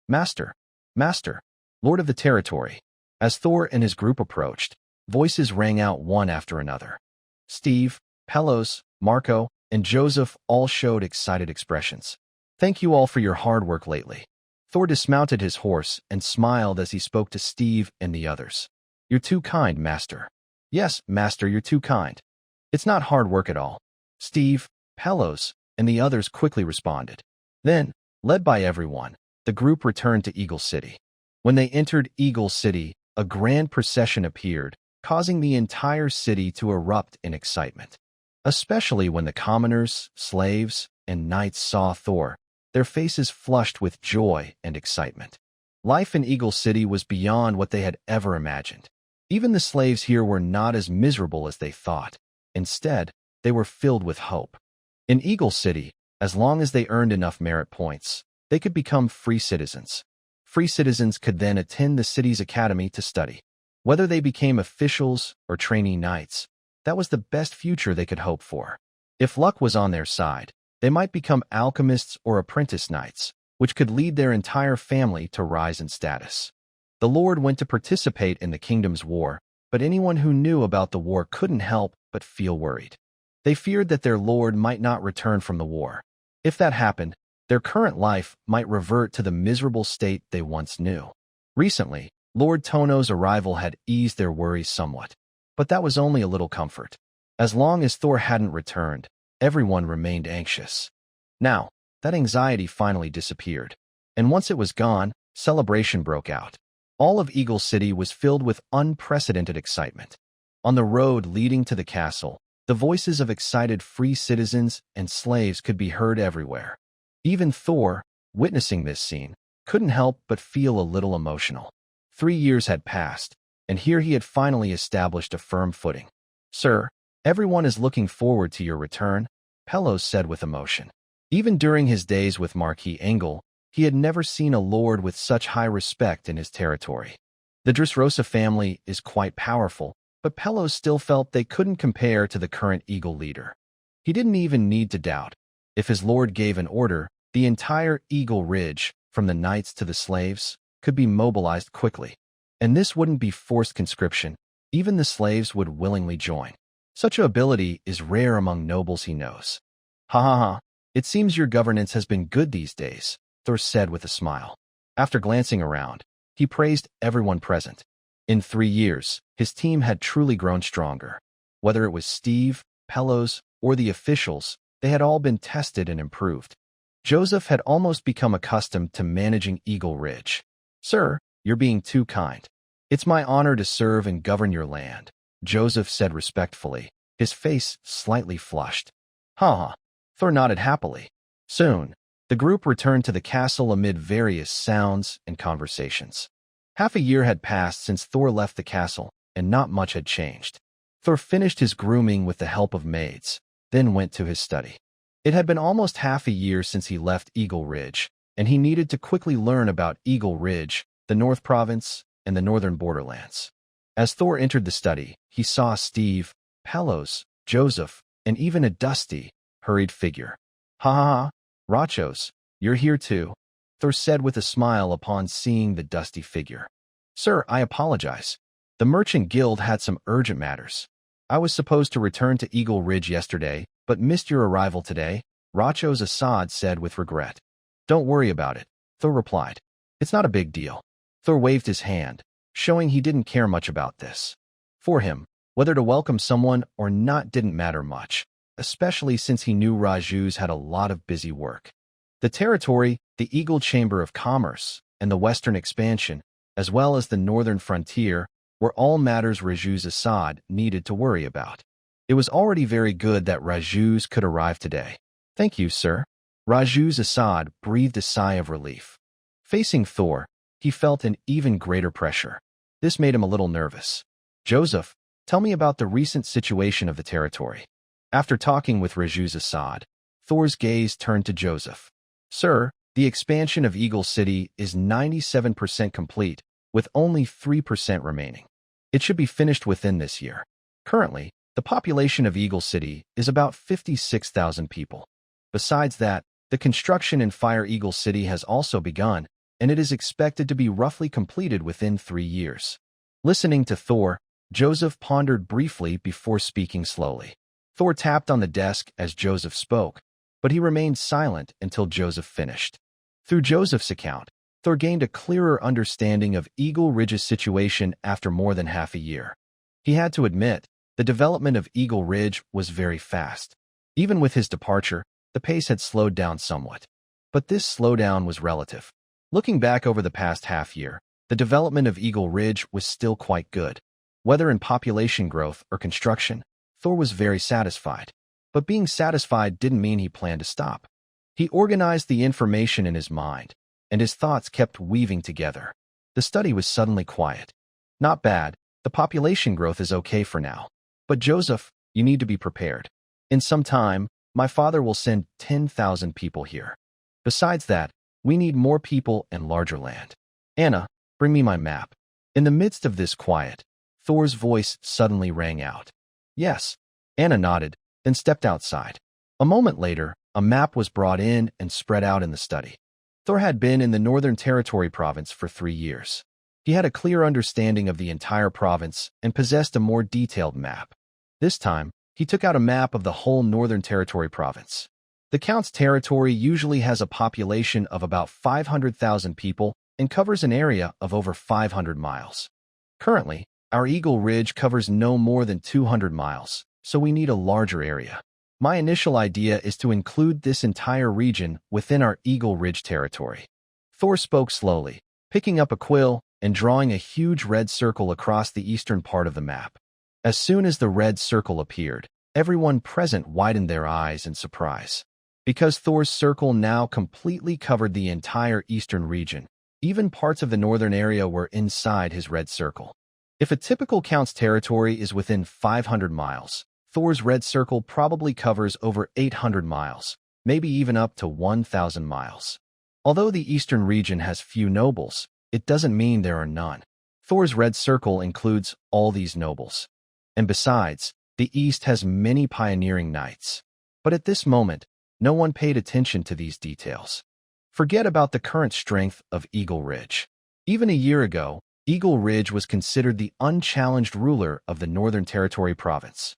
Master, Master, Lord of the territory. As Thor and his group approached, voices rang out one after another. Steve, Pelos, Marco, and Joseph all showed excited expressions. Thank you all for your hard work lately. Thor dismounted his horse and smiled as he spoke to Steve and the others. You're too kind, Master. Yes, Master, you're too kind. It's not hard work at all. Steve, Pelos, and the others quickly responded. Then, led by everyone, the group returned to Eagle City. When they entered Eagle City, a grand procession appeared, causing the entire city to erupt in excitement. Especially when the commoners, slaves, and knights saw Thor, their faces flushed with joy and excitement. Life in Eagle City was beyond what they had ever imagined. Even the slaves here were not as miserable as they thought. Instead, they were filled with hope. In Eagle City, as long as they earned enough merit points, they could become free citizens. Free citizens could then attend the city's academy to study. Whether they became officials or trainee knights, that was the best future they could hope for. If luck was on their side, they might become alchemists or apprentice knights, which could lead their entire family to rise in status. The Lord went to participate in the kingdom's war, but anyone who knew about the war couldn't help but feel worried. They feared that their Lord might not return from the war. If that happened, their current life might revert to the miserable state they once knew. Recently, Lord Tono's arrival had eased their worries somewhat, but that was only a little comfort. As long as Thor hadn't returned, everyone remained anxious. Now, that anxiety finally disappeared, and once it was gone, celebration broke out. All of Eagle City was filled with unprecedented excitement. On the road leading to the castle, the voices of excited free citizens and slaves could be heard everywhere. Even Thor, witnessing this scene, couldn't help but feel a little emotional. 3 years had passed, and here he had finally established a firm footing. Sir, everyone is looking forward to your return, Pelos said with emotion. Even during his days with Marquis Engel, he had never seen a lord with such high respect in his territory. The Dressrosa family is quite powerful, but Pelos still felt they couldn't compare to the current Eagle leader. He didn't even need to doubt. If his lord gave an order, the entire Eagle Ridge, from the knights to the slaves, could be mobilized quickly. And this wouldn't be forced conscription. Even the slaves would willingly join. Such ability is rare among nobles he knows. Ha ha ha, it seems your governance has been good these days, Thor said with a smile. After glancing around, he praised everyone present. In 3 years, his team had truly grown stronger. Whether it was Steve, Pelos, or the officials, they had all been tested and improved. Joseph had almost become accustomed to managing Eagle Ridge. Sir, you're being too kind. It's my honor to serve and govern your land, Joseph said respectfully, his face slightly flushed. Ha! Thor nodded happily. Soon, the group returned to the castle amid various sounds and conversations. Half a year had passed since Thor left the castle, and not much had changed. Thor finished his grooming with the help of maids, then went to his study. It had been almost half a year since he left Eagle Ridge, and he needed to quickly learn about Eagle Ridge, the North Province, and the northern borderlands. As Thor entered the study, he saw Steve, Pelos, Joseph, and even a dusty, hurried figure. Ha ha ha, Rachos, you're here too, Thor said with a smile upon seeing the dusty figure. Sir, I apologize. The Merchant Guild had some urgent matters. I was supposed to return to Eagle Ridge yesterday, but missed your arrival today, Rachos Assad said with regret. Don't worry about it, Thor replied. It's not a big deal. Thor waved his hand, showing he didn't care much about this. For him, whether to welcome someone or not didn't matter much, especially since he knew Rajuz had a lot of busy work. The territory, the Eagle Chamber of Commerce, and the Western Expansion, as well as the Northern Frontier, were all matters Rajuz Assad needed to worry about. It was already very good that Rajuz could arrive today. Thank you, sir. Rajuz Assad breathed a sigh of relief. Facing Thor, he felt an even greater pressure. This made him a little nervous. Joseph, tell me about the recent situation of the territory. After talking with Rajuz Assad, Thor's gaze turned to Joseph. Sir, the expansion of Eagle City is 97% complete, with only 3% remaining. It should be finished within this year. Currently, the population of Eagle City is about 56,000 people. Besides that, the construction in Fire Eagle City has also begun, and it is expected to be roughly completed within 3 years. Listening to Thor, Joseph pondered briefly before speaking slowly. Thor tapped on the desk as Joseph spoke, but he remained silent until Joseph finished. Through Joseph's account, Thor gained a clearer understanding of Eagle Ridge's situation after more than half a year. He had to admit, the development of Eagle Ridge was very fast. Even with his departure, the pace had slowed down somewhat. But this slowdown was relative. Looking back over the past half year, the development of Eagle Ridge was still quite good. Whether in population growth or construction, Thor was very satisfied. But being satisfied didn't mean he planned to stop. He organized the information in his mind, and his thoughts kept weaving together. The study was suddenly quiet. Not bad, the population growth is okay for now. But Joseph, you need to be prepared. In some time, my father will send 10,000 people here. Besides that, we need more people and larger land. Anna, bring me my map. In the midst of this quiet, Thor's voice suddenly rang out. Yes. Anna nodded, then stepped outside. A moment later, a map was brought in and spread out in the study. Thor had been in the Northern Territory province for 3 years. He had a clear understanding of the entire province and possessed a more detailed map. This time, he took out a map of the whole Northern Territory province. The Count's territory usually has a population of about 500,000 people and covers an area of over 500 miles. Currently, our Eagle Ridge covers no more than 200 miles, so we need a larger area. My initial idea is to include this entire region within our Eagle Ridge territory. Thor spoke slowly, picking up a quill and drawing a huge red circle across the eastern part of the map. As soon as the red circle appeared, everyone present widened their eyes in surprise. Because Thor's circle now completely covered the entire eastern region, even parts of the northern area were inside his red circle. If a typical Count's territory is within 500 miles, Thor's red circle probably covers over 800 miles, maybe even up to 1,000 miles. Although the eastern region has few nobles, it doesn't mean there are none. Thor's red circle includes all these nobles. And besides, the east has many pioneering knights. But at this moment, no one paid attention to these details. Forget about the current strength of Eagle Ridge. Even a year ago, Eagle Ridge was considered the unchallenged ruler of the Northern Territory province.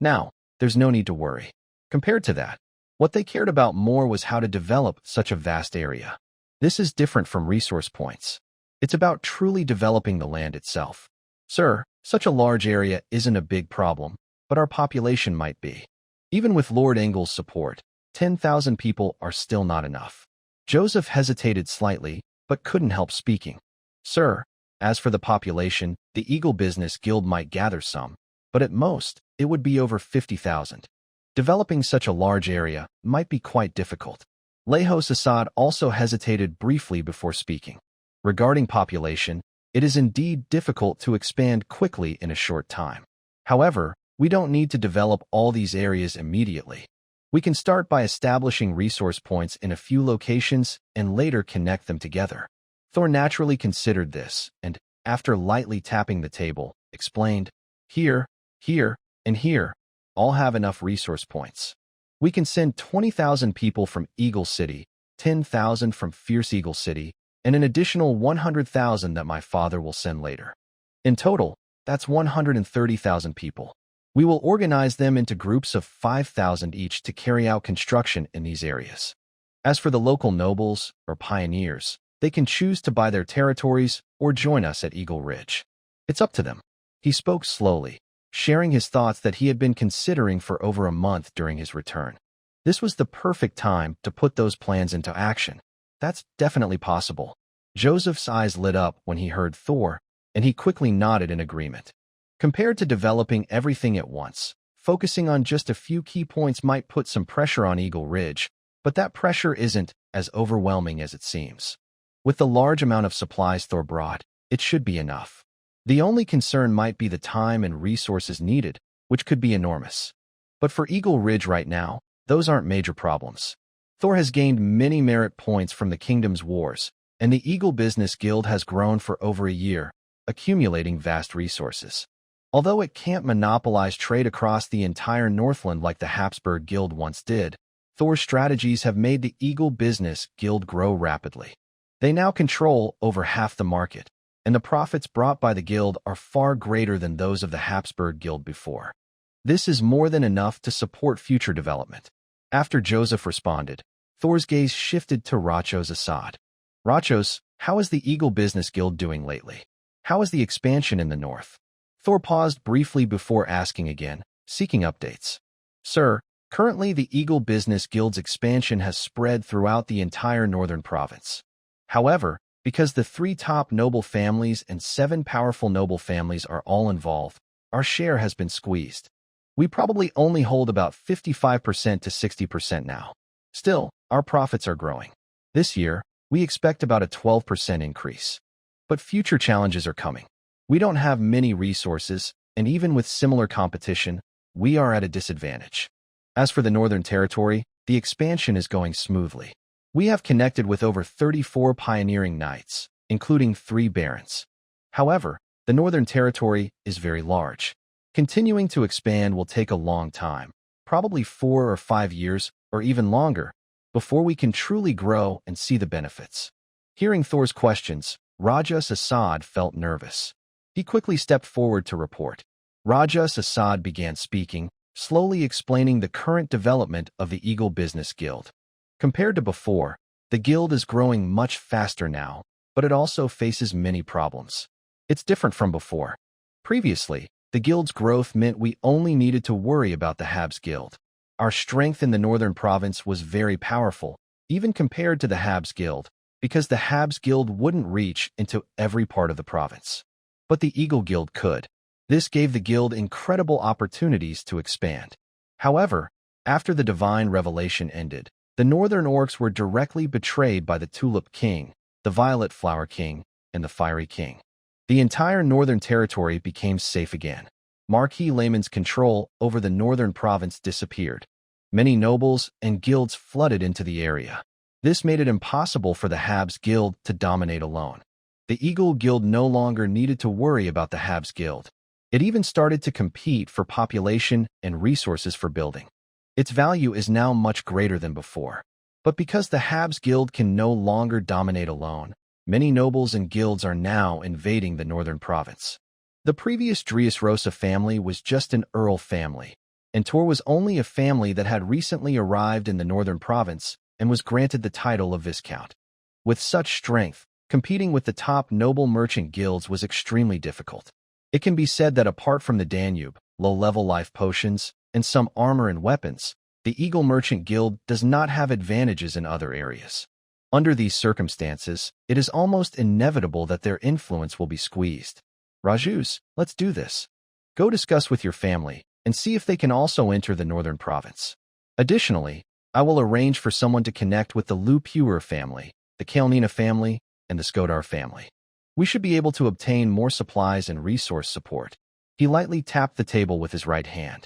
Now, there's no need to worry. Compared to that, what they cared about more was how to develop such a vast area. This is different from resource points. It's about truly developing the land itself. Sir, such a large area isn't a big problem, but our population might be. Even with Lord Engel's support, 10,000 people are still not enough. Joseph hesitated slightly, but couldn't help speaking. Sir, as for the population, the Eagle Business Guild might gather some, but at most, it would be over 50,000. Developing such a large area might be quite difficult. Lehos Assad also hesitated briefly before speaking. Regarding population, it is indeed difficult to expand quickly in a short time. However, we don't need to develop all these areas immediately. We can start by establishing resource points in a few locations and later connect them together. Thor naturally considered this and, after lightly tapping the table, explained, Here, and here, all have enough resource points. We can send 20,000 people from Eagle City, 10,000 from Fierce Eagle City, and an additional 100,000 that my father will send later. In total, that's 130,000 people. We will organize them into groups of 5,000 each to carry out construction in these areas. As for the local nobles or pioneers, they can choose to buy their territories or join us at Eagle Ridge. It's up to them. He spoke slowly, sharing his thoughts that he had been considering for over a month during his return. This was the perfect time to put those plans into action. That's definitely possible. Joseph's eyes lit up when he heard Thor, and he quickly nodded in agreement. Compared to developing everything at once, focusing on just a few key points might put some pressure on Eagle Ridge, but that pressure isn't as overwhelming as it seems. With the large amount of supplies Thor brought, it should be enough. The only concern might be the time and resources needed, which could be enormous. But for Eagle Ridge right now, those aren't major problems. Thor has gained many merit points from the kingdom's wars, and the Eagle Business Guild has grown for over a year, accumulating vast resources. Although it can't monopolize trade across the entire Northland like the Habsburg Guild once did, Thor's strategies have made the Eagle Business Guild grow rapidly. They now control over half the market, and the profits brought by the guild are far greater than those of the Habsburg Guild before. This is more than enough to support future development. After Joseph responded, Thor's gaze shifted to Rachos Assad. Rachos, how is the Eagle Business Guild doing lately? How is the expansion in the north? Thor paused briefly before asking again, seeking updates. Sir, currently the Eagle Business Guild's expansion has spread throughout the entire northern province. However, because the 3 top noble families and 7 powerful noble families are all involved, our share has been squeezed. We probably only hold about 55% to 60% now. Still, our profits are growing. This year, we expect about a 12% increase. But future challenges are coming. We don't have many resources, and even with similar competition, we are at a disadvantage. As for the Northern Territory, the expansion is going smoothly. We have connected with over 34 pioneering knights, including 3 barons. However, the Northern Territory is very large. Continuing to expand will take a long time, probably 4 or 5 years, or even longer, before we can truly grow and see the benefits. Hearing Thor's questions, Rachos Assad felt nervous. He quickly stepped forward to report. Rachos Assad began speaking, slowly explaining the current development of the Eagle Business Guild. Compared to before, the guild is growing much faster now, but it also faces many problems. It's different from before. Previously, the guild's growth meant we only needed to worry about the Habs Guild. Our strength in the northern province was very powerful, even compared to the Habs Guild, because the Habs Guild wouldn't reach into every part of the province. But the Eagle Guild could. This gave the guild incredible opportunities to expand. However, after the Divine Revelation ended, the Northern Orcs were directly betrayed by the Tulip King, the Violet Flower King, and the Fiery King. The entire Northern Territory became safe again. Marquis Layman's control over the northern province disappeared. Many nobles and guilds flooded into the area. This made it impossible for the Habs Guild to dominate alone. The Eagle Guild no longer needed to worry about the Habs Guild. It even started to compete for population and resources for building. Its value is now much greater than before. But because the Habs Guild can no longer dominate alone, many nobles and guilds are now invading the northern province. The previous Driusrosa family was just an Earl family, and Tor was only a family that had recently arrived in the northern province and was granted the title of Viscount. With such strength, competing with the top noble merchant guilds was extremely difficult. It can be said that apart from the Danube, low-level life potions, and some armor and weapons, the Eagle Merchant Guild does not have advantages in other areas. Under these circumstances, it is almost inevitable that their influence will be squeezed. Rachos, let's do this. Go discuss with your family and see if they can also enter the northern province. Additionally, I will arrange for someone to connect with the Lupuer family, the Kalnina family, and the Skodar family. We should be able to obtain more supplies and resource support. He lightly tapped the table with his right hand.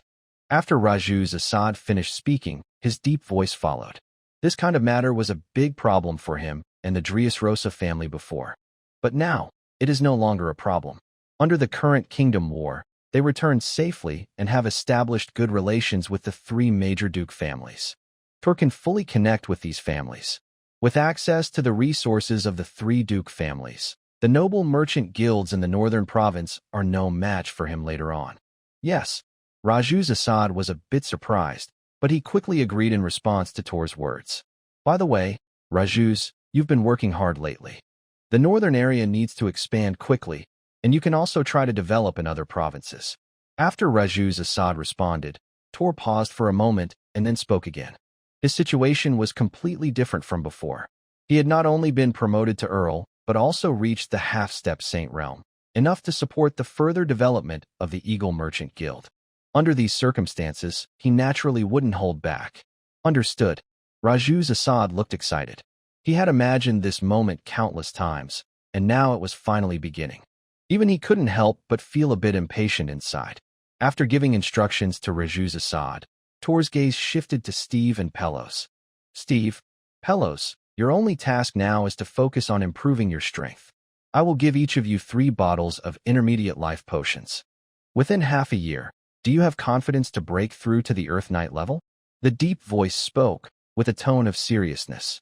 After Rachos Assad finished speaking, his deep voice followed. This kind of matter was a big problem for him and the Driusrosa family before. But now, it is no longer a problem. Under the current kingdom war, they returned safely and have established good relations with the 3 major duke families. Tor can fully connect with these families. With access to the resources of the 3 duke families, the noble merchant guilds in the northern province are no match for him later on. Yes, Rachos Assad was a bit surprised, but he quickly agreed in response to Tor's words. By the way, Rachos, you've been working hard lately. The northern area needs to expand quickly, and you can also try to develop in other provinces. After Rachos Assad responded, Tor paused for a moment and then spoke again. His situation was completely different from before. He had not only been promoted to Earl, but also reached the half-step Saint realm, enough to support the further development of the Eagle Merchant Guild. Under these circumstances, he naturally wouldn't hold back. Understood. Rachos Assad looked excited. He had imagined this moment countless times, and now it was finally beginning. Even he couldn't help but feel a bit impatient inside. After giving instructions to Rachos Assad, Tor's gaze shifted to Steve and Pelos. Steve, Pelos, your only task now is to focus on improving your strength. I will give each of you 3 bottles of intermediate life potions. Within half a year, do you have confidence to break through to the Earth Knight level? The deep voice spoke, with a tone of seriousness.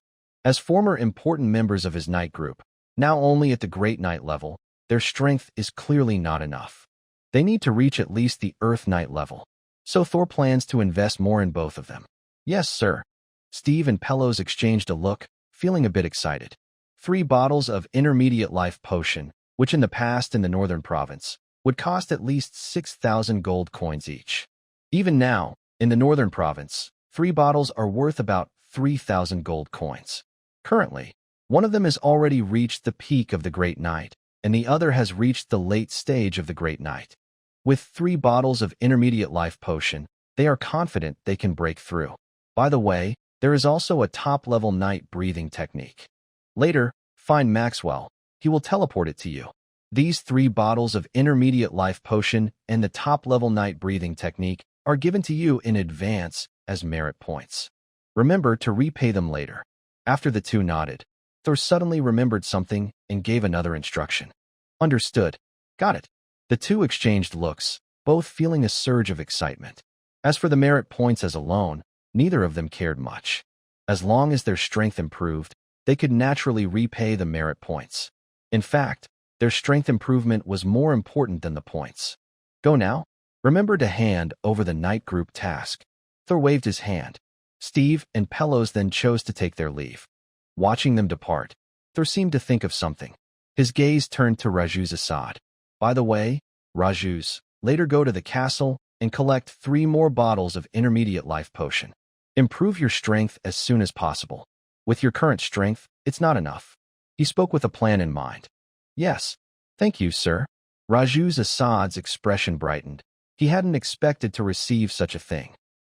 As former important members of his knight group, now only at the Great Knight level, their strength is clearly not enough. They need to reach at least the Earth Knight level. So Thor plans to invest more in both of them. Yes, sir. Steve and Pelos exchanged a look, feeling a bit excited. 3 bottles of intermediate life potion, which in the past in the Northern Province, would cost at least 6,000 gold coins each. Even now, in the Northern Province, 3 bottles are worth about 3,000 gold coins. Currently, one of them has already reached the peak of the Great Knight, and the other has reached the late stage of the Great Knight. With 3 bottles of intermediate life potion, they are confident they can break through. By the way, there is also a top-level knight breathing technique. Later, find Maxwell. He will teleport it to you. These 3 bottles of intermediate life potion and the top-level knight breathing technique are given to you in advance as merit points. Remember to repay them later. After the two nodded, Thor suddenly remembered something and gave another instruction. Understood. Got it. The two exchanged looks, both feeling a surge of excitement. As for the merit points as alone, neither of them cared much. As long as their strength improved, they could naturally repay the merit points. In fact, their strength improvement was more important than the points. Go now. Remember to hand over the knight group task. Thor waved his hand. Steve and Pelos then chose to take their leave. Watching them depart, Thor seemed to think of something. His gaze turned to Rajuz Assad. By the way, Rajuz, later go to the castle and collect 3 more bottles of intermediate life potion. Improve your strength as soon as possible. With your current strength, it's not enough. He spoke with a plan in mind. Yes, thank you, sir. Rajuz Assad's expression brightened. He hadn't expected to receive such a thing.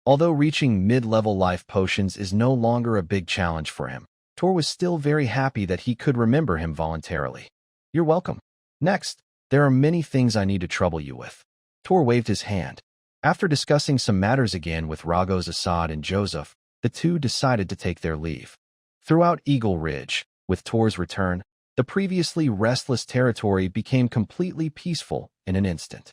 Although reaching mid-level life potions is no longer a big challenge for him, Thor was still very happy that he could remember him voluntarily. You're welcome. Next, there are many things I need to trouble you with. Thor waved his hand. After discussing some matters again with Ragos Assad and Joseph, the two decided to take their leave. Throughout Eagle Ridge, with Thor's return, the previously restless territory became completely peaceful in an instant.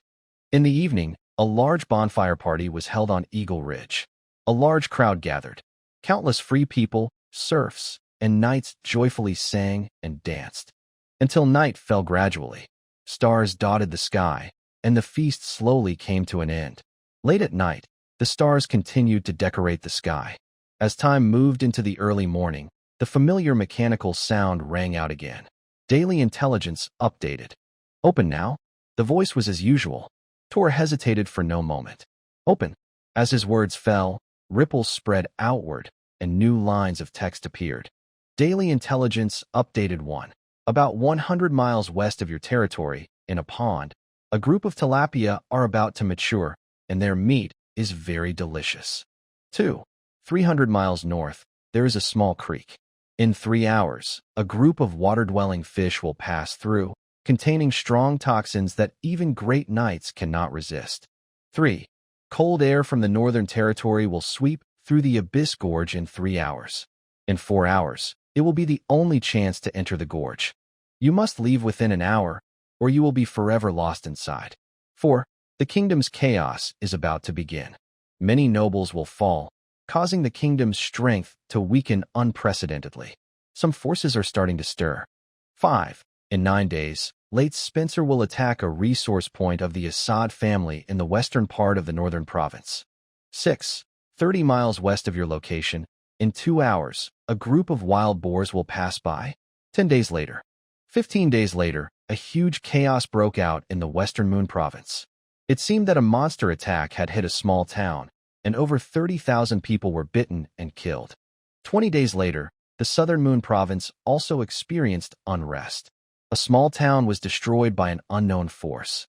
In the evening, a large bonfire party was held on Eagle Ridge. A large crowd gathered. Countless free people, serfs, and knights joyfully sang and danced. Until night fell gradually. Stars dotted the sky, and the feast slowly came to an end. Late at night, the stars continued to decorate the sky. As time moved into the early morning, the familiar mechanical sound rang out again. Daily intelligence updated. Open now. The voice was as usual. Thor hesitated for no moment. Open. As his words fell, ripples spread outward, and new lines of text appeared. Daily intelligence updated 1. About 100 miles west of your territory, in a pond, a group of tilapia are about to mature, and their meat is very delicious. 2. 300 miles north, there is a small creek. In 3 hours, a group of water-dwelling fish will pass through, containing strong toxins that even great knights cannot resist. 3. Cold air from the Northern Territory will sweep through the Abyss Gorge in 3 hours. In 4 hours, it will be the only chance to enter the gorge. You must leave within an hour, or you will be forever lost inside. 4. The kingdom's chaos is about to begin. Many nobles will fall, causing the kingdom's strength to weaken unprecedentedly. Some forces are starting to stir. 5. In 9 days, Late Spencer will attack a resource point of the Assad family in the western part of the northern province. 6. 30 miles west of your location, in 2 hours, a group of wild boars will pass by. 10 days later. 15 days later, a huge chaos broke out in the western Moon province. It seemed that a monster attack had hit a small town, and over 30,000 people were bitten and killed. 20 days later, the southern Moon province also experienced unrest. A small town was destroyed by an unknown force.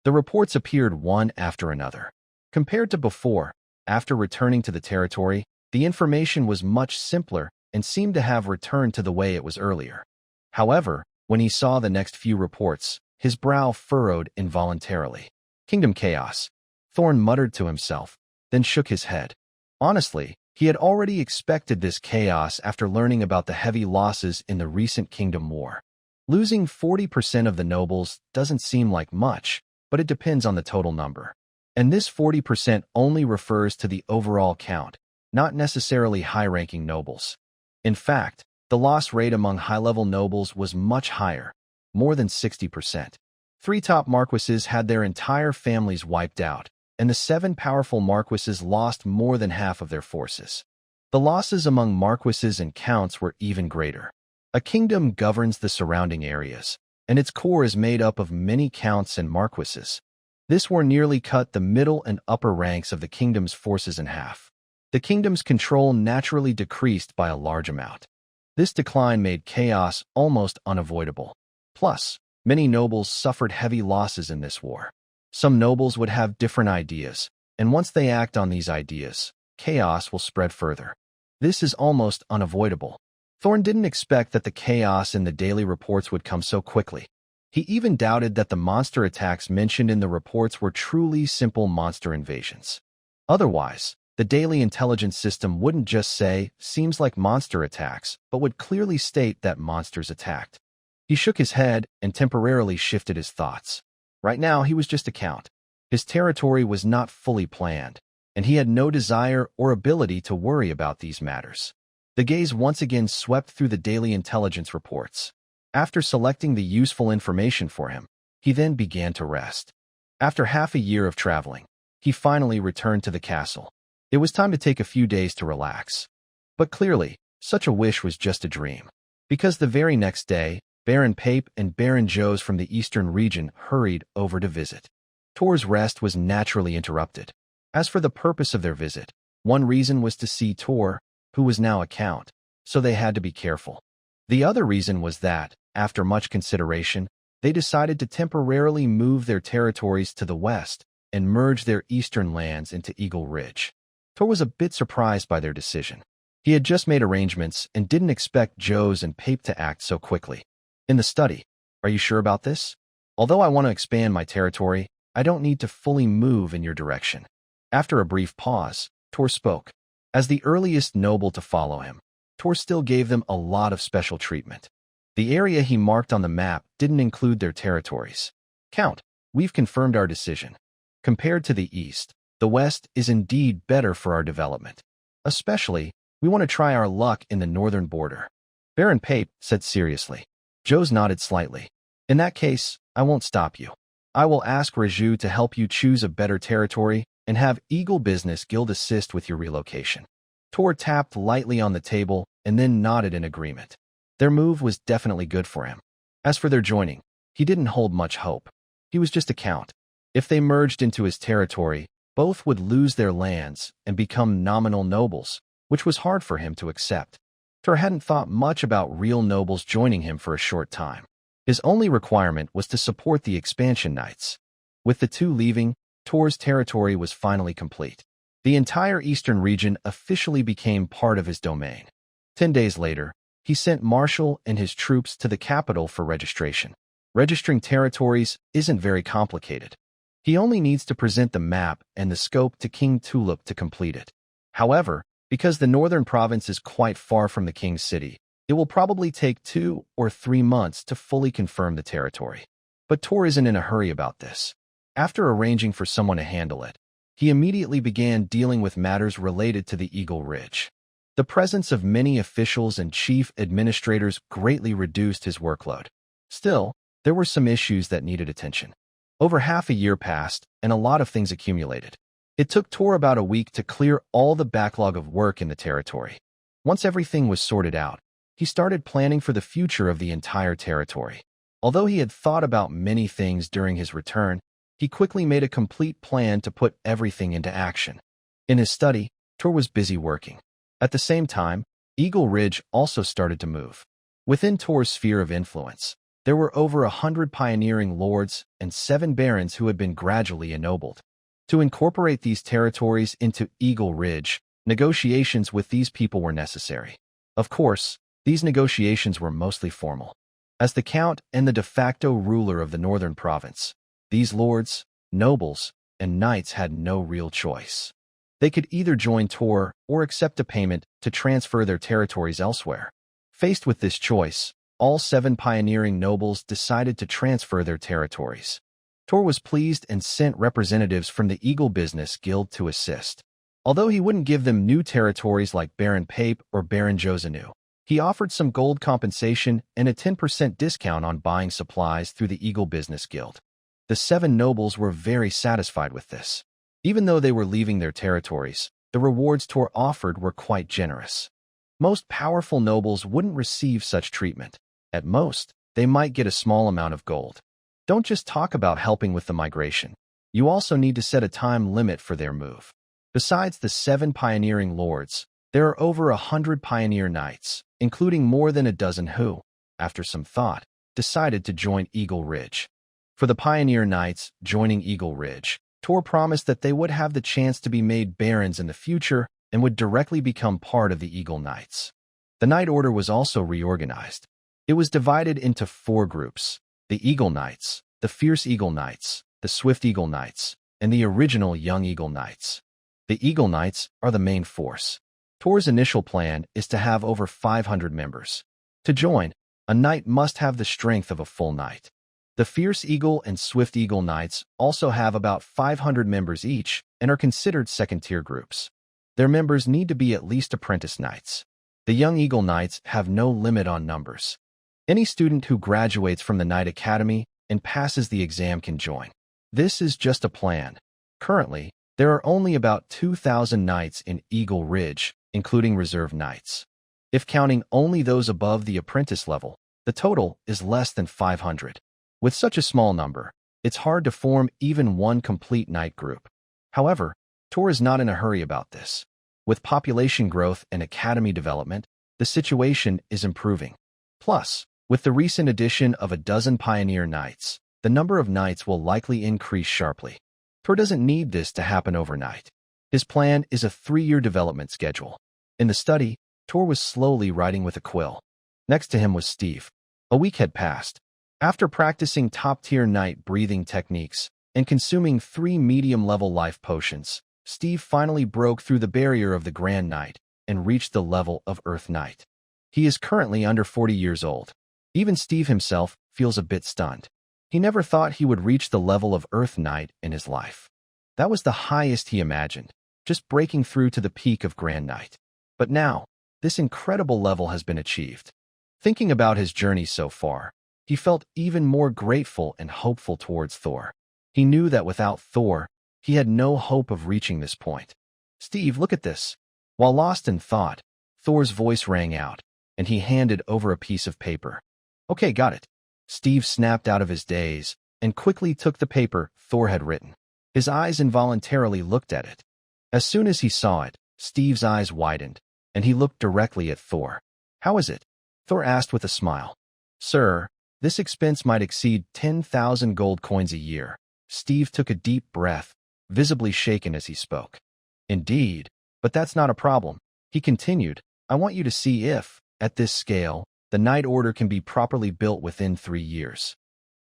The reports appeared one after another. Compared to before, after returning to the territory, the information was much simpler and seemed to have returned to the way it was earlier. However, when he saw the next few reports, his brow furrowed involuntarily. Kingdom chaos. Thorn muttered to himself, then shook his head. Honestly, he had already expected this chaos after learning about the heavy losses in the recent Kingdom War. Losing 40% of the nobles doesn't seem like much, but it depends on the total number. And this 40% only refers to the overall count, not necessarily high-ranking nobles. In fact, The loss rate among high-level nobles was much higher, more than 60%. 3 top marquises had their entire families wiped out, and the 7 powerful marquises lost more than half of their forces. The losses among marquises and counts were even greater. A kingdom governs the surrounding areas, and its core is made up of many counts and marquises. This war nearly cut the middle and upper ranks of the kingdom's forces in half. The kingdom's control naturally decreased by a large amount. This decline made chaos almost unavoidable. Plus, many nobles suffered heavy losses in this war. Some nobles would have different ideas, and once they act on these ideas, chaos will spread further. This is almost unavoidable. Thorn didn't expect that the chaos in the daily reports would come so quickly. He even doubted that the monster attacks mentioned in the reports were truly simple monster invasions. Otherwise, the daily intelligence system wouldn't just say, "Seems like monster attacks," but would clearly state that monsters attacked. He shook his head and temporarily shifted his thoughts. Right now, he was just a count. His territory was not fully planned, and he had no desire or ability to worry about these matters. The gaze once again swept through the daily intelligence reports. After selecting the useful information for him, he then began to rest. After half a year of traveling, he finally returned to the castle. It was time to take a few days to relax. But clearly, such a wish was just a dream. Because the very next day, Baron Pape and Baron Jose from the eastern region hurried over to visit. Tor's rest was naturally interrupted. As for the purpose of their visit, one reason was to see Tor, who was now a count, so they had to be careful. The other reason was that, after much consideration, they decided to temporarily move their territories to the west and merge their eastern lands into Eagle Ridge. Tor was a bit surprised by their decision. He had just made arrangements and didn't expect Jose and Pape to act so quickly. In the study, "Are you sure about this? Although I want to expand my territory, I don't need to fully move in your direction." After a brief pause, Tor spoke. As the earliest noble to follow him, Tor still gave them a lot of special treatment. The area he marked on the map didn't include their territories. "Count, we've confirmed our decision. Compared to the east, the west is indeed better for our development. Especially, we want to try our luck in the northern border." Baron Pape said seriously. Jose nodded slightly. "In that case, I won't stop you. I will ask Raju to help you choose a better territory and have Eagle Business Guild assist with your relocation." Tor tapped lightly on the table and then nodded in agreement. Their move was definitely good for him. As for their joining, he didn't hold much hope. He was just a count. If they merged into his territory, both would lose their lands and become nominal nobles, which was hard for him to accept. Tor hadn't thought much about real nobles joining him for a short time. His only requirement was to support the expansion knights. With the two leaving, Tor's territory was finally complete. The entire eastern region officially became part of his domain. 10 days later, he sent Marshall and his troops to the capital for registration. Registering territories isn't very complicated. He only needs to present the map and the scope to King Tulip to complete it. However, because the northern province is quite far from the king's city, it will probably take 2 or 3 months to fully confirm the territory. But Tor isn't in a hurry about this. After arranging for someone to handle it, he immediately began dealing with matters related to the Eagle Ridge. The presence of many officials and chief administrators greatly reduced his workload. Still, there were some issues that needed attention. Over half a year passed, and a lot of things accumulated. It took Tor about a week to clear all the backlog of work in the territory. Once everything was sorted out, he started planning for the future of the entire territory. Although he had thought about many things during his return, he quickly made a complete plan to put everything into action. In his study, Tor was busy working. At the same time, Eagle Ridge also started to move. Within Tor's sphere of influence, there were over 100 pioneering lords and 7 barons who had been gradually ennobled. To incorporate these territories into Eagle Ridge, negotiations with these people were necessary. Of course, these negotiations were mostly formal. As the count and the de facto ruler of the northern province, these lords, nobles, and knights had no real choice. They could either join Tor or accept a payment to transfer their territories elsewhere. Faced with this choice, all 7 pioneering nobles decided to transfer their territories. Tor was pleased and sent representatives from the Eagle Business Guild to assist. Although he wouldn't give them new territories like Baron Pape or Baron Josenu, He offered some gold compensation and a 10% discount on buying supplies through the Eagle Business Guild. The 7 nobles were very satisfied with this. Even though they were leaving their territories, the rewards Tor offered were quite generous. Most powerful nobles wouldn't receive such treatment. At most, they might get a small amount of gold. Don't just talk about helping with the migration. You also need to set a time limit for their move. Besides the 7 pioneering lords, there are over 100 pioneer knights, including more than a dozen who, after some thought, decided to join Eagle Ridge. For the pioneer knights joining Eagle Ridge, Tor promised that they would have the chance to be made barons in the future and would directly become part of the Eagle Knights. The Knight Order was also reorganized. It was divided into 4 groups: the Eagle Knights, the Fierce Eagle Knights, the Swift Eagle Knights, and the original Young Eagle Knights. The Eagle Knights are the main force. Tor's initial plan is to have over 500 members. To join, a knight must have the strength of a full knight. The Fierce Eagle and Swift Eagle Knights also have about 500 members each and are considered second-tier groups. Their members need to be at least apprentice knights. The Young Eagle Knights have no limit on numbers. Any student who graduates from the Knight Academy and passes the exam can join. This is just a plan. Currently, there are only about 2,000 knights in Eagle Ridge, including reserve knights. If counting only those above the apprentice level, the total is less than 500. With such a small number, it's hard to form even one complete knight group. However, Tor is not in a hurry about this. With population growth and academy development, the situation is improving. Plus, with the recent addition of a dozen pioneer knights, the number of knights will likely increase sharply. Tor doesn't need this to happen overnight. His plan is a 3-year development schedule. In the study, Tor was slowly writing with a quill. Next to him was Steve. A week had passed. After practicing top-tier knight breathing techniques and consuming 3 medium-level life potions, Steve finally broke through the barrier of the Grand Knight and reached the level of Earth Knight. He is currently under 40 years old. Even Steve himself feels a bit stunned. He never thought he would reach the level of Earth Knight in his life. That was the highest he imagined, just breaking through to the peak of Grand Knight. But now, this incredible level has been achieved. Thinking about his journey so far, he felt even more grateful and hopeful towards Thor. He knew that without Thor, he had no hope of reaching this point. "Steve, look at this." While lost in thought, Thor's voice rang out, and he handed over a piece of paper. "Okay, got it." Steve snapped out of his daze and quickly took the paper Thor had written. His eyes involuntarily looked at it. As soon as he saw it, Steve's eyes widened, and he looked directly at Thor. "How is it?" Thor asked with a smile. "Sir, this expense might exceed 10,000 gold coins a year." Steve took a deep breath, visibly shaken as he spoke. "Indeed, but that's not a problem," he continued. "I want you to see if, at this scale, the Knight Order can be properly built within 3 years.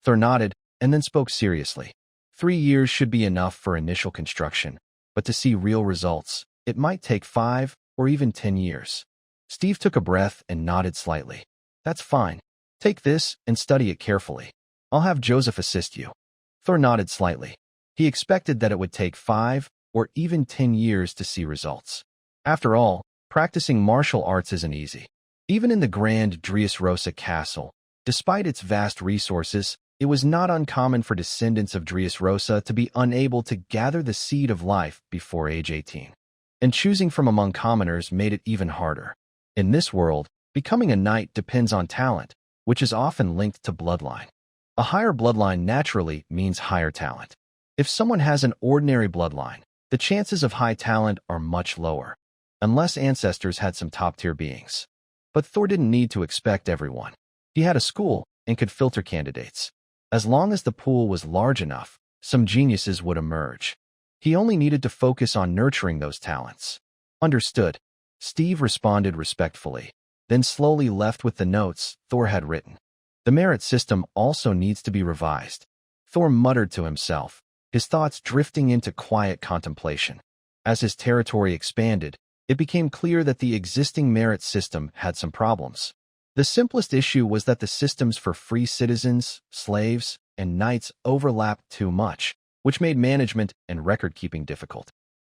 Thor nodded and then spoke seriously. 3 years should be enough for initial construction, but to see real results, it might take 5 or even 10 years. Steve took a breath and nodded slightly. "That's fine. Take this and study it carefully. I'll have Joseph assist you." Thor nodded slightly. He expected that it would take 5 or even 10 years to see results. After all, practicing martial arts isn't easy. Even in the Grand Dressrosa Castle, despite its vast resources, it was not uncommon for descendants of Dressrosa to be unable to gather the seed of life before age 18. And choosing from among commoners made it even harder. In this world, becoming a knight depends on talent, which is often linked to bloodline. A higher bloodline naturally means higher talent. If someone has an ordinary bloodline, the chances of high talent are much lower, unless ancestors had some top-tier beings. But Thor didn't need to expect everyone. He had a school and could filter candidates. As long as the pool was large enough, some geniuses would emerge. He only needed to focus on nurturing those talents. "Understood," Steve responded respectfully, then slowly left with the notes Thor had written. The merit system also needs to be revised. Thor muttered to himself, his thoughts drifting into quiet contemplation. As his territory expanded, it became clear that the existing merit system had some problems. The simplest issue was that the systems for free citizens, slaves, and knights overlapped too much, which made management and record-keeping difficult.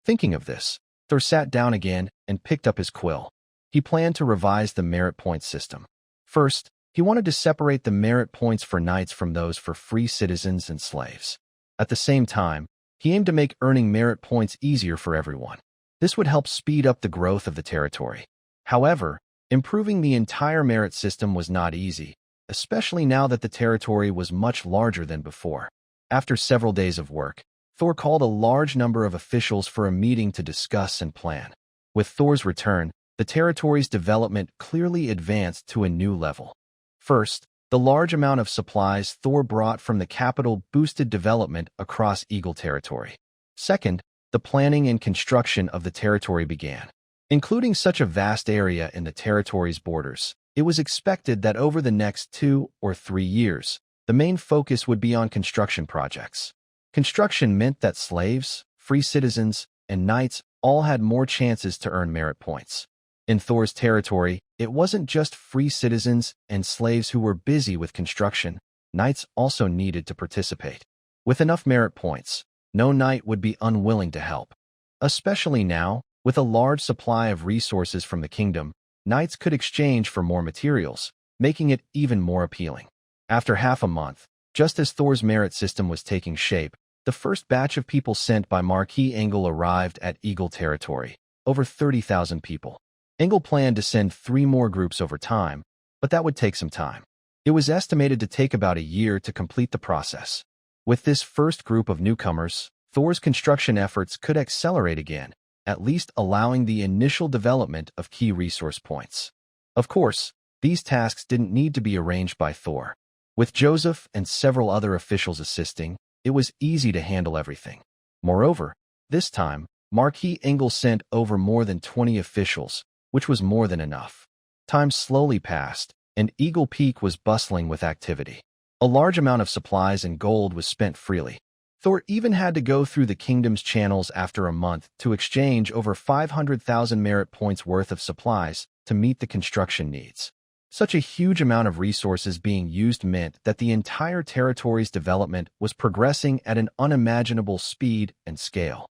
Thinking of this, Thor sat down again and picked up his quill. he planned to revise the merit point system. First, he wanted to separate the merit points for knights from those for free citizens and slaves. At the same time, he aimed to make earning merit points easier for everyone. This would help speed up the growth of the territory. However, improving the entire merit system was not easy, especially now that the territory was much larger than before. After several days of work, Thor called a large number of officials for a meeting to discuss and plan. With Thor's return, the territory's development clearly advanced to a new level. First, the large amount of supplies Thor brought from the capital boosted development across Eagle territory. Second, the planning and construction of the territory began. Including such a vast area in the territory's borders, it was expected that over the next 2 or 3 years, the main focus would be on construction projects. Construction meant that slaves, free citizens, and knights all had more chances to earn merit points. In Thor's territory, it wasn't just free citizens and slaves who were busy with construction. Knights also needed to participate. With enough merit points, no knight would be unwilling to help. Especially now, with a large supply of resources from the kingdom, knights could exchange for more materials, making it even more appealing. After half a month, just as Thor's merit system was taking shape, the first batch of people sent by Marquis Engel arrived at Eagle territory, over 30,000 people. Engel planned to send 3 more groups over time, but that would take some time. It was estimated to take about a year to complete the process. With this first group of newcomers, Thor's construction efforts could accelerate again, at least allowing the initial development of key resource points. Of course, these tasks didn't need to be arranged by Thor. With Joseph and several other officials assisting, it was easy to handle everything. Moreover, this time, Marquis Engel sent over more than 20 officials, which was more than enough. Time slowly passed, and Eagle Peak was bustling with activity. A large amount of supplies and gold was spent freely. Thor even had to go through the kingdom's channels after a month to exchange over 500,000 merit points worth of supplies to meet the construction needs. Such a huge amount of resources being used meant that the entire territory's development was progressing at an unimaginable speed and scale.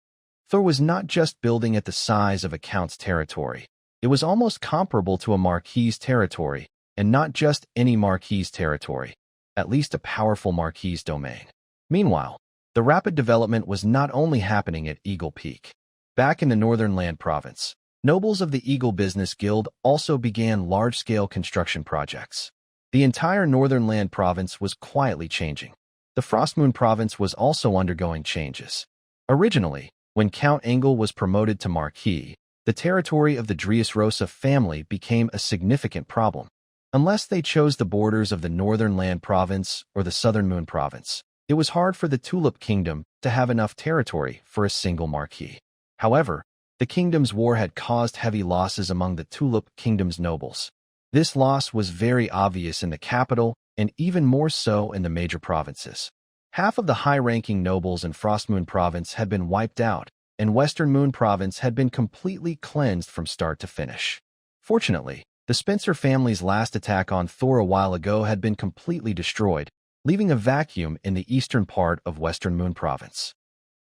Thor was not just building at the size of a count's territory. It was almost comparable to a marquis's territory, and not just any marquis's territory, at least a powerful marquis's domain. Meanwhile, the rapid development was not only happening at Eagle Peak. Back in the Northern Land Province, nobles of the Eagle Business Guild also began large-scale construction projects. The entire Northern Land Province was quietly changing. The Frostmoon Province was also undergoing changes. Originally, when Count Engel was promoted to Marquis, the territory of the Dressrosa family became a significant problem. Unless they chose the borders of the Northern Land Province or the Southern Moon Province, it was hard for the Tulip Kingdom to have enough territory for a single marquis. However, the kingdom's war had caused heavy losses among the Tulip Kingdom's nobles. This loss was very obvious in the capital and even more so in the major provinces. Half of the high-ranking nobles in Frostmoon Province had been wiped out, and Western Moon Province had been completely cleansed from start to finish. Fortunately, the Spencer family's last attack on Thor a while ago had been completely destroyed, leaving a vacuum in the eastern part of Western Moon Province.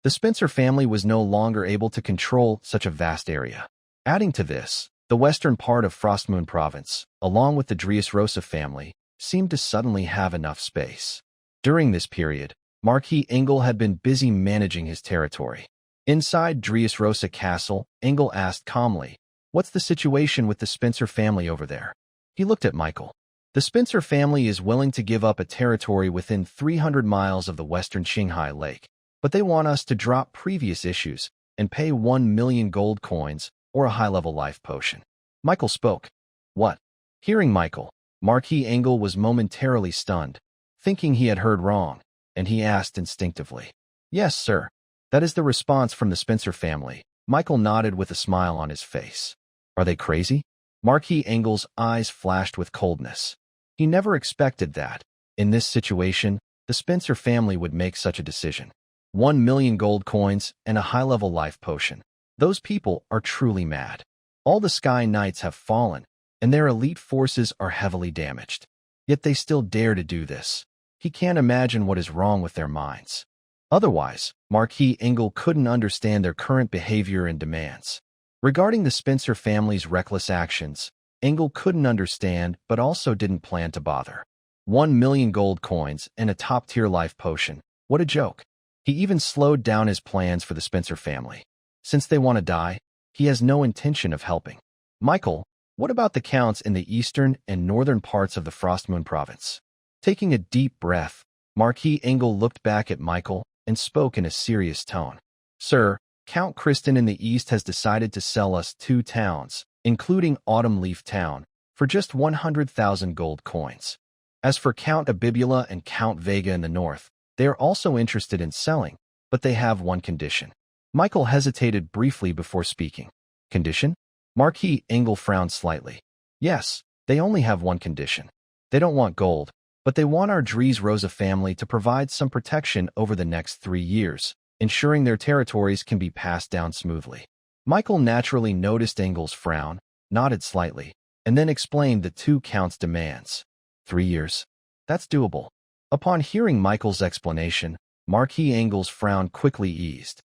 The Spencer family was no longer able to control such a vast area. Adding to this, the western part of Frostmoon Province, along with the Dressrosa family, seemed to suddenly have enough space. During this period, Marquis Engel had been busy managing his territory. Inside Dressrosa Castle, Engel asked calmly, "What's the situation with the Spencer family over there?" He looked at Michael. The Spencer family is willing to give up a territory within 300 miles of the western Qinghai Lake, but they want us to drop previous issues and pay 1 million gold coins or a high-level life potion. Michael spoke. What? Hearing Michael, Marquis Engel was momentarily stunned, thinking he had heard wrong, and he asked instinctively, "Yes, sir." That is the response from the Spencer family. Michael nodded with a smile on his face. Are they crazy? Marquis Engel's eyes flashed with coldness. He never expected that, in this situation, the Spencer family would make such a decision. 1 million gold coins and a high-level life potion. Those people are truly mad. All the Sky Knights have fallen, and their elite forces are heavily damaged. Yet they still dare to do this. He can't imagine what is wrong with their minds. Otherwise, Marquis Engel couldn't understand their current behavior and demands. Regarding the Spencer family's reckless actions, Engel couldn't understand but also didn't plan to bother. 1 million gold coins and a top-tier life potion. What a joke. He even slowed down his plans for the Spencer family. Since they want to die, he has no intention of helping. Michael, what about the counts in the eastern and northern parts of the Frostmoon province? Taking a deep breath, Marquis Engel looked back at Michael and spoke in a serious tone. Sir, Count Kristen in the east has decided to sell us 2 towns, including Autumn Leaf Town, for just 100,000 gold coins. As for Count Abibula and Count Vega in the north, they are also interested in selling, but they have one condition. Michael hesitated briefly before speaking. Condition? Marquis Engel frowned slightly. Yes, they only have one condition. They don't want gold, but they want our Dries Rosa family to provide some protection over the next 3 years, ensuring their territories can be passed down smoothly. Michael naturally noticed Engel's frown, nodded slightly, and then explained the 2 counts' demands. 3 years. That's doable. Upon hearing Michael's explanation, Marquis Engel's frown quickly eased.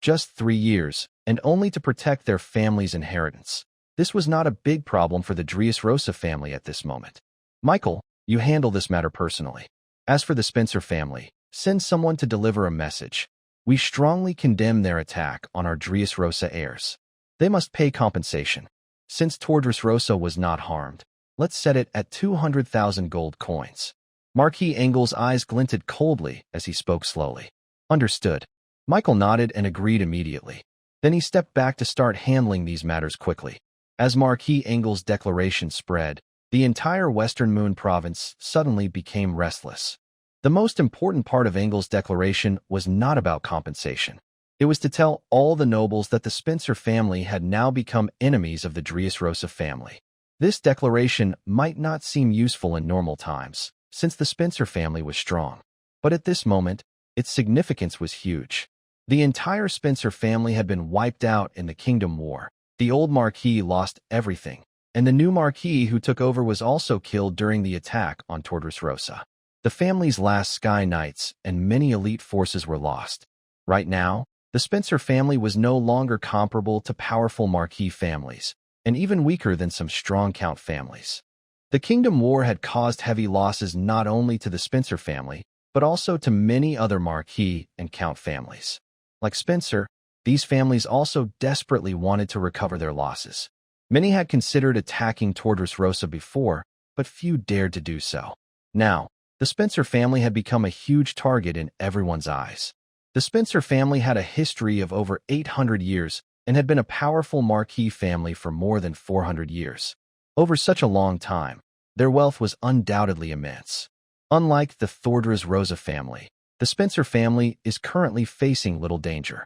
Just 3 years, and only to protect their family's inheritance. This was not a big problem for the Dries Rosa family at this moment. Michael, you handle this matter personally. As for the Spencer family, send someone to deliver a message. We strongly condemn their attack on our Dries Rosa heirs. They must pay compensation. Since Tordris Rosa was not harmed, let's set it at 200,000 gold coins. Marquis Engel's eyes glinted coldly as he spoke slowly. Understood. Michael nodded and agreed immediately. Then he stepped back to start handling these matters quickly. As Marquis Engel's declaration spread, the entire Western Moon province suddenly became restless. The most important part of Engel's declaration was not about compensation. It was to tell all the nobles that the Spencer family had now become enemies of the Dries Rosa family. This declaration might not seem useful in normal times, since the Spencer family was strong. But at this moment, its significance was huge. The entire Spencer family had been wiped out in the Kingdom War. The old Marquis lost everything, and the new Marquis who took over was also killed during the attack on Tordris Rosa. The family's last Sky Knights and many elite forces were lost. Right now, the Spencer family was no longer comparable to powerful Marquis families, and even weaker than some strong Count families. The Kingdom War had caused heavy losses not only to the Spencer family, but also to many other Marquis and Count families. Like Spencer, these families also desperately wanted to recover their losses. Many had considered attacking Tordris Rosa before, but few dared to do so. Now, the Spencer family had become a huge target in everyone's eyes. The Spencer family had a history of over 800 years and had been a powerful Marquis family for more than 400 years. Over such a long time, their wealth was undoubtedly immense. Unlike the Tordris Rosa family, the Spencer family is currently facing little danger.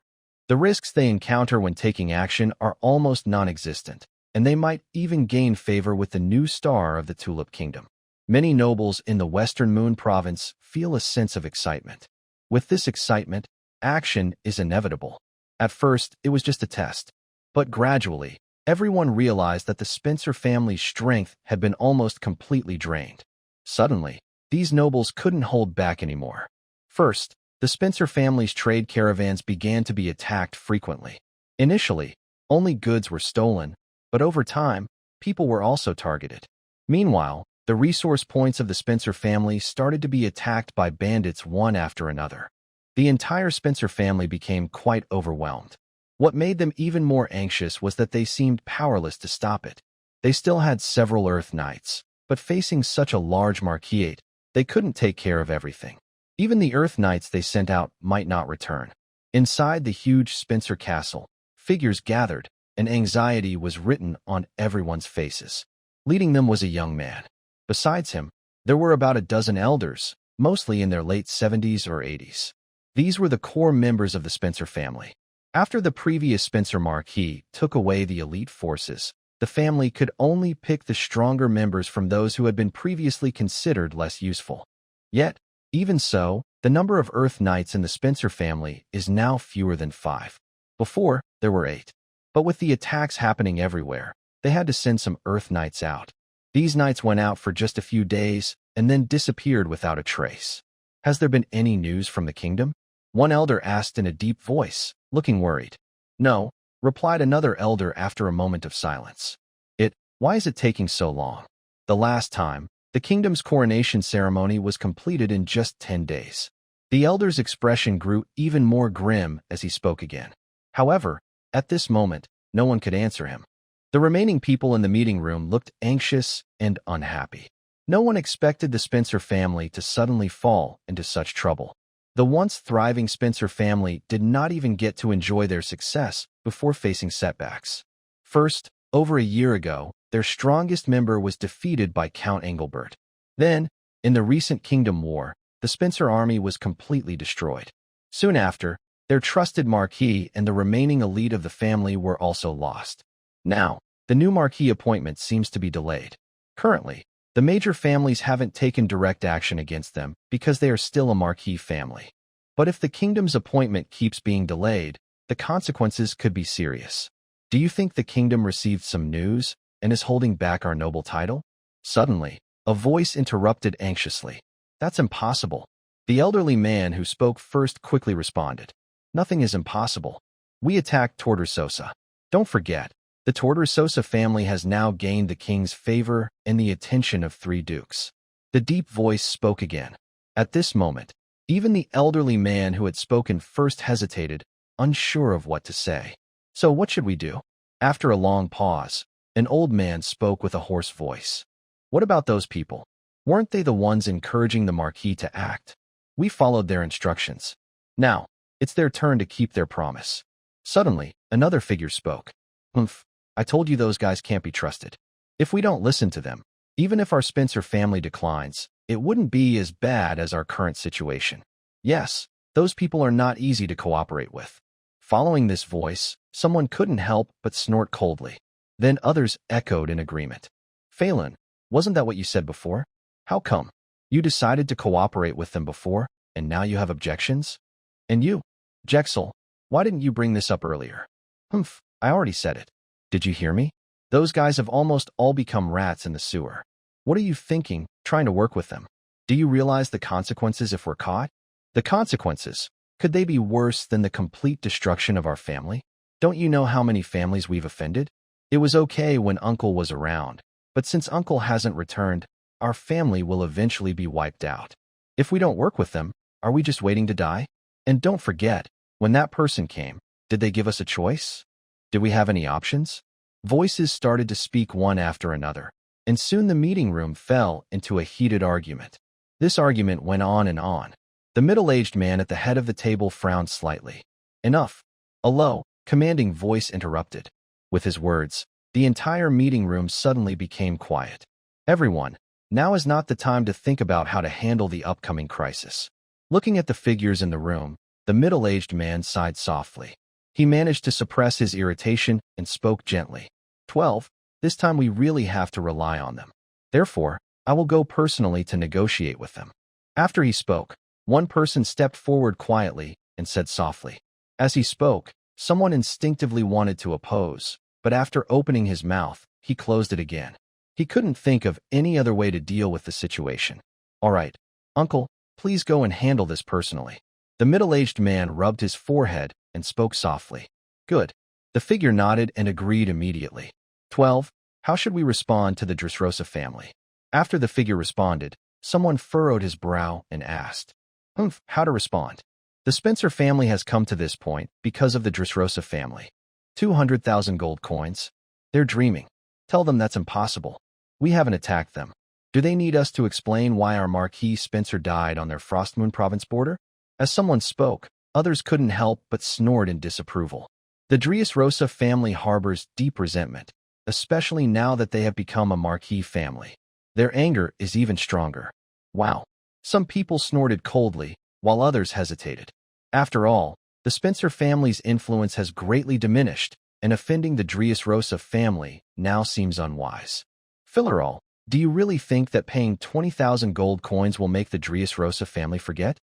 The risks they encounter when taking action are almost non-existent, and they might even gain favor with the new star of the Tulip Kingdom. Many nobles in the Western Moon province feel a sense of excitement. With this excitement, action is inevitable. At first, it was just a test, but gradually, everyone realized that the Spencer family's strength had been almost completely drained. Suddenly, these nobles couldn't hold back anymore. First, the Spencer family's trade caravans began to be attacked frequently. Initially, only goods were stolen, but over time, people were also targeted. Meanwhile, the resource points of the Spencer family started to be attacked by bandits one after another. The entire Spencer family became quite overwhelmed. What made them even more anxious was that they seemed powerless to stop it. They still had several Earth Knights, but facing such a large Marquis, they couldn't take care of everything. Even the Earth Knights they sent out might not return. Inside the huge Spencer castle, figures gathered, and anxiety was written on everyone's faces. Leading them was a young man. Besides him, there were about a dozen elders, mostly in their late 70s or 80s. These were the core members of the Spencer family. After the previous Spencer Marquis took away the elite forces, the family could only pick the stronger members from those who had been previously considered less useful. Yet, even so, the number of Earth Knights in the Spencer family is now fewer than 5. Before, there were 8. But with the attacks happening everywhere, they had to send some Earth Knights out. These knights went out for just a few days and then disappeared without a trace. Has there been any news from the kingdom? One elder asked in a deep voice, looking worried. No, replied another elder after a moment of silence. Why is it taking so long? The last time, the kingdom's coronation ceremony was completed in just 10 days. The elder's expression grew even more grim as he spoke again. However, at this moment, no one could answer him. The remaining people in the meeting room looked anxious and unhappy. No one expected the Spencer family to suddenly fall into such trouble. The once thriving Spencer family did not even get to enjoy their success before facing setbacks. First, over a year ago, their strongest member was defeated by Count Engelbert. Then, in the recent Kingdom War, the Spencer army was completely destroyed. Soon after, their trusted Marquis and the remaining elite of the family were also lost. Now, the new Marquis appointment seems to be delayed. Currently, the major families haven't taken direct action against them because they are still a Marquis family. But if the kingdom's appointment keeps being delayed, the consequences could be serious. Do you think the kingdom received some news and is holding back our noble title? Suddenly, a voice interrupted anxiously. That's impossible. The elderly man who spoke first quickly responded. Nothing is impossible. We attacked Tortososa. Don't forget, the Tortososa family has now gained the king's favor and the attention of 3 dukes. The deep voice spoke again. At this moment, even the elderly man who had spoken first hesitated, unsure of what to say. So what should we do? After a long pause, an old man spoke with a hoarse voice. What about those people? Weren't they the ones encouraging the Marquis to act? We followed their instructions. Now, it's their turn to keep their promise. Suddenly, another figure spoke. I told you those guys can't be trusted. If we don't listen to them, even if our Spencer family declines, it wouldn't be as bad as our current situation. Yes, those people are not easy to cooperate with. Following this voice, someone couldn't help but snort coldly. Then others echoed in agreement. Phelan, wasn't that what you said before? How come? You decided to cooperate with them before, and now you have objections? And you, Jexel, why didn't you bring this up earlier? I already said it. Did you hear me? Those guys have almost all become rats in the sewer. What are you thinking, trying to work with them? Do you realize the consequences if we're caught? The consequences? Could they be worse than the complete destruction of our family? Don't you know how many families we've offended? It was okay when Uncle was around, but since Uncle hasn't returned, our family will eventually be wiped out. If we don't work with them, are we just waiting to die? And don't forget, when that person came, did they give us a choice? Did we have any options? Voices started to speak one after another, and soon the meeting room fell into a heated argument. This argument went on and on. The middle-aged man at the head of the table frowned slightly. Enough. A low, commanding voice interrupted. With his words, the entire meeting room suddenly became quiet. Everyone, now is not the time to think about how to handle the upcoming crisis. Looking at the figures in the room, the middle-aged man sighed softly. He managed to suppress his irritation and spoke gently. 12. This time we really have to rely on them. Therefore, I will go personally to negotiate with them. After he spoke, one person stepped forward quietly and said softly. As he spoke, someone instinctively wanted to oppose, but after opening his mouth, he closed it again. He couldn't think of any other way to deal with the situation. All right, Uncle, please go and handle this personally. The middle-aged man rubbed his forehead and spoke softly. Good. The figure nodded and agreed immediately. 12. How should we respond to the Dressrosa family? After the figure responded, someone furrowed his brow and asked. How to respond? The Spencer family has come to this point because of the Dressrosa family. 200,000 gold coins. They're dreaming. Tell them that's impossible. We haven't attacked them. Do they need us to explain why our Marquis Spencer died on their Frostmoon province border? As someone spoke, others couldn't help but snort in disapproval. The Dressrosa family harbors deep resentment, especially now that they have become a Marquis family. Their anger is even stronger. Wow. Some people snorted coldly, while others hesitated. After all, the Spencer family's influence has greatly diminished, and offending the Dressrosa family now seems unwise. Fillerall, do you really think that paying 20,000 gold coins will make the Dressrosa family forget?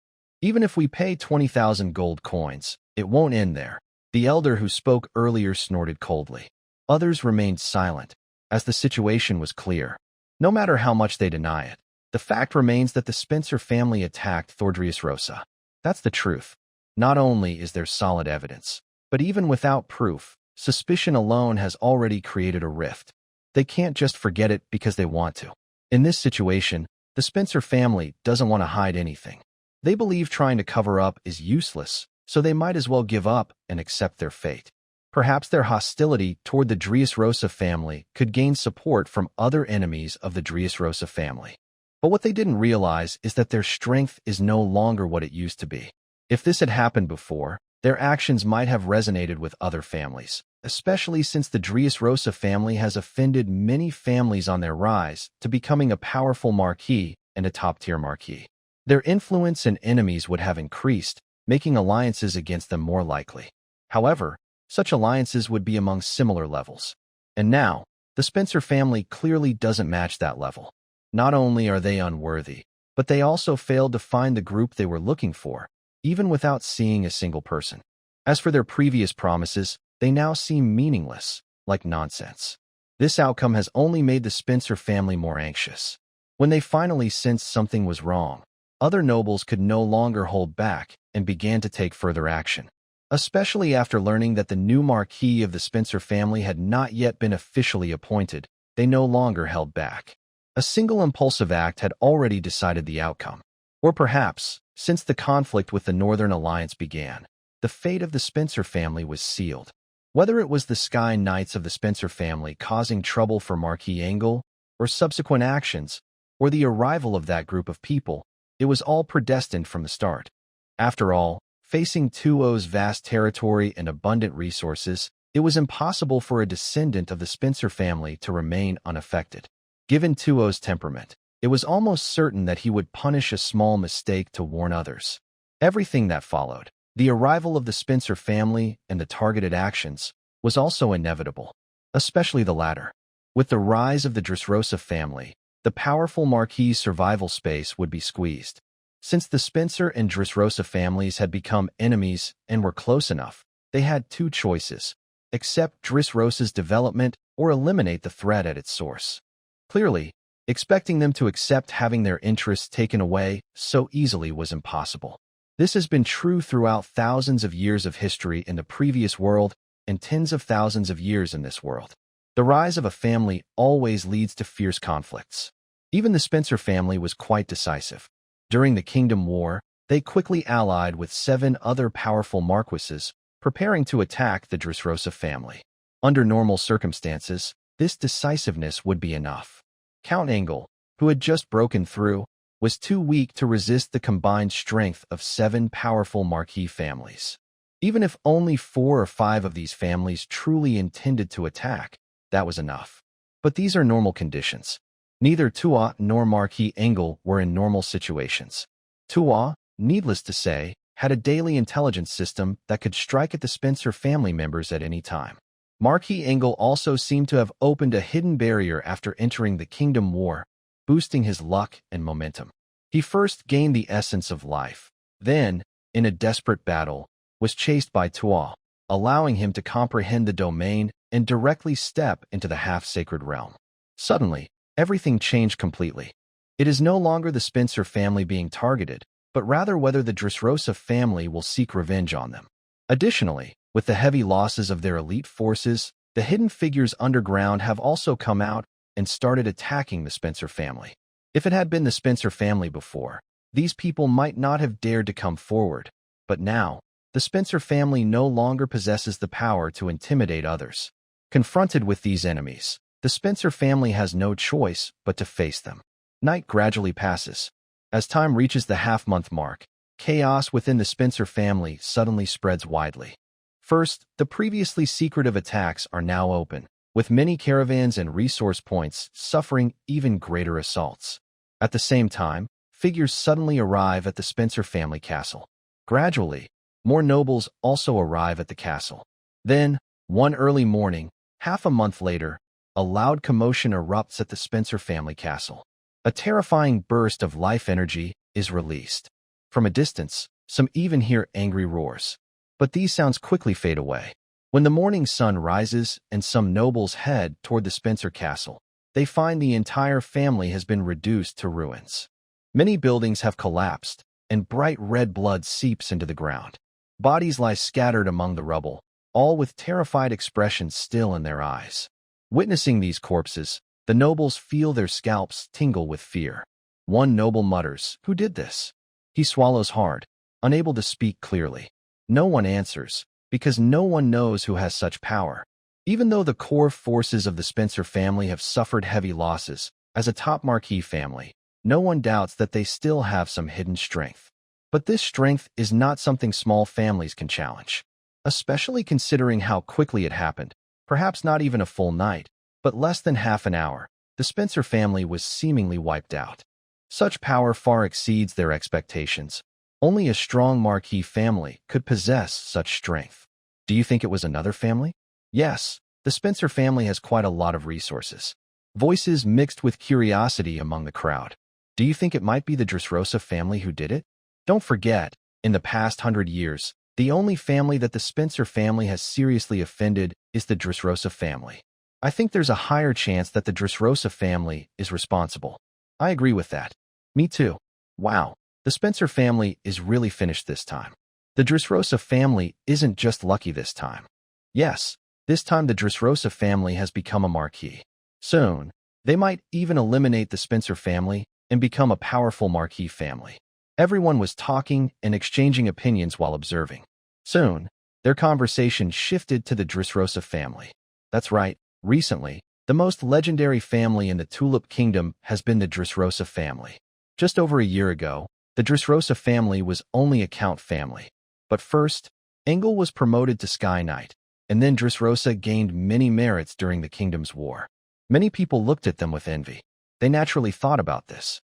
Even if we pay 20,000 gold coins, it won't end there. The elder who spoke earlier snorted coldly. Others remained silent, as the situation was clear. No matter how much they deny it, the fact remains that the Spencer family attacked Dressrosa. That's the truth. Not only is there solid evidence, but even without proof, suspicion alone has already created a rift. They can't just forget it because they want to. In this situation, the Spencer family doesn't want to hide anything. They believe trying to cover up is useless, so they might as well give up and accept their fate. Perhaps their hostility toward the Dressrosa family could gain support from other enemies of the Dressrosa family. But what they didn't realize is that their strength is no longer what it used to be. If this had happened before, their actions might have resonated with other families, especially since the Dressrosa family has offended many families on their rise to becoming a powerful marquis and a top-tier marquis. Their influence and enemies would have increased, making alliances against them more likely. However, such alliances would be among similar levels. And now, the Spencer family clearly doesn't match that level. Not only are they unworthy, but they also failed to find the group they were looking for, even without seeing a single person. As for their previous promises, they now seem meaningless, like nonsense. This outcome has only made the Spencer family more anxious. When they finally sensed something was wrong, other nobles could no longer hold back and began to take further action. Especially after learning that the new marquis of the Spencer family had not yet been officially appointed, they no longer held back. A single impulsive act had already decided the outcome. Or perhaps, since the conflict with the Northern Alliance began, the fate of the Spencer family was sealed. Whether it was the Sky Knights of the Spencer family causing trouble for Marquis Engel, or subsequent actions, or the arrival of that group of people, it was all predestined from the start. After all, facing Tuo's vast territory and abundant resources, it was impossible for a descendant of the Spencer family to remain unaffected. Given Tuo's temperament, it was almost certain that he would punish a small mistake to warn others. Everything that followed, the arrival of the Spencer family and the targeted actions, was also inevitable, especially the latter. With the rise of the Dressrosa family, the powerful Marquis' survival space would be squeezed. Since the Spencer and Dressrosa families had become enemies and were close enough, they had two choices: accept Dressrosa's development or eliminate the threat at its source. Clearly, expecting them to accept having their interests taken away so easily was impossible. This has been true throughout thousands of years of history in the previous world and tens of thousands of years in this world. The rise of a family always leads to fierce conflicts. Even the Spencer family was quite decisive. During the Kingdom War, they quickly allied with 7 other powerful marquises, preparing to attack the Dressrosa family. Under normal circumstances, this decisiveness would be enough. Count Engel, who had just broken through, was too weak to resist the combined strength of 7 powerful marquis families. Even if only 4 or 5 of these families truly intended to attack, that was enough. But these are normal conditions. Neither Tuo nor Marquis Engel were in normal situations. Tuo, needless to say, had a daily intelligence system that could strike at the Spencer family members at any time. Marquis Engel also seemed to have opened a hidden barrier after entering the Kingdom War, boosting his luck and momentum. He first gained the essence of life, then, in a desperate battle, was chased by Tuo, allowing him to comprehend the domain and directly step into the half-sacred realm. Suddenly, everything changed completely. It is no longer the Spencer family being targeted, but rather whether the Dressrosa family will seek revenge on them. Additionally, with the heavy losses of their elite forces, the hidden figures underground have also come out and started attacking the Spencer family. If it had been the Spencer family before, these people might not have dared to come forward, but now, the Spencer family no longer possesses the power to intimidate others. Confronted with these enemies, the Spencer family has no choice but to face them. Night gradually passes. As time reaches the half-month mark, chaos within the Spencer family suddenly spreads widely. First, the previously secretive attacks are now open, with many caravans and resource points suffering even greater assaults. At the same time, figures suddenly arrive at the Spencer family castle. Gradually, more nobles also arrive at the castle. Then, one early morning, half a month later, a loud commotion erupts at the Spencer family castle. A terrifying burst of life energy is released. From a distance, some even hear angry roars. But these sounds quickly fade away. When the morning sun rises and some nobles head toward the Spencer castle, they find the entire family has been reduced to ruins. Many buildings have collapsed, and bright red blood seeps into the ground. Bodies lie scattered among the rubble, all with terrified expressions still in their eyes. Witnessing these corpses, the nobles feel their scalps tingle with fear. One noble mutters, "Who did this?" He swallows hard, unable to speak clearly. No one answers, because no one knows who has such power. Even though the core forces of the Spencer family have suffered heavy losses, as a top Marquis family, no one doubts that they still have some hidden strength. But this strength is not something small families can challenge, especially considering how quickly it happened. Perhaps not even a full night, but less than half an hour, the Spencer family was seemingly wiped out. Such power far exceeds their expectations. Only a strong Marquis family could possess such strength. Do you think it was another family? Yes, the Spencer family has quite a lot of resources. Voices mixed with curiosity among the crowd. Do you think it might be the Dressrosa family who did it? Don't forget, in the past 100 years, the only family that the Spencer family has seriously offended is the Dressrosa family. I think there's a higher chance that the Dressrosa family is responsible. I agree with that. Me too. Wow, the Spencer family is really finished this time. The Dressrosa family isn't just lucky this time. Yes, this time the Dressrosa family has become a Marquis. Soon, they might even eliminate the Spencer family and become a powerful Marquis family. Everyone was talking and exchanging opinions while observing. Soon, their conversation shifted to the Dressrosa family. That's right, recently, the most legendary family in the Tulip Kingdom has been the Dressrosa family. Just over a year ago, the Dressrosa family was only a Count family. But first, Engel was promoted to Sky Knight, and then Dressrosa gained many merits during the kingdom's war. Many people looked at them with envy. They naturally thought about this.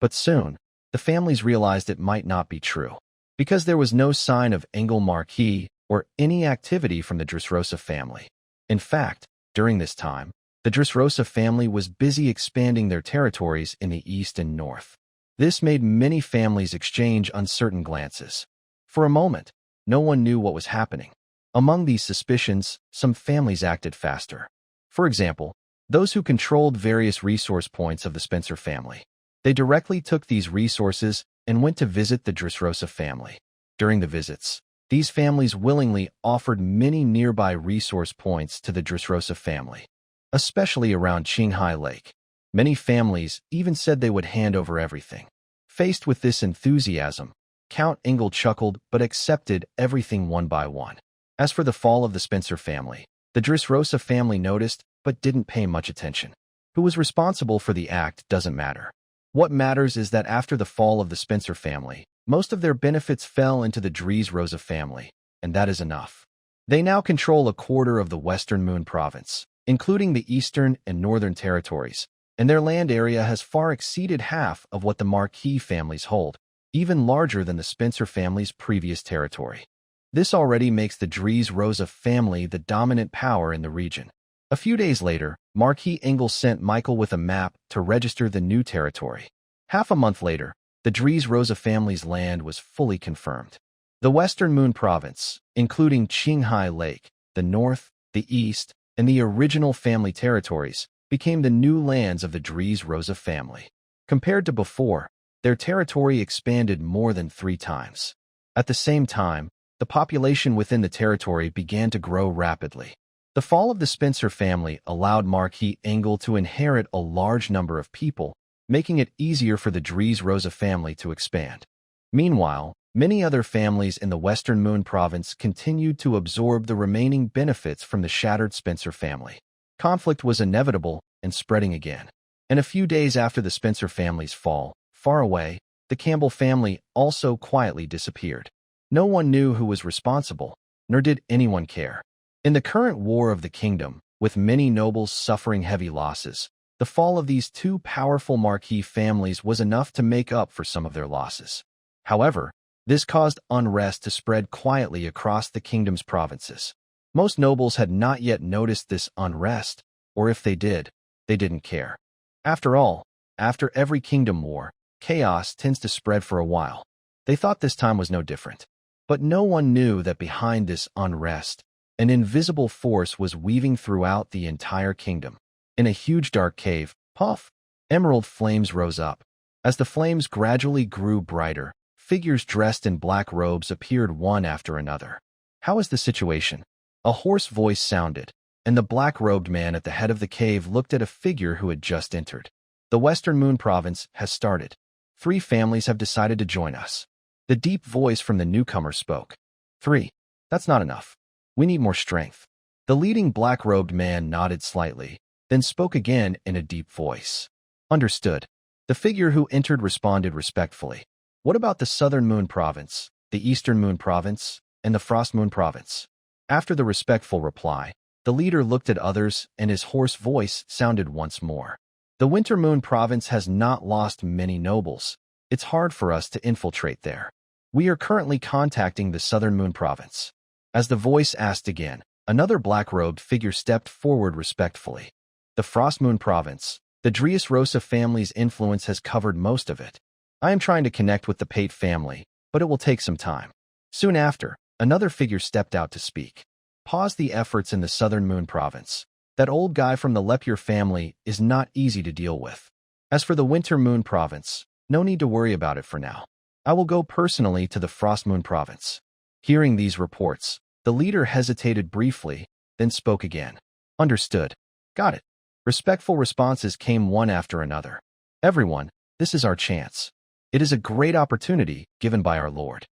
But soon, the families realized it might not be true, because there was no sign of Engel Marquis or any activity from the Dressrosa family. In fact, during this time, the Dressrosa family was busy expanding their territories in the east and north. This made many families exchange uncertain glances. For a moment, no one knew what was happening. Among these suspicions, some families acted faster. For example, those who controlled various resource points of the Spencer family. They directly took these resources and went to visit the Dressrosa family. During the visits, these families willingly offered many nearby resource points to the Dressrosa family, especially around Qinghai Lake. Many families even said they would hand over everything. Faced with this enthusiasm, Count Engel chuckled but accepted everything one by one. As for the fall of the Spencer family, the Dressrosa family noticed but didn't pay much attention. Who was responsible for the act doesn't matter. What matters is that after the fall of the Spencer family, most of their benefits fell into the Dressrosa family, and that is enough. They now control a quarter of the Western Moon Province, including the Eastern and Northern territories, and their land area has far exceeded half of what the Marquis families hold, even larger than the Spencer family's previous territory. This already makes the Dressrosa family the dominant power in the region. A few days later, Marquis Engel sent Michael with a map to register the new territory. Half a month later, the Dressrosa family's land was fully confirmed. The Western Moon Province, including Qinghai Lake, the north, the east, and the original family territories, became the new lands of the Dressrosa family. Compared to before, their territory expanded more than 3 times. At the same time, the population within the territory began to grow rapidly. The fall of the Spencer family allowed Marquis Engel to inherit a large number of people, making it easier for the Dressrosa family to expand. Meanwhile, many other families in the Western Moon Province continued to absorb the remaining benefits from the shattered Spencer family. Conflict was inevitable and spreading again. And a few days after the Spencer family's fall, far away, the Campbell family also quietly disappeared. No one knew who was responsible, nor did anyone care. In the current war of the kingdom, with many nobles suffering heavy losses, the fall of these 2 powerful Marquis families was enough to make up for some of their losses. However, this caused unrest to spread quietly across the kingdom's provinces. Most nobles had not yet noticed this unrest, or if they did, they didn't care. After all, after every kingdom war, chaos tends to spread for a while. They thought this time was no different. But no one knew that behind this unrest, an invisible force was weaving throughout the entire kingdom. In a huge dark cave, puff, emerald flames rose up. As the flames gradually grew brighter, figures dressed in black robes appeared one after another. How is the situation? A hoarse voice sounded, and the black-robed man at the head of the cave looked at a figure who had just entered. The Western Moon Province has started. 3 families have decided to join us. The deep voice from the newcomer spoke. 3. That's not enough. We need more strength. The leading black-robed man nodded slightly, then spoke again in a deep voice. Understood. The figure who entered responded respectfully. What about the Southern Moon Province, the Eastern Moon Province, and the Frost Moon Province? After the respectful reply, the leader looked at others and his hoarse voice sounded once more. The Winter Moon Province has not lost many nobles. It's hard for us to infiltrate there. We are currently contacting the Southern Moon Province. As the voice asked again, another black-robed figure stepped forward respectfully. The Frost Moon Province. The Dressrosa family's influence has covered most of it. I am trying to connect with the Pate family, but it will take some time. Soon after, another figure stepped out to speak. Pause the efforts in the Southern Moon Province. That old guy from the Lepier family is not easy to deal with. As for the Winter Moon Province, no need to worry about it for now. I will go personally to the Frost Moon Province. Hearing these reports, the leader hesitated briefly, then spoke again. Understood. Got it. Respectful responses came one after another. Everyone, this is our chance. It is a great opportunity given by our Lord.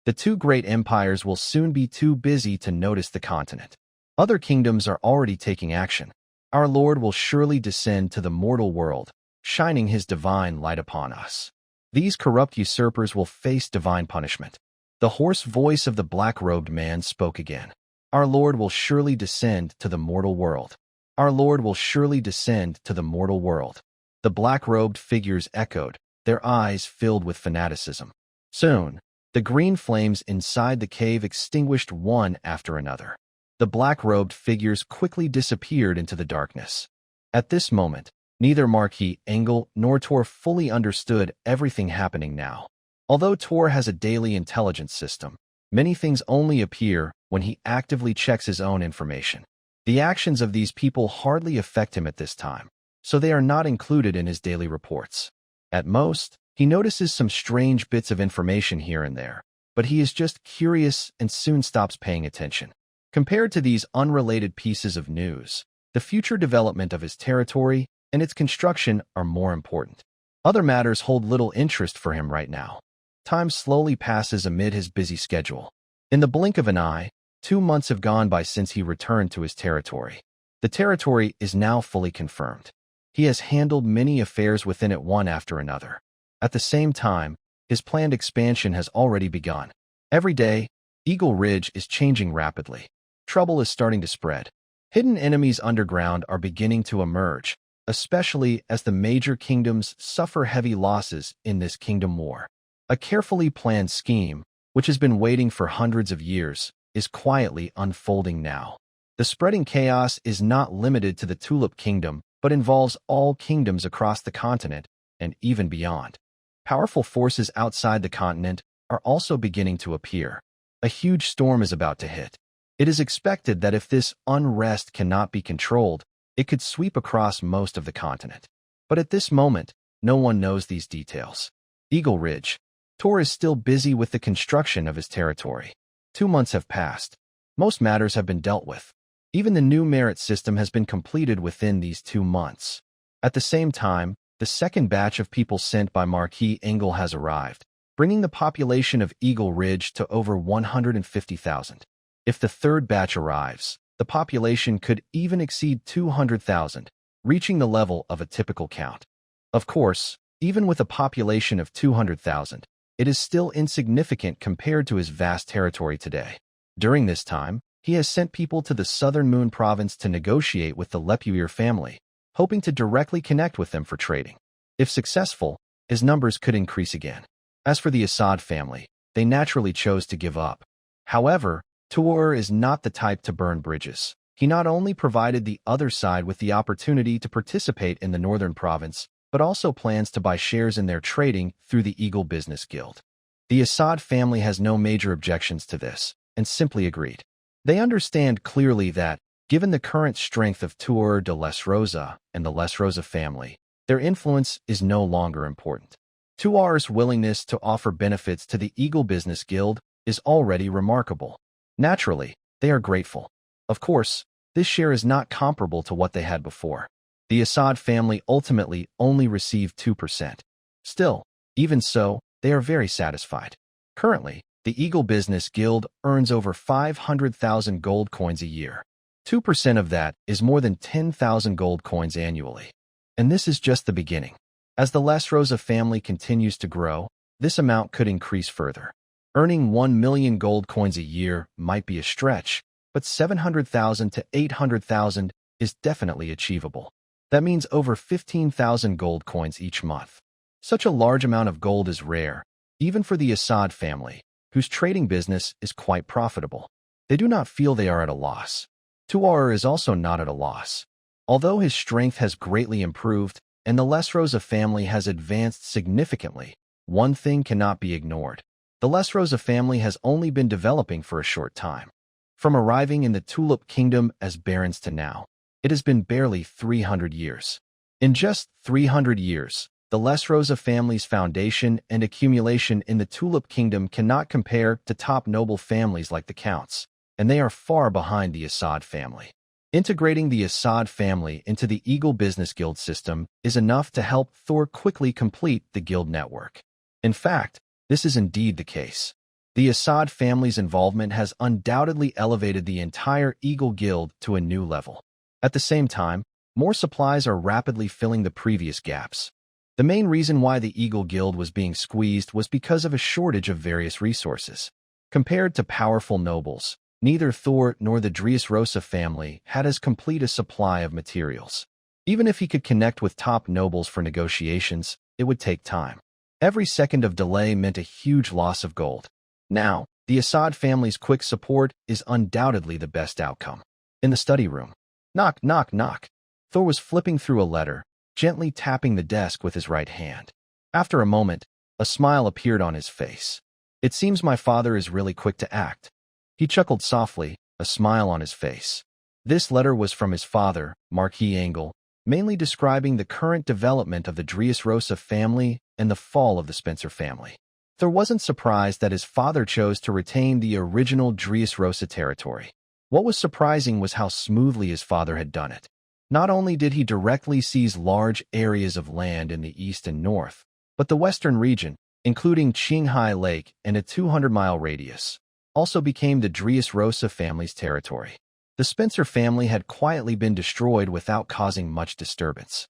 The 2 great empires will soon be too busy to notice the continent. Other kingdoms are already taking action. Our Lord will surely descend to the mortal world, shining his divine light upon us. These corrupt usurpers will face divine punishment. The hoarse voice of the black-robed man spoke again. Our Lord will surely descend to the mortal world. Our Lord will surely descend to the mortal world. The black-robed figures echoed, their eyes filled with fanaticism. Soon, the green flames inside the cave extinguished one after another. The black-robed figures quickly disappeared into the darkness. At this moment, neither Marquis Engel nor Tor fully understood everything happening now. Although Tor has a daily intelligence system, many things only appear when he actively checks his own information. The actions of these people hardly affect him at this time, so they are not included in his daily reports. At most, he notices some strange bits of information here and there, but he is just curious and soon stops paying attention. Compared to these unrelated pieces of news, the future development of his territory and its construction are more important. Other matters hold little interest for him right now. Time slowly passes amid his busy schedule. In the blink of an eye, 2 months have gone by since he returned to his territory. The territory is now fully confirmed. He has handled many affairs within it one after another. At the same time, his planned expansion has already begun. Every day, Eagle Ridge is changing rapidly. Trouble is starting to spread. Hidden enemies underground are beginning to emerge, especially as the major kingdoms suffer heavy losses in this kingdom war. A carefully planned scheme, which has been waiting for hundreds of years, is quietly unfolding now. The spreading chaos is not limited to the Tulip Kingdom, but involves all kingdoms across the continent and even beyond. Powerful forces outside the continent are also beginning to appear. A huge storm is about to hit. It is expected that if this unrest cannot be controlled, it could sweep across most of the continent. But at this moment, no one knows these details. Eagle Ridge. Tor is still busy with the construction of his territory. 2 months have passed. Most matters have been dealt with. Even the new merit system has been completed within these 2 months. At the same time, the second batch of people sent by Marquis Engel has arrived, bringing the population of Eagle Ridge to over 150,000. If the third batch arrives, the population could even exceed 200,000, reaching the level of a typical count. Of course, even with a population of 200,000, it is still insignificant compared to his vast territory today. During this time, he has sent people to the Southern Moon Province to negotiate with the Lepuyer family, hoping to directly connect with them for trading. If successful, his numbers could increase again. As for the Assad family, they naturally chose to give up. However, Tuor is not the type to burn bridges. He not only provided the other side with the opportunity to participate in the Northern Province, but also plans to buy shares in their trading through the Eagle Business Guild. The Assad family has no major objections to this, and simply agreed. They understand clearly that, given the current strength of Tuor de Les Rosa and the Les Rosa family, their influence is no longer important. Tuor's willingness to offer benefits to the Eagle Business Guild is already remarkable. Naturally, they are grateful. Of course, this share is not comparable to what they had before. The Assad family ultimately only received 2%. Still, even so, they are very satisfied. Currently, the Eagle Business Guild earns over 500,000 gold coins a year. 2% of that is more than 10,000 gold coins annually. And this is just the beginning. As the Les Rosa family continues to grow, this amount could increase further. Earning 1 million gold coins a year might be a stretch, but 700,000 to 800,000 is definitely achievable. That means over 15,000 gold coins each month. Such a large amount of gold is rare, even for the Assad family, whose trading business is quite profitable. They do not feel they are at a loss. Tuar is also not at a loss. Although his strength has greatly improved and the Les Rosa family has advanced significantly, one thing cannot be ignored. The Les Rosa family has only been developing for a short time. From arriving in the Tulip Kingdom as barons to now, it has been barely 300 years. In just 300 years, the Les Rosa family's foundation and accumulation in the Tulip Kingdom cannot compare to top noble families like the Counts, and they are far behind the Assad family. Integrating the Assad family into the Eagle Business Guild system is enough to help Thor quickly complete the guild network. In fact, this is indeed the case. The Assad family's involvement has undoubtedly elevated the entire Eagle Guild to a new level. At the same time, more supplies are rapidly filling the previous gaps. The main reason why the Eagle Guild was being squeezed was because of a shortage of various resources. Compared to powerful nobles, neither Thor nor the Dressrosa family had as complete a supply of materials. Even if he could connect with top nobles for negotiations, it would take time. Every second of delay meant a huge loss of gold. Now, the Assad family's quick support is undoubtedly the best outcome. In the study room, knock, knock, knock. Thor was flipping through a letter, gently tapping the desk with his right hand. After a moment, a smile appeared on his face. It seems my father is really quick to act. He chuckled softly, a smile on his face. This letter was from his father, Marquis Engel, mainly describing the current development of the Dressrosa family and the fall of the Spencer family. Thor wasn't surprised that his father chose to retain the original Dressrosa territory. What was surprising was how smoothly his father had done it. Not only did he directly seize large areas of land in the east and north, but the western region, including Qinghai Lake and a 200-mile radius, also became the Dressrosa family's territory. The Spencer family had quietly been destroyed without causing much disturbance.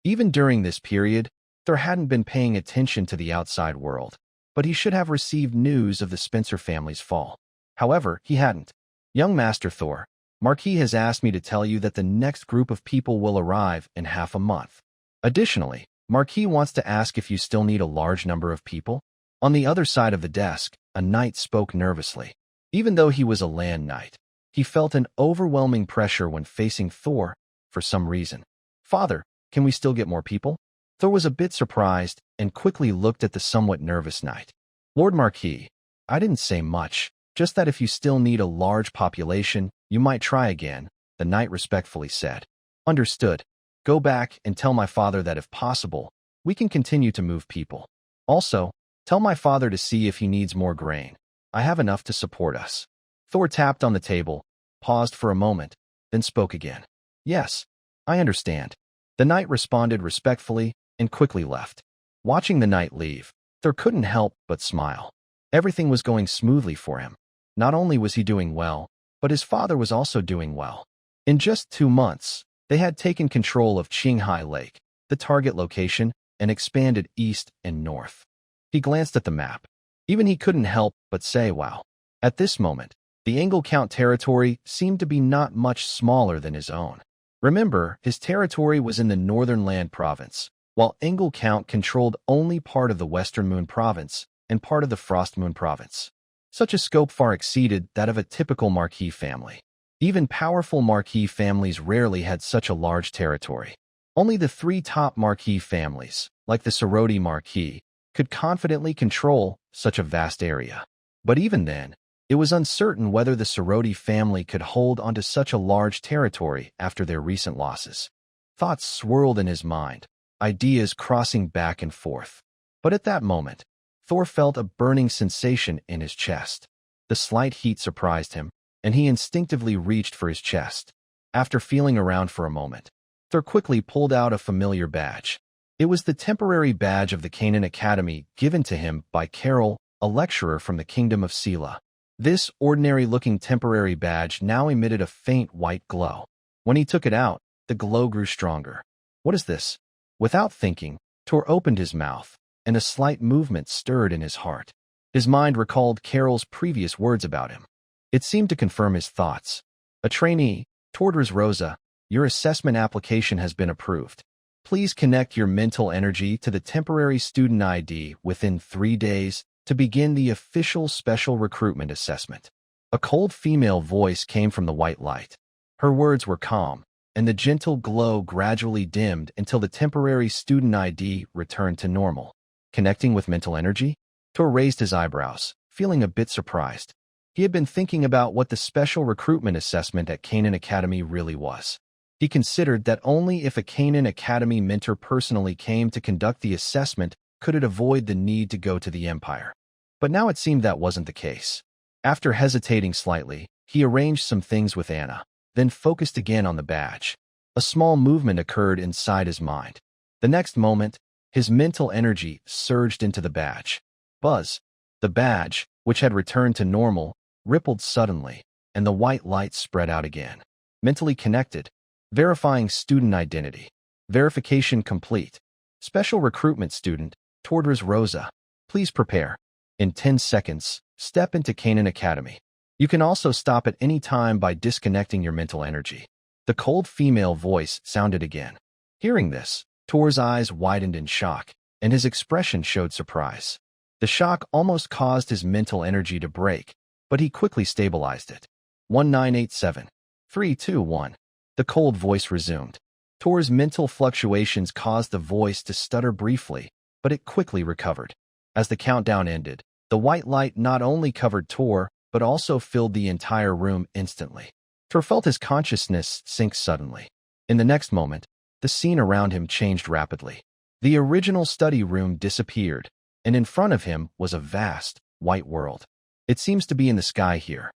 Even during this period, Thor hadn't been paying attention to the outside world, but he should have received news of the Spencer family's fall. However, he hadn't. Young Master Thor, Marquis has asked me to tell you that the next group of people will arrive in half a month. Additionally, Marquis wants to ask if you still need a large number of people. On the other side of the desk, a knight spoke nervously. Even though he was a land knight, he felt an overwhelming pressure when facing Thor, for some reason. Father, can we still get more people? Thor was a bit surprised and quickly looked at the somewhat nervous knight. Lord Marquis, I didn't say much, just that if you still need a large population, you might try again, the knight respectfully said. Understood. Go back and tell my father that if possible, we can continue to move people. Also, tell my father to see if he needs more grain. I have enough to support us. Thor tapped on the table, paused for a moment, then spoke again. Yes, I understand. The knight responded respectfully and quickly left. Watching the knight leave, Thor couldn't help but smile. Everything was going smoothly for him. Not only was he doing well, but his father was also doing well. In just 2 months, they had taken control of Qinghai Lake, the target location, and expanded east and north. He glanced at the map. Even he couldn't help but say wow. At this moment, the Engel Count territory seemed to be not much smaller than his own. Remember, his territory was in the Northern Land Province, while Engel Count controlled only part of the Western Moon Province and part of the Frost Moon Province. Such a scope far exceeded that of a typical Marquis family. Even powerful Marquis families rarely had such a large territory. Only the 3 top Marquis families, like the Soroti Marquis, could confidently control such a vast area. But even then, it was uncertain whether the Soroti family could hold onto such a large territory after their recent losses. Thoughts swirled in his mind, ideas crossing back and forth. But at that moment, Thor felt a burning sensation in his chest. The slight heat surprised him, and he instinctively reached for his chest. After feeling around for a moment, Thor quickly pulled out a familiar badge. It was the temporary badge of the Canaan Academy given to him by Carol, a lecturer from the Kingdom of Sela. This ordinary-looking temporary badge now emitted a faint white glow. When he took it out, the glow grew stronger. What is this? Without thinking, Thor opened his mouth, and a slight movement stirred in his heart. His mind recalled Carol's previous words about him. It seemed to confirm his thoughts. A trainee, Tordras Rosa, your assessment application has been approved. Please connect your mental energy to the temporary student ID within 3 days to begin the official special recruitment assessment. A cold female voice came from the white light. Her words were calm, and the gentle glow gradually dimmed until the temporary student ID returned to normal. Connecting with mental energy? Thor raised his eyebrows, feeling a bit surprised. He had been thinking about what the special recruitment assessment at Canaan Academy really was. He considered that only if a Canaan Academy mentor personally came to conduct the assessment could it avoid the need to go to the Empire. But now it seemed that wasn't the case. After hesitating slightly, he arranged some things with Anna, then focused again on the badge. A small movement occurred inside his mind. The next moment, his mental energy surged into the badge. Buzz. The badge, which had returned to normal, rippled suddenly, and the white light spread out again. Mentally connected. Verifying student identity. Verification complete. Special recruitment student, Tordras Rosa. Please prepare. In 10 seconds, step into Canaan Academy. You can also stop at any time by disconnecting your mental energy. The cold female voice sounded again. Hearing this, Thor's eyes widened in shock, and his expression showed surprise. The shock almost caused his mental energy to break, but he quickly stabilized it. 1987. 321. The cold voice resumed. Thor's mental fluctuations caused the voice to stutter briefly, but it quickly recovered. As the countdown ended, the white light not only covered Thor, but also filled the entire room instantly. Thor felt his consciousness sink suddenly. In the next moment, the scene around him changed rapidly. The original study room disappeared, and in front of him was a vast, white world. It seems to be in the sky here.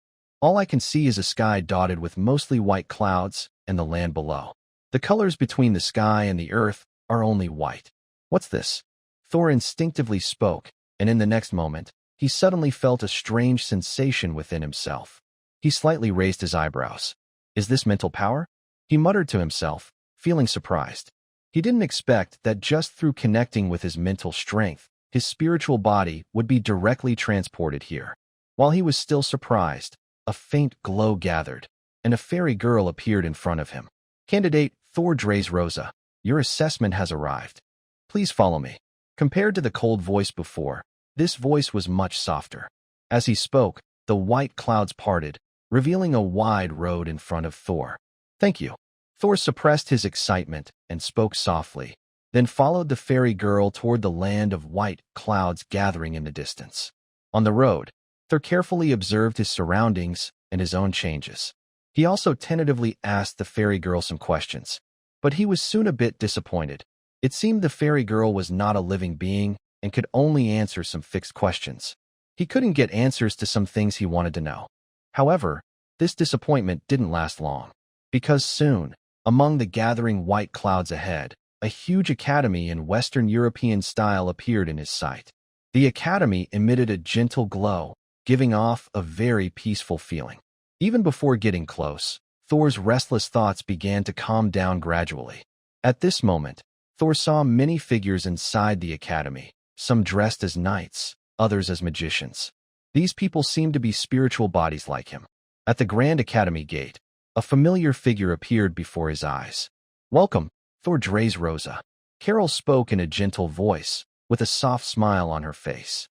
All I can see is a sky dotted with mostly white clouds and the land below. The colors between the sky and the earth are only white. What's this? Thor instinctively spoke, and in the next moment, he suddenly felt a strange sensation within himself. He slightly raised his eyebrows. Is this mental power? He muttered to himself, feeling surprised. He didn't expect that just through connecting with his mental strength, his spiritual body would be directly transported here. While he was still surprised, a faint glow gathered, and a fairy girl appeared in front of him. Candidate Tordras Rosa, your assessment has arrived. Please follow me. Compared to the cold voice before, this voice was much softer. As he spoke, the white clouds parted, revealing a wide road in front of Thor. Thank you. Thor suppressed his excitement and spoke softly, then followed the fairy girl toward the land of white clouds gathering in the distance. On the road, Thor carefully observed his surroundings and his own changes. He also tentatively asked the fairy girl some questions, but he was soon a bit disappointed. It seemed the fairy girl was not a living being and could only answer some fixed questions. He couldn't get answers to some things he wanted to know. However, this disappointment didn't last long, because soon, among the gathering white clouds ahead, a huge academy in Western European style appeared in his sight. The academy emitted a gentle glow, giving off a very peaceful feeling. Even before getting close, Thor's restless thoughts began to calm down gradually. At this moment, Thor saw many figures inside the academy, some dressed as knights, others as magicians. These people seemed to be spiritual bodies like him. At the Grand Academy gate, a familiar figure appeared before his eyes. Welcome, Tordras Rosa. Carol spoke in a gentle voice, with a soft smile on her face.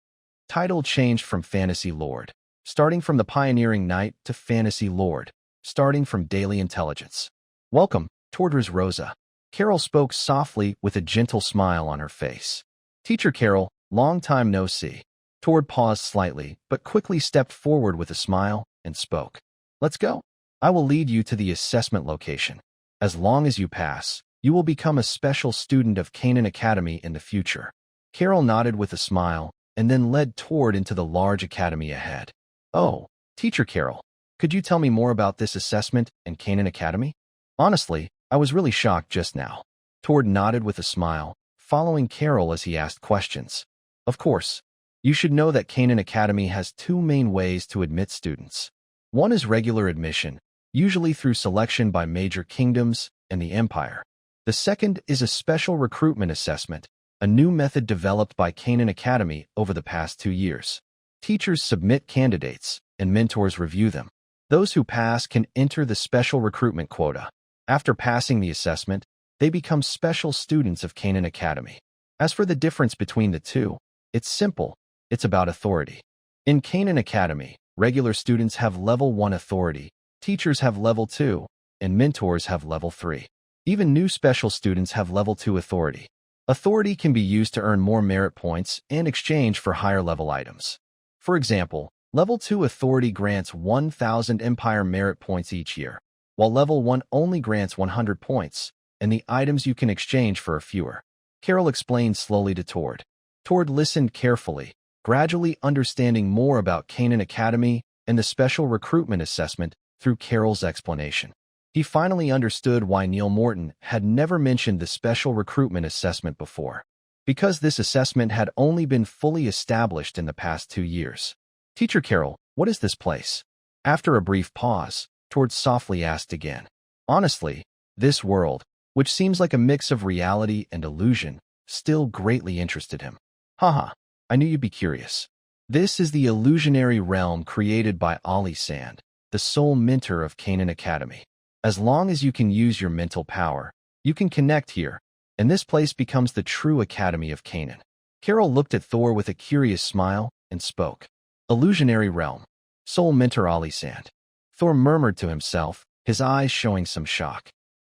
Title changed from Fantasy Lord, starting from the Pioneering Knight to Fantasy Lord, starting from Daily Intelligence. Welcome, Tordras Rosa. Carol spoke softly with a gentle smile on her face. Teacher Carol, long time no see. Tord paused slightly, but quickly stepped forward with a smile and spoke. Let's go. I will lead you to the assessment location. As long as you pass, you will become a special student of Canaan Academy in the future. Carol nodded with a smile and then led Tord into the large academy ahead. Oh, Teacher Carol, could you tell me more about this assessment and Canaan Academy? Honestly, I was really shocked just now. Tord nodded with a smile, following Carol as he asked questions. Of course, you should know that Canaan Academy has two main ways to admit students. One is regular admission, usually through selection by major kingdoms and the Empire. The second is a special recruitment assessment, a new method developed by Canaan Academy over the past 2 years. Teachers submit candidates, and mentors review them. Those who pass can enter the special recruitment quota. After passing the assessment, they become special students of Canaan Academy. As for the difference between the two, it's simple. It's about authority. In Canaan Academy, regular students have level 1 authority, teachers have level 2, and mentors have level 3. Even new special students have level 2 authority. Authority can be used to earn more merit points and exchange for higher level items. For example, level 2 authority grants 1,000 Empire merit points each year, while level 1 only grants 100 points, and the items you can exchange for are fewer. Carol explained slowly to Tord. Tord listened carefully, gradually understanding more about Canaan Academy and the special recruitment assessment through Carol's explanation. He finally understood why Neil Morton had never mentioned the special recruitment assessment before. Because this assessment had only been fully established in the past 2 years. Teacher Carol, what is this place? After a brief pause, Tord softly asked again. Honestly, this world, which seems like a mix of reality and illusion, still greatly interested him. Haha, I knew you'd be curious. This is the illusionary realm created by Ali Sand, the sole mentor of Canaan Academy. As long as you can use your mental power, you can connect here, and this place becomes the true Academy of Canaan. Carol looked at Thor with a curious smile and spoke. Illusionary realm. Sole mentor Ali Sand. Thor murmured to himself, his eyes showing some shock.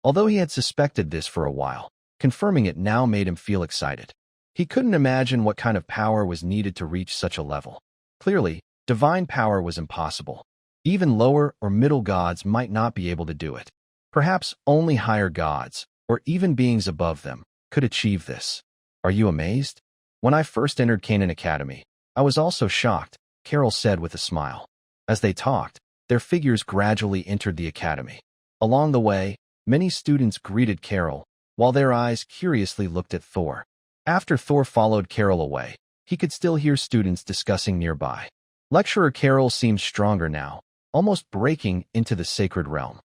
Although he had suspected this for a while, confirming it now made him feel excited. He couldn't imagine what kind of power was needed to reach such a level. Clearly, divine power was impossible. Even lower or middle gods might not be able to do it. Perhaps only higher gods, or even beings above them, could achieve this. Are you amazed? When I first entered Canaan Academy, I was also shocked, Carol said with a smile. As they talked, their figures gradually entered the academy. Along the way, many students greeted Carol, while their eyes curiously looked at Thor. After Thor followed Carol away, he could still hear students discussing nearby. Lecturer Carol seemed stronger now, almost breaking into the sacred realm.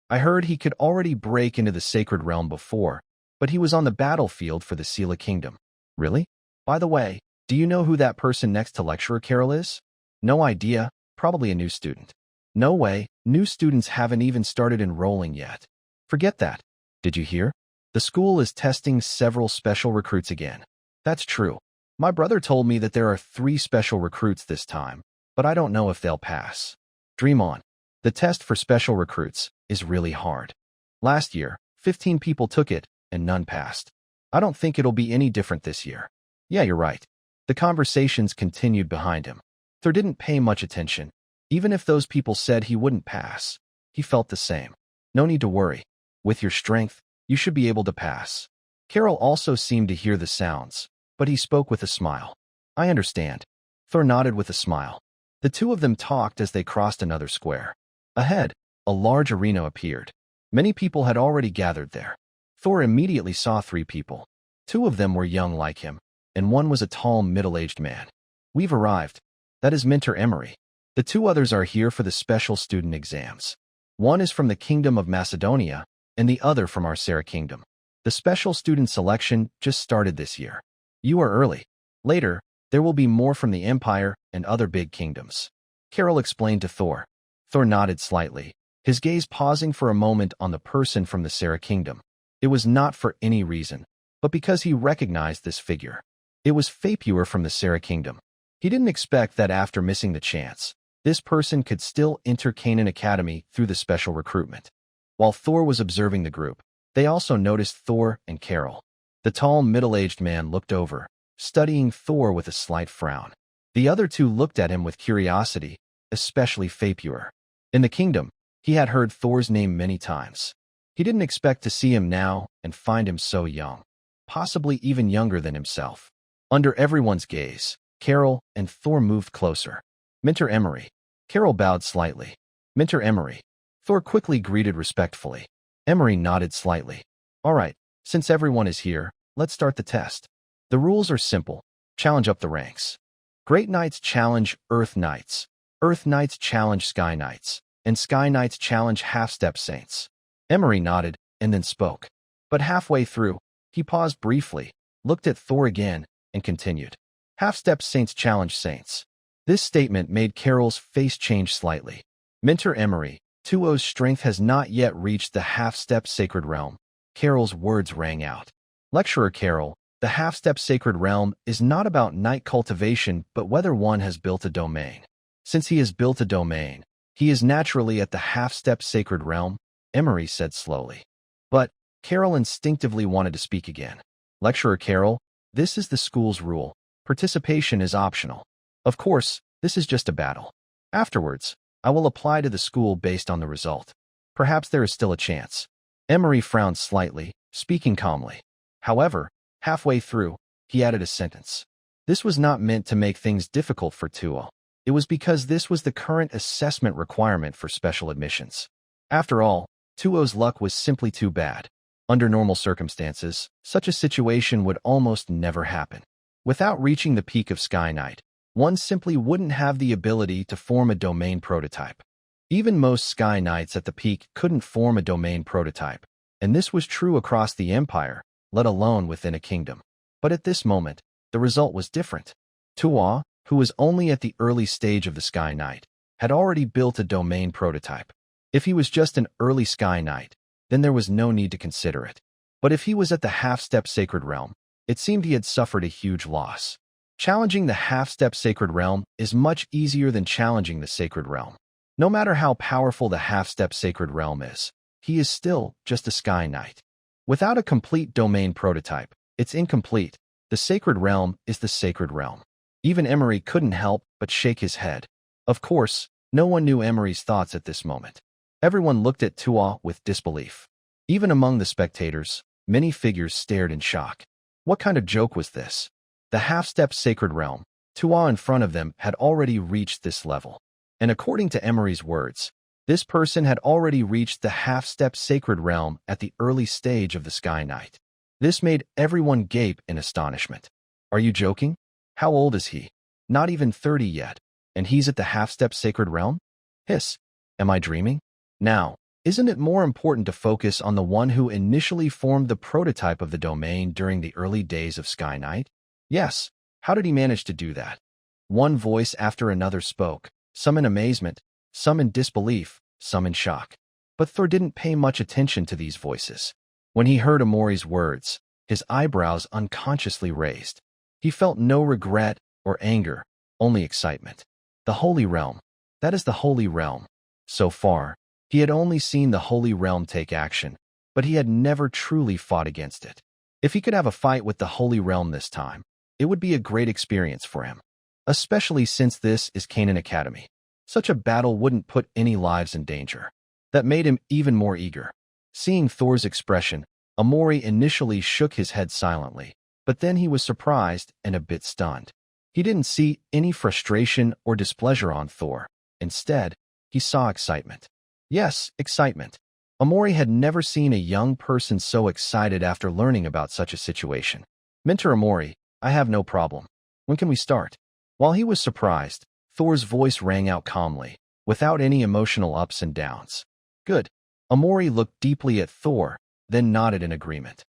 I heard he could already break into the sacred realm before, but he was on the battlefield for the Sela Kingdom. Really? By the way, do you know who that person next to Lecturer Carol is? No idea, probably a new student. No way, new students haven't even started enrolling yet. Forget that. Did you hear? The school is testing several special recruits again. That's true. My brother told me that there are 3 special recruits this time, but I don't know if they'll pass. Dream on. The test for special recruits is really hard. Last year, 15 people took it, and none passed. I don't think it'll be any different this year. Yeah, you're right. The conversations continued behind him. Thor didn't pay much attention. Even if those people said he wouldn't pass, he felt the same. No need to worry. With your strength, you should be able to pass. Carol also seemed to hear the sounds, but he spoke with a smile. I understand. Thor nodded with a smile. The two of them talked as they crossed another square. Ahead, a large arena appeared. Many people had already gathered there. Thor immediately saw 3 people. 2 of them were young like him, and one was a tall, middle-aged man. We've arrived. That is Mentor Emery. The 2 others are here for the special student exams. One is from the Kingdom of Macedonia, and the other from Arcera Kingdom. The special student selection just started this year. You are early. Later, there will be more from the Empire and other big kingdoms. Carol explained to Thor. Thor nodded slightly, his gaze pausing for a moment on the person from the Sera Kingdom. It was not for any reason, but because he recognized this figure. It was Fapuer from the Sera Kingdom. He didn't expect that after missing the chance, this person could still enter Canaan Academy through the special recruitment. While Thor was observing the group, they also noticed Thor and Carol. The tall, middle-aged man looked over, studying Thor with a slight frown. The other 2 looked at him with curiosity, especially Fapuer. In the kingdom, he had heard Thor's name many times. He didn't expect to see him now and find him so young, possibly even younger than himself. Under everyone's gaze, Carol and Thor moved closer. Mentor Emery. Carol bowed slightly. Mentor Emery. Thor quickly greeted respectfully. Emery nodded slightly. All right, since everyone is here, let's start the test. The rules are simple. Challenge up the ranks. Great Knights challenge Earth Knights. Earth Knights challenge Sky Knights. And Sky Knights challenge Half-Step Saints. Emery nodded and then spoke. But halfway through, he paused briefly, looked at Thor again, and continued. Half-Step Saints challenge Saints. This statement made Carol's face change slightly. Mentor Emery, 2O's strength has not yet reached the half-step sacred realm. Carol's words rang out. Lecturer Carol, the half-step sacred realm is not about knight cultivation but whether one has built a domain. Since he has built a domain, he is naturally at the half-step sacred realm, Emery said slowly. But Carol instinctively wanted to speak again. Lecturer Carol, this is the school's rule. Participation is optional. Of course, this is just a battle. Afterwards, I will apply to the school based on the result. Perhaps there is still a chance. Emery frowned slightly, speaking calmly. However, halfway through, he added a sentence. This was not meant to make things difficult for 2O. It was because this was the current assessment requirement for special admissions. After all, 2O's luck was simply too bad. Under normal circumstances, such a situation would almost never happen. Without reaching the peak of Sky Knight, one simply wouldn't have the ability to form a domain prototype. Even most Sky Knights at the peak couldn't form a domain prototype, and this was true across the Empire, let alone within a kingdom. But at this moment, the result was different. 2O, who was only at the early stage of the Sky Knight, had already built a domain prototype. If he was just an early Sky Knight, then there was no need to consider it. But if he was at the half-step sacred realm, it seemed he had suffered a huge loss. Challenging the half-step sacred realm is much easier than challenging the sacred realm. No matter how powerful the half-step sacred realm is, he is still just a Sky Knight. Without a complete domain prototype, it's incomplete. The sacred realm is the sacred realm. Even Emery couldn't help but shake his head. Of course, no one knew Emery's thoughts at this moment. Everyone looked at 2O with disbelief. Even among the spectators, many figures stared in shock. What kind of joke was this? The half-step sacred realm, 2O in front of them, had already reached this level. And according to Emery's words, this person had already reached the half-step sacred realm at the early stage of the Sky Knight. This made everyone gape in astonishment. Are you joking? How old is he? Not even 30 yet, and he's at the half-step sacred realm? Hiss. Am I dreaming? Now, isn't it more important to focus on the one who initially formed the prototype of the domain during the early days of Sky Knight? Yes. How did he manage to do that? One voice after another spoke, some in amazement, some in disbelief, some in shock. But Thor didn't pay much attention to these voices. When he heard Amori's words, his eyebrows unconsciously raised. He felt no regret or anger, only excitement. The Holy Realm. That is the Holy Realm. So far, he had only seen the Holy Realm take action, but he had never truly fought against it. If he could have a fight with the Holy Realm this time, it would be a great experience for him. Especially since this is Canaan Academy. Such a battle wouldn't put any lives in danger. That made him even more eager. Seeing Thor's expression, Amori initially shook his head silently, but then he was surprised and a bit stunned. He didn't see any frustration or displeasure on Thor. Instead, he saw excitement. Yes, excitement. Amori had never seen a young person so excited after learning about such a situation. Mentor Amori, I have no problem. When can we start? While he was surprised, Thor's voice rang out calmly, without any emotional ups and downs. Good. Amori looked deeply at Thor, then nodded in agreement.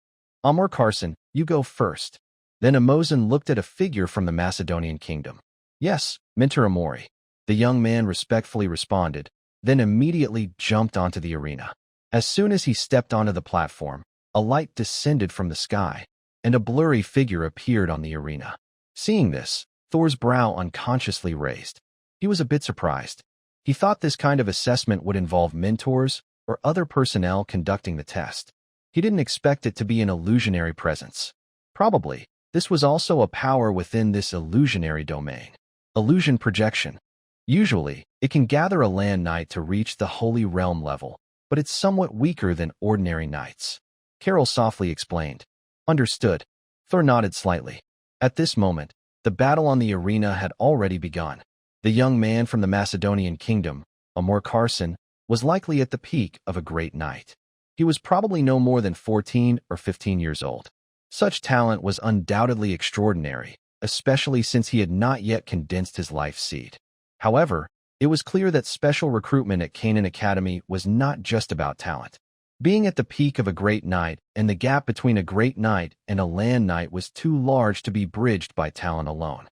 Amor Carson, you go first. Then Amozan looked at a figure from the Macedonian kingdom. Yes, Mentor Amori. The young man respectfully responded, then immediately jumped onto the arena. As soon as he stepped onto the platform, a light descended from the sky, and a blurry figure appeared on the arena. Seeing this, Thor's brow unconsciously raised. He was a bit surprised. He thought this kind of assessment would involve mentors or other personnel conducting the test. He didn't expect it to be an illusionary presence. Probably, this was also a power within this illusionary domain. Illusion projection. Usually, it can gather a land knight to reach the Holy Realm level, but it's somewhat weaker than ordinary knights. Carol softly explained. Understood. Thor nodded slightly. At this moment, the battle on the arena had already begun. The young man from the Macedonian kingdom, Amor Carson, was likely at the peak of a great knight. He was probably no more than 14 or 15 years old. Such talent was undoubtedly extraordinary, especially since he had not yet condensed his life seed. However, it was clear that special recruitment at Canaan Academy was not just about talent. Being at the peak of a great knight and the gap between a great knight and a land knight was too large to be bridged by talent alone.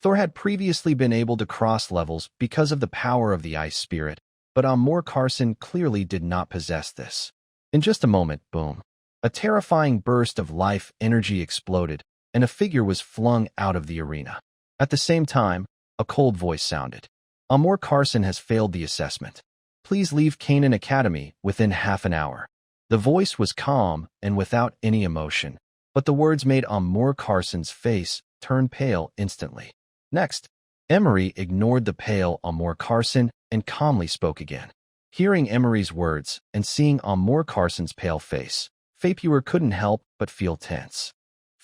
Thor had previously been able to cross levels because of the power of the ice spirit, but Amor Carson clearly did not possess this. In just a moment, boom. A terrifying burst of life energy exploded, and a figure was flung out of the arena. At the same time, a cold voice sounded. Amor Carson has failed the assessment. Please leave Canaan Academy within half an hour. The voice was calm and without any emotion, but the words made Amor Carson's face turn pale instantly. Next, Emery ignored the pale Amor Carson and calmly spoke again. Hearing Emery's words and seeing Amor Carson's pale face, Fapuer couldn't help but feel tense.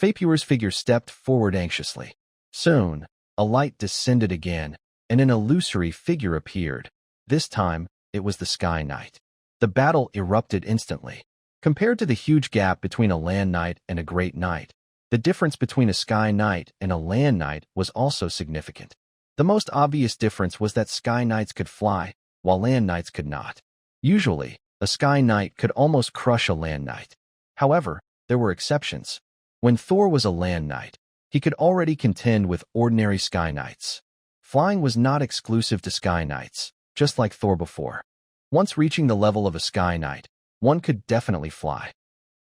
Fapuer's figure stepped forward anxiously. Soon, a light descended again, and an illusory figure appeared. This time, it was the Sky Knight. The battle erupted instantly. Compared to the huge gap between a land knight and a great knight, the difference between a Sky Knight and a land knight was also significant. The most obvious difference was that Sky Knights could fly, while land knights could not. Usually, a Sky Knight could almost crush a land knight. However, there were exceptions. When Thor was a land knight, he could already contend with ordinary Sky Knights. Flying was not exclusive to Sky Knights, just like Thor before. Once reaching the level of a Sky Knight, one could definitely fly.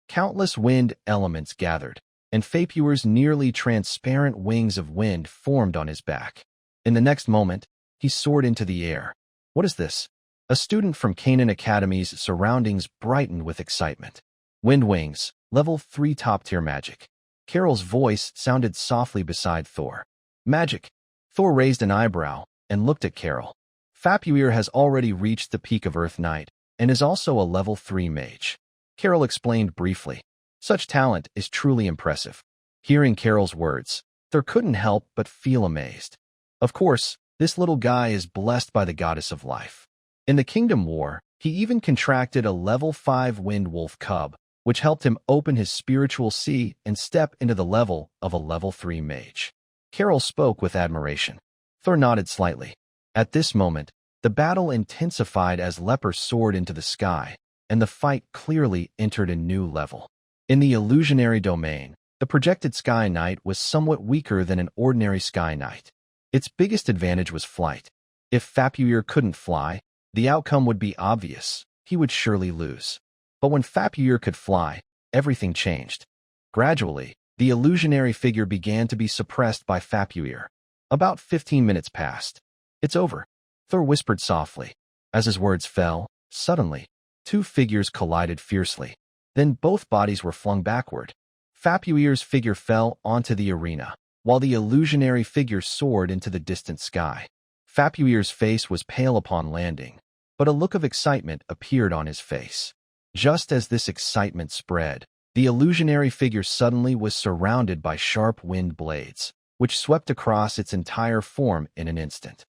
Countless wind elements gathered, and Fapuer's nearly transparent wings of wind formed on his back. In the next moment, he soared into the air. What is this? A student from Canaan Academy's surroundings brightened with excitement. Wind wings, level 3 top-tier magic. Carol's voice sounded softly beside Thor. Magic. Thor raised an eyebrow and looked at Carol. Fapuer has already reached the peak of Earth Knight and is also a level 3 mage. Carol explained briefly. Such talent is truly impressive. Hearing Carol's words, Thor couldn't help but feel amazed. Of course, this little guy is blessed by the goddess of life. In the Kingdom War, he even contracted a level 5 Wind Wolf cub, which helped him open his spiritual sea and step into the level of a level 3 mage. Carol spoke with admiration. Thor nodded slightly. At this moment, the battle intensified as Leper soared into the sky, and the fight clearly entered a new level. In the illusionary domain, the projected Sky Knight was somewhat weaker than an ordinary Sky Knight. Its biggest advantage was flight. If Fapuer couldn't fly, the outcome would be obvious. He would surely lose. But when Fapuer could fly, everything changed. Gradually, the illusionary figure began to be suppressed by Fapuer. About 15 minutes passed. It's over, Thor whispered softly. As his words fell, suddenly, two figures collided fiercely. Then both bodies were flung backward. Fapuer's figure fell onto the arena, while the illusionary figure soared into the distant sky. Fapuer's face was pale upon landing, but a look of excitement appeared on his face. Just as this excitement spread, the illusionary figure suddenly was surrounded by sharp wind blades, which swept across its entire form in an instant.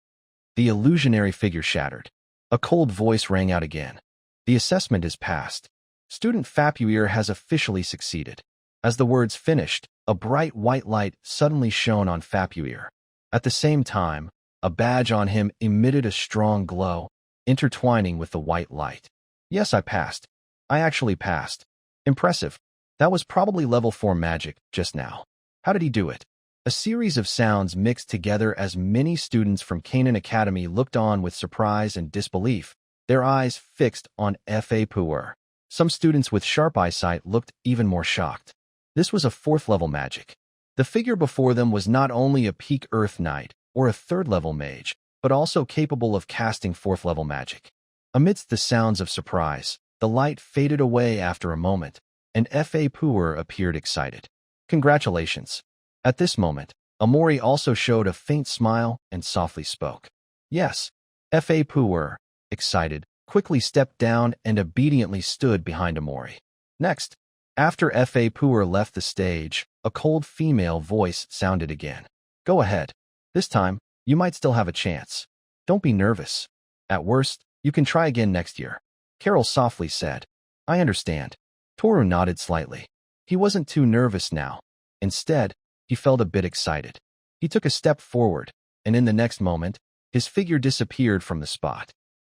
The illusionary figure shattered. A cold voice rang out again. The assessment is passed. Student Fapuer has officially succeeded. As the words finished, a bright white light suddenly shone on Fapuer. At the same time, a badge on him emitted a strong glow, intertwining with the white light. Yes, I passed. I actually passed. Impressive. That was probably level 4 magic just now. How did he do it? A series of sounds mixed together as many students from Canaan Academy looked on with surprise and disbelief, their eyes fixed on Fapuer. Some students with sharp eyesight looked even more shocked. This was a 4th level magic. The figure before them was not only a peak Earth Knight or a 3rd level mage, but also capable of casting 4th level magic. Amidst the sounds of surprise, the light faded away after a moment, and Fapuer appeared excited. Congratulations. At this moment, Amori also showed a faint smile and softly spoke. Yes, Fapuer, excited, quickly stepped down and obediently stood behind Amori. Next, after Fapuer left the stage, a cold female voice sounded again. Go ahead. This time, you might still have a chance. Don't be nervous. At worst, You can try again next year. Carol softly said. I understand. Toru nodded slightly. He wasn't too nervous now. Instead, he felt a bit excited. He took a step forward, and in the next moment, his figure disappeared from the spot.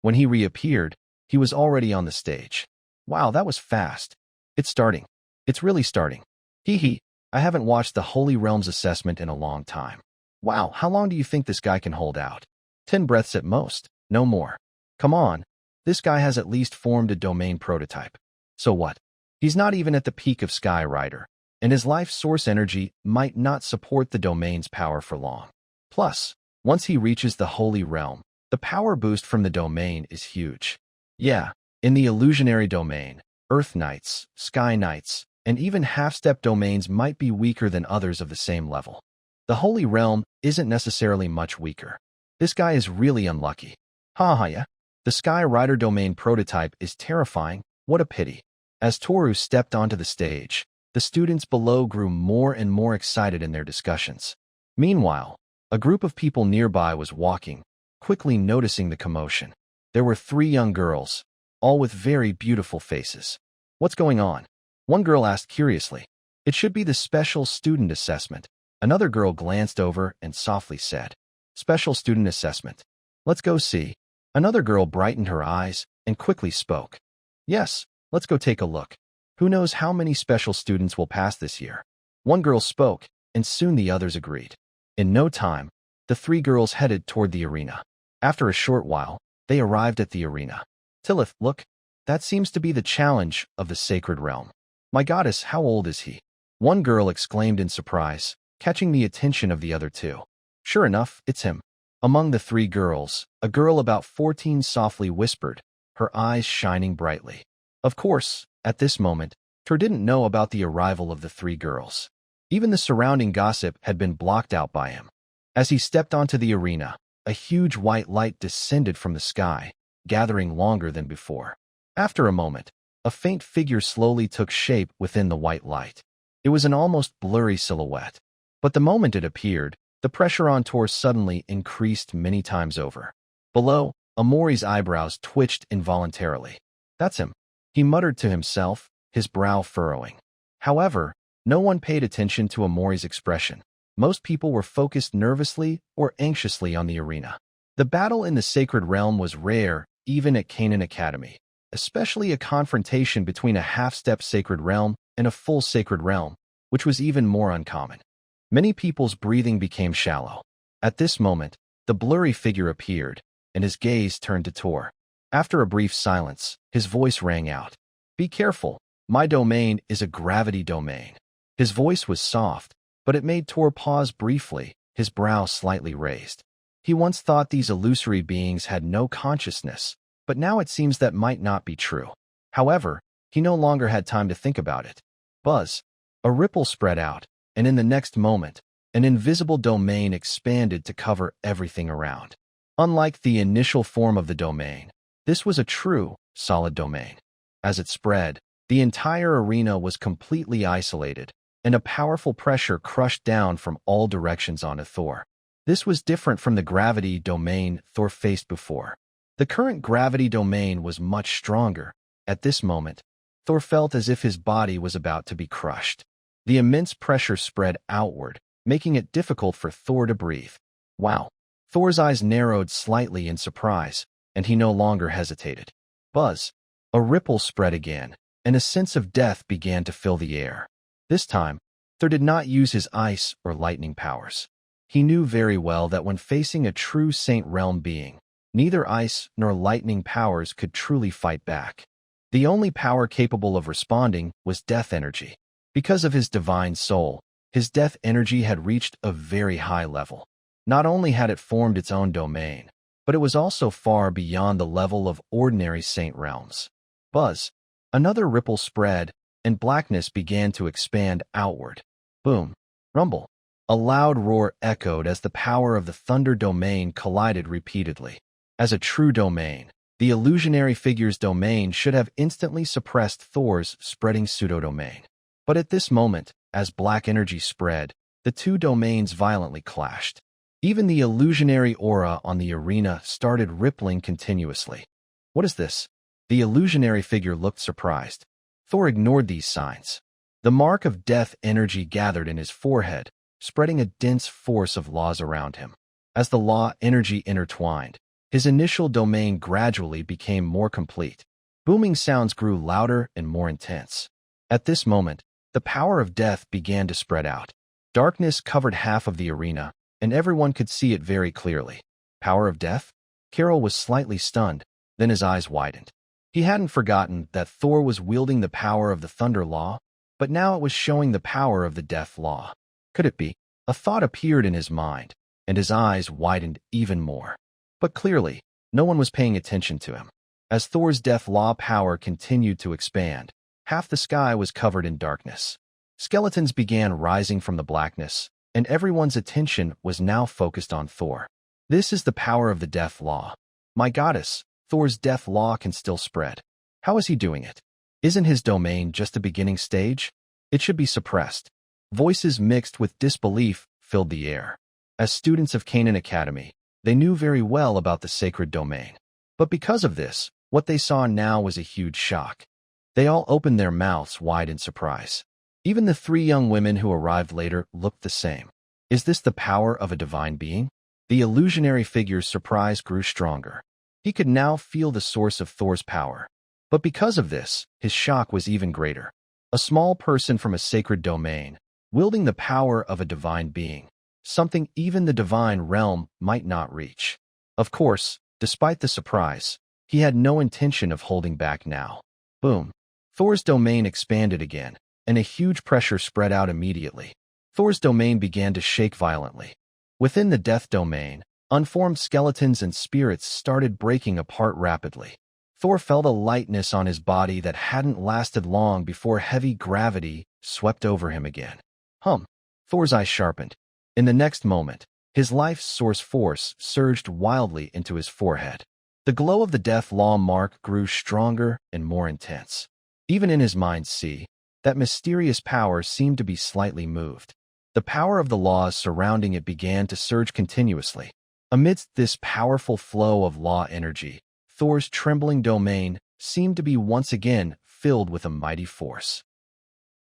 When he reappeared, he was already on the stage. Wow, that was fast. It's starting. It's really starting. Hee hee, I haven't watched the Holy Realms assessment in a long time. Wow, how long do you think this guy can hold out? 10 breaths at most, no more. Come on, this guy has at least formed a domain prototype. So what? He's not even at the peak of Sky Rider, and his life source energy might not support the domain's power for long. Plus, once he reaches the Holy Realm, the power boost from the domain is huge. Yeah, in the illusionary domain, Earth Knights, Sky Knights, and even half-step domains might be weaker than others of the same level. The Holy Realm isn't necessarily much weaker. This guy is really unlucky. Haha, yeah. The Sky Rider domain prototype is terrifying. What a pity. As Toru stepped onto the stage, the students below grew more and more excited in their discussions. Meanwhile, a group of people nearby was walking, quickly noticing the commotion. There were 3 young girls, all with very beautiful faces. What's going on? One girl asked curiously. It should be the special student assessment. Another girl glanced over and softly said, Special student assessment. Let's go see. Another girl brightened her eyes and quickly spoke. Yes, let's go take a look. Who knows how many special students will pass this year? One girl spoke, and soon the others agreed. In no time, the 3 girls headed toward the arena. After a short while, they arrived at the arena. Tillith, look, that seems to be the challenge of the Sacred Realm. My goddess, how old is he? One girl exclaimed in surprise, catching the attention of the other 2. Sure enough, it's him. Among the 3 girls, a girl about 14 softly whispered, her eyes shining brightly. Of course, at this moment, Tur didn't know about the arrival of the 3 girls. Even the surrounding gossip had been blocked out by him. As he stepped onto the arena, a huge white light descended from the sky, gathering longer than before. After a moment, a faint figure slowly took shape within the white light. It was an almost blurry silhouette. But the moment it appeared, the pressure on Tor suddenly increased many times over. Below, Amori's eyebrows twitched involuntarily. That's him, he muttered to himself, his brow furrowing. However, no one paid attention to Amori's expression. Most people were focused nervously or anxiously on the arena. The battle in the Sacred Realm was rare, even at Canaan Academy, especially a confrontation between a half-step Sacred Realm and a full Sacred Realm, which was even more uncommon. Many people's breathing became shallow. At this moment, the blurry figure appeared, and his gaze turned to Tor. After a brief silence, his voice rang out. Be careful, my domain is a gravity domain. His voice was soft, but it made Tor pause briefly, his brow slightly raised. He once thought these illusory beings had no consciousness, but now it seems that might not be true. However, he no longer had time to think about it. Buzz. A ripple spread out, and in the next moment, an invisible domain expanded to cover everything around. Unlike the initial form of the domain, this was a true, solid domain. As it spread, the entire arena was completely isolated, and a powerful pressure crushed down from all directions onto Thor. This was different from the gravity domain Thor faced before. The current gravity domain was much stronger. At this moment, Thor felt as if his body was about to be crushed. The immense pressure spread outward, making it difficult for Thor to breathe. Wow! Thor's eyes narrowed slightly in surprise, and he no longer hesitated. Buzz! A ripple spread again, and a sense of death began to fill the air. This time, Thor did not use his ice or lightning powers. He knew very well that when facing a true Saint Realm being, neither ice nor lightning powers could truly fight back. The only power capable of responding was death energy. Because of his divine soul, his death energy had reached a very high level. Not only had it formed its own domain, but it was also far beyond the level of ordinary Saint Realms. Buzz! Another ripple spread, and blackness began to expand outward. Boom! Rumble! A loud roar echoed as the power of the Thunder domain collided repeatedly. As a true domain, the illusionary figure's domain should have instantly suppressed Thor's spreading pseudo-domain. But at this moment, as black energy spread, the two domains violently clashed. Even the illusionary aura on the arena started rippling continuously. What is this? The illusionary figure looked surprised. Thor ignored these signs. The mark of death energy gathered in his forehead, spreading a dense force of laws around him. As the law energy intertwined, his initial domain gradually became more complete. Booming sounds grew louder and more intense. At this moment, the power of death began to spread out. Darkness covered half of the arena, and everyone could see it very clearly. Power of death? Carol was slightly stunned, then his eyes widened. He hadn't forgotten that Thor was wielding the power of the Thunder Law, but now it was showing the power of the Death Law. Could it be? A thought appeared in his mind, and his eyes widened even more. But clearly, no one was paying attention to him. As Thor's Death Law power continued to expand, half the sky was covered in darkness. Skeletons began rising from the blackness, and everyone's attention was now focused on Thor. This is the power of the Death Law. My goddess, Thor's Death Law can still spread. How is he doing it? Isn't his domain just a beginning stage? It should be suppressed. Voices mixed with disbelief filled the air. As students of Canaan Academy, they knew very well about the sacred domain. But because of this, what they saw now was a huge shock. They all opened their mouths wide in surprise. Even the three young women who arrived later looked the same. Is this the power of a divine being? The illusionary figure's surprise grew stronger. He could now feel the source of Thor's power. But because of this, his shock was even greater. A small person from a sacred domain, wielding the power of a divine being, something even the divine realm might not reach. Of course, despite the surprise, he had no intention of holding back now. Boom. Thor's domain expanded again, and a huge pressure spread out immediately. Thor's domain began to shake violently. Within the death domain, unformed skeletons and spirits started breaking apart rapidly. Thor felt a lightness on his body that hadn't lasted long before heavy gravity swept over him again. Thor's eyes sharpened. In the next moment, his life's source force surged wildly into his forehead. The glow of the Death Law mark grew stronger and more intense. Even in his mind's sea, that mysterious power seemed to be slightly moved. The power of the laws surrounding it began to surge continuously. Amidst this powerful flow of law energy, Thor's trembling domain seemed to be once again filled with a mighty force.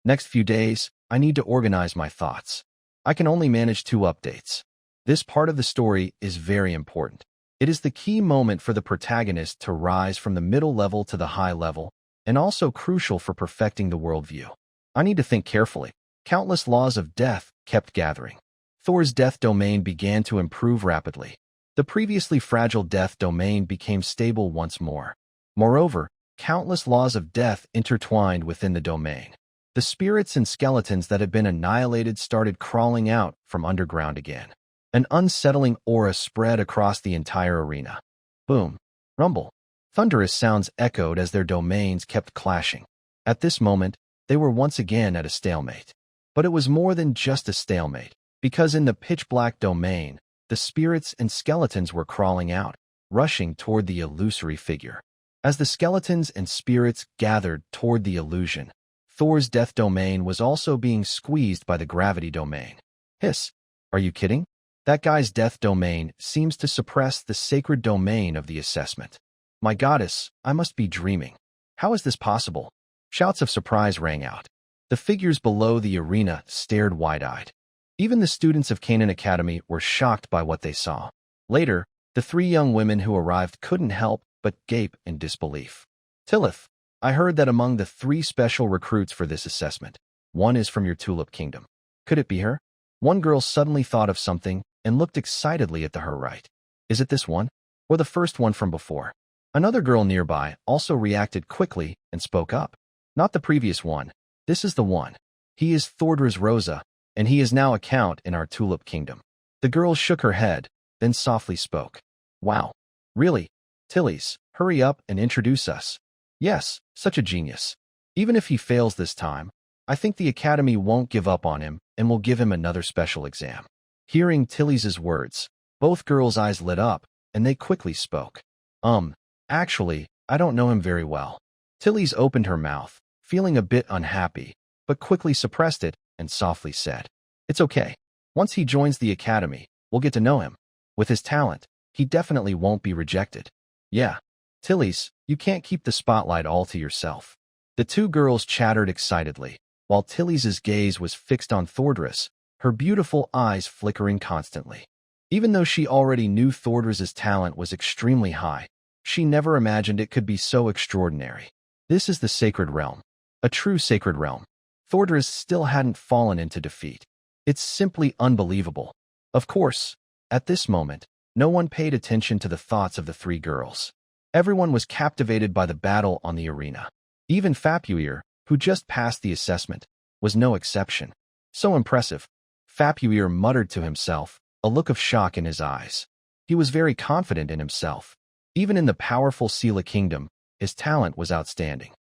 Next few days, I need to organize my thoughts. I can only manage 2 updates. This part of the story is very important. It is the key moment for the protagonist to rise from the middle level to the high level, and also crucial for perfecting the worldview. I need to think carefully. Countless laws of death kept gathering. Thor's death domain began to improve rapidly. The previously fragile death domain became stable once more. Moreover, countless laws of death intertwined within the domain. The spirits and skeletons that had been annihilated started crawling out from underground again. An unsettling aura spread across the entire arena. Boom. Rumble. Thunderous sounds echoed as their domains kept clashing. At this moment, they were once again at a stalemate. But it was more than just a stalemate, because in the pitch-black domain, the spirits and skeletons were crawling out, rushing toward the illusory figure. As the skeletons and spirits gathered toward the illusion, Thor's death domain was also being squeezed by the gravity domain. Hiss. Are you kidding? That guy's death domain seems to suppress the sacred domain of the assessment. My goddess, I must be dreaming. How is this possible? Shouts of surprise rang out. The figures below the arena stared wide-eyed. Even the students of Canaan Academy were shocked by what they saw. Later, the 3 young women who arrived couldn't help but gape in disbelief. Tilith, I heard that among the 3 special recruits for this assessment, one is from your Tulip Kingdom. Could it be her? One girl suddenly thought of something and looked excitedly at her right. Is it this one? Or the first one from before? Another girl nearby also reacted quickly and spoke up. Not the previous one. This is the one. He is Thordras Rosa, and he is now a count in our Tulip Kingdom. The girl shook her head, then softly spoke. Wow. Really? Tillies, hurry up and introduce us. Yes, such a genius. Even if he fails this time, I think the Academy won't give up on him and will give him another special exam. Hearing Tillies' words, both girls' eyes lit up, and they quickly spoke. Actually, I don't know him very well. Tillies opened her mouth, feeling a bit unhappy, but quickly suppressed it and softly said, It's okay. Once he joins the Academy, we'll get to know him. With his talent, he definitely won't be rejected. Yeah. Tilly's, you can't keep the spotlight all to yourself. The two girls chattered excitedly, while Tilly's gaze was fixed on Thordris, her beautiful eyes flickering constantly. Even though she already knew Thordris's talent was extremely high, she never imagined it could be so extraordinary. This is the Sacred Realm. A true Sacred Realm. Thordris still hadn't fallen into defeat. It's simply unbelievable. Of course, at this moment, no one paid attention to the thoughts of the three girls. Everyone was captivated by the battle on the arena. Even Fapuir, who just passed the assessment, was no exception. So impressive. Fapuir muttered to himself, a look of shock in his eyes. He was very confident in himself. Even in the powerful Sela Kingdom, his talent was outstanding.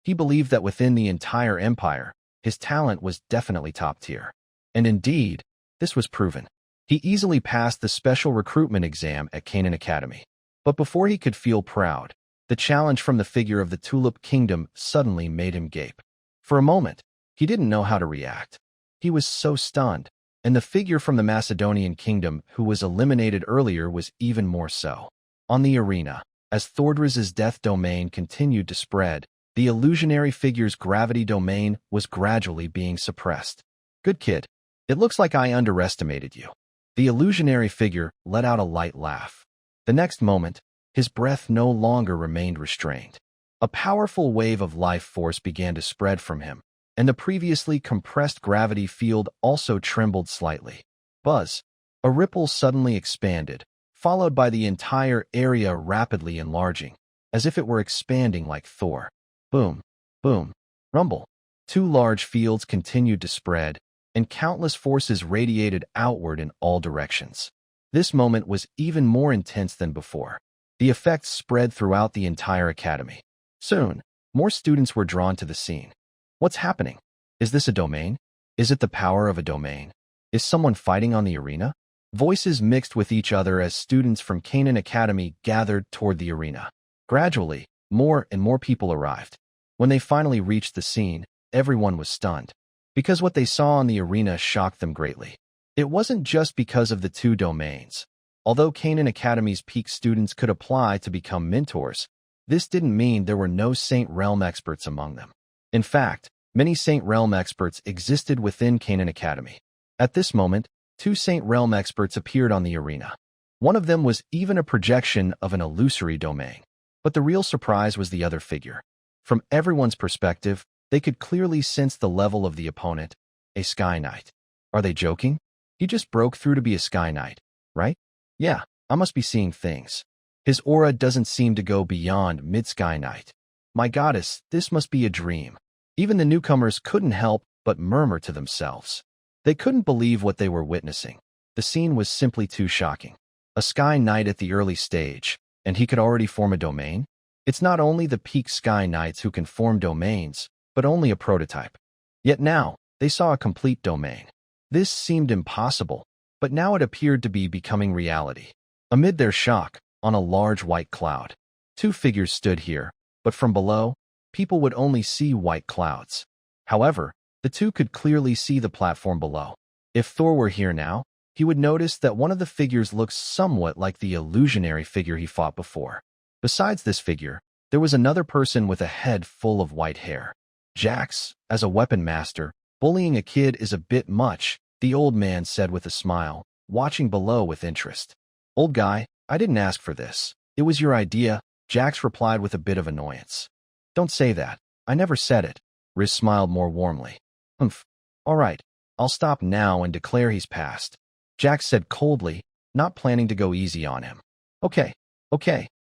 He believed that within the entire empire, his talent was definitely top tier. And indeed, this was proven. He easily passed the special recruitment exam at Canaan Academy. But before he could feel proud, the challenge from the figure of the Tulip Kingdom suddenly made him gape. For a moment, he didn't know how to react. He was so stunned, and the figure from the Macedonian Kingdom who was eliminated earlier was even more so. On the arena, as Thordris's death domain continued to spread, the illusionary figure's gravity domain was gradually being suppressed. Good kid. It looks like I underestimated you. The illusionary figure let out a light laugh. The next moment, his breath no longer remained restrained. A powerful wave of life force began to spread from him, and the previously compressed gravity field also trembled slightly. Buzz. A ripple suddenly expanded, followed by the entire area rapidly enlarging, as if it were expanding like Thor. Boom, boom, rumble. Two large fields continued to spread, and countless forces radiated outward in all directions. This moment was even more intense than before. The effects spread throughout the entire academy. Soon, more students were drawn to the scene. What's happening? Is this a domain? Is it the power of a domain? Is someone fighting on the arena? Voices mixed with each other as students from Canaan Academy gathered toward the arena. Gradually, more and more people arrived. When they finally reached the scene, everyone was stunned, because what they saw on the arena shocked them greatly. It wasn't just because of the two domains. Although Canaan Academy's peak students could apply to become mentors, this didn't mean there were no Saint Realm experts among them. In fact, many Saint Realm experts existed within Canaan Academy. At this moment, two Saint Realm experts appeared on the arena. One of them was even a projection of an illusory domain. But the real surprise was the other figure. From everyone's perspective, they could clearly sense the level of the opponent, a Sky Knight. Are they joking? He just broke through to be a Sky Knight, right? Yeah, I must be seeing things. His aura doesn't seem to go beyond mid-Sky Knight. My goddess, this must be a dream. Even the newcomers couldn't help but murmur to themselves. They couldn't believe what they were witnessing. The scene was simply too shocking. A Sky Knight at the early stage, and he could already form a domain? It's not only the peak Sky Knights who can form domains, but only a prototype. Yet now, they saw a complete domain. This seemed impossible, but now it appeared to be becoming reality. Amid their shock, on a large white cloud, two figures stood here, but from below, people would only see white clouds. However, the two could clearly see the platform below. If Thor were here now, he would notice that one of the figures looks somewhat like the illusionary figure he fought before. Besides this figure, there was another person with a head full of white hair. Jax, as a weapon master, bullying a kid is a bit much, the old man said with a smile, watching below with interest. Old guy, I didn't ask for this. It was your idea, Jax replied with a bit of annoyance. Don't say that. I never said it. Riz smiled more warmly. Humph. All right, I'll stop now and declare he's passed. Jax said coldly, not planning to go easy on him. Okay.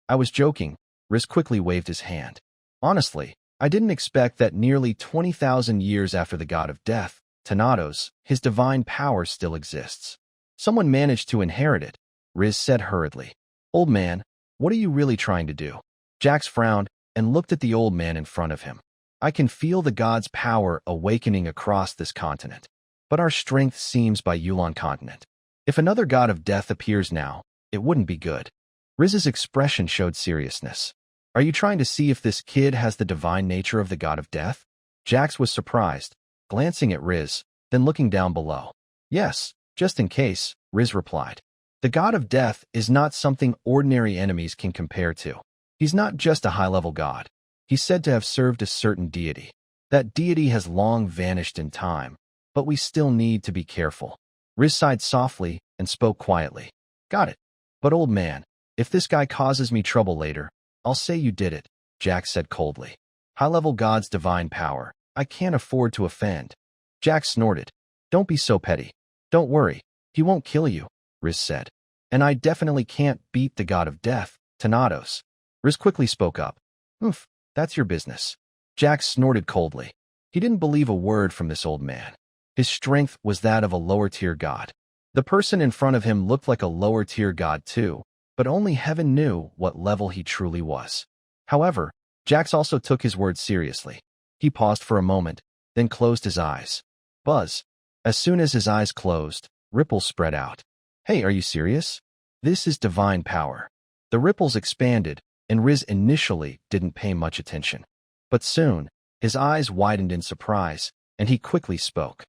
I was joking. Riz quickly waved his hand. Honestly, I didn't expect that nearly 20,000 years after the god of death, Thanatos, his divine power still exists. Someone managed to inherit it, Riz said hurriedly. Old man, what are you really trying to do? Jax frowned and looked at the old man in front of him. I can feel the god's power awakening across this continent. But our strength seems by Yulon continent. If another god of death appears now, it wouldn't be good. Riz's expression showed seriousness. Are you trying to see if this kid has the divine nature of the god of death? Jax was surprised, glancing at Riz, then looking down below. Yes, just in case, Riz replied. The god of death is not something ordinary enemies can compare to. He's not just a high-level god. He's said to have served a certain deity. That deity has long vanished in time, but we still need to be careful. Riz sighed softly and spoke quietly. Got it. But old man, if this guy causes me trouble later, I'll say you did it, Jack said coldly. High-level god's divine power. I can't afford to offend. Jack snorted. Don't be so petty. Don't worry. He won't kill you, Riz said. And I definitely can't beat the god of death, Thanatos. Riz quickly spoke up. Oof, that's your business. Jack snorted coldly. He didn't believe a word from this old man. His strength was that of a lower-tier god. The person in front of him looked like a lower-tier god too, but only heaven knew what level he truly was. However, Jax also took his words seriously. He paused for a moment, then closed his eyes. Buzz. As soon as his eyes closed, ripples spread out. Hey, are you serious? This is divine power. The ripples expanded, and Riz initially didn't pay much attention. But soon, his eyes widened in surprise, and he quickly spoke.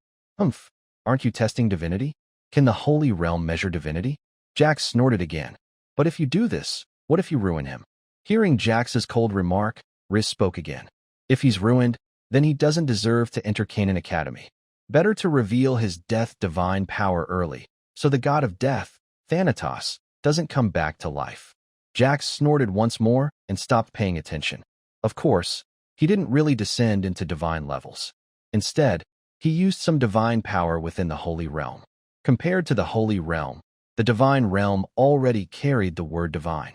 Aren't you testing divinity? Can the Holy Realm measure divinity? Jax snorted again. But if you do this, what if you ruin him? Hearing Jax's cold remark, Riz spoke again. If he's ruined, then he doesn't deserve to enter Canaan Academy. Better to reveal his death divine power early, so the god of death, Thanatos, doesn't come back to life. Jax snorted once more and stopped paying attention. Of course, he didn't really descend into divine levels. Instead, he used some divine power within the Holy Realm. Compared to the Holy Realm, the Divine Realm already carried the word divine.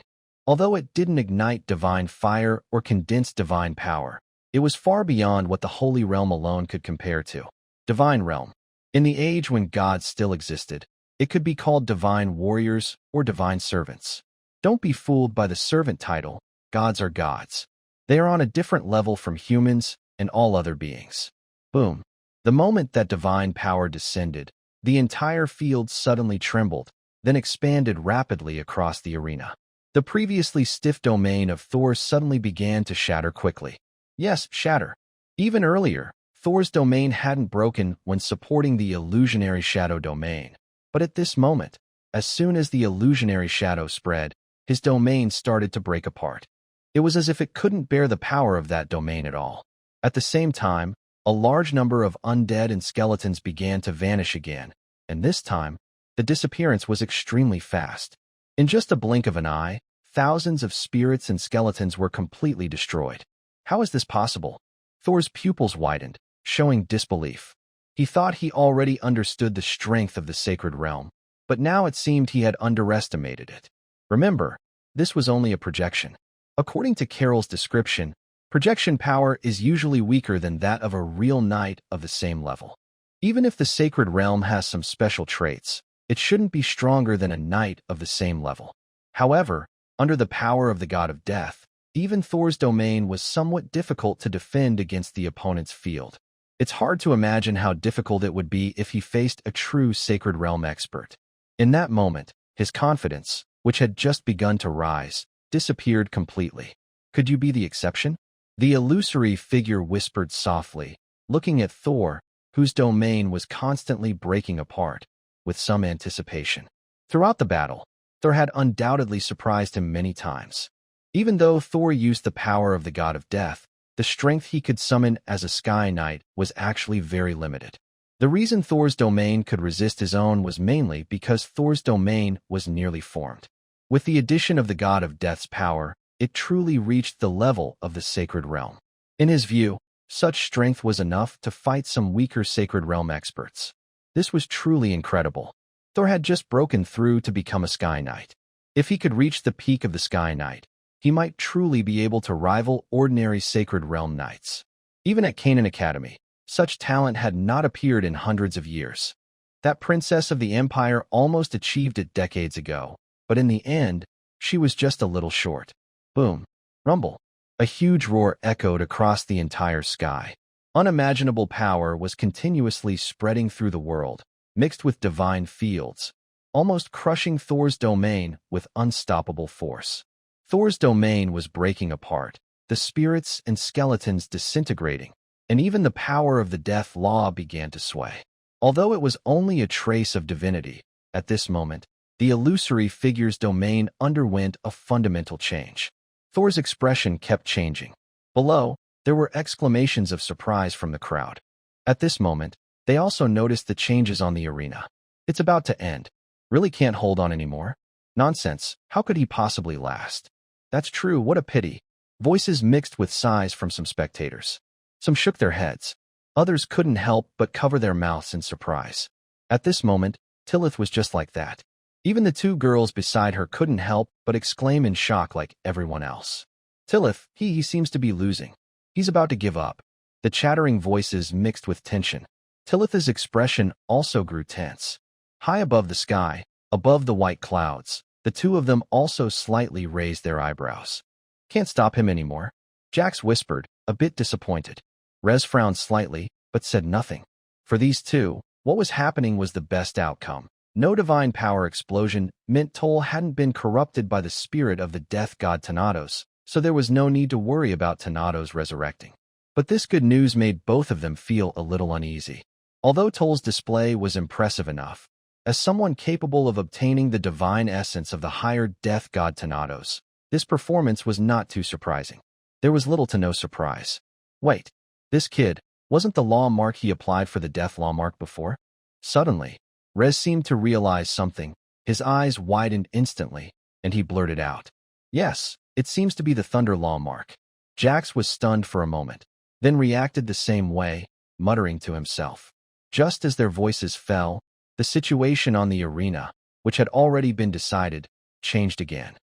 Although it didn't ignite divine fire or condense divine power, it was far beyond what the Holy Realm alone could compare to. Divine Realm. In the age when gods still existed, it could be called divine warriors or divine servants. Don't be fooled by the servant title. Gods are gods. They are on a different level from humans and all other beings. Boom. The moment that divine power descended, the entire field suddenly trembled, then expanded rapidly across the arena. The previously stiff domain of Thor suddenly began to shatter quickly. Yes, shatter. Even earlier, Thor's domain hadn't broken when supporting the illusionary shadow domain. But at this moment, as soon as the illusionary shadow spread, his domain started to break apart. It was as if it couldn't bear the power of that domain at all. At the same time, a large number of undead and skeletons began to vanish again, and this time, the disappearance was extremely fast. In just a blink of an eye, thousands of spirits and skeletons were completely destroyed. How is this possible? Thor's pupils widened, showing disbelief. He thought he already understood the strength of the sacred realm, but now it seemed he had underestimated it. Remember, this was only a projection. According to Carol's description, projection power is usually weaker than that of a real knight of the same level. Even if the sacred realm has some special traits, it shouldn't be stronger than a knight of the same level. However, under the power of the god of death, even Thor's domain was somewhat difficult to defend against the opponent's field. It's hard to imagine how difficult it would be if he faced a true sacred realm expert. In that moment, his confidence, which had just begun to rise, disappeared completely. Could you be the exception? The illusory figure whispered softly, looking at Thor, whose domain was constantly breaking apart, with some anticipation. Throughout the battle, Thor had undoubtedly surprised him many times. Even though Thor used the power of the god of death, the strength he could summon as a Sky Knight was actually very limited. The reason Thor's domain could resist his own was mainly because Thor's domain was nearly formed. With the addition of the god of death's power, it truly reached the level of the sacred realm. In his view, such strength was enough to fight some weaker sacred realm experts. This was truly incredible. Thor had just broken through to become a Sky Knight. If he could reach the peak of the Sky Knight, he might truly be able to rival ordinary sacred realm knights. Even at Canaan Academy, such talent had not appeared in hundreds of years. That princess of the empire almost achieved it decades ago, but in the end, she was just a little short. Boom. Rumble. A huge roar echoed across the entire sky. Unimaginable power was continuously spreading through the world, mixed with divine fields, almost crushing Thor's domain with unstoppable force. Thor's domain was breaking apart, the spirits and skeletons disintegrating, and even the power of the death law began to sway. Although it was only a trace of divinity, at this moment, the illusory figure's domain underwent a fundamental change. Thor's expression kept changing. Below, there were exclamations of surprise from the crowd. At this moment, they also noticed the changes on the arena. It's about to end. Really can't hold on anymore? Nonsense. How could he possibly last? That's true. What a pity. Voices mixed with sighs from some spectators. Some shook their heads. Others couldn't help but cover their mouths in surprise. At this moment, Tilith was just like that. Even the two girls beside her couldn't help but exclaim in shock like everyone else. Tilith, he seems to be losing. He's about to give up. The chattering voices mixed with tension. Tilith's expression also grew tense. High above the sky, above the white clouds, the two of them also slightly raised their eyebrows. Can't stop him anymore, Jax whispered, a bit disappointed. Rez frowned slightly, but said nothing. For these two, what was happening was the best outcome. No divine power explosion meant Toll hadn't been corrupted by the spirit of the death god Thanatos, so there was no need to worry about Thanatos resurrecting. But this good news made both of them feel a little uneasy. Although Toll's display was impressive enough, as someone capable of obtaining the divine essence of the higher death god Thanatos, this performance was not too surprising. There was little to no surprise. Wait, this kid, wasn't the law mark he applied for the death law mark before? Suddenly, Rez seemed to realize something. His eyes widened instantly, and he blurted out, "Yes, it seems to be the Thunder Law mark." Jax was stunned for a moment, then reacted the same way, muttering to himself. Just as their voices fell, the situation on the arena, which had already been decided, changed again.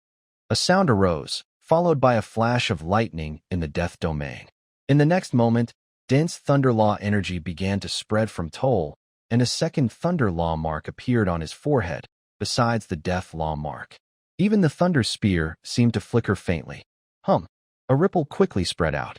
A sound arose, followed by a flash of lightning in the death domain. In the next moment, dense Thunder Law energy began to spread from Toll, and a second Thunder Law mark appeared on his forehead, besides the Death Law mark. Even the Thunder Spear seemed to flicker faintly. A ripple quickly spread out.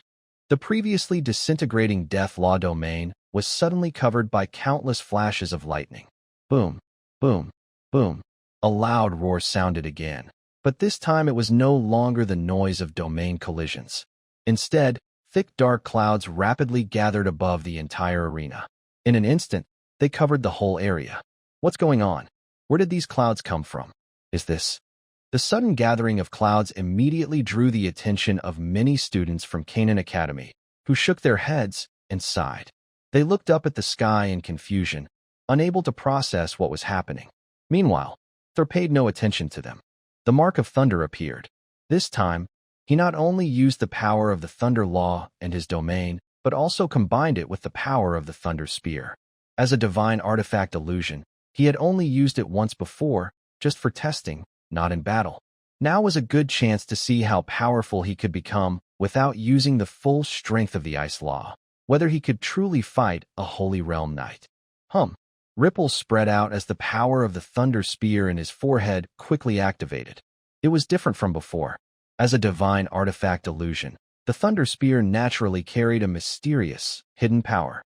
The previously disintegrating Death Law domain was suddenly covered by countless flashes of lightning. Boom, boom, boom. A loud roar sounded again, but this time it was no longer the noise of domain collisions. Instead, thick dark clouds rapidly gathered above the entire arena. In an instant, they covered the whole area. What's going on? Where did these clouds come from? Is this? The sudden gathering of clouds immediately drew the attention of many students from Canaan Academy, who shook their heads and sighed. They looked up at the sky in confusion, unable to process what was happening. Meanwhile, Thor paid no attention to them. The Mark of Thunder appeared. This time, he not only used the power of the Thunder Law and his domain, but also combined it with the power of the Thunder Spear. As a divine artifact illusion, he had only used it once before, just for testing, not in battle. Now was a good chance to see how powerful he could become without using the full strength of the Ice Law, whether he could truly fight a Holy Realm Knight. Ripples spread out as the power of the Thunder Spear in his forehead quickly activated. It was different from before. As a divine artifact illusion, the Thunder Spear naturally carried a mysterious, hidden power.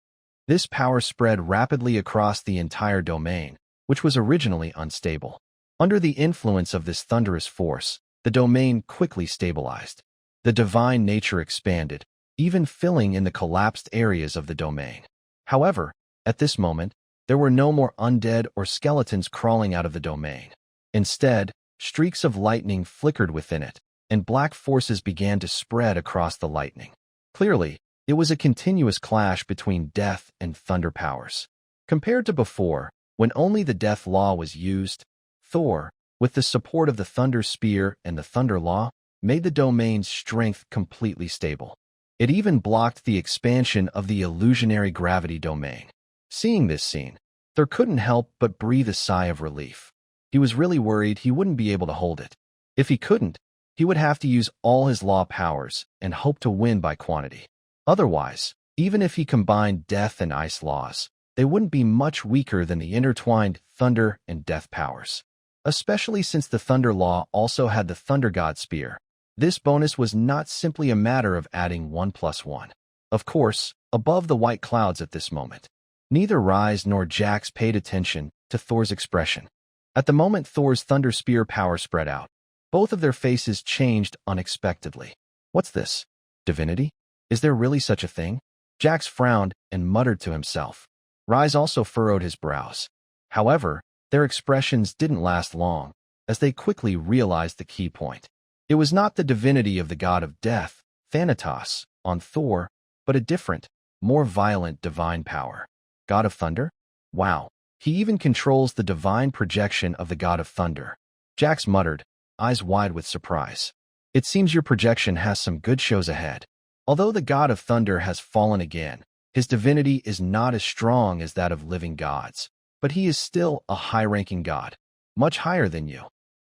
This power spread rapidly across the entire domain, which was originally unstable. Under the influence of this thunderous force, the domain quickly stabilized. The divine nature expanded, even filling in the collapsed areas of the domain. However, at this moment, there were no more undead or skeletons crawling out of the domain. Instead, streaks of lightning flickered within it, and black forces began to spread across the lightning. Clearly, it was a continuous clash between death and thunder powers. Compared to before, when only the Death Law was used, Thor, with the support of the Thunder Spear and the Thunder Law, made the domain's strength completely stable. It even blocked the expansion of the illusionary gravity domain. Seeing this scene, Thor couldn't help but breathe a sigh of relief. He was really worried he wouldn't be able to hold it. If he couldn't, he would have to use all his law powers and hope to win by quantity. Otherwise, even if he combined death and ice laws, they wouldn't be much weaker than the intertwined thunder and death powers. Especially since the Thunder Law also had the Thunder God Spear. This bonus was not simply a matter of adding 1 + 1. Of course, above the white clouds at this moment, neither Rise nor Jax paid attention to Thor's expression. At the moment Thor's Thunder Spear power spread out, both of their faces changed unexpectedly. What's this? Divinity? Is there really such a thing? Jax frowned and muttered to himself. Rise also furrowed his brows. However, their expressions didn't last long, as they quickly realized the key point. It was not the divinity of the god of death, Thanatos, on Thor, but a different, more violent divine power. God of thunder? Wow, he even controls the divine projection of the god of thunder. Jax muttered, eyes wide with surprise. It seems your projection has some good shows ahead. Although the god of thunder has fallen again, his divinity is not as strong as that of living gods, but he is still a high-ranking god, much higher than you.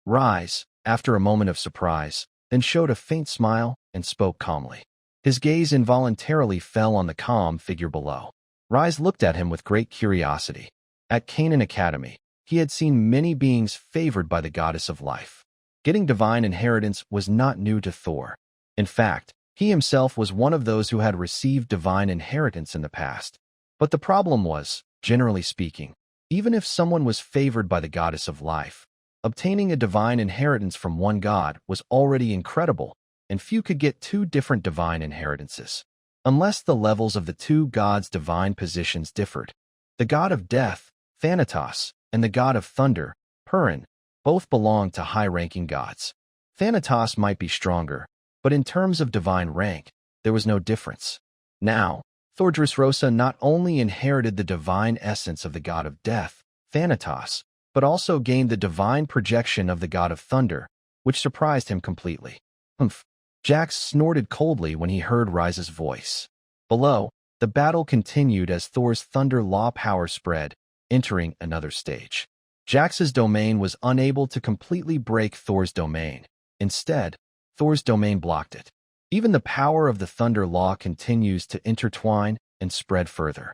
Rise, after a moment of surprise, then showed a faint smile and spoke calmly. His gaze involuntarily fell on the calm figure below. Rise looked at him with great curiosity. At Canaan Academy, he had seen many beings favored by the goddess of life. Getting divine inheritance was not new to Thor. In fact, he himself was one of those who had received divine inheritance in the past. But the problem was, generally speaking, even if someone was favored by the goddess of life, obtaining a divine inheritance from one god was already incredible, and few could get two different divine inheritances, unless the levels of the two gods' divine positions differed. The god of death, Thanatos, and the god of thunder, Purin, both belonged to high-ranking gods. Thanatos might be stronger, but in terms of divine rank, there was no difference. Now, Thor Dressrosa not only inherited the divine essence of the god of death, Thanatos, but also gained the divine projection of the god of thunder, which surprised him completely. Humph! Jax snorted coldly when he heard Rise's voice. Below, the battle continued as Thor's thunder law power spread, entering another stage. Jax's domain was unable to completely break Thor's domain. Instead, Thor's domain blocked it. Even the power of the thunder law continues to intertwine and spread further.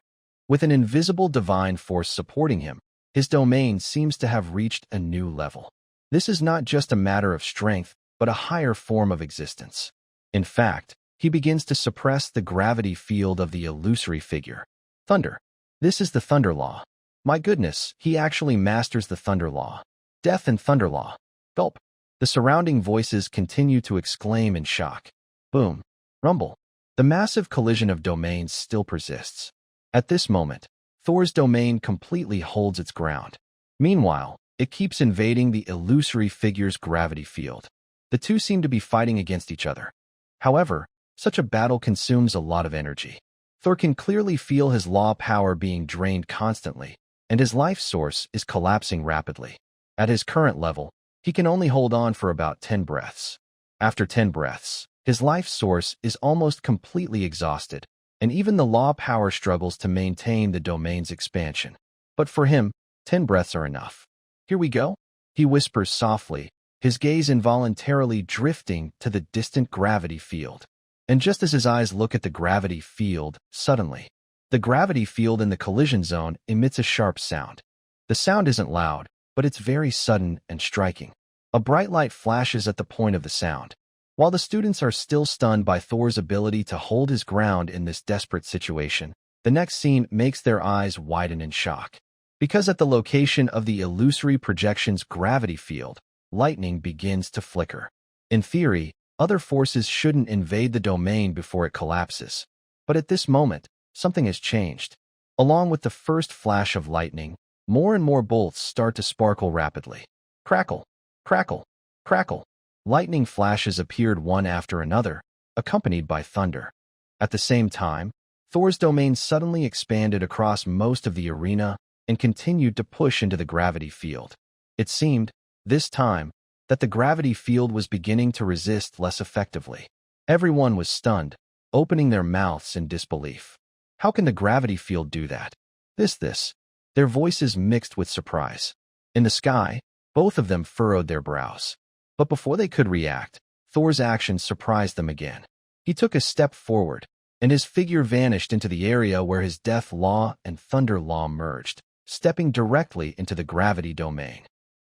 With an invisible divine force supporting him, his domain seems to have reached a new level. This is not just a matter of strength, but a higher form of existence. In fact, he begins to suppress the gravity field of the illusory figure. Thunder. This is the thunder law. My goodness, he actually masters the thunder law. Death and thunder law. Gulp. The surrounding voices continue to exclaim in shock. Boom. Rumble. The massive collision of domains still persists. At this moment, Thor's domain completely holds its ground. Meanwhile, it keeps invading the illusory figure's gravity field. The two seem to be fighting against each other. However, such a battle consumes a lot of energy. Thor can clearly feel his law power being drained constantly, and his life source is collapsing rapidly. At his current level, he can only hold on for about 10 breaths. After 10 breaths, his life source is almost completely exhausted, and even the law power struggles to maintain the domain's expansion. But for him, 10 breaths are enough. Here we go, he whispers softly, his gaze involuntarily drifting to the distant gravity field. And just as his eyes look at the gravity field, suddenly, the gravity field in the collision zone emits a sharp sound. The sound isn't loud, but it's very sudden and striking. A bright light flashes at the point of the sound. While the students are still stunned by Thor's ability to hold his ground in this desperate situation, the next scene makes their eyes widen in shock. Because at the location of the illusory projection's gravity field, lightning begins to flicker. In theory, other forces shouldn't invade the domain before it collapses. But at this moment, something has changed. Along with the first flash of lightning, more and more bolts start to sparkle rapidly. Crackle, crackle, crackle. Lightning flashes appeared one after another, accompanied by thunder. At the same time, Thor's domain suddenly expanded across most of the arena and continued to push into the gravity field. It seemed, this time, that the gravity field was beginning to resist less effectively. Everyone was stunned, opening their mouths in disbelief. How can the gravity field do that? This. Their voices mixed with surprise. In the sky, both of them furrowed their brows. But before they could react, Thor's actions surprised them again. He took a step forward, and his figure vanished into the area where his death law and thunder law merged, stepping directly into the gravity domain.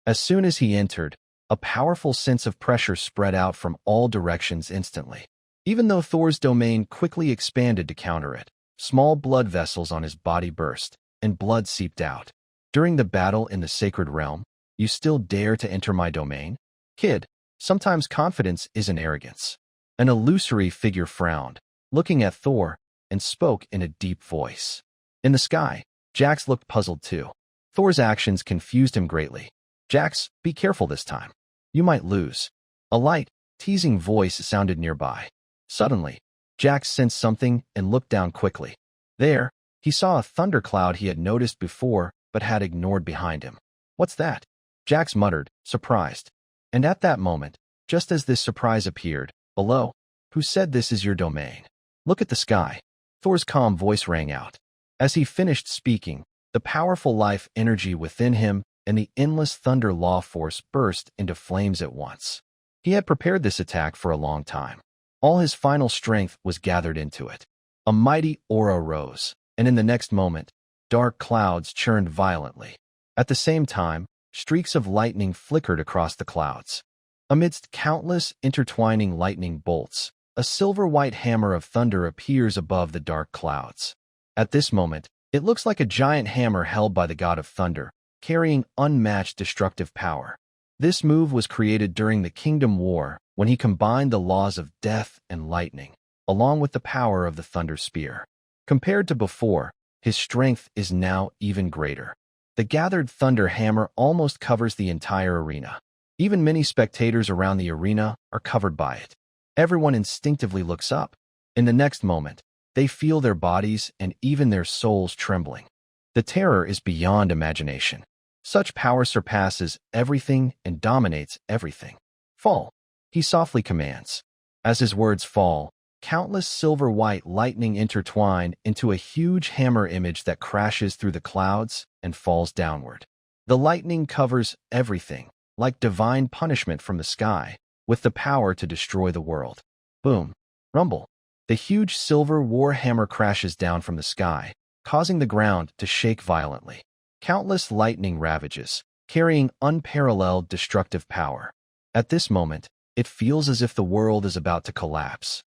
As soon as he entered, a powerful sense of pressure spread out from all directions instantly. Even though Thor's domain quickly expanded to counter it, small blood vessels on his body burst, and blood seeped out. During the battle in the sacred realm, you still dare to enter my domain? Kid, sometimes confidence isn't arrogance. An illusory figure frowned, looking at Thor, and spoke in a deep voice. In the sky, Jax looked puzzled too. Thor's actions confused him greatly. Jax, be careful this time. You might lose. A light, teasing voice sounded nearby. Suddenly, Jax sensed something and looked down quickly. There, he saw a thundercloud he had noticed before but had ignored behind him. "What's that?" Jax muttered, surprised. And at that moment, just as this surprise appeared, below, "Who said this is your domain? Look at the sky." Thor's calm voice rang out. As he finished speaking, the powerful life energy within him and the endless thunder law force burst into flames at once. He had prepared this attack for a long time. All his final strength was gathered into it. A mighty aura rose, and in the next moment, dark clouds churned violently. At the same time, streaks of lightning flickered across the clouds. Amidst countless intertwining lightning bolts, a silver-white hammer of thunder appears above the dark clouds. At this moment, it looks like a giant hammer held by the god of thunder, carrying unmatched destructive power. This move was created during the Kingdom War when he combined the laws of death and lightning, along with the power of the thunder spear. Compared to before, his strength is now even greater. The gathered thunder hammer almost covers the entire arena. Even many spectators around the arena are covered by it. Everyone instinctively looks up. In the next moment, they feel their bodies and even their souls trembling. The terror is beyond imagination. Such power surpasses everything and dominates everything. "Fall," he softly commands. As his words fall, countless silver-white lightning intertwine into a huge hammer image that crashes through the clouds and falls downward. The lightning covers everything, like divine punishment from the sky, with the power to destroy the world. Boom. Rumble. The huge silver war hammer crashes down from the sky, causing the ground to shake violently. Countless lightning ravages, carrying unparalleled destructive power. At this moment, it feels as if the world is about to collapse.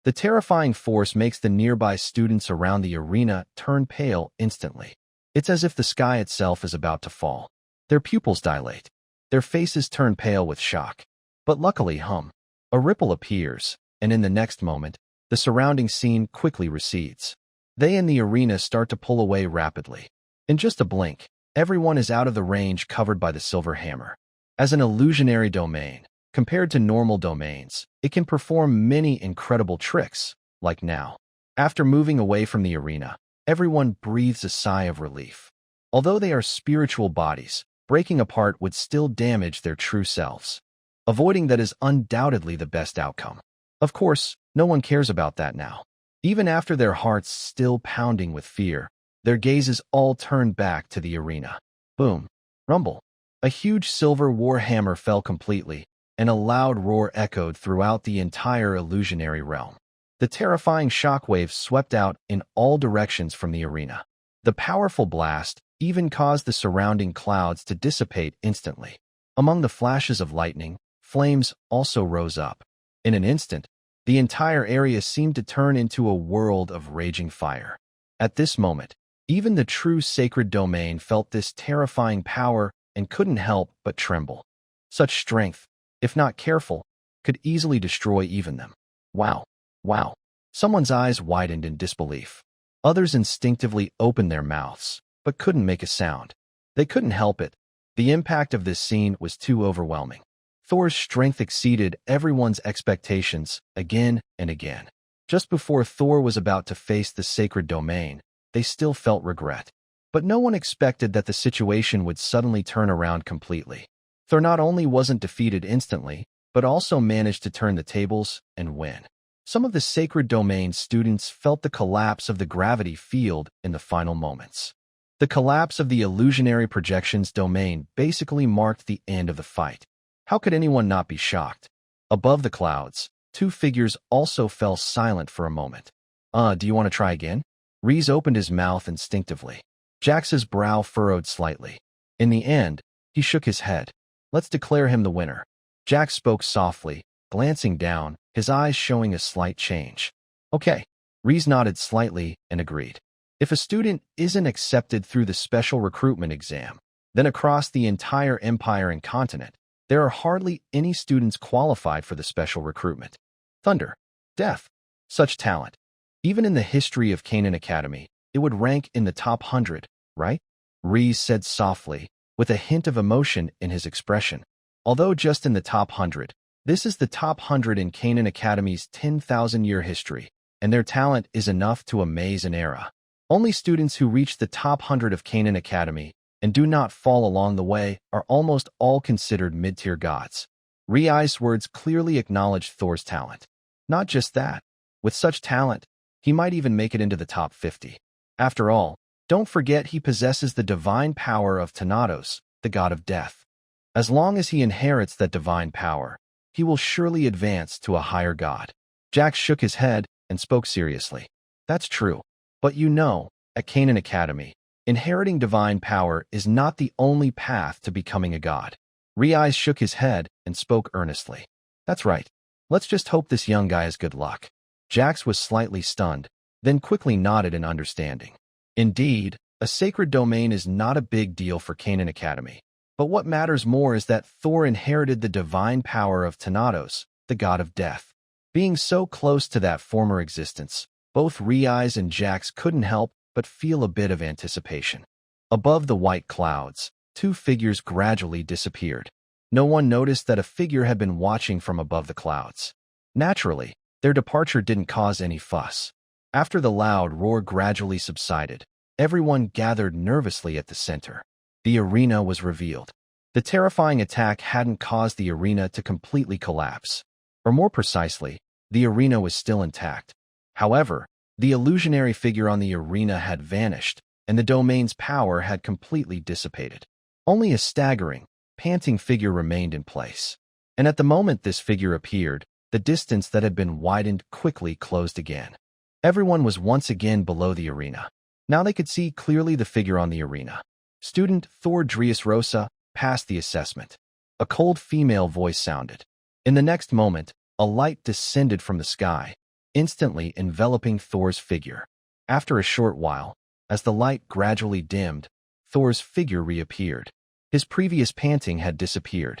The terrifying force makes the nearby students around the arena turn pale instantly. It's as if the sky itself is about to fall. Their pupils dilate. Their faces turn pale with shock. But luckily, a ripple appears, and in the next moment, the surrounding scene quickly recedes. They in the arena start to pull away rapidly. In just a blink, everyone is out of the range covered by the silver hammer. As an illusionary domain, compared to normal domains, it can perform many incredible tricks, like now. After moving away from the arena, everyone breathes a sigh of relief. Although they are spiritual bodies, breaking apart would still damage their true selves. Avoiding that is undoubtedly the best outcome. Of course, no one cares about that now. Even after their hearts still pounding with fear, their gazes all turn back to the arena. Boom. Rumble. A huge silver war hammer fell completely, and a loud roar echoed throughout the entire illusionary realm. The terrifying shockwaves swept out in all directions from the arena. The powerful blast even caused the surrounding clouds to dissipate instantly. Among the flashes of lightning, flames also rose up. In an instant, the entire area seemed to turn into a world of raging fire. At this moment, even the true sacred domain felt this terrifying power and couldn't help but tremble. Such strength, if not careful, could easily destroy even them. Wow. Wow. Someone's eyes widened in disbelief. Others instinctively opened their mouths, but couldn't make a sound. They couldn't help it. The impact of this scene was too overwhelming. Thor's strength exceeded everyone's expectations again and again. Just before Thor was about to face the sacred domain, they still felt regret. But no one expected that the situation would suddenly turn around completely. Thor not only wasn't defeated instantly, but also managed to turn the tables and win. Some of the sacred domain students felt the collapse of the gravity field in the final moments. The collapse of the illusionary projections domain basically marked the end of the fight. How could anyone not be shocked? Above the clouds, two figures also fell silent for a moment. Do you want to try again?" Reese opened his mouth instinctively. Jax's brow furrowed slightly. In the end, he shook his head. "Let's declare him the winner." Jax spoke softly, glancing down, his eyes showing a slight change. "Okay." Reese nodded slightly and agreed. If a student isn't accepted through the special recruitment exam, then across the entire empire and continent, there are hardly any students qualified for the special recruitment. Thunder. Death. Such talent. Even in the history of Canaan Academy, it would rank in the top 100, right? Reese said softly, with a hint of emotion in his expression. Although just in the top 100, This is the top 100 in Canaan Academy's 10,000-year history, and their talent is enough to amaze an era. Only students who reach the top 100 of Canaan Academy and do not fall along the way are almost all considered mid-tier gods. Riai's words clearly acknowledged Thor's talent. Not just that, with such talent, he might even make it into the top 50. After all, don't forget he possesses the divine power of Thanatos, the god of death. As long as he inherits that divine power, he will surely advance to a higher god. Jax shook his head and spoke seriously. That's true. But you know, at Canaan Academy, inheriting divine power is not the only path to becoming a god. Riai shook his head and spoke earnestly. That's right. Let's just hope this young guy has good luck. Jax was slightly stunned, then quickly nodded in understanding. Indeed, a sacred domain is not a big deal for Canaan Academy. But what matters more is that Thor inherited the divine power of Thanatos, the god of death. Being so close to that former existence, both Riai and Jax couldn't help but feel a bit of anticipation. Above the white clouds, two figures gradually disappeared. No one noticed that a figure had been watching from above the clouds. Naturally, their departure didn't cause any fuss. After the loud roar gradually subsided, everyone gathered nervously at the center. The arena was revealed. The terrifying attack hadn't caused the arena to completely collapse. Or more precisely, the arena was still intact. However, the illusionary figure on the arena had vanished, and the domain's power had completely dissipated. Only a staggering, panting figure remained in place. And at the moment this figure appeared, the distance that had been widened quickly closed again. Everyone was once again below the arena. Now they could see clearly the figure on the arena. Student Thor Driusrosa passed the assessment. A cold female voice sounded. In the next moment, a light descended from the sky, instantly enveloping Thor's figure. After a short while, as the light gradually dimmed, Thor's figure reappeared. His previous panting had disappeared.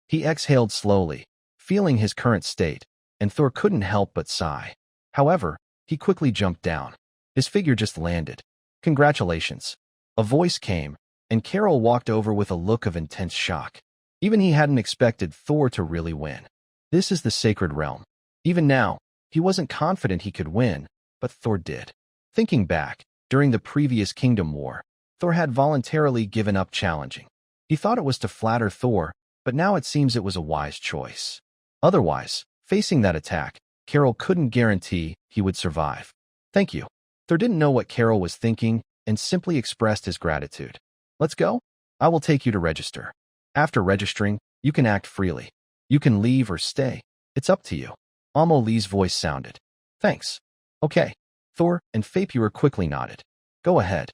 He exhaled slowly, feeling his current state, and Thor couldn't help but sigh. However, he quickly jumped down. His figure just landed. Congratulations. A voice came, and Carol walked over with a look of intense shock. Even he hadn't expected Thor to really win. This is the Sacred Realm. Even now, he wasn't confident he could win, but Thor did. Thinking back, during the previous Kingdom War, Thor had voluntarily given up challenging. He thought it was to flatter Thor, but now it seems it was a wise choice. Otherwise, facing that attack, Carol couldn't guarantee he would survive. Thank you. Thor didn't know what Carol was thinking and simply expressed his gratitude. Let's go? I will take you to register. After registering, you can act freely. You can leave or stay. It's up to you. Amelie's voice sounded. Thanks. Okay. Thor and Fapuer quickly nodded. Go ahead.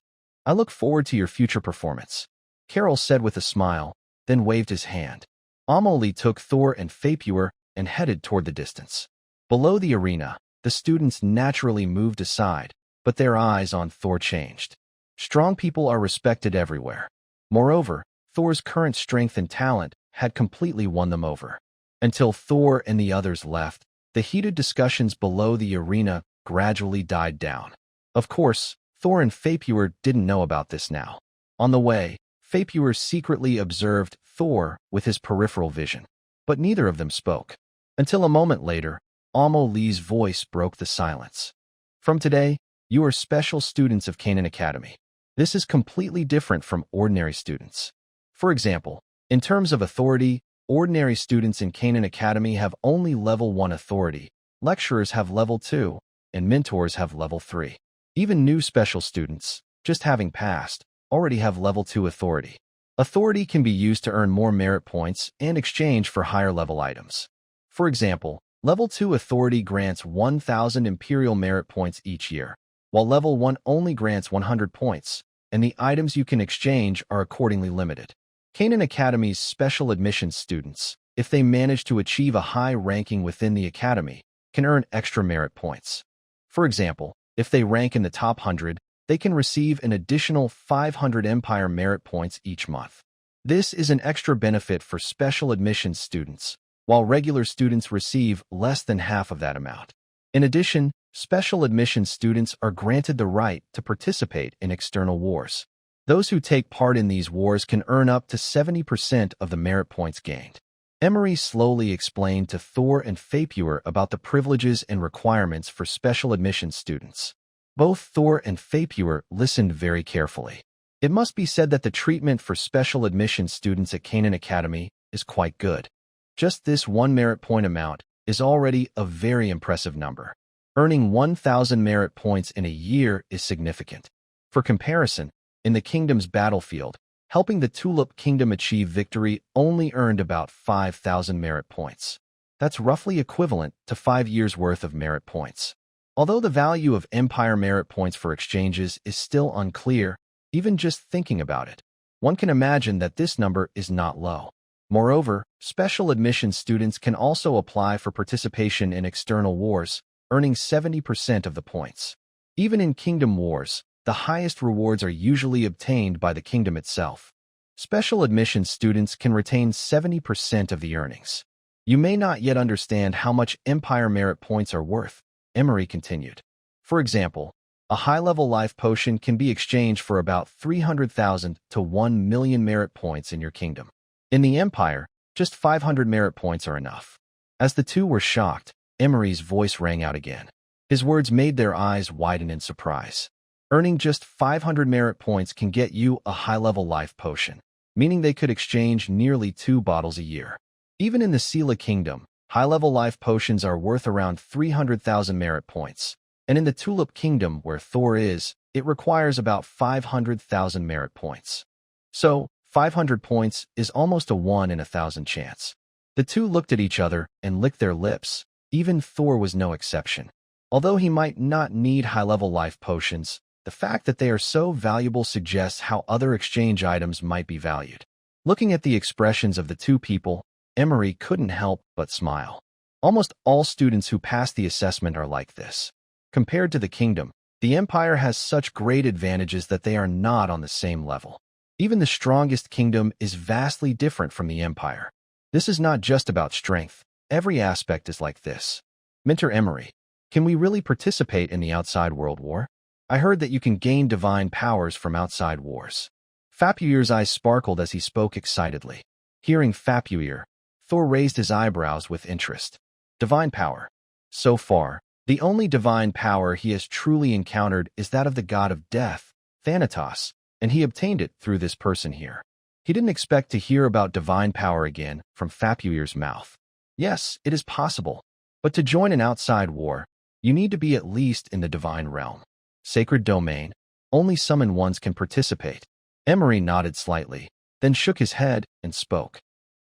I look forward to your future performance. Carol said with a smile, then waved his hand. Amelie took Thor and Fapuer and headed toward the distance. Below the arena, the students naturally moved aside, but their eyes on Thor changed. Strong people are respected everywhere. Moreover, Thor's current strength and talent had completely won them over. Until Thor and the others left, the heated discussions below the arena gradually died down. Of course, Thor and Fapuer didn't know about this now. On the way, Fapuer secretly observed Thor with his peripheral vision, but neither of them spoke. Until a moment later, Amelie's voice broke the silence. From today, you are special students of Canaan Academy. This is completely different from ordinary students. For example, in terms of authority, ordinary students in Canaan Academy have only level 1 authority, lecturers have level 2, and mentors have level 3. Even new special students, just having passed, already have level 2 authority. Authority can be used to earn more merit points and exchange for higher level items. For example, level 2 authority grants 1,000 Imperial merit points each year, while level 1 only grants 100 points, and the items you can exchange are accordingly limited. Canaan Academy's special admissions students, if they manage to achieve a high ranking within the academy, can earn extra merit points. For example, if they rank in the top 100, they can receive an additional 500 Empire merit points each month. This is an extra benefit for special admissions students, while regular students receive less than half of that amount. In addition, special admissions students are granted the right to participate in external wars. Those who take part in these wars can earn up to 70% of the merit points gained. Emery slowly explained to Thor and Fapuer about the privileges and requirements for special admissions students. Both Thor and Fapuer listened very carefully. It must be said that the treatment for special admissions students at Canaan Academy is quite good. Just this 1 merit point amount is already a very impressive number. Earning 1,000 merit points in a year is significant. For comparison, in the kingdom's battlefield, helping the Tulip Kingdom achieve victory only earned about 5,000 merit points. That's roughly equivalent to 5 years' worth of merit points. Although the value of Empire merit points for exchanges is still unclear, even just thinking about it, one can imagine that this number is not low. Moreover, special admissions students can also apply for participation in external wars, earning 70% of the points. Even in kingdom wars, the highest rewards are usually obtained by the kingdom itself. Special admissions students can retain 70% of the earnings. You may not yet understand how much Empire merit points are worth, Emery continued. For example, a high-level life potion can be exchanged for about 300,000 to 1 million merit points in your kingdom. In the Empire, just 500 merit points are enough. As the two were shocked, Emery's voice rang out again. His words made their eyes widen in surprise. Earning just 500 merit points can get you a high-level life potion, meaning they could exchange nearly 2 bottles a year. Even in the Sela Kingdom, high-level life potions are worth around 300,000 merit points, and in the Tulip Kingdom, where Thor is, it requires about 500,000 merit points. So, 500 points is almost a 1 in 1,000 chance. The two looked at each other and licked their lips. Even Thor was no exception. Although he might not need high-level life potions, the fact that they are so valuable suggests how other exchange items might be valued. Looking at the expressions of the two people, Emery couldn't help but smile. Almost all students who pass the assessment are like this. Compared to the kingdom, the Empire has such great advantages that they are not on the same level. Even the strongest kingdom is vastly different from the Empire. This is not just about strength. Every aspect is like this. Mentor Emery, can we really participate in the outside world war? I heard that you can gain divine powers from outside wars. Fapuir's eyes sparkled as he spoke excitedly. Hearing Fapuir, Thor raised his eyebrows with interest. Divine power. So far, the only divine power he has truly encountered is that of the god of death, Thanatos, and he obtained it through this person here. He didn't expect to hear about divine power again from Fapuir's mouth. Yes, it is possible, but to join an outside war, you need to be at least in the divine realm. Sacred domain, only summoned ones can participate. Emery nodded slightly, then shook his head and spoke.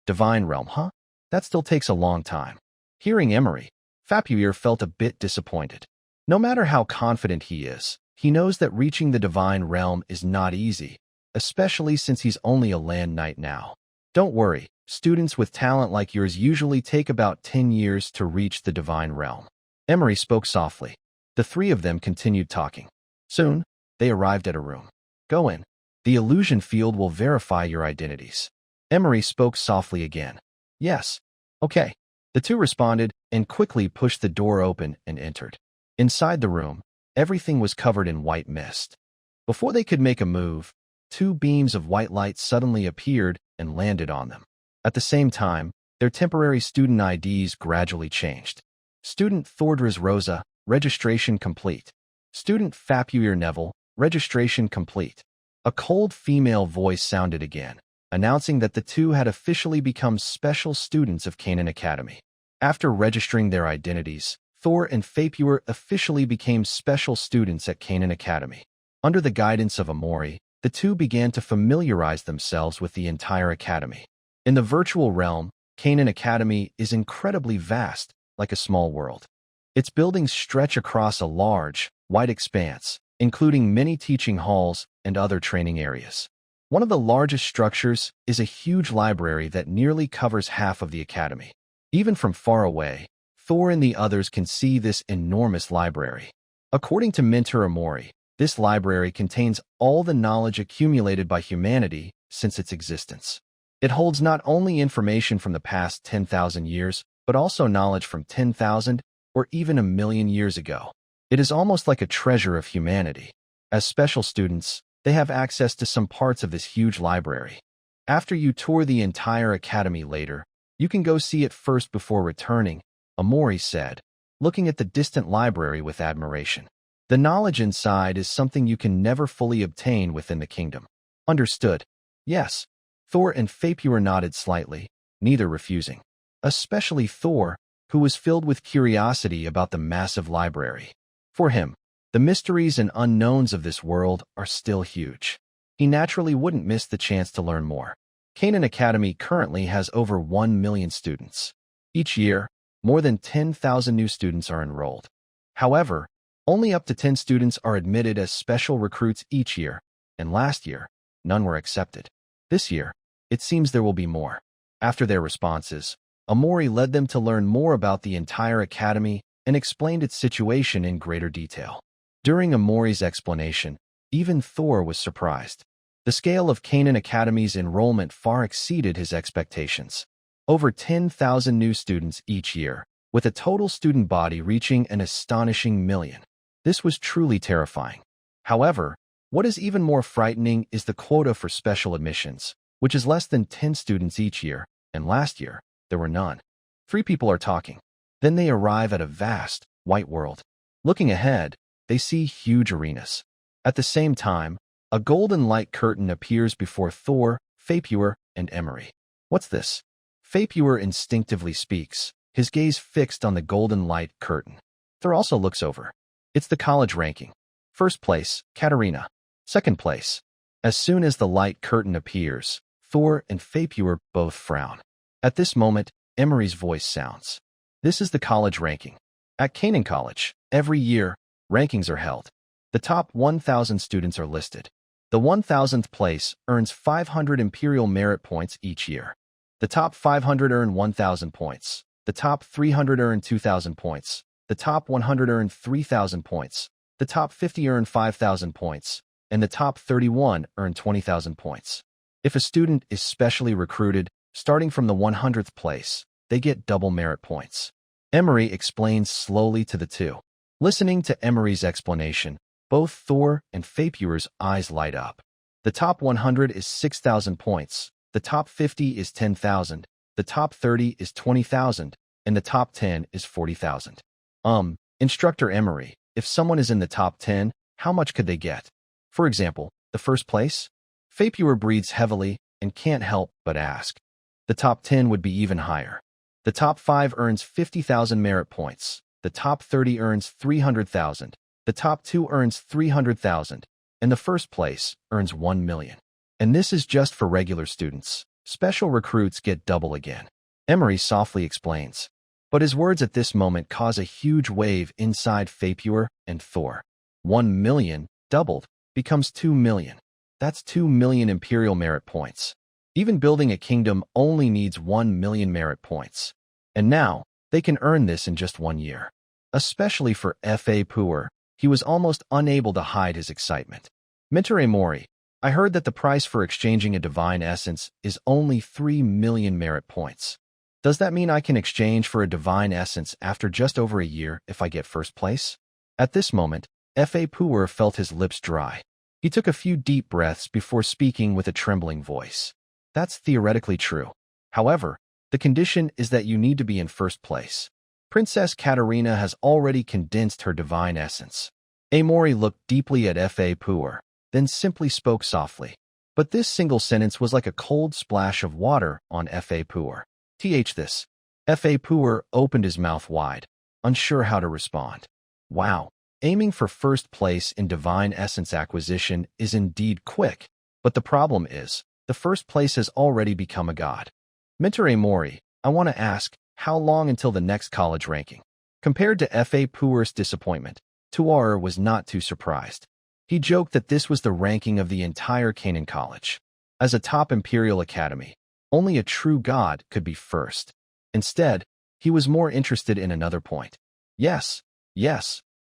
Divine realm, huh? That still takes a long time. Hearing Emery, Fapuir felt a bit disappointed. No matter how confident he is, he knows that reaching the divine realm is not easy, especially since he's only a land knight now. Don't worry, students with talent like yours usually take about 10 years to reach the divine realm. Emery spoke softly. The three of them continued talking. Soon, they arrived at a room. Go in. The illusion field will verify your identities. Emery spoke softly again. Yes. Okay. The two responded and quickly pushed the door open and entered. Inside the room, everything was covered in white mist. Before they could make a move, 2 beams of white light suddenly appeared and landed on them. At the same time, their temporary student IDs gradually changed. Student Thordris Rosa, registration complete. Student Fapuir Neville, registration complete. A cold female voice sounded again, announcing that the two had officially become special students of Canaan Academy. After registering their identities, Thor and Fapuir officially became special students at Canaan Academy. Under the guidance of Amori, the two began to familiarize themselves with the entire academy. In the virtual realm, Canaan Academy is incredibly vast, like a small world. Its buildings stretch across a large, wide expanse, including many teaching halls and other training areas. One of the largest structures is a huge library that nearly covers half of the academy. Even from far away, Thor and the others can see this enormous library. According to Mentor Amori, this library contains all the knowledge accumulated by humanity since its existence. It holds not only information from the past 10,000 years, but also knowledge from 10,000 or even 1,000,000 years ago. It is almost like a treasure of humanity. As special students, they have access to some parts of this huge library. After you tour the entire academy later, You can go see it first before returning, Amori said, looking at the distant library with admiration. The knowledge inside is something you can never fully obtain within the kingdom. Understood. Yes. Thor and Faipur nodded slightly, neither refusing. Especially Thor, who was filled with curiosity about the massive library. For him, the mysteries and unknowns of this world are still huge. He naturally wouldn't miss the chance to learn more. Canaan Academy currently has over 1 million students. Each year, more than 10,000 new students are enrolled. However, only up to 10 students are admitted as special recruits each year, and last year, none were accepted. This year, it seems there will be more. After their responses, Amori led them to learn more about the entire academy and explained its situation in greater detail. During Amori's explanation, even Thor was surprised. The scale of Canaan Academy's enrollment far exceeded his expectations. Over 10,000 new students each year, with a total student body reaching an astonishing million. This was truly terrifying. However, what is even more frightening is the quota for special admissions, which is less than 10 students each year, and last year, there were none. 3 people are talking. Then they arrive at a vast, white world. Looking ahead, they see huge arenas. At the same time, a golden light curtain appears before Thor, Faipur, and Emery. What's this? Faipur instinctively speaks, his gaze fixed on the golden light curtain. Thor also looks over. It's the college ranking. First place, Katarina. Second place. As soon as the light curtain appears, Thor and Faipur both frown. At this moment, Emery's voice sounds. This is the college ranking. At Canaan College, every year, rankings are held. The top 1,000 students are listed. The 1,000th place earns 500 Imperial Merit Points each year. The top 500 earn 1,000 points. The top 300 earn 2,000 points. The top 100 earn 3,000 points. The top 50 earn 5,000 points. And the top 31 earn 20,000 points. If a student is specially recruited, starting from the 100th place, they get double merit points. Emery explains slowly to the two. Listening to Emery's explanation, both Thor and Faipur's eyes light up. The top 100 is 6,000 points, the top 50 is 10,000, the top 30 is 20,000, and the top 10 is 40,000. Instructor Emery, if someone is in the top 10, how much could they get? For example, the first place? Faipur breathes heavily and can't help but ask. The top 10 would be even higher. The top 5 earns 50,000 merit points. The top 30 earns 300,000. The top 2 earns 300,000. And the first place earns 1 million. And this is just for regular students. Special recruits get double again. Emery softly explains. But his words at this moment cause a huge wave inside Faipur and Thor. 1 million, doubled, becomes 2 million. That's 2 million Imperial Merit Points. Even building a kingdom only needs 1 million merit points. And now, they can earn this in just 1 year. Especially for Faipur, he was almost unable to hide his excitement. Mentor Amori, I heard that the price for exchanging a divine essence is only 3 million merit points. Does that mean I can exchange for a divine essence after just over a year if I get first place? At this moment, Faipur felt his lips dry. He took a few deep breaths before speaking with a trembling voice. That's theoretically true. However, the condition is that you need to be in first place. Princess Katarina has already condensed her divine essence. Amori looked deeply at Faipur, then simply spoke softly. But this single sentence was like a cold splash of water on Faipur. This. Faipur opened his mouth wide, unsure how to respond. Wow, aiming for first place in divine essence acquisition is indeed quick, but the problem is, the first place has already become a god. Mentor Amori, I want to ask, how long until the next college ranking? Compared to Faipur's disappointment, Tuar was not too surprised. He joked that this was the ranking of the entire Canaan College. As a top Imperial Academy, only a true god could be first. Instead, he was more interested in another point. Yes,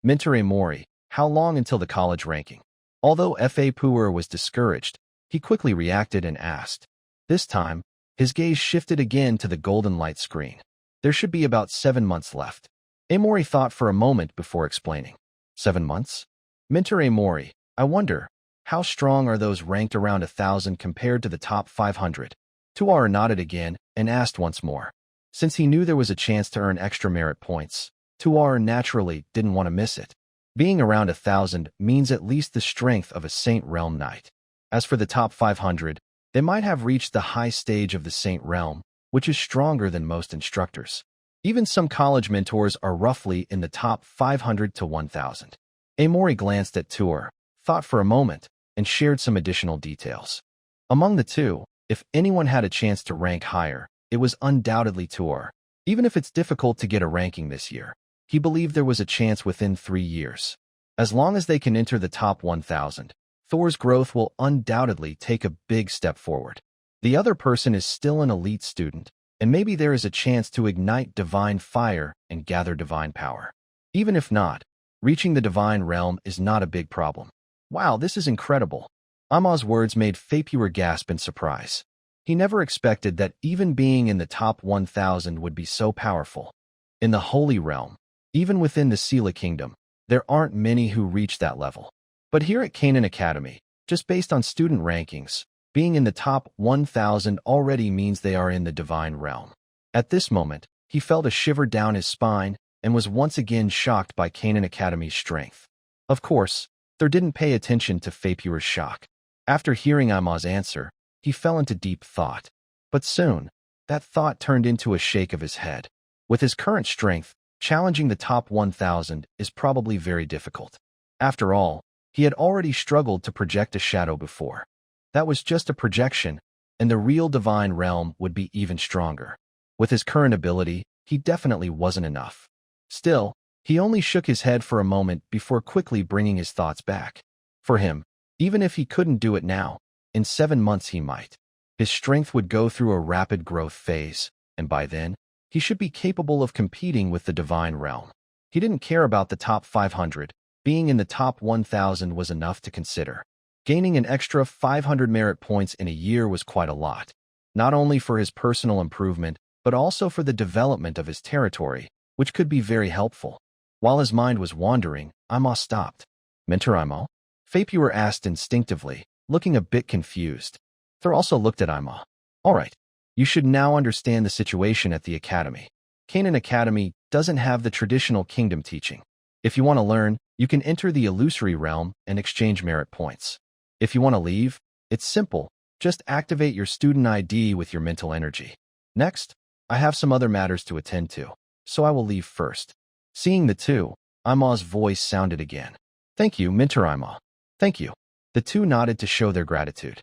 Mentor Amori, how long until the college ranking? Although Faipur was discouraged, he quickly reacted and asked. This time, his gaze shifted again to the golden light screen. There should be about 7 months left. Amori thought for a moment before explaining. 7 months? Mentor Amori, I wonder, how strong are those ranked around 1,000 compared to the top 500? Tuar nodded again and asked once more. Since he knew there was a chance to earn extra merit points, Tuar naturally didn't want to miss it. Being around 1,000 means at least the strength of a Saint Realm Knight. As for the top 500, they might have reached the high stage of the Saint Realm, which is stronger than most instructors. Even some college mentors are roughly in the top 500 to 1,000. Amori glanced at Tuar, thought for a moment, and shared some additional details. Among the two, if anyone had a chance to rank higher, it was undoubtedly Tuar. Even if it's difficult to get a ranking this year, he believed there was a chance within 3 years. As long as they can enter the top 1,000, Thor's growth will undoubtedly take a big step forward. The other person is still an elite student, and maybe there is a chance to ignite divine fire and gather divine power. Even if not, reaching the divine realm is not a big problem. Wow, this is incredible. Amma's words made Fapuer gasp in surprise. He never expected that even being in the top 1,000 would be so powerful. In the Holy Realm, even within the Sela Kingdom, there aren't many who reach that level. But here at Canaan Academy, just based on student rankings, being in the top 1,000 already means they are in the divine realm. At this moment, he felt a shiver down his spine and was once again shocked by Canaan Academy's strength. Of course, Thor didn't pay attention to Fapuer's shock. After hearing Amma's answer, he fell into deep thought. But soon, that thought turned into a shake of his head. With his current strength, challenging the top 1,000 is probably very difficult. After all, he had already struggled to project a shadow before. That was just a projection, and the real divine realm would be even stronger. With his current ability, he definitely wasn't enough. Still, he only shook his head for a moment before quickly bringing his thoughts back. For him, even if he couldn't do it now, in 7 months he might. His strength would go through a rapid growth phase, and by then, he should be capable of competing with the divine realm. He didn't care about the top 500. Being in the top 1,000 was enough to consider. Gaining an extra 500 merit points in a year was quite a lot, not only for his personal improvement, but also for the development of his territory, which could be very helpful. While his mind was wandering, Amma stopped. Mentor Amma? Fapuer asked instinctively, looking a bit confused. Thor also looked at Amma. All right, you should now understand the situation at the academy. Canaan Academy doesn't have the traditional kingdom teaching. If you want to learn, you can enter the illusory realm and exchange merit points. If you want to leave, it's simple. Just activate your student ID with your mental energy. Next, I have some other matters to attend to, so I will leave first. Seeing the two, Amma's voice sounded again. Thank you, Mentor Amma. Thank you. The two nodded to show their gratitude.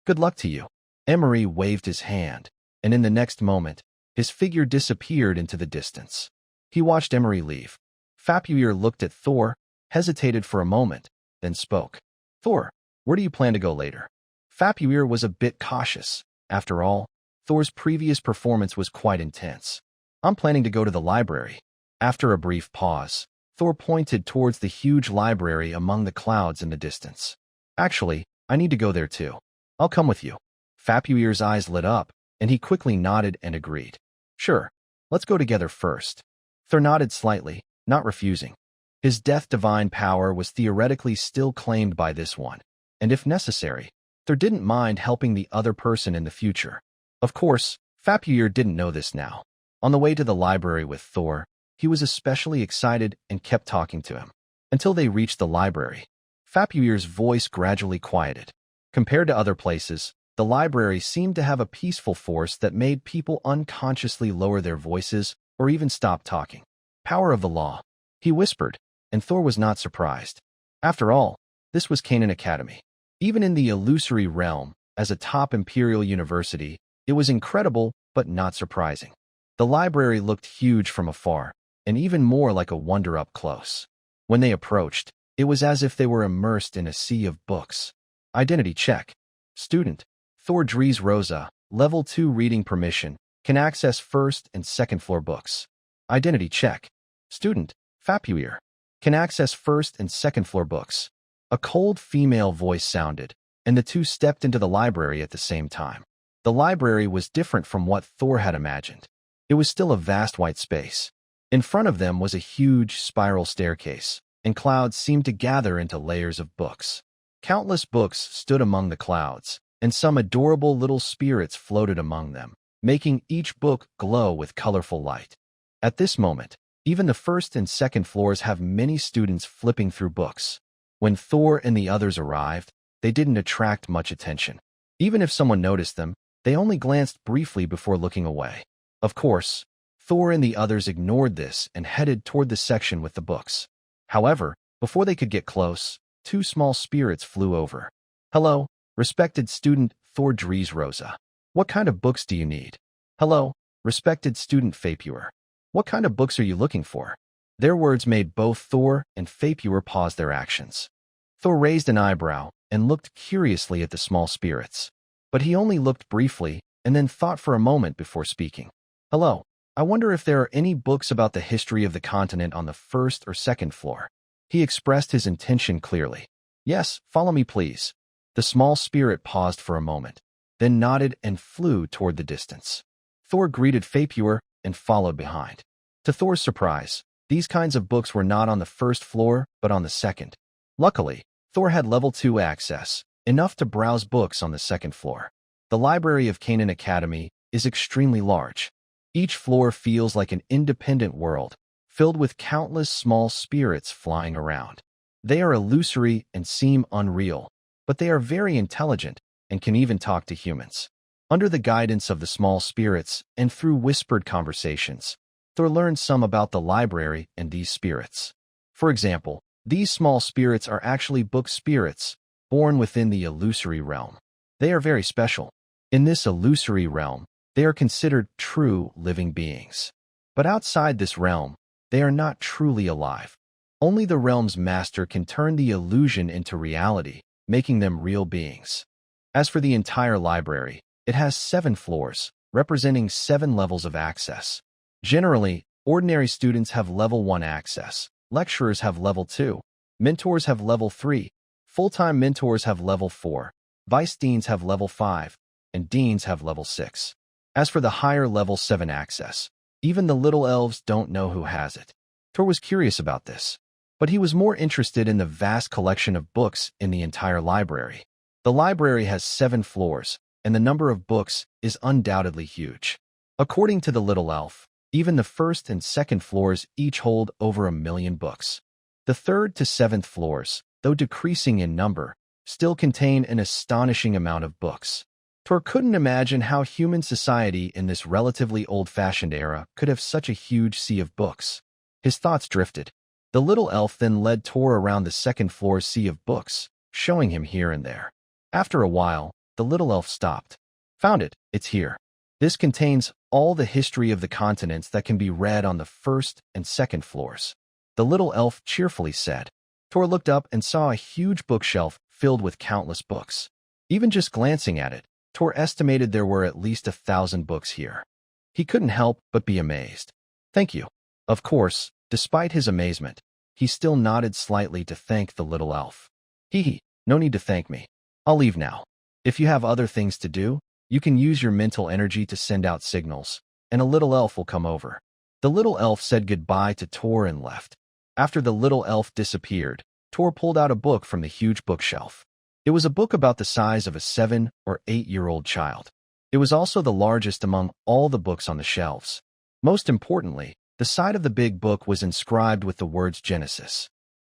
Good luck to you. Emery waved his hand, and in the next moment, his figure disappeared into the distance. He watched Emery leave. Fapuer looked at Thor, hesitated for a moment, then spoke. Thor, where do you plan to go later? Fapuer was a bit cautious. After all, Thor's previous performance was quite intense. I'm planning to go to the library. After a brief pause, Thor pointed towards the huge library among the clouds in the distance. Actually, I need to go there too. I'll come with you. Fapuer's eyes lit up, and he quickly nodded and agreed. Sure, let's go together first. Thor nodded slightly, not refusing. His death divine power was theoretically still claimed by this one, and if necessary, Thor didn't mind helping the other person in the future. Of course, Fapuer didn't know this now. On the way to the library with Thor, he was especially excited and kept talking to him. Until they reached the library, Fapuer's voice gradually quieted. Compared to other places, the library seemed to have a peaceful force that made people unconsciously lower their voices or even stop talking. Power of the law, he whispered, and Thor was not surprised. After all, this was Canaan Academy. Even in the illusory realm, as a top imperial university, it was incredible but not surprising. The library looked huge from afar, and even more like a wonder up close. When they approached, it was as if they were immersed in a sea of books. Identity check. Student, Thor Dries Rosa, Level 2 reading permission, can access first and second floor books. Identity check. Student, Fapuer, can access first and second floor books. A cold female voice sounded, and the two stepped into the library at the same time. The library was different from what Thor had imagined. It was still a vast white space. In front of them was a huge spiral staircase, and clouds seemed to gather into layers of books. Countless books stood among the clouds, and some adorable little spirits floated among them. making each book glow with colorful light. At this moment, even the first and second floors have many students flipping through books. When Thor and the others arrived, they didn't attract much attention. Even if someone noticed them, they only glanced briefly before looking away. Of course, Thor and the others ignored this and headed toward the section with the books. However, before they could get close, two small spirits flew over. "Hello, respected student Thor Dries Rosa. What kind of books do you need?" "Hello, respected student Fapuer. What kind of books are you looking for?" Their words made both Thor and Fapuer pause their actions. Thor raised an eyebrow and looked curiously at the small spirits. But he only looked briefly and then thought for a moment before speaking. "Hello, I wonder if there are any books about the history of the continent on the first or second floor." He expressed his intention clearly. "Yes, follow me please." The small spirit paused for a moment, then nodded and flew toward the distance. Thor greeted Fapuer and followed behind. To Thor's surprise, these kinds of books were not on the first floor, but on the second. Luckily, Thor had level 2 access, enough to browse books on the second floor. The library of Canaan Academy is extremely large. Each floor feels like an independent world, filled with countless small spirits flying around. They are illusory and seem unreal, but they are very intelligent and can even talk to humans. Under the guidance of the small spirits and through whispered conversations, Thor learned some about the library and these spirits. For example, these small spirits are actually book spirits, born within the illusory realm. They are very special. In this illusory realm, they are considered true living beings. But outside this realm, they are not truly alive. Only the realm's master can turn the illusion into reality, making them real beings. As for the entire library, it has 7 floors, representing 7 levels of access. Generally, ordinary students have level 1 access, lecturers have level 2, mentors have level 3, full-time mentors have level 4, vice deans have level 5, and deans have level 6. As for the higher level 7 access, even the little elves don't know who has it. Thor was curious about this, but he was more interested in the vast collection of books in the entire library. The library has 7 floors, and the number of books is undoubtedly huge. According to the little elf, even the first and second floors each hold over 1 million books. The third to 7th floors, though decreasing in number, still contain an astonishing amount of books. Thor couldn't imagine how human society in this relatively old-fashioned era could have such a huge sea of books. His thoughts drifted. The little elf then led Thor around the second floor's sea of books, showing him here and there. After a while, the little elf stopped. "Found it, it's here. This contains all the history of the continents that can be read on the first and second floors," the little elf cheerfully said. Thor looked up and saw a huge bookshelf filled with countless books. Even just glancing at it, Thor estimated there were at least 1,000 books here. He couldn't help but be amazed. "Thank you." Of course, despite his amazement, he still nodded slightly to thank the little elf. "Hee, no need to thank me. I'll leave now. If you have other things to do, you can use your mental energy to send out signals, and a little elf will come over." The little elf said goodbye to Thor and left. After the little elf disappeared, Thor pulled out a book from the huge bookshelf. It was a book about the size of a 7 or 8-year-old child. It was also the largest among all the books on the shelves. Most importantly, the side of the big book was inscribed with the words Genesis.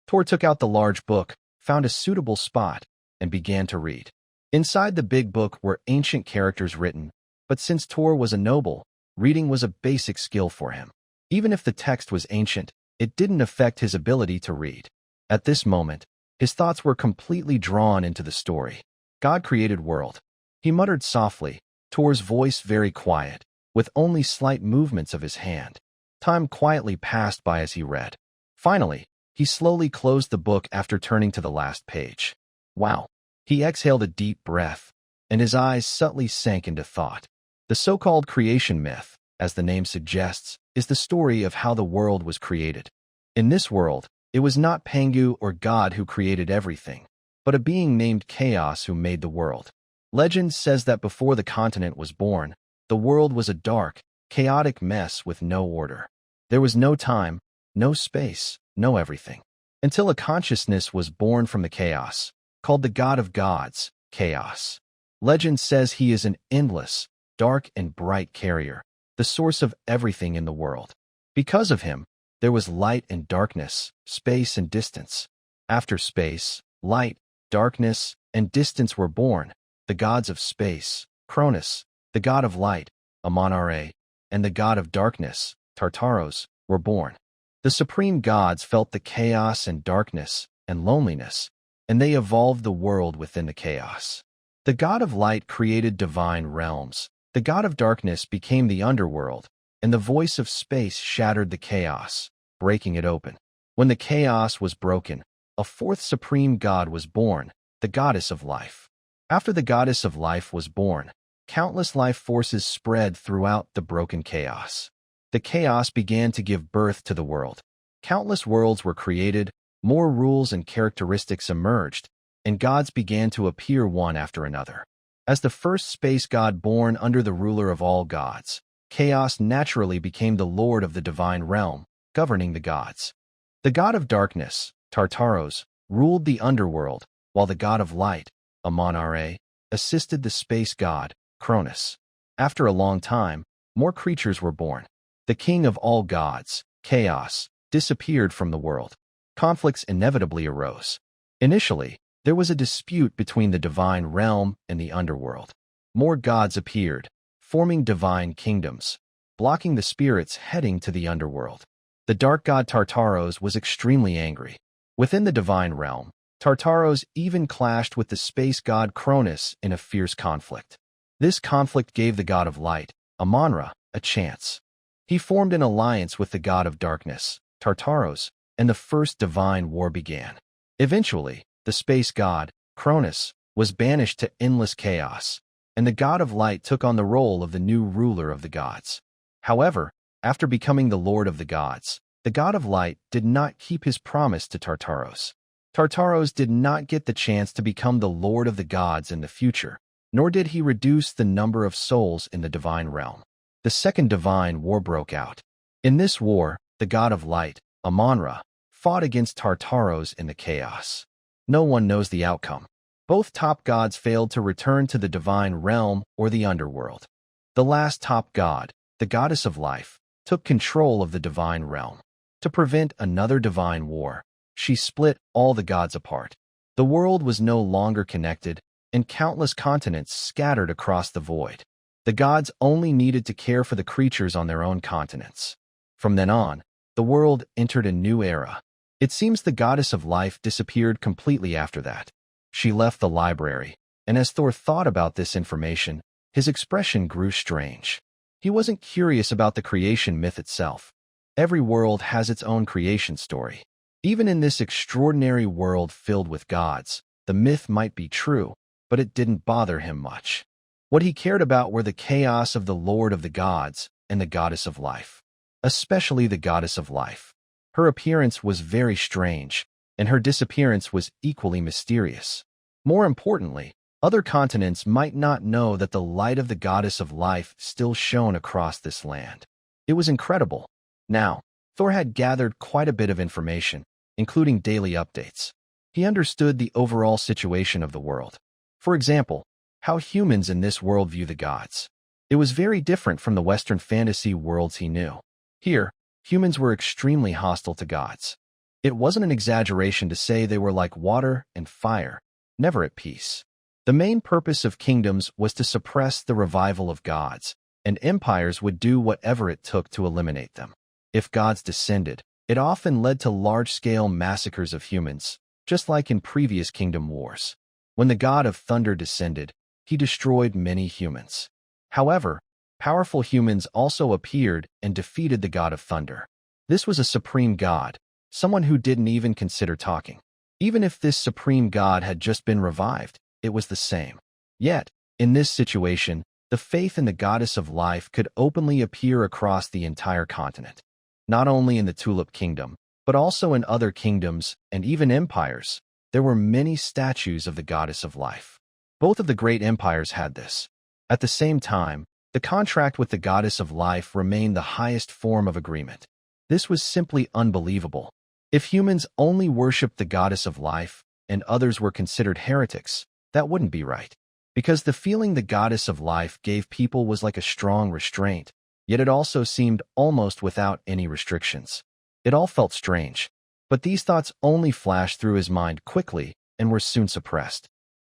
Thor took out the large book, found a suitable spot, and began to read. Inside the big book were ancient characters written, but since Thor was a noble, reading was a basic skill for him. Even if the text was ancient, it didn't affect his ability to read. At this moment, his thoughts were completely drawn into the story. God created world. He muttered softly, Thor's voice very quiet, with only slight movements of his hand. Time quietly passed by as he read. Finally, he slowly closed the book after turning to the last page. Wow. He exhaled a deep breath, and his eyes subtly sank into thought. The so-called creation myth, as the name suggests, is the story of how the world was created. In this world, it was not Pangu or God who created everything, but a being named Chaos who made the world. Legend says that before the continent was born, the world was a dark, chaotic mess with no order. There was no time, no space, no everything, until a consciousness was born from the chaos, called the God of Gods, Chaos. Legend says he is an endless, dark and bright carrier, the source of everything in the world. Because of him, there was light and darkness, space and distance. After space, light, darkness, and distance were born, the gods of space, Cronus, the god of light, Amon-Ra, and the god of darkness, Tartaros, were born. The supreme gods felt the chaos and darkness and loneliness, and they evolved the world within the chaos. The god of light created divine realms, the god of darkness became the underworld, and the voice of space shattered the chaos, breaking it open. When the chaos was broken, a fourth supreme god was born, the goddess of life. After the goddess of life was born, countless life forces spread throughout the broken chaos. The chaos began to give birth to the world. Countless worlds were created, more rules and characteristics emerged, and gods began to appear one after another. As the first space god born under the ruler of all gods, Chaos naturally became the lord of the divine realm, governing the gods. The god of darkness, Tartaros, ruled the underworld, while the god of light, Amon-Ra, assisted the space god, Cronus. After a long time, more creatures were born. The king of all gods, Chaos, disappeared from the world. Conflicts inevitably arose. Initially, there was a dispute between the divine realm and the underworld. More gods appeared, forming divine kingdoms, blocking the spirits heading to the underworld. The dark god Tartaros was extremely angry. Within the divine realm, Tartaros even clashed with the space god Cronus in a fierce conflict. This conflict gave the god of light, Amon-Ra, a chance. He formed an alliance with the god of darkness, Tartaros, and the first divine war began. Eventually, the space god, Cronus, was banished to endless chaos, and the god of light took on the role of the new ruler of the gods. However, after becoming the lord of the gods, the god of light did not keep his promise to Tartaros. Tartaros did not get the chance to become the lord of the gods in the future, nor did he reduce the number of souls in the divine realm. The second divine war broke out. In this war, the god of light, Amon-Ra, fought against Tartaros in the chaos. No one knows the outcome. Both top gods failed to return to the divine realm or the underworld. The last top god, the goddess of life, took control of the divine realm. To prevent another divine war, she split all the gods apart. The world was no longer connected, and countless continents scattered across the void. The gods only needed to care for the creatures on their own continents. From then on, the world entered a new era. It seems the goddess of life disappeared completely after that. She left the library, and as Thor thought about this information, his expression grew strange. He wasn't curious about the creation myth itself. Every world has its own creation story. Even in this extraordinary world filled with gods, the myth might be true, but it didn't bother him much. What he cared about were the chaos of the Lord of the gods and the goddess of life, especially the goddess of life. Her appearance was very strange, and her disappearance was equally mysterious. More importantly, other continents might not know that the light of the goddess of life still shone across this land. It was incredible. Now, Thor had gathered quite a bit of information, including daily updates. He understood the overall situation of the world. For example, how humans in this world view the gods. It was very different from the Western fantasy worlds he knew. Here, humans were extremely hostile to gods. It wasn't an exaggeration to say they were like water and fire, never at peace. The main purpose of kingdoms was to suppress the revival of gods, and empires would do whatever it took to eliminate them. If gods descended, it often led to large-scale massacres of humans, just like in previous kingdom wars. When the god of thunder descended, he destroyed many humans. However, powerful humans also appeared and defeated the god of thunder. This was a supreme god, someone who didn't even consider talking. Even if this supreme god had just been revived, it was the same. Yet, in this situation, the faith in the goddess of life could openly appear across the entire continent. Not only in the Tulip Kingdom, but also in other kingdoms and even empires, there were many statues of the goddess of life. Both of the great empires had this. At the same time, the contract with the goddess of life remained the highest form of agreement. This was simply unbelievable. If humans only worshipped the goddess of life and others were considered heretics, that wouldn't be right. because the feeling the goddess of life gave people was like a strong restraint, yet it also seemed almost without any restrictions. It all felt strange, but these thoughts only flashed through his mind quickly and were soon suppressed.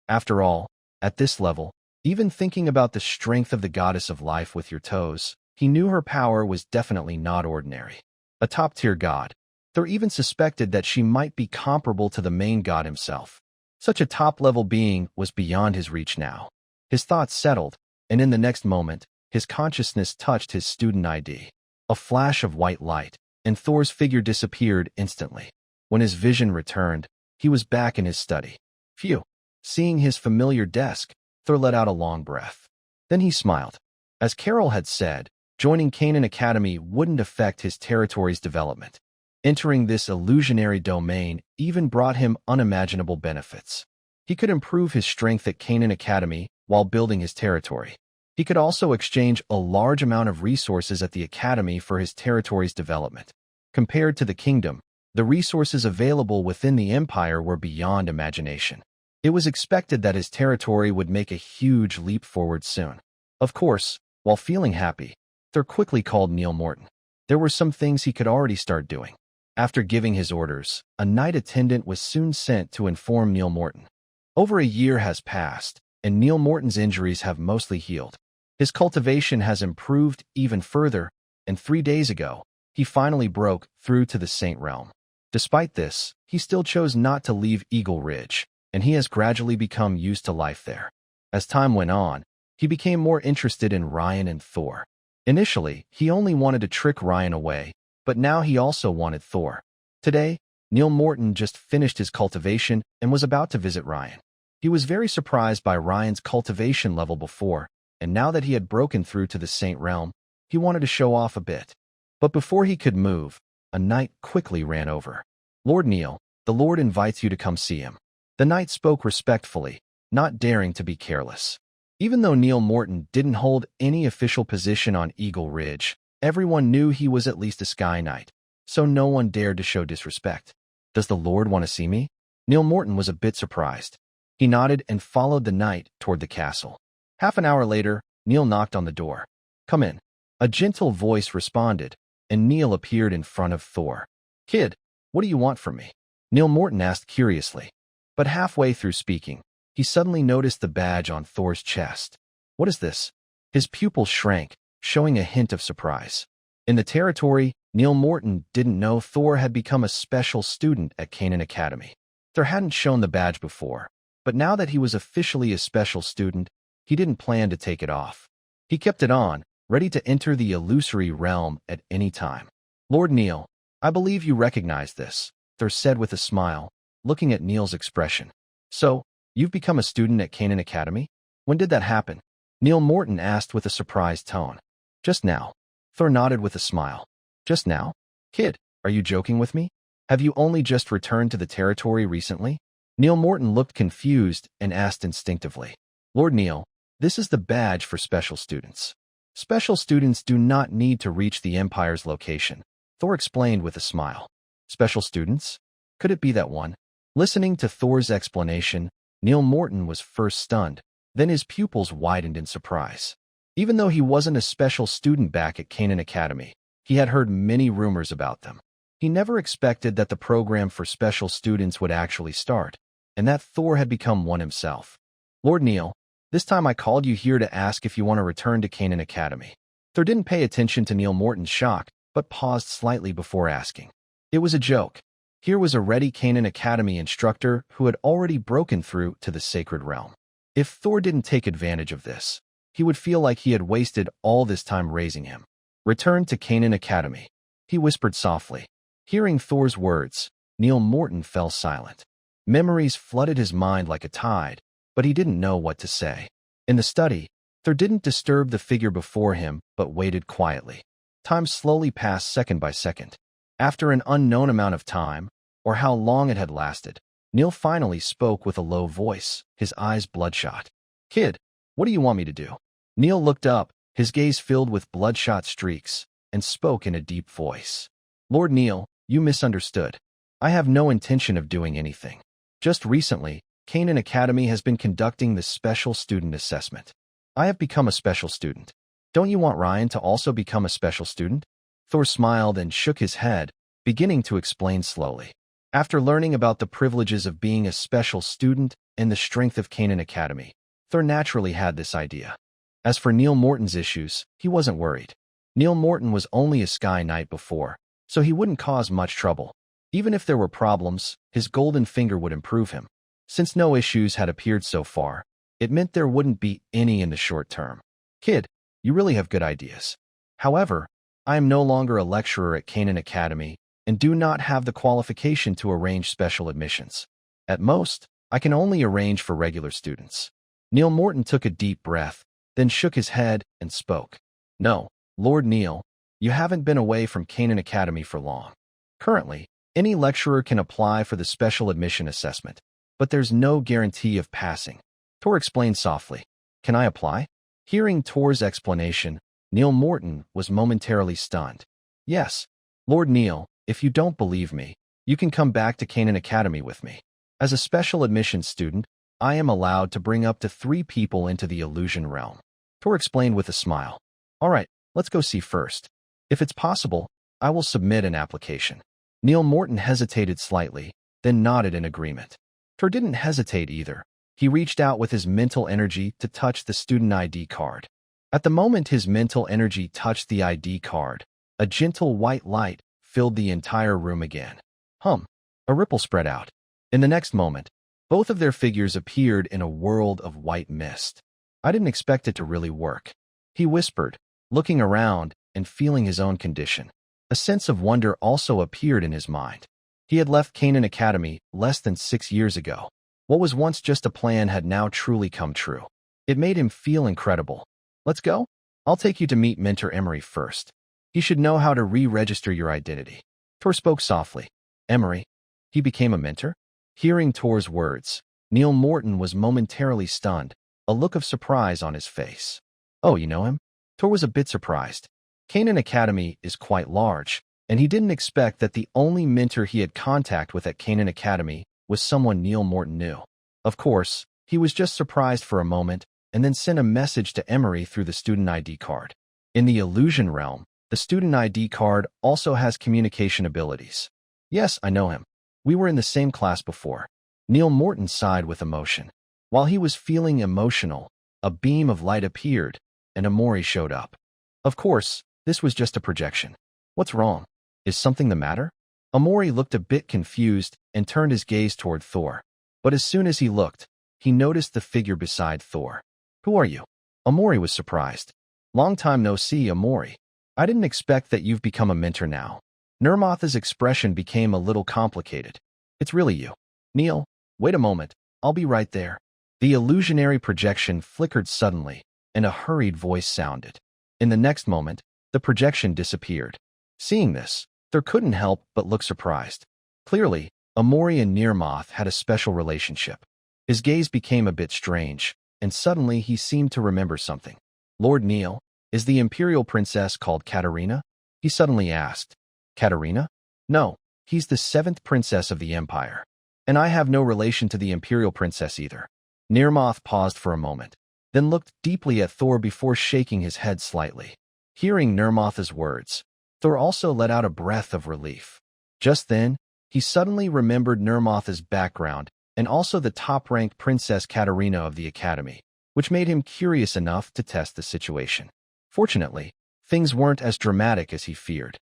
After all, at this level, even thinking about the strength of the goddess of life with your toes, he knew her power was definitely not ordinary. A top-tier god. Thor even suspected that she might be comparable to the main god himself. Such a top-level being was beyond his reach now. His thoughts settled, and in the next moment, his consciousness touched his student ID. A flash of white light, and Thor's figure disappeared instantly. When his vision returned, he was back in his study. Phew! Seeing his familiar desk, Thor let out a long breath. Then he smiled. As Carol had said, joining Canaan Academy wouldn't affect his territory's development. Entering this illusionary domain even brought him unimaginable benefits. He could improve his strength at Canaan Academy while building his territory. He could also exchange a large amount of resources at the Academy for his territory's development. Compared to the kingdom, the resources available within the empire were beyond imagination. It was expected that his territory would make a huge leap forward soon. Of course, while feeling happy, Thor quickly called Neil Morton. There were some things he could already start doing. After giving his orders, a night attendant was soon sent to inform Neil Morton. Over a year has passed, and Neil Morton's injuries have mostly healed. His cultivation has improved even further, and 3 days ago, he finally broke through to the Saint Realm. Despite this, he still chose not to leave Eagle Ridge, and he has gradually become used to life there. As time went on, he became more interested in Ryan and Thor. Initially, he only wanted to trick Ryan away, but now he also wanted Thor. Today, Neil Morton just finished his cultivation and was about to visit Ryan. He was very surprised by Ryan's cultivation level before, and now that he had broken through to the Saint Realm, he wanted to show off a bit. But before he could move, a knight quickly ran over. "Lord Neil, the Lord invites you to come see him." The knight spoke respectfully, not daring to be careless. Even though Neil Morton didn't hold any official position on Eagle Ridge, everyone knew he was at least a Sky Knight, so no one dared to show disrespect. "Does the Lord want to see me?" Neil Morton was a bit surprised. He nodded and followed the knight toward the castle. Half an hour later, Neil knocked on the door. "Come in." A gentle voice responded, and Neil appeared in front of Thor. "Kid, what do you want from me?" Neil Morton asked curiously. But halfway through speaking, he suddenly noticed the badge on Thor's chest. "What is this?" His pupil shrank, showing a hint of surprise. In the territory, Neil Morton didn't know Thor had become a special student at Canaan Academy. Thor hadn't shown the badge before, but now that he was officially a special student, he didn't plan to take it off. He kept it on, ready to enter the illusory realm at any time. "Lord Neil, I believe you recognize this," Thor said with a smile, looking at Neil's expression. "So, you've become a student at Canaan Academy? When did that happen?" Neil Morton asked with a surprised tone. "Just now." Thor nodded with a smile. "Just now? Kid, are you joking with me? Have you only just returned to the territory recently?" Neil Morton looked confused and asked instinctively. "Lord Neil, this is the badge for special students. Special students do not need to reach the Empire's location," Thor explained with a smile. "Special students? Could it be that one?" Listening to Thor's explanation, Neil Morton was first stunned, then his pupils widened in surprise. Even though he wasn't a special student back at Canaan Academy, he had heard many rumors about them. He never expected that the program for special students would actually start, and that Thor had become one himself. "Lord Neil, this time I called you here to ask if you want to return to Canaan Academy." Thor didn't pay attention to Neil Morton's shock, but paused slightly before asking. It was a joke. Here was a ready Canaan Academy instructor who had already broken through to the sacred realm. If Thor didn't take advantage of this, he would feel like he had wasted all this time raising him. "Return to Canaan Academy," he whispered softly. Hearing Thor's words, Neil Morton fell silent. Memories flooded his mind like a tide, but he didn't know what to say. In the study, Thor didn't disturb the figure before him, but waited quietly. Time slowly passed second by second. After an unknown amount of time, or how long it had lasted, Neil finally spoke with a low voice, his eyes bloodshot. "Kid, what do you want me to do?" Neil looked up, his gaze filled with bloodshot streaks, and spoke in a deep voice. "Lord Neil, you misunderstood. I have no intention of doing anything. Just recently, Canaan Academy has been conducting the special student assessment. I have become a special student. Don't you want Ryan to also become a special student? Thor smiled and shook his head, beginning to explain slowly. After learning about the privileges of being a special student and the strength of Canaan Academy, Thor naturally had this idea. As for Neil Morton's issues, he wasn't worried. Neil Morton was only a Sky Knight before, so he wouldn't cause much trouble. Even if there were problems, his golden finger would improve him. Since no issues had appeared so far, it meant there wouldn't be any in the short term. Kid, you really have good ideas. However, I am no longer a lecturer at Canaan Academy and do not have the qualification to arrange special admissions. At most, I can only arrange for regular students. Neil Morton took a deep breath, then shook his head and spoke. No, Lord Neil, you haven't been away from Canaan Academy for long. Currently, any lecturer can apply for the special admission assessment, but there's no guarantee of passing. Tor explained softly. Can I apply? Hearing Tor's explanation, Neil Morton was momentarily stunned. Yes, Lord Neil, if you don't believe me, you can come back to Canaan Academy with me. As a special admission student, I am allowed to bring up to 3 people into the illusion realm. Tor explained with a smile. All right, let's go see first. If it's possible, I will submit an application. Neil Morton hesitated slightly, then nodded in agreement. Tor didn't hesitate either. He reached out with his mental energy to touch the student ID card. At the moment his mental energy touched the ID card, a gentle white light filled the entire room again. A ripple spread out. In the next moment, both of their figures appeared in a world of white mist. I didn't expect it to really work, he whispered, looking around and feeling his own condition. A sense of wonder also appeared in his mind. He had left Canaan Academy less than 6 years ago. What was once just a plan had now truly come true. It made him feel incredible. Let's go? I'll take you to meet Mentor Emery first. He should know how to re-register your identity. Tor spoke softly. Emery? He became a mentor? Hearing Tor's words, Neil Morton was momentarily stunned, a look of surprise on his face. Oh, you know him? Tor was a bit surprised. Canaan Academy is quite large, and he didn't expect that the only mentor he had contact with at Canaan Academy was someone Neil Morton knew. Of course, he was just surprised for a moment and then sent a message to Emery through the student ID card. In the illusion realm, the student ID card also has communication abilities. Yes, I know him. We were in the same class before. Neil Morton sighed with emotion. While he was feeling emotional, a beam of light appeared, and Amori showed up. Of course, this was just a projection. What's wrong? Is something the matter? Amori looked a bit confused and turned his gaze toward Thor. But as soon as he looked, he noticed the figure beside Thor. Who are you? Amori was surprised. Long time no see, Amori. I didn't expect that you've become a mentor now. Nirmath's expression became a little complicated. It's really you. Neil, wait a moment. I'll be right there. The illusionary projection flickered suddenly, and a hurried voice sounded. In the next moment, the projection disappeared. Seeing this, Thor couldn't help but look surprised. Clearly, Amori and Nirmath had a special relationship. His gaze became a bit strange, and suddenly he seemed to remember something. Lord Neil, is the Imperial Princess called Katarina? He suddenly asked. Katarina? No, he's the 7th princess of the Empire. And I have no relation to the Imperial Princess either. Nirmath paused for a moment, then looked deeply at Thor before shaking his head slightly. Hearing Nirmath's words, Thor also let out a breath of relief. Just then, he suddenly remembered Nirmath's background and also the top-ranked Princess Katarina of the Academy, which made him curious enough to test the situation. Fortunately, things weren't as dramatic as he feared.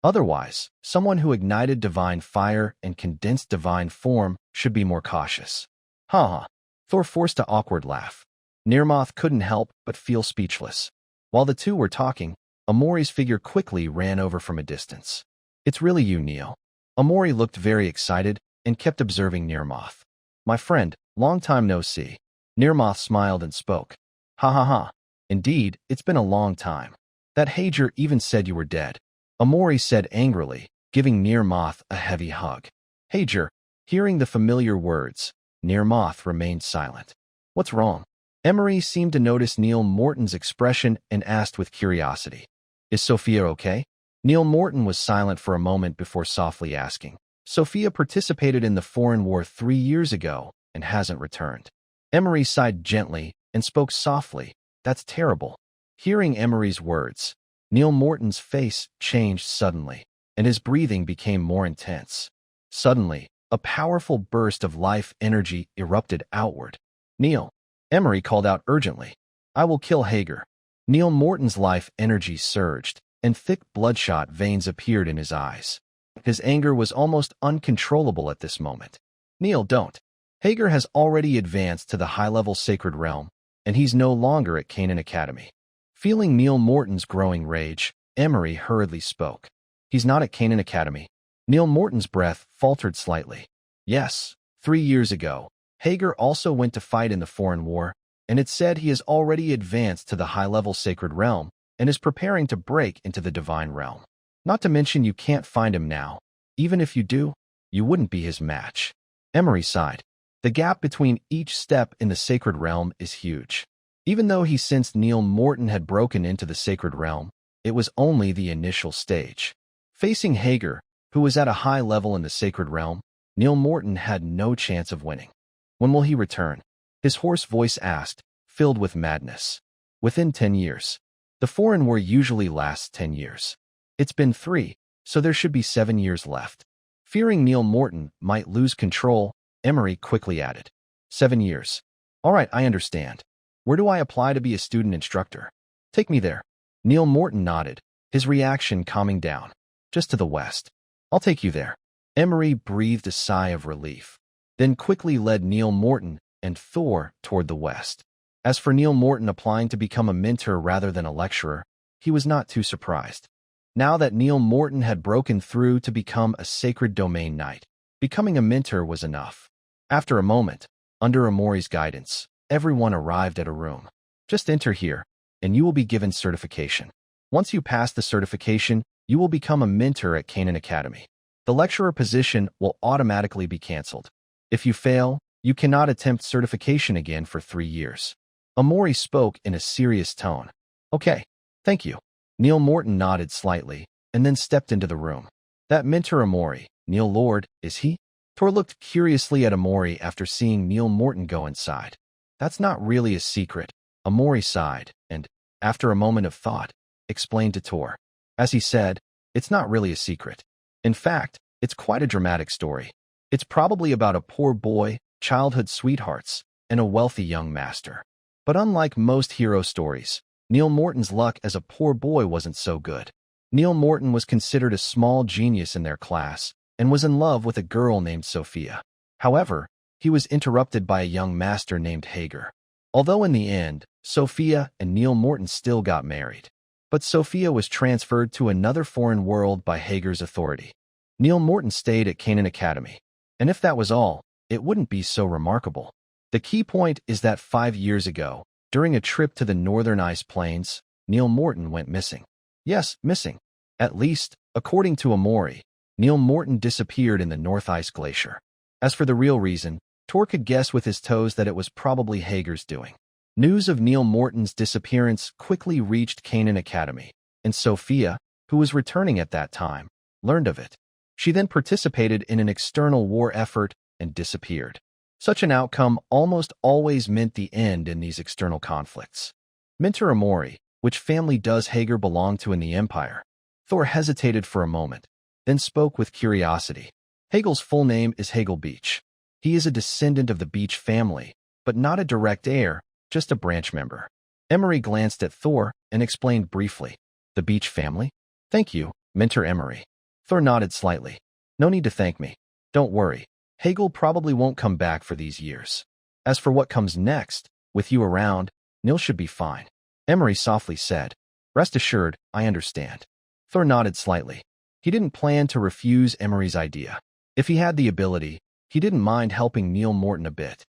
Otherwise, someone who ignited divine fire and condensed divine form should be more cautious. Ha. Thor forced an awkward laugh. Nirmath couldn't help but feel speechless. While the two were talking, Amori's figure quickly ran over from a distance. It's really you, Neil. Amori looked very excited and kept observing Nirmath. My friend, long time no see. Nirmath smiled and spoke. Ha. Indeed, it's been a long time. That Hager even said you were dead. Amori said angrily, giving Nirmath a heavy hug. Hager, hearing the familiar words, Nirmath remained silent. What's wrong? Emery seemed to notice Neil Morton's expression and asked with curiosity. Is Sophia okay? Neil Morton was silent for a moment before softly asking. Sophia participated in the Foreign War 3 years ago and hasn't returned. Emery sighed gently and spoke softly. That's terrible. Hearing Emery's words, Neil Morton's face changed suddenly, and his breathing became more intense. Suddenly, a powerful burst of life energy erupted outward. Neil, Emery called out urgently. I will kill Hager. Neil Morton's life energy surged, and thick bloodshot veins appeared in his eyes. His anger was almost uncontrollable at this moment. Neil, don't. Hager has already advanced to the high-level sacred realm, and he's no longer at Canaan Academy. Feeling Neil Morton's growing rage, Emery hurriedly spoke. He's not at Canaan Academy. Neil Morton's breath faltered slightly. Yes, 3 years ago, Hager also went to fight in the Foreign War, and it said he has already advanced to the high-level sacred realm and is preparing to break into the divine realm. Not to mention you can't find him now. Even if you do, you wouldn't be his match. Emery sighed. The gap between each step in the sacred realm is huge. Even though he sensed Neil Morton had broken into the sacred realm, it was only the initial stage. Facing Hager, who was at a high level in the sacred realm, Neil Morton had no chance of winning. When will he return? His hoarse voice asked, filled with madness. Within 10 years. The Foreign War usually lasts 10 years. It's been 3, so there should be 7 years left. Fearing Neil Morton might lose control, Emery quickly added. 7 years. All right, I understand. Where do I apply to be a student instructor? Take me there. Neil Morton nodded, his reaction calming down. Just to the west. I'll take you there. Emery breathed a sigh of relief, then quickly led Neil Morton and Thor toward the west. As for Neil Morton applying to become a mentor rather than a lecturer, he was not too surprised. Now that Neil Morton had broken through to become a sacred domain knight, becoming a mentor was enough. After a moment, under Amori's guidance, everyone arrived at a room. Just enter here, and you will be given certification. Once you pass the certification, you will become a mentor at Canaan Academy. The lecturer position will automatically be canceled. If you fail, you cannot attempt certification again for 3 years. Amori spoke in a serious tone. Okay, thank you. Neil Morton nodded slightly, and then stepped into the room. That mentor Amori, Neil Lord, is he? Thor looked curiously at Amori after seeing Neil Morton go inside. That's not really a secret. Amori sighed, and, after a moment of thought, explained to Thor. As he said, it's not really a secret. In fact, it's quite a dramatic story. It's probably about a poor boy, childhood sweethearts, and a wealthy young master. But unlike most hero stories, Neil Morton's luck as a poor boy wasn't so good. Neil Morton was considered a small genius in their class and was in love with a girl named Sophia. However, he was interrupted by a young master named Hager. Although in the end, Sophia and Neil Morton still got married. But Sophia was transferred to another foreign world by Hager's authority. Neil Morton stayed at Canaan Academy. And if that was all, it wouldn't be so remarkable. The key point is that 5 years ago, during a trip to the northern ice plains, Neil Morton went missing. Yes, missing. At least, according to Amori, Neil Morton disappeared in the North Ice Glacier. As for the real reason, Thor could guess with his toes that it was probably Hager's doing. News of Neil Morton's disappearance quickly reached Canaan Academy, and Sophia, who was returning at that time, learned of it. She then participated in an external war effort and disappeared. Such an outcome almost always meant the end in these external conflicts. Mentor Amori, which family does Hager belong to in the Empire? Thor hesitated for a moment, then spoke with curiosity. Hagel's full name is Hagel Beach. He is a descendant of the Beach family, but not a direct heir, just a branch member. Emery glanced at Thor and explained briefly. The Beach family? Thank you, Mentor Emery. Thor nodded slightly. No need to thank me. Don't worry. Hagel probably won't come back for these years. As for what comes next, with you around, Neil should be fine. Emery softly said. Rest assured, I understand. Thor nodded slightly. He didn't plan to refuse Emery's idea. If he had the ability, he didn't mind helping Neil Morton a bit.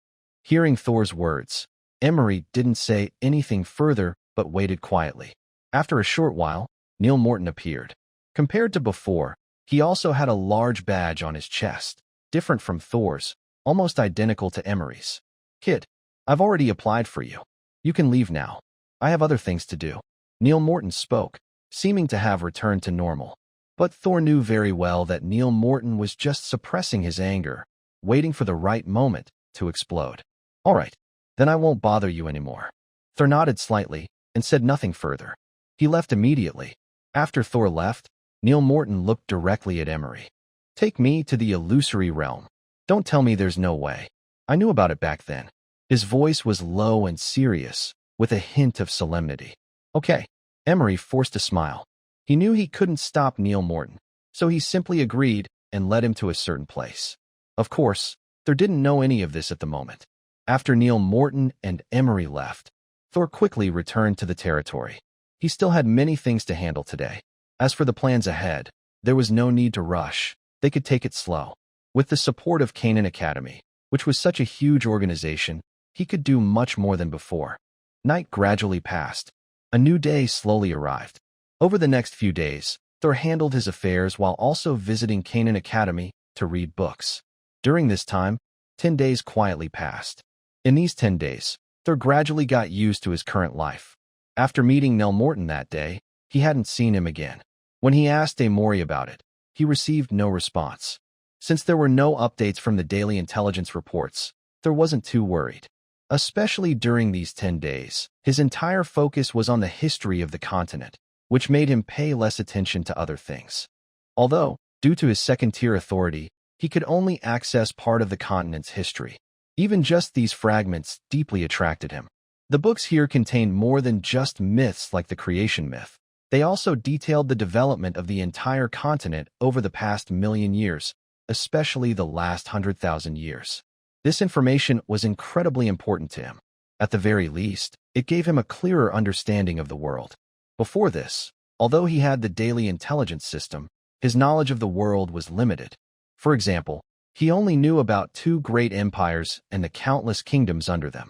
Hearing Thor's words, Emery didn't say anything further but waited quietly. After a short while, Neil Morton appeared. Compared to before, he also had a large badge on his chest, different from Thor's, almost identical to Emery's. Kid, I've already applied for you. You can leave now. I have other things to do. Neil Morton spoke, seeming to have returned to normal. But Thor knew very well that Neil Morton was just suppressing his anger, waiting for the right moment to explode. All right, then I won't bother you anymore. Thor nodded slightly and said nothing further. He left immediately. After Thor left, Neil Morton looked directly at Emery. Take me to the illusory realm. Don't tell me there's no way. I knew about it back then. His voice was low and serious, with a hint of solemnity. Okay. Emery forced a smile. He knew he couldn't stop Neil Morton, so he simply agreed and led him to a certain place. Of course, Thor didn't know any of this at the moment. After Neil Morton and Emery left, Thor quickly returned to the territory. He still had many things to handle today. As for the plans ahead, there was no need to rush. They could take it slow. With the support of Canaan Academy, which was such a huge organization, he could do much more than before. Night gradually passed. A new day slowly arrived. Over the next few days, Thor handled his affairs while also visiting Canaan Academy to read books. During this time, 10 days quietly passed. In these 10 days, Thor gradually got used to his current life. After meeting Neil Morton that day, he hadn't seen him again. When he asked Amory about it, he received no response. Since there were no updates from the daily intelligence reports, Thor wasn't too worried. Especially during these 10 days, his entire focus was on the history of the continent, which made him pay less attention to other things. Although, due to his second-tier authority, he could only access part of the continent's history. Even just these fragments deeply attracted him. The books here contained more than just myths like the creation myth. They also detailed the development of the entire continent over the past million years, especially the last 100,000 years. This information was incredibly important to him. At the very least, it gave him a clearer understanding of the world. Before this, although he had the daily intelligence system, his knowledge of the world was limited. For example, he only knew about 2 great empires and the countless kingdoms under them.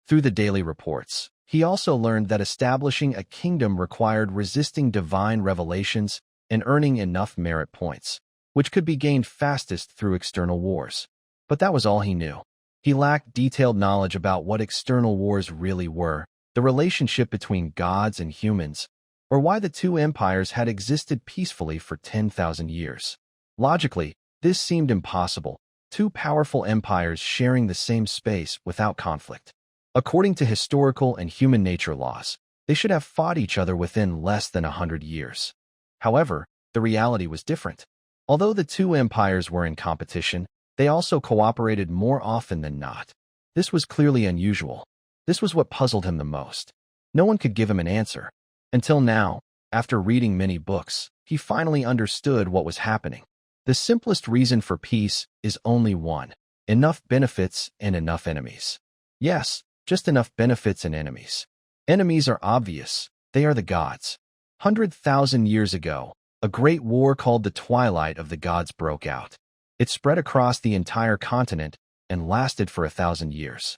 Through the daily reports, he also learned that establishing a kingdom required resisting divine revelations and earning enough merit points, which could be gained fastest through external wars. But that was all he knew. He lacked detailed knowledge about what external wars really were, the relationship between gods and humans, or why the 2 empires had existed peacefully for 10,000 years. Logically, this seemed impossible, 2 powerful empires sharing the same space without conflict. According to historical and human nature laws, they should have fought each other within less than 100 years. However, the reality was different. Although the 2 empires were in competition, they also cooperated more often than not. This was clearly unusual. This was what puzzled him the most. No one could give him an answer. Until now, after reading many books, he finally understood what was happening. The simplest reason for peace is only one: enough benefits and enough enemies. Yes, just enough benefits and enemies. Enemies are obvious. They are the gods. 100,000 years ago, a great war called the Twilight of the Gods broke out. It spread across the entire continent and lasted for 1,000 years.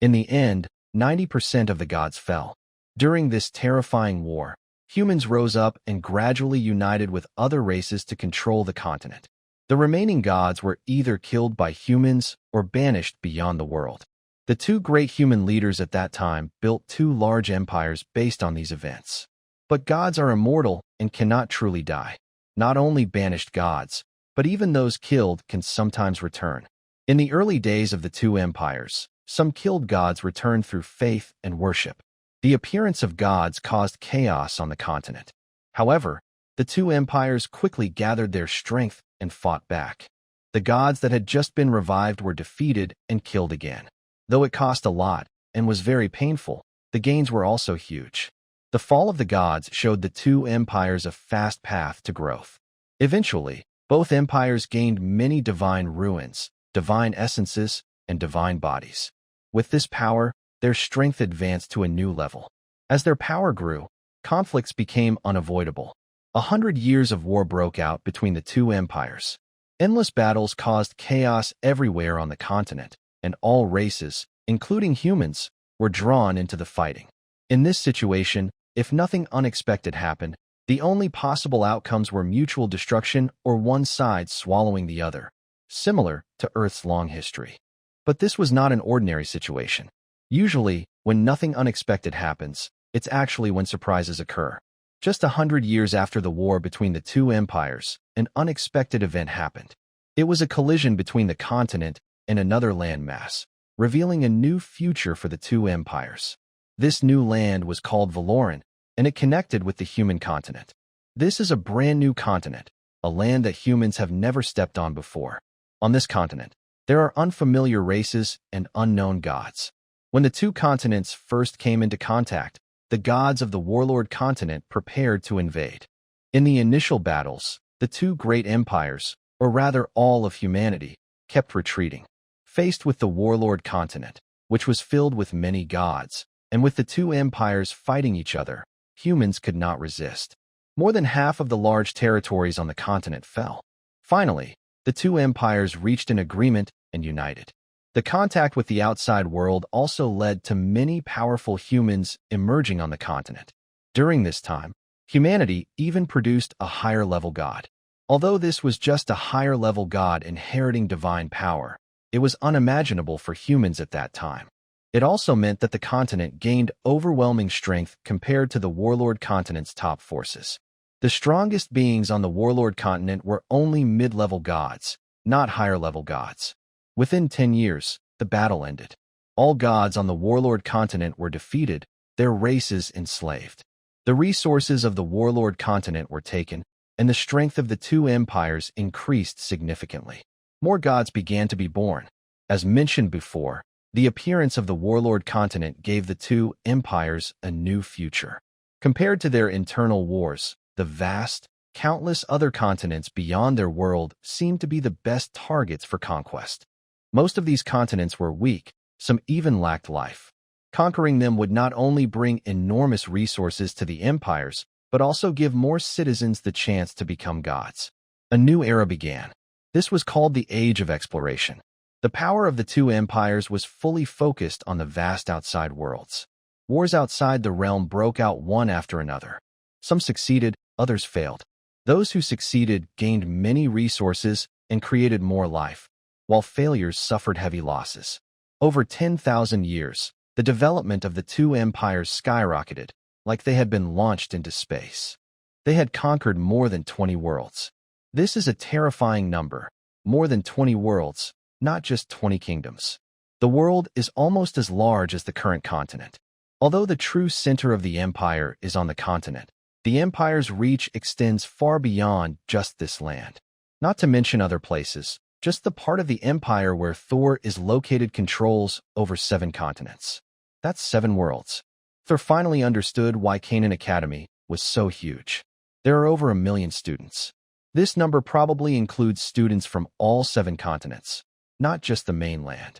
In the end, 90% of the gods fell. During this terrifying war, humans rose up and gradually united with other races to control the continent. The remaining gods were either killed by humans or banished beyond the world. The 2 great human leaders at that time built 2 large empires based on these events. But gods are immortal and cannot truly die. Not only banished gods, but even those killed can sometimes return. In the early days of the 2 empires, some killed gods returned through faith and worship. The appearance of gods caused chaos on the continent. However, the 2 empires quickly gathered their strength and fought back. The gods that had just been revived were defeated and killed again. Though it cost a lot and was very painful, the gains were also huge. The fall of the gods showed the 2 empires a fast path to growth. Eventually, both empires gained many divine ruins, divine essences, and divine bodies. With this power, their strength advanced to a new level. As their power grew, conflicts became unavoidable. 100 years of war broke out between the 2 empires. Endless battles caused chaos everywhere on the continent, and all races, including humans, were drawn into the fighting. In this situation, if nothing unexpected happened, the only possible outcomes were mutual destruction or one side swallowing the other, similar to Earth's long history. But this was not an ordinary situation. Usually, when nothing unexpected happens, it's actually when surprises occur. Just 100 years after the war between the 2 empires, an unexpected event happened. It was a collision between the continent and another landmass. revealing a new future for the two empires. This new land was called Valoran, and it connected with the human continent. This is a brand new continent, a land that humans have never stepped on before. On this continent, there are unfamiliar races and unknown gods. When the two continents first came into contact, the gods of the warlord continent prepared to invade. In the initial battles, the two great empires, or rather all of humanity, kept retreating. Faced with the warlord continent, which was filled with many gods, and with the two empires fighting each other, humans could not resist. More than half of the large territories on the continent fell. Finally, the two empires reached an agreement and united. The contact with the outside world also led to many powerful humans emerging on the continent. During this time, humanity even produced a higher-level god. Although this was just a higher-level god inheriting divine power, it was unimaginable for humans at that time. It also meant that the continent gained overwhelming strength compared to the warlord continent's top forces. The strongest beings on the warlord continent were only mid-level gods, not higher-level gods. Within 10 years, the battle ended. All gods on the warlord continent were defeated, their races enslaved. The resources of the warlord continent were taken, and the strength of the two empires increased significantly. More gods began to be born. As mentioned before, the appearance of the warlord continent gave the two empires a new future. Compared to their internal wars, the vast, countless other continents beyond their world seemed to be the best targets for conquest. Most of these continents were weak, some even lacked life. Conquering them would not only bring enormous resources to the empires, but also give more citizens the chance to become gods. A new era began. This was called the Age of Exploration. The power of the two empires was fully focused on the vast outside worlds. Wars outside the realm broke out one after another. Some succeeded, others failed. Those who succeeded gained many resources and created more life, while failures suffered heavy losses. Over 10,000 years, the development of the two empires skyrocketed, like they had been launched into space. They had conquered more than 20 worlds. This is a terrifying number, more than 20 worlds, not just 20 kingdoms. The world is almost as large as the current continent. Although the true center of the empire is on the continent, the empire's reach extends far beyond just this land. Not to mention other places, just the part of the empire where Thor is located controls over 7 continents. That's 7 worlds. Thor finally understood why Canaan Academy was so huge. There are over 1 million students. This number probably includes students from all 7 continents, not just the mainland.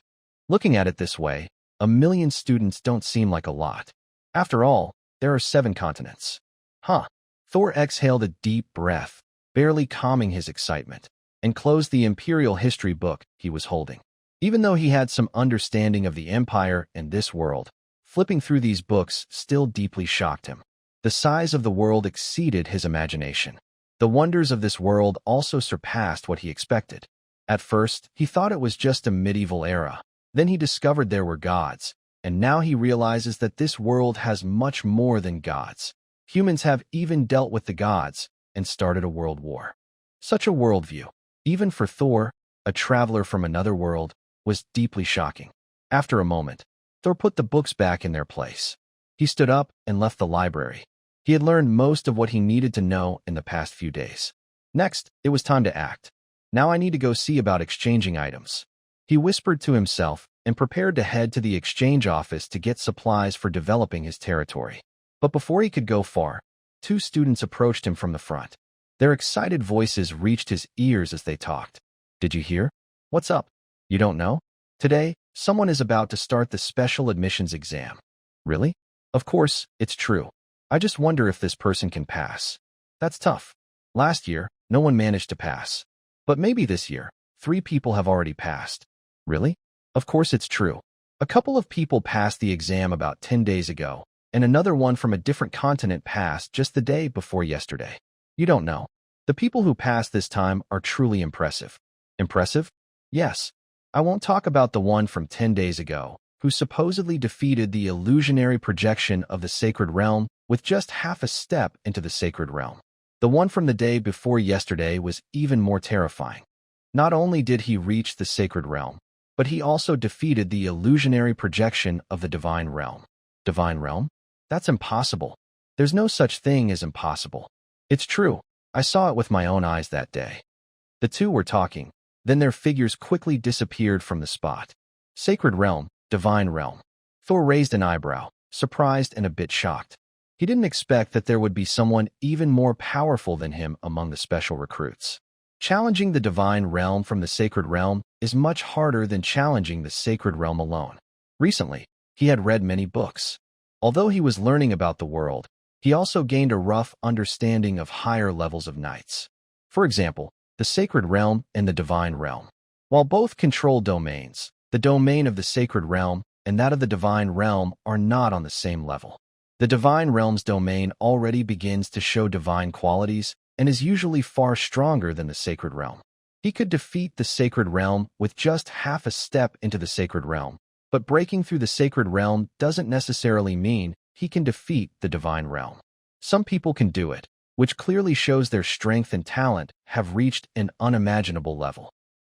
Looking at it this way, 1 million students don't seem like a lot. After all, there are 7 continents. Thor exhaled a deep breath, barely calming his excitement, and closed the Imperial history book he was holding. Even though he had some understanding of the Empire and this world, flipping through these books still deeply shocked him. The size of the world exceeded his imagination. The wonders of this world also surpassed what he expected. At first, he thought it was just a medieval era. Then he discovered there were gods, and now he realizes that this world has much more than gods. Humans have even dealt with the gods and started a world war. Such a worldview, even for Thor, a traveler from another world, was deeply shocking. After a moment, Thor put the books back in their place. He stood up and left the library. He had learned most of what he needed to know in the past few days. Next, it was time to act. Now I need to go see about exchanging items. He whispered to himself and prepared to head to the exchange office to get supplies for developing his territory. But before he could go far, 2 students approached him from the front. Their excited voices reached his ears as they talked. Did you hear? What's up? You don't know? Today, someone is about to start the special admissions exam. Really? Of course, it's true. I just wonder if this person can pass. That's tough. Last year, no one managed to pass. But maybe this year, 3 people have already passed. Really? Of course it's true. A couple of people passed the exam about 10 days ago, and another one from a different continent passed just the day before yesterday. You don't know. The people who passed this time are truly impressive. Impressive? Yes. I won't talk about the one from 10 days ago, who supposedly defeated the illusionary projection of the sacred realm with just half a step into the sacred realm. The one from the day before yesterday was even more terrifying. Not only did he reach the sacred realm, but he also defeated the illusionary projection of the divine realm. Divine realm? That's impossible. There's no such thing as impossible. It's true. I saw it with my own eyes that day. The two were talking, then their figures quickly disappeared from the spot. Sacred realm, divine realm. Thor raised an eyebrow, surprised and a bit shocked. He didn't expect that there would be someone even more powerful than him among the special recruits. Challenging the divine realm from the sacred realm is much harder than challenging the sacred realm alone. Recently, he had read many books. Although he was learning about the world, he also gained a rough understanding of higher levels of knights. For example, the sacred realm and the divine realm. While both control domains, the domain of the sacred realm and that of the divine realm are not on the same level. The divine realm's domain already begins to show divine qualities and is usually far stronger than the sacred realm. He could defeat the sacred realm with just half a step into the sacred realm, but breaking through the sacred realm doesn't necessarily mean he can defeat the divine realm. Some people can do it, which clearly shows their strength and talent have reached an unimaginable level.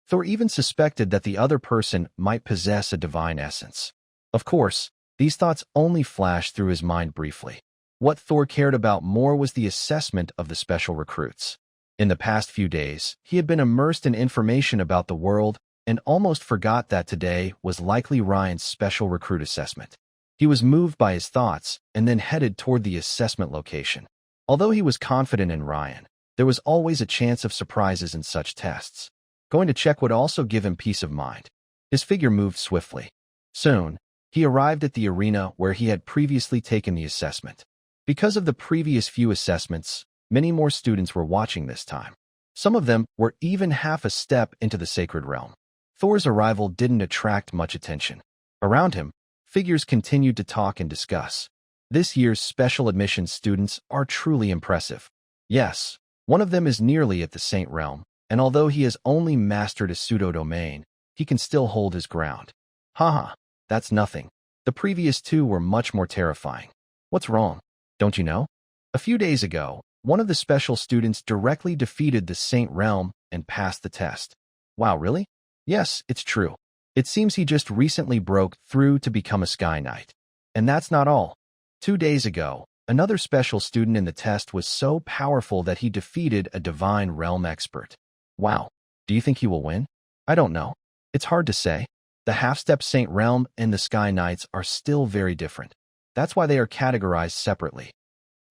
Thor even suspected that the other person might possess a divine essence. Of course, these thoughts only flashed through his mind briefly. What Thor cared about more was the assessment of the special recruits. In the past few days, he had been immersed in information about the world and almost forgot that today was likely Ryan's special recruit assessment. He was moved by his thoughts and then headed toward the assessment location. Although he was confident in Ryan, there was always a chance of surprises in such tests. Going to check would also give him peace of mind. His figure moved swiftly. Soon, he arrived at the arena where he had previously taken the assessment. Because of the previous few assessments, many more students were watching this time. Some of them were even half a step into the sacred realm. Thor's arrival didn't attract much attention. Around him, figures continued to talk and discuss. This year's special admissions students are truly impressive. Yes, one of them is nearly at the Saint realm, and although he has only mastered a pseudo-domain, he can still hold his ground. Haha, that's nothing. The previous two were much more terrifying. What's wrong? Don't you know? A few days ago, one of the special students directly defeated the Saint realm and passed the test. Wow, really? Yes, it's true. It seems he just recently broke through to become a Sky Knight. And that's not all. 2 days ago, another special student in the test was so powerful that he defeated a divine realm expert. Wow, do you think he will win? I don't know. It's hard to say. The half-step Saint realm and the Sky Knights are still very different. That's why they are categorized separately.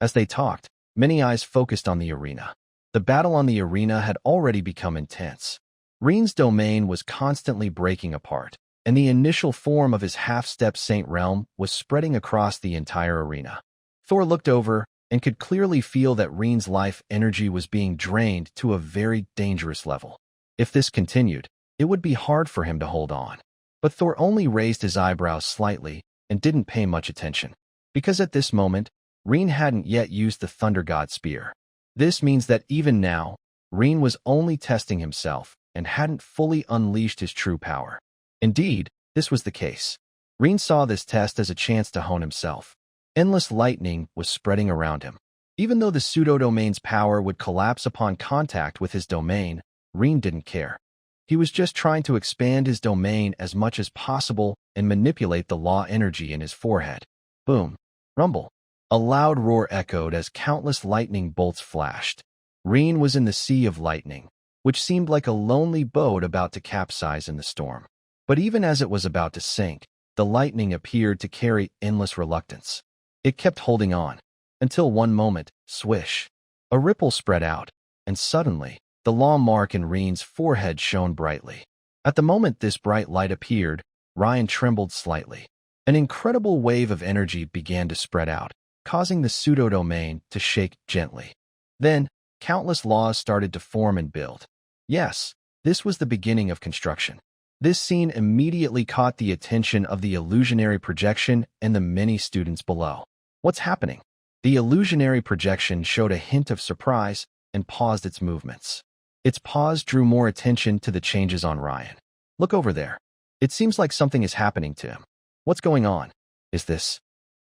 As they talked, many eyes focused on the arena. The battle on the arena had already become intense. Reen's domain was constantly breaking apart, and the initial form of his half-step Saint realm was spreading across the entire arena. Thor looked over and could clearly feel that Reen's life energy was being drained to a very dangerous level. If this continued, it would be hard for him to hold on. But Thor only raised his eyebrows slightly and didn't pay much attention, because at this moment, Reen hadn't yet used the Thunder God Spear. This means that even now, Reen was only testing himself and hadn't fully unleashed his true power. Indeed, this was the case. Reen saw this test as a chance to hone himself. Endless lightning was spreading around him. Even though the pseudo-domain's power would collapse upon contact with his domain, Reen didn't care. He was just trying to expand his domain as much as possible and manipulate the law energy in his forehead. Boom. Rumble. A loud roar echoed as countless lightning bolts flashed. Reen was in the sea of lightning, which seemed like a lonely boat about to capsize in the storm. But even as it was about to sink, the lightning appeared to carry endless reluctance. It kept holding on, until one moment, swish. A ripple spread out, and suddenly, the law mark in Reen's forehead shone brightly. At the moment this bright light appeared, Ryan trembled slightly. An incredible wave of energy began to spread out, causing the pseudo-domain to shake gently. Then, countless laws started to form and build. Yes, this was the beginning of construction. This scene immediately caught the attention of the illusionary projection and the many students below. What's happening? The illusionary projection showed a hint of surprise and paused its movements. Its pause drew more attention to the changes on Ryan. Look over there. It seems like something is happening to him. What's going on? Is this?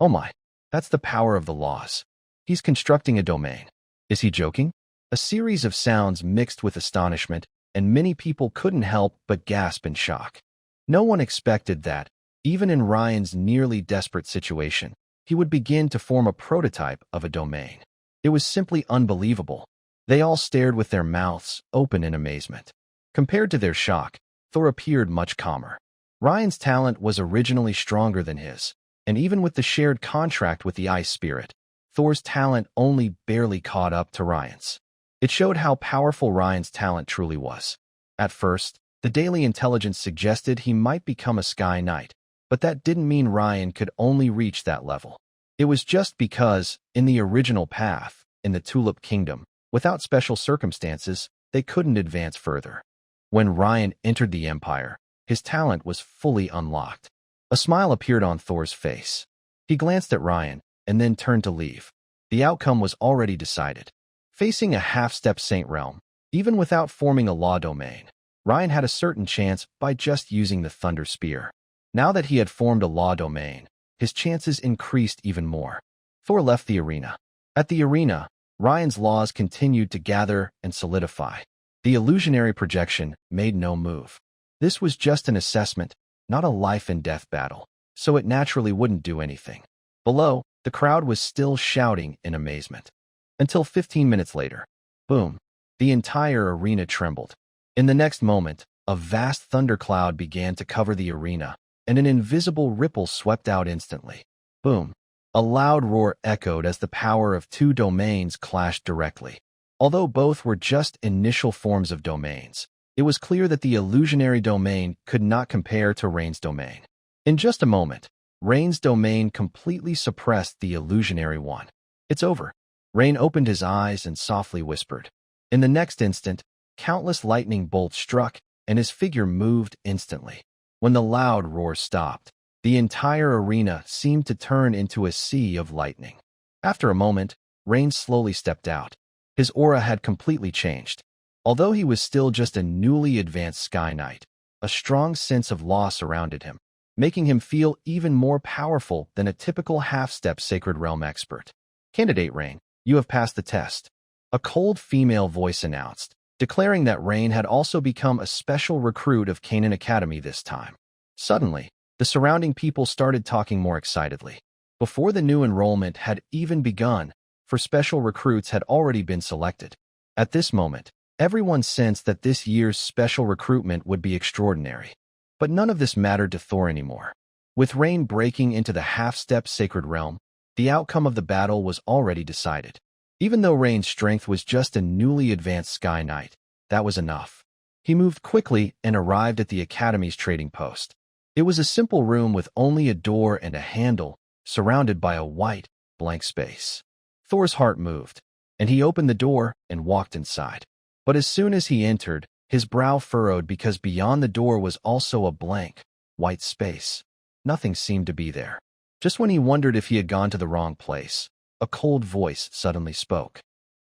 Oh my, that's the power of the laws. He's constructing a domain. Is he joking? A series of sounds mixed with astonishment, and many people couldn't help but gasp in shock. No one expected that, even in Ryan's nearly desperate situation, he would begin to form a prototype of a domain. It was simply unbelievable. They all stared with their mouths open in amazement. Compared to their shock, Thor appeared much calmer. Ryan's talent was originally stronger than his, and even with the shared contract with the Ice Spirit, Thor's talent only barely caught up to Ryan's. It showed how powerful Ryan's talent truly was. At first, the Daily Intelligence suggested he might become a Sky Knight, but that didn't mean Ryan could only reach that level. It was just because, in the original path, in the Tulip Kingdom, without special circumstances, they couldn't advance further. When Ryan entered the Empire, his talent was fully unlocked. A smile appeared on Thor's face. He glanced at Ryan and then turned to leave. The outcome was already decided. Facing a half-step Saint Realm, even without forming a law domain, Ryan had a certain chance by just using the Thunder Spear. Now that he had formed a law domain, his chances increased even more. Thor left the arena. At the arena, Ryan's laws continued to gather and solidify. The illusionary projection made no move. This was just an assessment, not a life-and-death battle, so it naturally wouldn't do anything. Below, the crowd was still shouting in amazement. Until 15 minutes later. Boom. The entire arena trembled. In the next moment, a vast thundercloud began to cover the arena, and an invisible ripple swept out instantly. Boom. A loud roar echoed as the power of two domains clashed directly. Although both were just initial forms of domains, it was clear that the illusionary domain could not compare to Rain's domain. In just a moment, Rain's domain completely suppressed the illusionary one. It's over. Rain opened his eyes and softly whispered. In the next instant, countless lightning bolts struck, and his figure moved instantly. When the loud roar stopped, the entire arena seemed to turn into a sea of lightning. After a moment, Rain slowly stepped out. His aura had completely changed. Although he was still just a newly advanced Sky Knight, a strong sense of law surrounded him, making him feel even more powerful than a typical half-step Sacred Realm expert. Candidate Rain, you have passed the test. A cold female voice announced, declaring that Rain had also become a special recruit of Canaan Academy this time. Suddenly, the surrounding people started talking more excitedly. Before the new enrollment had even begun, for special recruits had already been selected. At this moment, everyone sensed that this year's special recruitment would be extraordinary. But none of this mattered to Thor anymore. With Rain breaking into the half-step Sacred Realm, the outcome of the battle was already decided. Even though Rain's strength was just a newly advanced Sky Knight, that was enough. He moved quickly and arrived at the Academy's trading post. It was a simple room with only a door and a handle, surrounded by a white, blank space. Thor's heart moved, and he opened the door and walked inside. But as soon as he entered, his brow furrowed because beyond the door was also a blank, white space. Nothing seemed to be there. Just when he wondered if he had gone to the wrong place, a cold voice suddenly spoke.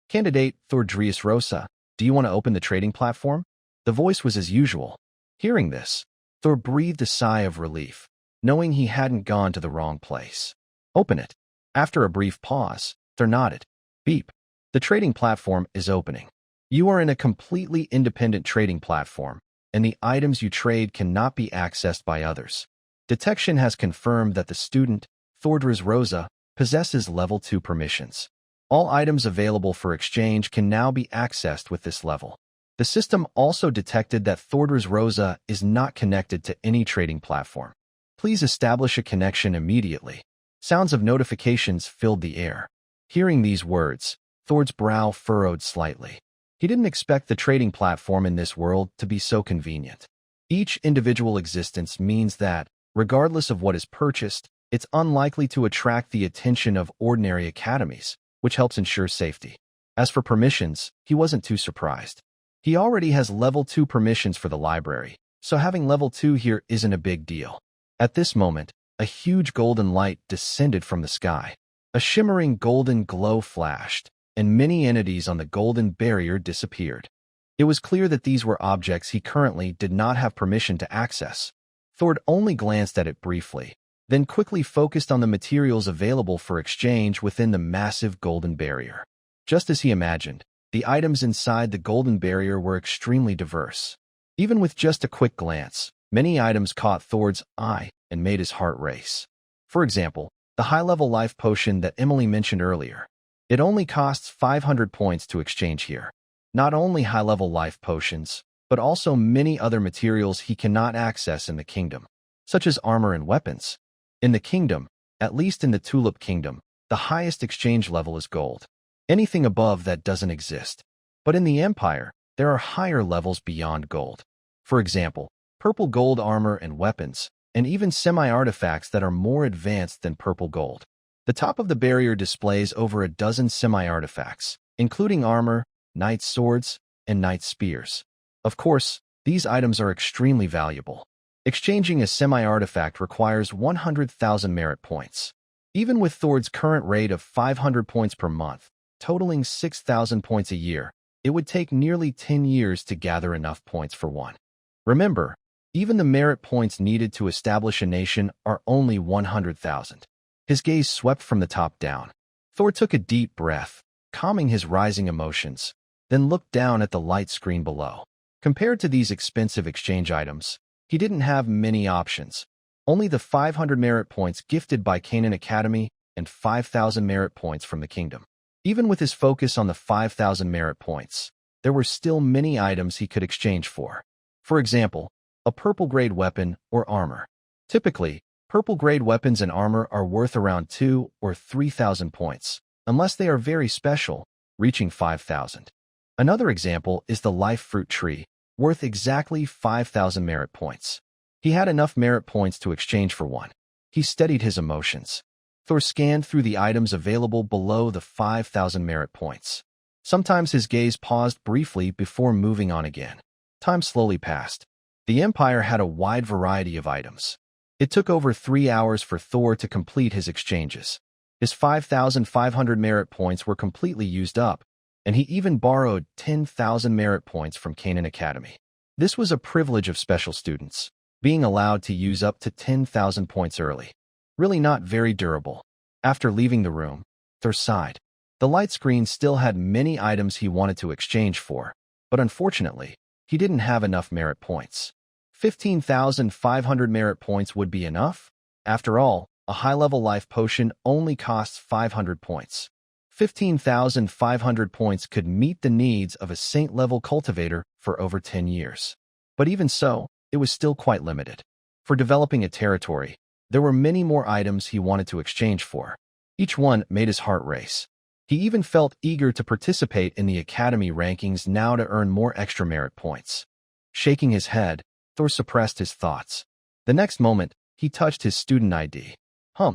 Candidate Thor Dressrosa, do you want to open the trading platform? The voice was as usual. Hearing this, Thor breathed a sigh of relief, knowing he hadn't gone to the wrong place. Open it. After a brief pause, Thor nodded. Beep. The trading platform is opening. You are in a completely independent trading platform, and the items you trade cannot be accessed by others. Detection has confirmed that the student, Thor Dressrosa, possesses level 2 permissions. All items available for exchange can now be accessed with this level. The system also detected that Thor Dressrosa is not connected to any trading platform. Please establish a connection immediately. Sounds of notifications filled the air. Hearing these words, Thor's brow furrowed slightly. He didn't expect the trading platform in this world to be so convenient. Each individual existence means that, regardless of what is purchased, it's unlikely to attract the attention of ordinary academies, which helps ensure safety. As for permissions, he wasn't too surprised. He already has level 2 permissions for the library, so having level 2 here isn't a big deal. At this moment, a huge golden light descended from the sky. A shimmering golden glow flashed, and many entities on the golden barrier disappeared. It was clear that these were objects he currently did not have permission to access. Thor only glanced at it briefly, then quickly focused on the materials available for exchange within the massive golden barrier. Just as he imagined, the items inside the golden barrier were extremely diverse. Even with just a quick glance, Many items caught Thor's eye and made his heart race. For example, the high-level life potion that Emily mentioned earlier. It only costs 500 points to exchange here. Not only high-level life potions, but also many other materials he cannot access in the kingdom, such as armor and weapons. In the kingdom, at least in the Tulip Kingdom, the highest exchange level is gold. Anything above that doesn't exist. But in the Empire, there are higher levels beyond gold. For example, purple gold armor and weapons, and even semi-artifacts that are more advanced than purple gold. The top of the barrier displays over a dozen semi-artifacts, including armor, knight's swords, and knight's spears. Of course, these items are extremely valuable. Exchanging a semi-artifact requires 100,000 merit points. Even with Thor's current rate of 500 points per month, totaling 6,000 points a year, it would take nearly 10 years to gather enough points for one. Remember, even the merit points needed to establish a nation are only 100,000. His gaze swept from the top down. Thor took a deep breath, calming his rising emotions, then looked down at the light screen below. Compared to these expensive exchange items, he didn't have many options. Only the 500 merit points gifted by Canaan Academy and 5,000 merit points from the kingdom. Even with his focus on the 5,000 merit points, there were still many items he could exchange for. For example, a purple-grade weapon or armor. Typically, purple-grade weapons and armor are worth around 2,000 or 3,000 points, unless they are very special, reaching 5,000. Another example is the life fruit tree, worth exactly 5,000 merit points. He had enough merit points to exchange for one. He steadied his emotions. Thor scanned through the items available below the 5,000 merit points. Sometimes his gaze paused briefly before moving on again. Time slowly passed. The Empire had a wide variety of items. It took over 3 hours for Thor to complete his exchanges. His 5,500 merit points were completely used up, and he even borrowed 10,000 merit points from Canaan Academy. This was a privilege of special students, being allowed to use up to 10,000 points early. Really not very durable. After leaving the room, Thor sighed. The light screen still had many items he wanted to exchange for, but unfortunately, he didn't have enough merit points. 15,500 merit points would be enough. After all, a high-level life potion only costs 500 points. 15,500 points could meet the needs of a saint-level cultivator for over 10 years. But even so, it was still quite limited. For developing a territory, there were many more items he wanted to exchange for. Each one made his heart race. He even felt eager to participate in the academy rankings now to earn more extra merit points. Shaking his head, Thor suppressed his thoughts. The next moment, he touched his student ID. A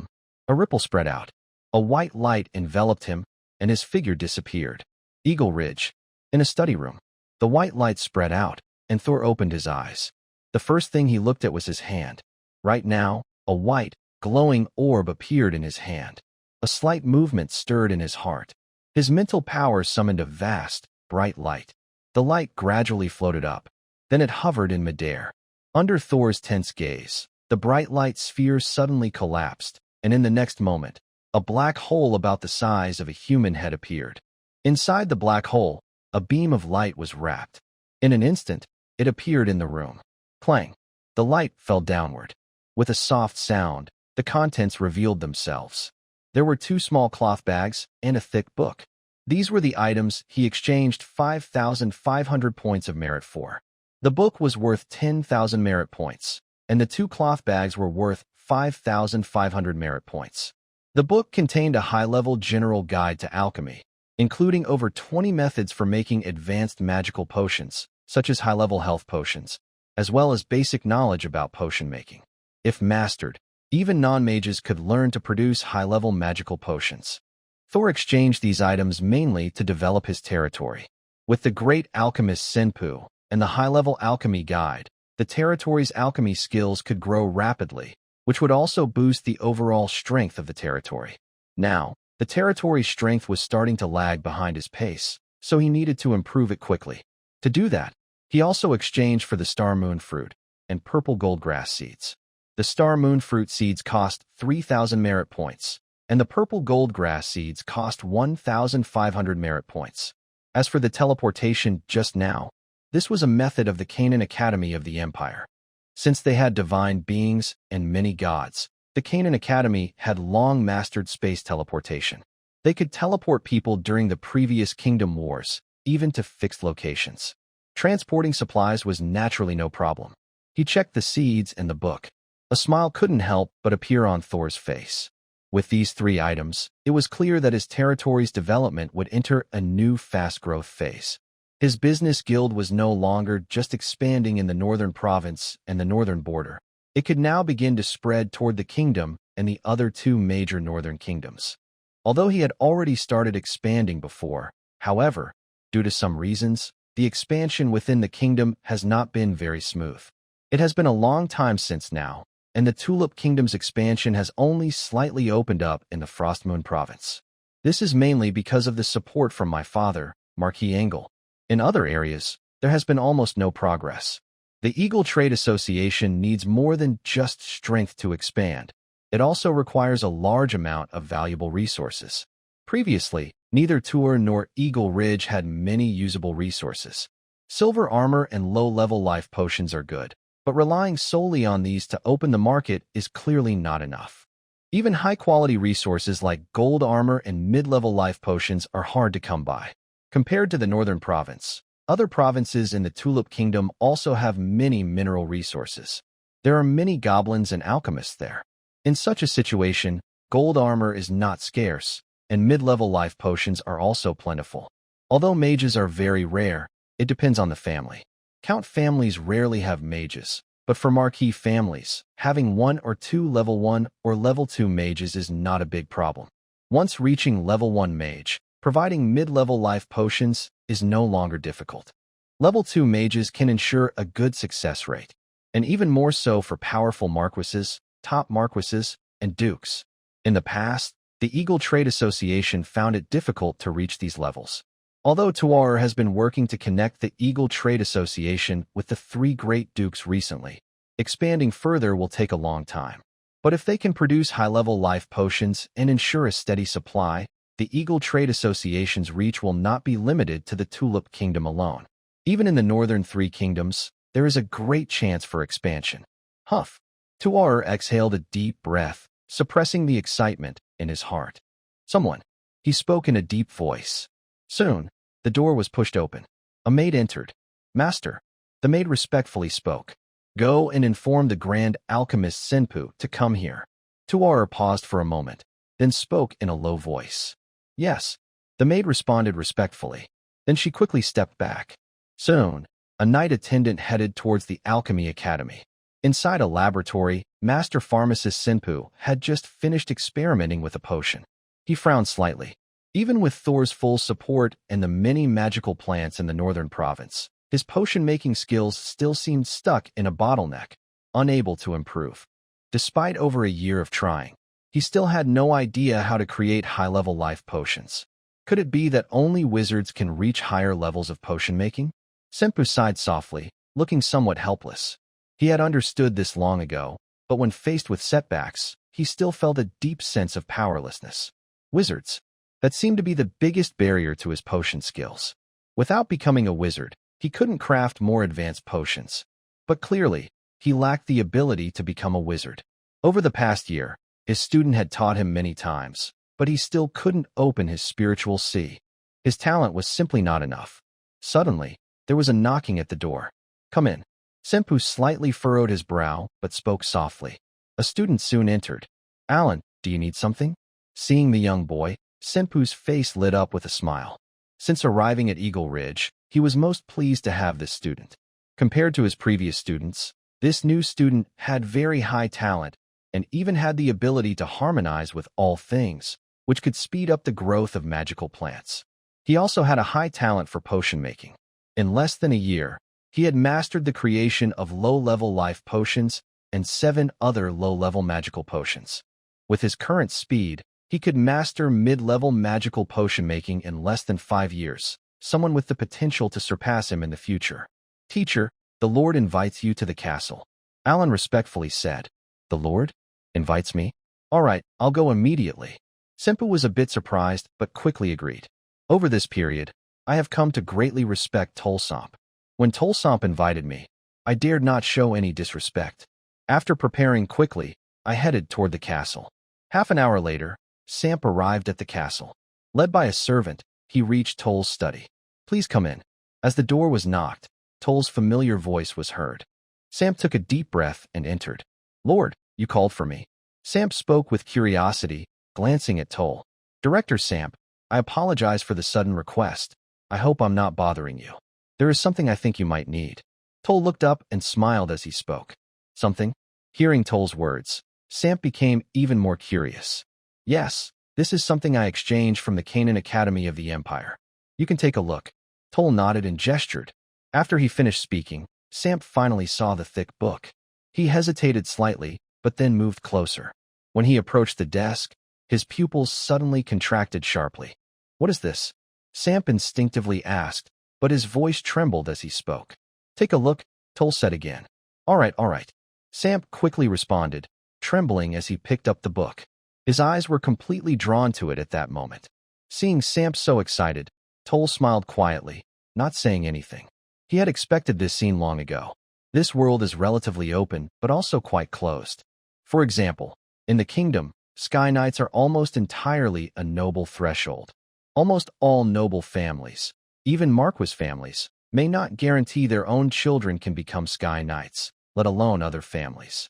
ripple spread out. A white light enveloped him, and his figure disappeared. Eagle Ridge. In a study room. The white light spread out, and Thor opened his eyes. The first thing he looked at was his hand. Right now, a white, glowing orb appeared in his hand. A slight movement stirred in his heart. His mental power summoned a vast, bright light. The light gradually floated up. Then it hovered in midair. Under Thor's tense gaze, the bright light sphere suddenly collapsed, and in the next moment, a black hole about the size of a human head appeared. Inside the black hole, a beam of light was wrapped. In an instant, it appeared in the room. Clang! The light fell downward. With a soft sound, the contents revealed themselves. There were 2 small cloth bags and a thick book. These were the items he exchanged 5,500 points of merit for. The book was worth 10,000 merit points, and the 2 cloth bags were worth 5,500 merit points. The book contained a high-level general guide to alchemy, including over 20 methods for making advanced magical potions, such as high-level health potions, as well as basic knowledge about potion making. If mastered, even non-mages could learn to produce high-level magical potions. Thor exchanged these items mainly to develop his territory. With the great alchemist Senpu and the high-level alchemy guide, the territory's alchemy skills could grow rapidly, which would also boost the overall strength of the territory. Now, the territory's strength was starting to lag behind his pace, so he needed to improve it quickly. To do that, he also exchanged for the Star Moon Fruit and purple gold grass seeds. The Star Moon Fruit seeds cost 3,000 merit points, and the purple gold grass seeds cost 1,500 merit points. As for the teleportation just now, this was a method of the Canaan Academy of the Empire. Since they had divine beings and many gods, the Canaan Academy had long mastered space teleportation. They could teleport people during the previous kingdom wars, even to fixed locations. Transporting supplies was naturally no problem. He checked the seeds and the book. A smile couldn't help but appear on Thor's face. With these 3 items, it was clear that his territory's development would enter a new fast-growth phase. His business guild was no longer just expanding in the northern province and the northern border. It could now begin to spread toward the kingdom and the other 2 major northern kingdoms. Although he had already started expanding before, however, due to some reasons, the expansion within the kingdom has not been very smooth. It has been a long time since now, and the Tulip Kingdom's expansion has only slightly opened up in the Frostmoon province. This is mainly because of the support from my father, Marquis Engel. In other areas, there has been almost no progress. The Eagle Trade Association needs more than just strength to expand. It also requires a large amount of valuable resources. Previously, neither Tour nor Eagle Ridge had many usable resources. Silver armor and low-level life potions are good, but relying solely on these to open the market is clearly not enough. Even high-quality resources like gold armor and mid-level life potions are hard to come by. Compared to the northern province, other provinces in the Tulip Kingdom also have many mineral resources. There are many goblins and alchemists there. In such a situation, gold armor is not scarce, and mid-level life potions are also plentiful. Although mages are very rare, it depends on the family. Count families rarely have mages, but for marquis families, having 1 or 2 level 1 or level 2 mages is not a big problem. Once reaching level 1 mage, providing mid-level life potions is no longer difficult. Level 2 mages can ensure a good success rate, and even more so for powerful marquises, top marquises, and dukes. In the past, the Eagle Trade Association found it difficult to reach these levels. Although Tuar has been working to connect the Eagle Trade Association with the 3 great dukes recently, expanding further will take a long time. But if they can produce high-level life potions and ensure a steady supply, the Eagle Trade Association's reach will not be limited to the Tulip Kingdom alone. Even in the northern 3 kingdoms, there is a great chance for expansion. Huff. Tuar exhaled a deep breath, suppressing the excitement in his heart. Someone. He spoke in a deep voice. Soon, the door was pushed open. A maid entered. Master. The maid respectfully spoke. Go and inform the Grand Alchemist Senpu to come here. Tuar paused for a moment, then spoke in a low voice. Yes. The maid responded respectfully. Then she quickly stepped back. Soon, a knight attendant headed towards the Alchemy Academy. Inside a laboratory, Master Pharmacist Senpu had just finished experimenting with a potion. He frowned slightly. Even with Thor's full support and the many magical plants in the northern province, his potion-making skills still seemed stuck in a bottleneck, unable to improve. Despite over a year of trying, he still had no idea how to create high-level life potions. Could it be that only wizards can reach higher levels of potion-making? Senpu sighed softly, looking somewhat helpless. He had understood this long ago, but when faced with setbacks, he still felt a deep sense of powerlessness. Wizards. That seemed to be the biggest barrier to his potion skills. Without becoming a wizard, he couldn't craft more advanced potions. But clearly, he lacked the ability to become a wizard. Over the past year, his student had taught him many times, but he still couldn't open his spiritual sea. His talent was simply not enough. Suddenly, there was a knocking at the door. Come in. Senpu slightly furrowed his brow, but spoke softly. A student soon entered. Alan, do you need something? Seeing the young boy, Senpu's face lit up with a smile. Since arriving at Eagle Ridge, he was most pleased to have this student. Compared to his previous students, this new student had very high talent and even had the ability to harmonize with all things, which could speed up the growth of magical plants. He also had a high talent for potion making. In less than a year, he had mastered the creation of low-level life potions and 7 other low-level magical potions. With his current speed, he could master mid-level magical potion making in less than 5 years, someone with the potential to surpass him in the future. Teacher, the Lord invites you to the castle. Alan respectfully said. The Lord? Invites me? All right, I'll go immediately. Senpu was a bit surprised, but quickly agreed. Over this period, I have come to greatly respect Tolsomp. When Tolsomp invited me, I dared not show any disrespect. After preparing quickly, I headed toward the castle. Half an hour later, Samp arrived at the castle. Led by a servant, he reached Toll's study. Please come in. As the door was knocked, Toll's familiar voice was heard. Samp took a deep breath and entered. Lord, you called for me. Samp spoke with curiosity, glancing at Toll. Director Samp, I apologize for the sudden request. I hope I'm not bothering you. There is something I think you might need. Toll looked up and smiled as he spoke. Something? Hearing Toll's words, Samp became even more curious. Yes, this is something I exchanged from the Canaan Academy of the Empire. You can take a look. Toll nodded and gestured. After he finished speaking, Samp finally saw the thick book. He hesitated slightly, but then moved closer. When he approached the desk, his pupils suddenly contracted sharply. What is this? Samp instinctively asked, but his voice trembled as he spoke. Take a look, Toll said again. All right. Samp quickly responded, trembling as he picked up the book. His eyes were completely drawn to it at that moment. Seeing Samp so excited, Toll smiled quietly, not saying anything. He had expected this scene long ago. This world is relatively open, but also quite closed. For example, in the kingdom, Sky Knights are almost entirely a noble threshold. Almost all noble families, even Marquis families, may not guarantee their own children can become Sky Knights, let alone other families.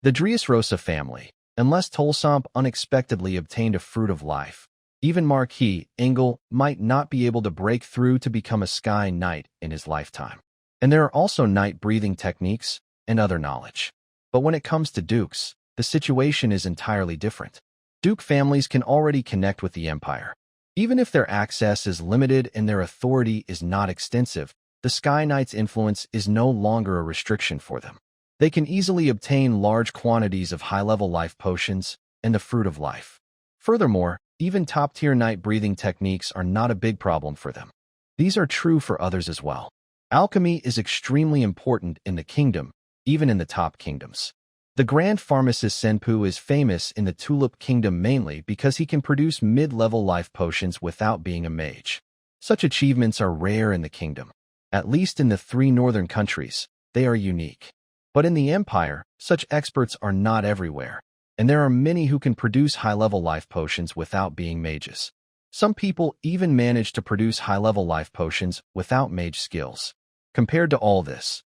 The Driusrosa family, unless Tolsamp unexpectedly obtained a fruit of life, even Marquis Engel might not be able to break through to become a Sky Knight in his lifetime. And there are also night-breathing techniques and other knowledge. But when it comes to dukes, the situation is entirely different. Duke families can already connect with the Empire. Even if their access is limited and their authority is not extensive, the Sky Knight's influence is no longer a restriction for them. They can easily obtain large quantities of high-level life potions and the Fruit of Life. Furthermore, even top-tier night-breathing techniques are not a big problem for them. These are true for others as well. Alchemy is extremely important in the kingdom, even in the top kingdoms. The Grand Pharmacist Senpu is famous in the Tulip Kingdom mainly because he can produce mid-level life potions without being a mage. Such achievements are rare in the kingdom. At least in the 3 northern countries, they are unique. But in the Empire, such experts are not everywhere, and there are many who can produce high-level life potions without being mages. Some people even manage to produce high-level life potions without mage skills. Compared to all this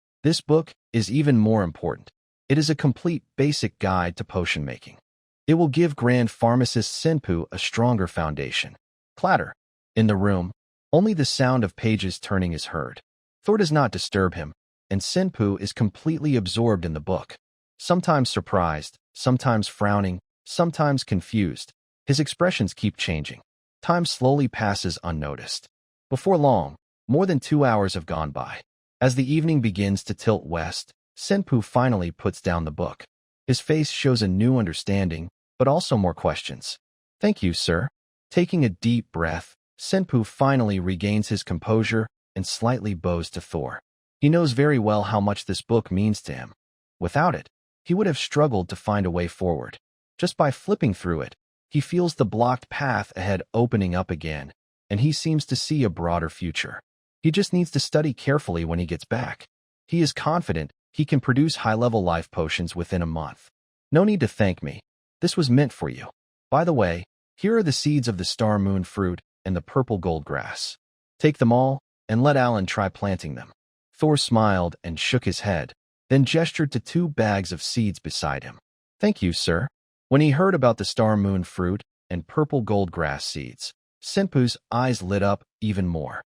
book is even more important. It is a complete basic guide to potion making. It will give Grand Pharmacist Senpu a stronger foundation. Clatter. In the room, only the sound of pages turning is heard. Thor does not disturb him, and Senpu is completely absorbed in the book. Sometimes surprised, sometimes frowning, sometimes confused. His expressions keep changing. Time slowly passes unnoticed. Before long, more than 2 hours have gone by. As the evening begins to tilt west, Senpu finally puts down the book. His face shows a new understanding, but also more questions. Thank you, sir. Taking a deep breath, Senpu finally regains his composure and slightly bows to Thor. He knows very well how much this book means to him. Without it, he would have struggled to find a way forward. Just by flipping through it, he feels the blocked path ahead opening up again, and he seems to see a broader future. He just needs to study carefully when he gets back. He is confident he can produce high-level life potions within a month. No need to thank me. This was meant for you. By the way, here are the seeds of the Star Moon fruit and the purple gold grass. Take them all, and let Alan try planting them. Thor smiled and shook his head, then gestured to 2 bags of seeds beside him. Thank you, sir. When he heard about the Star Moon fruit and purple gold grass seeds, Senpu's eyes lit up even more.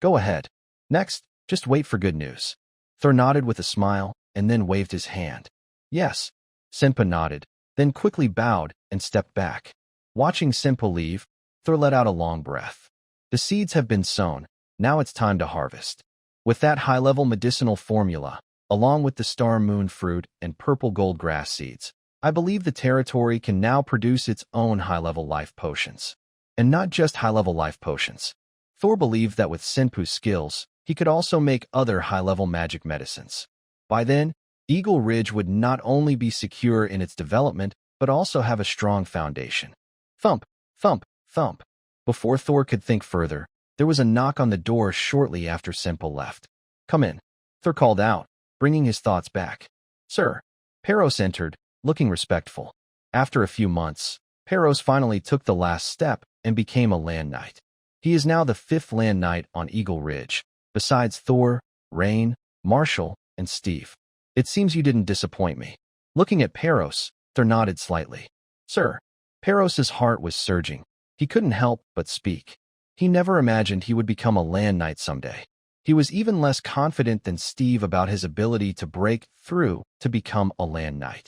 Go ahead. Next, just wait for good news. Thor nodded with a smile and then waved his hand. Yes. Senpu nodded, then quickly bowed and stepped back. Watching Senpu leave, Thor let out a long breath. The seeds have been sown. Now it's time to harvest. With that high-level medicinal formula, along with the Star Moon fruit and purple gold grass seeds, I believe the territory can now produce its own high-level life potions. And not just high-level life potions. Thor believed that with Senpu's skills, he could also make other high-level magic medicines. By then, Eagle Ridge would not only be secure in its development, but also have a strong foundation. Thump, thump, thump. Before Thor could think further, there was a knock on the door shortly after Senpu left. Come in. Thor called out, bringing his thoughts back. Sir, Peros entered, looking respectful. After a few months, Peros finally took the last step and became a land knight. He is now the 5th land knight on Eagle Ridge, besides Thor, Rain, Marshall, and Steve. It seems you didn't disappoint me. Looking at Peros, Thor nodded slightly. Sir, Peros's heart was surging. He couldn't help but speak. He never imagined he would become a land knight someday. He was even less confident than Steve about his ability to break through to become a land knight.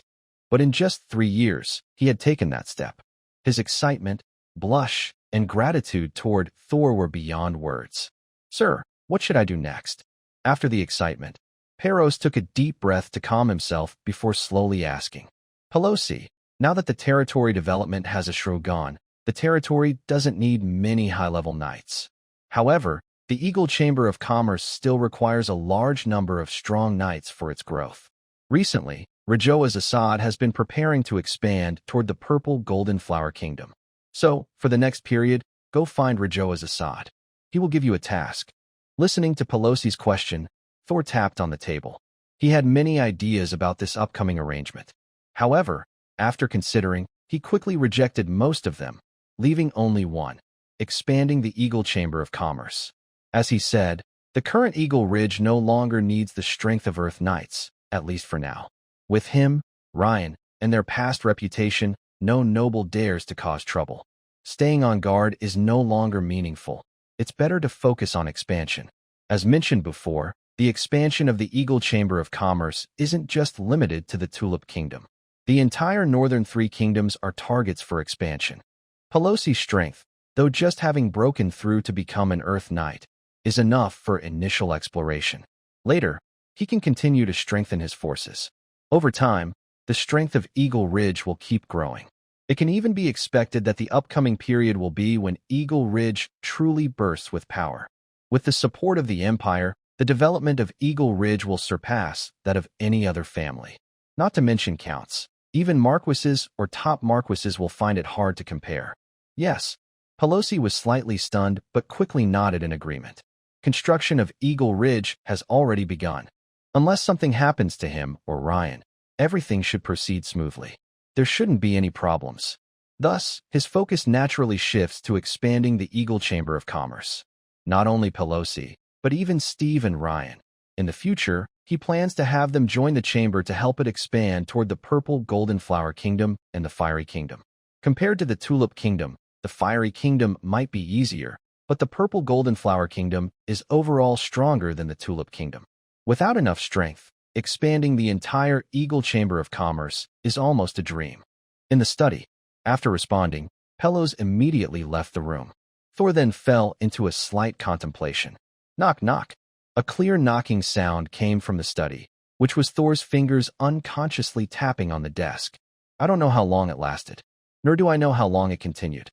But in just 3 years, he had taken that step. His excitement, blush, and gratitude toward Thor were beyond words. Sir, what should I do next? After the excitement, Peros took a deep breath to calm himself before slowly asking. Pelosi, now that the territory development has a shrew gone, the territory doesn't need many high-level knights. However, the Eagle Chamber of Commerce still requires a large number of strong knights for its growth. Recently, Rajoaz Assad has been preparing to expand toward the Purple Golden Flower Kingdom. So, for the next period, go find Rajoaz Assad. He will give you a task. Listening to Pelosi's question, Thor tapped on the table. He had many ideas about this upcoming arrangement. However, after considering, he quickly rejected most of them, leaving only one: expanding the Eagle Chamber of Commerce. As he said, the current Eagle Ridge no longer needs the strength of Earth Knights, at least for now. With him, Ryan, and their past reputation, no noble dares to cause trouble. Staying on guard is no longer meaningful. It's better to focus on expansion. As mentioned before, the expansion of the Eagle Chamber of Commerce isn't just limited to the Tulip Kingdom. The entire northern 3 kingdoms are targets for expansion. Pelosi's strength, though just having broken through to become an Earth Knight, is enough for initial exploration. Later, he can continue to strengthen his forces. Over time, the strength of Eagle Ridge will keep growing. It can even be expected that the upcoming period will be when Eagle Ridge truly bursts with power. With the support of the Empire, the development of Eagle Ridge will surpass that of any other family. Not to mention counts. Even marquises or top marquises will find it hard to compare. Yes, Pelosi was slightly stunned but quickly nodded in agreement. Construction of Eagle Ridge has already begun. Unless something happens to him or Ryan, everything should proceed smoothly. There shouldn't be any problems. Thus, his focus naturally shifts to expanding the Eagle Chamber of Commerce. Not only Pelosi, but even Steve and Ryan. In the future, he plans to have them join the chamber to help it expand toward the Purple Golden Flower Kingdom and the Fiery Kingdom. Compared to the Tulip Kingdom, the Fiery Kingdom might be easier, but the Purple Golden Flower Kingdom is overall stronger than the Tulip Kingdom. Without enough strength, expanding the entire Eagle Chamber of Commerce is almost a dream. In the study, after responding, Pelos immediately left the room. Thor then fell into a slight contemplation. Knock, knock. A clear knocking sound came from the study, which was Thor's fingers unconsciously tapping on the desk. I don't know how long it lasted, nor do I know how long it continued.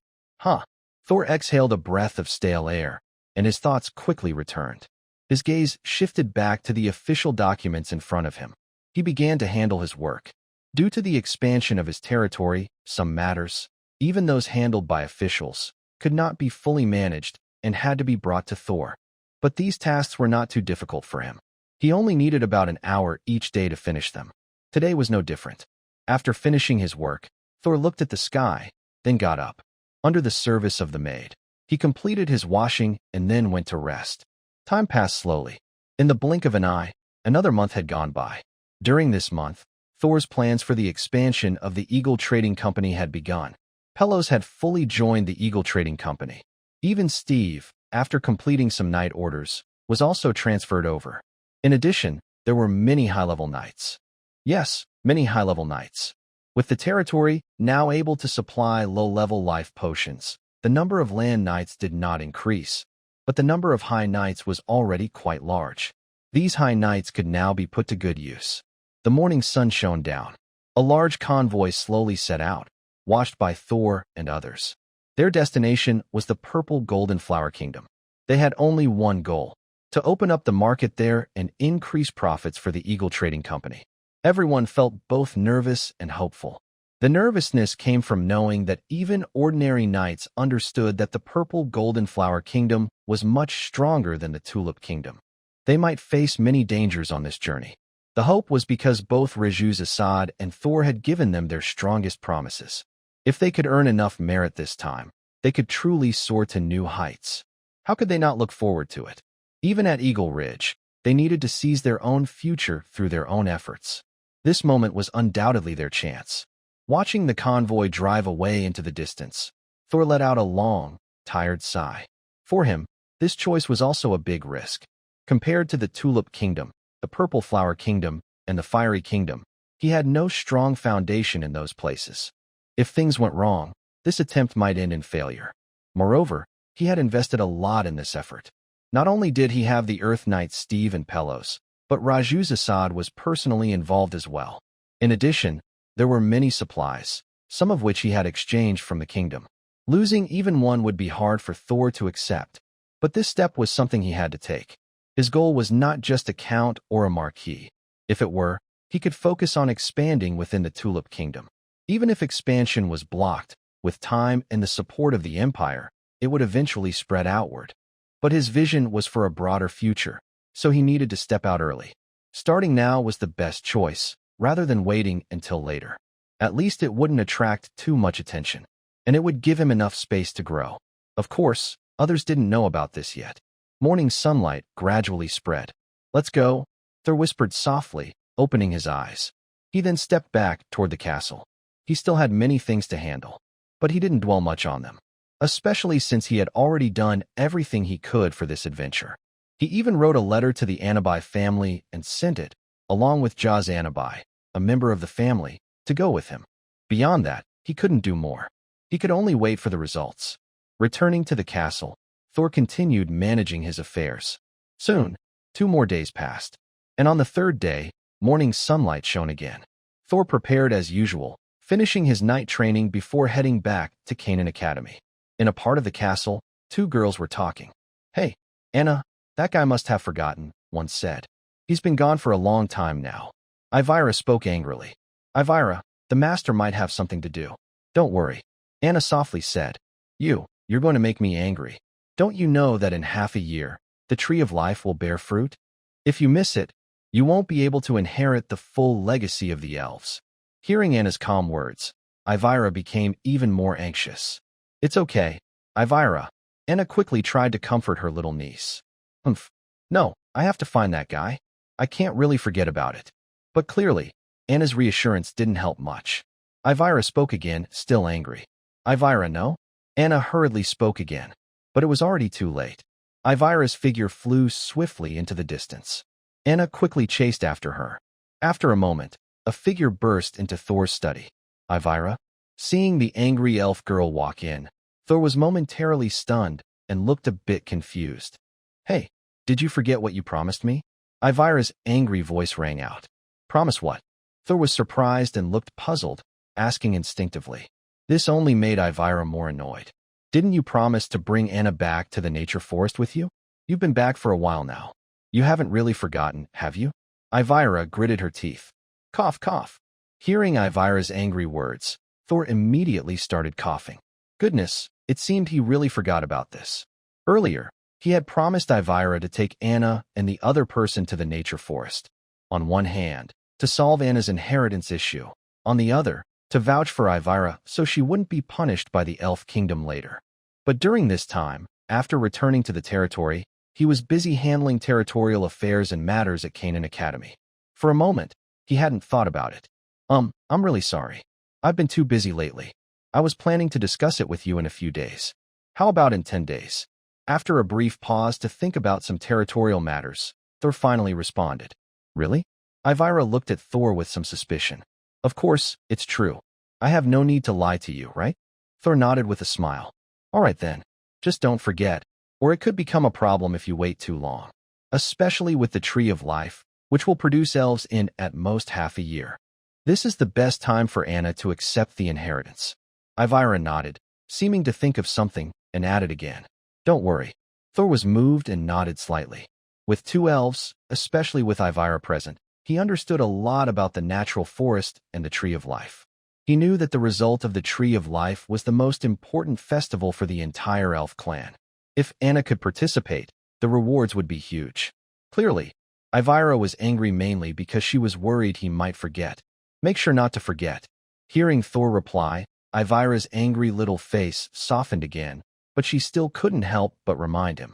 Thor exhaled a breath of stale air, and his thoughts quickly returned. His gaze shifted back to the official documents in front of him. He began to handle his work. Due to the expansion of his territory, some matters, even those handled by officials, could not be fully managed and had to be brought to Thor. But these tasks were not too difficult for him. He only needed about an hour each day to finish them. Today was no different. After finishing his work, Thor looked at the sky, then got up. Under the service of the maid, he completed his washing and then went to rest. Time passed slowly. In the blink of an eye, another month had gone by. During this month, Thor's plans for the expansion of the Eagle Trading Company had begun. Pelos had fully joined the Eagle Trading Company. Even Steve, after completing some knight orders, was also transferred over. In addition, there were many high-level knights. Yes, many high-level knights. With the territory now able to supply low-level life potions, the number of land knights did not increase, but the number of high knights was already quite large. These high knights could now be put to good use. The morning sun shone down. A large convoy slowly set out, watched by Thor and others. Their destination was the Purple Golden Flower Kingdom. They had only one goal: to open up the market there and increase profits for the Eagle Trading Company. Everyone felt both nervous and hopeful. The nervousness came from knowing that even ordinary knights understood that the Purple Golden Flower Kingdom was much stronger than the Tulip Kingdom. They might face many dangers on this journey. The hope was because both Rejuz Assad and Thor had given them their strongest promises. If they could earn enough merit this time, they could truly soar to new heights. How could they not look forward to it? Even at Eagle Ridge, they needed to seize their own future through their own efforts. This moment was undoubtedly their chance. Watching the convoy drive away into the distance, Thor let out a long, tired sigh. For him, this choice was also a big risk. Compared to the Tulip Kingdom, the Purple Flower Kingdom, and the Fiery Kingdom, he had no strong foundation in those places. If things went wrong, this attempt might end in failure. Moreover, he had invested a lot in this effort. Not only did he have the Earth Knights Steve and Pelos, but Rejuz Assad was personally involved as well. In addition, there were many supplies, some of which he had exchanged from the kingdom. Losing even one would be hard for Thor to accept, but this step was something he had to take. His goal was not just a count or a marquee. If it were, he could focus on expanding within the Tulip Kingdom. Even if expansion was blocked, with time and the support of the Empire, it would eventually spread outward. But his vision was for a broader future, so he needed to step out early. Starting now was the best choice, rather than waiting until later. At least it wouldn't attract too much attention, and it would give him enough space to grow. Of course, others didn't know about this yet. Morning sunlight gradually spread. "Let's go," Thor whispered softly, opening his eyes. He then stepped back toward the castle. He still had many things to handle, but he didn't dwell much on them, especially since he had already done everything he could for this adventure. He even wrote a letter to the Anabai family and sent it, along with Jaz Anabai, a member of the family, to go with him. Beyond that, he couldn't do more. He could only wait for the results. Returning to the castle, Thor continued managing his affairs. Soon, 2 more days passed, and on the 3rd day, morning sunlight shone again. Thor prepared as usual, finishing his night training before heading back to Canaan Academy. In a part of the castle, 2 girls were talking. "Hey, Anna, that guy must have forgotten," one said. "He's been gone for a long time now." Ivira spoke angrily. "Ivira, the master might have something to do." "Don't worry," Anna softly said. You're going to make me angry. Don't you know that in half a year, the tree of life will bear fruit? If you miss it, you won't be able to inherit the full legacy of the elves." Hearing Anna's calm words, Ivira became even more anxious. "It's okay, Ivira." Anna quickly tried to comfort her little niece. "Humph. No, I have to find that guy. I can't really forget about it." But clearly, Anna's reassurance didn't help much. Ivira spoke again, still angry. "Ivira, no?" Anna hurriedly spoke again, but it was already too late. Ivira's figure flew swiftly into the distance. Anna quickly chased after her. After a moment, a figure burst into Thor's study. "Ivira?" Seeing the angry elf girl walk in, Thor was momentarily stunned and looked a bit confused. "Hey, did you forget what you promised me?" Ivira's angry voice rang out. "Promise what?" Thor was surprised and looked puzzled, asking instinctively. This only made Ivira more annoyed. "Didn't you promise to bring Anna back to the nature forest with you? You've been back for a while now. You haven't really forgotten, have you?" Ivira gritted her teeth. Cough, cough. Hearing Ivira's angry words, Thor immediately started coughing. Goodness, it seemed he really forgot about this. Earlier, he had promised Ivira to take Anna and the other person to the nature forest. On one hand, to solve Anna's inheritance issue. On the other, to vouch for Ivira so she wouldn't be punished by the Elf Kingdom later. But during this time, after returning to the territory, he was busy handling territorial affairs and matters at Canaan Academy. For a moment, he hadn't thought about it. I'm really sorry. I've been too busy lately. I was planning to discuss it with you in a few days. How about in 10 days? After a brief pause to think about some territorial matters, Thor finally responded. Really? Ivira looked at Thor with some suspicion. Of course, it's true. I have no need to lie to you, right? Thor nodded with a smile. All right then. Just don't forget, or it could become a problem if you wait too long. Especially with the Tree of Life, which will produce elves in at most half a year. This is the best time for Anna to accept the inheritance. Ivira nodded, seeming to think of something, and added again. Don't worry. Thor was moved and nodded slightly. With 2 elves, especially with Ivira present, he understood a lot about the natural forest and the Tree of Life. He knew that the result of the Tree of Life was the most important festival for the entire elf clan. If Anna could participate, the rewards would be huge. Clearly, Ivira was angry mainly because she was worried he might forget. Make sure not to forget. Hearing Thor reply, Ivira's angry little face softened again, but she still couldn't help but remind him.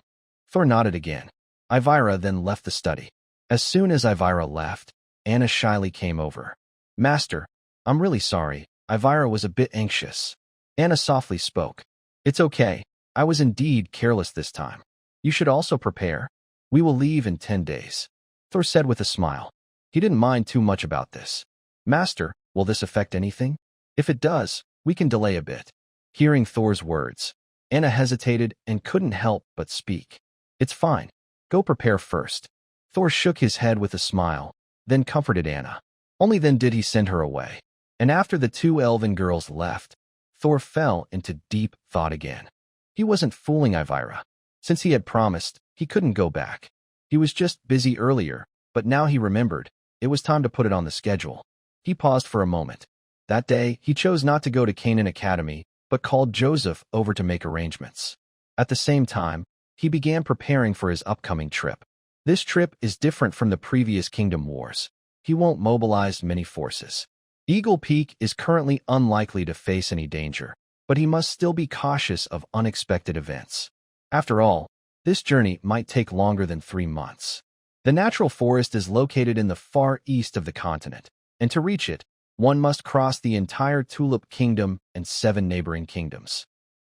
Thor nodded again. Ivira then left the study. As soon as Ivira left, Anna shyly came over. Master, I'm really sorry. Ivira was a bit anxious. Anna softly spoke. It's okay. I was indeed careless this time. You should also prepare. We will leave in 10 days. Thor said with a smile. He didn't mind too much about this. Master, will this affect anything? If it does, we can delay a bit. Hearing Thor's words, Anna hesitated and couldn't help but speak. It's fine. Go prepare first. Thor shook his head with a smile, then comforted Anna. Only then did he send her away. And after the two elven girls left, Thor fell into deep thought again. He wasn't fooling Ivira. Since he had promised, he couldn't go back. He was just busy earlier, but now he remembered. It was time to put it on the schedule. He paused for a moment. That day, he chose not to go to Canaan Academy, but called Joseph over to make arrangements. At the same time, he began preparing for his upcoming trip. This trip is different from the previous Kingdom Wars. He won't mobilize many forces. Eagle Peak is currently unlikely to face any danger, but he must still be cautious of unexpected events. After all, this journey might take longer than 3 months. The natural forest is located in the far east of the continent, and to reach it, one must cross the entire Tulip Kingdom and 7 neighboring kingdoms.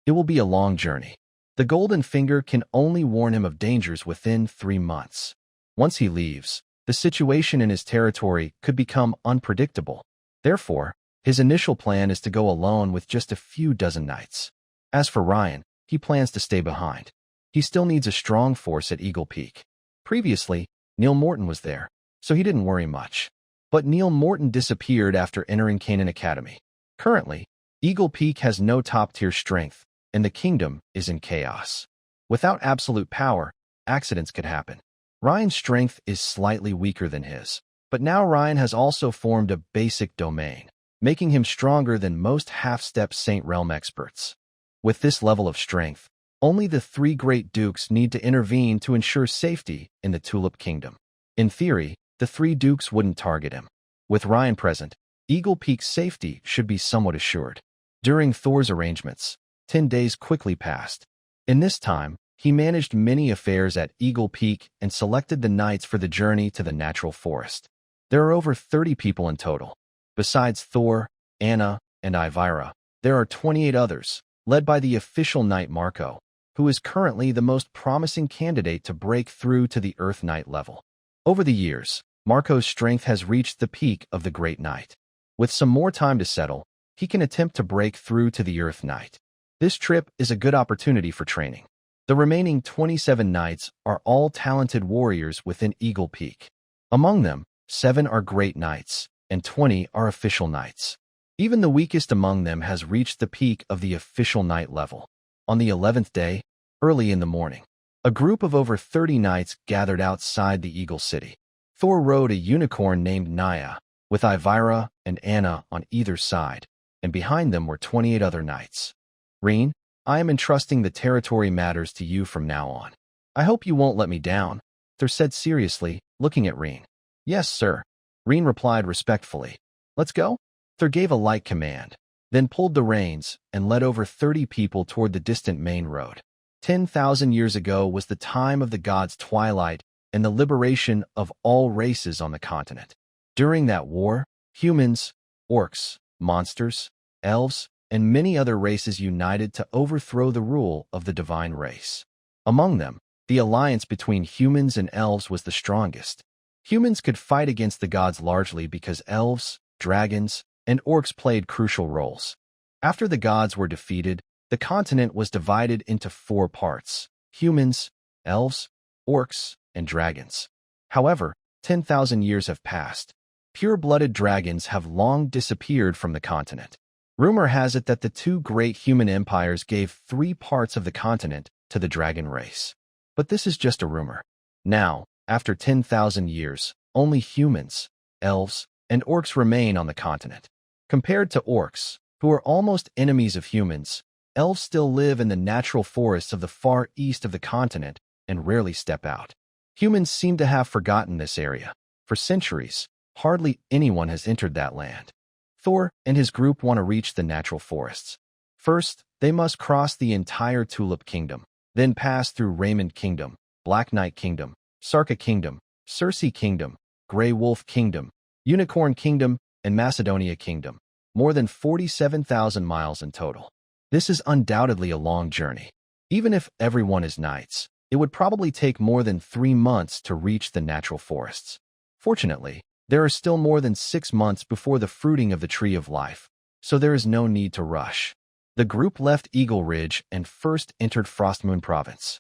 It will be a long journey. The Golden Finger can only warn him of dangers within 3 months. Once he leaves, the situation in his territory could become unpredictable. Therefore, his initial plan is to go alone with just a few dozen knights. As for Ryan, he plans to stay behind. He still needs a strong force at Eagle Peak. Previously, Neil Morton was there, so he didn't worry much. But Neil Morton disappeared after entering Canaan Academy. Currently, Eagle Peak has no top-tier strength, and the kingdom is in chaos. Without absolute power, accidents could happen. Ryan's strength is slightly weaker than his, but now Ryan has also formed a basic domain, making him stronger than most half-step Saint Realm experts. With this level of strength, only the 3 great dukes need to intervene to ensure safety in the Tulip Kingdom. In theory, the 3 dukes wouldn't target him. With Ryan present, Eagle Peak's safety should be somewhat assured. During Thor's arrangements, 10 days quickly passed. In this time, he managed many affairs at Eagle Peak and selected the knights for the journey to the natural forest. There are over 30 people in total. Besides Thor, Anna, and Ivira, there are 28 others, led by the official knight Marco, who is currently the most promising candidate to break through to the Earth Knight level. Over the years, Marco's strength has reached the peak of the Great Knight. With some more time to settle, he can attempt to break through to the Earth Knight. This trip is a good opportunity for training. The remaining 27 knights are all talented warriors within Eagle Peak. Among them, 7 are Great Knights, and 20 are official knights. Even the weakest among them has reached the peak of the official knight level. On the 11th day, early in the morning, a group of over 30 knights gathered outside the Eagle City. Thor rode a unicorn named Naya, with Ivira and Anna on either side, and behind them were 28 other knights. Reen, I am entrusting the territory matters to you from now on. I hope you won't let me down, Thor said seriously, looking at Reen. Yes, sir. Reen replied respectfully. Let's go? Thor gave a light command, then pulled the reins and led over 30 people toward the distant main road. 10,000 years ago was the time of the gods' twilight and the liberation of all races on the continent. During that war, humans, orcs, monsters, elves, and many other races united to overthrow the rule of the divine race. Among them, the alliance between humans and elves was the strongest. Humans could fight against the gods largely because elves, dragons, and orcs played crucial roles. After the gods were defeated, the continent was divided into 4 parts: humans, elves, orcs, and dragons. However, 10,000 years have passed. Pure-blooded dragons have long disappeared from the continent. Rumor has it that the 2 great human empires gave 3 parts of the continent to the dragon race. But this is just a rumor. Now, after 10,000 years, only humans, elves, and orcs remain on the continent. Compared to orcs, who are almost enemies of humans, elves still live in the natural forests of the far east of the continent and rarely step out. Humans seem to have forgotten this area. For centuries, hardly anyone has entered that land. Thor and his group want to reach the natural forests. First, they must cross the entire Tulip Kingdom, then pass through Raymond Kingdom, Black Knight Kingdom, Sarka Kingdom, Circe Kingdom, Grey Wolf Kingdom, Unicorn Kingdom, and Macedonia Kingdom, more than 47,000 miles in total. This is undoubtedly a long journey. Even if everyone is knights, it would probably take more than 3 months to reach the natural forests. Fortunately, there are still more than 6 months before the fruiting of the Tree of Life, so there is no need to rush. The group left Eagle Ridge and first entered Frostmoon Province.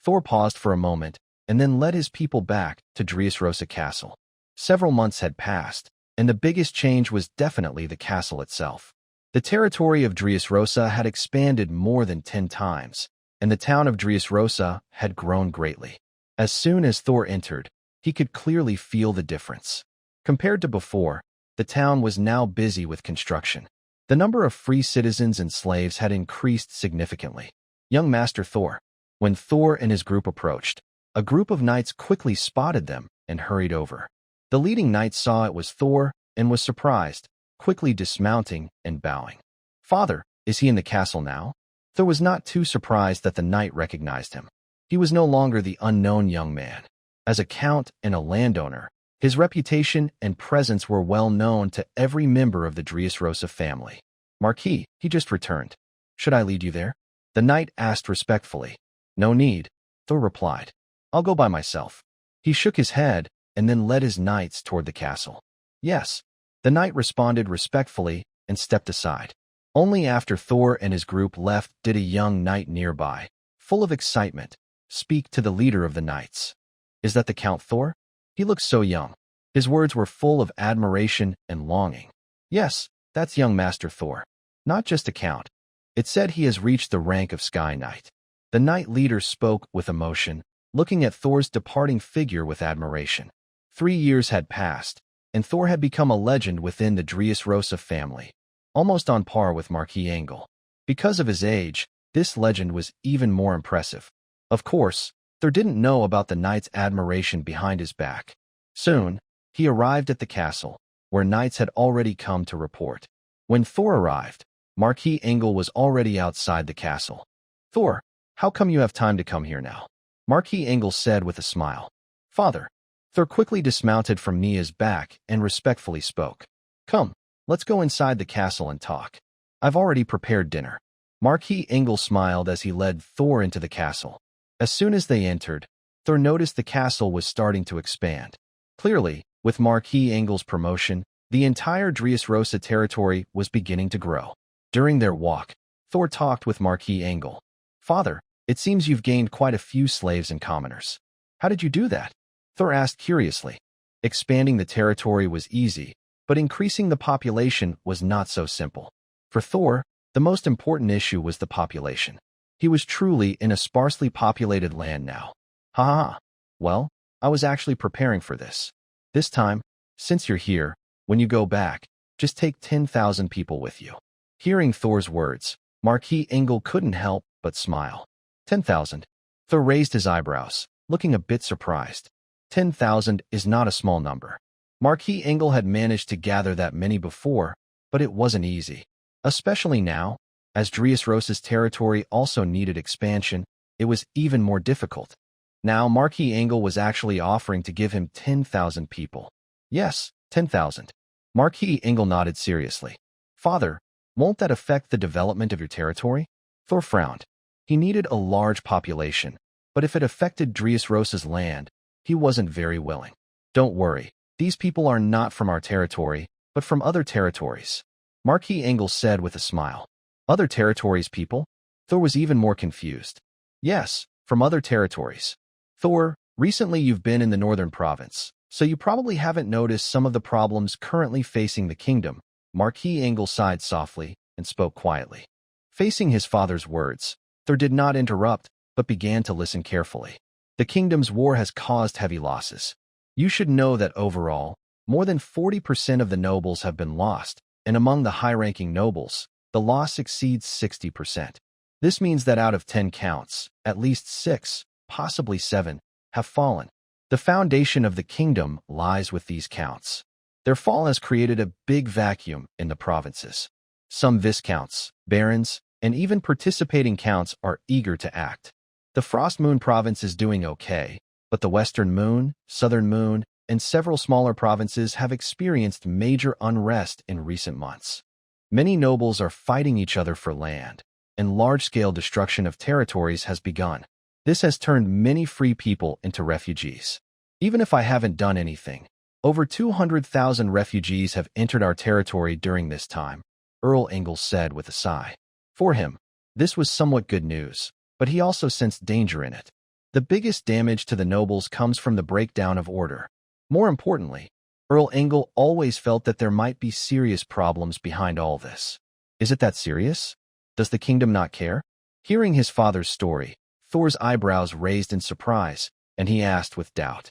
Thor paused for a moment and then led his people back to Dressrosa Castle. Several months had passed, and the biggest change was definitely the castle itself. The territory of Dressrosa had expanded more than 10 times, and the town of Dressrosa had grown greatly. As soon as Thor entered, he could clearly feel the difference. Compared to before, the town was now busy with construction. The number of free citizens and slaves had increased significantly. Young Master Thor. When Thor and his group approached, a group of knights quickly spotted them and hurried over. The leading knight saw it was Thor and was surprised, quickly dismounting and bowing. "Father, is he in the castle now?" Thor was not too surprised that the knight recognized him. He was no longer the unknown young man. As a count and a landowner, his reputation and presence were well known to every member of the Dressrosa family. "Marquis, he just returned. Should I lead you there?" The knight asked respectfully. "No need," Thor replied. "I'll go by myself." He shook his head and then led his knights toward the castle. "Yes," the knight responded respectfully and stepped aside. Only after Thor and his group left did a young knight nearby, full of excitement, speak to the leader of the knights. "Is that the Count Thor? He looks so young." His words were full of admiration and longing. "Yes, that's young Master Thor. Not just a count. It said he has reached the rank of Sky Knight." The knight leader spoke with emotion, looking at Thor's departing figure with admiration. 3 years had passed, and Thor had become a legend within the Dressrosa family, almost on par with Marquis Engel. Because of his age, this legend was even more impressive. Of course, Thor didn't know about the knight's admiration behind his back. Soon, he arrived at the castle, where knights had already come to report. When Thor arrived, Marquis Engel was already outside the castle. "Thor, how come you have time to come here now?" Marquis Engel said with a smile. "Father." Thor quickly dismounted from Nia's back and respectfully spoke. "Come, let's go inside the castle and talk. I've already prepared dinner." Marquis Engel smiled as he led Thor into the castle. As soon as they entered, Thor noticed the castle was starting to expand. Clearly, with Marquis Engel's promotion, the entire Dressrosa territory was beginning to grow. During their walk, Thor talked with Marquis Engel. "Father, it seems you've gained quite a few slaves and commoners. How did you do that?" Thor asked curiously. Expanding the territory was easy, but increasing the population was not so simple. For Thor, the most important issue was the population. He was truly in a sparsely populated land now. "Ha ha. Well, I was actually preparing for this. This time, since you're here, when you go back, just take 10,000 people with you." Hearing Thor's words, Marquis Engel couldn't help but smile. 10,000? Thor raised his eyebrows, looking a bit surprised. 10,000 is not a small number. Marquis Engel had managed to gather that many before, but it wasn't easy. Especially now, as Dressrosa's territory also needed expansion, it was even more difficult. Now Marquis Engel was actually offering to give him 10,000 people. "Yes, 10,000. Marquis Engel nodded seriously. "Father, won't that affect the development of your territory?" Thor frowned. He needed a large population, but if it affected Dressrosa's land, he wasn't very willing. "Don't worry, these people are not from our territory, but from other territories," Marquis Engel said with a smile. "Other territories' people?" Thor was even more confused. "Yes, from other territories." "Thor, recently you've been in the northern province, so you probably haven't noticed some of the problems currently facing the kingdom." Marquis Engel sighed softly and spoke quietly. Facing his father's words, Thor did not interrupt, but began to listen carefully. "The kingdom's war has caused heavy losses. You should know that overall, more than 40% of the nobles have been lost, and among the high-ranking nobles, the loss exceeds 60%. This means that out of 10 counts, at least 6, possibly 7, have fallen. The foundation of the kingdom lies with these counts. Their fall has created a big vacuum in the provinces. Some viscounts, barons, and even participating counts are eager to act. The Frost Moon province is doing okay, but the Western Moon, Southern Moon, and several smaller provinces have experienced major unrest in recent months. Many nobles are fighting each other for land, and large-scale destruction of territories has begun. This has turned many free people into refugees. Even if I haven't done anything, over 200,000 refugees have entered our territory during this time, Earl Ingalls said with a sigh. For him, this was somewhat good news, but he also sensed danger in it. The biggest damage to the nobles comes from the breakdown of order. More importantly, Earl Ingalls always felt that there might be serious problems behind all this. Is it that serious? Does the kingdom not care? Hearing his father's story, Thor's eyebrows raised in surprise, and he asked with doubt.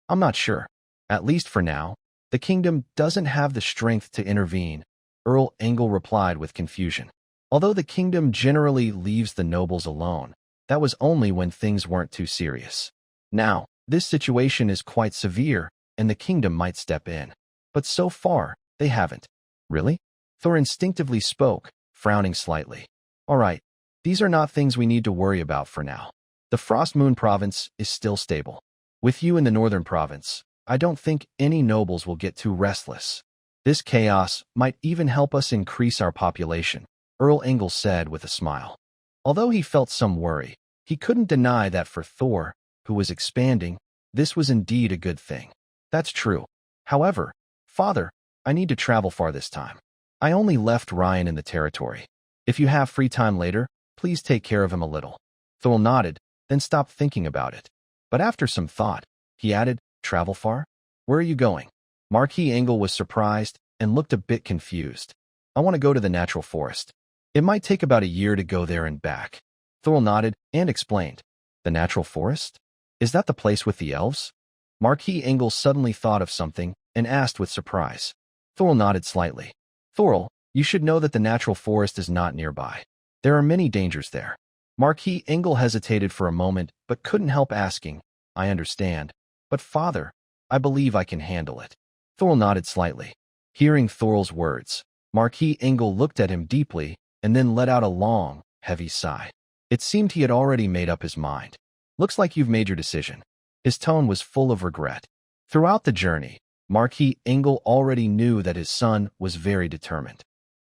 I'm not sure. At least for now, the kingdom doesn't have the strength to intervene, Earl Ingalls replied with confusion. Although the kingdom generally leaves the nobles alone, that was only when things weren't too serious. Now, this situation is quite severe, and the kingdom might step in. But so far, they haven't. Really? Thor instinctively spoke, frowning slightly. All right, these are not things we need to worry about for now. The Frost Moon province is still stable. With you in the northern province, I don't think any nobles will get too restless. This chaos might even help us increase our population, Earl Ingalls said with a smile. Although he felt some worry, he couldn't deny that for Thor, who was expanding, this was indeed a good thing. That's true. However, Father, I need to travel far this time. I only left Ryan in the territory. If you have free time later, please take care of him a little. Thor nodded, then stopped thinking about it. But after some thought, he added, travel far? Where are you going? Marquis Ingalls was surprised and looked a bit confused. I want to go to the natural forest. It might take about a year to go there and back. Thor nodded and explained. The natural forest? Is that the place with the elves? Marquis Ingalls suddenly thought of something and asked with surprise. Thor nodded slightly. Thorl, you should know that the natural forest is not nearby. There are many dangers there. Marquis Ingalls hesitated for a moment but couldn't help asking, I understand. But father, I believe I can handle it. Thor nodded slightly. Hearing Thorl's words, Marquis Ingalls looked at him deeply and then let out a long, heavy sigh. It seemed he had already made up his mind. Looks like you've made your decision. His tone was full of regret. Throughout the journey, Marquis Ingalls already knew that his son was very determined.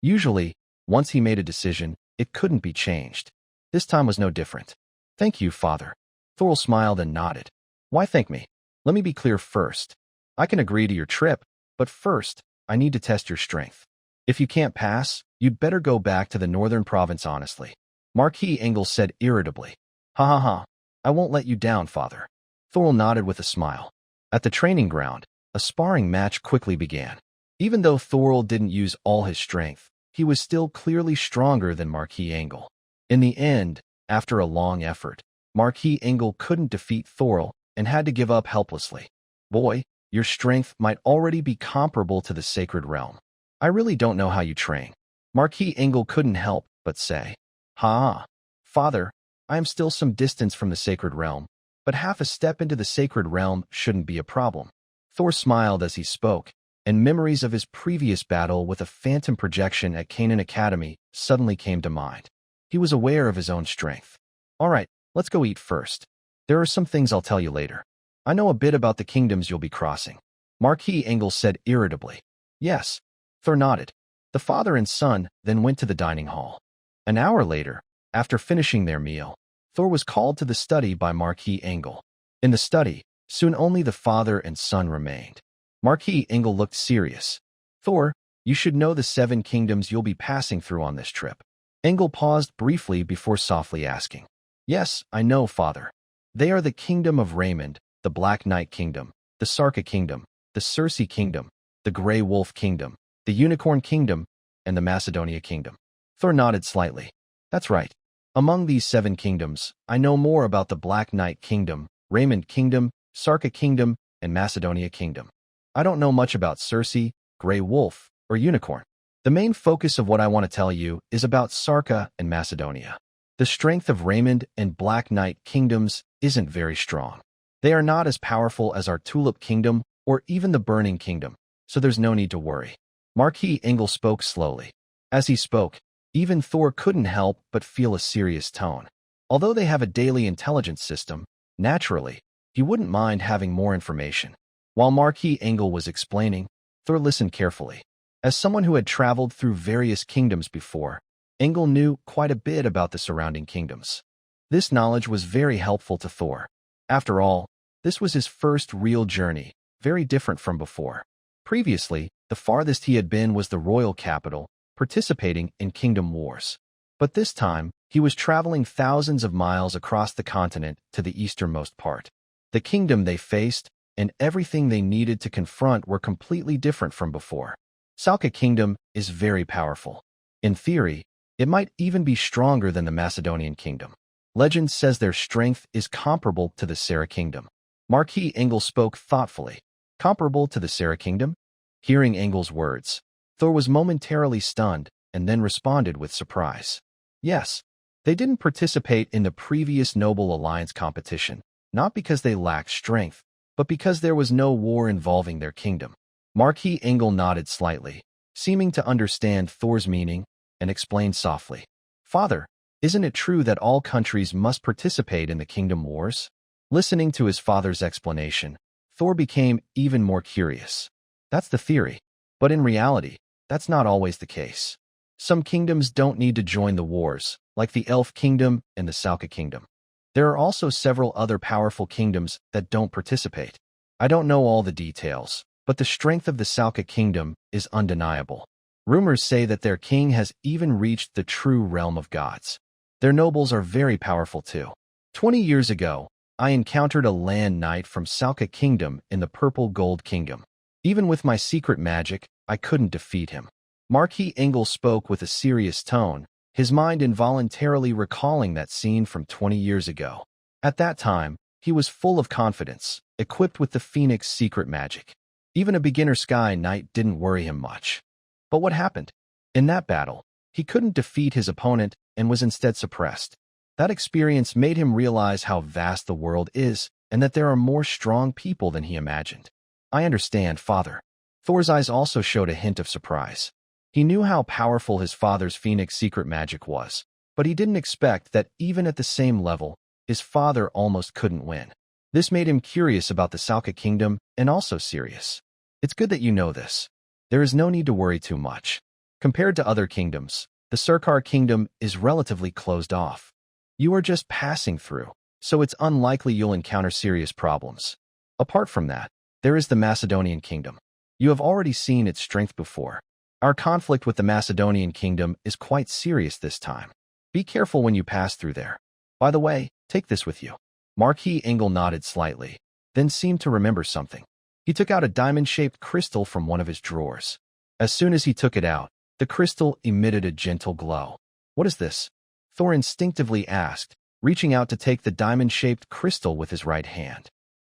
Usually, once he made a decision, it couldn't be changed. This time was no different. Thank you, father. Thorl smiled and nodded. Why thank me? Let me be clear first. I can agree to your trip, but first, I need to test your strength. If you can't pass, you'd better go back to the northern province honestly. Marquis Ingalls said irritably. Ha ha ha. I won't let you down, father. Thorl nodded with a smile. At the training ground, a sparring match quickly began. Even though Thorl didn't use all his strength, he was still clearly stronger than Marquis Ingalls. In the end, after a long effort, Marquis Ingalls couldn't defeat Thorl and had to give up helplessly. Boy, your strength might already be comparable to the sacred realm. I really don't know how you train. Marquis Ingalls couldn't help but say. Ha! Father, I am still some distance from the sacred realm, but half a step into the sacred realm shouldn't be a problem. Thor smiled as he spoke, and memories of his previous battle with a phantom projection at Canaan Academy suddenly came to mind. He was aware of his own strength. All right, let's go eat first. There are some things I'll tell you later. I know a bit about the kingdoms you'll be crossing. Marquis Ingalls said irritably. Yes. Thor nodded. The father and son then went to the dining hall. An hour later, after finishing their meal, Thor was called to the study by Marquis Ingalls. In the study, soon only the father and son remained. Marquis Ingalls looked serious. Thor, you should know the 7 kingdoms you'll be passing through on this trip. Ingalls paused briefly before softly asking. Yes, I know, father. They are the Kingdom of Raymond, the Black Knight Kingdom, the Sarka Kingdom, the Circe Kingdom, the Grey Wolf Kingdom, the Unicorn Kingdom, and the Macedonia Kingdom. Thor nodded slightly. That's right. Among these 7 kingdoms, I know more about the Black Knight Kingdom, Raymond Kingdom, Sarka Kingdom, and Macedonia Kingdom. I don't know much about Circe, Grey Wolf, or Unicorn. The main focus of what I want to tell you is about Sarka and Macedonia. The strength of Raymond and Black Knight Kingdoms isn't very strong. They are not as powerful as our Tulip Kingdom or even the Burning Kingdom, so there's no need to worry. Marquis Engel spoke slowly. As he spoke, even Thor couldn't help but feel a serious tone. Although they have a daily intelligence system, naturally, he wouldn't mind having more information. While Marquis Engel was explaining, Thor listened carefully. As someone who had traveled through various kingdoms before, Engel knew quite a bit about the surrounding kingdoms. This knowledge was very helpful to Thor. After all, this was his first real journey, very different from before. Previously, the farthest he had been was the royal capital, participating in kingdom wars. But this time, he was traveling thousands of miles across the continent to the easternmost part. The kingdom they faced and everything they needed to confront were completely different from before. Salka Kingdom is very powerful. In theory, it might even be stronger than the Macedonian Kingdom. Legend says their strength is comparable to the Sarah Kingdom. Marquis Engel spoke thoughtfully. Comparable to the Sarah Kingdom? Hearing Engel's words, Thor was momentarily stunned and then responded with surprise. Yes, they didn't participate in the previous Noble Alliance competition, not because they lacked strength, but because there was no war involving their kingdom. Marquis Engel nodded slightly, seeming to understand Thor's meaning, and explained softly. Father, isn't it true that all countries must participate in the kingdom wars? Listening to his father's explanation, Thor became even more curious. That's the theory, but in reality, that's not always the case. Some kingdoms don't need to join the wars, like the Elf Kingdom and the Salka Kingdom. There are also several other powerful kingdoms that don't participate. I don't know all the details, but the strength of the Salka Kingdom is undeniable. Rumors say that their king has even reached the true realm of gods. Their nobles are very powerful too. 20 years ago, I encountered a land knight from Salka Kingdom in the Purple Gold Kingdom. Even with my secret magic, I couldn't defeat him. Marquis Engel spoke with a serious tone, his mind involuntarily recalling that scene from 20 years ago. At that time, he was full of confidence, equipped with the Phoenix secret magic. Even a beginner Sky Knight didn't worry him much. But what happened? In that battle, he couldn't defeat his opponent and was instead suppressed. That experience made him realize how vast the world is and that there are more strong people than he imagined. I understand, Father. Thor's eyes also showed a hint of surprise. He knew how powerful his father's Phoenix secret magic was, but he didn't expect that even at the same level, his father almost couldn't win. This made him curious about the Salka Kingdom and also serious. It's good that you know this. There is no need to worry too much. Compared to other kingdoms, the Surkar Kingdom is relatively closed off. You are just passing through, so it's unlikely you'll encounter serious problems. Apart from that, there is the Macedonian Kingdom. You have already seen its strength before. Our conflict with the Macedonian Kingdom is quite serious this time. Be careful when you pass through there. By the way, take this with you. Marquis Engel nodded slightly, then seemed to remember something. He took out a diamond-shaped crystal from one of his drawers. As soon as he took it out, the crystal emitted a gentle glow. What is this? Thor instinctively asked, reaching out to take the diamond-shaped crystal with his right hand.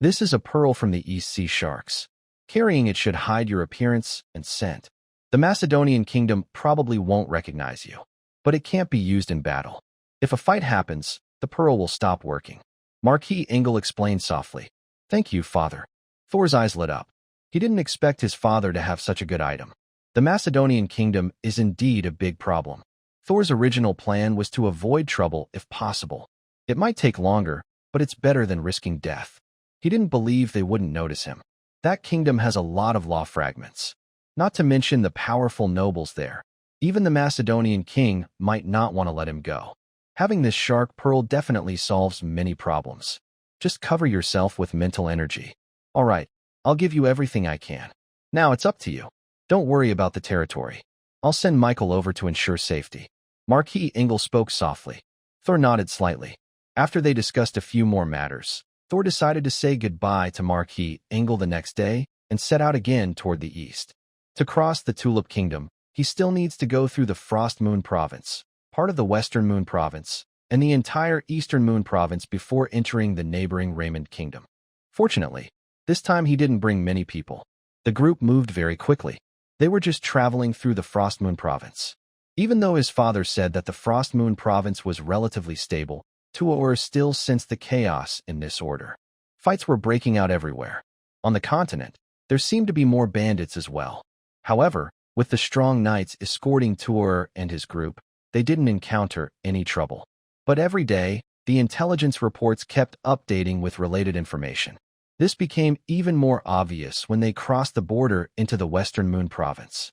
This is a pearl from the East Sea Sharks. Carrying it should hide your appearance and scent. The Macedonian Kingdom probably won't recognize you, but it can't be used in battle. If a fight happens, the pearl will stop working. Marquis Engel explained softly. Thank you, Father. Thor's eyes lit up. He didn't expect his father to have such a good item. The Macedonian Kingdom is indeed a big problem. Thor's original plan was to avoid trouble if possible. It might take longer, but it's better than risking death. He didn't believe they wouldn't notice him. That kingdom has a lot of law fragments. Not to mention the powerful nobles there. Even the Macedonian king might not want to let him go. Having this shark pearl definitely solves many problems. Just cover yourself with mental energy. All right, I'll give you everything I can. Now it's up to you. Don't worry about the territory. I'll send Michael over to ensure safety. Marquis Engel spoke softly. Thor nodded slightly. After they discussed a few more matters, Thor decided to say goodbye to Marquis Engel the next day and set out again toward the east. To cross the Tulip Kingdom, he still needs to go through the Frost Moon Province, part of the Western Moon Province, and the entire Eastern Moon Province before entering the neighboring Raymond Kingdom. Fortunately, this time he didn't bring many people. The group moved very quickly. They were just traveling through the Frost Moon Province. Even though his father said that the Frost Moon Province was relatively stable, Tuor still sensed the chaos in this order. Fights were breaking out everywhere. On the continent, there seemed to be more bandits as well. However, with the strong knights escorting Tuor and his group, they didn't encounter any trouble. But every day, the intelligence reports kept updating with related information. This became even more obvious when they crossed the border into the Western Moon Province.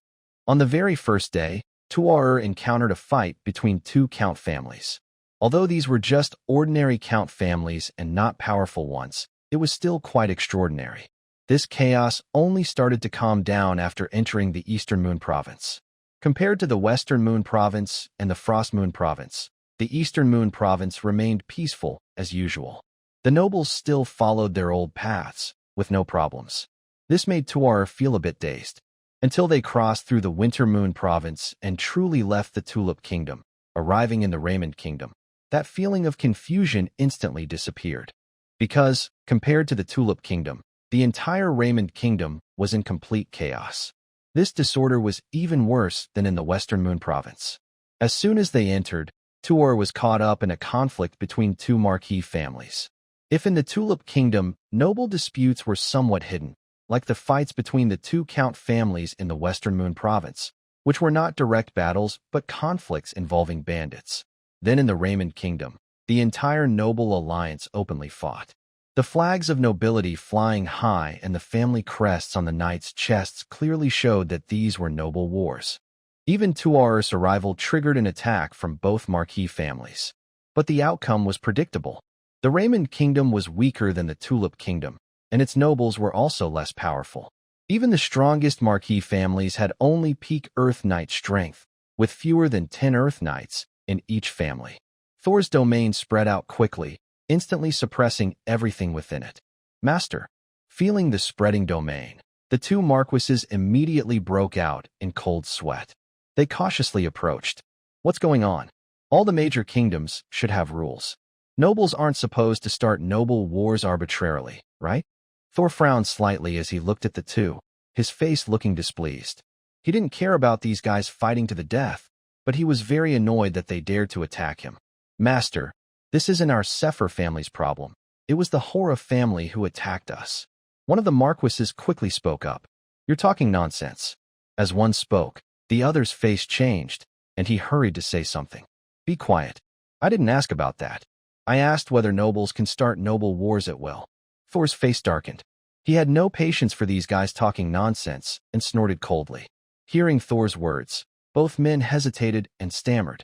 On the very first day, Tuor encountered a fight between two Count families. Although these were just ordinary Count families and not powerful ones, it was still quite extraordinary. This chaos only started to calm down after entering the Eastern Moon Province. Compared to the Western Moon Province and the Frost Moon Province, the Eastern Moon Province remained peaceful as usual. The nobles still followed their old paths, with no problems. This made Tuor feel a bit dazed, until they crossed through the Winter Moon Province and truly left the Tulip Kingdom, arriving in the Raymond Kingdom. That feeling of confusion instantly disappeared. Because, compared to the Tulip Kingdom, the entire Raymond Kingdom was in complete chaos. This disorder was even worse than in the Western Moon Province. As soon as they entered, Tuor was caught up in a conflict between two marquis families. If in the Tulip Kingdom, noble disputes were somewhat hidden, like the fights between the two Count families in the Western Moon Province, which were not direct battles but conflicts involving bandits. Then in the Raymond Kingdom, the entire noble alliance openly fought. The flags of nobility flying high and the family crests on the knights' chests clearly showed that these were noble wars. Even Tuor's arrival triggered an attack from both marquis families. But the outcome was predictable. The Raymond Kingdom was weaker than the Tulip Kingdom, and its nobles were also less powerful. Even the strongest marquis families had only peak Earth Knight strength, with fewer than 10 Earth Knights in each family. Thor's domain spread out quickly, instantly suppressing everything within it. Master, feeling the spreading domain, the two marquises immediately broke out in cold sweat. They cautiously approached. What's going on? All the major kingdoms should have rules. Nobles aren't supposed to start noble wars arbitrarily, right? Thor frowned slightly as he looked at the two, his face looking displeased. He didn't care about these guys fighting to the death, but he was very annoyed that they dared to attack him. Master, this isn't our Sefer family's problem. It was the Hora family who attacked us. One of the marquises quickly spoke up. You're talking nonsense. As one spoke, the other's face changed, and he hurried to say something. Be quiet. I didn't ask about that. I asked whether nobles can start noble wars at will. Thor's face darkened. He had no patience for these guys talking nonsense and snorted coldly. Hearing Thor's words, both men hesitated and stammered.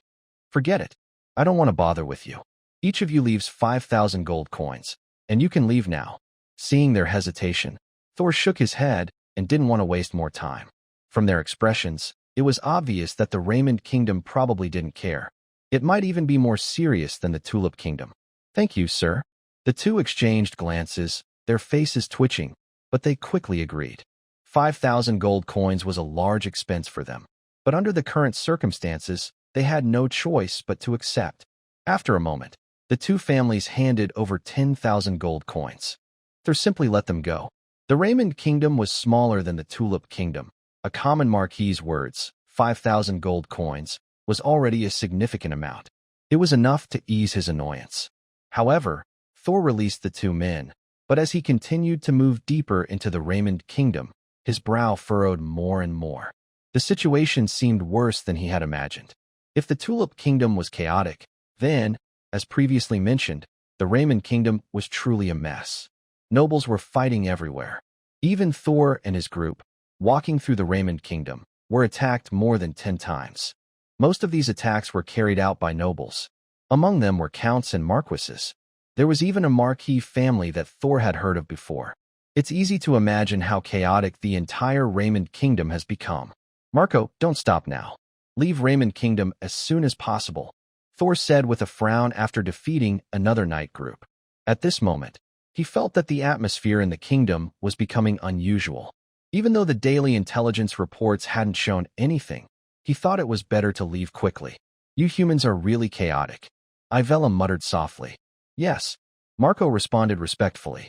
Forget it. I don't want to bother with you. Each of you leaves 5,000 gold coins, and you can leave now. Seeing their hesitation, Thor shook his head and didn't want to waste more time. From their expressions, it was obvious that the Raymond Kingdom probably didn't care. It might even be more serious than the Tulip Kingdom. Thank you, sir. The two exchanged glances, their faces twitching, but they quickly agreed. 5,000 gold coins was a large expense for them, but under the current circumstances, they had no choice but to accept. After a moment, the two families handed over 10,000 gold coins. Thor simply let them go. The Raymond Kingdom was smaller than the Tulip Kingdom. A common marquis's words, 5,000 gold coins, was already a significant amount. It was enough to ease his annoyance. However, Thor released the two men, but as he continued to move deeper into the Raymond Kingdom, his brow furrowed more and more. The situation seemed worse than he had imagined. If the Tulip Kingdom was chaotic, then, as previously mentioned, the Raymond Kingdom was truly a mess. Nobles were fighting everywhere. Even Thor and his group, walking through the Raymond Kingdom, were attacked more than 10 times. Most of these attacks were carried out by nobles. Among them were counts and marquises. There was even a marquis family that Thor had heard of before. It's easy to imagine how chaotic the entire Raymond Kingdom has become. Marco, don't stop now. Leave Raymond Kingdom as soon as possible, Thor said with a frown after defeating another knight group. At this moment, he felt that the atmosphere in the kingdom was becoming unusual. Even though the daily intelligence reports hadn't shown anything, he thought it was better to leave quickly. You humans are really chaotic. Ivella muttered softly. Yes, Marco responded respectfully.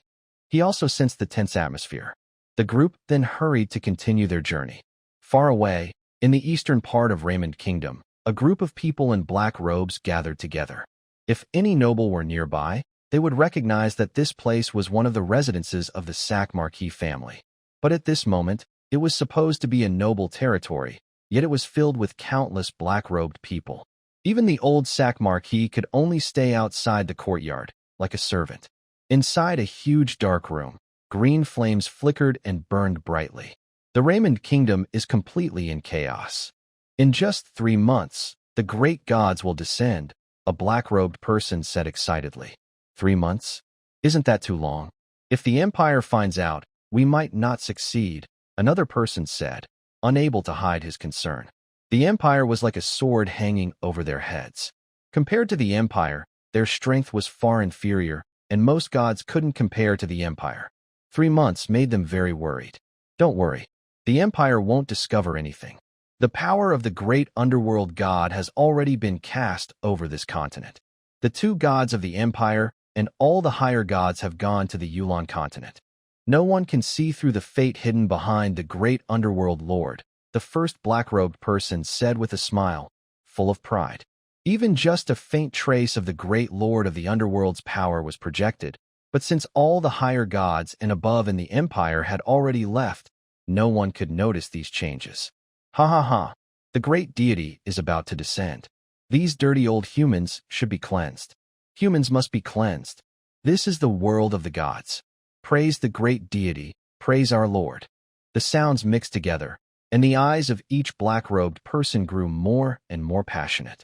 He also sensed the tense atmosphere. The group then hurried to continue their journey. Far away, in the eastern part of Raymond Kingdom, a group of people in black robes gathered together. If any noble were nearby, they would recognize that this place was one of the residences of the Sac Marquis family. But at this moment, it was supposed to be a noble territory, yet it was filled with countless black-robed people. Even the old Sac Marquis could only stay outside the courtyard, like a servant. Inside a huge dark room, green flames flickered and burned brightly. The Raymond Kingdom is completely in chaos. In just 3 months, the great gods will descend, a black-robed person said excitedly. 3 months? Isn't that too long? If the Empire finds out, we might not succeed, another person said, unable to hide his concern. The Empire was like a sword hanging over their heads. Compared to the Empire, their strength was far inferior, and most gods couldn't compare to the Empire. 3 months made them very worried. Don't worry. The Empire won't discover anything. The power of the great underworld god has already been cast over this continent. The 2 gods of the Empire and all the higher gods have gone to the Yulan continent. No one can see through the fate hidden behind the great underworld lord, the first black-robed person said with a smile, full of pride. Even just a faint trace of the great lord of the underworld's power was projected, but since all the higher gods and above in the Empire had already left, no one could notice these changes. Ha ha ha, the great deity is about to descend. These dirty old humans should be cleansed. Humans must be cleansed. This is the world of the gods. Praise the great deity, praise our Lord. The sounds mixed together, and the eyes of each black-robed person grew more and more passionate.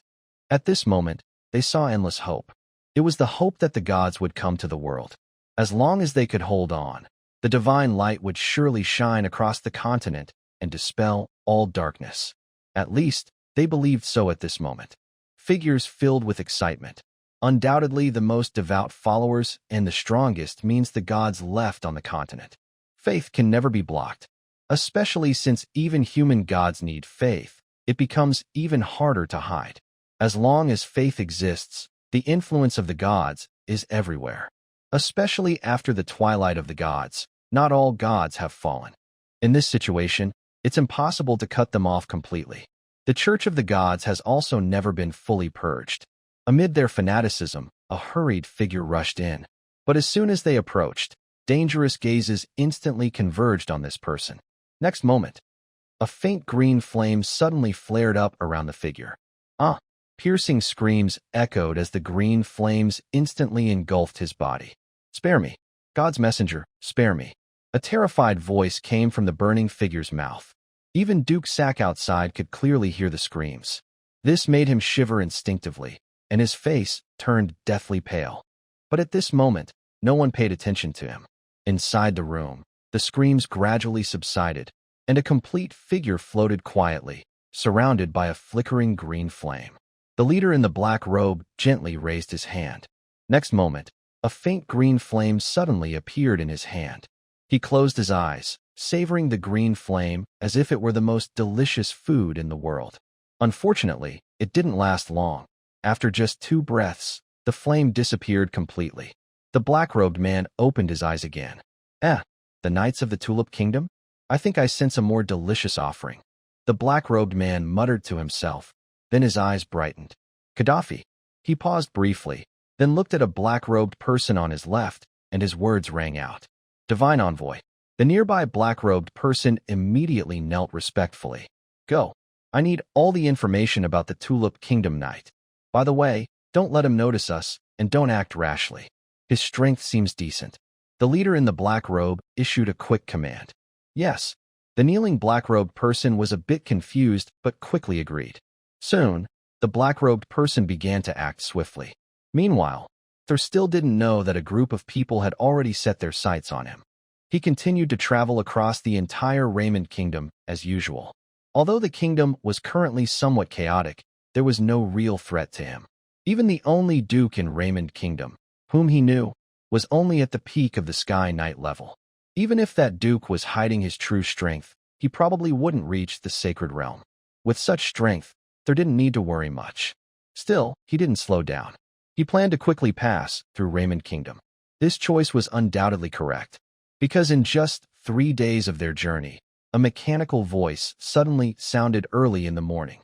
At this moment, they saw endless hope. It was the hope that the gods would come to the world. As long as they could hold on, the divine light would surely shine across the continent and dispel all darkness. At least, they believed so at this moment. Figures filled with excitement. Undoubtedly, the most devout followers and the strongest means the gods left on the continent. Faith can never be blocked. Especially since even human gods need faith, it becomes even harder to hide. As long as faith exists, the influence of the gods is everywhere. Especially after the twilight of the gods, not all gods have fallen. In this situation, it's impossible to cut them off completely. The Church of the Gods has also never been fully purged. Amid their fanaticism, a hurried figure rushed in. But as soon as they approached, dangerous gazes instantly converged on this person. Next moment, a faint green flame suddenly flared up around the figure. Piercing screams echoed as the green flames instantly engulfed his body. Spare me. God's messenger, spare me. A terrified voice came from the burning figure's mouth. Even Duke Sac outside could clearly hear the screams. This made him shiver instinctively, and his face turned deathly pale. But at this moment, no one paid attention to him. Inside the room, the screams gradually subsided, and a complete figure floated quietly, surrounded by a flickering green flame. The leader in the black robe gently raised his hand. Next moment, a faint green flame suddenly appeared in his hand. He closed his eyes, savoring the green flame as if it were the most delicious food in the world. Unfortunately, it didn't last long. After just 2 breaths, the flame disappeared completely. The black-robed man opened his eyes again. The Knights of the Tulip Kingdom? I think I sense a more delicious offering. The black-robed man muttered to himself. Then his eyes brightened. Gaddafi. He paused briefly, then looked at a black-robed person on his left, and his words rang out. Divine Envoy. The nearby black-robed person immediately knelt respectfully. Go. I need all the information about the Tulip Kingdom Knight. By the way, don't let him notice us, and don't act rashly. His strength seems decent. The leader in the black robe issued a quick command. Yes. The kneeling black-robed person was a bit confused, but quickly agreed. Soon, the black-robed person began to act swiftly. Meanwhile, Thor still didn't know that a group of people had already set their sights on him. He continued to travel across the entire Raymond Kingdom as usual. Although the kingdom was currently somewhat chaotic, there was no real threat to him. Even the only duke in Raymond Kingdom, whom he knew, was only at the peak of the Sky Knight level. Even if that duke was hiding his true strength, he probably wouldn't reach the Sacred Realm. With such strength, Thor didn't need to worry much. Still, he didn't slow down. He planned to quickly pass through Raymond Kingdom. This choice was undoubtedly correct, because in just 3 days of their journey, a mechanical voice suddenly sounded early in the morning.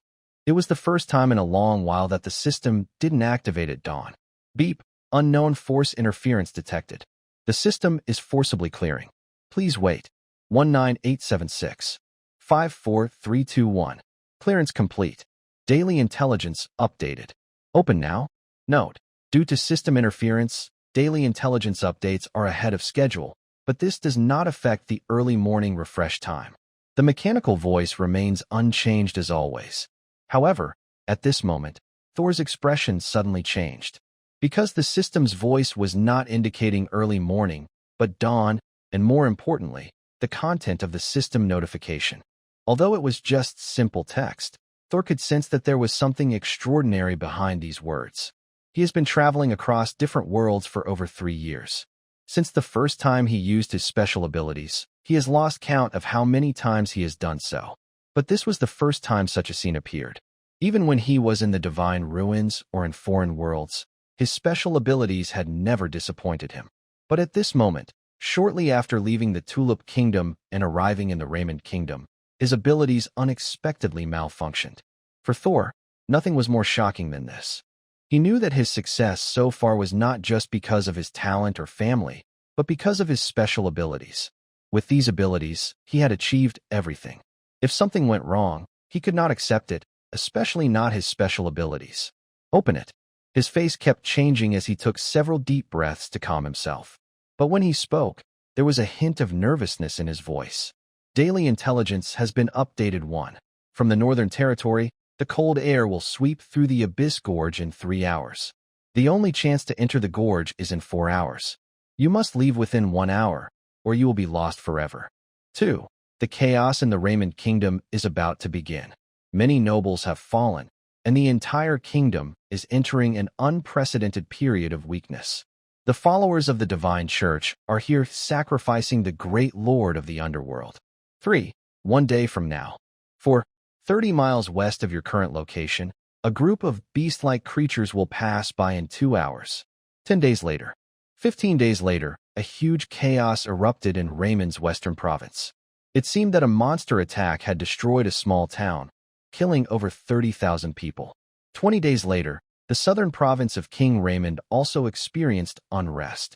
It was the first time in a long while that the system didn't activate at dawn. Beep, Unknown force interference detected. The system is forcibly clearing. Please wait. 19876. 54321. Clearance complete. Daily intelligence updated. Open now. Note: due to system interference, daily intelligence updates are ahead of schedule, but this does not affect the early morning refresh time. The mechanical voice remains unchanged as always. However, at this moment, Thor's expression suddenly changed. Because the system's voice was not indicating early morning, but dawn, and more importantly, the content of the system notification. Although it was just simple text, Thor could sense that there was something extraordinary behind these words. He has been traveling across different worlds for over 3 years. Since the first time he used his special abilities, he has lost count of how many times he has done so. But this was the first time such a scene appeared. Even when he was in the Divine Ruins or in foreign worlds, his special abilities had never disappointed him. But at this moment, shortly after leaving the Tulip Kingdom and arriving in the Raymond Kingdom, his abilities unexpectedly malfunctioned. For Thor, nothing was more shocking than this. He knew that his success so far was not just because of his talent or family, but because of his special abilities. With these abilities, he had achieved everything. If something went wrong, he could not accept it, especially not his special abilities. Open it. His face kept changing as he took several deep breaths to calm himself. But when he spoke, there was a hint of nervousness in his voice. Daily intelligence has been updated 1. From the Northern Territory, the cold air will sweep through the Abyss Gorge in 3 hours. The only chance to enter the gorge is in 4 hours. You must leave within 1 hour, or you will be lost forever. 2. The chaos in the Raymond Kingdom is about to begin. Many nobles have fallen, and the entire kingdom is entering an unprecedented period of weakness. The followers of the Divine Church are here sacrificing the great Lord of the Underworld. 3. 1 day from now. 4. 30 miles west of your current location, a group of beast-like creatures will pass by in 2 hours. 10 days later. 15 days later, a huge chaos erupted in Raymond's western province. It seemed that a monster attack had destroyed a small town, killing over 30,000 people. 20 days later, the southern province of King Raymond also experienced unrest.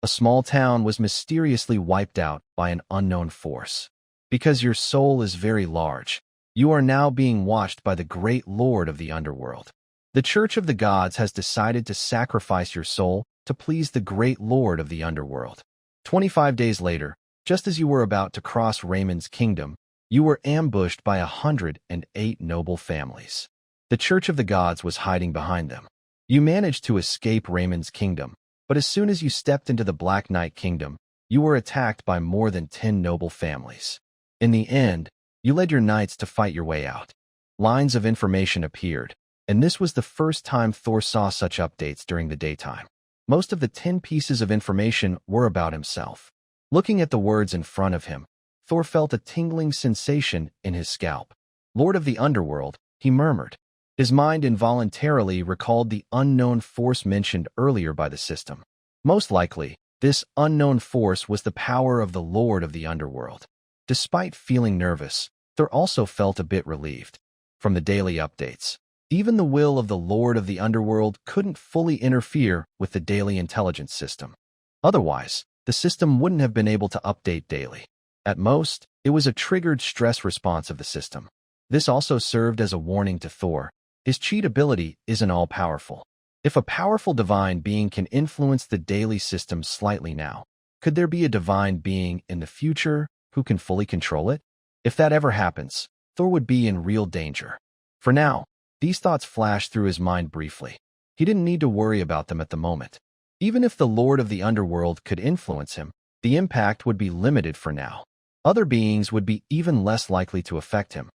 A small town was mysteriously wiped out by an unknown force. Because your soul is very large, you are now being watched by the great Lord of the Underworld. The Church of the Gods has decided to sacrifice your soul to please the great Lord of the Underworld. 25 days later, just as you were about to cross Raymond's kingdom, you were ambushed by 108 noble families. The Church of the Gods was hiding behind them. You managed to escape Raymond's kingdom, but as soon as you stepped into the Black Knight Kingdom, you were attacked by more than 10 noble families. In the end, you led your knights to fight your way out. Lines of information appeared, and this was the first time Thor saw such updates during the daytime. Most of the 10 pieces of information were about himself. Looking at the words in front of him, Thor felt a tingling sensation in his scalp. Lord of the Underworld, he murmured. His mind involuntarily recalled the unknown force mentioned earlier by the system. Most likely, this unknown force was the power of the Lord of the Underworld. Despite feeling nervous, Thor also felt a bit relieved. From the daily updates, even the will of the Lord of the Underworld couldn't fully interfere with the daily intelligence system. Otherwise, the system wouldn't have been able to update daily. At most, it was a triggered stress response of the system. This also served as a warning to Thor. His cheat ability isn't all-powerful. If a powerful divine being can influence the daily system slightly now, could there be a divine being in the future who can fully control it? If that ever happens, Thor would be in real danger. For now, these thoughts flashed through his mind briefly. He didn't need to worry about them at the moment. Even if the Lord of the Underworld could influence him, the impact would be limited for now. Other beings would be even less likely to affect him.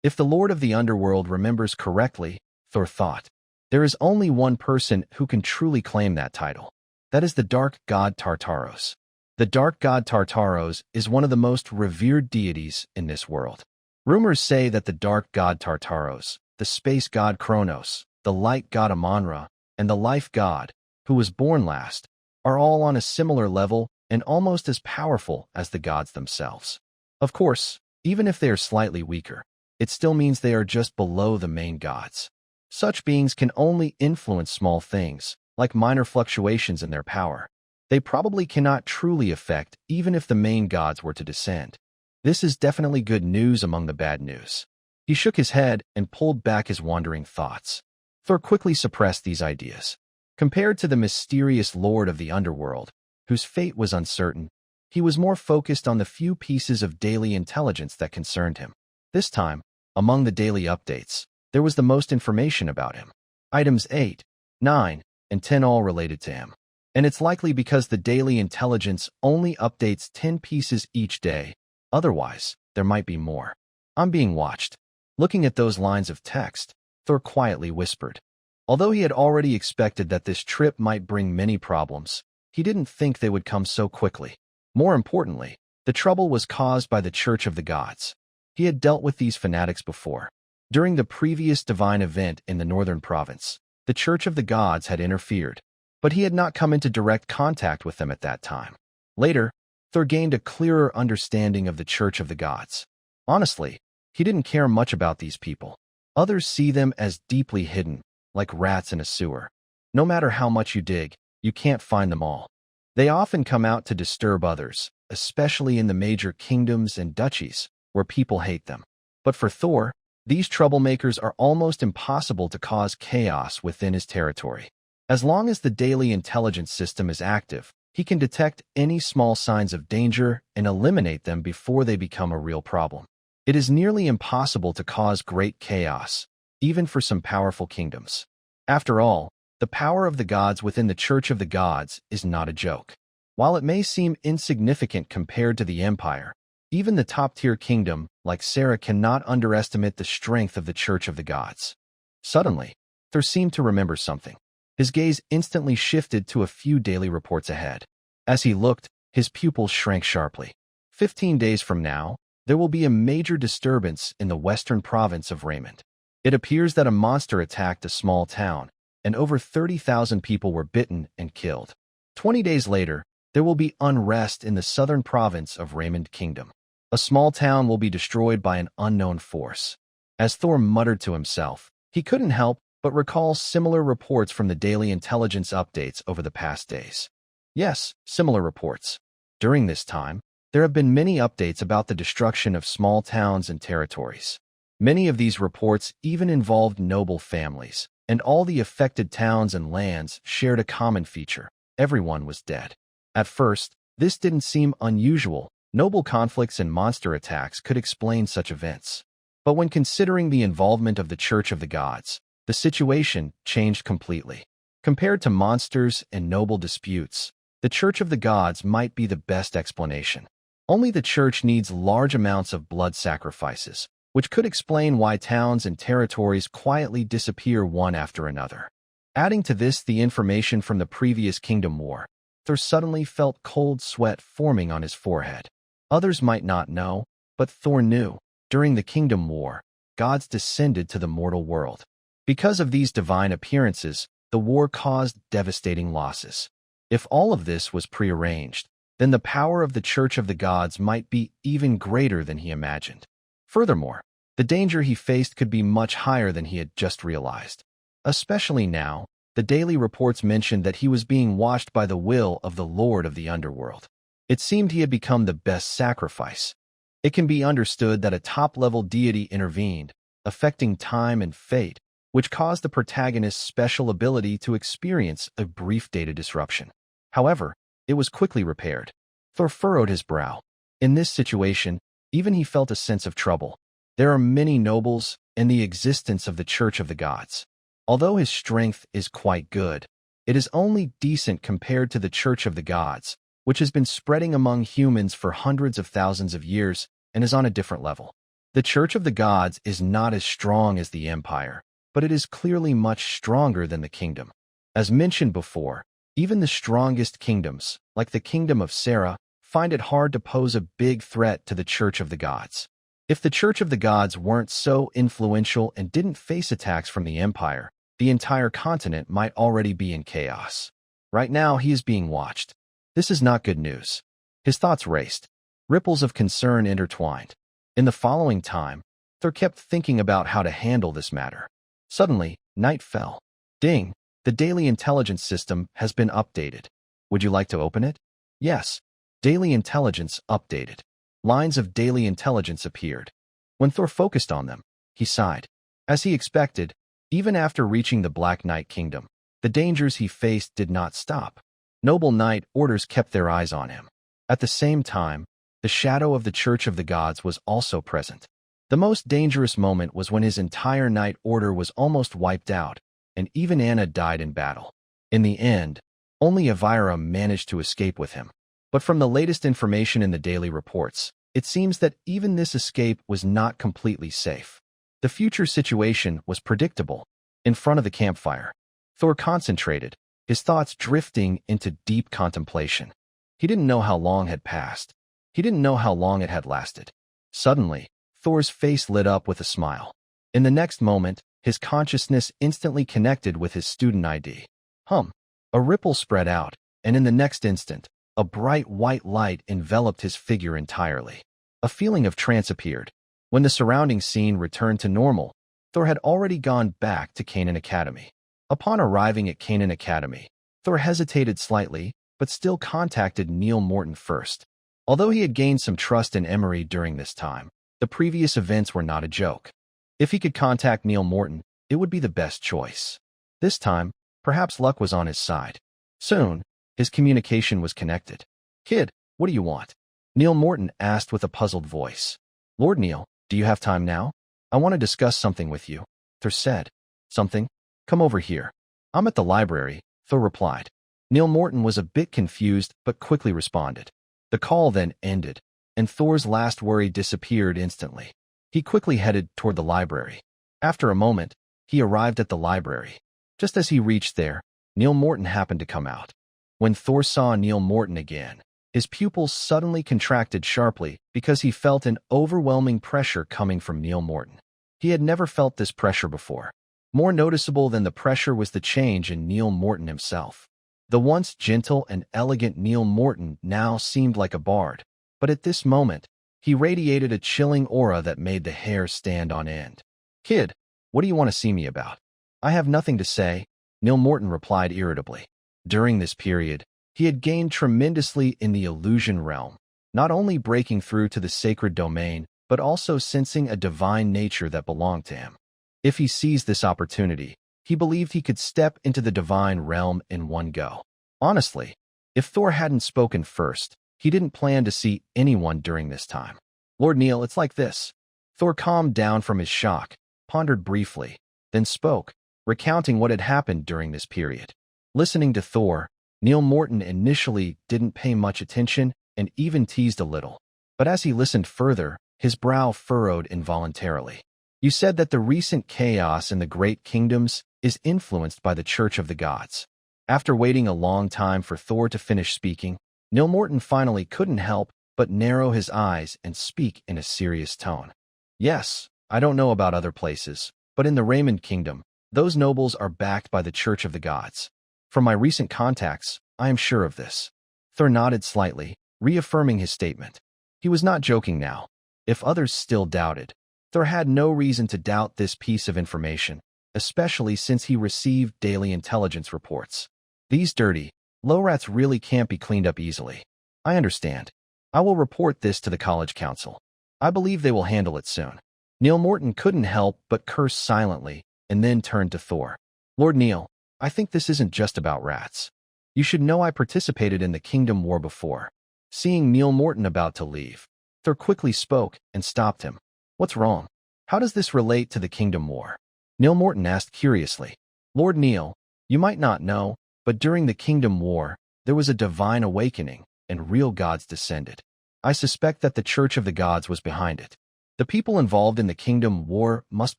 If the Lord of the Underworld remembers correctly, Thor thought, there is only one person who can truly claim that title. That is the Dark God Tartaros. The Dark God Tartaros is one of the most revered deities in this world. Rumors say that the Dark God Tartaros, the Space God Kronos, the Light God Amonra, and the Life God, who was born last, are all on a similar level and almost as powerful as the gods themselves. Of course, even if they are slightly weaker, it still means they are just below the main gods. Such beings can only influence small things, like minor fluctuations in their power. They probably cannot truly affect even if the main gods were to descend. This is definitely good news among the bad news. He shook his head and pulled back his wandering thoughts. Thor quickly suppressed these ideas. Compared to the mysterious lord of the underworld, whose fate was uncertain, he was more focused on the few pieces of daily intelligence that concerned him. This time, among the daily updates, there was the most information about him. Items 8, 9, and 10 all related to him. And it's likely because the daily intelligence only updates 10 pieces each day. Otherwise, there might be more. I'm being watched. Looking at those lines of text, Thor quietly whispered. Although he had already expected that this trip might bring many problems, he didn't think they would come so quickly. More importantly, the trouble was caused by the Church of the Gods. He had dealt with these fanatics before. During the previous divine event in the northern province, the Church of the Gods had interfered, but he had not come into direct contact with them at that time. Later, Thor gained a clearer understanding of the Church of the Gods. Honestly, he didn't care much about these people. Others see them as deeply hidden, like rats in a sewer. No matter how much you dig, you can't find them all. They often come out to disturb others, especially in the major kingdoms and duchies, where people hate them. But for Thor, these troublemakers are almost impossible to cause chaos within his territory. As long as the daily intelligence system is active, he can detect any small signs of danger and eliminate them before they become a real problem. It is nearly impossible to cause great chaos, even for some powerful kingdoms. After all, the power of the gods within the Church of the Gods is not a joke. While it may seem insignificant compared to the Empire, even the top-tier kingdom, like Sarah, cannot underestimate the strength of the Church of the Gods. Suddenly, Thor seemed to remember something. His gaze instantly shifted to a few daily reports ahead. As he looked, his pupils shrank sharply. 15 days from now, there will be a major disturbance in the western province of Raymond. It appears that a monster attacked a small town, and over 30,000 people were bitten and killed. 20 days later, there will be unrest in the southern province of Raymond Kingdom. A small town will be destroyed by an unknown force. As Thor muttered to himself, he couldn't help but recall similar reports from the daily intelligence updates over the past days. Yes, similar reports. During this time, there have been many updates about the destruction of small towns and territories. Many of these reports even involved noble families, and all the affected towns and lands shared a common feature. Everyone was dead. At first, this didn't seem unusual. Noble conflicts and monster attacks could explain such events. But when considering the involvement of the Church of the Gods, the situation changed completely. Compared to monsters and noble disputes, the Church of the Gods might be the best explanation. Only the Church needs large amounts of blood sacrifices, which could explain why towns and territories quietly disappear one after another. Adding to this the information from the previous Kingdom War, Thor suddenly felt cold sweat forming on his forehead. Others might not know, but Thor knew. During the Kingdom War, gods descended to the mortal world. Because of these divine appearances, the war caused devastating losses. If all of this was prearranged, then the power of the Church of the Gods might be even greater than he imagined. Furthermore, the danger he faced could be much higher than he had just realized. Especially now, the daily reports mentioned that he was being watched by the will of the Lord of the Underworld. It seemed he had become the best sacrifice. It can be understood that a top-level deity intervened, affecting time and fate, which caused the protagonist's special ability to experience a brief data disruption. However, it was quickly repaired. Thor furrowed his brow. In this situation, even he felt a sense of trouble. There are many nobles and the existence of the Church of the Gods. Although his strength is quite good, it is only decent compared to the Church of the Gods, which has been spreading among humans for hundreds of thousands of years and is on a different level. The Church of the Gods is not as strong as the Empire, but it is clearly much stronger than the kingdom. As mentioned before, even the strongest kingdoms, like the Kingdom of Sarah, find it hard to pose a big threat to the Church of the Gods. If the Church of the Gods weren't so influential and didn't face attacks from the Empire, the entire continent might already be in chaos. Right now, he is being watched. This is not good news. His thoughts raced. Ripples of concern intertwined. In the following time, Thor kept thinking about how to handle this matter. Suddenly, night fell. Ding! The daily intelligence system has been updated. Would you like to open it? Yes. Daily intelligence updated. Lines of daily intelligence appeared. When Thor focused on them, he sighed. As he expected, even after reaching the Black Knight Kingdom, the dangers he faced did not stop. Noble Knight orders kept their eyes on him. At the same time, the shadow of the Church of the Gods was also present. The most dangerous moment was when his entire Knight Order was almost wiped out, and even Anna died in battle. In the end, only Elvira managed to escape with him. But from the latest information in the daily reports, it seems that even this escape was not completely safe. The future situation was predictable. In front of the campfire, Thor concentrated, his thoughts drifting into deep contemplation. He didn't know how long had passed. He didn't know how long it had lasted. Suddenly, Thor's face lit up with a smile. In the next moment, his consciousness instantly connected with his student ID. A ripple spread out, and in the next instant, a bright white light enveloped his figure entirely. A feeling of trance appeared. When the surrounding scene returned to normal, Thor had already gone back to Canaan Academy. Upon arriving at Canaan Academy, Thor hesitated slightly, but still contacted Neil Morton first. Although he had gained some trust in Emery during this time, the previous events were not a joke. If he could contact Neil Morton, it would be the best choice. This time, perhaps luck was on his side. Soon, his communication was connected. "Kid, what do you want?" Neil Morton asked with a puzzled voice. "Lord Neil, do you have time now? I want to discuss something with you," Thor said. "Something? Come over here." "I'm at the library," Thor replied. Neil Morton was a bit confused but quickly responded. The call then ended, and Thor's last worry disappeared instantly. He quickly headed toward the library. After a moment, he arrived at the library. Just as he reached there, Neil Morton happened to come out. When Thor saw Neil Morton again, his pupils suddenly contracted sharply because he felt an overwhelming pressure coming from Neil Morton. He had never felt this pressure before. More noticeable than the pressure was the change in Neil Morton himself. The once gentle and elegant Neil Morton now seemed like a bard, but at this moment, he radiated a chilling aura that made the hair stand on end. "Kid, what do you want to see me about?" "I have nothing to say," Neil Morton replied irritably. During this period, he had gained tremendously in the illusion realm, not only breaking through to the sacred domain, but also sensing a divine nature that belonged to him. If he seized this opportunity, he believed he could step into the divine realm in one go. Honestly, if Thor hadn't spoken first, he didn't plan to see anyone during this time. "Lord Neil, it's like this." Thor calmed down from his shock, pondered briefly, then spoke, recounting what had happened during this period. Listening to Thor, Neil Morton initially didn't pay much attention and even teased a little. But as he listened further, his brow furrowed involuntarily. "You said that the recent chaos in the Great Kingdoms is influenced by the Church of the Gods." After waiting a long time for Thor to finish speaking, Neil Morton finally couldn't help but narrow his eyes and speak in a serious tone. "Yes, I don't know about other places, but in the Raymond Kingdom, those nobles are backed by the Church of the Gods. From my recent contacts, I am sure of this." Thor nodded slightly, reaffirming his statement. He was not joking now. If others still doubted, Thor had no reason to doubt this piece of information, especially since he received daily intelligence reports. These dirty, low rats really can't be cleaned up easily. "I understand. I will report this to the college council. I believe they will handle it soon." Neil Morton couldn't help but curse silently and then turned to Thor. "Lord Neil, I think this isn't just about rats. You should know I participated in the Kingdom War before." Seeing Neil Morton about to leave, Thor quickly spoke and stopped him. "What's wrong? How does this relate to the Kingdom War?" Neil Morton asked curiously. "Lord Neil, you might not know, but during the Kingdom War, there was a divine awakening, and real gods descended. I suspect that the Church of the Gods was behind it. The people involved in the Kingdom War must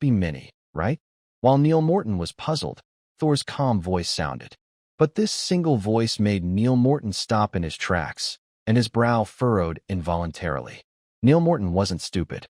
be many, right?" While Neil Morton was puzzled, Thor's calm voice sounded. But this single voice made Neil Morton stop in his tracks, and his brow furrowed involuntarily. Neil Morton wasn't stupid.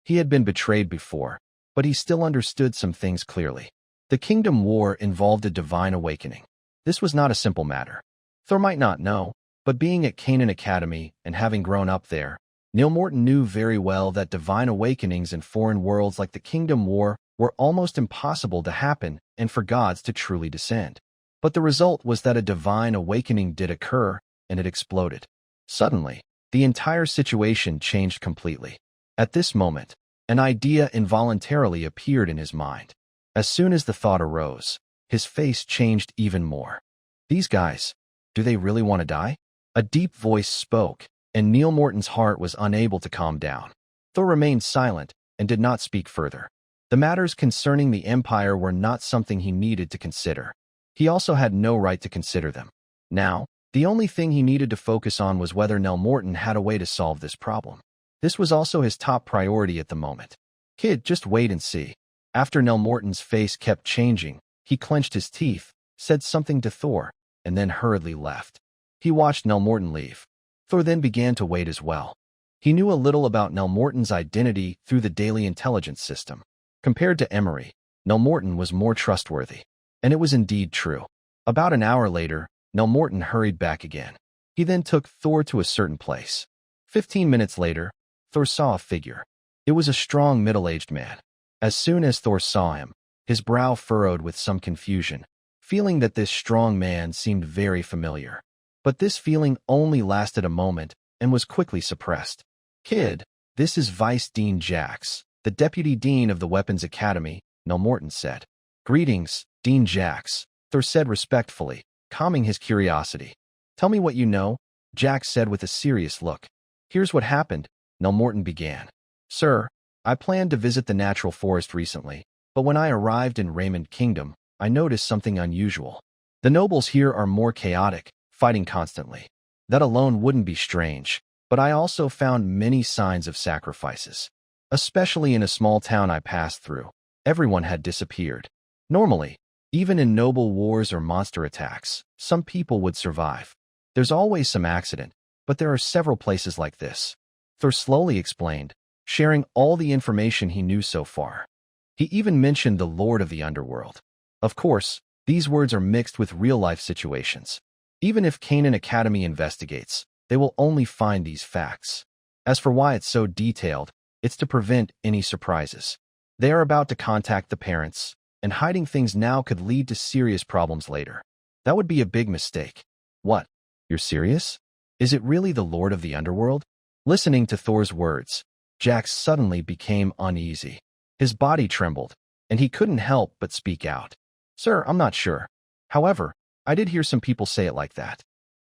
He had been betrayed before, but he still understood some things clearly. The Kingdom War involved a divine awakening. This was not a simple matter. Thor might not know, but being at Canaan Academy and having grown up there, Neil Morton knew very well that divine awakenings in foreign worlds like the Kingdom War were almost impossible to happen and for gods to truly descend. But the result was that a divine awakening did occur, and it exploded. Suddenly, the entire situation changed completely. At this moment, an idea involuntarily appeared in his mind. As soon as the thought arose, his face changed even more. These guys, do they really want to die? A deep voice spoke, and Neil Morton's heart was unable to calm down. Thor remained silent and did not speak further. The matters concerning the Empire were not something he needed to consider. He also had no right to consider them. Now, the only thing he needed to focus on was whether Nell Morton had a way to solve this problem. This was also his top priority at the moment. Kid, just wait and see. After Nell Morton's face kept changing, he clenched his teeth, said something to Thor, and then hurriedly left. He watched Nell Morton leave. Thor then began to wait as well. He knew a little about Nell Morton's identity through the daily intelligence system. Compared to Emery, Nell Morton was more trustworthy. And it was indeed true. About an hour later, Nell Morton hurried back again. He then took Thor to a certain place. 15 minutes later, Thor saw a figure. It was a strong middle-aged man. As soon as Thor saw him, his brow furrowed with some confusion, feeling that this strong man seemed very familiar. But this feeling only lasted a moment and was quickly suppressed. Kid, this is Vice Dean Jax, the Deputy Dean of the Weapons Academy, Nell Morton said. Greetings, Dean Jax, Thor said respectfully, calming his curiosity. Tell me what you know, Jax said with a serious look. Here's what happened, Nell Morton began. Sir, I planned to visit the natural forest recently, but when I arrived in Raymond Kingdom, I noticed something unusual. The nobles here are more chaotic, fighting constantly. That alone wouldn't be strange, but I also found many signs of sacrifices. Especially in a small town I passed through, everyone had disappeared. Normally, even in noble wars or monster attacks, some people would survive. There's always some accident, but there are several places like this. Thor slowly explained, sharing all the information he knew so far. He even mentioned the Lord of the Underworld. Of course, these words are mixed with real-life situations. Even if Canaan Academy investigates, they will only find these facts. As for why it's so detailed, it's to prevent any surprises. They are about to contact the parents, and hiding things now could lead to serious problems later. That would be a big mistake. What? You're serious? Is it really the Lord of the Underworld? Listening to Thor's words, Jax suddenly became uneasy. His body trembled, and he couldn't help but speak out. Sir, I'm not sure. However, I did hear some people say it like that.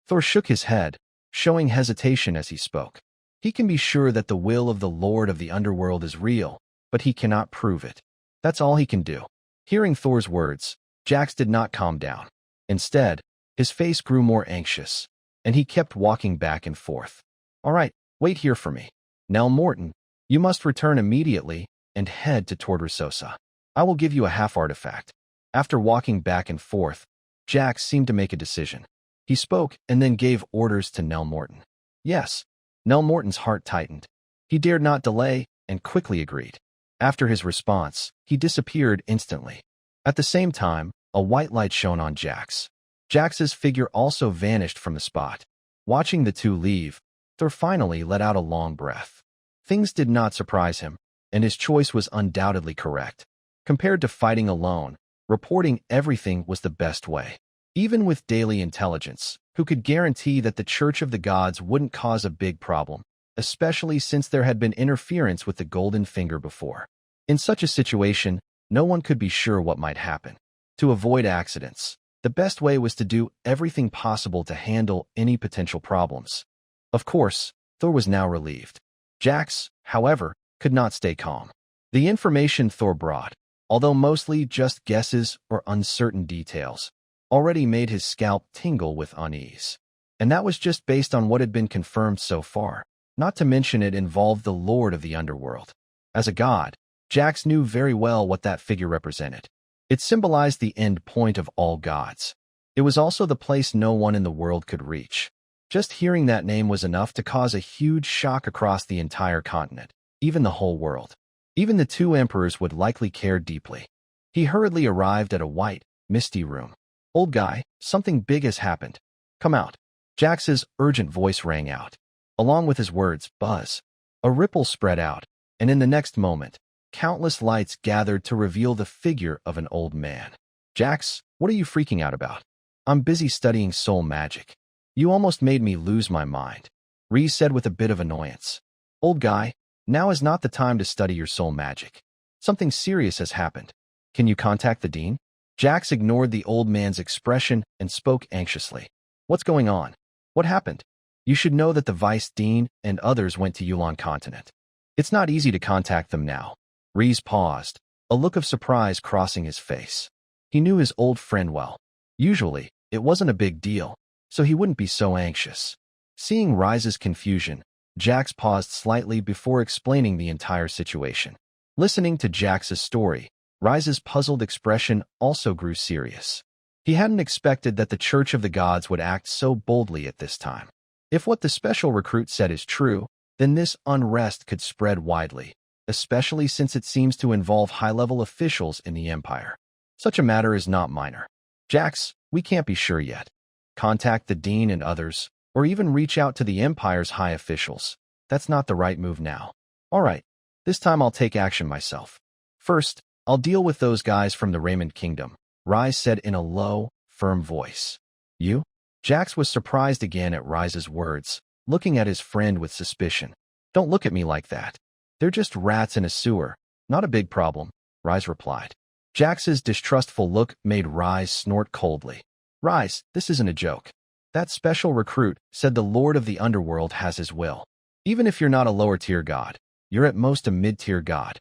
Thor shook his head, showing hesitation as he spoke. He can be sure that the will of the Lord of the Underworld is real, but he cannot prove it. That's all he can do. Hearing Thor's words, Jax did not calm down. Instead, his face grew more anxious, and he kept walking back and forth. All right, wait here for me. Nell Morton, you must return immediately and head to Tordresosa. I will give you a half artifact. After walking back and forth, Jax seemed to make a decision. He spoke and then gave orders to Nell Morton. Yes. Nell Morton's heart tightened. He dared not delay and quickly agreed. After his response, he disappeared instantly. At the same time, a white light shone on Jax. Jax's figure also vanished from the spot. Watching the two leave, Thor finally let out a long breath. Things did not surprise him, and his choice was undoubtedly correct. Compared to fighting alone, reporting everything was the best way. Even with daily intelligence, who could guarantee that the Church of the Gods wouldn't cause a big problem, especially since there had been interference with the Golden Finger before. In such a situation, no one could be sure what might happen. To avoid accidents, the best way was to do everything possible to handle any potential problems. Of course, Thor was now relieved. Jax, however, could not stay calm. The information Thor brought, although mostly just guesses or uncertain details, already made his scalp tingle with unease. And that was just based on what had been confirmed so far. Not to mention it involved the Lord of the Underworld. As a god, Jax knew very well what that figure represented. It symbolized the end point of all gods. It was also the place no one in the world could reach. Just hearing that name was enough to cause a huge shock across the entire continent, even the whole world. Even the two emperors would likely care deeply. He hurriedly arrived at a white, misty room. Old guy, something big has happened. Come out. Jax's urgent voice rang out. Along with his words, buzz. A ripple spread out, and in the next moment, countless lights gathered to reveal the figure of an old man. Jax, what are you freaking out about? I'm busy studying soul magic. You almost made me lose my mind, Rhys said with a bit of annoyance. Old guy, now is not the time to study your soul magic. Something serious has happened. Can you contact the dean? Jax ignored the old man's expression and spoke anxiously. What's going on? What happened? You should know that the vice dean and others went to Yulon Continent. It's not easy to contact them now. Rhys paused, a look of surprise crossing his face. He knew his old friend well. Usually, it wasn't a big deal, so he wouldn't be so anxious. Seeing Rhys's confusion, Jax paused slightly before explaining the entire situation. Listening to Jax's story, Rhys's puzzled expression also grew serious. He hadn't expected that the Church of the Gods would act so boldly at this time. If what the special recruit said is true, then this unrest could spread widely, especially since it seems to involve high-level officials in the Empire. Such a matter is not minor. Jax, we can't be sure yet. Contact the Dean and others, or even reach out to the Empire's high officials. That's not the right move now. All right, this time I'll take action myself. First, I'll deal with those guys from the Raymond Kingdom, Rhys said in a low, firm voice. You? Jax was surprised again at Rhys's words, looking at his friend with suspicion. Don't look at me like that. They're just rats in a sewer. Not a big problem, Rhys replied. Jax's distrustful look made Rhys snort coldly. Rhys, this isn't a joke. That special recruit said the Lord of the Underworld has his will. Even if you're not a lower-tier god, you're at most a mid-tier god.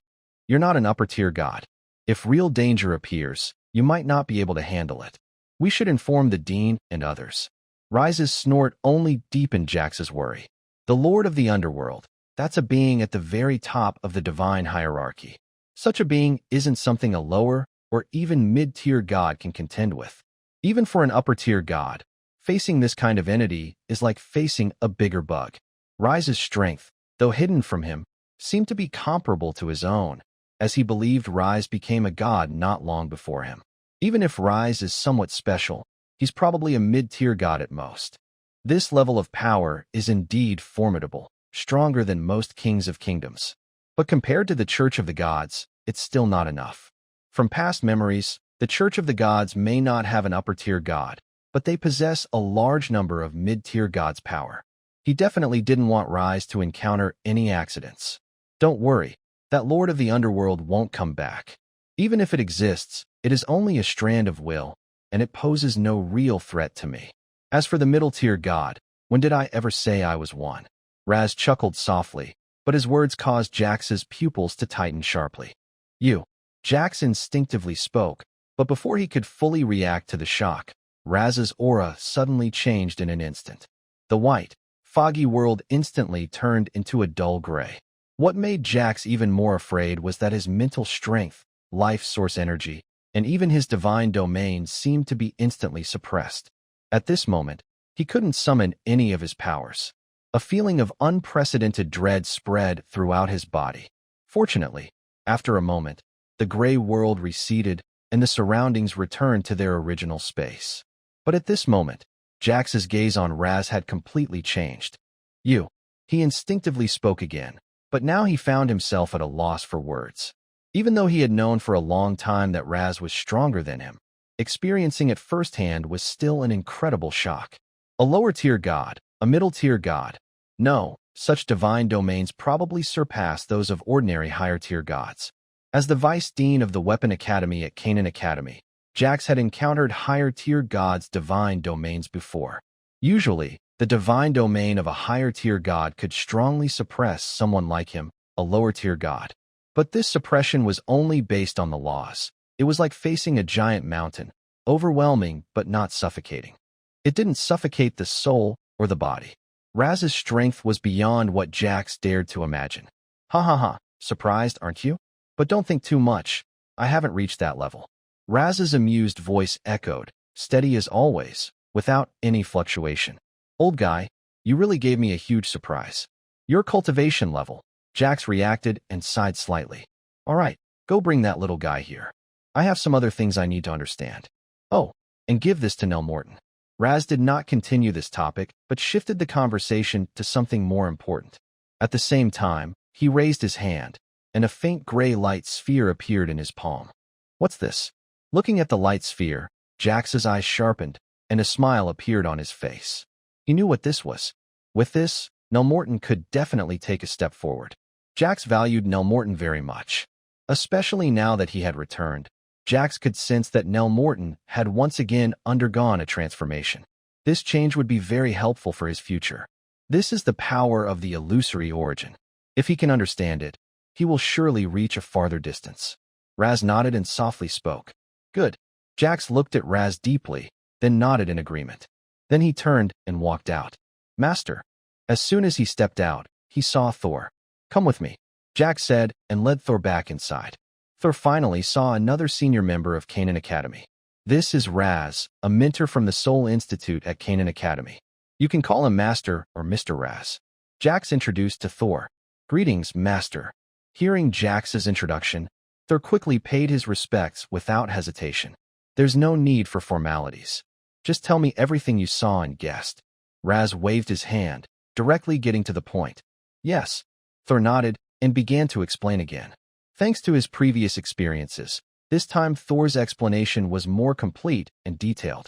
You're not an upper-tier god. If real danger appears, you might not be able to handle it. We should inform the Dean and others. Rhys's snort only deepened Jax's worry. The Lord of the Underworld, that's a being at the very top of the divine hierarchy. Such a being isn't something a lower or even mid-tier god can contend with. Even for an upper-tier god, facing this kind of entity is like facing a bigger bug. Rhys's strength, though hidden from him, seemed to be comparable to his own, as he believed Rhys became a god not long before him. Even if Rhys is somewhat special, he's probably a mid-tier god at most. This level of power is indeed formidable, stronger than most kings of kingdoms. But compared to the Church of the Gods, it's still not enough. From past memories, the Church of the Gods may not have an upper-tier god, but they possess a large number of mid-tier gods' power. He definitely didn't want Rhys to encounter any accidents. Don't worry, that Lord of the Underworld won't come back. Even if it exists, it is only a strand of will, and it poses no real threat to me. As for the middle-tier god, when did I ever say I was one? Raz chuckled softly, but his words caused Jax's pupils to tighten sharply. You. Jax instinctively spoke, but before he could fully react to the shock, Raz's aura suddenly changed in an instant. The white, foggy world instantly turned into a dull gray. What made Jax even more afraid was that his mental strength, life source energy, and even his divine domain seemed to be instantly suppressed. At this moment, he couldn't summon any of his powers. A feeling of unprecedented dread spread throughout his body. Fortunately, after a moment, the gray world receded and the surroundings returned to their original space. But at this moment, Jax's gaze on Raz had completely changed. You. He instinctively spoke again, but now he found himself at a loss for words. Even though he had known for a long time that Raz was stronger than him, experiencing it firsthand was still an incredible shock. A lower-tier god, a middle-tier god. No, such divine domains probably surpass those of ordinary higher-tier gods. As the vice dean of the Weapon Academy at Canaan Academy, Jax had encountered higher-tier gods' divine domains before. Usually, the divine domain of a higher-tier god could strongly suppress someone like him, a lower-tier god. But this suppression was only based on the laws. It was like facing a giant mountain, overwhelming but not suffocating. It didn't suffocate the soul or the body. Raz's strength was beyond what Jax dared to imagine. Ha ha ha, surprised, aren't you? But don't think too much. I haven't reached that level. Raz's amused voice echoed, steady as always, without any fluctuation. Old guy, you really gave me a huge surprise. Your cultivation level. Jax reacted and sighed slightly. All right, go bring that little guy here. I have some other things I need to understand. Oh, and give this to Nell Morton. Raz did not continue this topic, but shifted the conversation to something more important. At the same time, he raised his hand, and a faint gray light sphere appeared in his palm. What's this? Looking at the light sphere, Jax's eyes sharpened, and a smile appeared on his face. He knew what this was. With this, Nell Morton could definitely take a step forward. Jax valued Nell Morton very much. Especially now that he had returned, Jax could sense that Nell Morton had once again undergone a transformation. This change would be very helpful for his future. This is the power of the illusory origin. If he can understand it, he will surely reach a farther distance. Raz nodded and softly spoke. Good. Jax looked at Raz deeply, then nodded in agreement. Then he turned and walked out. Master. As soon as he stepped out, he saw Thor. Come with me, Jax said and led Thor back inside. Thor finally saw another senior member of Canaan Academy. This is Raz, a mentor from the Soul Institute at Canaan Academy. You can call him Master or Mr. Raz. Jax introduced to Thor. Greetings, Master. Hearing Jax's introduction, Thor quickly paid his respects without hesitation. There's no need for formalities. Just tell me everything you saw and guessed. Raz waved his hand, directly getting to the point. Yes. Thor nodded and began to explain again. Thanks to his previous experiences, this time Thor's explanation was more complete and detailed.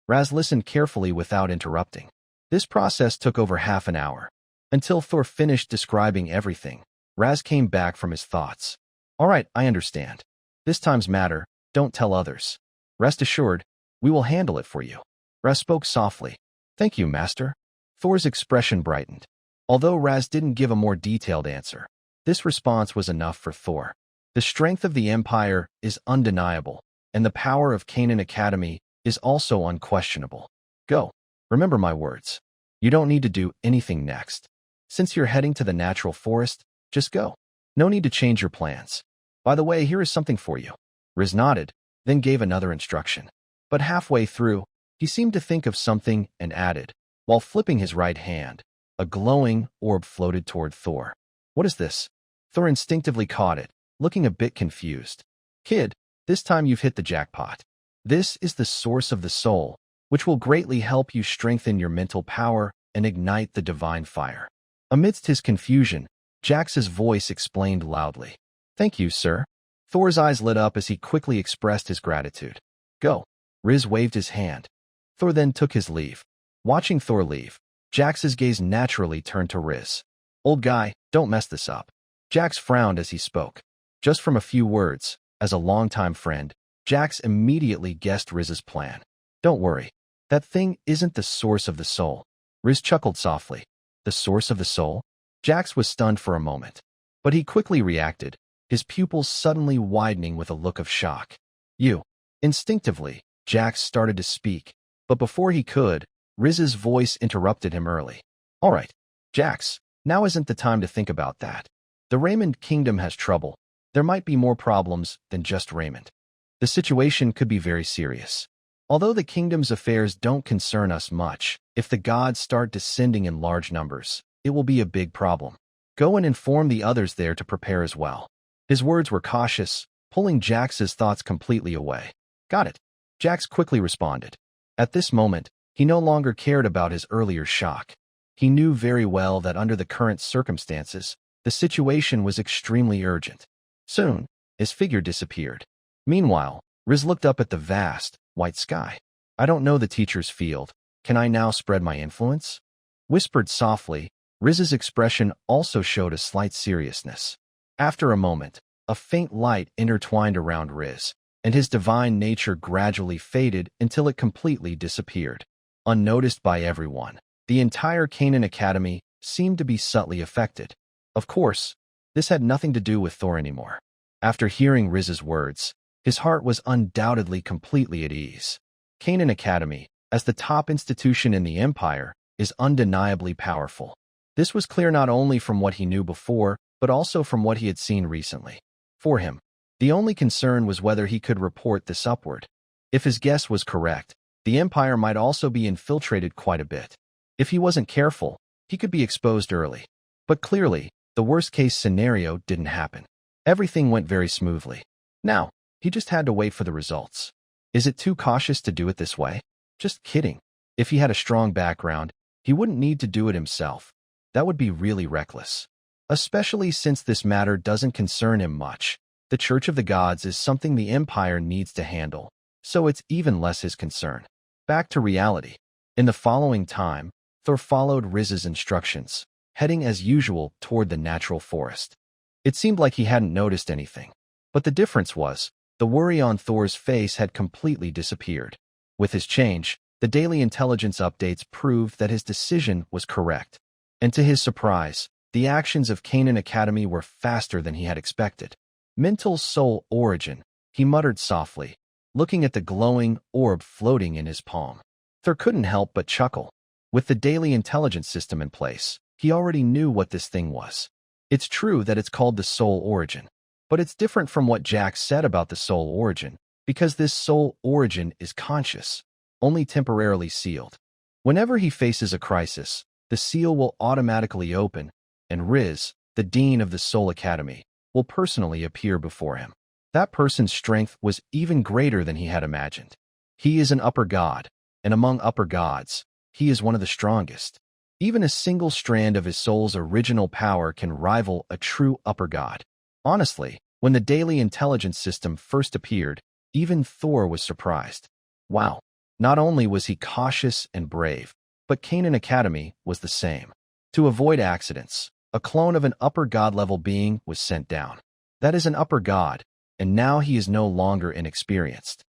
Raz listened carefully without interrupting. This process took over half an hour. Until Thor finished describing everything, Raz came back from his thoughts. All right, I understand. This time's matter, don't tell others. Rest assured, we will handle it for you. Raz spoke softly. Thank you, Master. Thor's expression brightened. Although Raz didn't give a more detailed answer, this response was enough for Thor. The strength of the Empire is undeniable, and the power of Canaan Academy is also unquestionable. Go. Remember my words. You don't need to do anything next. Since you're heading to the natural forest, just go. No need to change your plans. By the way, here is something for you. Riz nodded, then gave another instruction. But halfway through, he seemed to think of something and added, while flipping his right hand, a glowing orb floated toward Thor. What is this? Thor instinctively caught it, looking a bit confused. Kid, this time you've hit the jackpot. This is the source of the soul, which will greatly help you strengthen your mental power and ignite the divine fire. Amidst his confusion, Jax's voice explained loudly. Thank you, sir. Thor's eyes lit up as he quickly expressed his gratitude. Go. Riz waved his hand. Thor then took his leave. Watching Thor leave, Jax's gaze naturally turned to Riz. Old guy, don't mess this up. Jax frowned as he spoke. Just from a few words, as a longtime friend, Jax immediately guessed Riz's plan. Don't worry. That thing isn't the source of the soul. Riz chuckled softly. The source of the soul? Jax was stunned for a moment. But he quickly reacted, his pupils suddenly widening with a look of shock. You. Instinctively, Jax started to speak, but before he could, Riz's voice interrupted him early. All right, Jax, now isn't the time to think about that. The Raymond Kingdom has trouble. There might be more problems than just Raymond. The situation could be very serious. Although the kingdom's affairs don't concern us much, if the gods start descending in large numbers, it will be a big problem. Go and inform the others there to prepare as well. His words were cautious, pulling Jax's thoughts completely away. Got it. Jax quickly responded. At this moment, he no longer cared about his earlier shock. He knew very well that under the current circumstances, the situation was extremely urgent. Soon, his figure disappeared. Meanwhile, Riz looked up at the vast, white sky. I don't know the teacher's field. Can I now spread my influence? Whispered softly, Riz's expression also showed a slight seriousness. After a moment, a faint light intertwined around Riz, and his divine nature gradually faded until it completely disappeared. Unnoticed by everyone, the entire Canaan Academy seemed to be subtly affected. Of course, this had nothing to do with Thor anymore. After hearing Riz's words, his heart was undoubtedly completely at ease. Canaan Academy, as the top institution in the Empire, is undeniably powerful. This was clear not only from what he knew before, but also from what he had seen recently. For him, the only concern was whether he could report this upward. If his guess was correct, the Empire might also be infiltrated quite a bit. If he wasn't careful, he could be exposed early. But clearly, the worst-case scenario didn't happen. Everything went very smoothly. Now, he just had to wait for the results. Is it too cautious to do it this way? Just kidding. If he had a strong background, he wouldn't need to do it himself. That would be really reckless. Especially since this matter doesn't concern him much. The Church of the Gods is something the Empire needs to handle, so it's even less his concern. Back to reality. In the following time, Thor followed Riz's instructions, heading as usual toward the natural forest. It seemed like he hadn't noticed anything. But the difference was, the worry on Thor's face had completely disappeared. With his change, the daily intelligence updates proved that his decision was correct. And to his surprise, the actions of Canaan Academy were faster than he had expected. Mental soul origin, he muttered softly, looking at the glowing orb floating in his palm. Thor couldn't help but chuckle. With the daily intelligence system in place, he already knew what this thing was. It's true that it's called the soul origin, but it's different from what Jack said about the soul origin, because this soul origin is conscious, only temporarily sealed. Whenever he faces a crisis, the seal will automatically open, and Riz, the dean of the Soul Academy, will personally appear before him. That person's strength was even greater than he had imagined. He is an upper god, and among upper gods, he is one of the strongest. Even a single strand of his soul's original power can rival a true upper god. Honestly, when the daily intelligence system first appeared, even Thor was surprised. Wow, not only was he cautious and brave, but Canaan Academy was the same. To avoid accidents, a clone of an upper god-level being was sent down. That is an upper god, and now he is no longer inexperienced.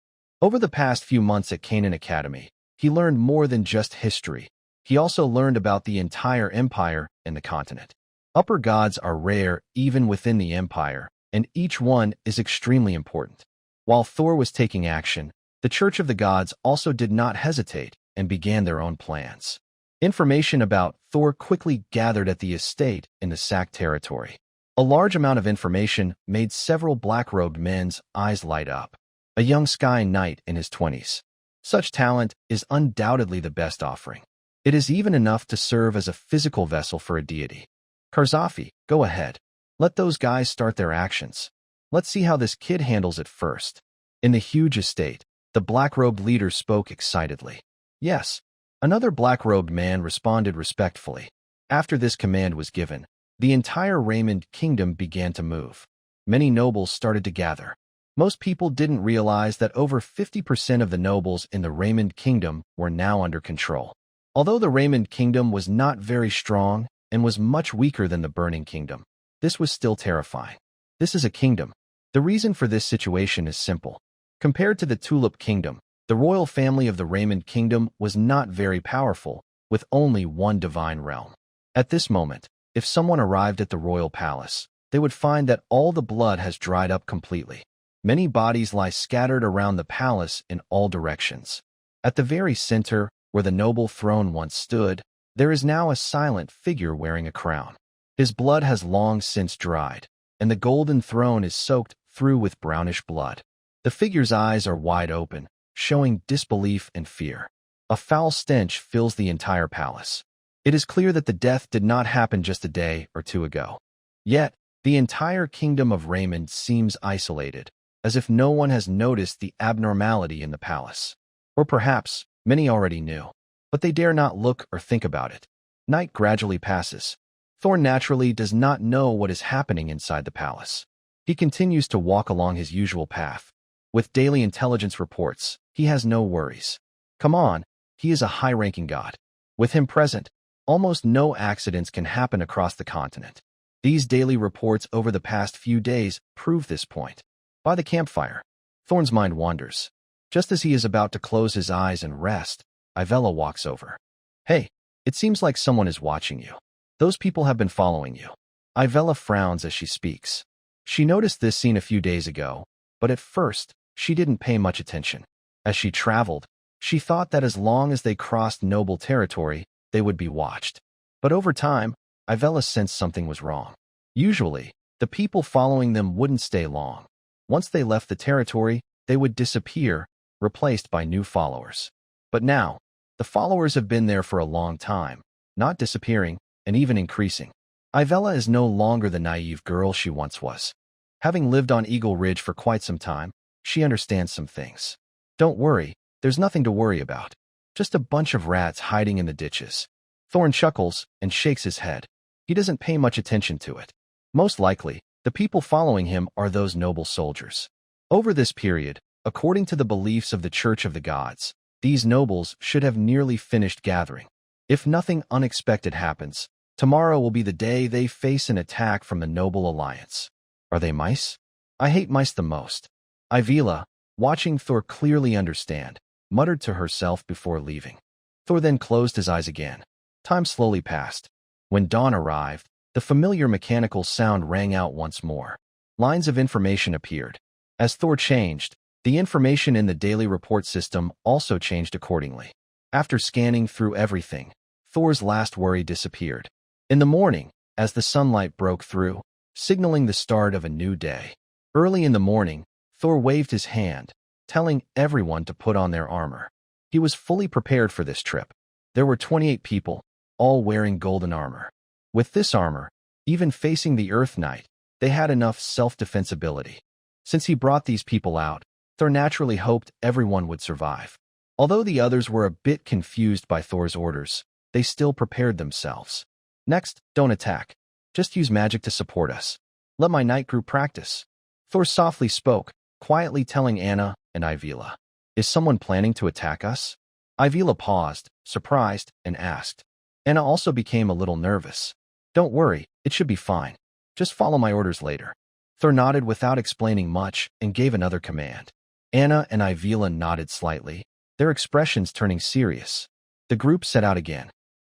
Over the past few months at Canaan Academy, he learned more than just history. He also learned about the entire empire and the continent. Upper gods are rare even within the empire, and each one is extremely important. While Thor was taking action, the Church of the Gods also did not hesitate and began their own plans. Information about Thor quickly gathered at the estate in the Sac territory. A large amount of information made several black-robed men's eyes light up. A young sky knight in his 20s. Such talent is undoubtedly the best offering. It is even enough to serve as a physical vessel for a deity. Karzafi, go ahead. Let those guys start their actions. Let's see how this kid handles it first. In the huge estate, the black-robed leader spoke excitedly. Yes. Another black-robed man responded respectfully. After this command was given, the entire Raymond kingdom began to move. Many nobles started to gather. Most people didn't realize that over 50% of the nobles in the Raymond kingdom were now under control. Although the Raymond kingdom was not very strong and was much weaker than the Burning Kingdom, this was still terrifying. This is a kingdom. The reason for this situation is simple. Compared to the Tulip Kingdom, the royal family of the Raymond Kingdom was not very powerful, with only one divine realm. At this moment, if someone arrived at the royal palace, they would find that all the blood has dried up completely. Many bodies lie scattered around the palace in all directions. At the very center, where the noble throne once stood, there is now a silent figure wearing a crown. His blood has long since dried, and the golden throne is soaked through with brownish blood. The figure's eyes are wide open, showing disbelief and fear. A foul stench fills the entire palace. It is clear that the death did not happen just a day or two ago. Yet, the entire kingdom of Raymond seems isolated, as if no one has noticed the abnormality in the palace. Or perhaps, many already knew, but they dare not look or think about it. Night gradually passes. Thor naturally does not know what is happening inside the palace. He continues to walk along his usual path. With daily intelligence reports, he has no worries. Come on, he is a high-ranking god. With him present, almost no accidents can happen across the continent. These daily reports over the past few days prove this point. By the campfire, Thor's mind wanders. Just as he is about to close his eyes and rest, Ivella walks over. Hey, it seems like someone is watching you. Those people have been following you. Ivella frowns as she speaks. She noticed this scene a few days ago, but at first, she didn't pay much attention. As she traveled, she thought that as long as they crossed noble territory, they would be watched. But over time, Ivella sensed something was wrong. Usually, the people following them wouldn't stay long. Once they left the territory, they would disappear, replaced by new followers. But now, the followers have been there for a long time, not disappearing, and even increasing. Ivella is no longer the naive girl she once was. Having lived on Eagle Ridge for quite some time, she understands some things. Don't worry, there's nothing to worry about. Just a bunch of rats hiding in the ditches. Thorn chuckles and shakes his head. He doesn't pay much attention to it. Most likely, the people following him are those noble soldiers. Over this period, according to the beliefs of the Church of the Gods, These nobles should have nearly finished gathering. If nothing unexpected happens, tomorrow will be the day they face an attack from the Noble Alliance. Are they mice? I hate mice the most. Ivila, watching Thor clearly understand, muttered to herself before leaving. Thor then closed his eyes again. Time slowly passed. When dawn arrived, the familiar mechanical sound rang out once more. Lines of information appeared. As Thor changed, the information in the daily report system also changed accordingly. After scanning through everything, Thor's last worry disappeared. In the morning, as the sunlight broke through, signaling the start of a new day. Early in the morning, Thor waved his hand, telling everyone to put on their armor. He was fully prepared for this trip. There were 28 people, all wearing golden armor. With this armor, even facing the Earth Knight, they had enough self-defensibility. Since he brought these people out, Thor naturally hoped everyone would survive. Although the others were a bit confused by Thor's orders, they still prepared themselves. Next, don't attack. Just use magic to support us. Let my knight group practice. Thor softly spoke, quietly telling Anna and Ivila. Is someone planning to attack us? Ivila paused, surprised, and asked. Anna also became a little nervous. Don't worry, it should be fine. Just follow my orders later. Thor nodded without explaining much and gave another command. Anna and Ivila nodded slightly, their expressions turning serious. The group set out again.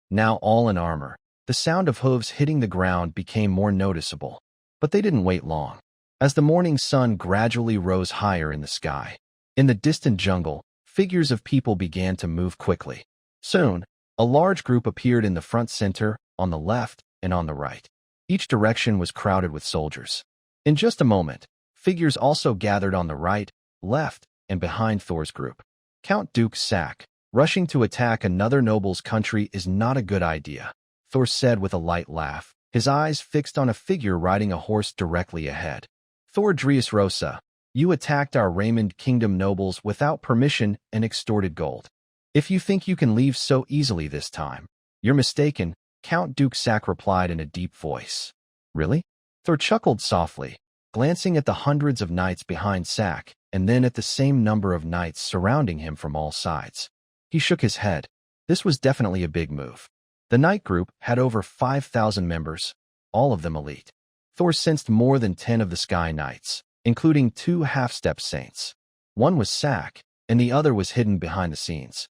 Now all in armor, the sound of hooves hitting the ground became more noticeable. But they didn't wait long. As the morning sun gradually rose higher in the sky, in the distant jungle, figures of people began to move quickly. Soon, a large group appeared in the front center, on the left, and on the right. Each direction was crowded with soldiers. In just a moment, figures also gathered on the right, left, and behind Thor's group. Count Duke Sack, rushing to attack another noble's country is not a good idea, Thor said with a light laugh, his eyes fixed on a figure riding a horse directly ahead. Thor Dressrosa, you attacked our Raymond Kingdom nobles without permission and extorted gold. If you think you can leave so easily this time, you're mistaken, Count Duke Sack replied in a deep voice. Really? Thor chuckled softly, glancing at the hundreds of knights behind Sack, and then at the same number of knights surrounding him from all sides. He shook his head. This was definitely a big move. The knight group had over 5,000 members, all of them elite. Thor sensed more than 10 of the Sky Knights, including 2 half-step saints. One was Sack, and the other was hidden behind the scenes.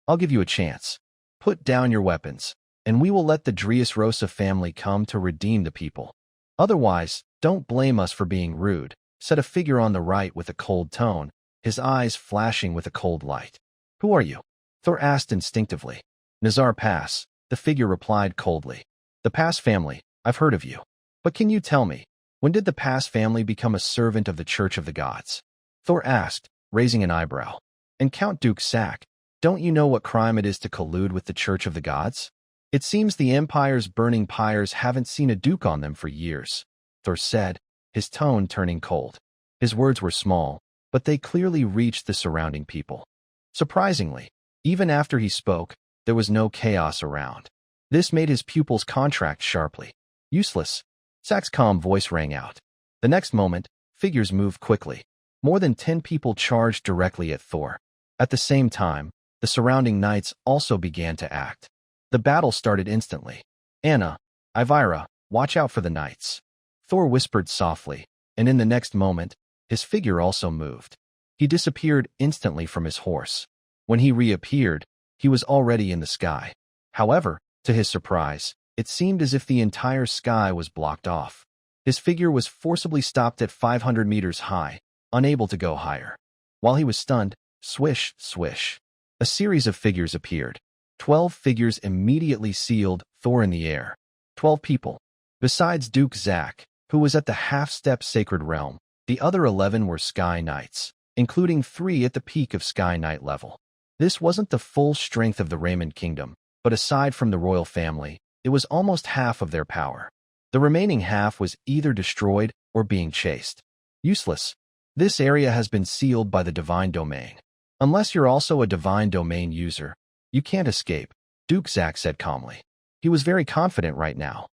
I'll give you a chance. Put down your weapons, and we will let the Dressrosa family come to redeem the people. Otherwise, don't blame us for being rude, said a figure on the right with a cold tone, his eyes flashing with a cold light. Who are you? Thor asked instinctively. Nazar Pass, the figure replied coldly. The Pass family, I've heard of you. But can you tell me, when did the Pass family become a servant of the Church of the Gods? Thor asked, raising an eyebrow. And Count Duke Sack, don't you know what crime it is to collude with the Church of the Gods? It seems the Empire's burning pyres haven't seen a duke on them for years, Thor said, his tone turning cold. His words were small, but they clearly reached the surrounding people. Surprisingly, even after he spoke, there was no chaos around. This made his pupils contract sharply. Useless. Sack's calm voice rang out. The next moment, figures moved quickly. More than 10 people charged directly at Thor. At the same time, the surrounding knights also began to act. The battle started instantly. Anna, Ivira, watch out for the knights. Thor whispered softly, and in the next moment, his figure also moved. He disappeared instantly from his horse. When he reappeared, he was already in the sky. However, to his surprise, it seemed as if the entire sky was blocked off. His figure was forcibly stopped at 500 meters high, unable to go higher. While he was stunned, swish, swish, a series of figures appeared. 12 figures immediately sealed Thor in the air. 12 people. Besides Duke Zack, who was at the half-step sacred realm, the other 11 were Sky Knights, including 3 at the peak of Sky Knight level. This wasn't the full strength of the Raymond Kingdom, but aside from the royal family, it was almost half of their power. The remaining half was either destroyed or being chased. Useless. This area has been sealed by the Divine Domain. Unless you're also a Divine Domain user, you can't escape, Duke Zack said calmly. He was very confident right now.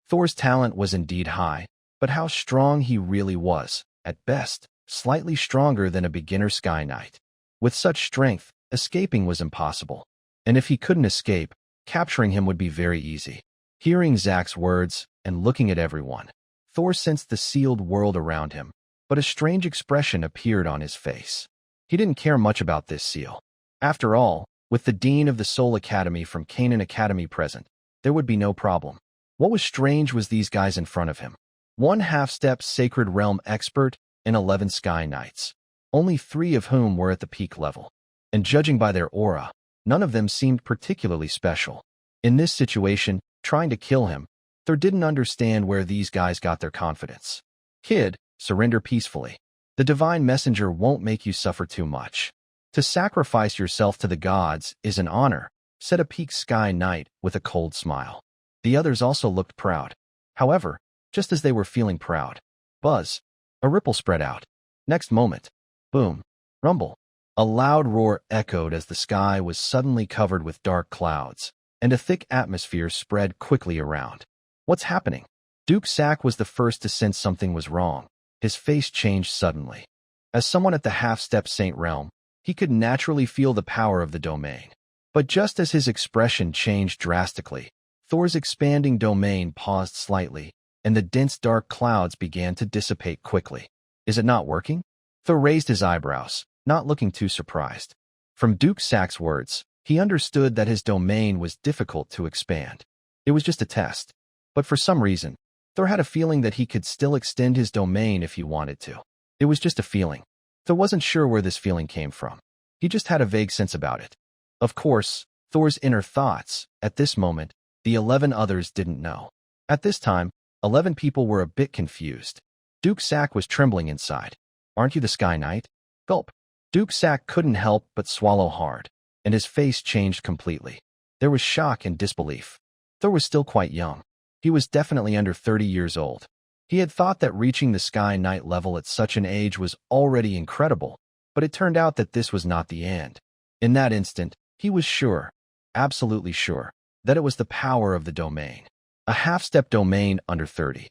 Thor's talent was indeed high, but how strong he really was, at best, slightly stronger than a beginner Sky Knight. With such strength, Escaping was impossible. And if he couldn't escape, capturing him would be very easy. Hearing Zack's words and looking at everyone, Thor sensed the sealed world around him, but a strange expression appeared on his face. He didn't care much about this seal. After all, with the Dean of the Soul Academy from Canaan Academy present, there would be no problem. What was strange was these guys in front of him. One half-step Sacred Realm expert and 11 Sky Knights, only 3 of whom were at the peak level. And judging by their aura, none of them seemed particularly special. In this situation, trying to kill him, Thor didn't understand where these guys got their confidence. Kid, surrender peacefully. The divine messenger won't make you suffer too much. To sacrifice yourself to the gods is an honor, said a peak Sky Knight with a cold smile. The others also looked proud. However, just as they were feeling proud, buzz, a ripple spread out. Next moment, boom, rumble. A loud roar echoed as the sky was suddenly covered with dark clouds, and a thick atmosphere spread quickly around. What's happening? Duke Zack was the first to sense something was wrong. His face changed suddenly. As someone at the half-step Saint Realm, he could naturally feel the power of the domain. But just as his expression changed drastically, Thor's expanding domain paused slightly, and the dense dark clouds began to dissipate quickly. Is it not working? Thor raised his eyebrows, not looking too surprised. From Duke Zack's words, he understood that his domain was difficult to expand. It was just a test. But for some reason, Thor had a feeling that he could still extend his domain if he wanted to. It was just a feeling. Thor wasn't sure where this feeling came from. He just had a vague sense about it. Of course, Thor's inner thoughts, at this moment, the 11 others didn't know. At this time, 11 people were a bit confused. Duke Zack was trembling inside. Aren't you the Sky Knight? Gulp. Duke Zack couldn't help but swallow hard, and his face changed completely. There was shock and disbelief. Thor was still quite young. He was definitely under 30 years old. He had thought that reaching the Sky Knight level at such an age was already incredible, but it turned out that this was not the end. In that instant, he was sure, absolutely sure, that it was the power of the domain. A half-step domain under 30.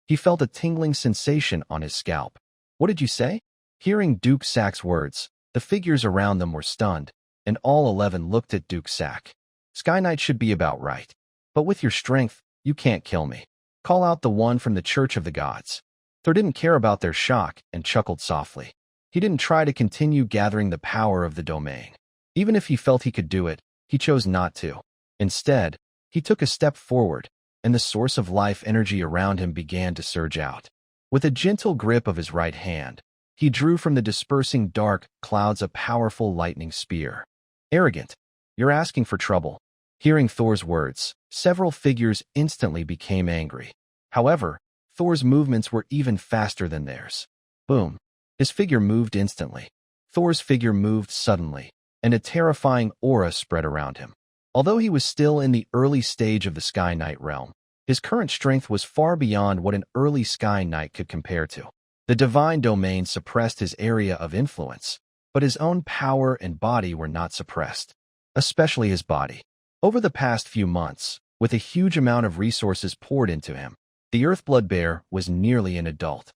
He felt a tingling sensation on his scalp. What did you say? Hearing Duke Zack's words, the figures around them were stunned, and all 11 looked at Duke Zack. Sky Knight should be about right. But with your strength, you can't kill me. Call out the one from the Church of the Gods. Thor didn't care about their shock and chuckled softly. He didn't try to continue gathering the power of the domain. Even if he felt he could do it, he chose not to. Instead, he took a step forward, and the source of life energy around him began to surge out. With a gentle grip of his right hand, he drew from the dispersing dark clouds a powerful lightning spear. Arrogant. You're asking for trouble. Hearing Thor's words, several figures instantly became angry. However, Thor's movements were even faster than theirs. Boom. His figure moved instantly. Thor's figure moved suddenly, and a terrifying aura spread around him. Although he was still in the early stage of the Sky Knight realm, his current strength was far beyond what an early Sky Knight could compare to. The divine domain suppressed his area of influence, but his own power and body were not suppressed, especially his body. Over the past few months, with a huge amount of resources poured into him, the Earthblood Bear was nearly an adult.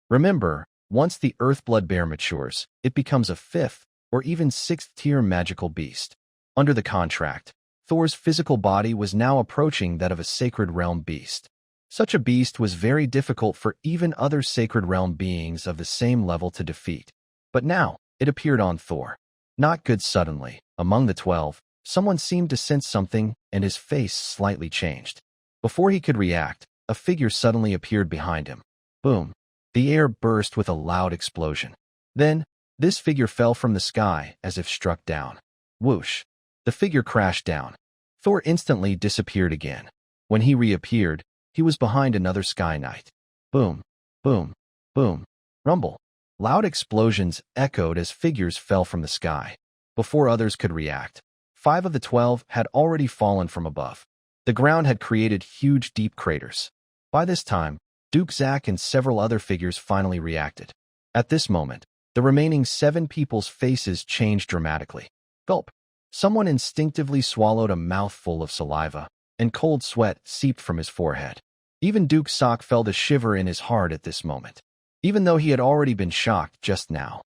Remember, once the Earthblood Bear matures, it becomes a 5th or even 6th tier magical beast. Under the contract, Thor's physical body was now approaching that of a Sacred Realm beast. Such a beast was very difficult for even other Sacred Realm beings of the same level to defeat. But now, it appeared on Thor. Not good. Suddenly, among the 12, someone seemed to sense something, and his face slightly changed. Before he could react, a figure suddenly appeared behind him. Boom. The air burst with a loud explosion. Then, this figure fell from the sky as if struck down. Whoosh. The figure crashed down. Thor instantly disappeared again. When he reappeared, he was behind another Sky Knight. Boom. Boom. Boom. Rumble. Loud explosions echoed as figures fell from the sky. Before others could react, 5 of the 12 had already fallen from above. The ground had created huge deep craters. By this time, Duke Zack and several other figures finally reacted. At this moment, the remaining 7 people's faces changed dramatically. Gulp. Someone instinctively swallowed a mouthful of saliva, and cold sweat seeped from his forehead. Even Duke Zack felt a shiver in his heart at this moment, even though he had already been shocked just now.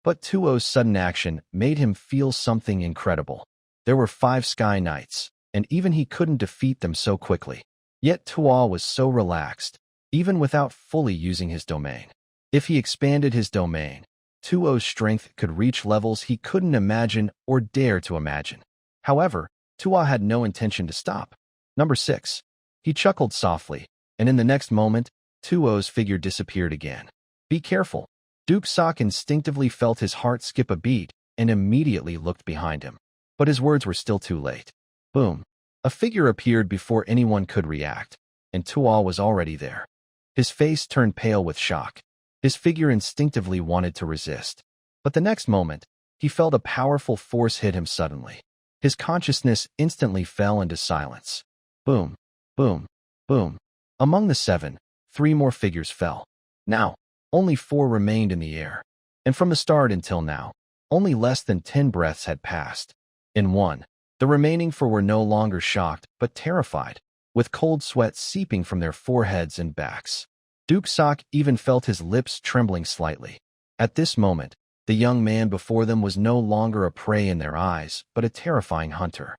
But Tuo's sudden action made him feel something incredible. There were 5 Sky Knights, and even he couldn't defeat them so quickly. Yet Tuo was so relaxed, even without fully using his domain. If he expanded his domain, Tuo's strength could reach levels he couldn't imagine or dare to imagine. However, Tuo had no intention to stop. Number 6. He chuckled softly, and in the next moment, Tuo's figure disappeared again. Be careful. Duke Sok instinctively felt his heart skip a beat and immediately looked behind him. But his words were still too late. Boom. A figure appeared before anyone could react, and Tuo was already there. His face turned pale with shock. His figure instinctively wanted to resist. But the next moment, he felt a powerful force hit him suddenly. His consciousness instantly fell into silence. Boom, boom, boom. Among the 7, 3 more figures fell. Now, only 4 remained in the air. And from the start until now, only less than 10 breaths had passed. In one, the remaining 4 were no longer shocked but terrified, with cold sweat seeping from their foreheads and backs. Duke Sok even felt his lips trembling slightly. At this moment, the young man before them was no longer a prey in their eyes, but a terrifying hunter.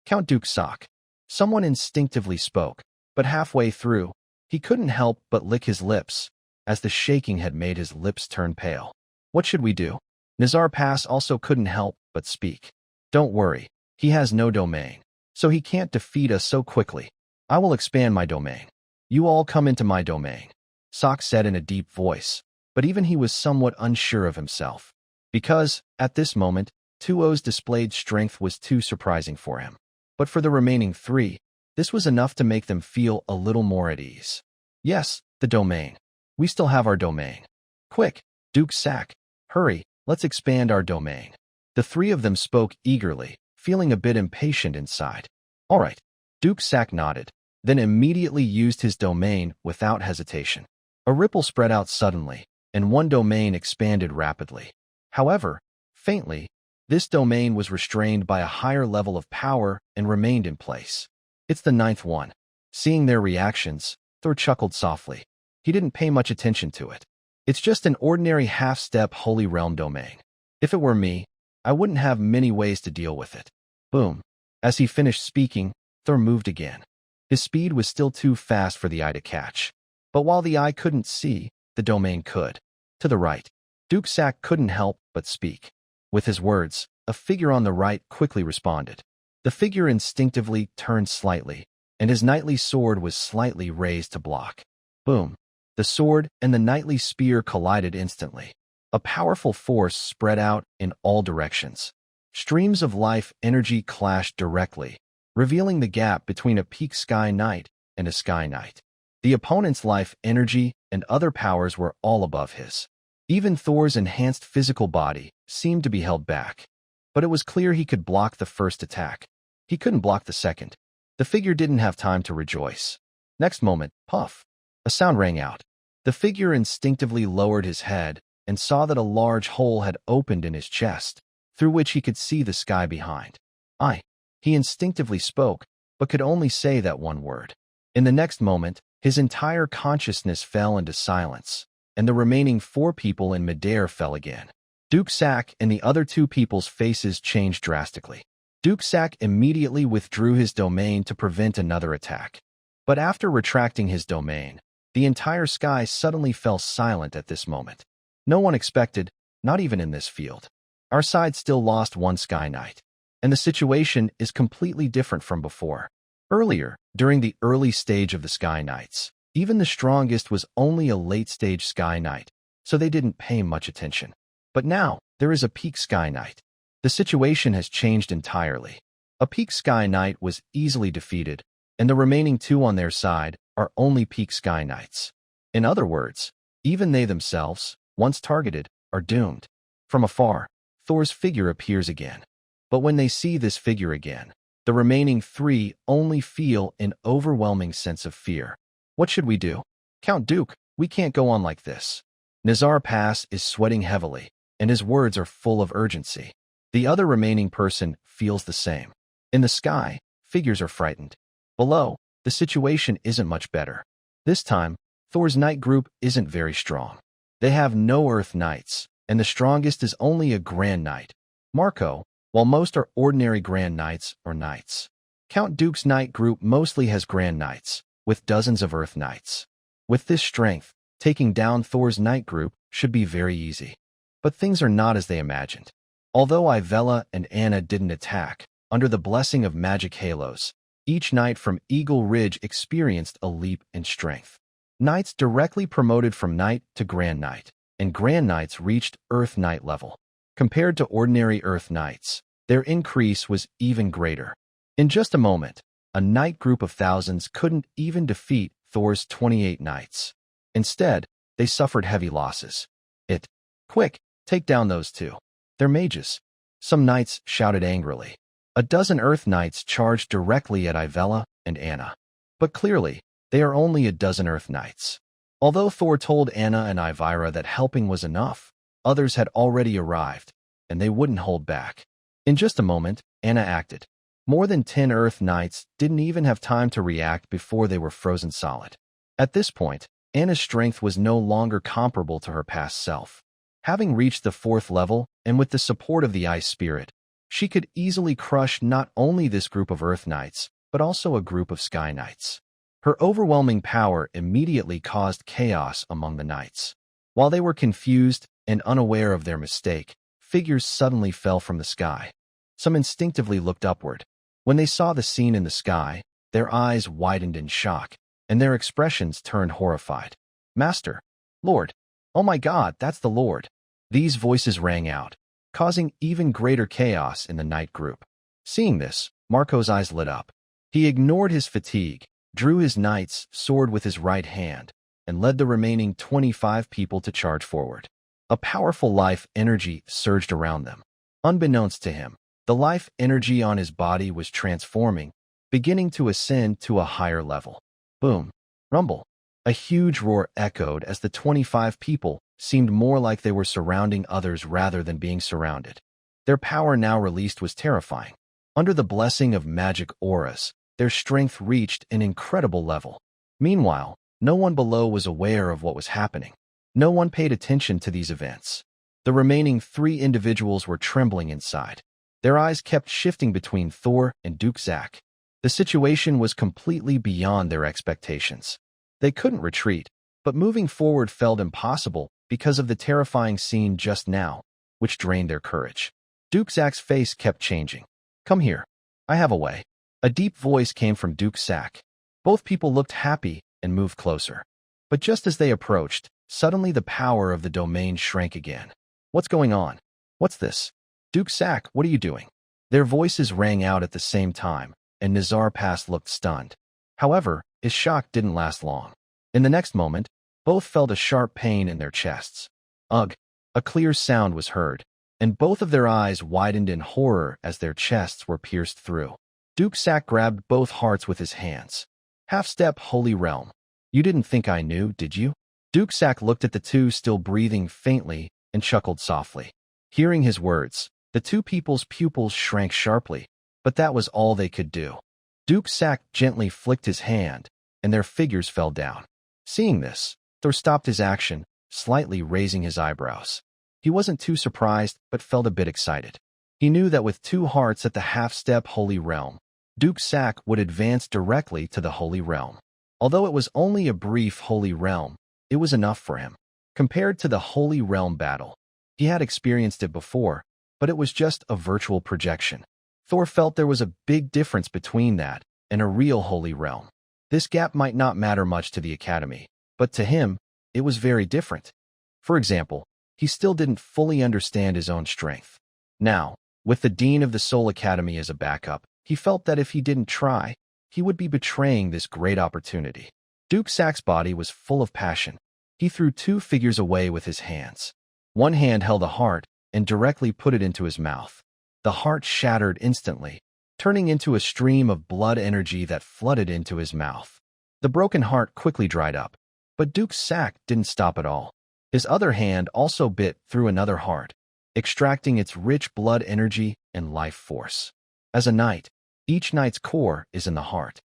Count Duke Sok. Someone instinctively spoke, but halfway through, he couldn't help but lick his lips, as the shaking had made his lips turn pale. What should we do? Nazar Pass also couldn't help but speak. Don't worry, he has no domain, so he can't defeat us so quickly. I will expand my domain. You all come into my domain, Sok said in a deep voice, but even he was somewhat unsure of himself. Because, at this moment, Tuo's displayed strength was too surprising for him. But for the remaining 3, this was enough to make them feel a little more at ease. Yes, the domain. We still have our domain. Quick, Duke Sok, hurry, let's expand our domain. The 3 of them spoke eagerly, feeling a bit impatient inside. All right, Duke Sok nodded, then immediately used his domain without hesitation. A ripple spread out suddenly, and one domain expanded rapidly. However, faintly, this domain was restrained by a higher level of power and remained in place. It's the 9th one. Seeing their reactions, Thor chuckled softly. He didn't pay much attention to it. It's just an ordinary half-step Holy Realm domain. If it were me, I wouldn't have many ways to deal with it. Boom. As he finished speaking, Thor moved again. His speed was still too fast for the eye to catch. But while the eye couldn't see, the domain could. To the right. Duke Sok couldn't help but speak. With his words, a figure on the right quickly responded. The figure instinctively turned slightly, and his knightly sword was slightly raised to block. Boom. The sword and the knightly spear collided instantly. A powerful force spread out in all directions. Streams of life energy clashed directly, revealing the gap between a peak Sky Knight and a Sky Knight. The opponent's life energy and other powers were all above his. Even Thor's enhanced physical body seemed to be held back. But it was clear he could block the first attack. He couldn't block the second. The figure didn't have time to rejoice. Next moment, puff. A sound rang out. The figure instinctively lowered his head and saw that a large hole had opened in his chest, through which he could see the sky behind. He instinctively spoke, but could only say that one word. In the next moment, his entire consciousness fell into silence, and the remaining 4 people in midair fell again. Duke Sok and the other 2 people's faces changed drastically. Duke Sok immediately withdrew his domain to prevent another attack. But after retracting his domain, the entire sky suddenly fell silent at this moment. No one expected, not even in this field. Our side still lost 1 Sky Knight, and the situation is completely different from before. Earlier, during the early stage of the Sky Knights, even the strongest was only a late-stage Sky Knight, so they didn't pay much attention. But now, there is a peak Sky Knight. The situation has changed entirely. A peak Sky Knight was easily defeated, and the remaining 2 on their side are only peak Sky Knights. In other words, even they themselves, once targeted, are doomed. From afar, Thor's figure appears again. But when they see this figure again, the remaining 3 only feel an overwhelming sense of fear. What should we do? Count Duke, we can't go on like this. Nazar Pass is sweating heavily, and his words are full of urgency. The other remaining person feels the same. In the sky, figures are frightened. Below, the situation isn't much better. This time, Thor's knight group isn't very strong. They have no Earth Knights, and the strongest is only a Grand Knight, Marco, while most are ordinary Grand Knights or Knights. Count Dooku's Knight group mostly has Grand Knights, with dozens of Earth Knights. With this strength, taking down Thor's Knight group should be very easy. But things are not as they imagined. Although Ivella and Anna didn't attack, under the blessing of magic halos, each knight from Eagle Ridge experienced a leap in strength. Knights directly promoted from Knight to Grand Knight, and Grand Knights reached Earth Knight level. Compared to ordinary Earth Knights, their increase was even greater. In just a moment, a Knight group of thousands couldn't even defeat Thor's 28 Knights. Instead, they suffered heavy losses. Quick, take down those two. They're mages. Some Knights shouted angrily. A dozen Earth Knights charged directly at Ivella and Anna. But clearly, they are only a dozen Earth Knights. Although Thor told Anna and Ivira that helping was enough, others had already arrived, and they wouldn't hold back. In just a moment, Anna acted. More than 10 Earth Knights didn't even have time to react before they were frozen solid. At this point, Anna's strength was no longer comparable to her past self. Having reached the 4th level, and with the support of the Ice Spirit, she could easily crush not only this group of Earth Knights, but also a group of Sky Knights. Her overwhelming power immediately caused chaos among the Knights. While they were confused and unaware of their mistake, figures suddenly fell from the sky. Some instinctively looked upward. When they saw the scene in the sky, their eyes widened in shock, and their expressions turned horrified. Master! Lord! Oh my God, that's the Lord! These voices rang out, causing even greater chaos in the Knight group. Seeing this, Marco's eyes lit up. He ignored his fatigue, drew his knight's sword with his right hand, and led the remaining 25 people to charge forward. A powerful life energy surged around them. Unbeknownst to him, the life energy on his body was transforming, beginning to ascend to a higher level. Boom! Rumble! A huge roar echoed as the 25 people seemed more like they were surrounding others rather than being surrounded. Their power now released was terrifying. Under the blessing of magic auras, their strength reached an incredible level. Meanwhile, no one below was aware of what was happening. No one paid attention to these events. The remaining 3 individuals were trembling inside. Their eyes kept shifting between Thor and Duke Zack. The situation was completely beyond their expectations. They couldn't retreat, but moving forward felt impossible because of the terrifying scene just now, which drained their courage. Duke Zack's face kept changing. Come here. I have a way. A deep voice came from Duke Zack. Both people looked happy and moved closer. But just as they approached, suddenly the power of the domain shrank again. What's going on? What's this? Duke Zack, what are you doing? Their voices rang out at the same time, and Nazar Pass looked stunned. However, his shock didn't last long. In the next moment, both felt a sharp pain in their chests. Ugh! A clear sound was heard, and both of their eyes widened in horror as their chests were pierced through. Duke Zack grabbed both hearts with his hands. Half-step Holy Realm. You didn't think I knew, did you? Duke Zack looked at the two still breathing faintly and chuckled softly. Hearing his words, the two people's pupils shrank sharply, but that was all they could do. Duke Zack gently flicked his hand, and their figures fell down. Seeing this, Thor stopped his action, slightly raising his eyebrows. He wasn't too surprised, but felt a bit excited. He knew that with 2 hearts at the half-step Holy Realm, Duke Zack would advance directly to the Holy Realm. Although it was only a brief Holy Realm, it was enough for him. Compared to the Holy Realm battle, he had experienced it before, but it was just a virtual projection. Thor felt there was a big difference between that and a real Holy Realm. This gap might not matter much to the Academy, but to him, it was very different. For example, he still didn't fully understand his own strength. Now, with the Dean of the Soul Academy as a backup, he felt that if he didn't try, he would be betraying this great opportunity. Duke Zack's body was full of passion. He threw 2 figures away with his hands. One hand held a heart and directly put it into his mouth. The heart shattered instantly, turning into a stream of blood energy that flooded into his mouth. The broken heart quickly dried up, but Duke Zack didn't stop at all. His other hand also bit through another heart, extracting its rich blood energy and life force. As a knight, each knight's core is in the heart,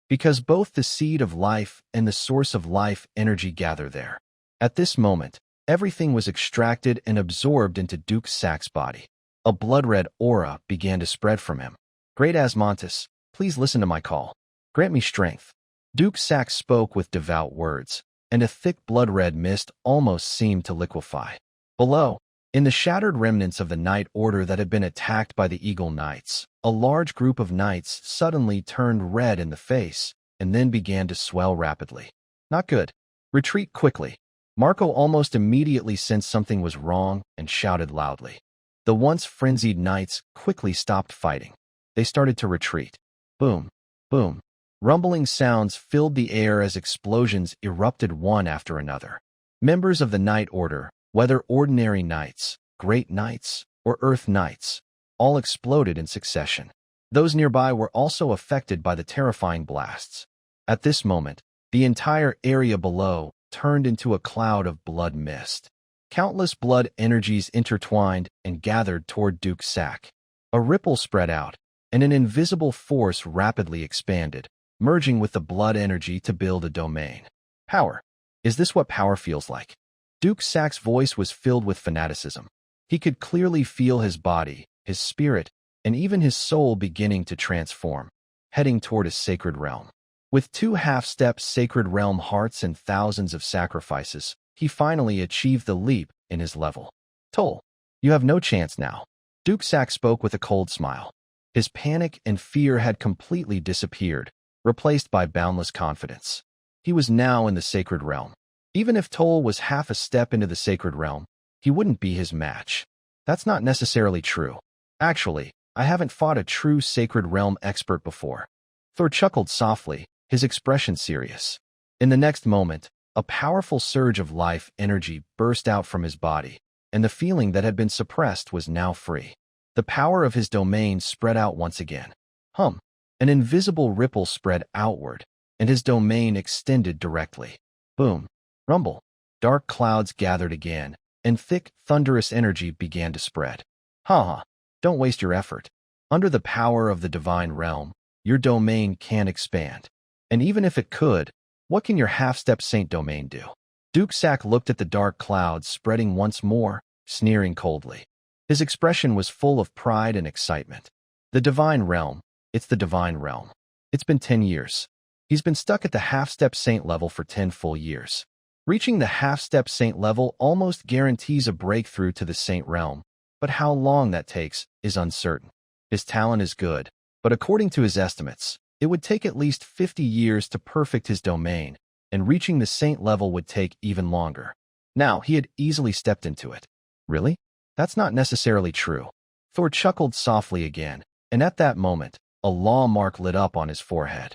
because both the seed of life and the source of life energy gather there. At this moment, Everything was extracted and absorbed into Duke Sack's body. A blood-red aura began to spread from him. Great Asmontis, please listen to my call. Grant me strength. Duke Sack spoke with devout words, and a thick blood-red mist almost seemed to liquefy. Below, in the shattered remnants of the Knight Order that had been attacked by the Eagle Knights, a large group of knights suddenly turned red in the face and then began to swell rapidly. Not good. Retreat quickly. Marco almost immediately sensed something was wrong and shouted loudly. The once frenzied knights quickly stopped fighting. They started to retreat. Boom, boom. Rumbling sounds filled the air as explosions erupted one after another. Members of the Knight Order, whether ordinary knights, great knights, or earth knights, all exploded in succession. Those nearby were also affected by the terrifying blasts. At this moment, the entire area below turned into a cloud of blood mist. Countless blood energies intertwined and gathered toward Duke Sack. A ripple spread out, and an invisible force rapidly expanded, merging with the blood energy to build a domain. Power. Is this what power feels like? Duke Sack's voice was filled with fanaticism. He could clearly feel his body, his spirit, and even his soul beginning to transform, heading toward a sacred realm. With 2 half-step sacred realm hearts and thousands of sacrifices, he finally achieved the leap in his level. Toll, you have no chance now. Duke Sack spoke with a cold smile. His panic and fear had completely disappeared, replaced by boundless confidence. He was now in the sacred realm. Even if Toll was half a step into the sacred realm, he wouldn't be his match. That's not necessarily true. Actually, I haven't fought a true sacred realm expert before. Thor chuckled softly, his expression serious. In the next moment, a powerful surge of life energy burst out from his body, and the feeling that had been suppressed was now free. The power of his domain spread out once again. An invisible ripple spread outward, and his domain extended directly. Boom. Rumble. Dark clouds gathered again, and thick, thunderous energy began to spread. Don't waste your effort. Under the power of the divine realm, your domain can expand. And even if it could, what can your half-step saint domain do? Duke Sack looked at the dark clouds spreading once more, sneering coldly. His expression was full of pride and excitement. The divine realm, it's the divine realm. It's been 10 years. He's been stuck at the half-step saint level for 10 full years. Reaching the half-step saint level almost guarantees a breakthrough to the saint realm, but how long that takes is uncertain. His talent is good, but according to his estimates, it would take at least 50 years to perfect his domain, and reaching the saint level would take even longer. Now, he had easily stepped into it. Really? That's not necessarily true. Thor chuckled softly again, and at that moment, a law mark lit up on his forehead.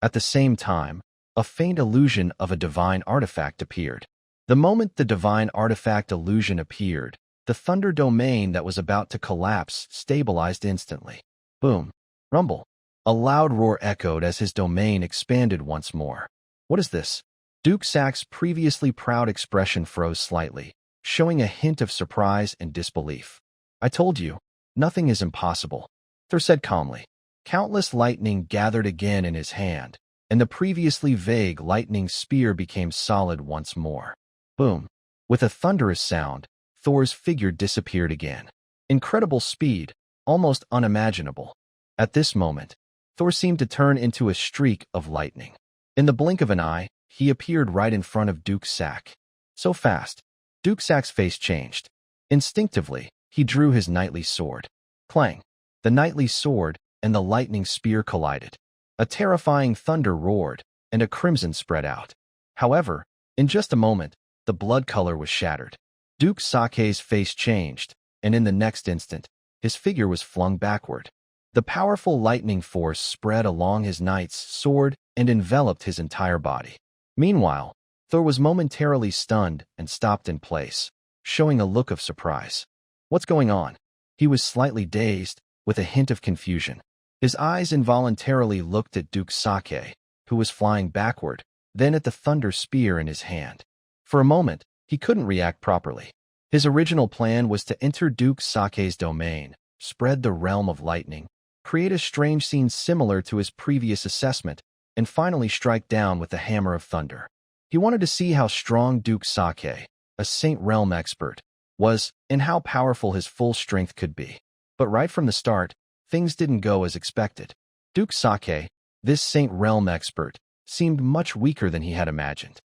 At the same time, a faint illusion of a divine artifact appeared. The moment the divine artifact illusion appeared, the thunder domain that was about to collapse stabilized instantly. Boom. Rumble. A loud roar echoed as his domain expanded once more. What is this? Duke Sack's previously proud expression froze slightly, showing a hint of surprise and disbelief. I told you, nothing is impossible, Thor said calmly. Countless lightning gathered again in his hand, and the previously vague lightning spear became solid once more. Boom. With a thunderous sound, Thor's figure disappeared again. Incredible speed, almost unimaginable. At this moment, Thor seemed to turn into a streak of lightning. In the blink of an eye, he appeared right in front of Duke Sack. So fast, Duke Sack's face changed. Instinctively, he drew his knightly sword. Clang! The knightly sword and the lightning spear collided. A terrifying thunder roared, and a crimson spread out. However, in just a moment, the blood color was shattered. Duke Sake's face changed, and in the next instant, his figure was flung backward. The powerful lightning force spread along his knight's sword and enveloped his entire body. Meanwhile, Thor was momentarily stunned and stopped in place, showing a look of surprise. What's going on? He was slightly dazed, with a hint of confusion. His eyes involuntarily looked at Duke Sake, who was flying backward, then at the thunder spear in his hand. For a moment, he couldn't react properly. His original plan was to enter Duke Sake's domain, spread the realm of lightning, create a strange scene similar to his previous assessment, and finally strike down with the hammer of thunder. He wanted to see how strong Duke Sake, a Saint Realm expert, was, and how powerful his full strength could be. But right from the start, things didn't go as expected. Duke Sake, this Saint Realm expert, seemed much weaker than he had imagined.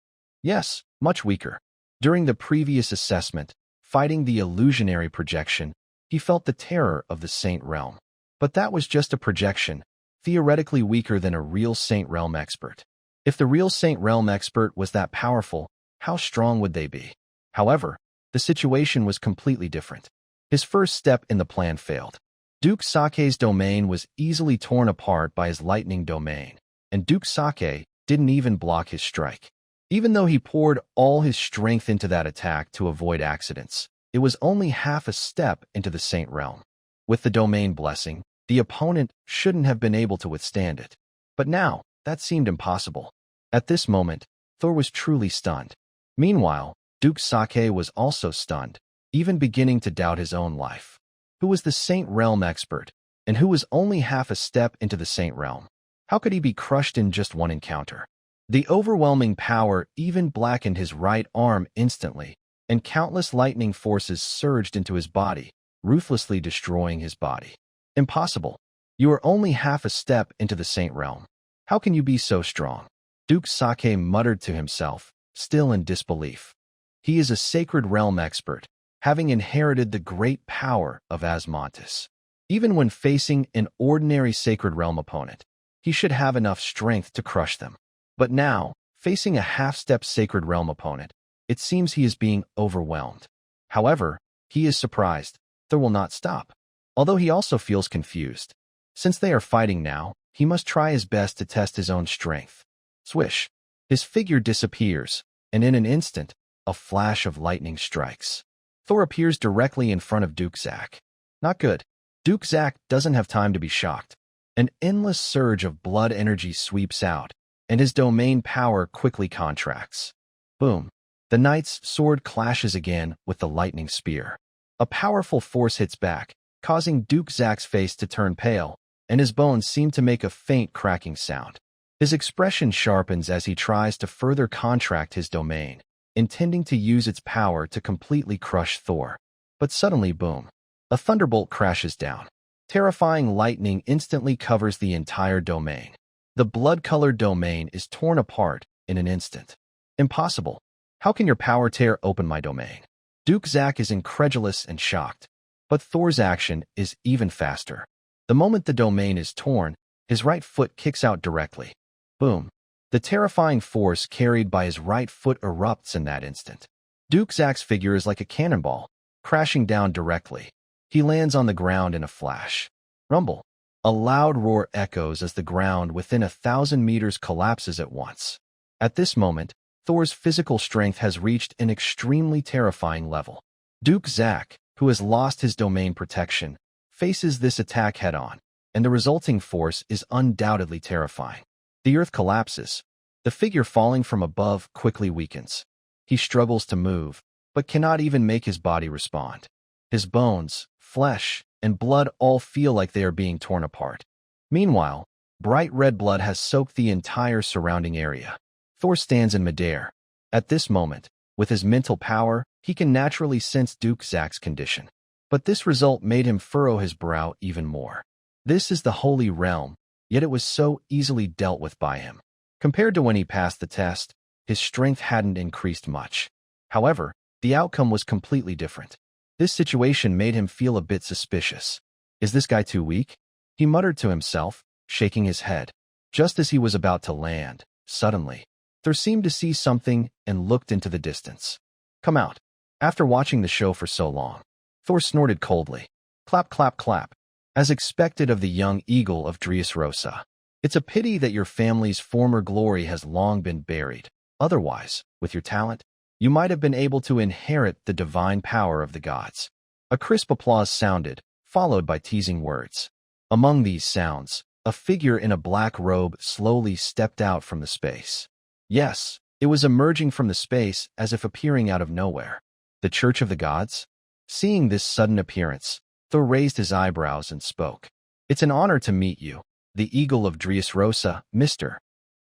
Yes, much weaker. During the previous assessment, fighting the illusionary projection, he felt the terror of the Saint Realm. But that was just a projection, theoretically weaker than a real Saint Realm expert. If the real Saint Realm expert was that powerful, how strong would they be? However, the situation was completely different. His first step in the plan failed. Duke Sake's domain was easily torn apart by his lightning domain, and Duke Sake didn't even block his strike. Even though he poured all his strength into that attack to avoid accidents, it was only half a step into the Saint Realm. With the domain blessing, the opponent shouldn't have been able to withstand it. But now, that seemed impossible. At this moment, Thor was truly stunned. Meanwhile, Duke Sake was also stunned, even beginning to doubt his own life. Who was the Saint Realm expert, and who was only half a step into the Saint Realm? How could he be crushed in just one encounter? The overwhelming power even blackened his right arm instantly, and countless lightning forces surged into his body, ruthlessly destroying his body. Impossible. You are only half a step into the Saint Realm. How can you be so strong? Duke Sake muttered to himself, still in disbelief. He is a Sacred Realm expert, having inherited the great power of Asmontis. Even when facing an ordinary Sacred Realm opponent, he should have enough strength to crush them. But now, facing a half-step Sacred Realm opponent, it seems he is being overwhelmed. However, he is surprised. Thor will not stop. Although he also feels confused. Since they are fighting now, he must try his best to test his own strength. Swish. His figure disappears, and in an instant, a flash of lightning strikes. Thor appears directly in front of Duke Zack. Not good. Duke Zack doesn't have time to be shocked. An endless surge of blood energy sweeps out, and his domain power quickly contracts. Boom. The knight's sword clashes again with the lightning spear. A powerful force hits back, causing Duke Zack's face to turn pale, and his bones seem to make a faint cracking sound. His expression sharpens as he tries to further contract his domain, intending to use its power to completely crush Thor. But suddenly, boom, a thunderbolt crashes down. Terrifying lightning instantly covers the entire domain. The blood-colored domain is torn apart in an instant. Impossible. How can your power tear open my domain? Duke Zack is incredulous and shocked. But Thor's action is even faster. The moment the domain is torn, his right foot kicks out directly. Boom. The terrifying force carried by his right foot erupts in that instant. Duke Zack's figure is like a cannonball, crashing down directly. He lands on the ground in a flash. Rumble. A loud roar echoes as the ground within 1,000 meters collapses at once. At this moment, Thor's physical strength has reached an extremely terrifying level. Duke Zack, who has lost his domain protection, faces this attack head-on, and the resulting force is undoubtedly terrifying. The earth collapses. The figure falling from above quickly weakens. He struggles to move, but cannot even make his body respond. His bones, flesh, and blood all feel like they are being torn apart. Meanwhile, bright red blood has soaked the entire surrounding area. Thor stands in midair. At this moment, with his mental power, he can naturally sense Duke Zack's condition. But this result made him furrow his brow even more. This is the Holy Realm, yet it was so easily dealt with by him. Compared to when he passed the test, his strength hadn't increased much. However, the outcome was completely different. This situation made him feel a bit suspicious. Is this guy too weak? He muttered to himself, shaking his head. Just as he was about to land, suddenly, Thor seemed to see something and looked into the distance. Come out. After watching the show for so long, Thor snorted coldly. Clap, clap, clap. As expected of the young eagle of Dressrosa. It's a pity that your family's former glory has long been buried. Otherwise, with your talent, you might have been able to inherit the divine power of the gods. A crisp applause sounded, followed by teasing words. Among these sounds, a figure in a black robe slowly stepped out from the space. Yes, it was emerging from the space as if appearing out of nowhere. The Church of the Gods? Seeing this sudden appearance, Thor raised his eyebrows and spoke. It's an honor to meet you, the Eagle of Dressrosa, Mr.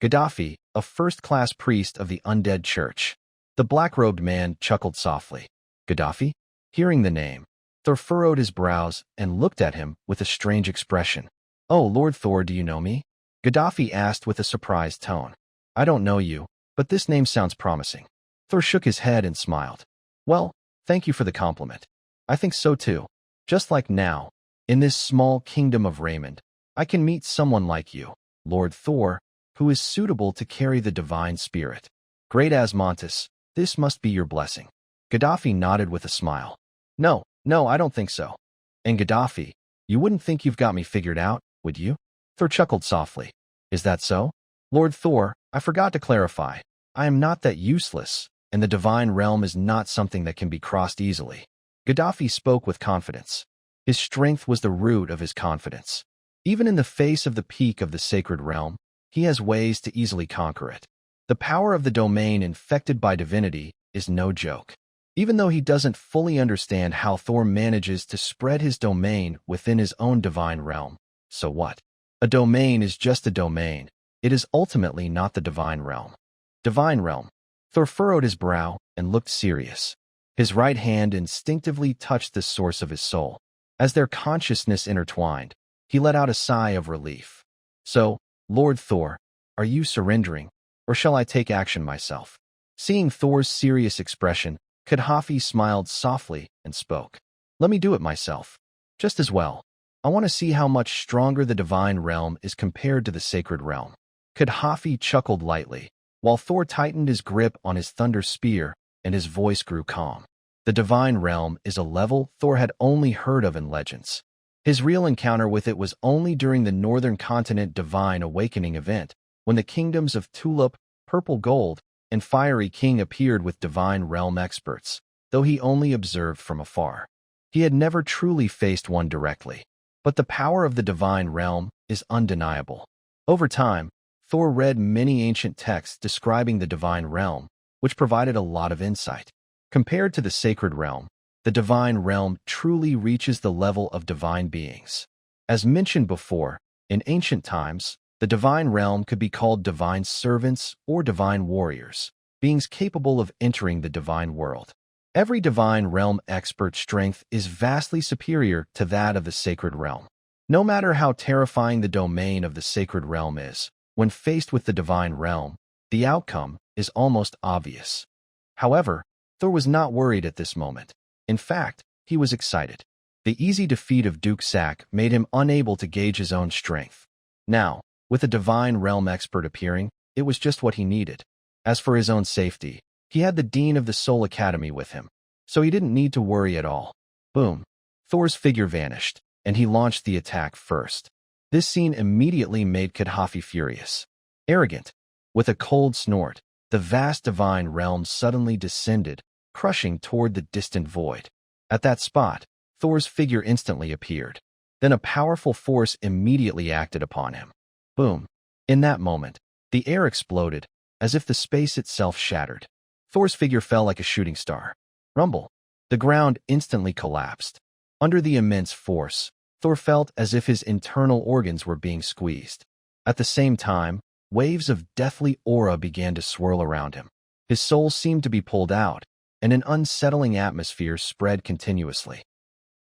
Gaddafi, a first-class priest of the Undead Church. The black-robed man chuckled softly. Gaddafi? Hearing the name, Thor furrowed his brows and looked at him with a strange expression. Oh, Lord Thor, do you know me? Gaddafi asked with a surprised tone. I don't know you, but this name sounds promising. Thor shook his head and smiled. Well, thank you for the compliment. I think so too. Just like now, in this small kingdom of Raymond, I can meet someone like you, Lord Thor, who is suitable to carry the divine spirit. Great Asmontis, this must be your blessing. Gaddafi nodded with a smile. No, I don't think so. And Gaddafi, you wouldn't think you've got me figured out, would you? Thor chuckled softly. Is that so? Lord Thor, I forgot to clarify. I am not that useless, and the divine realm is not something that can be crossed easily. Gaddafi spoke with confidence. His strength was the root of his confidence. Even in the face of the peak of the sacred realm, he has ways to easily conquer it. The power of the domain infected by divinity is no joke. Even though he doesn't fully understand how Thor manages to spread his domain within his own divine realm, so what? A domain is just a domain. It is ultimately not the divine realm. Divine realm. Thor furrowed his brow and looked serious. His right hand instinctively touched the source of his soul. As their consciousness intertwined, he let out a sigh of relief. So, Lord Thor, are you surrendering, or shall I take action myself? Seeing Thor's serious expression, Gaddafi smiled softly and spoke. Let me do it myself. Just as well. I want to see how much stronger the divine realm is compared to the sacred realm. Gaddafi chuckled lightly, while Thor tightened his grip on his thunder spear and his voice grew calm. The divine realm is a level Thor had only heard of in legends. His real encounter with it was only during the Northern Continent Divine Awakening event, when the kingdoms of Tulip, Purple Gold, and Fiery King appeared with divine realm experts, though he only observed from afar. He had never truly faced one directly. But the power of the divine realm is undeniable. Over time, Thor read many ancient texts describing the divine realm, which provided a lot of insight. Compared to the sacred realm, the divine realm truly reaches the level of divine beings. As mentioned before, in ancient times, the divine realm could be called divine servants or divine warriors, beings capable of entering the divine world. Every divine realm expert's strength is vastly superior to that of the sacred realm. No matter how terrifying the domain of the sacred realm is, when faced with the divine realm, the outcome is almost obvious. However, Thor was not worried at this moment. In fact, he was excited. The easy defeat of Duke Sack made him unable to gauge his own strength. Now, with a divine realm expert appearing, it was just what he needed. As for his own safety, he had the Dean of the Soul Academy with him, so he didn't need to worry at all. Boom. Thor's figure vanished, and he launched the attack first. This scene immediately made Gaddafi furious. Arrogant. With a cold snort, the vast divine realm suddenly descended, crushing toward the distant void. At that spot, Thor's figure instantly appeared. Then a powerful force immediately acted upon him. Boom. In that moment, the air exploded, as if the space itself shattered. Thor's figure fell like a shooting star. Rumble. The ground instantly collapsed. Under the immense force, Thor felt as if his internal organs were being squeezed. At the same time, waves of deathly aura began to swirl around him. His soul seemed to be pulled out, and an unsettling atmosphere spread continuously.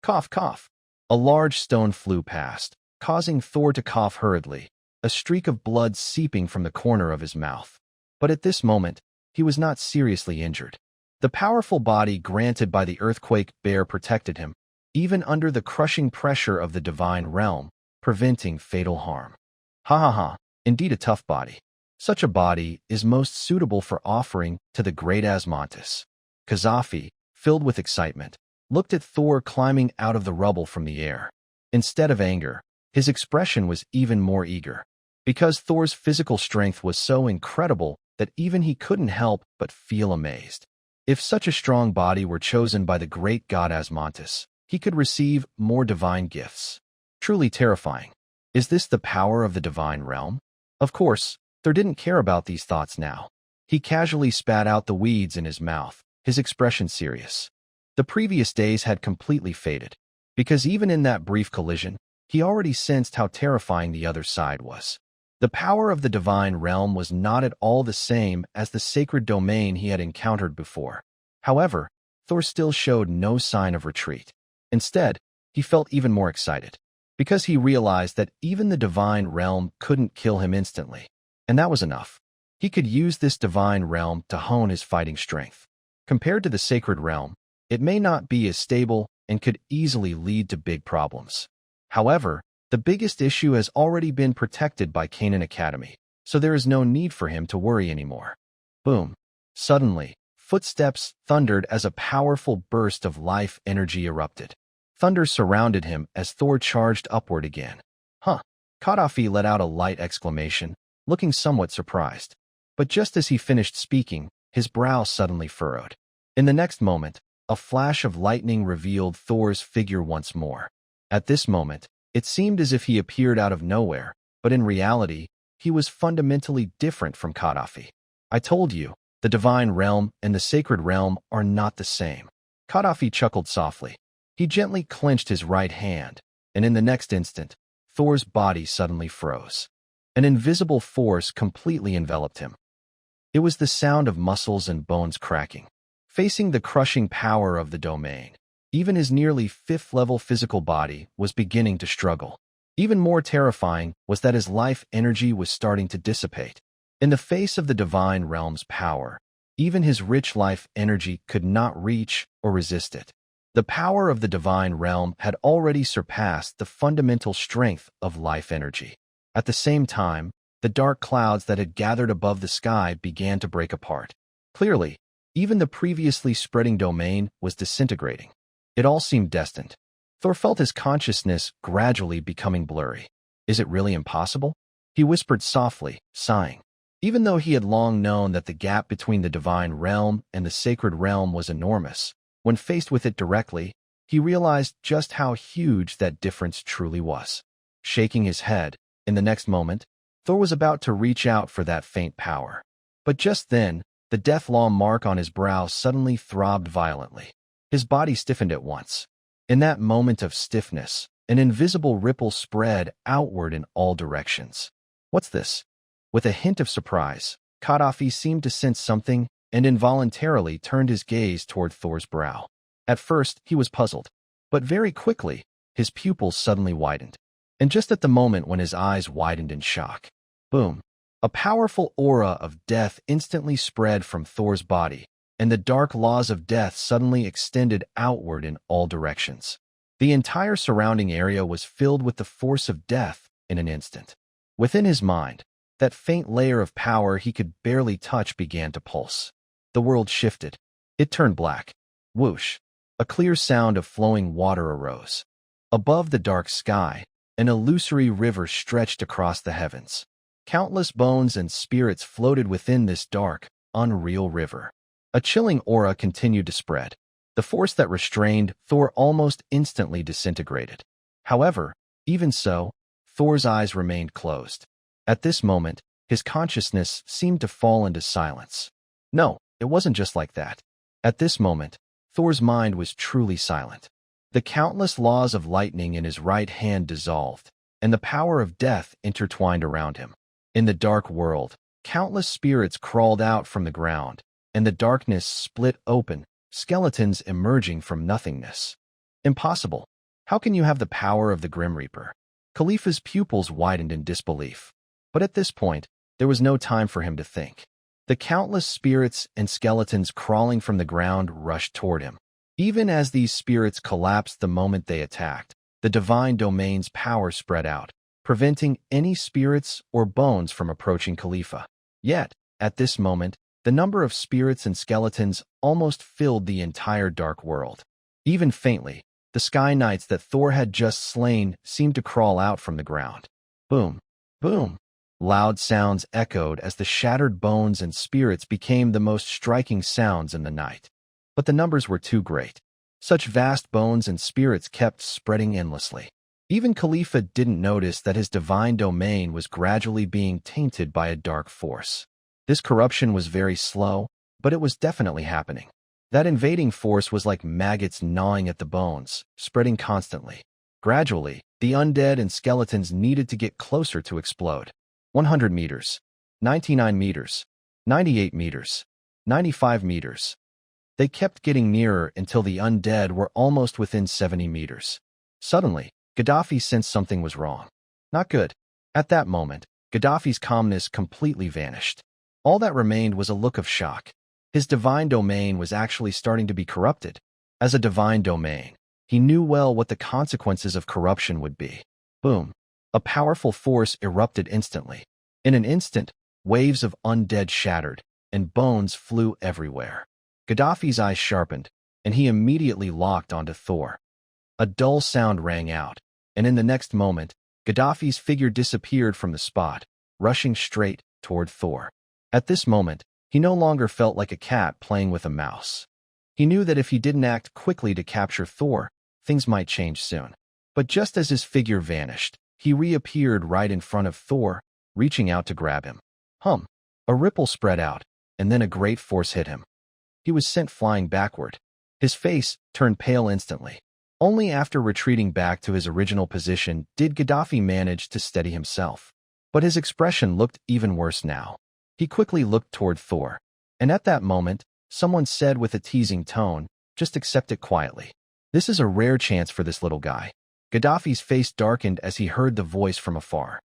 Cough, cough. A large stone flew past, causing Thor to cough hurriedly, a streak of blood seeping from the corner of his mouth. But at this moment, he was not seriously injured. The powerful body granted by the earthquake bear protected him, even under the crushing pressure of the divine realm, preventing fatal harm. Ha ha ha, indeed a tough body. Such a body is most suitable for offering to the great Asmontis. Gaddafi, filled with excitement, looked at Thor climbing out of the rubble from the air. Instead of anger, his expression was even more eager. Because Thor's physical strength was so incredible that even he couldn't help but feel amazed. If such a strong body were chosen by the great god Asmontis, he could receive more divine gifts. Truly terrifying. Is this the power of the divine realm? Of course, Thor didn't care about these thoughts now. He casually spat out the weeds in his mouth, his expression serious. The previous days had completely faded, because even in that brief collision, he already sensed how terrifying the other side was. The power of the divine realm was not at all the same as the sacred domain he had encountered before. However, Thor still showed no sign of retreat. Instead, he felt even more excited, because he realized that even the divine realm couldn't kill him instantly. And that was enough. He could use this divine realm to hone his fighting strength. Compared to the sacred realm, it may not be as stable and could easily lead to big problems. However, the biggest issue has already been protected by Canaan Academy, so there is no need for him to worry anymore. Boom. Suddenly, footsteps thundered as a powerful burst of life energy erupted. Thunder surrounded him as Thor charged upward again. Huh. Kadafi let out a light exclamation, looking somewhat surprised. But just as he finished speaking, his brow suddenly furrowed. In the next moment, a flash of lightning revealed Thor's figure once more. At this moment, it seemed as if he appeared out of nowhere, but in reality, he was fundamentally different from Kadafi. I told you, the divine realm and the sacred realm are not the same. Kadafi chuckled softly. He gently clenched his right hand, and in the next instant, Thor's body suddenly froze. An invisible force completely enveloped him. It was the sound of muscles and bones cracking. Facing the crushing power of the domain, even his nearly fifth-level physical body was beginning to struggle. Even more terrifying was that his life energy was starting to dissipate. In the face of the divine realm's power, even his rich life energy could not reach or resist it. The power of the divine realm had already surpassed the fundamental strength of life energy. At the same time, the dark clouds that had gathered above the sky began to break apart. Clearly, even the previously spreading domain was disintegrating. It all seemed destined. Thor felt his consciousness gradually becoming blurry. Is it really impossible? He whispered softly, sighing. Even though he had long known that the gap between the divine realm and the sacred realm was enormous, when faced with it directly, he realized just how huge that difference truly was. Shaking his head, in the next moment, Thor was about to reach out for that faint power. But just then, the death-law mark on his brow suddenly throbbed violently. His body stiffened at once. In that moment of stiffness, an invisible ripple spread outward in all directions. What's this? With a hint of surprise, Kadafi seemed to sense something and involuntarily turned his gaze toward Thor's brow. At first, he was puzzled, but very quickly, his pupils suddenly widened. And just at the moment when his eyes widened in shock, boom, a powerful aura of death instantly spread from Thor's body, and the dark laws of death suddenly extended outward in all directions. The entire surrounding area was filled with the force of death in an instant. Within his mind, that faint layer of power he could barely touch began to pulse. The world shifted. It turned black. Whoosh! A clear sound of flowing water arose. Above the dark sky, an illusory river stretched across the heavens. Countless bones and spirits floated within this dark, unreal river. A chilling aura continued to spread. The force that restrained Thor almost instantly disintegrated. However, even so, Thor's eyes remained closed. At this moment, his consciousness seemed to fall into silence. No, it wasn't just like that. At this moment, Thor's mind was truly silent. The countless laws of lightning in his right hand dissolved, and the power of death intertwined around him. In the dark world, countless spirits crawled out from the ground, and the darkness split open, skeletons emerging from nothingness. Impossible. How can you have the power of the Grim Reaper? Khalifa's pupils widened in disbelief. But at this point, there was no time for him to think. The countless spirits and skeletons crawling from the ground rushed toward him. Even as these spirits collapsed the moment they attacked, the divine domain's power spread out, preventing any spirits or bones from approaching Khalifa. Yet, at this moment, the number of spirits and skeletons almost filled the entire dark world. Even faintly, the Sky Knights that Thor had just slain seemed to crawl out from the ground. Boom! Boom! Loud sounds echoed as the shattered bones and spirits became the most striking sounds in the night. But the numbers were too great. Such vast bones and spirits kept spreading endlessly. Even Khalifa didn't notice that his divine domain was gradually being tainted by a dark force. This corruption was very slow, but it was definitely happening. That invading force was like maggots gnawing at the bones, spreading constantly. Gradually, the undead and skeletons needed to get closer to explode. 100 meters, 99 meters, 98 meters, 95 meters. They kept getting nearer until the undead were almost within 70 meters. Suddenly, Gaddafi sensed something was wrong. Not good. At that moment, Gaddafi's calmness completely vanished. All that remained was a look of shock. His divine domain was actually starting to be corrupted. As a divine domain, he knew well what the consequences of corruption would be. Boom. A powerful force erupted instantly. In an instant, waves of undead shattered, and bones flew everywhere. Gaddafi's eyes sharpened, and he immediately locked onto Thor. A dull sound rang out, and in the next moment, Gaddafi's figure disappeared from the spot, rushing straight toward Thor. At this moment, he no longer felt like a cat playing with a mouse. He knew that if he didn't act quickly to capture Thor, things might change soon. But just as his figure vanished, he reappeared right in front of Thor, reaching out to grab him. A ripple spread out, and then a great force hit him. He was sent flying backward. His face turned pale instantly. Only after retreating back to his original position did Gaddafi manage to steady himself. But his expression looked even worse now. He quickly looked toward Thor, and at that moment, someone said with a teasing tone, "Just accept it quietly. This is a rare chance for this little guy." Gaddafi's face darkened as he heard the voice from afar.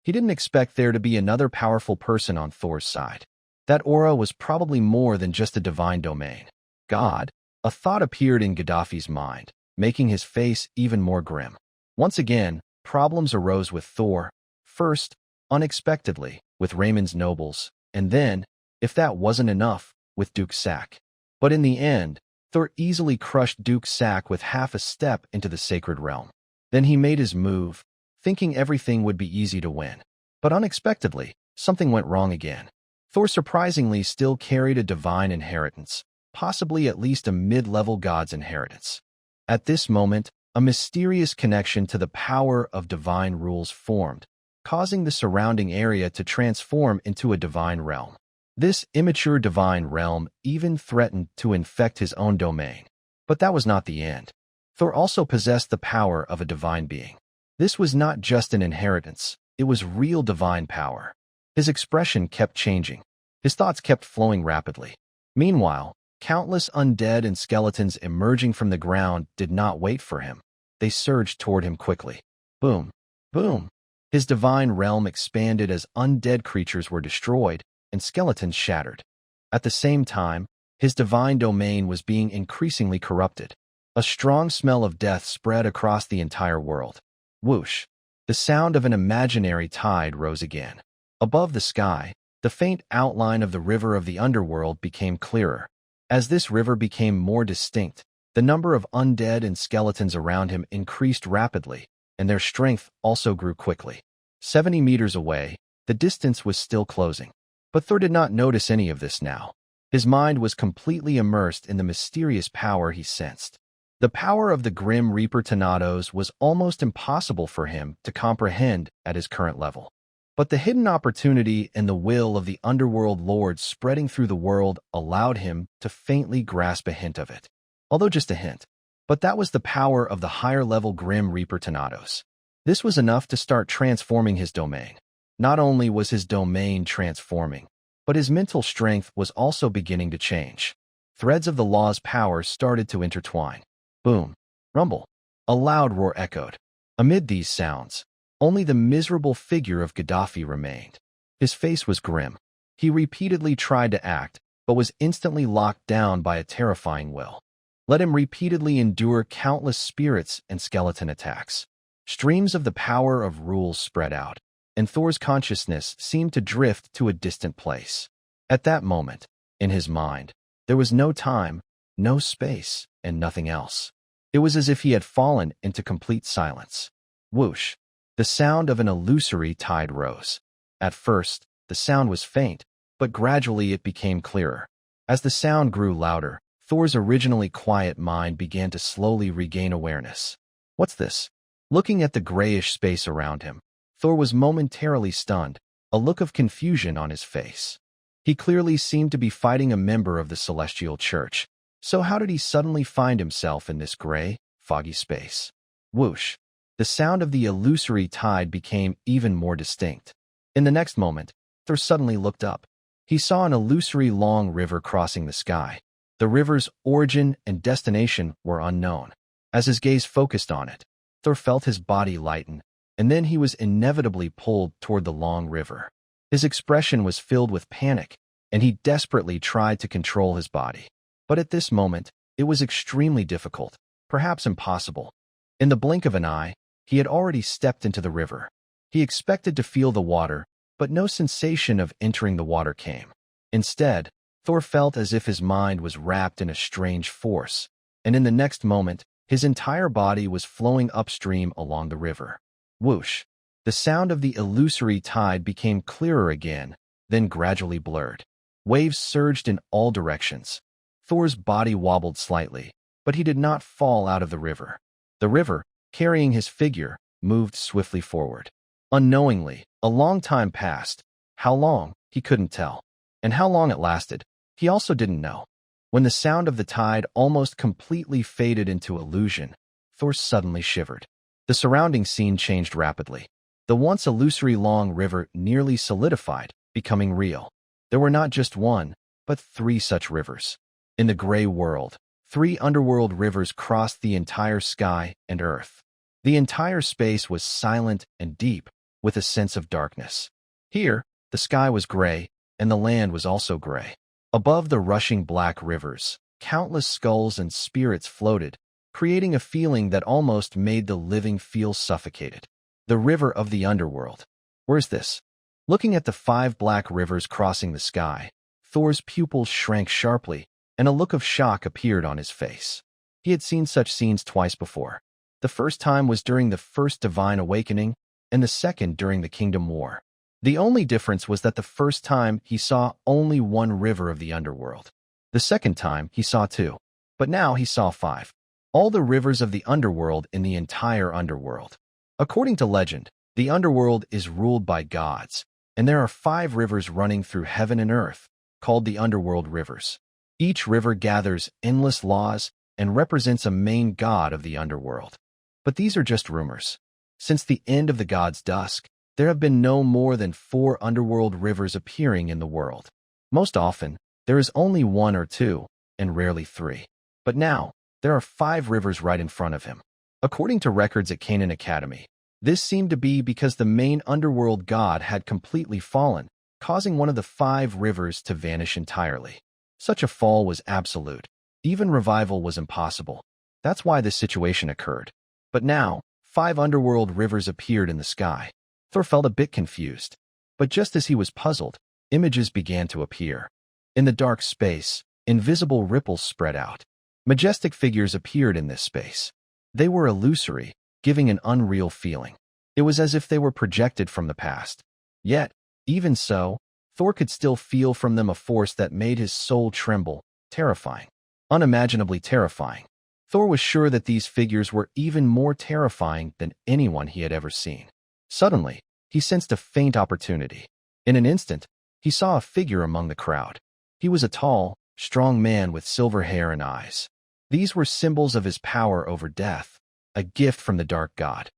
He didn't expect there to be another powerful person on Thor's side. That aura was probably more than just a divine domain. God, a thought appeared in Gaddafi's mind, making his face even more grim. Once again, problems arose with Thor. First, unexpectedly, with Raymond's nobles, and then, if that wasn't enough, with Duke Sack. But in the end, Thor easily crushed Duke Sack with half a step into the sacred realm. Then he made his move, thinking everything would be easy to win. But unexpectedly, something went wrong again. Thor surprisingly still carried a divine inheritance, possibly at least a mid-level god's inheritance. At this moment, a mysterious connection to the power of divine rules formed, causing the surrounding area to transform into a divine realm. This immature divine realm even threatened to infect his own domain. But that was not the end. Thor also possessed the power of a divine being. This was not just an inheritance, it was real divine power. His expression kept changing. His thoughts kept flowing rapidly. Meanwhile, countless undead and skeletons emerging from the ground did not wait for him. They surged toward him quickly. Boom, boom. His divine realm expanded as undead creatures were destroyed and skeletons shattered. At the same time, his divine domain was being increasingly corrupted. A strong smell of death spread across the entire world. Whoosh! The sound of an imaginary tide rose again. Above the sky, the faint outline of the river of the underworld became clearer. As this river became more distinct, the number of undead and skeletons around him increased rapidly, and their strength also grew quickly. 70 meters away, the distance was still closing. But Thor did not notice any of this now. His mind was completely immersed in the mysterious power he sensed. The power of the Grim Reaper Tornadoes was almost impossible for him to comprehend at his current level. But the hidden opportunity and the will of the underworld lords spreading through the world allowed him to faintly grasp a hint of it. Although just a hint. But that was the power of the higher-level Grim Reaper Tornadoes. This was enough to start transforming his domain. Not only was his domain transforming, but his mental strength was also beginning to change. Threads of the law's power started to intertwine. Boom. Rumble. A loud roar echoed. Amid these sounds, only the miserable figure of Gaddafi remained. His face was grim. He repeatedly tried to act, but was instantly locked down by a terrifying will. Let him repeatedly endure countless spirits and skeleton attacks. Streams of the power of rules spread out, and Thor's consciousness seemed to drift to a distant place. At that moment, in his mind, there was no time, no space, and nothing else. It was as if he had fallen into complete silence. Whoosh! The sound of an illusory tide rose. At first, the sound was faint, but gradually it became clearer. As the sound grew louder, Thor's originally quiet mind began to slowly regain awareness. What's this? Looking at the grayish space around him, Thor was momentarily stunned, a look of confusion on his face. He clearly seemed to be fighting a member of the Celestial Church. So how did he suddenly find himself in this gray, foggy space? Whoosh! The sound of the illusory tide became even more distinct. In the next moment, Thor suddenly looked up. He saw an illusory long river crossing the sky. The river's origin and destination were unknown. As his gaze focused on it, Thor felt his body lighten, and then he was inevitably pulled toward the long river. His expression was filled with panic, and he desperately tried to control his body. But at this moment, it was extremely difficult, perhaps impossible. In the blink of an eye, he had already stepped into the river. He expected to feel the water, but no sensation of entering the water came. Instead, Thor felt as if his mind was wrapped in a strange force, and in the next moment, his entire body was flowing upstream along the river. Whoosh! The sound of the illusory tide became clearer again, then gradually blurred. Waves surged in all directions. Thor's body wobbled slightly, but he did not fall out of the river. The river, carrying his figure, moved swiftly forward. Unknowingly, a long time passed. How long, he couldn't tell. And how long it lasted, he also didn't know. When the sound of the tide almost completely faded into illusion, Thor suddenly shivered. The surrounding scene changed rapidly. The once illusory long river nearly solidified, becoming real. There were not just one, but 3 such rivers. In the gray world, 3 underworld rivers crossed the entire sky and earth. The entire space was silent and deep, with a sense of darkness. Here, the sky was gray, and the land was also gray. Above the rushing black rivers, countless skulls and spirits floated, creating a feeling that almost made the living feel suffocated. The river of the underworld. Where's this? Looking at the 5 black rivers crossing the sky, Thor's pupils shrank sharply, and a look of shock appeared on his face. He had seen such scenes twice before. The first time was during the first Divine Awakening, and the second during the Kingdom War. The only difference was that the first time he saw only 1 river of the underworld. The second time he saw 2. But now he saw 5. All the rivers of the underworld in the entire underworld. According to legend, the underworld is ruled by gods, and there are 5 rivers running through heaven and earth, called the underworld rivers. Each river gathers endless laws and represents a main god of the underworld. But these are just rumors. Since the end of the god's dusk, there have been no more than 4 underworld rivers appearing in the world. Most often, there is only 1 or 2, and rarely 3. But now, there are 5 rivers right in front of him. According to records at Canaan Academy, this seemed to be because the main underworld god had completely fallen, causing one of the 5 rivers to vanish entirely. Such a fall was absolute. Even revival was impossible. That's why this situation occurred. But now, 5 underworld rivers appeared in the sky. Thor felt a bit confused. But just as he was puzzled, images began to appear. In the dark space, invisible ripples spread out. Majestic figures appeared in this space. They were illusory, giving an unreal feeling. It was as if they were projected from the past. Yet, even so, Thor could still feel from them a force that made his soul tremble, terrifying. Unimaginably terrifying. Thor was sure that these figures were even more terrifying than anyone he had ever seen. Suddenly, he sensed a faint opportunity. In an instant, he saw a figure among the crowd. He was a tall, strong man with silver hair and eyes. These were symbols of his power over death, a gift from the dark god.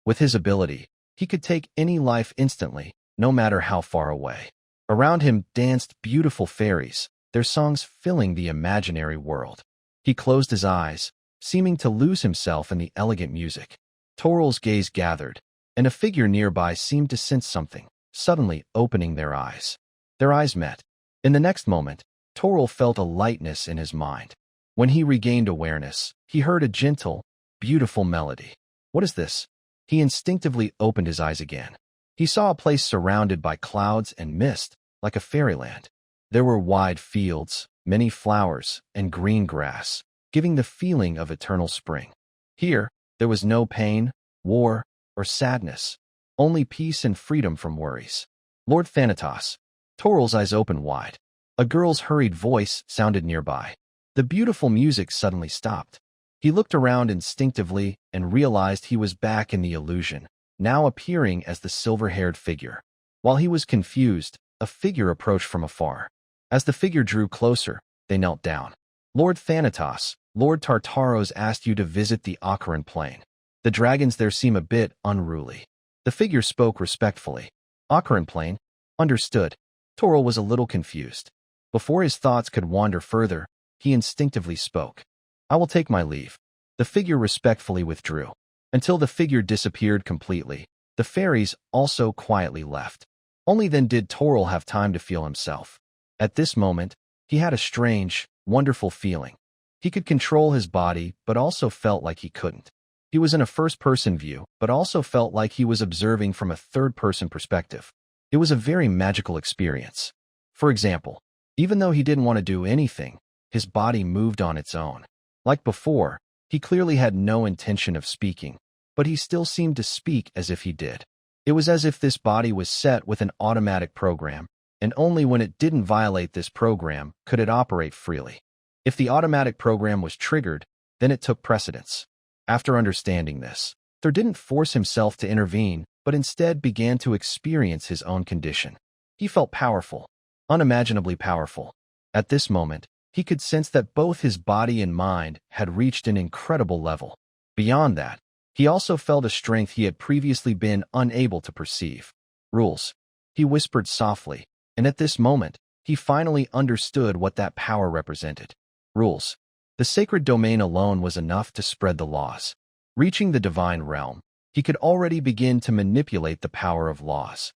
With his ability, he could take any life instantly, no matter how far away. Around him danced beautiful fairies, their songs filling the imaginary world. He closed his eyes, seeming to lose himself in the elegant music. Toral's gaze gathered, and a figure nearby seemed to sense something, suddenly opening their eyes. Their eyes met. In the next moment, Toral felt a lightness in his mind. When he regained awareness, he heard a gentle, beautiful melody. What is this? He instinctively opened his eyes again. He saw a place surrounded by clouds and mist, like a fairyland. There were wide fields, many flowers, and green grass, giving the feeling of eternal spring. Here, there was no pain, war, or sadness, only peace and freedom from worries. Lord Thanatos. Toral's eyes opened wide. A girl's hurried voice sounded nearby. The beautiful music suddenly stopped. He looked around instinctively and realized he was back in the illusion, now appearing as the silver-haired figure. While he was confused, a figure approached from afar. As the figure drew closer, they knelt down. Lord Thanatos, Lord Tartaros asked you to visit the Acheron plain. The dragons there seem a bit unruly. The figure spoke respectfully. Ocaran Plane. Understood. Toril was a little confused. Before his thoughts could wander further, he instinctively spoke. I will take my leave. The figure respectfully withdrew. Until the figure disappeared completely, the fairies also quietly left. Only then did Toril have time to feel himself. At this moment, he had a strange, wonderful feeling. He could control his body, but also felt like he couldn't. He was in a first-person view, but also felt like he was observing from a third-person perspective. It was a very magical experience. For example, even though he didn't want to do anything, his body moved on its own. Like before, he clearly had no intention of speaking, but he still seemed to speak as if he did. It was as if this body was set with an automatic program, and only when it didn't violate this program could it operate freely. If the automatic program was triggered, then it took precedence. After understanding this, Thor didn't force himself to intervene, but instead began to experience his own condition. He felt powerful, unimaginably powerful. At this moment, he could sense that both his body and mind had reached an incredible level. Beyond that, he also felt a strength he had previously been unable to perceive. Rules. He whispered softly, and at this moment, he finally understood what that power represented. Rules. The sacred domain alone was enough to spread the laws. Reaching the divine realm, he could already begin to manipulate the power of laws.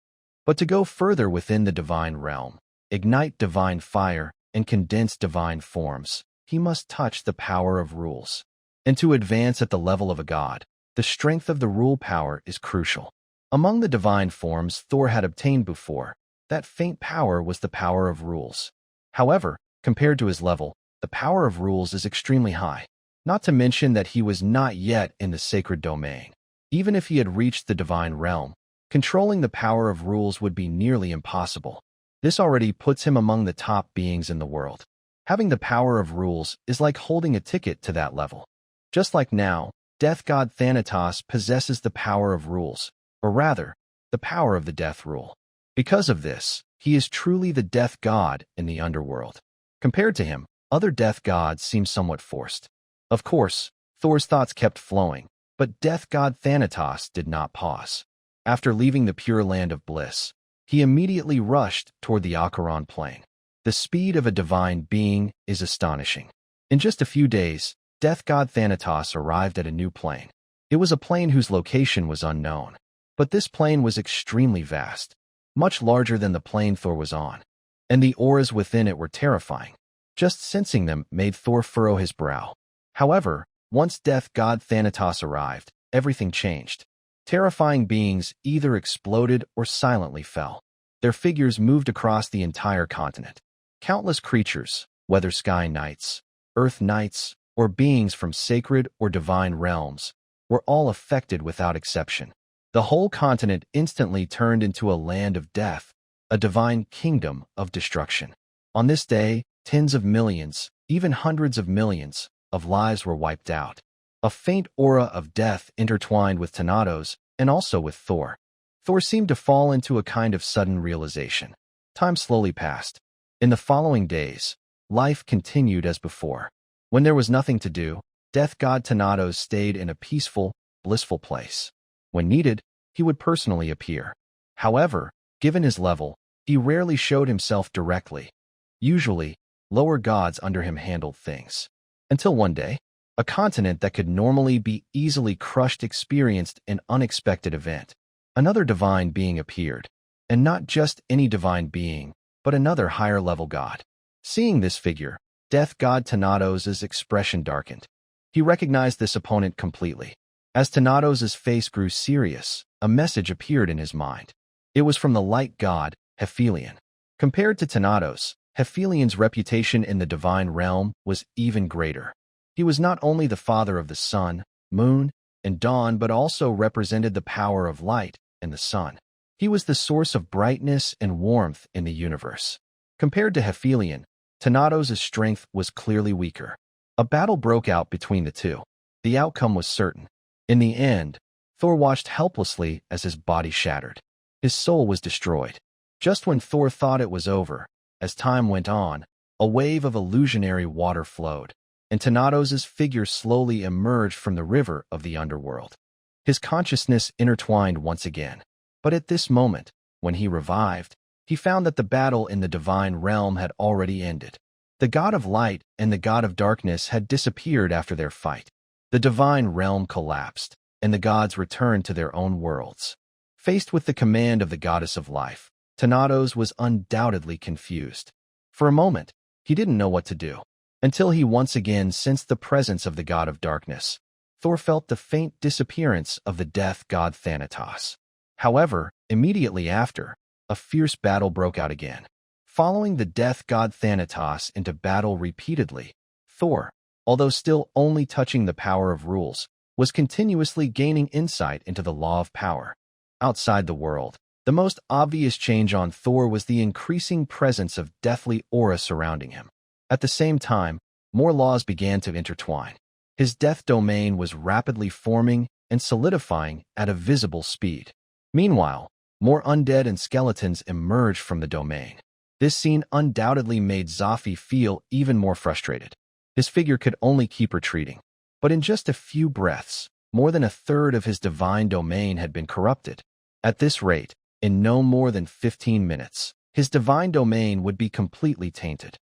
But to go further within the divine realm, ignite divine fire, and condense divine forms, he must touch the power of rules. And to advance at the level of a god, the strength of the rule power is crucial. Among the divine forms Thor had obtained before, that faint power was the power of rules. However, compared to his level, the power of rules is extremely high. Not to mention that he was not yet in the sacred domain. Even if he had reached the divine realm, controlling the power of rules would be nearly impossible. This already puts him among the top beings in the world. Having the power of rules is like holding a ticket to that level. Just like now, Death God Thanatos possesses the power of rules, or rather, the power of the death rule. Because of this, he is truly the death god in the underworld. Compared to him, other death gods seem somewhat forced. Of course, Thor's thoughts kept flowing, but Death God Thanatos did not pause. After leaving the Pure Land of Bliss, he immediately rushed toward the Ocaran Plane. The speed of a divine being is astonishing. In just a few days, Death God Thanatos arrived at a new plane. It was a plane whose location was unknown. But this plane was extremely vast, much larger than the plane Thor was on, and the auras within it were terrifying. Just sensing them made Thor furrow his brow. However, once Death God Thanatos arrived, everything changed. Terrifying beings either exploded or silently fell. Their figures moved across the entire continent. Countless creatures, whether sky knights, earth knights, or beings from sacred or divine realms, were all affected without exception. The whole continent instantly turned into a land of death, a divine kingdom of destruction. On this day, tens of millions, even hundreds of millions, of lives were wiped out. A faint aura of death intertwined with Thanatos and also with Thor. Thor seemed to fall into a kind of sudden realization. Time slowly passed. In the following days, life continued as before. When there was nothing to do, Death God Thanatos stayed in a peaceful, blissful place. When needed, he would personally appear. However, given his level, he rarely showed himself directly. Usually, lower gods under him handled things. Until one day, a continent that could normally be easily crushed experienced an unexpected event. Another divine being appeared, and not just any divine being, but another higher-level god. Seeing this figure, Death God Thanatos' expression darkened. He recognized this opponent completely. As Thanatos' face grew serious, a message appeared in his mind. It was from the light god, Hephilion. Compared to Thanatos, Hephilion's reputation in the divine realm was even greater. He was not only the father of the sun, moon, and dawn, but also represented the power of light and the sun. He was the source of brightness and warmth in the universe. Compared to Hephilion, Thanatos' strength was clearly weaker. A battle broke out between the two. The outcome was certain. In the end, Thor watched helplessly as his body shattered. His soul was destroyed. Just when Thor thought it was over, as time went on, a wave of illusionary water flowed, and Thanatos' figure slowly emerged from the river of the underworld. His consciousness intertwined once again. But at this moment, When he revived, he found that the battle in the divine realm had already ended. The god of light and the god of darkness had disappeared after their fight. The divine realm collapsed, and the gods returned to their own worlds. Faced with the command of the goddess of life, Thanatos was undoubtedly confused. For a moment, he didn't know what to do, until he once again sensed the presence of the god of darkness. Thor felt the faint disappearance of the death god Thanatos. However, immediately after, a fierce battle broke out again. Following the death god Thanatos into battle repeatedly, Thor, although still only touching the power of rules, was continuously gaining insight into the law of power. Outside the world, the most obvious change on Thor was the increasing presence of deathly aura surrounding him. At the same time, more laws began to intertwine. His death domain was rapidly forming and solidifying at a visible speed. Meanwhile, more undead and skeletons emerged from the domain. This scene undoubtedly made Zafi feel even more frustrated. His figure could only keep retreating. But in just a few breaths, more than a third of his divine domain had been corrupted. At this rate, in no more than 15 minutes, his divine domain would be completely tainted.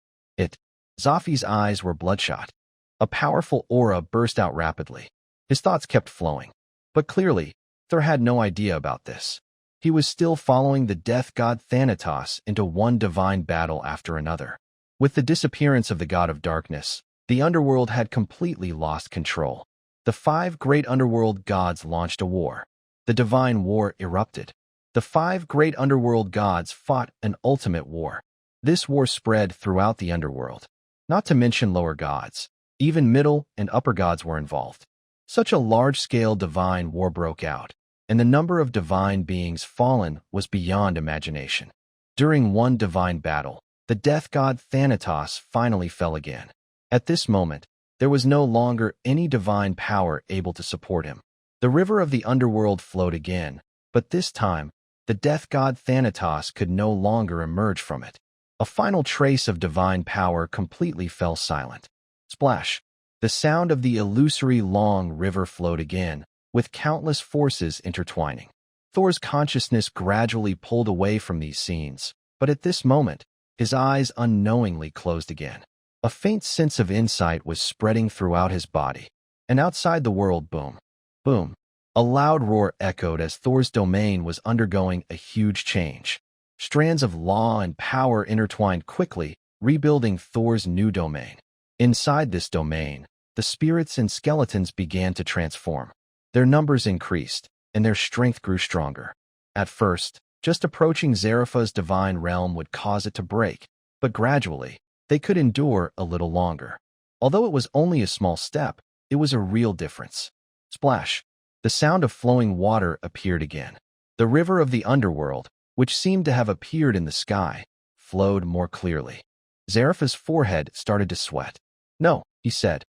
Zafi's eyes were bloodshot. A powerful aura burst out rapidly. His thoughts kept flowing. But clearly, Thor had no idea about this. He was still following the death god Thanatos into one divine battle after another. With the disappearance of the god of darkness, the underworld had completely lost control. The 5 great underworld gods launched a war. The divine war erupted. The 5 great underworld gods fought an ultimate war. This war spread throughout the underworld. Not to mention lower gods. Even middle and upper gods were involved. Such a large-scale divine war broke out, and the number of divine beings fallen was beyond imagination. During one divine battle, the death god Thanatos finally fell again. At this moment, there was no longer any divine power able to support him. The river of the underworld flowed again, but this time, the death god Thanatos could no longer emerge from it. A final trace of divine power completely fell silent. Splash! The sound of the illusory long river flowed again, with countless forces intertwining. Thor's consciousness gradually pulled away from these scenes, but at this moment, his eyes unknowingly closed again. A faint sense of insight was spreading throughout his body, and outside the world, boom, boom. A loud roar echoed as Thor's domain was undergoing a huge change. Strands of law and power intertwined quickly, rebuilding Thor's new domain. Inside this domain, the spirits and skeletons began to transform. Their numbers increased, and their strength grew stronger. At first, just approaching Zarepha's divine realm would cause it to break, but gradually, they could endure a little longer. Although it was only a small step, it was a real difference. Splash! The sound of flowing water appeared again. The river of the underworld, which seemed to have appeared in the sky, flowed more clearly. Zarepha's forehead started to sweat. "No," he said.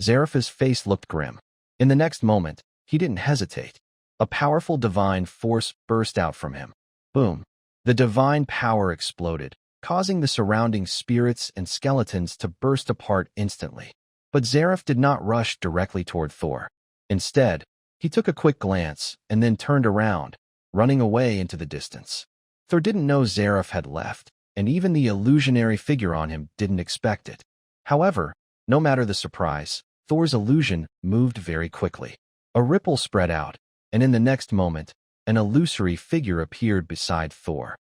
Zarepha's face looked grim. In the next moment, he didn't hesitate. A powerful divine force burst out from him. Boom! The divine power exploded, causing the surrounding spirits and skeletons to burst apart instantly. But Zareph did not rush directly toward Thor. Instead, he took a quick glance and then turned around, running away into the distance. Thor didn't know Zareph had left, and even the illusionary figure on him didn't expect it. However, no matter the surprise, Thor's illusion moved very quickly. A ripple spread out, and in the next moment, an illusory figure appeared beside Thor.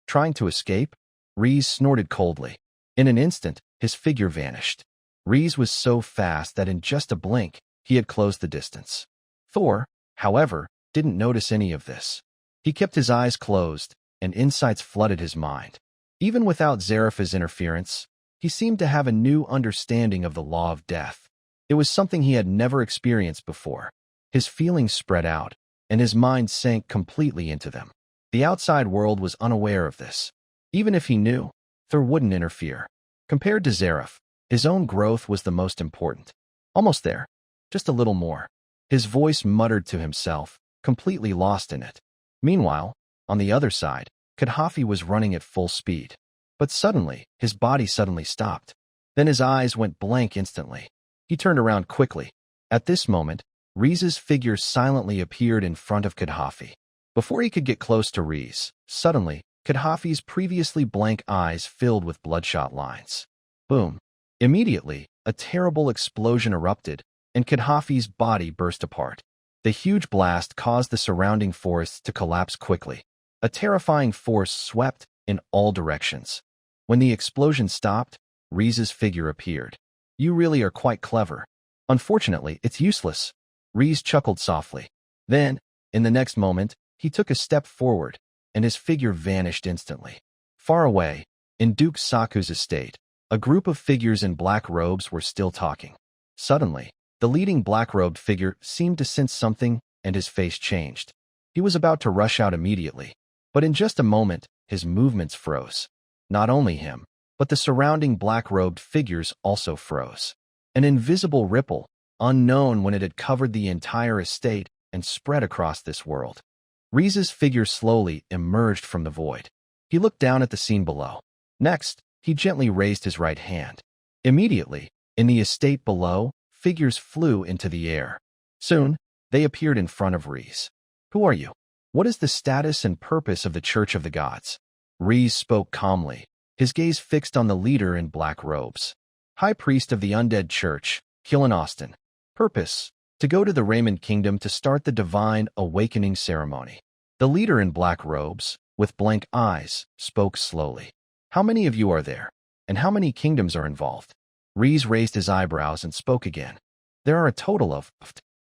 Trying to escape? Reese snorted coldly. In an instant, his figure vanished. Reese was so fast that in just a blink, he had closed the distance. Thor, however, didn't notice any of this. He kept his eyes closed, and insights flooded his mind. Even without Zarepha's interference, he seemed to have a new understanding of the law of death. It was something he had never experienced before. His feelings spread out, and his mind sank completely into them. The outside world was unaware of this. Even if he knew, Thor wouldn't interfere. Compared to Zareph, his own growth was the most important. Almost there. Just a little more. His voice muttered to himself, completely lost in it. Meanwhile, on the other side, Kadhafi was running at full speed. But suddenly, his body suddenly stopped. Then his eyes went blank instantly. He turned around quickly. At this moment, Reese's figure silently appeared in front of Kadhafi. Before he could get close to Rees, suddenly, Gaddafi's previously blank eyes filled with bloodshot lines. Boom. Immediately, a terrible explosion erupted, and Gaddafi's body burst apart. The huge blast caused the surrounding forests to collapse quickly. A terrifying force swept in all directions. When the explosion stopped, Rees's figure appeared. You really are quite clever. Unfortunately, it's useless. Rees chuckled softly. Then, in the next moment, he took a step forward, and his figure vanished instantly. Far away, in Duke Saku's estate, a group of figures in black robes were still talking. Suddenly, the leading black-robed figure seemed to sense something, and his face changed. He was about to rush out immediately, but in just a moment, his movements froze. Not only him, but the surrounding black-robed figures also froze. An invisible ripple, unknown when it had covered the entire estate and spread across this world. Rees's figure slowly emerged from the void. He looked down at the scene below. Next, he gently raised his right hand. Immediately, in the estate below, figures flew into the air. Soon, they appeared in front of Rees. Who are you? What is the status and purpose of the Church of the Gods? Rees spoke calmly, his gaze fixed on the leader in black robes. High Priest of the Undead Church, Killen Austin. Purpose: to go to the Raymond Kingdom to start the Divine Awakening Ceremony. The leader in black robes, with blank eyes, spoke slowly. How many of you are there? And how many kingdoms are involved? Rees raised his eyebrows and spoke again. There are a total of...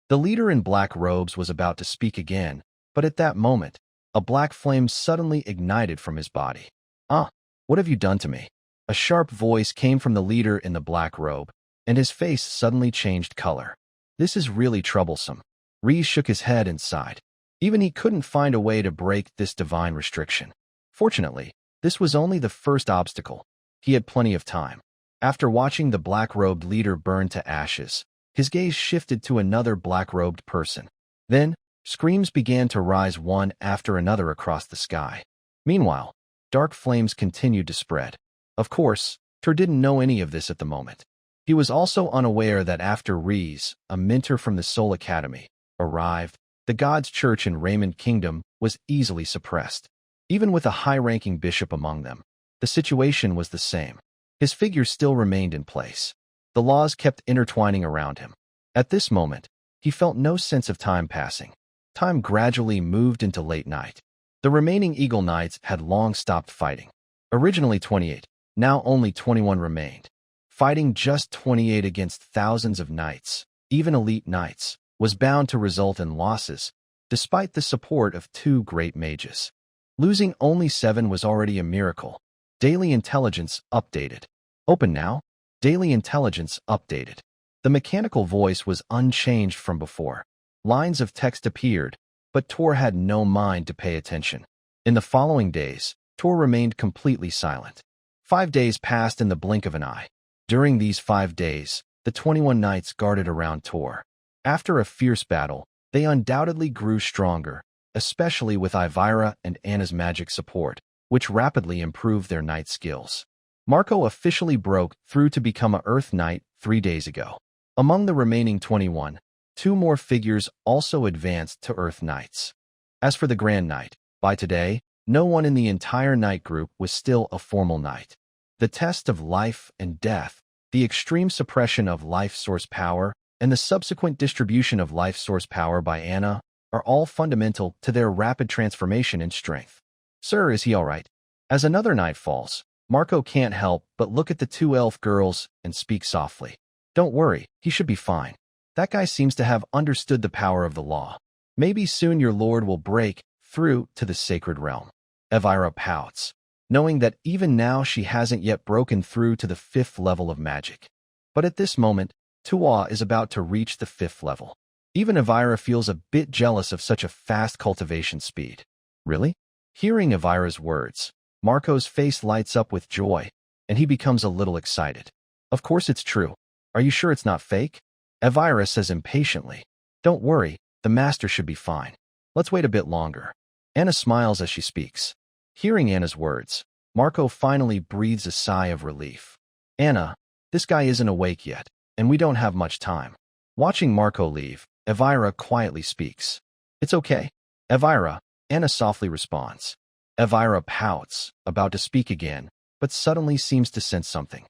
The leader in black robes was about to speak again, but at that moment, a black flame suddenly ignited from his body. What have you done to me? A sharp voice came from the leader in the black robe, and his face suddenly changed color. This is really troublesome. Rees shook his head and sighed. Even he couldn't find a way to break this divine restriction. Fortunately, this was only the first obstacle. He had plenty of time. After watching the black-robed leader burn to ashes, his gaze shifted to another black-robed person. Then, screams began to rise one after another across the sky. Meanwhile, dark flames continued to spread. Of course, Tur didn't know any of this at the moment. He was also unaware that after Rees, a mentor from the Soul Academy, arrived, the God's Church in Raymond Kingdom was easily suppressed. Even with a high-ranking bishop among them, the situation was the same. His figure still remained in place. The laws kept intertwining around him. At this moment, he felt no sense of time passing. Time gradually moved into late night. The remaining Eagle Knights had long stopped fighting. Originally 28, now only 21 remained. Fighting just 28 against thousands of knights, even elite knights, was bound to result in losses, despite the support of 2 great mages. Losing only 7 was already a miracle. Daily Intelligence updated. Open now. Daily Intelligence updated. The mechanical voice was unchanged from before. Lines of text appeared, but Tor had no mind to pay attention. In the following days, Tor remained completely silent. 5 days passed in the blink of an eye. During these 5 days, the 21 knights guarded around Tor. After a fierce battle, they undoubtedly grew stronger, especially with Ivira and Anna's magic support, which rapidly improved their knight skills. Marco officially broke through to become a Earth Knight 3 days ago. Among the remaining 21, 2 more figures also advanced to Earth Knights. As for the Grand Knight, by today, no one in the entire Knight group was still a formal Knight. The test of life and death, the extreme suppression of life source power, and the subsequent distribution of life source power by Anna are all fundamental to their rapid transformation in strength. Sir, is he all right? As another night falls, Marco can't help but look at the 2 elf girls and speak softly. Don't worry, he should be fine. That guy seems to have understood the power of the law. Maybe soon your lord will break through to the sacred realm. Evira pouts, knowing that even now she hasn't yet broken through to the 5th level of magic. But at this moment, Tuwa is about to reach the 5th level. Even Evira feels a bit jealous of such a fast cultivation speed. Really? Hearing Evira's words, Marco's face lights up with joy, and he becomes a little excited. Of course it's true. Are you sure it's not fake? Evira says impatiently. Don't worry, the master should be fine. Let's wait a bit longer. Anna smiles as she speaks. Hearing Anna's words, Marco finally breathes a sigh of relief. Anna, this guy isn't awake yet, and we don't have much time. Watching Marco leave, Evira quietly speaks. It's okay. Evira, Anna softly responds. Elvira pouts, about to speak again, but suddenly seems to sense something.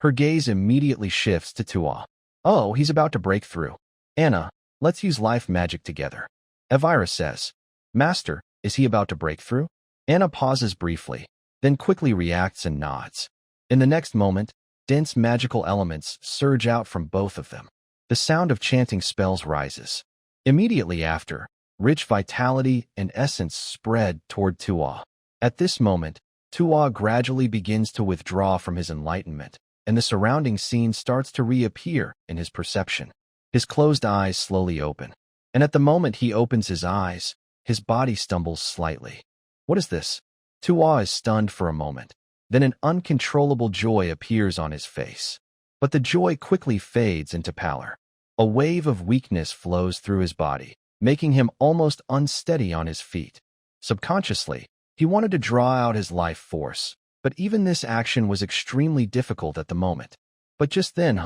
Her gaze immediately shifts to Tuo. Oh, he's about to break through. Anna, let's use life magic together. Elvira says. Master, is he about to break through? Anna pauses briefly, then quickly reacts and nods. In the next moment, dense magical elements surge out from both of them. The sound of chanting spells rises. Immediately after, rich vitality and essence spread toward Tuo. At this moment, Tuo gradually begins to withdraw from his enlightenment, and the surrounding scene starts to reappear in his perception. His closed eyes slowly open, and at the moment he opens his eyes, his body stumbles slightly. What is this? Tuo is stunned for a moment. Then an uncontrollable joy appears on his face. But the joy quickly fades into pallor. A wave of weakness flows through his body, making him almost unsteady on his feet. Subconsciously, he wanted to draw out his life force, but even this action was extremely difficult at the moment. But just then,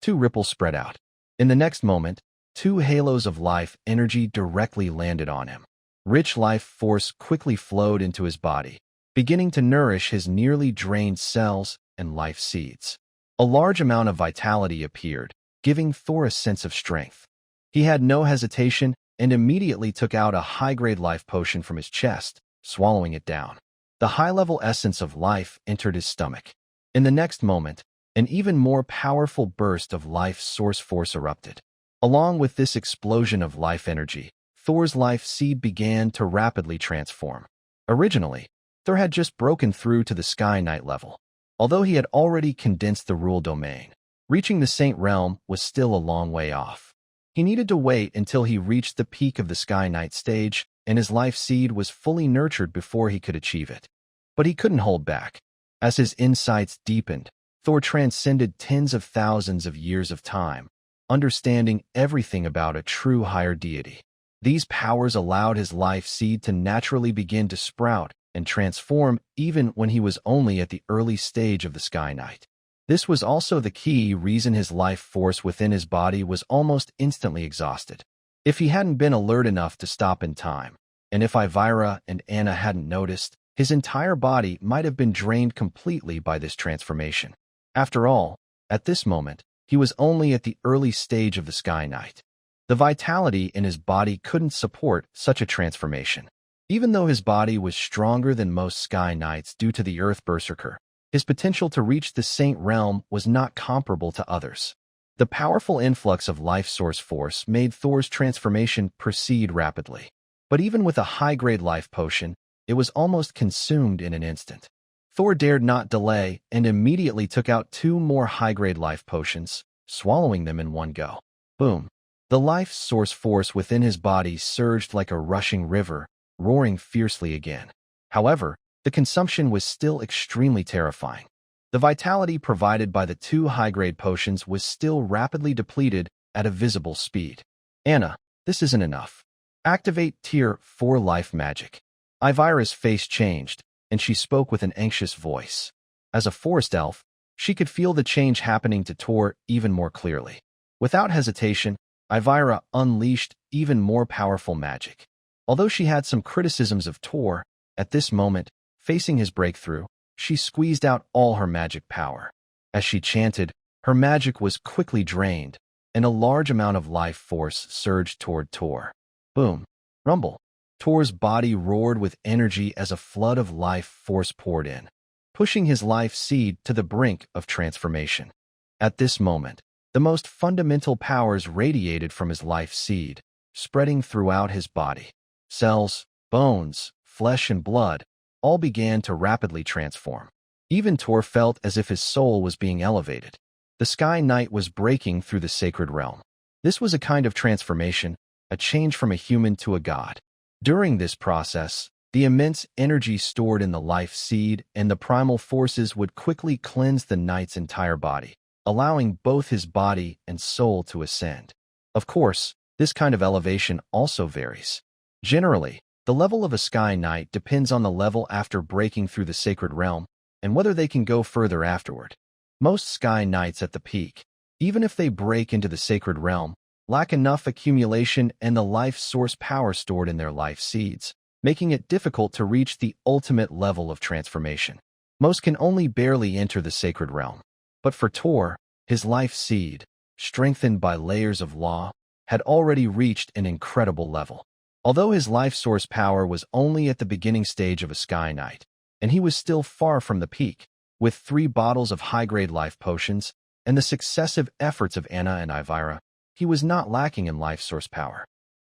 two ripples spread out. In the next moment, two halos of life energy directly landed on him. Rich life force quickly flowed into his body, beginning to nourish his nearly drained cells and life seeds. A large amount of vitality appeared, giving Thor a sense of strength. He had no hesitation and immediately took out a high-grade life potion from his chest, swallowing it down. The high-level essence of life entered his stomach. In the next moment, an even more powerful burst of life source force erupted. Along with this explosion of life energy, Thor's life seed began to rapidly transform. Originally, Thor had just broken through to the Sky Knight level. Although he had already condensed the rule domain, reaching the Saint Realm was still a long way off. He needed to wait until he reached the peak of the Sky Knight stage, and his life seed was fully nurtured before he could achieve it. But he couldn't hold back. As his insights deepened, Thor transcended tens of thousands of years of time, understanding everything about a true higher deity. These powers allowed his life seed to naturally begin to sprout and transform even when he was only at the early stage of the Sky Knight. This was also the key reason his life force within his body was almost instantly exhausted. If he hadn't been alert enough to stop in time, and if Elvira and Anna hadn't noticed, his entire body might have been drained completely by this transformation. After all, at this moment, he was only at the early stage of the Sky Knight. The vitality in his body couldn't support such a transformation. Even though his body was stronger than most Sky Knights due to the Earth Berserker, his potential to reach the Saint Realm was not comparable to others. The powerful influx of life source force made Thor's transformation proceed rapidly. But even with a high-grade life potion, it was almost consumed in an instant. Thor dared not delay and immediately took out 2 more high-grade life potions, swallowing them in one go. Boom. The life source force within his body surged like a rushing river, roaring fiercely again. However, the consumption was still extremely terrifying. The vitality provided by the 2 high-grade potions was still rapidly depleted at a visible speed. Anna, this isn't enough. Activate Tier 4 life magic. Elvira's face changed, and she spoke with an anxious voice. As a forest elf, she could feel the change happening to Tor even more clearly. Without hesitation, Elvira unleashed even more powerful magic. Although she had some criticisms of Tor, at this moment, facing his breakthrough, she squeezed out all her magic power. As she chanted, her magic was quickly drained, and a large amount of life force surged toward Tor. Boom. Rumble. Tor's body roared with energy as a flood of life force poured in, pushing his life seed to the brink of transformation. At this moment, the most fundamental powers radiated from his life seed, spreading throughout his body. Cells, bones, flesh, and blood all began to rapidly transform. Even Tor felt as if his soul was being elevated. The Sky Knight was breaking through the sacred realm. This was a kind of transformation, a change from a human to a god. During this process, the immense energy stored in the life seed and the primal forces would quickly cleanse the knight's entire body, allowing both his body and soul to ascend. Of course, this kind of elevation also varies. Generally, the level of a Sky Knight depends on the level after breaking through the sacred realm and whether they can go further afterward. Most Sky Knights at the peak, even if they break into the sacred realm, lack enough accumulation and the life source power stored in their life seeds, making it difficult to reach the ultimate level of transformation. Most can only barely enter the sacred realm. But for Tor, his life seed, strengthened by layers of law, had already reached an incredible level. Although his life source power was only at the beginning stage of a Sky Knight, and he was still far from the peak, with 3 bottles of high-grade life potions and the successive efforts of Anna and Ivira, he was not lacking in life source power.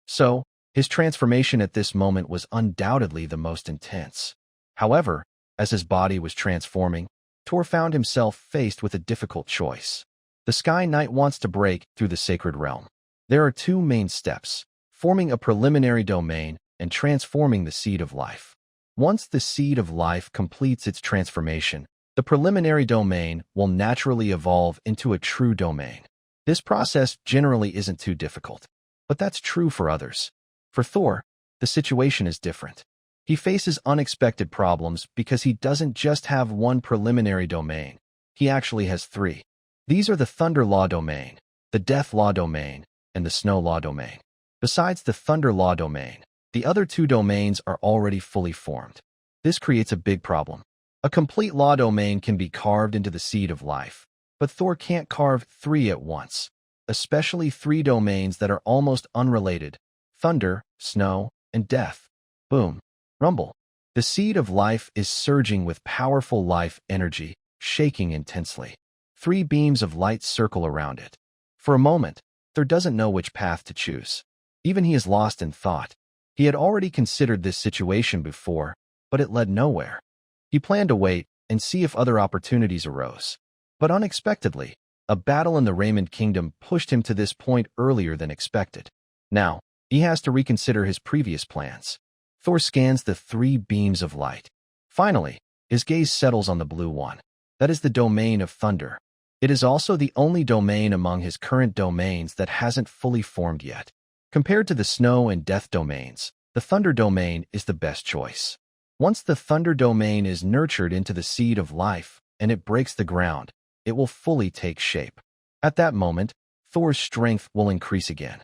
So, his transformation at this moment was undoubtedly the most intense. However, as his body was transforming, Tor found himself faced with a difficult choice. The Sky Knight wants to break through the sacred realm. There are 2 main steps: forming a preliminary domain and transforming the Seed of Life. Once the Seed of Life completes its transformation, the preliminary domain will naturally evolve into a true domain. This process generally isn't too difficult, but that's true for others. For Thor, the situation is different. He faces unexpected problems because he doesn't just have 1 preliminary domain. He actually has 3. These are the Thunder Law domain, the Death Law domain, and the Snow Law domain. Besides the Thunder Law domain, the other 2 domains are already fully formed. This creates a big problem. A complete law domain can be carved into the Seed of Life, but Thor can't carve 3 at once, especially 3 domains that are almost unrelated: thunder, snow, and death. Boom. Rumble. The Seed of Life is surging with powerful life energy, shaking intensely. 3 beams of light circle around it. For a moment, Thor doesn't know which path to choose. Even he is lost in thought. He had already considered this situation before, but it led nowhere. He planned to wait and see if other opportunities arose. But unexpectedly, a battle in the Raymond Kingdom pushed him to this point earlier than expected. Now, he has to reconsider his previous plans. Thor scans the 3 beams of light. Finally, his gaze settles on the blue one. That is the domain of thunder. It is also the only domain among his current domains that hasn't fully formed yet. Compared to the snow and death domains, the thunder domain is the best choice. Once the thunder domain is nurtured into the Seed of Life and it breaks the ground, it will fully take shape. At that moment, Thor's strength will increase again.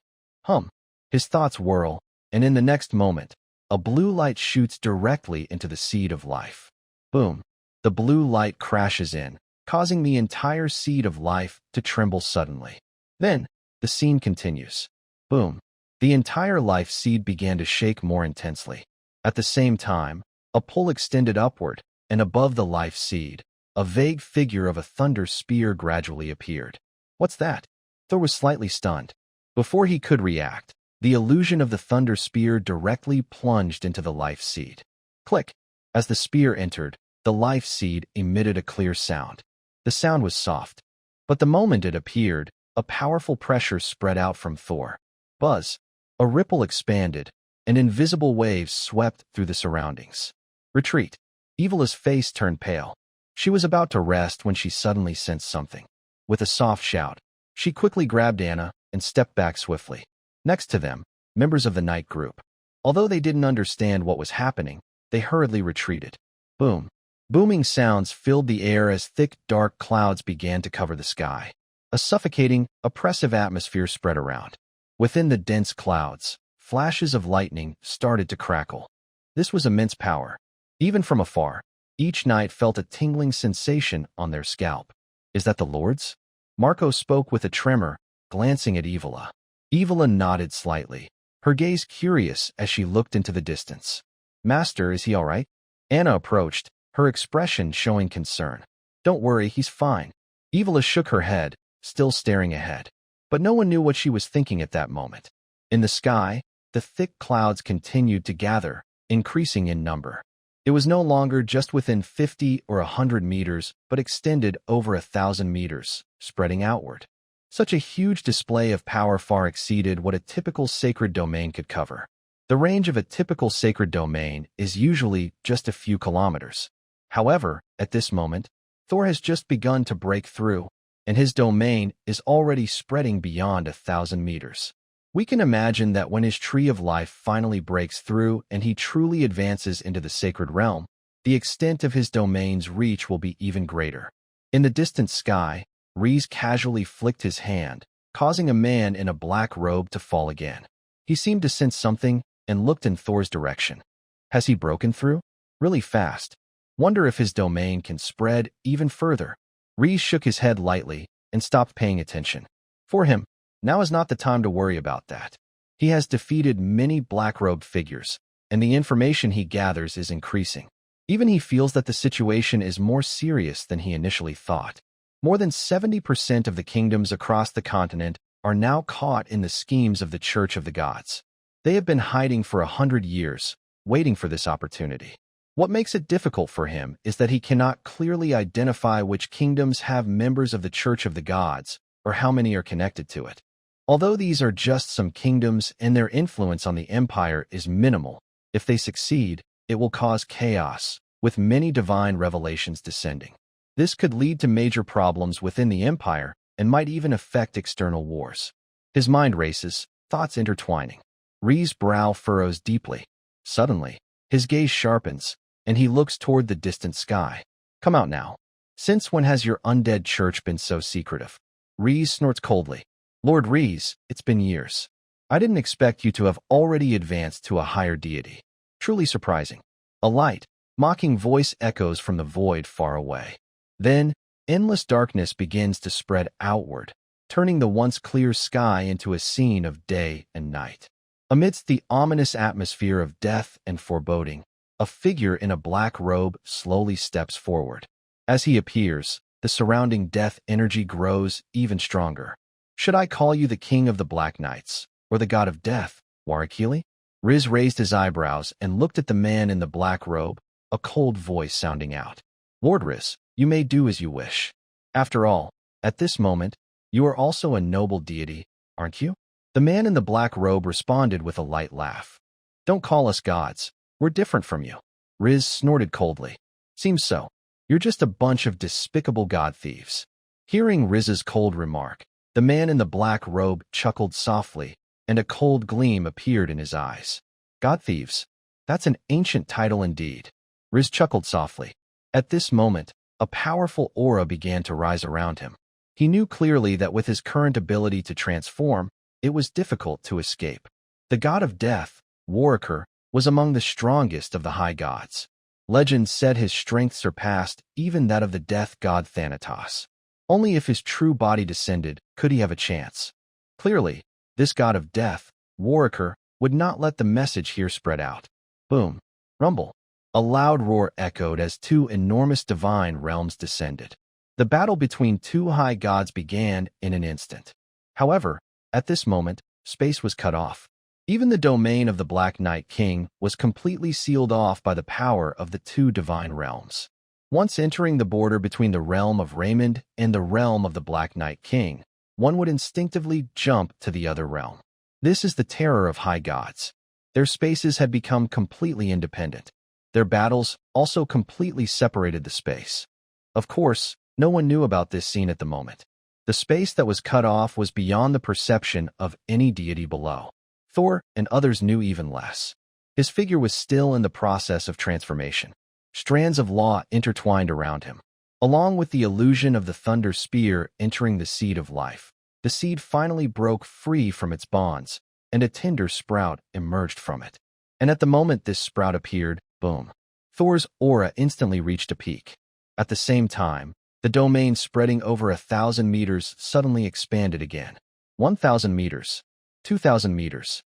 His thoughts whirl, and in the next moment, a blue light shoots directly into the Seed of Life. Boom. The blue light crashes in, causing the entire Seed of Life to tremble suddenly. Then, the scene continues. Boom. The entire life seed began to shake more intensely. At the same time, a pull extended upward, and above the life seed, a vague figure of a thunder spear gradually appeared. What's that? Thor was slightly stunned. Before he could react, the illusion of the thunder spear directly plunged into the life seed. Click! As the spear entered, the life seed emitted a clear sound. The sound was soft, but the moment it appeared, a powerful pressure spread out from Thor. Buzz! A ripple expanded, and invisible waves swept through the surroundings. Retreat! Evila's face turned pale. She was about to rest when she suddenly sensed something. With a soft shout, she quickly grabbed Anna and stepped back swiftly. Next to them, members of the night group. Although they didn't understand what was happening, they hurriedly retreated. Boom. Booming sounds filled the air as thick, dark clouds began to cover the sky. A suffocating, oppressive atmosphere spread around. Within the dense clouds, flashes of lightning started to crackle. This was immense power. Even from afar, each knight felt a tingling sensation on their scalp. Is that the Lord's? Marco spoke with a tremor, glancing at Evila. Evila nodded slightly, her gaze curious as she looked into the distance. Master, is he all right? Anna approached, her expression showing concern. Don't worry, he's fine. Evila shook her head, still staring ahead. But no one knew what she was thinking at that moment. In the sky, the thick clouds continued to gather, increasing in number. It was no longer just within 50 or 100 meters, but extended over 1,000 meters, spreading outward. Such a huge display of power far exceeded what a typical sacred domain could cover. The range of a typical sacred domain is usually just a few kilometers. However, at this moment, Thor has just begun to break through, and his domain is already spreading beyond 1,000 meters. We can imagine that when his tree of life finally breaks through and he truly advances into the sacred realm, the extent of his domain's reach will be even greater. In the distant sky, Reese casually flicked his hand, causing a man in a black robe to fall again. He seemed to sense something and looked in Thor's direction. Has he broken through? Really fast. Wonder if his domain can spread even further. Rhys shook his head lightly and stopped paying attention. For him, now is not the time to worry about that. He has defeated many black-robed figures, and the information he gathers is increasing. Even he feels that the situation is more serious than he initially thought. More than 70% of the kingdoms across the continent are now caught in the schemes of the Church of the Gods. They have been hiding for 100 years, waiting for this opportunity. What makes it difficult for him is that he cannot clearly identify which kingdoms have members of the Church of the Gods, or how many are connected to it. Although these are just some kingdoms and their influence on the empire is minimal, if they succeed, it will cause chaos, with many divine revelations descending. This could lead to major problems within the empire and might even affect external wars. His mind races, thoughts intertwining. Rhys' brow furrows deeply. Suddenly, his gaze sharpens, and he looks toward the distant sky. Come out now. Since when has your undead church been so secretive? Rhys snorts coldly. Lord Rhys, it's been years. I didn't expect you to have already advanced to a higher deity. Truly surprising. A light, mocking voice echoes from the void far away. Then, endless darkness begins to spread outward, turning the once clear sky into a scene of day and night. Amidst the ominous atmosphere of death and foreboding, a figure in a black robe slowly steps forward. As he appears, the surrounding death energy grows even stronger. Should I call you the king of the Black Knights, or the god of death, Warakili? Rhys raised his eyebrows and looked at the man in the black robe, a cold voice sounding out. Lord Rhys, you may do as you wish. After all, at this moment, you are also a noble deity, aren't you? The man in the black robe responded with a light laugh. Don't call us gods. We're different from you. Rhys snorted coldly. Seems so. You're just a bunch of despicable god thieves. Hearing Rhys's cold remark, the man in the black robe chuckled softly, and a cold gleam appeared in his eyes. God thieves? That's an ancient title indeed. Rhys chuckled softly. At this moment, a powerful aura began to rise around him. He knew clearly that with his current ability to transform, it was difficult to escape. The god of death, Warakir, was among the strongest of the high gods. Legends said his strength surpassed even that of the death god Thanatos. Only if his true body descended could he have a chance. Clearly, this god of death, Warakir, would not let the message here spread out. Boom. Rumble. A loud roar echoed as two enormous divine realms descended. The battle between two high gods began in an instant. However, at this moment, space was cut off. Even the domain of the Black Knight King was completely sealed off by the power of the two divine realms. Once entering the border between the realm of Raymond and the realm of the Black Knight King, one would instinctively jump to the other realm. This is the terror of high gods. Their spaces had become completely independent. Their battles also completely separated the space. Of course, no one knew about this scene at the moment. The space that was cut off was beyond the perception of any deity below. Thor and others knew even less. His figure was still in the process of transformation. Strands of law intertwined around him. Along with the illusion of the thunder spear entering the seed of life, the seed finally broke free from its bonds, and a tender sprout emerged from it. And at the moment this sprout appeared, boom. Thor's aura instantly reached a peak. At the same time, the domain spreading over 1,000 meters suddenly expanded again. 1,000 meters, 2,000 meters,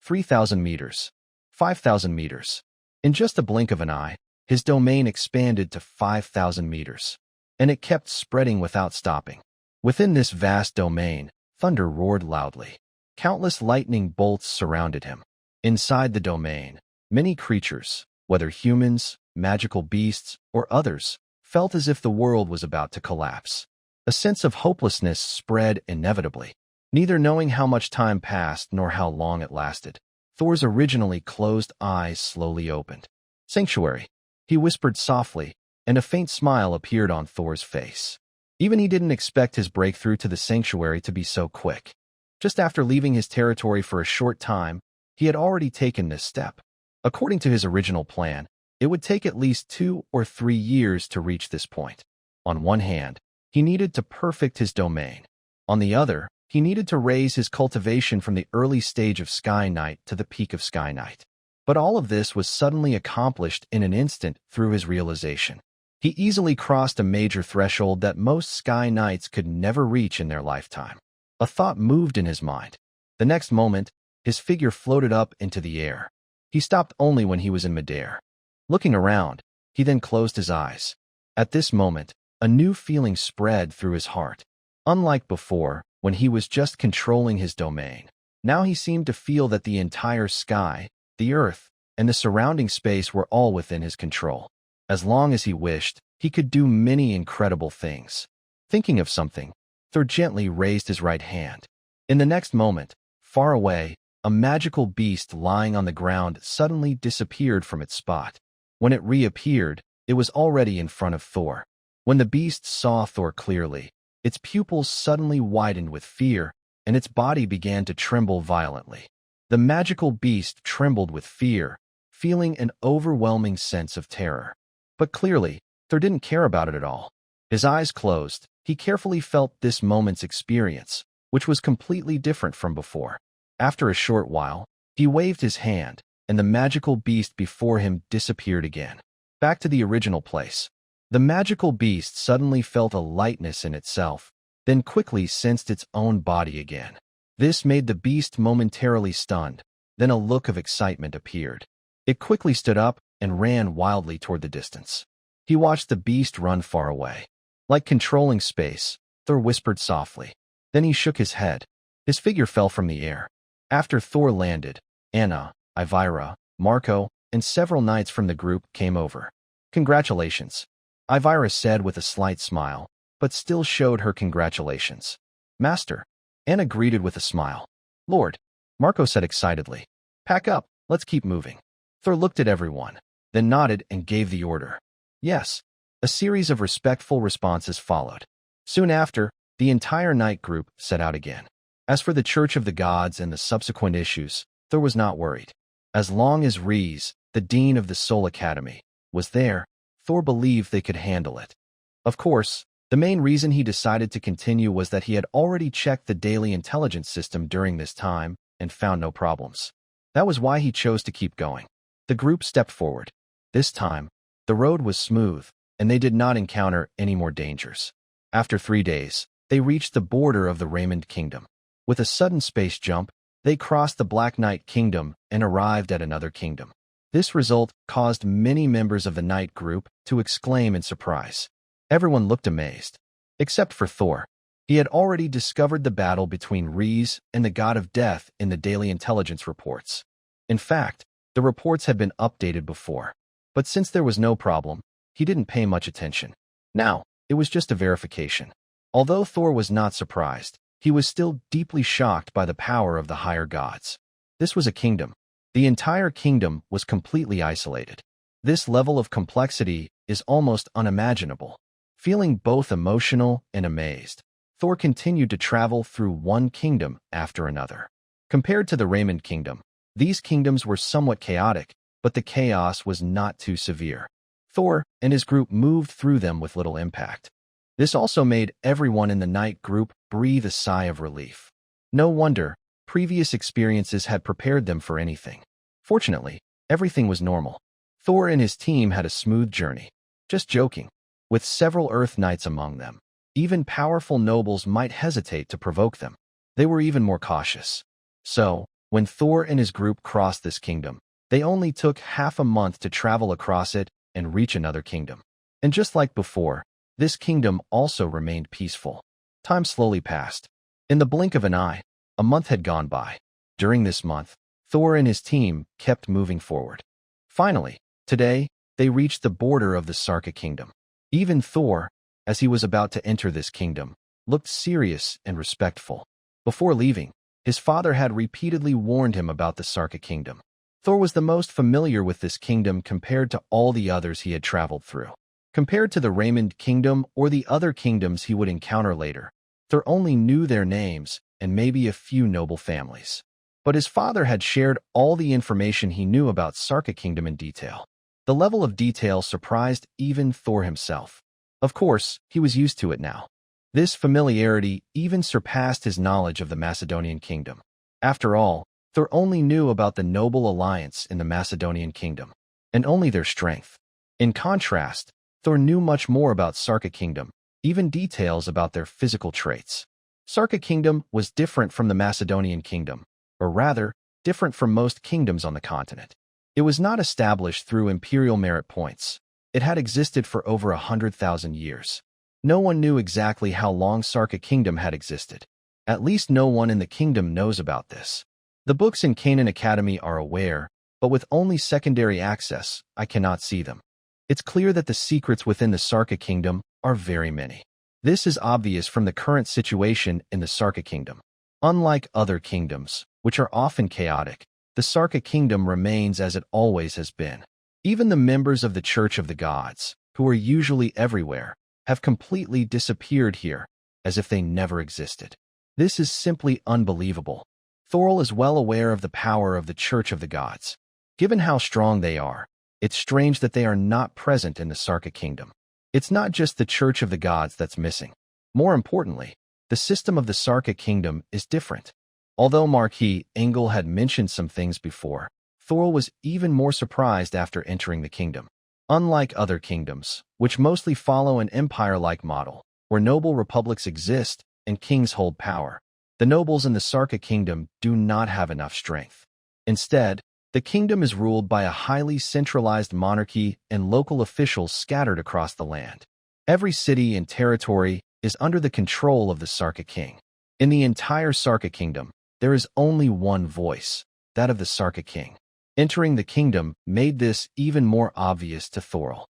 3,000 meters, 5,000 meters. In just a blink of an eye, his domain expanded to 5,000 meters, and it kept spreading without stopping. Within this vast domain, thunder roared loudly. Countless lightning bolts surrounded him. Inside the domain, many creatures, whether humans, magical beasts, or others, felt as if the world was about to collapse. A sense of hopelessness spread inevitably. Neither knowing how much time passed nor how long it lasted, Thor's originally closed eyes slowly opened. Sanctuary, he whispered softly, and a faint smile appeared on Thor's face. Even he didn't expect his breakthrough to the sanctuary to be so quick. Just after leaving his territory for a short time, he had already taken this step. According to his original plan, it would take at least 2 or 3 years to reach this point. On one hand, he needed to perfect his domain. On the other, he needed to raise his cultivation from the early stage of Sky Knight to the peak of Sky Knight. But all of this was suddenly accomplished in an instant through his realization. He easily crossed a major threshold that most Sky Knights could never reach in their lifetime. A thought moved in his mind. The next moment, his figure floated up into the air. He stopped only when he was in midair. Looking around, he then closed his eyes. At this moment, a new feeling spread through his heart. Unlike before, when he was just controlling his domain, now he seemed to feel that the entire sky, the earth, and the surrounding space were all within his control. As long as he wished, he could do many incredible things. Thinking of something, Thor gently raised his right hand. In the next moment, far away, a magical beast lying on the ground suddenly disappeared from its spot. When it reappeared, it was already in front of Thor. When the beast saw Thor clearly, its pupils suddenly widened with fear, and its body began to tremble violently. The magical beast trembled with fear, feeling an overwhelming sense of terror. But clearly, Thor didn't care about it at all. His eyes closed, he carefully felt this moment's experience, which was completely different from before. After a short while, he waved his hand, and the magical beast before him disappeared again. Back to the original place. The magical beast suddenly felt a lightness in itself, then quickly sensed its own body again. This made the beast momentarily stunned, then a look of excitement appeared. It quickly stood up and ran wildly toward the distance. He watched the beast run far away. Like controlling space, Thor whispered softly. Then he shook his head. His figure fell from the air. After Thor landed, Anna, Ivira, Marco, and several knights from the group came over. Congratulations, Ivira said with a slight smile, but still showed her congratulations. Master, Anna greeted with a smile. Lord, Marco said excitedly. Pack up, let's keep moving. Thor looked at everyone, then nodded and gave the order. Yes. A series of respectful responses followed. Soon after, the entire knight group set out again. As for the Church of the Gods and the subsequent issues, Thor was not worried. As long as Reese, the dean of the Soul Academy, was there, Thor believed they could handle it. Of course, the main reason he decided to continue was that he had already checked the daily intelligence system during this time and found no problems. That was why he chose to keep going. The group stepped forward. This time, the road was smooth, and they did not encounter any more dangers. After 3 days, they reached the border of the Raymond Kingdom. With a sudden space jump, they crossed the Black Knight Kingdom and arrived at another kingdom. This result caused many members of the Knight group to exclaim in surprise. Everyone looked amazed. Except for Thor. He had already discovered the battle between Reese and the God of Death in the daily intelligence reports. In fact, the reports had been updated before. But since there was no problem, he didn't pay much attention. Now, it was just a verification. Although Thor was not surprised, he was still deeply shocked by the power of the higher gods. This was a kingdom. The entire kingdom was completely isolated. This level of complexity is almost unimaginable. Feeling both emotional and amazed, Thor continued to travel through one kingdom after another. Compared to the Raymond Kingdom, these kingdoms were somewhat chaotic, but the chaos was not too severe. Thor and his group moved through them with little impact. This also made everyone in the Knight group breathe a sigh of relief. No wonder, previous experiences had prepared them for anything. Fortunately, everything was normal. Thor and his team had a smooth journey. Just joking. With several Earth Knights among them, even powerful nobles might hesitate to provoke them. They were even more cautious. So, when Thor and his group crossed this kingdom, they only took half a month to travel across it and reach another kingdom. And just like before, this kingdom also remained peaceful. Time slowly passed. In the blink of an eye, a month had gone by. During this month, Thor and his team kept moving forward. Finally, today, they reached the border of the Sarka Kingdom. Even Thor, as he was about to enter this kingdom, looked serious and respectful. Before leaving, his father had repeatedly warned him about the Sarka Kingdom. Thor was the most familiar with this kingdom compared to all the others he had traveled through. Compared to the Raymond Kingdom or the other kingdoms he would encounter later, Thor only knew their names and maybe a few noble families. But his father had shared all the information he knew about Sarka Kingdom in detail. The level of detail surprised even Thor himself. Of course, he was used to it now. This familiarity even surpassed his knowledge of the Macedonian kingdom. After all, Thor only knew about the noble alliance in the Macedonian kingdom, and only their strength. In contrast, Thor knew much more about Sarka kingdom, even details about their physical traits. Sarka kingdom was different from the Macedonian kingdom, or rather, different from most kingdoms on the continent. It was not established through imperial merit points. It had existed for over 100,000 years. No one knew exactly how long Sarka kingdom had existed. At least no one in the kingdom knows about this. The books in Canaan Academy are aware, but with only secondary access, I cannot see them. It's clear that the secrets within the Sarka kingdom are very many. This is obvious from the current situation in the Sarka kingdom. Unlike other kingdoms, which are often chaotic, the Sarka kingdom remains as it always has been. Even the members of the Church of the Gods, who are usually everywhere, have completely disappeared here, as if they never existed. This is simply unbelievable. Thor is well aware of the power of the Church of the Gods. Given how strong they are, it's strange that they are not present in the Sarka kingdom. It's not just the Church of the Gods that's missing. More importantly, the system of the Sarka kingdom is different. Although Marquis Engel had mentioned some things before, Thor was even more surprised after entering the kingdom. Unlike other kingdoms, which mostly follow an empire-like model, where noble republics exist and kings hold power, the nobles in the Sarka kingdom do not have enough strength. Instead, the kingdom is ruled by a highly centralized monarchy and local officials scattered across the land. Every city and territory is under the control of the Sarka king. In the entire Sarka kingdom, there is only one voice, that of the Sarka king. Entering the kingdom made this even more obvious to Thor.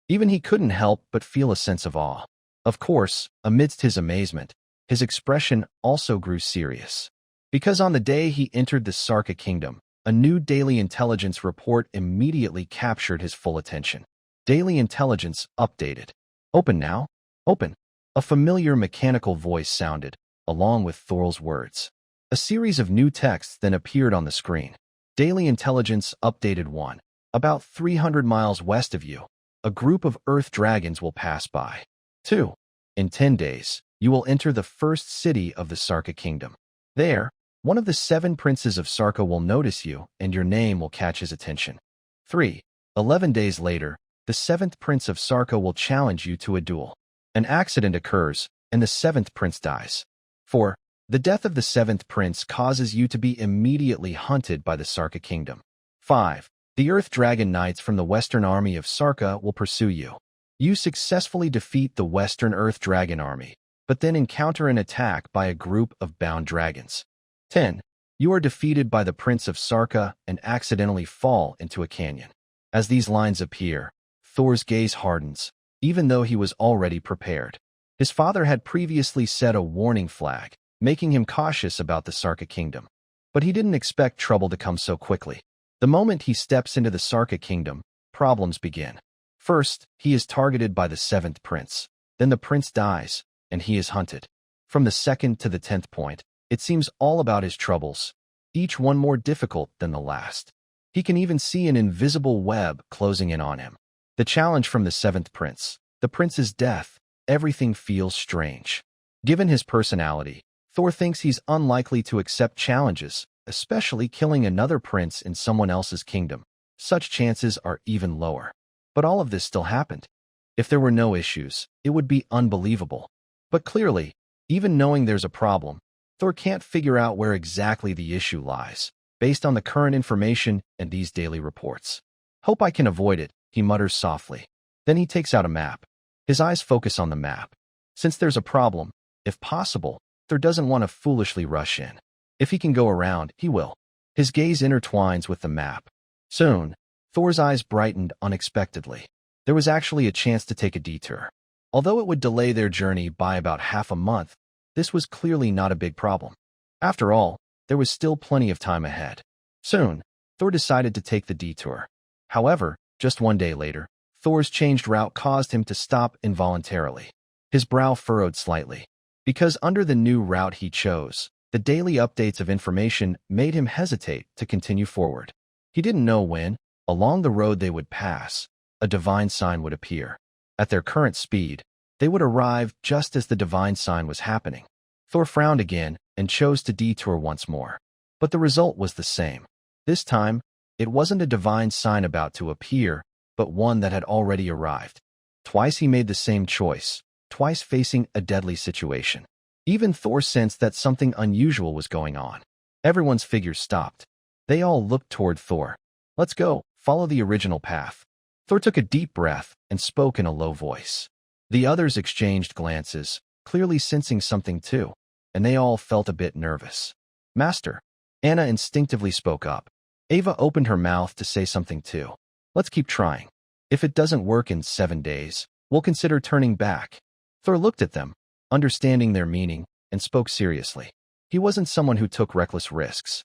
Even he couldn't help but feel a sense of awe. Of course, amidst his amazement, his expression also grew serious. Because on the day he entered the Sarka kingdom, a new daily intelligence report immediately captured his full attention. Daily intelligence updated. Open now. Open. A familiar mechanical voice sounded, along with Thor's words. A series of new texts then appeared on the screen. Daily Intelligence Updated 1. About 300 miles west of you, a group of Earth dragons will pass by. 2. In 10 days, you will enter the first city of the Sarka kingdom. There, one of the 7 princes of Sarka will notice you, and your name will catch his attention. 3. 11 days later, the 7th prince of Sarka will challenge you to a duel. An accident occurs, and the 7th prince dies. 4. The death of the 7th prince causes you to be immediately hunted by the Sarka kingdom. 5. The Earth Dragon Knights from the Western Army of Sarka will pursue you. You successfully defeat the Western Earth Dragon Army, but then encounter an attack by a group of bound dragons. 10. You are defeated by the Prince of Sarka and accidentally fall into a canyon. As these lines appear, Thor's gaze hardens, even though he was already prepared. His father had previously set a warning flag, making him cautious about the Sarka kingdom. But he didn't expect trouble to come so quickly. The moment he steps into the Sarka kingdom, problems begin. First, he is targeted by the 7th prince. Then the prince dies, and he is hunted. From the 2nd to the 10th point, it seems all about his troubles, each one more difficult than the last. He can even see an invisible web closing in on him. The challenge from the 7th prince, the prince's death, everything feels strange. Given his personality, Thor thinks he's unlikely to accept challenges, especially killing another prince in someone else's kingdom. Such chances are even lower. But all of this still happened. If there were no issues, it would be unbelievable. But clearly, even knowing there's a problem, Thor can't figure out where exactly the issue lies, based on the current information and these daily reports. Hope I can avoid it, he mutters softly. Then he takes out a map. His eyes focus on the map. Since there's a problem, if possible, Thor doesn't want to foolishly rush in. If he can go around, he will. His gaze intertwines with the map. Soon, Thor's eyes brightened unexpectedly. There was actually a chance to take a detour. Although it would delay their journey by about half a month, this was clearly not a big problem. After all, there was still plenty of time ahead. Soon, Thor decided to take the detour. However, just one day later, Thor's changed route caused him to stop involuntarily. His brow furrowed slightly. Because under the new route he chose, the daily updates of information made him hesitate to continue forward. He didn't know when, along the road they would pass, a divine sign would appear. At their current speed, they would arrive just as the divine sign was happening. Thor frowned again and chose to detour once more. But the result was the same. This time, it wasn't a divine sign about to appear, but one that had already arrived. Twice he made the same choice, twice facing a deadly situation. Even Thor sensed that something unusual was going on. Everyone's figures stopped. They all looked toward Thor. "Let's go, follow the original path." Thor took a deep breath and spoke in a low voice. The others exchanged glances, clearly sensing something too, and they all felt a bit nervous. "Master," Anna instinctively spoke up. Ava opened her mouth to say something too. "Let's keep trying. If it doesn't work in 7 days, we'll consider turning back." Thor looked at them, understanding their meaning, and spoke seriously. He wasn't someone who took reckless risks.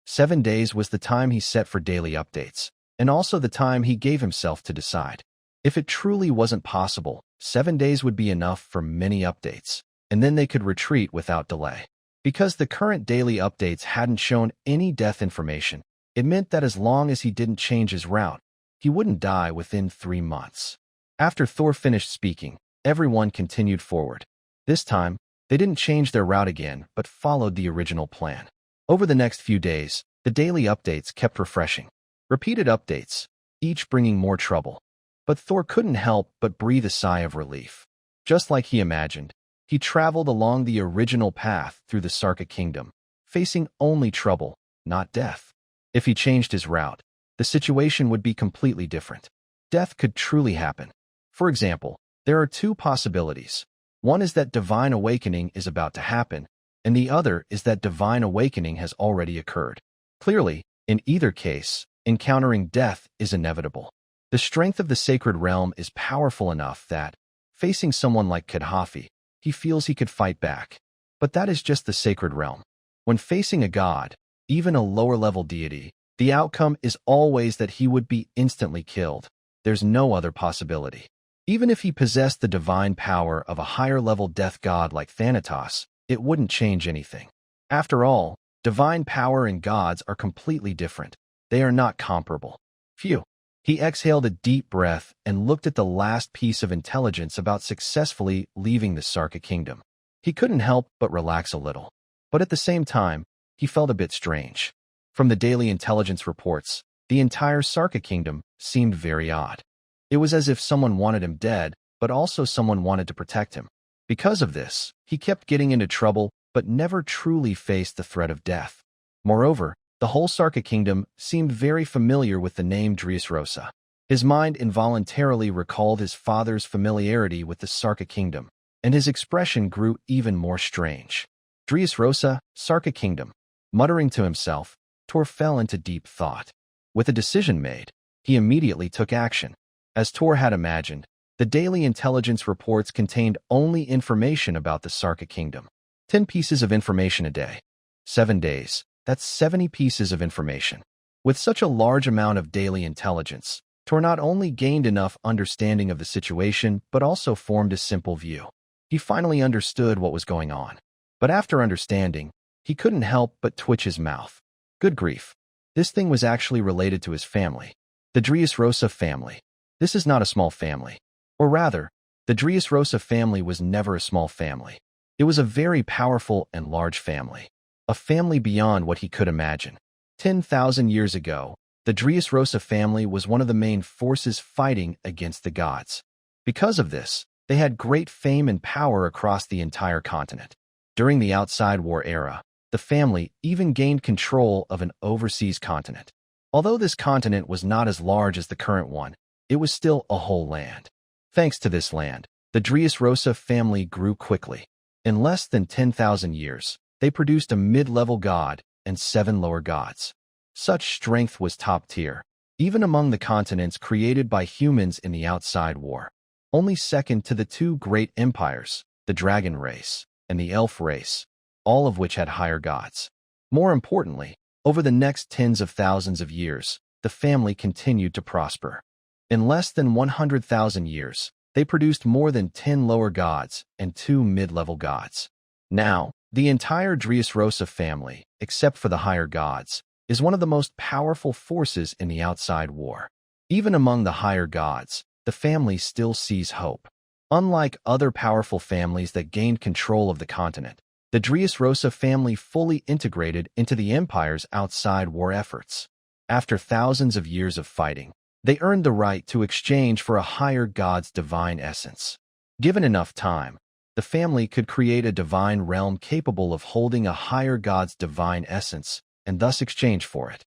7 days was the time he set for daily updates, and also the time he gave himself to decide. If it truly wasn't possible, 7 days would be enough for many updates, and then they could retreat without delay. Because the current daily updates hadn't shown any death information, it meant that as long as he didn't change his route, he wouldn't die within 3 months. After Thor finished speaking, everyone continued forward. This time, they didn't change their route again, but followed the original plan. Over the next few days, the daily updates kept refreshing. Repeated updates, each bringing more trouble. But Thor couldn't help but breathe a sigh of relief. Just like he imagined, he traveled along the original path through the Sarka Kingdom, facing only trouble, not death. If he changed his route, the situation would be completely different. Death could truly happen. For example, there are 2 possibilities. One is that divine awakening is about to happen, and the other is that divine awakening has already occurred. Clearly, in either case, encountering death is inevitable. The strength of the sacred realm is powerful enough that, facing someone like Kadhafi, he feels he could fight back. But that is just the sacred realm. When facing a god, even a lower-level deity, the outcome is always that he would be instantly killed. There's no other possibility. Even if he possessed the divine power of a higher-level death god like Thanatos, it wouldn't change anything. After all, divine power and gods are completely different. They are not comparable. Phew. He exhaled a deep breath and looked at the last piece of intelligence about successfully leaving the Sarka Kingdom. He couldn't help but relax a little. But at the same time, he felt a bit strange. From the daily intelligence reports, the entire Sarka Kingdom seemed very odd. It was as if someone wanted him dead, but also someone wanted to protect him. Because of this, he kept getting into trouble, but never truly faced the threat of death. Moreover, the whole Sarka Kingdom seemed very familiar with the name Dressrosa. His mind involuntarily recalled his father's familiarity with the Sarka Kingdom, and his expression grew even more strange. Dressrosa, Sarka Kingdom. Muttering to himself, Tor fell into deep thought. With a decision made, he immediately took action. As Tor had imagined, the daily intelligence reports contained only information about the Sarka Kingdom. 10 pieces of information a day. 7 days. That's 70 pieces of information. With such a large amount of daily intelligence, Tor not only gained enough understanding of the situation, but also formed a simple view. He finally understood what was going on. But after understanding, he couldn't help but twitch his mouth. Good grief. This thing was actually related to his family. The Dressrosa family. This is not a small family. Or rather, the Dressrosa family was never a small family. It was a very powerful and large family. A family beyond what he could imagine. 10,000 years ago, the Dressrosa family was one of the main forces fighting against the gods. Because of this, they had great fame and power across the entire continent. During the Outside War era, the family even gained control of an overseas continent. Although this continent was not as large as the current one, it was still a whole land. Thanks to this land, the Dressrosa family grew quickly. In less than 10,000 years, they produced a mid-level god and 7 lower gods. Such strength was top tier, even among the continents created by humans in the Outside War. Only second to the 2 great empires, the dragon race and the elf race, all of which had higher gods. More importantly, over the next tens of thousands of years, the family continued to prosper. In less than 100,000 years, they produced more than 10 lower gods and 2 mid-level gods. Now, the entire Dressrosa family, except for the higher gods, is one of the most powerful forces in the Outside War. Even among the higher gods, the family still sees hope. Unlike other powerful families that gained control of the continent, the Dressrosa family fully integrated into the Empire's outside war efforts. After thousands of years of fighting, they earned the right to exchange for a higher god's divine essence. Given enough time, the family could create a divine realm capable of holding a higher god's divine essence and thus exchange for it.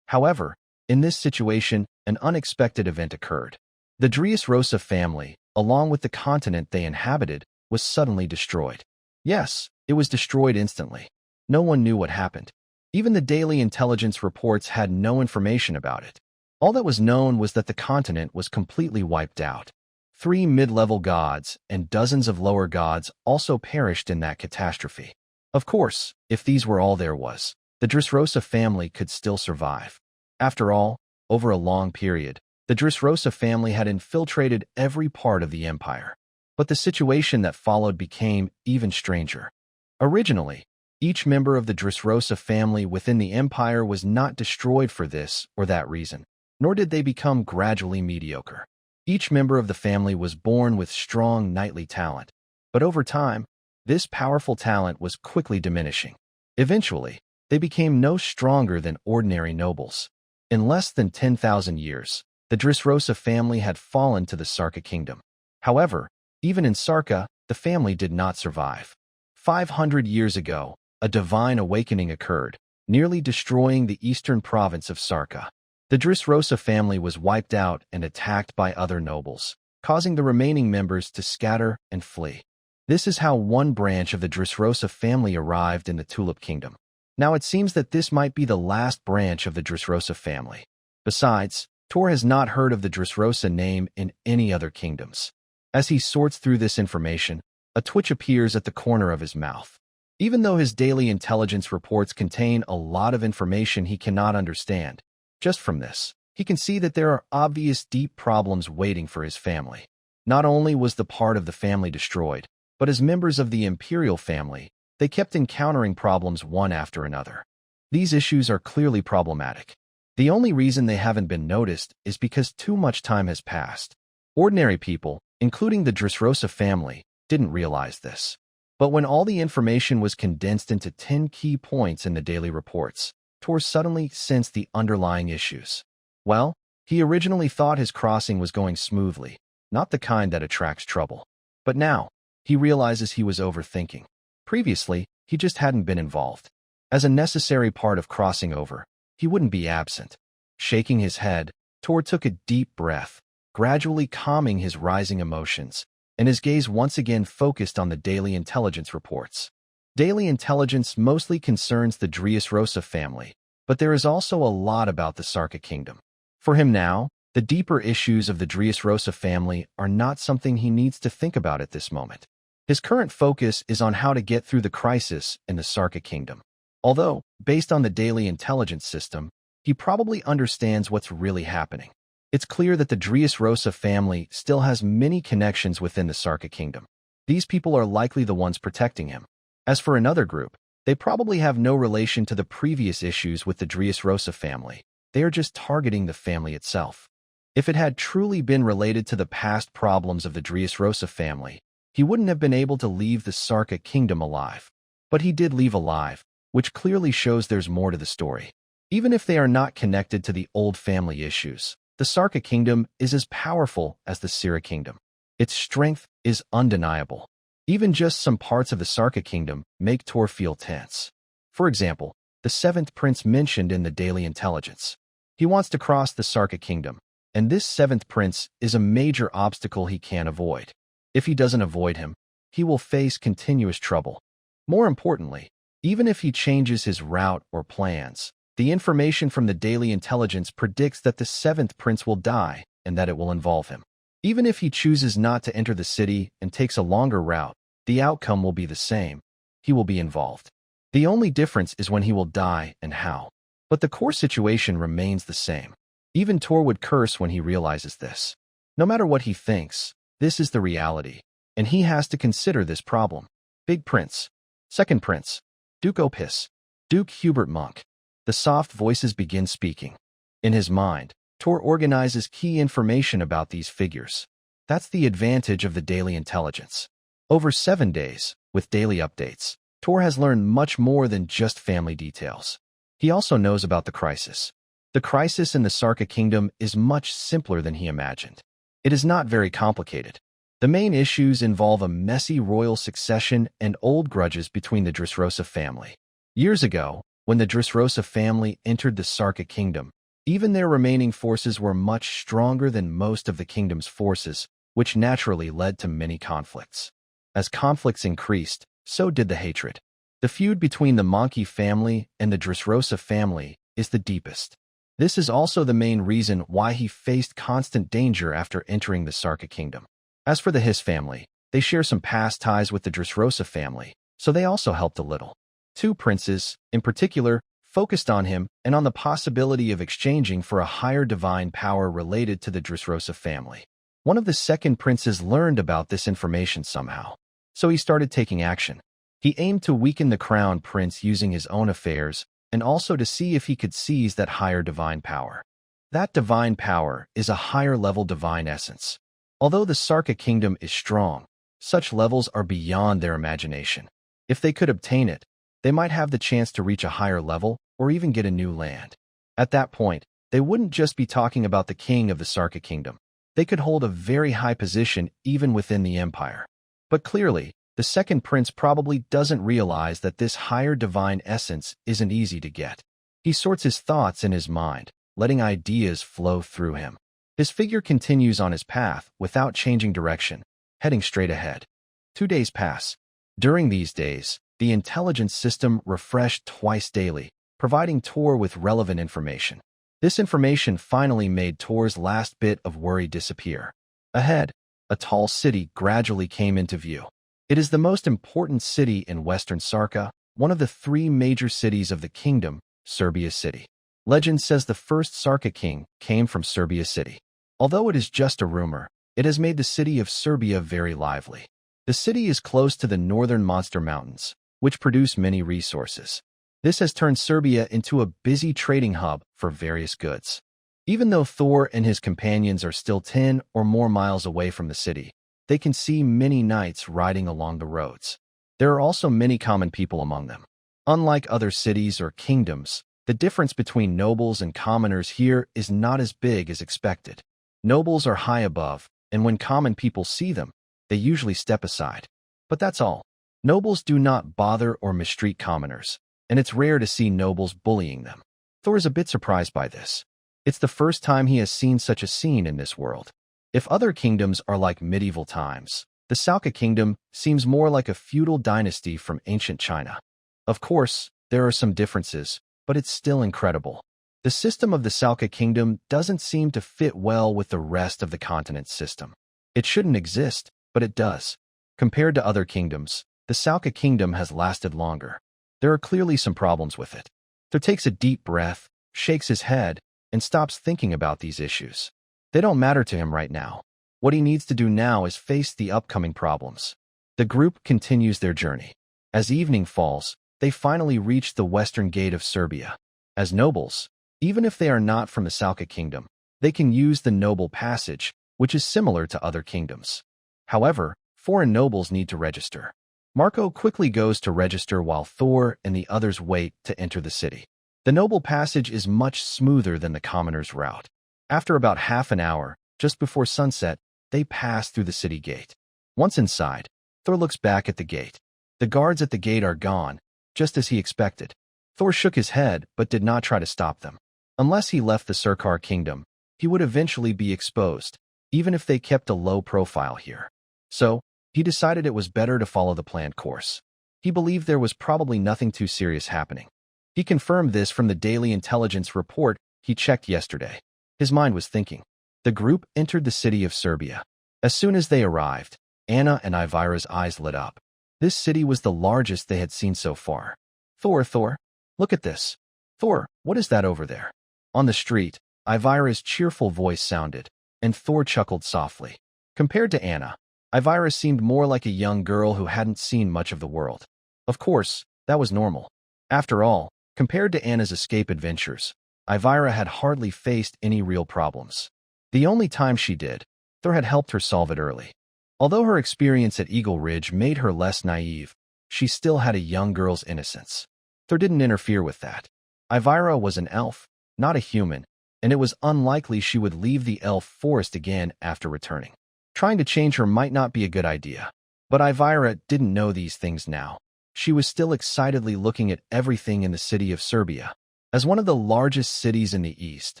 However, in this situation, an unexpected event occurred. The Dressrosa family, along with the continent they inhabited, was suddenly destroyed. Yes, it was destroyed instantly. No one knew what happened. Even the daily intelligence reports had no information about it. All that was known was that the continent was completely wiped out. 3 mid-level gods and dozens of lower gods also perished in that catastrophe. Of course, if these were all there was, the Dressrosa family could still survive. After all, over a long period, the Dressrosa family had infiltrated every part of the empire. But the situation that followed became even stranger. Originally, each member of the Dressrosa family within the empire was not destroyed for this or that reason, nor did they become gradually mediocre. Each member of the family was born with strong knightly talent, but over time, this powerful talent was quickly diminishing. Eventually, they became no stronger than ordinary nobles. In less than 10,000 years, the Dressrosa family had fallen to the Sarka kingdom. However, even in Sarka, the family did not survive. 500 years ago, a divine awakening occurred, nearly destroying the eastern province of Sarka. The Dressrosa family was wiped out and attacked by other nobles, causing the remaining members to scatter and flee. This is how one branch of the Dressrosa family arrived in the Tulip Kingdom. Now it seems that this might be the last branch of the Dressrosa family. Besides, Tor has not heard of the Dressrosa name in any other kingdoms. As he sorts through this information, a twitch appears at the corner of his mouth. Even though his daily intelligence reports contain a lot of information he cannot understand, just from this, he can see that there are obvious deep problems waiting for his family. Not only was the part of the family destroyed, but as members of the imperial family, they kept encountering problems one after another. These issues are clearly problematic. The only reason they haven't been noticed is because too much time has passed. Ordinary people, including the Dressrosa family, didn't realize this. But when all the information was condensed into 10 key points in the daily reports, Tor suddenly sensed the underlying issues. Well, he originally thought his crossing was going smoothly, not the kind that attracts trouble. But now, he realizes he was overthinking. Previously, he just hadn't been involved. As a necessary part of crossing over, he wouldn't be absent. Shaking his head, Tor took a deep breath, gradually calming his rising emotions, and his gaze once again focused on the daily intelligence reports. Daily intelligence mostly concerns the Dressrosa family, but there is also a lot about the Sarka kingdom. For him now, the deeper issues of the Dressrosa family are not something he needs to think about at this moment. His current focus is on how to get through the crisis in the Sarka kingdom. Although, based on the daily intelligence system, he probably understands what's really happening. It's clear that the Dressrosa family still has many connections within the Sarka kingdom. These people are likely the ones protecting him. As for another group, they probably have no relation to the previous issues with the Dressrosa family. They are just targeting the family itself. If it had truly been related to the past problems of the Dressrosa family, he wouldn't have been able to leave the Sarka kingdom alive. But he did leave alive, which clearly shows there's more to the story. Even if they are not connected to the old family issues, the Sarka kingdom is as powerful as the Sira kingdom. Its strength is undeniable. Even just some parts of the Sarka kingdom make Tor feel tense. For example, the 7th prince mentioned in the daily intelligence. He wants to cross the Sarka kingdom, and this 7th prince is a major obstacle he can't avoid. If he doesn't avoid him, he will face continuous trouble. More importantly, even if he changes his route or plans, the information from the daily intelligence predicts that the 7th prince will die and that it will involve him. Even if he chooses not to enter the city and takes a longer route, the outcome will be the same. He will be involved. The only difference is when he will die and how. But the core situation remains the same. Even Tor would curse when he realizes this. No matter what he thinks, this is the reality, and he has to consider this problem. Big Prince, 2nd Prince, Duke Opis, Duke Hubert Monk. The soft voices begin speaking. In his mind, Tor organizes key information about these figures. That's the advantage of the daily intelligence. Over 7 days, with daily updates, Thor has learned much more than just family details. He also knows about the crisis. The crisis in the Sarka kingdom is much simpler than he imagined. It is not very complicated. The main issues involve a messy royal succession and old grudges between the Dressrosa family. Years ago, when the Dressrosa family entered the Sarka kingdom, even their remaining forces were much stronger than most of the kingdom's forces, which naturally led to many conflicts. As conflicts increased, so did the hatred. The feud between the Monkey family and the Dressrosa family is the deepest. This is also the main reason why he faced constant danger after entering the Sarka kingdom. As for the Hiss family, they share some past ties with the Dressrosa family, so they also helped a little. Two princes, in particular, focused on him and on the possibility of exchanging for a higher divine power related to the Dressrosa family. One of the second princes learned about this information somehow, so he started taking action. He aimed to weaken the crown prince using his own affairs and also to see if he could seize that higher divine power. That divine power is a higher-level divine essence. Although the Sarka kingdom is strong, such levels are beyond their imagination. If they could obtain it, they might have the chance to reach a higher level or even get a new land. At that point, they wouldn't just be talking about the king of the Sarka kingdom. They could hold a very high position even within the empire. But clearly, the second prince probably doesn't realize that this higher divine essence isn't easy to get. He sorts his thoughts in his mind, letting ideas flow through him. His figure continues on his path without changing direction, heading straight ahead. 2 days pass. During these days, the intelligence system refreshed twice daily, providing Thor with relevant information. This information finally made Thor's last bit of worry disappear. Ahead, a tall city gradually came into view. It is the most important city in Western Sarka, one of the 3 major cities of the kingdom, Serbia City. Legend says the first Sarka king came from Serbia City. Although it is just a rumor, it has made the city of Serbia very lively. The city is close to the northern Monster Mountains, which produce many resources. This has turned Serbia into a busy trading hub for various goods. Even though Thor and his companions are still 10 or more miles away from the city, they can see many knights riding along the roads. There are also many common people among them. Unlike other cities or kingdoms, the difference between nobles and commoners here is not as big as expected. Nobles are high above, and when common people see them, they usually step aside. But that's all. Nobles do not bother or mistreat commoners, and it's rare to see nobles bullying them. Thor is a bit surprised by this. It's the first time he has seen such a scene in this world. If other kingdoms are like medieval times, the Sarka kingdom seems more like a feudal dynasty from ancient China. Of course, there are some differences, but it's still incredible. The system of the Sarka kingdom doesn't seem to fit well with the rest of the continent's system. It shouldn't exist, but it does. Compared to other kingdoms, the Sarka kingdom has lasted longer. There are clearly some problems with it. Thor takes a deep breath, shakes his head, and stops thinking about these issues. They don't matter to him right now. What he needs to do now is face the upcoming problems. The group continues their journey. As evening falls, they finally reach the western gate of Serbia. As nobles, even if they are not from the Sarka kingdom, they can use the noble passage, which is similar to other kingdoms. However, foreign nobles need to register. Marco quickly goes to register while Thor and the others wait to enter the city. The noble passage is much smoother than the commoner's route. After about half an hour, just before sunset, they pass through the city gate. Once inside, Thor looks back at the gate. The guards at the gate are gone, just as he expected. Thor shook his head but did not try to stop them. Unless he left the Sarkar kingdom, he would eventually be exposed, even if they kept a low profile here. So, he decided it was better to follow the planned course. He believed there was probably nothing too serious happening. He confirmed this from the daily intelligence report he checked yesterday. His mind was thinking. The group entered the city of Serbia. As soon as they arrived, Anna and Ivira's eyes lit up. This city was the largest they had seen so far. Thor, look at this. Thor, what is that over there? On the street, Ivira's cheerful voice sounded, and Thor chuckled softly. Compared to Anna, Ivira seemed more like a young girl who hadn't seen much of the world. Of course, that was normal. After all, compared to Anna's escape adventures, Ivira had hardly faced any real problems. The only time she did, Thor had helped her solve it early. Although her experience at Eagle Ridge made her less naive, she still had a young girl's innocence. Thor didn't interfere with that. Ivira was an elf, not a human, and it was unlikely she would leave the elf forest again after returning. Trying to change her might not be a good idea. But Ivira didn't know these things now. She was still excitedly looking at everything in the city of Serbia. As one of the largest cities in the east,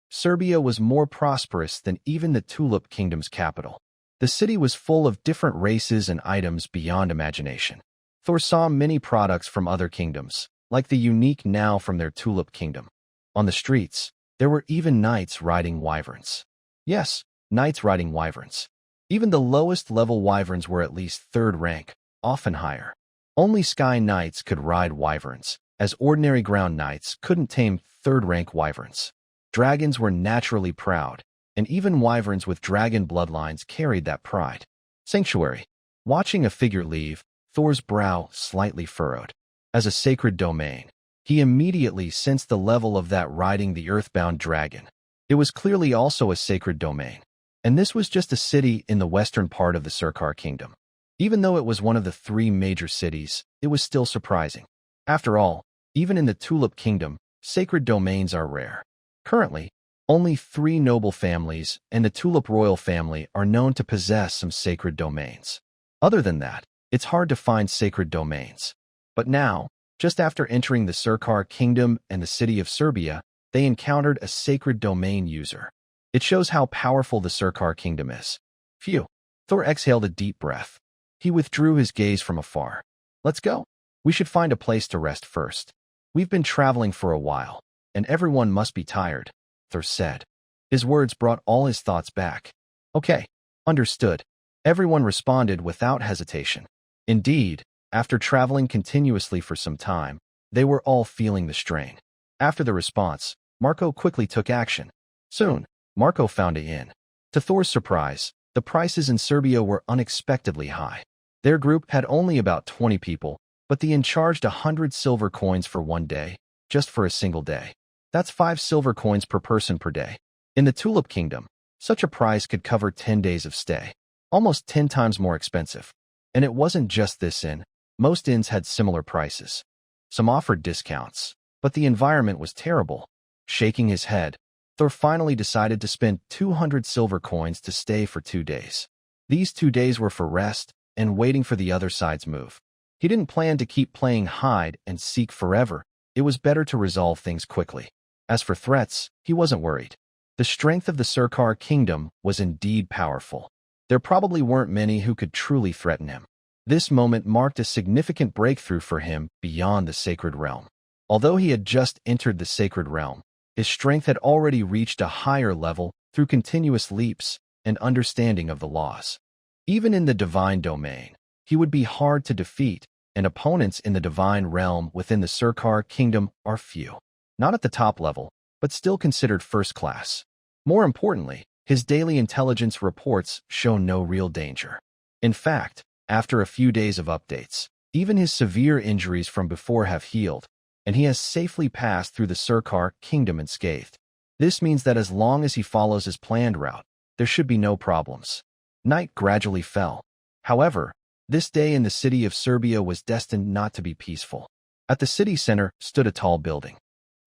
Serbia was more prosperous than even the Tulip Kingdom's capital. The city was full of different races and items beyond imagination. Thor saw many products from other kingdoms, like the unique now from their Tulip Kingdom. On the streets, there were even knights riding wyverns. Yes, knights riding wyverns. Even the lowest level wyverns were at least third rank, often higher. Only sky knights could ride wyverns, as ordinary ground knights couldn't tame third-rank wyverns. Dragons were naturally proud, and even wyverns with dragon bloodlines carried that pride. Sanctuary. Watching a figure leave, Thor's brow slightly furrowed. As a sacred domain, he immediately sensed the level of that riding the earthbound dragon. It was clearly also a sacred domain, and this was just a city in the western part of the Surkar Kingdom. Even though it was one of the 3 major cities, it was still surprising. After all, even in the Tulip Kingdom, sacred domains are rare. Currently, only 3 noble families and the Tulip royal family are known to possess some sacred domains. Other than that, it's hard to find sacred domains. But now, just after entering the Surkar Kingdom and the city of Serbia, they encountered a sacred domain user. It shows how powerful the Surkar Kingdom is. Phew. Thor exhaled a deep breath. He withdrew his gaze from afar. Let's go. We should find a place to rest first. We've been traveling for a while, and everyone must be tired, Thor said. His words brought all his thoughts back. Okay, understood. Everyone responded without hesitation. Indeed, after traveling continuously for some time, they were all feeling the strain. After the response, Marco quickly took action. Soon, Marco found an inn. To Thor's surprise, the prices in Serbia were unexpectedly high. Their group had only about 20 people, but the inn charged 100 silver coins for one day, just for a single day. That's 5 silver coins per person per day. In the Tulip Kingdom, such a price could cover 10 days of stay, almost 10 times more expensive. And it wasn't just this inn. Most inns had similar prices. Some offered discounts, but the environment was terrible. Shaking his head, Thor finally decided to spend 200 silver coins to stay for 2 days. These 2 days were for rest and waiting for the other side's move. He didn't plan to keep playing hide and seek forever. It was better to resolve things quickly. As for threats, he wasn't worried. The strength of the Surkar Kingdom was indeed powerful. There probably weren't many who could truly threaten him. This moment marked a significant breakthrough for him beyond the Sacred Realm. Although he had just entered the Sacred Realm, his strength had already reached a higher level through continuous leaps and understanding of the laws. Even in the Divine Domain, he would be hard to defeat, and opponents in the Divine Realm within the Surkar Kingdom are few. Not at the top level, but still considered first class. More importantly, his daily intelligence reports show no real danger. In fact, after a few days of updates, even his severe injuries from before have healed, and he has safely passed through the Surkar Kingdom unscathed. This means that as long as he follows his planned route, there should be no problems. Night gradually fell. However, this day in the city of Serbia was destined not to be peaceful. At the city center stood a tall building.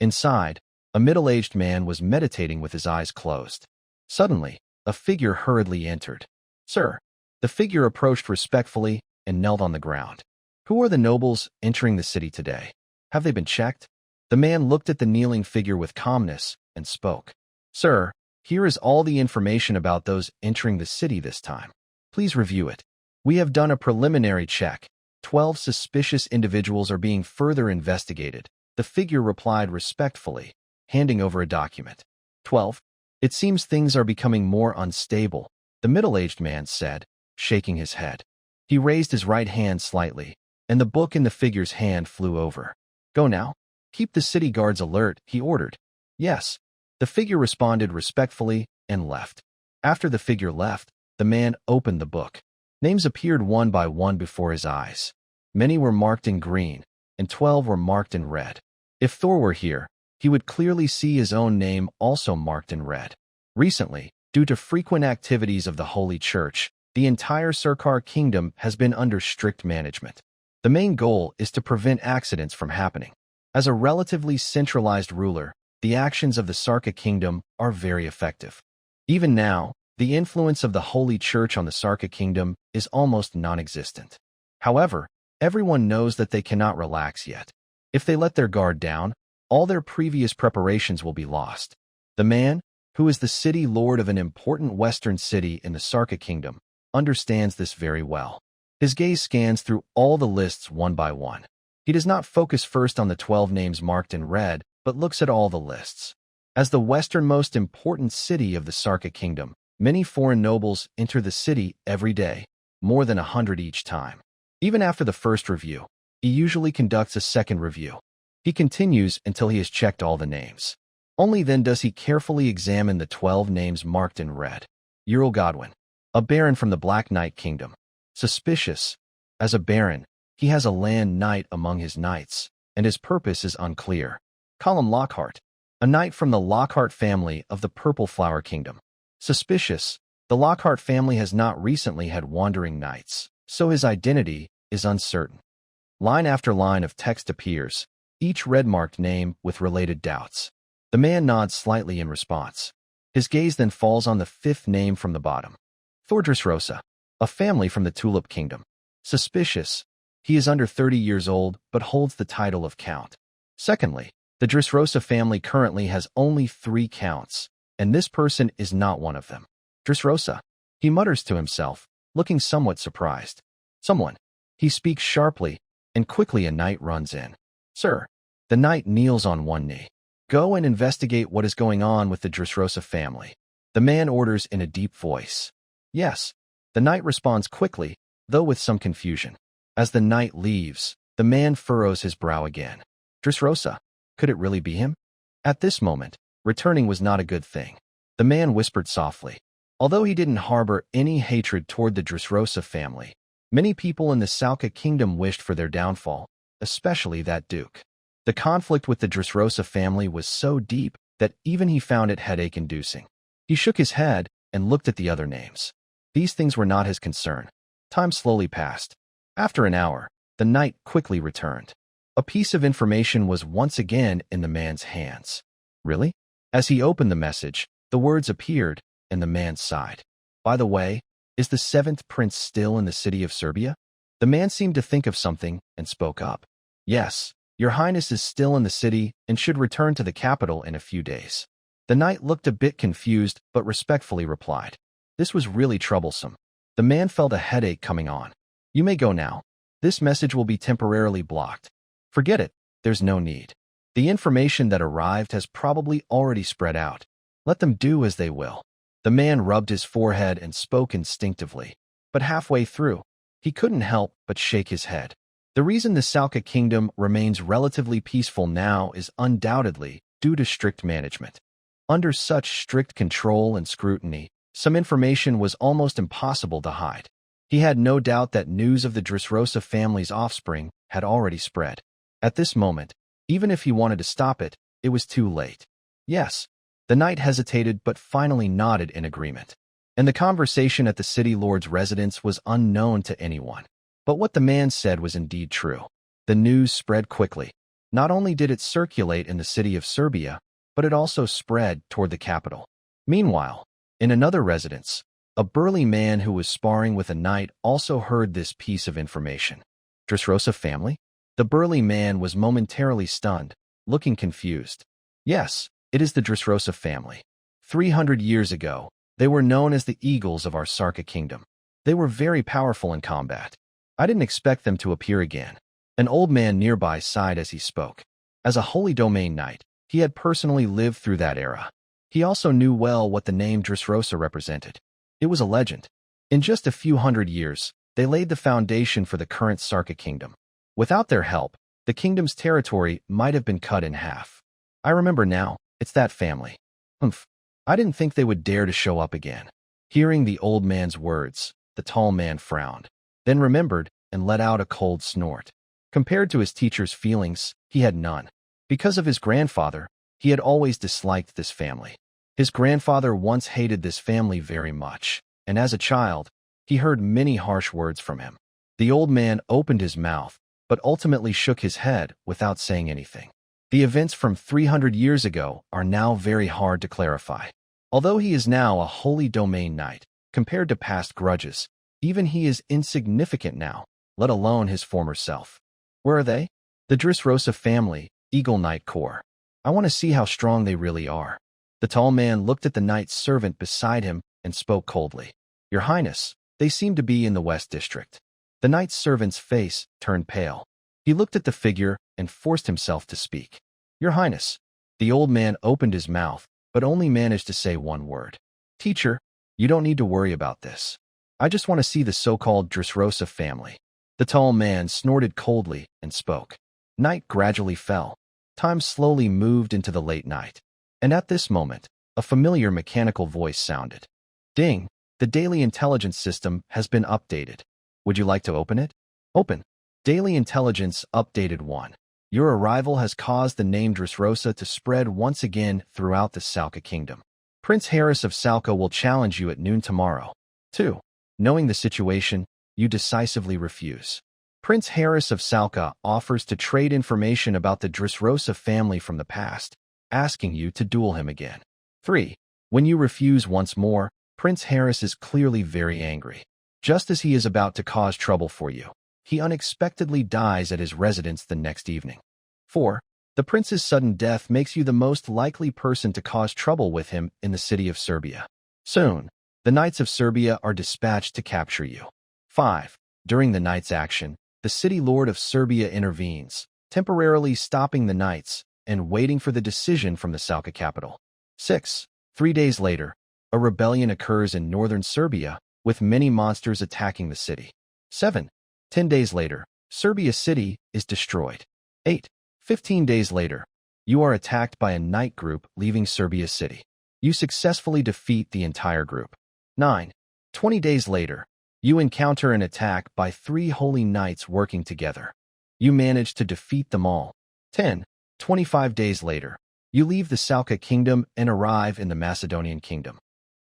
Inside, a middle-aged man was meditating with his eyes closed. Suddenly, a figure hurriedly entered. Sir, the figure approached respectfully and knelt on the ground. Who are the nobles entering the city today? Have they been checked? The man looked at the kneeling figure with calmness and spoke. Sir, here is all the information about those entering the city this time. Please review it. We have done a preliminary check. 12 suspicious individuals are being further investigated. The figure replied respectfully, handing over a document. 12. It seems things are becoming more unstable, the middle-aged man said, shaking his head. He raised his right hand slightly, and the book in the figure's hand flew over. Go now. Keep the city guards alert, he ordered. Yes. The figure responded respectfully and left. After the figure left, the man opened the book. Names appeared one by one before his eyes. Many were marked in green, and 12 were marked in red. If Thor were here, he would clearly see his own name also marked in red. Recently, due to frequent activities of the Holy Church, the entire Surkar Kingdom has been under strict management. The main goal is to prevent accidents from happening. As a relatively centralized ruler, the actions of the Sarka kingdom are very effective. Even now, the influence of the Holy Church on the Sarka kingdom is almost non-existent. However, everyone knows that they cannot relax yet. If they let their guard down, all their previous preparations will be lost. The man, who is the city lord of an important western city in the Sarka kingdom, understands this very well. His gaze scans through all the lists one by one. He does not focus first on the 12 names marked in red, but looks at all the lists. As the westernmost important city of the Sarka kingdom, many foreign nobles enter the city every day, more than 100 each time. Even after the first review, he usually conducts a second review. He continues until he has checked all the names. Only then does he carefully examine the 12 names marked in red. Ural Godwin, a baron from the Black Knight Kingdom. Suspicious. As a baron, he has a land knight among his knights, and his purpose is unclear. Colum Lockhart, a knight from the Lockhart family of the Purple Flower Kingdom. Suspicious. The Lockhart family has not recently had wandering knights, so his identity is uncertain. Line after line of text appears, each red-marked name with related doubts. The man nods slightly in response. His gaze then falls on the 5th name from the bottom. Thor Dressrosa, a family from the Tulip Kingdom. Suspicious. He is under 30 years old, but holds the title of Count. Secondly, the Dressrosa family currently has only 3 counts, and this person is not one of them. Dressrosa, he mutters to himself, looking somewhat surprised. Someone. He speaks sharply, and quickly a knight runs in. Sir. The knight kneels on one knee. Go and investigate what is going on with the Dressrosa family. The man orders in a deep voice. Yes. The knight responds quickly, though with some confusion. As the knight leaves, the man furrows his brow again. Dressrosa. Could it really be him? At this moment, returning was not a good thing. The man whispered softly. Although he didn't harbor any hatred toward the Dressrosa family, many people in the Sarka kingdom wished for their downfall, especially that duke. The conflict with the Dressrosa family was so deep that even he found it headache-inducing. He shook his head and looked at the other names. These things were not his concern. Time slowly passed. After an hour, the knight quickly returned. A piece of information was once again in the man's hands. Really? As he opened the message, the words appeared, and the man sighed. By the way, is the 7th prince still in the city of Serbia? The man seemed to think of something and spoke up. Yes, Your Highness is still in the city and should return to the capital in a few days. The knight looked a bit confused but respectfully replied. This was really troublesome. The man felt a headache coming on. You may go now. This message will be temporarily blocked. Forget it, there's no need. The information that arrived has probably already spread out. Let them do as they will. The man rubbed his forehead and spoke instinctively. But halfway through, he couldn't help but shake his head. The reason the Sarka kingdom remains relatively peaceful now is undoubtedly due to strict management. Under such strict control and scrutiny, some information was almost impossible to hide. He had no doubt that news of the Dressrosa family's offspring had already spread. At this moment, even if he wanted to stop it, it was too late. Yes, the knight hesitated but finally nodded in agreement. And the conversation at the city lord's residence was unknown to anyone. But what the man said was indeed true. The news spread quickly. Not only did it circulate in the city of Serbia, but it also spread toward the capital. Meanwhile, in another residence, a burly man who was sparring with a knight also heard this piece of information. Dressrosa family? The burly man was momentarily stunned, looking confused. Yes, it is the Dressrosa family. 300 years ago, they were known as the Eagles of our Sarka kingdom. They were very powerful in combat. I didn't expect them to appear again. An old man nearby sighed as he spoke. As a Holy Domain knight, he had personally lived through that era. He also knew well what the name Dressrosa represented. It was a legend. In just a few hundred years, they laid the foundation for the current Sarka kingdom. Without their help, the kingdom's territory might have been cut in half. I remember now, it's that family. Humph. I didn't think they would dare to show up again. Hearing the old man's words, the tall man frowned, then remembered and let out a cold snort. Compared to his teacher's feelings, he had none. Because of his grandfather, he had always disliked this family. His grandfather once hated this family very much, and as a child, he heard many harsh words from him. The old man opened his mouth, but ultimately shook his head without saying anything. The events from 300 years ago are now very hard to clarify. Although he is now a Holy Domain knight, compared to past grudges, even he is insignificant now, let alone his former self. Where are they? The Dressrosa family, Eagle Knight Corps. I want to see how strong they really are. The tall man looked at the knight's servant beside him and spoke coldly. Your Highness, they seem to be in the West District. The knight's servant's face turned pale. He looked at the figure and forced himself to speak. Your Highness. The old man opened his mouth, but only managed to say one word. Teacher, you don't need to worry about this. I just want to see the so-called Dressrosa family. The tall man snorted coldly and spoke. Night gradually fell. Time slowly moved into the late night. And at this moment, a familiar mechanical voice sounded. Ding! The daily intelligence system has been updated. Would you like to open it? Open. Daily intelligence updated 1. Your arrival has caused the name Dressrosa to spread once again throughout the Salka Kingdom. Prince Harris of Salka will challenge you at noon tomorrow. 2. Knowing the situation, you decisively refuse. Prince Harris of Salka offers to trade information about the Dressrosa family from the past, asking you to duel him again. 3. When you refuse once more, Prince Harris is clearly very angry. Just as he is about to cause trouble for you, he unexpectedly dies at his residence the next evening. 4. The prince's sudden death makes you the most likely person to cause trouble with him in the city of Serbia. Soon, the Knights of Serbia are dispatched to capture you. 5. During the night's action, the city lord of Serbia intervenes, temporarily stopping the knights and waiting for the decision from the Salka capital. 6. 3 days later, a rebellion occurs in northern Serbia, with many monsters attacking the city. 7. 10 days later, Serbia city is destroyed. 8. 15 days later, you are attacked by a knight group leaving Serbia city. You successfully defeat the entire group. 9. 20 days later, you encounter an attack by 3 holy knights working together. You manage to defeat them all. 10. 25 days later, you leave the Salka kingdom and arrive in the Macedonian kingdom.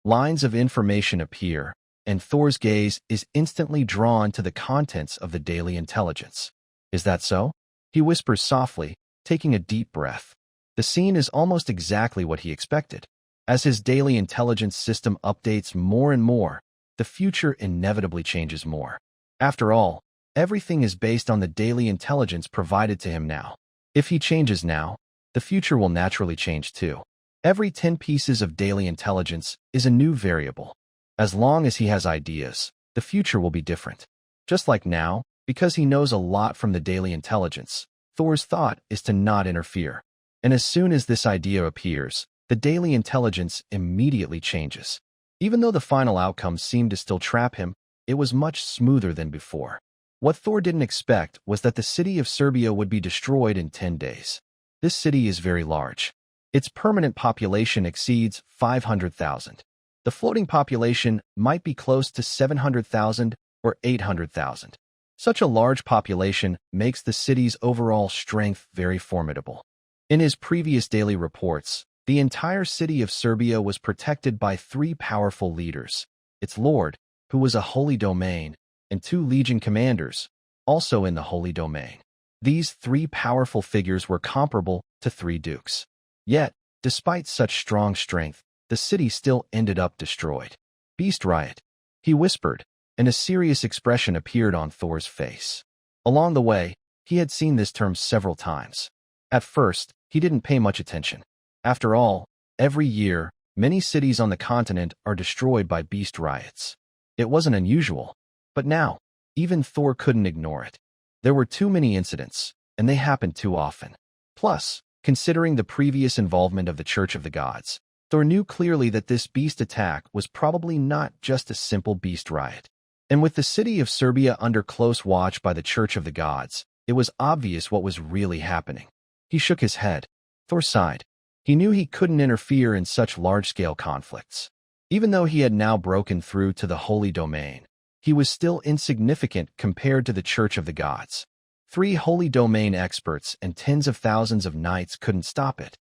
Lines of information appear, and Thor's gaze is instantly drawn to the contents of the daily intelligence. Is that so? He whispers softly, taking a deep breath. The scene is almost exactly what he expected. As his daily intelligence system updates more and more, the future inevitably changes more. After all, everything is based on the daily intelligence provided to him now. If he changes now, the future will naturally change too. Every 10 pieces of daily intelligence is a new variable. As long as he has ideas, the future will be different. Just like now, because he knows a lot from the daily intelligence, Thor's thought is to not interfere. And as soon as this idea appears, the daily intelligence immediately changes. Even though the final outcome seemed to still trap him, it was much smoother than before. What Thor didn't expect was that the city of Serbia would be destroyed in 10 days. This city is very large. Its permanent population exceeds 500,000. The floating population might be close to 700,000 or 800,000. Such a large population makes the city's overall strength very formidable. In his previous daily reports, the entire city of Serbia was protected by 3 powerful leaders, its lord, who was a holy domain, and 2 legion commanders, also in the holy domain. These 3 powerful figures were comparable to 3 dukes. Yet, despite such strong strength, the city still ended up destroyed. Beast riot, he whispered, and a serious expression appeared on Thor's face. Along the way, he had seen this term several times. At first, he didn't pay much attention. After all, every year, many cities on the continent are destroyed by beast riots. It wasn't unusual, but now, even Thor couldn't ignore it. There were too many incidents, and they happened too often. Plus, considering the previous involvement of the Church of the Gods, Thor knew clearly that this beast attack was probably not just a simple beast riot. And with the city of Serbia under close watch by the Church of the Gods, it was obvious what was really happening. He shook his head. Thor sighed. He knew he couldn't interfere in such large-scale conflicts. Even though he had now broken through to the holy domain, he was still insignificant compared to the Church of the Gods. 3 holy domain experts and tens of thousands of knights couldn't stop it,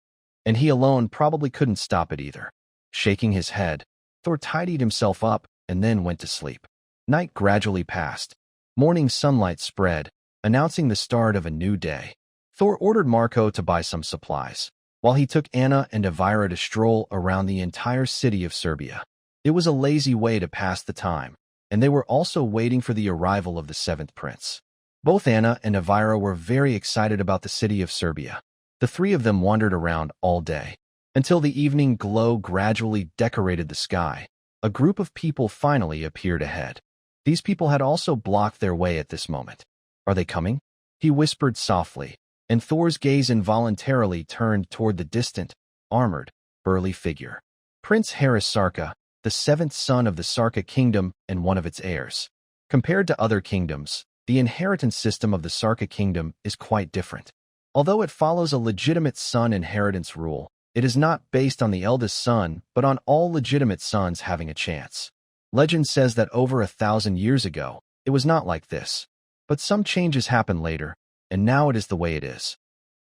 and he alone probably couldn't stop it either. Shaking his head, Thor tidied himself up and then went to sleep. Night gradually passed. Morning sunlight spread, announcing the start of a new day. Thor ordered Marco to buy some supplies, while he took Anna and Elvira to stroll around the entire city of Serbia. It was a lazy way to pass the time, and they were also waiting for the arrival of the seventh prince. Both Anna and Elvira were very excited about the city of Serbia. The three of them wandered around all day, until the evening glow gradually decorated the sky. A group of people finally appeared ahead. These people had also blocked their way at this moment. "Are they coming?" he whispered softly, and Thor's gaze involuntarily turned toward the distant, armored, burly figure. Prince Haris Sarka, the seventh son of the Sarka kingdom and one of its heirs. Compared to other kingdoms, the inheritance system of the Sarka kingdom is quite different. Although it follows a legitimate son inheritance rule, it is not based on the eldest son, but on all legitimate sons having a chance. Legend says that over 1,000 years ago, it was not like this. But some changes happened later, and now it is the way it is.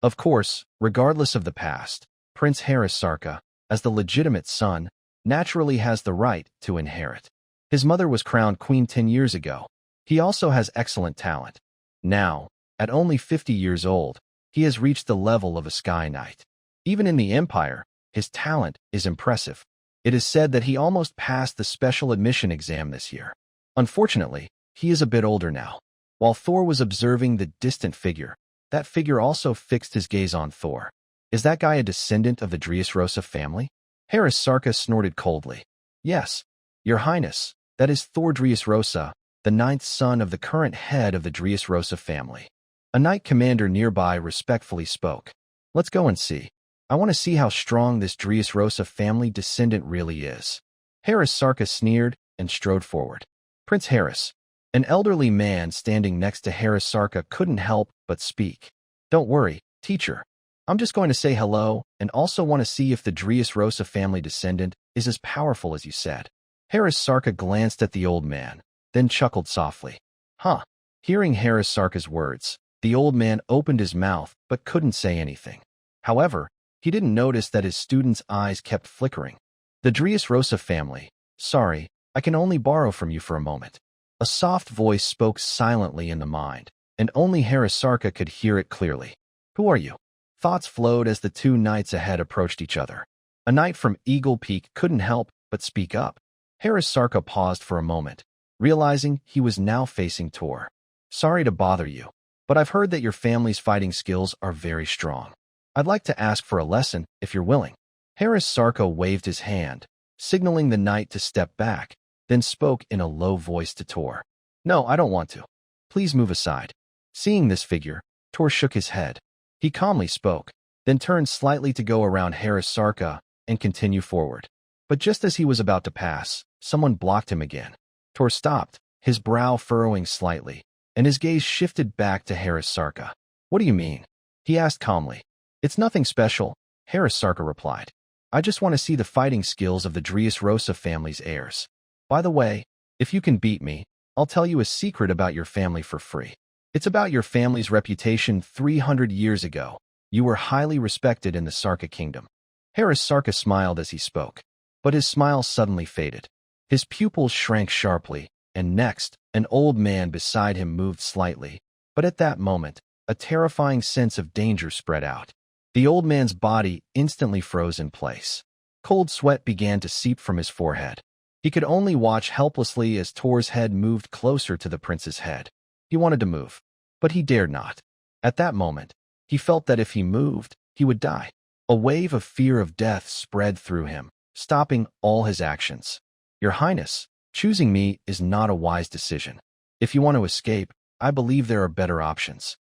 Of course, regardless of the past, Prince Haris Sarka, as the legitimate son, naturally has the right to inherit. His mother was crowned queen 10 years ago. He also has excellent talent. Now, at only 50 years old, he has reached the level of a Sky Knight. Even in the Empire, his talent is impressive. It is said that he almost passed the special admission exam this year. Unfortunately, he is a bit older now. While Thor was observing the distant figure, that figure also fixed his gaze on Thor. Is that guy a descendant of the Dressrosa family? Haris Sarka snorted coldly. Yes, Your Highness, that is Thor Dressrosa, the ninth son of the current head of the Dressrosa family. A knight commander nearby respectfully spoke. Let's go and see. I want to see how strong this Dressrosa family descendant really is. Haris Sarka sneered and strode forward. Prince Haris, an elderly man standing next to Haris Sarka, couldn't help but speak. Don't worry, teacher. I'm just going to say hello and also want to see if the Dressrosa family descendant is as powerful as you said. Haris Sarka glanced at the old man, then chuckled softly. Huh. Hearing Haris Sarka's words, the old man opened his mouth but couldn't say anything. However, he didn't notice that his student's eyes kept flickering. The Dressrosa family. Sorry, I can only borrow from you for a moment. A soft voice spoke silently in the mind, and only Haris Sarka could hear it clearly. Who are you? Thoughts flowed as the two knights ahead approached each other. A knight from Eagle Peak couldn't help but speak up. Haris Sarka paused for a moment, realizing he was now facing Tor. Sorry to bother you, but I've heard that your family's fighting skills are very strong. I'd like to ask for a lesson, if you're willing. Haris Sarka waved his hand, signaling the knight to step back, then spoke in a low voice to Tor. No, I don't want to. Please move aside. Seeing this figure, Tor shook his head. He calmly spoke, then turned slightly to go around Haris Sarka and continue forward. But just as he was about to pass, someone blocked him again. Tor stopped, his brow furrowing slightly, and his gaze shifted back to Haris Sarka. What do you mean? He asked calmly. It's nothing special, Haris Sarka replied. I just want to see the fighting skills of the Dressrosa family's heirs. By the way, if you can beat me, I'll tell you a secret about your family for free. It's about your family's reputation 300 years ago. You were highly respected in the Sarka kingdom. Haris Sarka smiled as he spoke, but his smile suddenly faded. His pupils shrank sharply, and next, an old man beside him moved slightly. But at that moment, a terrifying sense of danger spread out. The old man's body instantly froze in place. Cold sweat began to seep from his forehead. He could only watch helplessly as Tor's head moved closer to the prince's head. He wanted to move, but he dared not. At that moment, he felt that if he moved, he would die. A wave of fear of death spread through him, stopping all his actions. Your Highness, choosing me is not a wise decision. If you want to escape, I believe there are better options.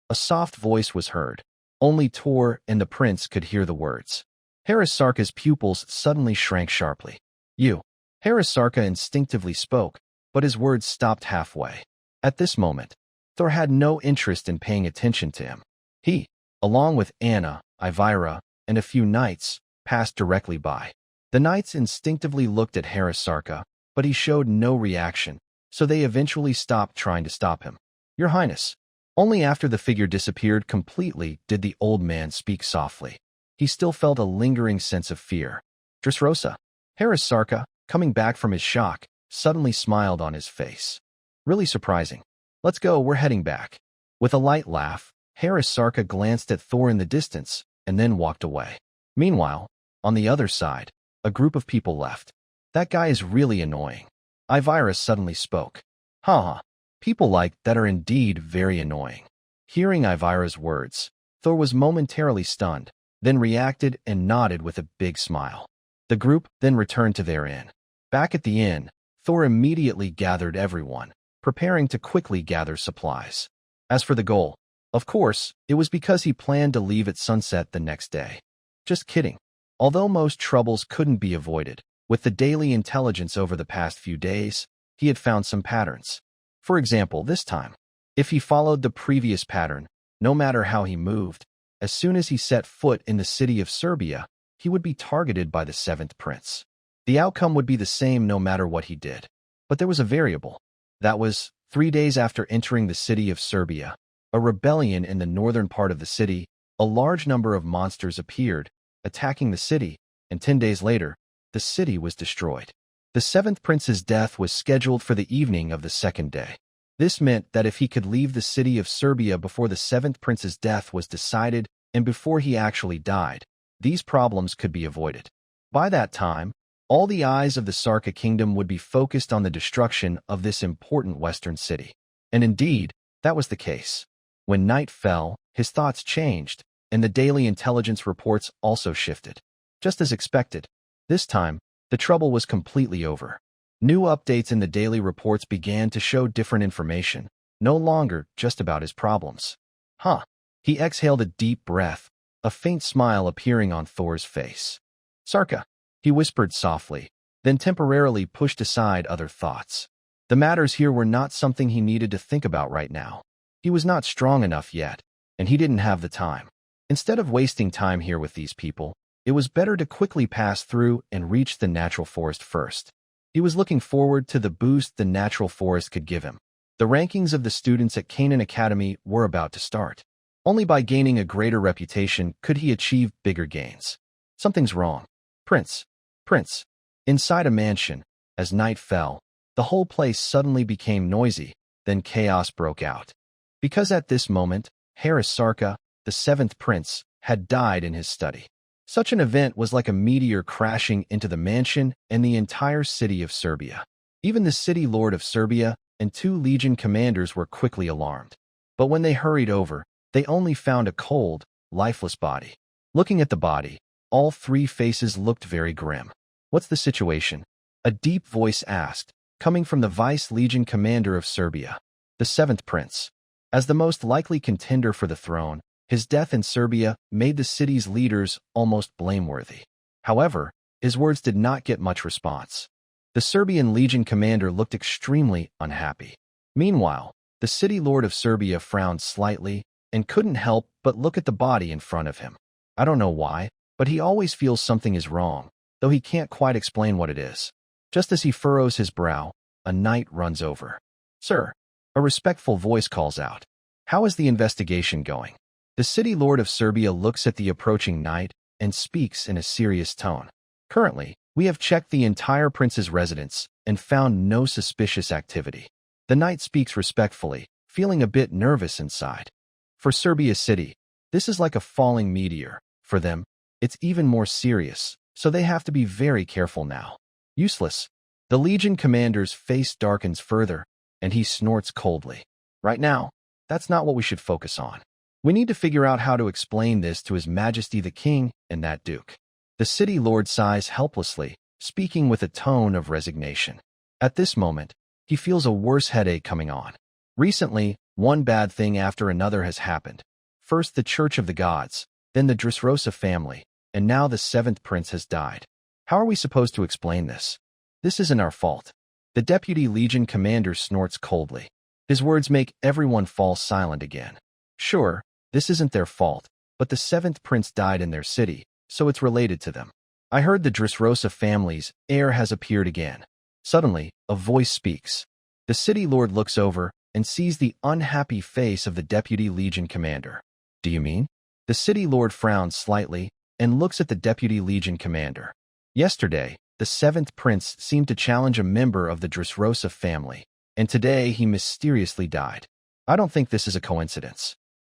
A soft voice was heard. Only Tor and the prince could hear the words. Haris Sarka's pupils suddenly shrank sharply. You. Haris Sarka instinctively spoke, but his words stopped halfway. At this moment, Thor had no interest in paying attention to him. He, along with Anna, Elvira, and a few knights, passed directly by. The knights instinctively looked at Haris Sarka, but he showed no reaction, so they eventually stopped trying to stop him. Your Highness. Only after the figure disappeared completely did the old man speak softly. He still felt a lingering sense of fear. Dressrosa. Haris Sarka, coming back from his shock, suddenly smiled on his face. Really surprising. Let's go, we're heading back. With a light laugh, Harris Sarka glanced at Thor in the distance and then walked away. Meanwhile, on the other side, a group of people left. That guy is really annoying. Ivirus suddenly spoke. Haha, people like that are indeed very annoying. Hearing Ivirus' words, Thor was momentarily stunned, then reacted and nodded with a big smile. The group then returned to their inn. Back at the inn, Thor immediately gathered everyone, preparing to quickly gather supplies. As for the goal, of course, it was because he planned to leave at sunset the next day. Just kidding. Although most troubles couldn't be avoided, with the daily intelligence over the past few days, he had found some patterns. For example, this time, if he followed the previous pattern, no matter how he moved, as soon as he set foot in the city of Serbia, he would be targeted by the seventh prince. The outcome would be the same no matter what he did. But there was a variable. That was, 3 days after entering the city of Serbia, a rebellion in the northern part of the city, a large number of monsters appeared, attacking the city, and 10 days later, the city was destroyed. The seventh prince's death was scheduled for the evening of the second day. This meant that if he could leave the city of Serbia before the seventh prince's death was decided and before he actually died, these problems could be avoided. By that time, all the eyes of the Sarka kingdom would be focused on the destruction of this important western city. And indeed, that was the case. When night fell, his thoughts changed, and the daily intelligence reports also shifted. Just as expected, this time, the trouble was completely over. New updates in the daily reports began to show different information, no longer just about his problems. He exhaled a deep breath, a faint smile appearing on Thor's face. Sarka, he whispered softly, then temporarily pushed aside other thoughts. The matters here were not something he needed to think about right now. He was not strong enough yet, and he didn't have the time. Instead of wasting time here with these people, it was better to quickly pass through and reach the natural forest first. He was looking forward to the boost the natural forest could give him. The rankings of the students at Canaan Academy were about to start. Only by gaining a greater reputation could he achieve bigger gains. Something's wrong. Prince. Inside a mansion, as night fell, the whole place suddenly became noisy, then chaos broke out. Because at this moment, Harris Sarka, the seventh prince, had died in his study. Such an event was like a meteor crashing into the mansion and the entire city of Serbia. Even the city lord of Serbia and 2 legion commanders were quickly alarmed. But when they hurried over, they only found a cold, lifeless body. Looking at the body, all 3 faces looked very grim. What's the situation? A deep voice asked, coming from the vice legion commander of Serbia, the seventh prince. As the most likely contender for the throne, his death in Serbia made the city's leaders almost blameworthy. However, his words did not get much response. The Serbian legion commander looked extremely unhappy. Meanwhile, the city lord of Serbia frowned slightly and couldn't help but look at the body in front of him. I don't know why, but he always feels something is wrong, though he can't quite explain what it is. Just as he furrows his brow, a knight runs over. Sir, a respectful voice calls out. How is the investigation going? The city lord of Serbia looks at the approaching knight and speaks in a serious tone. Currently, we have checked the entire prince's residence and found no suspicious activity. The knight speaks respectfully, feeling a bit nervous inside. For Serbia City, this is like a falling meteor. For them, it's even more serious, so they have to be very careful now. Useless. The legion commander's face darkens further, and he snorts coldly. Right now, that's not what we should focus on. We need to figure out how to explain this to His Majesty the King and that Duke. The city lord sighs helplessly, speaking with a tone of resignation. At this moment, he feels a worse headache coming on. Recently, one bad thing after another has happened. First the Church of the Gods, then the Dressrosa family, and now the seventh prince has died. How are we supposed to explain this? This isn't our fault. The deputy legion commander snorts coldly. His words make everyone fall silent again. Sure, this isn't their fault, but the seventh prince died in their city, so it's related to them. I heard the Dressrosa family's heir has appeared again. Suddenly, a voice speaks. The city lord looks over and sees the unhappy face of the deputy legion commander. Do you mean? The city lord frowns slightly and looks at the deputy legion commander. Yesterday, the seventh prince seemed to challenge a member of the Dressrosa family, and today he mysteriously died. I don't think this is a coincidence.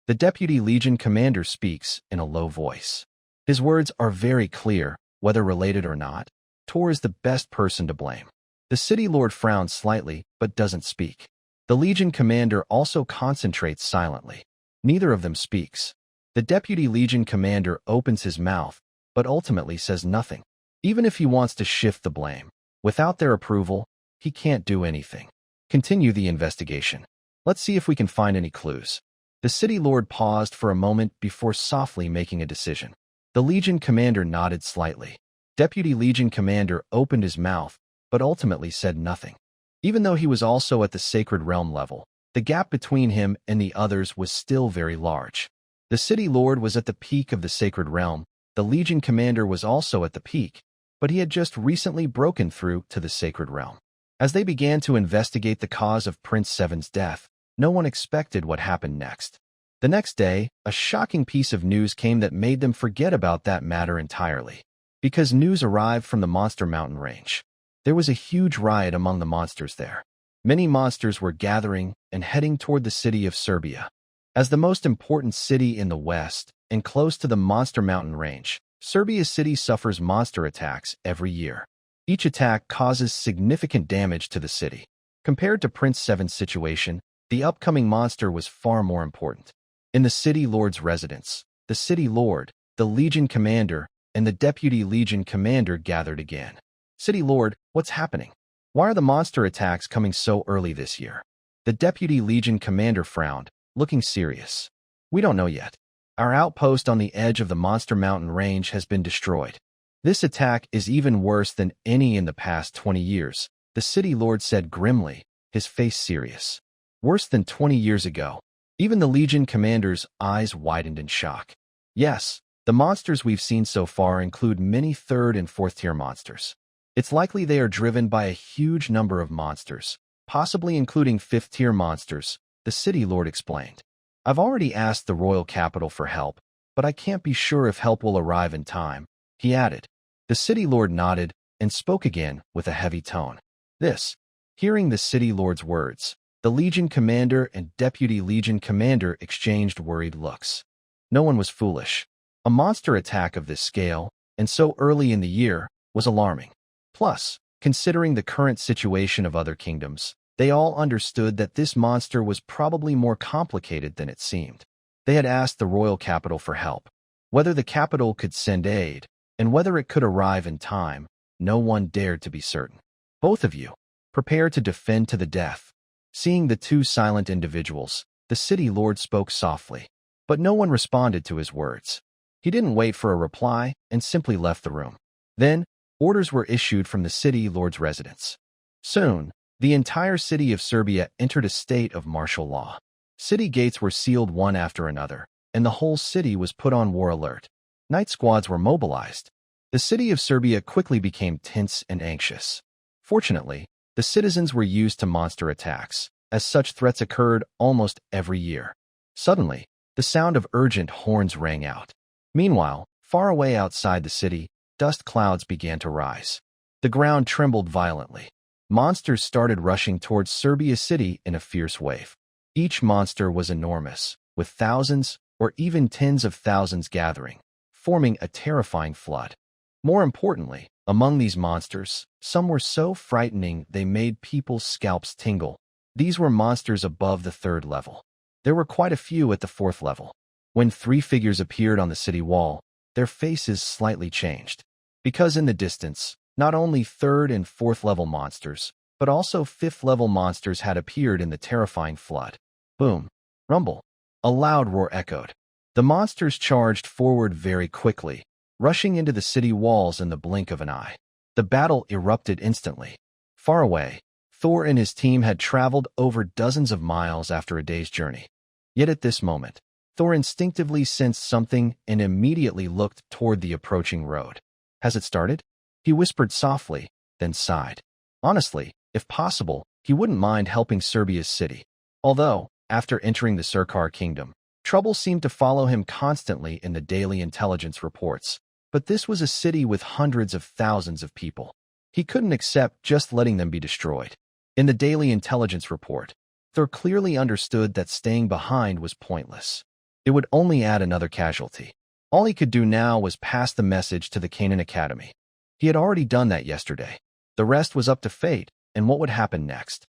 The Deputy Legion Commander speaks in a low voice. His words are very clear, whether related or not. Tor is the best person to blame. The City Lord frowns slightly, but doesn't speak. The Legion Commander also concentrates silently. Neither of them speaks. The Deputy Legion Commander opens his mouth, but ultimately says nothing. Even if he wants to shift the blame, without their approval, he can't do anything. Continue the investigation. Let's see if we can find any clues. The City Lord paused for a moment before softly making a decision. The Legion Commander nodded slightly. Deputy Legion Commander opened his mouth, but ultimately said nothing. Even though he was also at the Sacred Realm level, the gap between him and the others was still very large. The City Lord was at the peak of the Sacred Realm. The Legion Commander was also at the peak, but he had just recently broken through to the Sacred Realm. As they began to investigate the cause of Prince Seven's death, no one expected what happened next. The next day, a shocking piece of news came that made them forget about that matter entirely. Because news arrived from the Monster Mountain Range. There was a huge riot among the monsters there. Many monsters were gathering and heading toward the city of Serbia. As the most important city in the west and close to the Monster Mountain Range, Serbia City suffers monster attacks every year. Each attack causes significant damage to the city. Compared to Prince Seven's situation, the upcoming monster was far more important. In the City Lord's residence, the City Lord, the Legion Commander, and the Deputy Legion Commander gathered again. City Lord, what's happening? Why are the monster attacks coming so early this year? The Deputy Legion Commander frowned, looking serious. We don't know yet. Our outpost on the edge of the Monster Mountain Range has been destroyed. This attack is even worse than any in the past 20 years, the City Lord said grimly, his face serious. Worse than 20 years ago. Even the Legion Commander's eyes widened in shock. Yes, the monsters we've seen so far include many 3rd and 4th tier monsters. It's likely they are driven by a huge number of monsters, possibly including 5th tier monsters, the City Lord explained. I've already asked the royal capital for help, but I can't be sure if help will arrive in time, he added. The City Lord nodded and spoke again with a heavy tone. Hearing the City Lord's words, the Legion Commander and Deputy Legion Commander exchanged worried looks. No one was foolish. A monster attack of this scale, and so early in the year, was alarming. Plus, considering the current situation of other kingdoms, they all understood that this monster was probably more complicated than it seemed. They had asked the royal capital for help. Whether the capital could send aid, and whether it could arrive in time, no one dared to be certain. Both of you, prepare to defend to the death. Seeing the two silent individuals, the City Lord spoke softly, but no one responded to his words. He didn't wait for a reply and simply left the room. Then, orders were issued from the City Lord's residence. Soon, the entire city of Serbia entered a state of martial law. City gates were sealed one after another, and the whole city was put on war alert. Night squads were mobilized. The city of Serbia quickly became tense and anxious. Fortunately, the citizens were used to monster attacks, as such threats occurred almost every year. Suddenly, the sound of urgent horns rang out. Meanwhile, far away outside the city, dust clouds began to rise. The ground trembled violently. Monsters started rushing towards Serbia City in a fierce wave. Each monster was enormous, with thousands or even tens of thousands gathering, forming a terrifying flood. More importantly, among these monsters, some were so frightening they made people's scalps tingle. These were monsters above the 3rd level. There were quite a few at the 4th level. When 3 figures appeared on the city wall, their faces slightly changed. Because in the distance, not only 3rd and 4th level monsters, but also 5th level monsters had appeared in the terrifying flood. Boom. Rumble. A loud roar echoed. The monsters charged forward very quickly, rushing into the city walls in the blink of an eye. The battle erupted instantly. Far away, Thor and his team had traveled over dozens of miles after a day's journey. Yet at this moment, Thor instinctively sensed something and immediately looked toward the approaching road. Has it started? He whispered softly, then sighed. Honestly, if possible, he wouldn't mind helping Serbia's city. Although, after entering the Surkar Kingdom, trouble seemed to follow him constantly in the daily intelligence reports. But this was a city with hundreds of thousands of people. He couldn't accept just letting them be destroyed. In the daily intelligence report, Thor clearly understood that staying behind was pointless. It would only add another casualty. All he could do now was pass the message to the Canaan Academy. He had already done that yesterday. The rest was up to fate and what would happen next.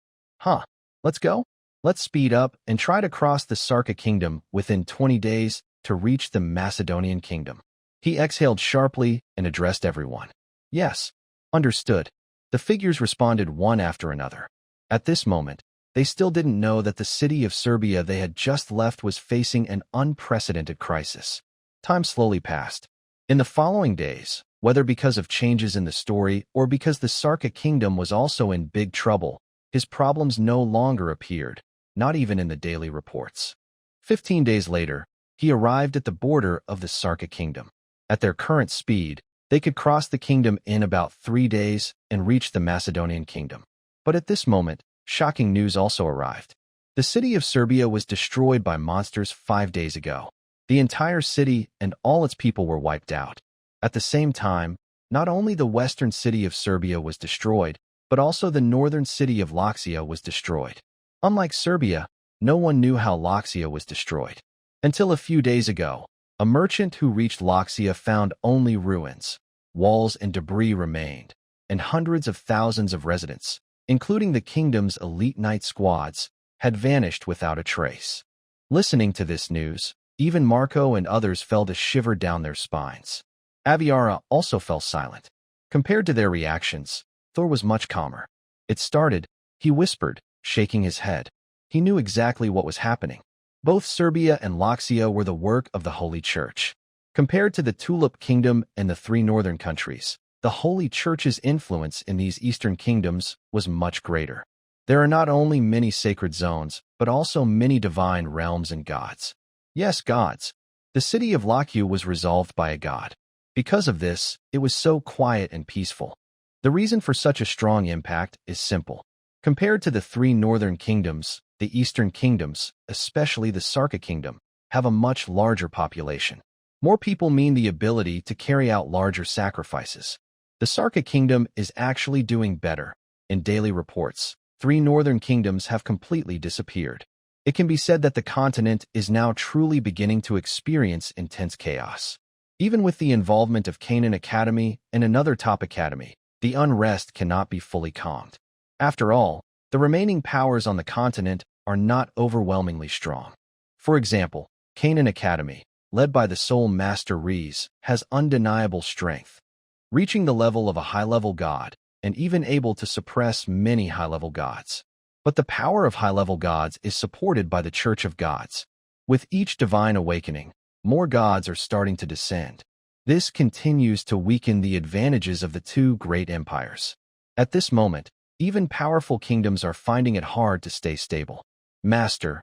Let's go? Let's speed up and try to cross the Sarka kingdom within 20 days to reach the Macedonian kingdom. He exhaled sharply and addressed everyone. Yes, understood. The figures responded one after another. At this moment, they still didn't know that the city of Serbia they had just left was facing an unprecedented crisis. Time slowly passed. In the following days, whether because of changes in the story or because the Sarka kingdom was also in big trouble, his problems no longer appeared, not even in the daily reports. 15 days later, he arrived at the border of the Sarka kingdom. At their current speed, they could cross the kingdom in about 3 days and reach the Macedonian kingdom. But at this moment, shocking news also arrived. The city of Serbia was destroyed by monsters 5 days ago. The entire city and all its people were wiped out. At the same time, not only the western city of Serbia was destroyed, but also the northern city of Laxia was destroyed. Unlike Serbia, no one knew how Laxia was destroyed. Until a few days ago, a merchant who reached Laxia found only ruins. Walls and debris remained, and hundreds of thousands of residents, including the kingdom's elite knight squads, had vanished without a trace. Listening to this news, even Marco and others felt a shiver down their spines. Aviara also fell silent. Compared to their reactions, Thor was much calmer. It started, he whispered, shaking his head. He knew exactly what was happening. Both Serbia and Laxia were the work of the Holy Church. Compared to the Tulip Kingdom and the 3 northern countries, the Holy Church's influence in these eastern kingdoms was much greater. There are not only many sacred zones, but also many divine realms and gods. Yes, gods. The city of Laku was resolved by a god. Because of this, it was so quiet and peaceful. The reason for such a strong impact is simple. Compared to the 3 northern kingdoms, the eastern kingdoms, especially the Sarka kingdom, have a much larger population. More people mean the ability to carry out larger sacrifices. The Sarka kingdom is actually doing better. In daily reports, 3 northern kingdoms have completely disappeared. It can be said that the continent is now truly beginning to experience intense chaos. Even with the involvement of Canaan Academy and another top academy, the unrest cannot be fully calmed. After all, the remaining powers on the continent are not overwhelmingly strong. For example, Canaan Academy, led by the Soul Master Rees, has undeniable strength, reaching the level of a high-level god, and even able to suppress many high-level gods. But the power of high-level gods is supported by the Church of Gods. With each divine awakening, more gods are starting to descend. This continues to weaken the advantages of the 2 great empires. At this moment, even powerful kingdoms are finding it hard to stay stable. Master,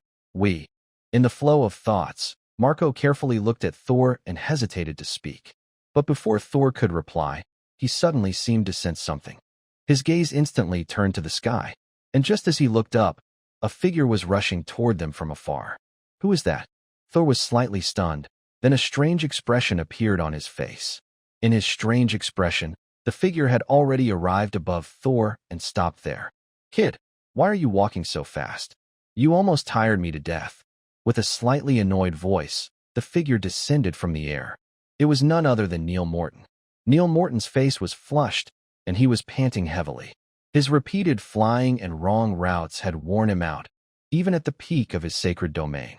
In the flow of thoughts, Marco carefully looked at Thor and hesitated to speak. But before Thor could reply, he suddenly seemed to sense something. His gaze instantly turned to the sky, and just as he looked up, a figure was rushing toward them from afar. Who is that? Thor was slightly stunned, then a strange expression appeared on his face. In his strange expression, the figure had already arrived above Thor and stopped there. Kid, why are you walking so fast? You almost tired me to death. With a slightly annoyed voice, the figure descended from the air. It was none other than Neil Morton. Neil Morton's face was flushed, and he was panting heavily. His repeated flying and wrong routes had worn him out, even at the peak of his sacred domain.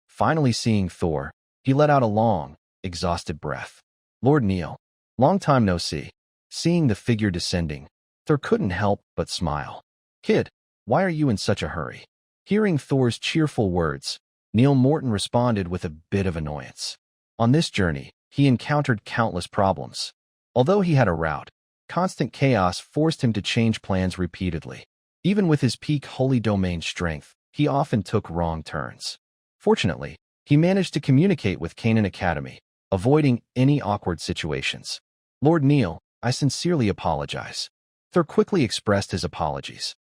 Finally seeing Thor, he let out a long, exhausted breath. Lord Neil, long time no see. Seeing the figure descending, Thor couldn't help but smile. Kid, why are you in such a hurry? Hearing Thor's cheerful words, Neil Morton responded with a bit of annoyance. On this journey, he encountered countless problems. Although he had a route, constant chaos forced him to change plans repeatedly. Even with his peak holy domain strength, he often took wrong turns. Fortunately, he managed to communicate with Canaan Academy, avoiding any awkward situations. Lord Neil, I sincerely apologize. Thor quickly expressed his apologies.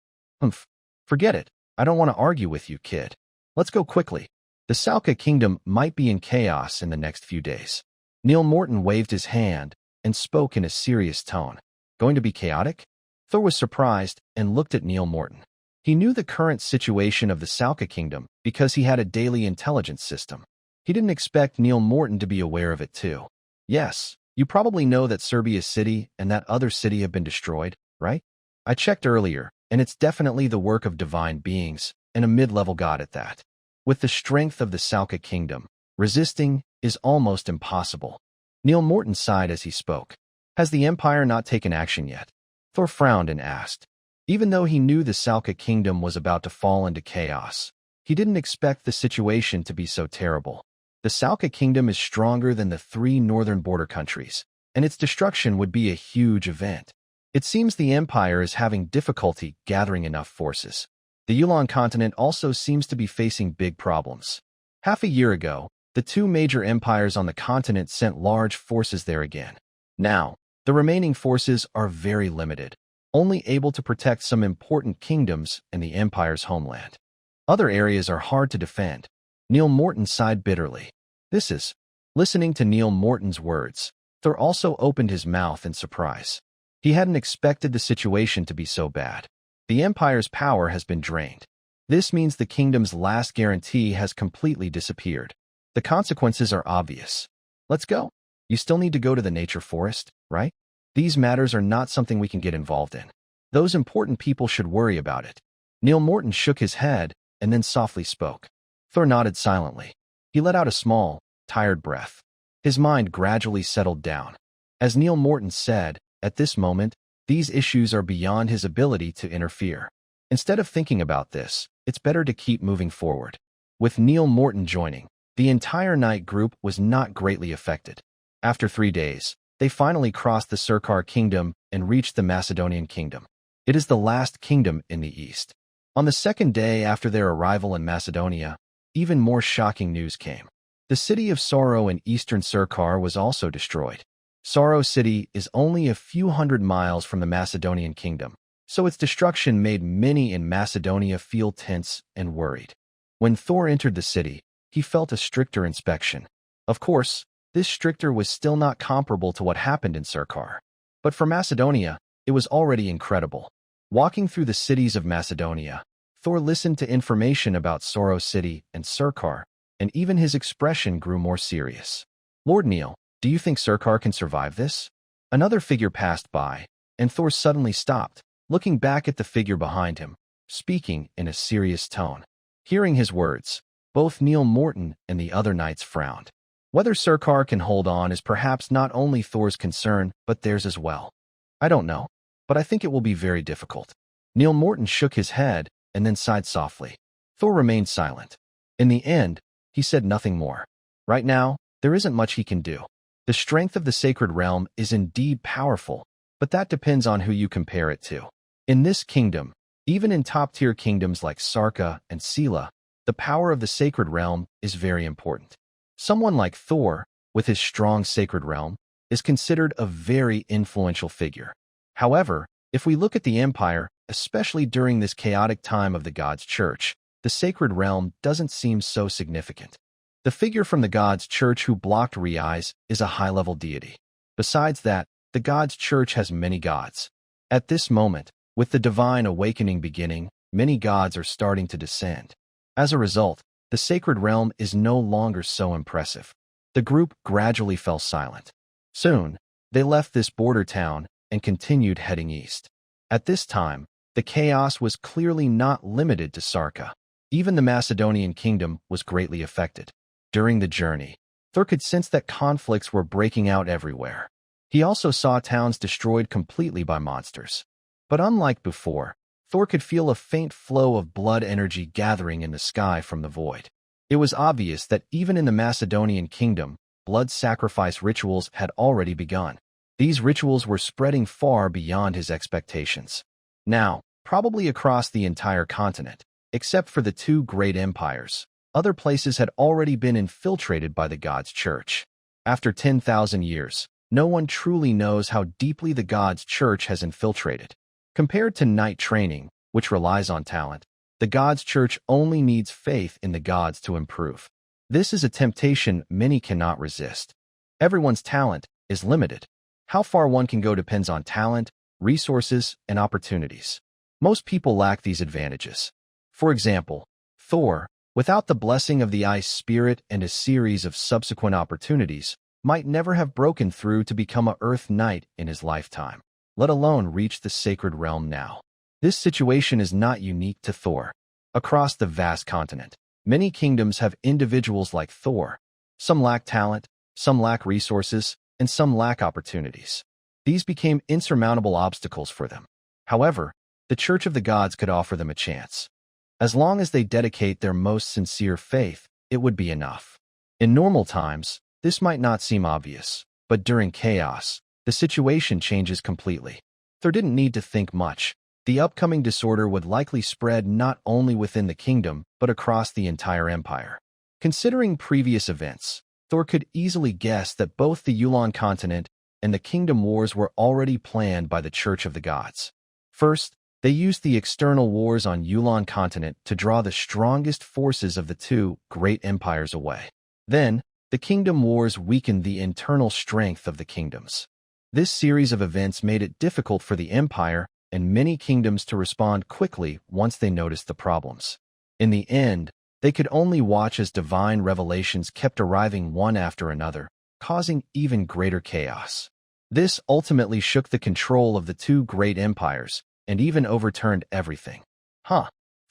Forget it. I don't want to argue with you, kid. Let's go quickly. The Sarka kingdom might be in chaos in the next few days. Neil Morton waved his hand and spoke in a serious tone. Going to be chaotic? Thor was surprised and looked at Neil Morton. He knew the current situation of the Salka Kingdom because he had a daily intelligence system. He didn't expect Neil Morton to be aware of it too. Yes, you probably know that Serbia City and that other city have been destroyed, right? I checked earlier, and it's definitely the work of divine beings, and a mid-level god at that. With the strength of the Salka Kingdom, resisting is almost impossible. Neil Morton sighed as he spoke. Has the Empire not taken action yet? Thor frowned and asked. Even though he knew the Salka Kingdom was about to fall into chaos, he didn't expect the situation to be so terrible. The Salka Kingdom is stronger than the 3 northern border countries, and its destruction would be a huge event. It seems the Empire is having difficulty gathering enough forces. The Yulan continent also seems to be facing big problems. Half a year ago, the 2 major empires on the continent sent large forces there again. Now, the remaining forces are very limited, only able to protect some important kingdoms and the Empire's homeland. Other areas are hard to defend. Neil Morton sighed bitterly. Listening to Neil Morton's words, Thor also opened his mouth in surprise. He hadn't expected the situation to be so bad. The Empire's power has been drained. This means the kingdom's last guarantee has completely disappeared. The consequences are obvious. Let's go. You still need to go to the nature forest, right? These matters are not something we can get involved in. Those important people should worry about it. Neil Morton shook his head and then softly spoke. Thor nodded silently. He let out a small, tired breath. His mind gradually settled down. As Neil Morton said, at this moment, these issues are beyond his ability to interfere. Instead of thinking about this, it's better to keep moving forward. With Neil Morton joining, the entire Knight group was not greatly affected. After 3 days, they finally crossed the Surkar Kingdom and reached the Macedonian Kingdom. It is the last kingdom in the east. On the 2nd day after their arrival in Macedonia, even more shocking news came. The city of Soro in eastern Surkar was also destroyed. Soro City is only a few hundred miles from the Macedonian Kingdom, so its destruction made many in Macedonia feel tense and worried. When Thor entered the city, he felt a stricter inspection. Of course, this stricter was still not comparable to what happened in Surkar. But for Macedonia, it was already incredible. Walking through the cities of Macedonia, Thor listened to information about Soro City and Surkar, and even his expression grew more serious. Lord Neil, do you think Surkar can survive this? Another figure passed by, and Thor suddenly stopped, looking back at the figure behind him, speaking in a serious tone. Hearing his words, both Neil Morton and the other knights frowned. Whether Surkar can hold on is perhaps not only Thor's concern, but theirs as well. I don't know, but I think it will be very difficult. Neil Morton shook his head and then sighed softly. Thor remained silent. In the end, he said nothing more. Right now, there isn't much he can do. The strength of the sacred realm is indeed powerful, but that depends on who you compare it to. In this kingdom, even in top-tier kingdoms like Sarka and Sela, the power of the sacred realm is very important. Someone like Thor, with his strong sacred realm, is considered a very influential figure. However, if we look at the Empire, especially during this chaotic time of the God's Church, the sacred realm doesn't seem so significant. The figure from the God's Church who blocked Reis is a high-level deity. Besides that, the God's Church has many gods. At this moment, with the divine awakening beginning, many gods are starting to descend. As a result, the sacred realm is no longer so impressive. The group gradually fell silent. Soon, they left this border town and continued heading east. At this time, the chaos was clearly not limited to Sarka. Even the Macedonian kingdom was greatly affected. During the journey, Thor could sense that conflicts were breaking out everywhere. He also saw towns destroyed completely by monsters. But unlike before, Thor could feel a faint flow of blood energy gathering in the sky from the void. It was obvious that even in the Macedonian kingdom, blood sacrifice rituals had already begun. These rituals were spreading far beyond his expectations. Now, probably across the entire continent, except for the 2 great empires, other places had already been infiltrated by the God's Church. After 10,000 years, no one truly knows how deeply the God's Church has infiltrated. Compared to knight training, which relies on talent, the God's Church only needs faith in the gods to improve. This is a temptation many cannot resist. Everyone's talent is limited. How far one can go depends on talent, resources, and opportunities. Most people lack these advantages. For example, Thor, without the blessing of the ice spirit and a series of subsequent opportunities, might never have broken through to become a Earth Knight in his lifetime, let alone reach the sacred realm now. This situation is not unique to Thor. Across the vast continent, many kingdoms have individuals like Thor. Some lack talent, some lack resources, and some lack opportunities. These became insurmountable obstacles for them. However, the Church of the Gods could offer them a chance. As long as they dedicate their most sincere faith, it would be enough. In normal times, this might not seem obvious, but during chaos, the situation changes completely. Thor didn't need to think much. The upcoming disorder would likely spread not only within the kingdom, but across the entire empire. Considering previous events, Thor could easily guess that both the Yulon continent and the Kingdom Wars were already planned by the Church of the Gods. First, they used the external wars on Yulon continent to draw the strongest forces of the two great empires away. Then, the Kingdom Wars weakened the internal strength of the kingdoms. This series of events made it difficult for the empire and many kingdoms to respond quickly once they noticed the problems. In the end, they could only watch as divine revelations kept arriving one after another, causing even greater chaos. This ultimately shook the control of the two great empires and even overturned everything.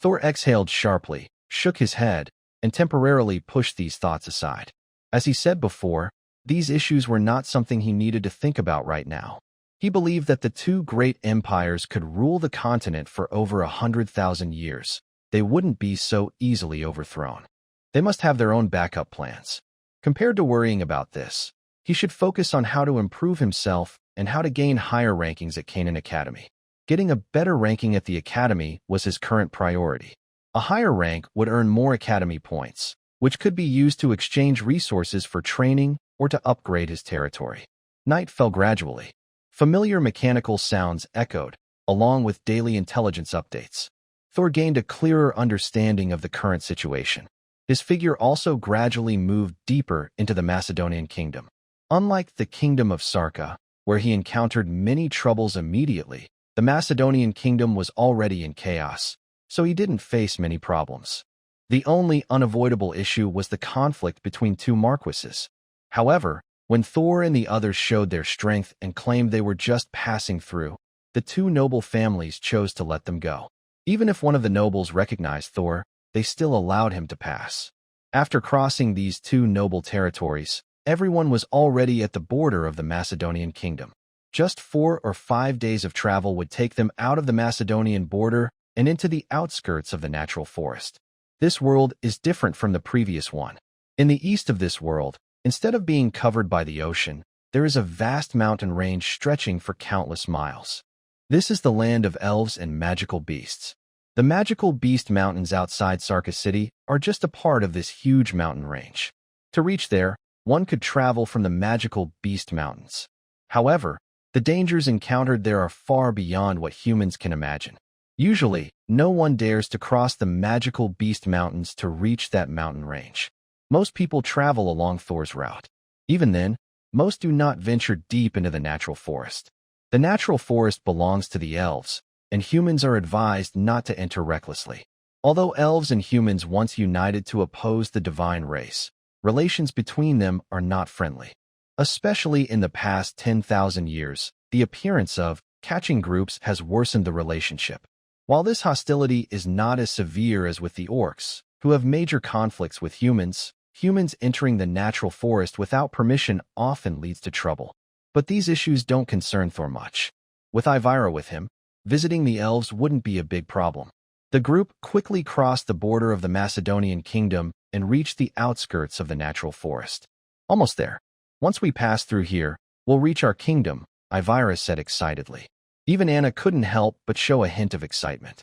Thor exhaled sharply, shook his head, and temporarily pushed these thoughts aside. As he said before, these issues were not something he needed to think about right now. He believed that the two great empires could rule the continent for over 100,000 years. They wouldn't be so easily overthrown. They must have their own backup plans. Compared to worrying about this, he should focus on how to improve himself and how to gain higher rankings at Canaan Academy. Getting a better ranking at the academy was his current priority. A higher rank would earn more academy points, which could be used to exchange resources for training or to upgrade his territory. Night fell gradually. Familiar mechanical sounds echoed, along with daily intelligence updates. Thor gained a clearer understanding of the current situation. His figure also gradually moved deeper into the Macedonian kingdom. Unlike the kingdom of Sarka, where he encountered many troubles immediately, the Macedonian kingdom was already in chaos, so he didn't face many problems. The only unavoidable issue was the conflict between two marquises. However, when Thor and the others showed their strength and claimed they were just passing through, the two noble families chose to let them go. Even if one of the nobles recognized Thor, they still allowed him to pass. After crossing these two noble territories, everyone was already at the border of the Macedonian kingdom. Just 4 or 5 days of travel would take them out of the Macedonian border and into the outskirts of the natural forest. This world is different from the previous one. In the east of this world, instead of being covered by the ocean, there is a vast mountain range stretching for countless miles. This is the land of elves and magical beasts. The magical beast mountains outside Sarka City are just a part of this huge mountain range. To reach there, one could travel from the magical beast mountains. However, the dangers encountered there are far beyond what humans can imagine. Usually, no one dares to cross the magical beast mountains to reach that mountain range. Most people travel along Thor's route. Even then, most do not venture deep into the natural forest. The natural forest belongs to the elves, and humans are advised not to enter recklessly. Although elves and humans once united to oppose the divine race, relations between them are not friendly. Especially in the past 10,000 years, the appearance of catching groups has worsened the relationship. While this hostility is not as severe as with the orcs, who have major conflicts with humans entering the natural forest without permission often leads to trouble. But these issues don't concern Thor much. With Ivira with him, visiting the elves wouldn't be a big problem. The group quickly crossed the border of the Macedonian kingdom and reached the outskirts of the natural forest. Almost there. Once we pass through here, we'll reach our kingdom, Ivira said excitedly. Even Anna couldn't help but show a hint of excitement.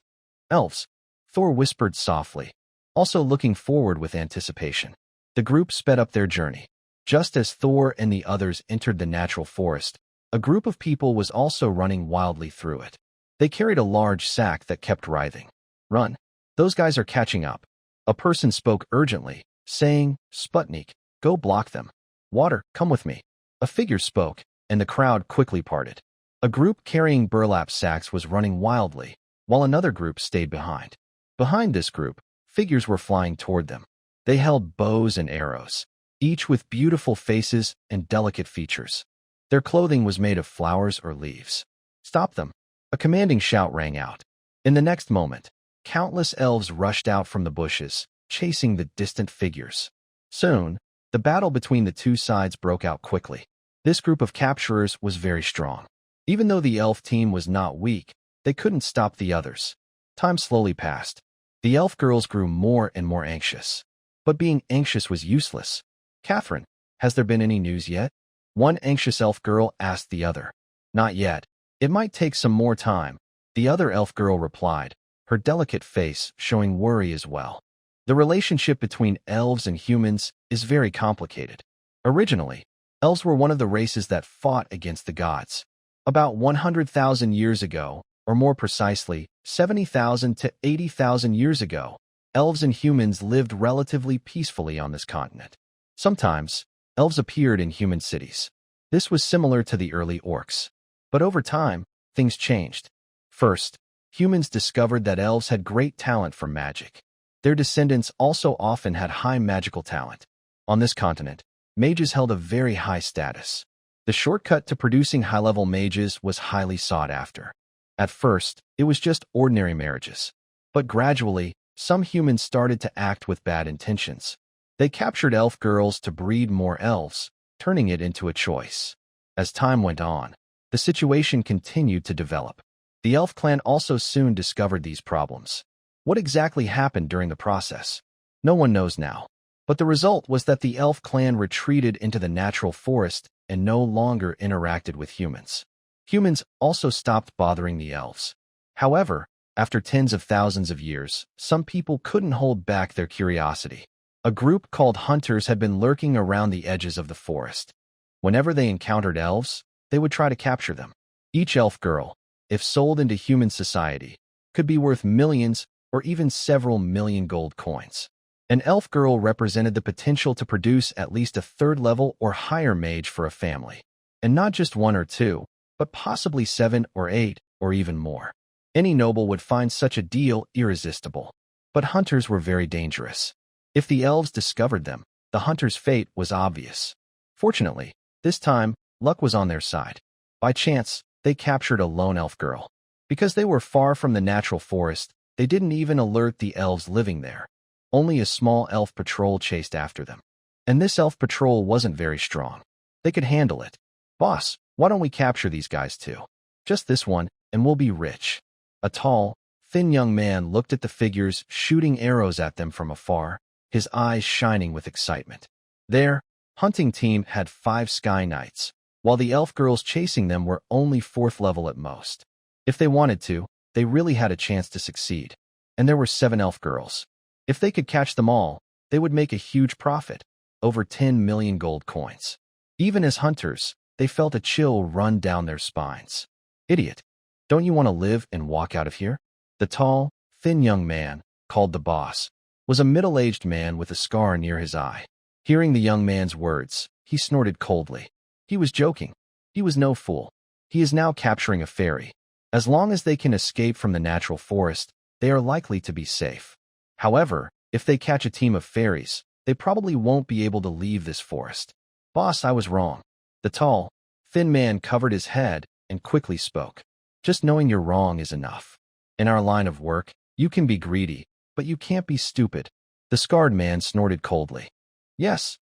Elves, Thor whispered softly, also looking forward with anticipation. The group sped up their journey. Just as Thor and the others entered the natural forest, a group of people was also running wildly through it. They carried a large sack that kept writhing. Run. Those guys are catching up. A person spoke urgently, saying, Sputnik, go block them. Water, come with me. A figure spoke, and the crowd quickly parted. A group carrying burlap sacks was running wildly, while another group stayed behind. Behind this group, figures were flying toward them. They held bows and arrows, each with beautiful faces and delicate features. Their clothing was made of flowers or leaves. "Stop them!" A commanding shout rang out. In the next moment, countless elves rushed out from the bushes, chasing the distant figures. Soon, the battle between the two sides broke out quickly. This group of capturers was very strong. Even though the elf team was not weak, they couldn't stop the others. Time slowly passed. The elf girls grew more and more anxious. But being anxious was useless. "Catherine, has there been any news yet?" One anxious elf girl asked the other. "Not yet. It might take some more time," the other elf girl replied, her delicate face showing worry as well. The relationship between elves and humans is very complicated. Originally, elves were one of the races that fought against the gods. About 100,000 years ago, or more precisely, 70,000 to 80,000 years ago, elves and humans lived relatively peacefully on this continent. Sometimes, elves appeared in human cities. This was similar to the early orcs. But over time, things changed. First, humans discovered that elves had great talent for magic. Their descendants also often had high magical talent. On this continent, mages held a very high status. The shortcut to producing high-level mages was highly sought after. At first, it was just ordinary marriages. But gradually, some humans started to act with bad intentions. They captured elf girls to breed more elves, turning it into a choice. As time went on, the situation continued to develop. The elf clan also soon discovered these problems. What exactly happened during the process? No one knows now. But the result was that the elf clan retreated into the natural forest and no longer interacted with humans. Humans also stopped bothering the elves. However, after tens of thousands of years, some people couldn't hold back their curiosity. A group called hunters had been lurking around the edges of the forest. Whenever they encountered elves, they would try to capture them. Each elf girl, if sold into human society, could be worth millions or even several million gold coins. An elf girl represented the potential to produce at least a third-level or higher mage for a family. And not just one or two, but possibly 7 or 8 or even more. Any noble would find such a deal irresistible. But hunters were very dangerous. If the elves discovered them, the hunter's fate was obvious. Fortunately, this time, luck was on their side. By chance, they captured a lone elf girl. Because they were far from the natural forest, they didn't even alert the elves living there. Only a small elf patrol chased after them. And this elf patrol wasn't very strong. They could handle it. "Boss, why don't we capture these guys too? Just this one, and we'll be rich." A tall, thin young man looked at the figures shooting arrows at them from afar, his eyes shining with excitement. Their hunting team had 5 Sky Knights, while the elf girls chasing them were only 4th level at most. If they wanted to, they really had a chance to succeed. And there were 7 elf girls. If they could catch them all, they would make a huge profit, over 10 million gold coins. Even as hunters, they felt a chill run down their spines. "Idiot, don't you want to live and walk out of here?" The tall, thin young man, called the boss, was a middle-aged man with a scar near his eye. Hearing the young man's words, he snorted coldly. He was joking. He was no fool. He is now capturing a fairy. As long as they can escape from the natural forest, they are likely to be safe. However, if they catch a team of fairies, they probably won't be able to leave this forest. "Boss, I was wrong." The tall, thin man covered his head and quickly spoke. "Just knowing you're wrong is enough. In our line of work, you can be greedy, but you can't be stupid." The scarred man snorted coldly. Yes,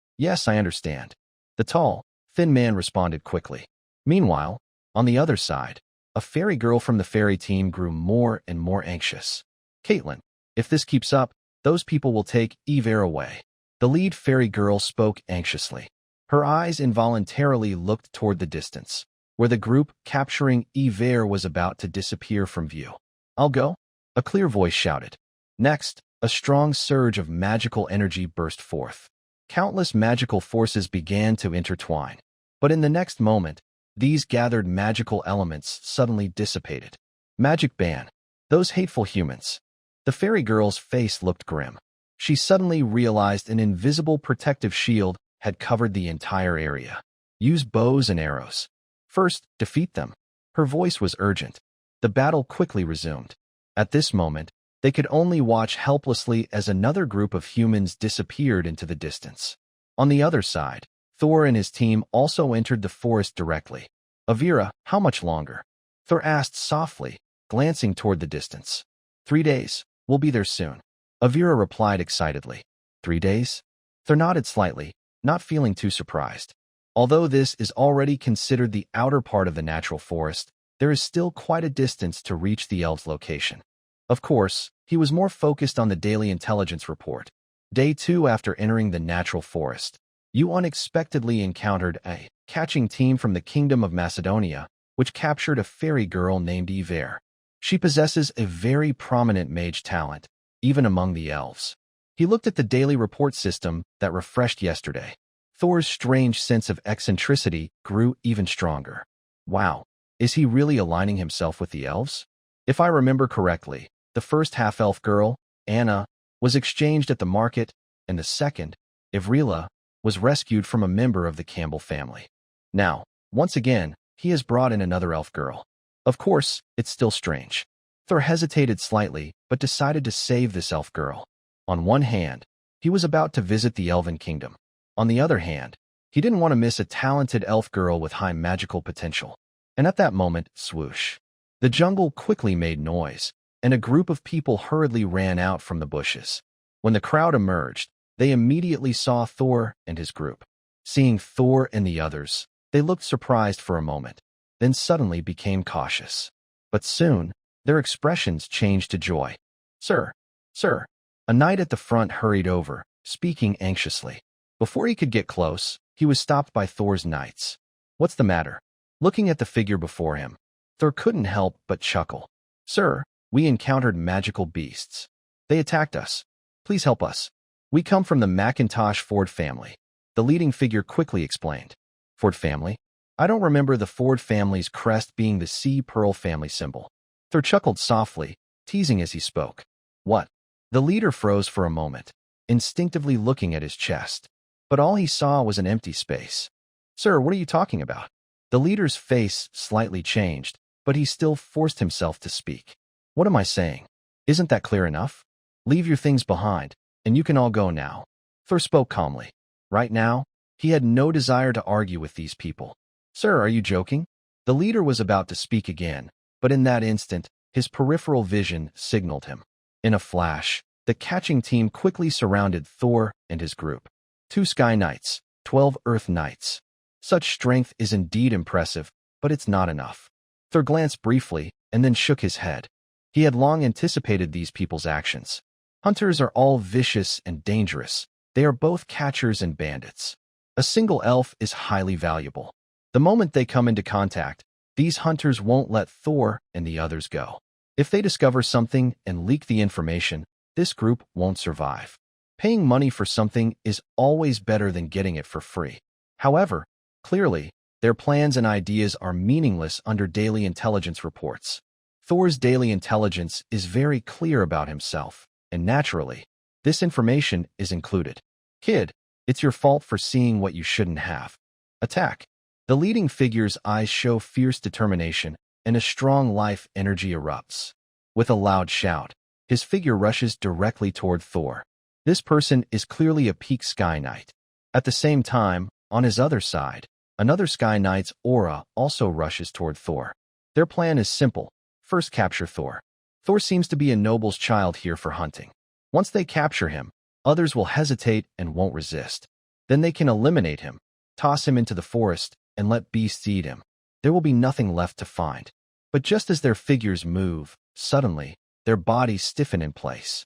I understand." The tall, thin man responded quickly. Meanwhile, on the other side, a fairy girl from the fairy team grew more and more anxious. "Caitlin, if this keeps up, those people will take Eve away." The lead fairy girl spoke anxiously. Her eyes involuntarily looked toward the distance, where the group capturing Eve was about to disappear from view. "I'll go," a clear voice shouted. Next, a strong surge of magical energy burst forth. Countless magical forces began to intertwine. But in the next moment, these gathered magical elements suddenly dissipated. Magic ban. Those hateful humans. The fairy girl's face looked grim. She suddenly realized an invisible protective shield had covered the entire area. "Use bows and arrows. First, defeat them." Her voice was urgent. The battle quickly resumed. At this moment, they could only watch helplessly as another group of humans disappeared into the distance. On the other side, Thor and his team also entered the forest directly. Avira, how much longer? Thor asked softly, glancing toward the distance. 3 days. We'll be there soon. Avira replied excitedly. 3 days? Thor nodded slightly, not feeling too surprised. Although this is already considered the outer part of the natural forest, there is still quite a distance to reach the elves' location. Of course, he was more focused on the daily intelligence report. Day 2 after entering the natural forest, you unexpectedly encountered a catching team from the Kingdom of Macedonia, which captured a fairy girl named Yver. She possesses a very prominent mage talent, even among the elves. He looked at the daily report system that refreshed yesterday. Thor's strange sense of eccentricity grew even stronger. Wow, is he really aligning himself with the elves? If I remember correctly, the first half-elf girl, Anna, was exchanged at the market, and the second, Ivrila, was rescued from a member of the Campbell family. Now, once again, he has brought in another elf girl. Of course, it's still strange. Thor hesitated slightly, but decided to save this elf girl. On one hand, he was about to visit the Elven Kingdom. On the other hand, he didn't want to miss a talented elf girl with high magical potential. And at that moment, swoosh. The jungle quickly made noise, and a group of people hurriedly ran out from the bushes. When the crowd emerged, they immediately saw Thor and his group. Seeing Thor and the others, they looked surprised for a moment, then suddenly became cautious. But soon, their expressions changed to joy. Sir, sir, a knight at the front hurried over, speaking anxiously. Before he could get close, he was stopped by Thor's knights. What's the matter? Looking at the figure before him, Thor couldn't help but chuckle. Sir, we encountered magical beasts. They attacked us. Please help us. We come from the Macintosh Ford family. The leading figure quickly explained. Ford family? I don't remember the Ford family's crest being the Sea Pearl family symbol. Thor chuckled softly, teasing as he spoke. What? The leader froze for a moment, instinctively looking at his chest. But all he saw was an empty space. Sir, what are you talking about? The leader's face slightly changed, but he still forced himself to speak. What am I saying? Isn't that clear enough? Leave your things behind, and you can all go now. Thor spoke calmly. Right now, he had no desire to argue with these people. Sir, are you joking? The leader was about to speak again, but in that instant, his peripheral vision signaled him. In a flash, the catching team quickly surrounded Thor and his group. 2 Sky Knights, 12 Earth Knights. Such strength is indeed impressive, but it's not enough. Thor glanced briefly and then shook his head. He had long anticipated these people's actions. Hunters are all vicious and dangerous. They are both catchers and bandits. A single elf is highly valuable. The moment they come into contact, these hunters won't let Thor and the others go. If they discover something and leak the information, this group won't survive. Paying money for something is always better than getting it for free. However, clearly, their plans and ideas are meaningless under daily intelligence reports. Thor's daily intelligence is very clear about himself, and naturally, this information is included. Kid, it's your fault for seeing what you shouldn't have. Attack. The leading figure's eyes show fierce determination, and a strong life energy erupts. With a loud shout, his figure rushes directly toward Thor. This person is clearly a peak Sky Knight. At the same time, on his other side, another Sky Knight's aura also rushes toward Thor. Their plan is simple. First capture Thor. Thor seems to be a noble's child here for hunting. Once they capture him, others will hesitate and won't resist. Then they can eliminate him, toss him into the forest, and let beasts eat him. There will be nothing left to find. But just as their figures move, suddenly, their bodies stiffen in place.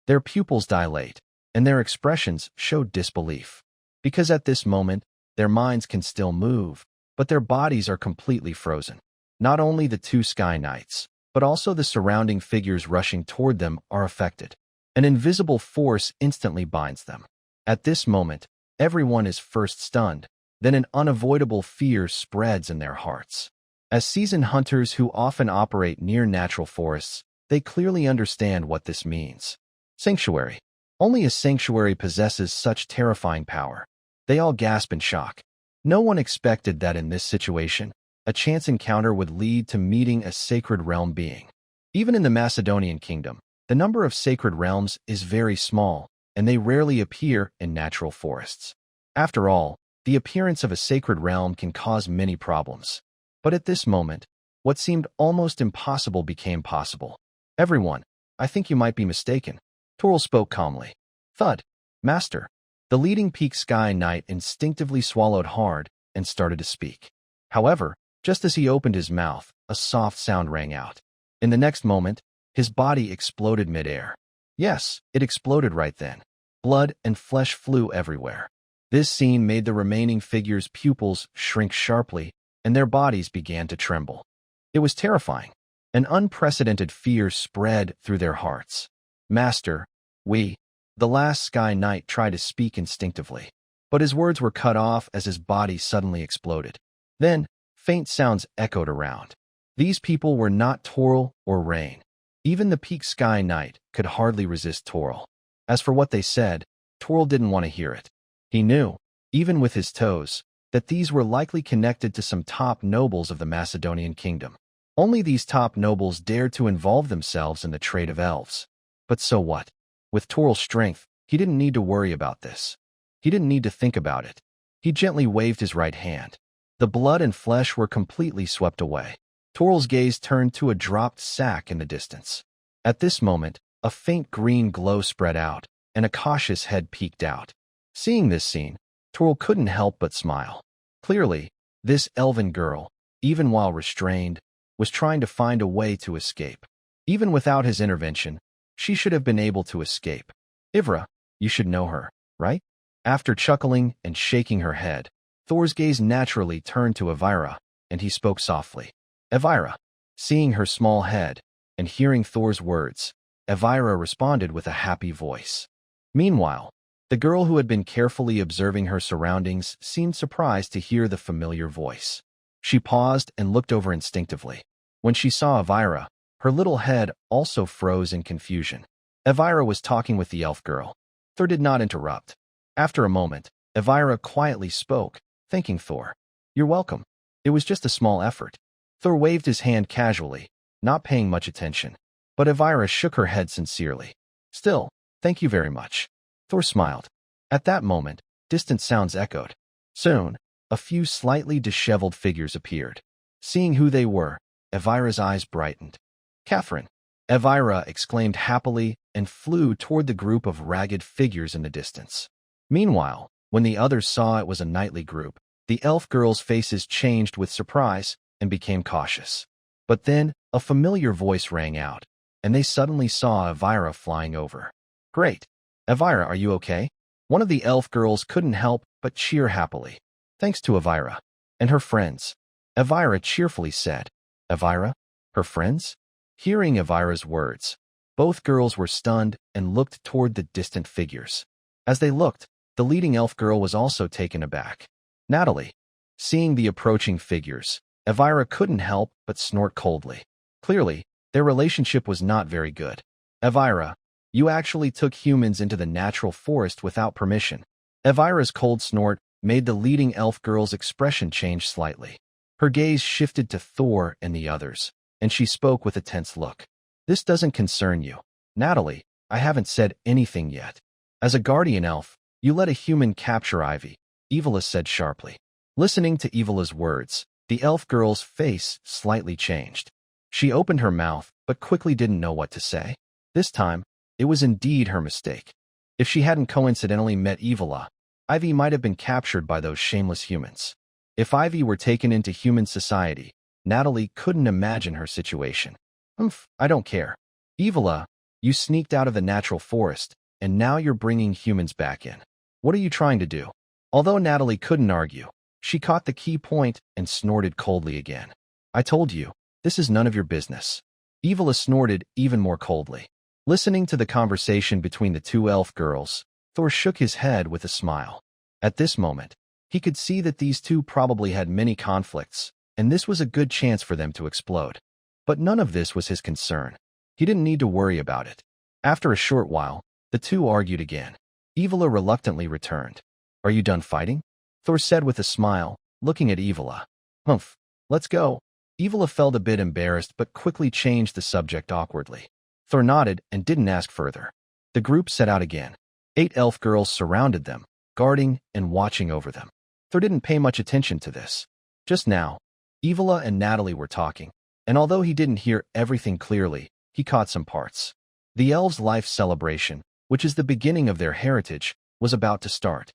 Their pupils dilate, and their expressions show disbelief. Because at this moment, their minds can still move, but their bodies are completely frozen. Not only the 2 Sky Knights, but also the surrounding figures rushing toward them are affected. An invisible force instantly binds them. At this moment, everyone is first stunned, then an unavoidable fear spreads in their hearts. As seasoned hunters who often operate near natural forests, they clearly understand what this means. Sanctuary. Only a sanctuary possesses such terrifying power. They all gasp in shock. No one expected that in this situation, a chance encounter would lead to meeting a sacred realm being. Even in the Macedonian kingdom, the number of sacred realms is very small, and they rarely appear in natural forests. After all, the appearance of a sacred realm can cause many problems. But at this moment, what seemed almost impossible became possible. Everyone, I think you might be mistaken. Toril spoke calmly. Thud. Master. The leading Peak Sky Knight instinctively swallowed hard and started to speak. However, just as he opened his mouth, a soft sound rang out. In the next moment, his body exploded midair. Yes, it exploded right then. Blood and flesh flew everywhere. This scene made the remaining figures' pupils shrink sharply, and their bodies began to tremble. It was terrifying. An unprecedented fear spread through their hearts. Master, the last Sky Knight tried to speak instinctively, but his words were cut off as his body suddenly exploded. Then, faint sounds echoed around. These people were not Toril or Rain. Even the Peak Sky Knight could hardly resist Toril. As for what they said, Toril didn't want to hear it. He knew, even with his toes, that these were likely connected to some top nobles of the Macedonian kingdom. Only these top nobles dared to involve themselves in the trade of elves. But so what? With Toril's strength, he didn't need to worry about this. He didn't need to think about it. He gently waved his right hand. The blood and flesh were completely swept away. Toril's gaze turned to a dropped sack in the distance. At this moment, a faint green glow spread out, and a cautious head peeked out. Seeing this scene, Toril couldn't help but smile. Clearly, this elven girl, even while restrained, was trying to find a way to escape. Even without his intervention, she should have been able to escape. Ivra, you should know her, right? After chuckling and shaking her head, Thor's gaze naturally turned to Evira, and he spoke softly. Evira. Seeing her small head and hearing Thor's words, Evira responded with a happy voice. Meanwhile, the girl who had been carefully observing her surroundings seemed surprised to hear the familiar voice. She paused and looked over instinctively. When she saw Evira, her little head also froze in confusion. Evira was talking with the elf girl. Thor did not interrupt. After a moment, Evira quietly spoke, thanking Thor. You're welcome. It was just a small effort. Thor waved his hand casually, not paying much attention. But Evira shook her head sincerely. Still, thank you very much. Thor smiled. At that moment, distant sounds echoed. Soon, a few slightly disheveled figures appeared. Seeing who they were, Evira's eyes brightened. Catherine! Evira exclaimed happily and flew toward the group of ragged figures in the distance. Meanwhile, when the others saw it was a knightly group, the elf girls' faces changed with surprise and became cautious. But then, a familiar voice rang out, and they suddenly saw Evira flying over. Great! Evira, are you okay? One of the elf girls couldn't help but cheer happily. Thanks to Evira. And her friends. Evira cheerfully said. Evira? Her friends? Hearing Evira's words, both girls were stunned and looked toward the distant figures. As they looked, the leading elf girl was also taken aback. Natalie. Seeing the approaching figures, Evira couldn't help but snort coldly. Clearly, their relationship was not very good. Evira, you actually took humans into the natural forest without permission. Evira's cold snort made the leading elf girl's expression change slightly. Her gaze shifted to Thor and the others, and she spoke with a tense look. This doesn't concern you. Natalie, I haven't said anything yet. As a guardian elf, you let a human capture Ivy, Evelyn said sharply. Listening to Evelyn's words, the elf girl's face slightly changed. She opened her mouth, but quickly didn't know what to say. This time, it was indeed her mistake. If she hadn't coincidentally met Evelyn, Ivy might have been captured by those shameless humans. If Ivy were taken into human society, Natalie couldn't imagine her situation. I don't care. Evelyn, you sneaked out of the natural forest, and now you're bringing humans back in. What are you trying to do? Although Natalie couldn't argue, she caught the key point and snorted coldly again. I told you, this is none of your business. Evelyn snorted even more coldly. Listening to the conversation between the two elf girls, Thor shook his head with a smile. At this moment, he could see that these two probably had many conflicts, and this was a good chance for them to explode. But none of this was his concern. He didn't need to worry about it. After a short while, the two argued again. Evelyn reluctantly returned. Are you done fighting? Thor said with a smile, looking at Evelyn. Let's go. Evola felt a bit embarrassed but quickly changed the subject awkwardly. Thor nodded and didn't ask further. The group set out again. 8 elf girls surrounded them, guarding and watching over them. Thor didn't pay much attention to this. Just now, Evola and Natalie were talking, and although he didn't hear everything clearly, he caught some parts. The elves' life celebration, which is the beginning of their heritage, was about to start.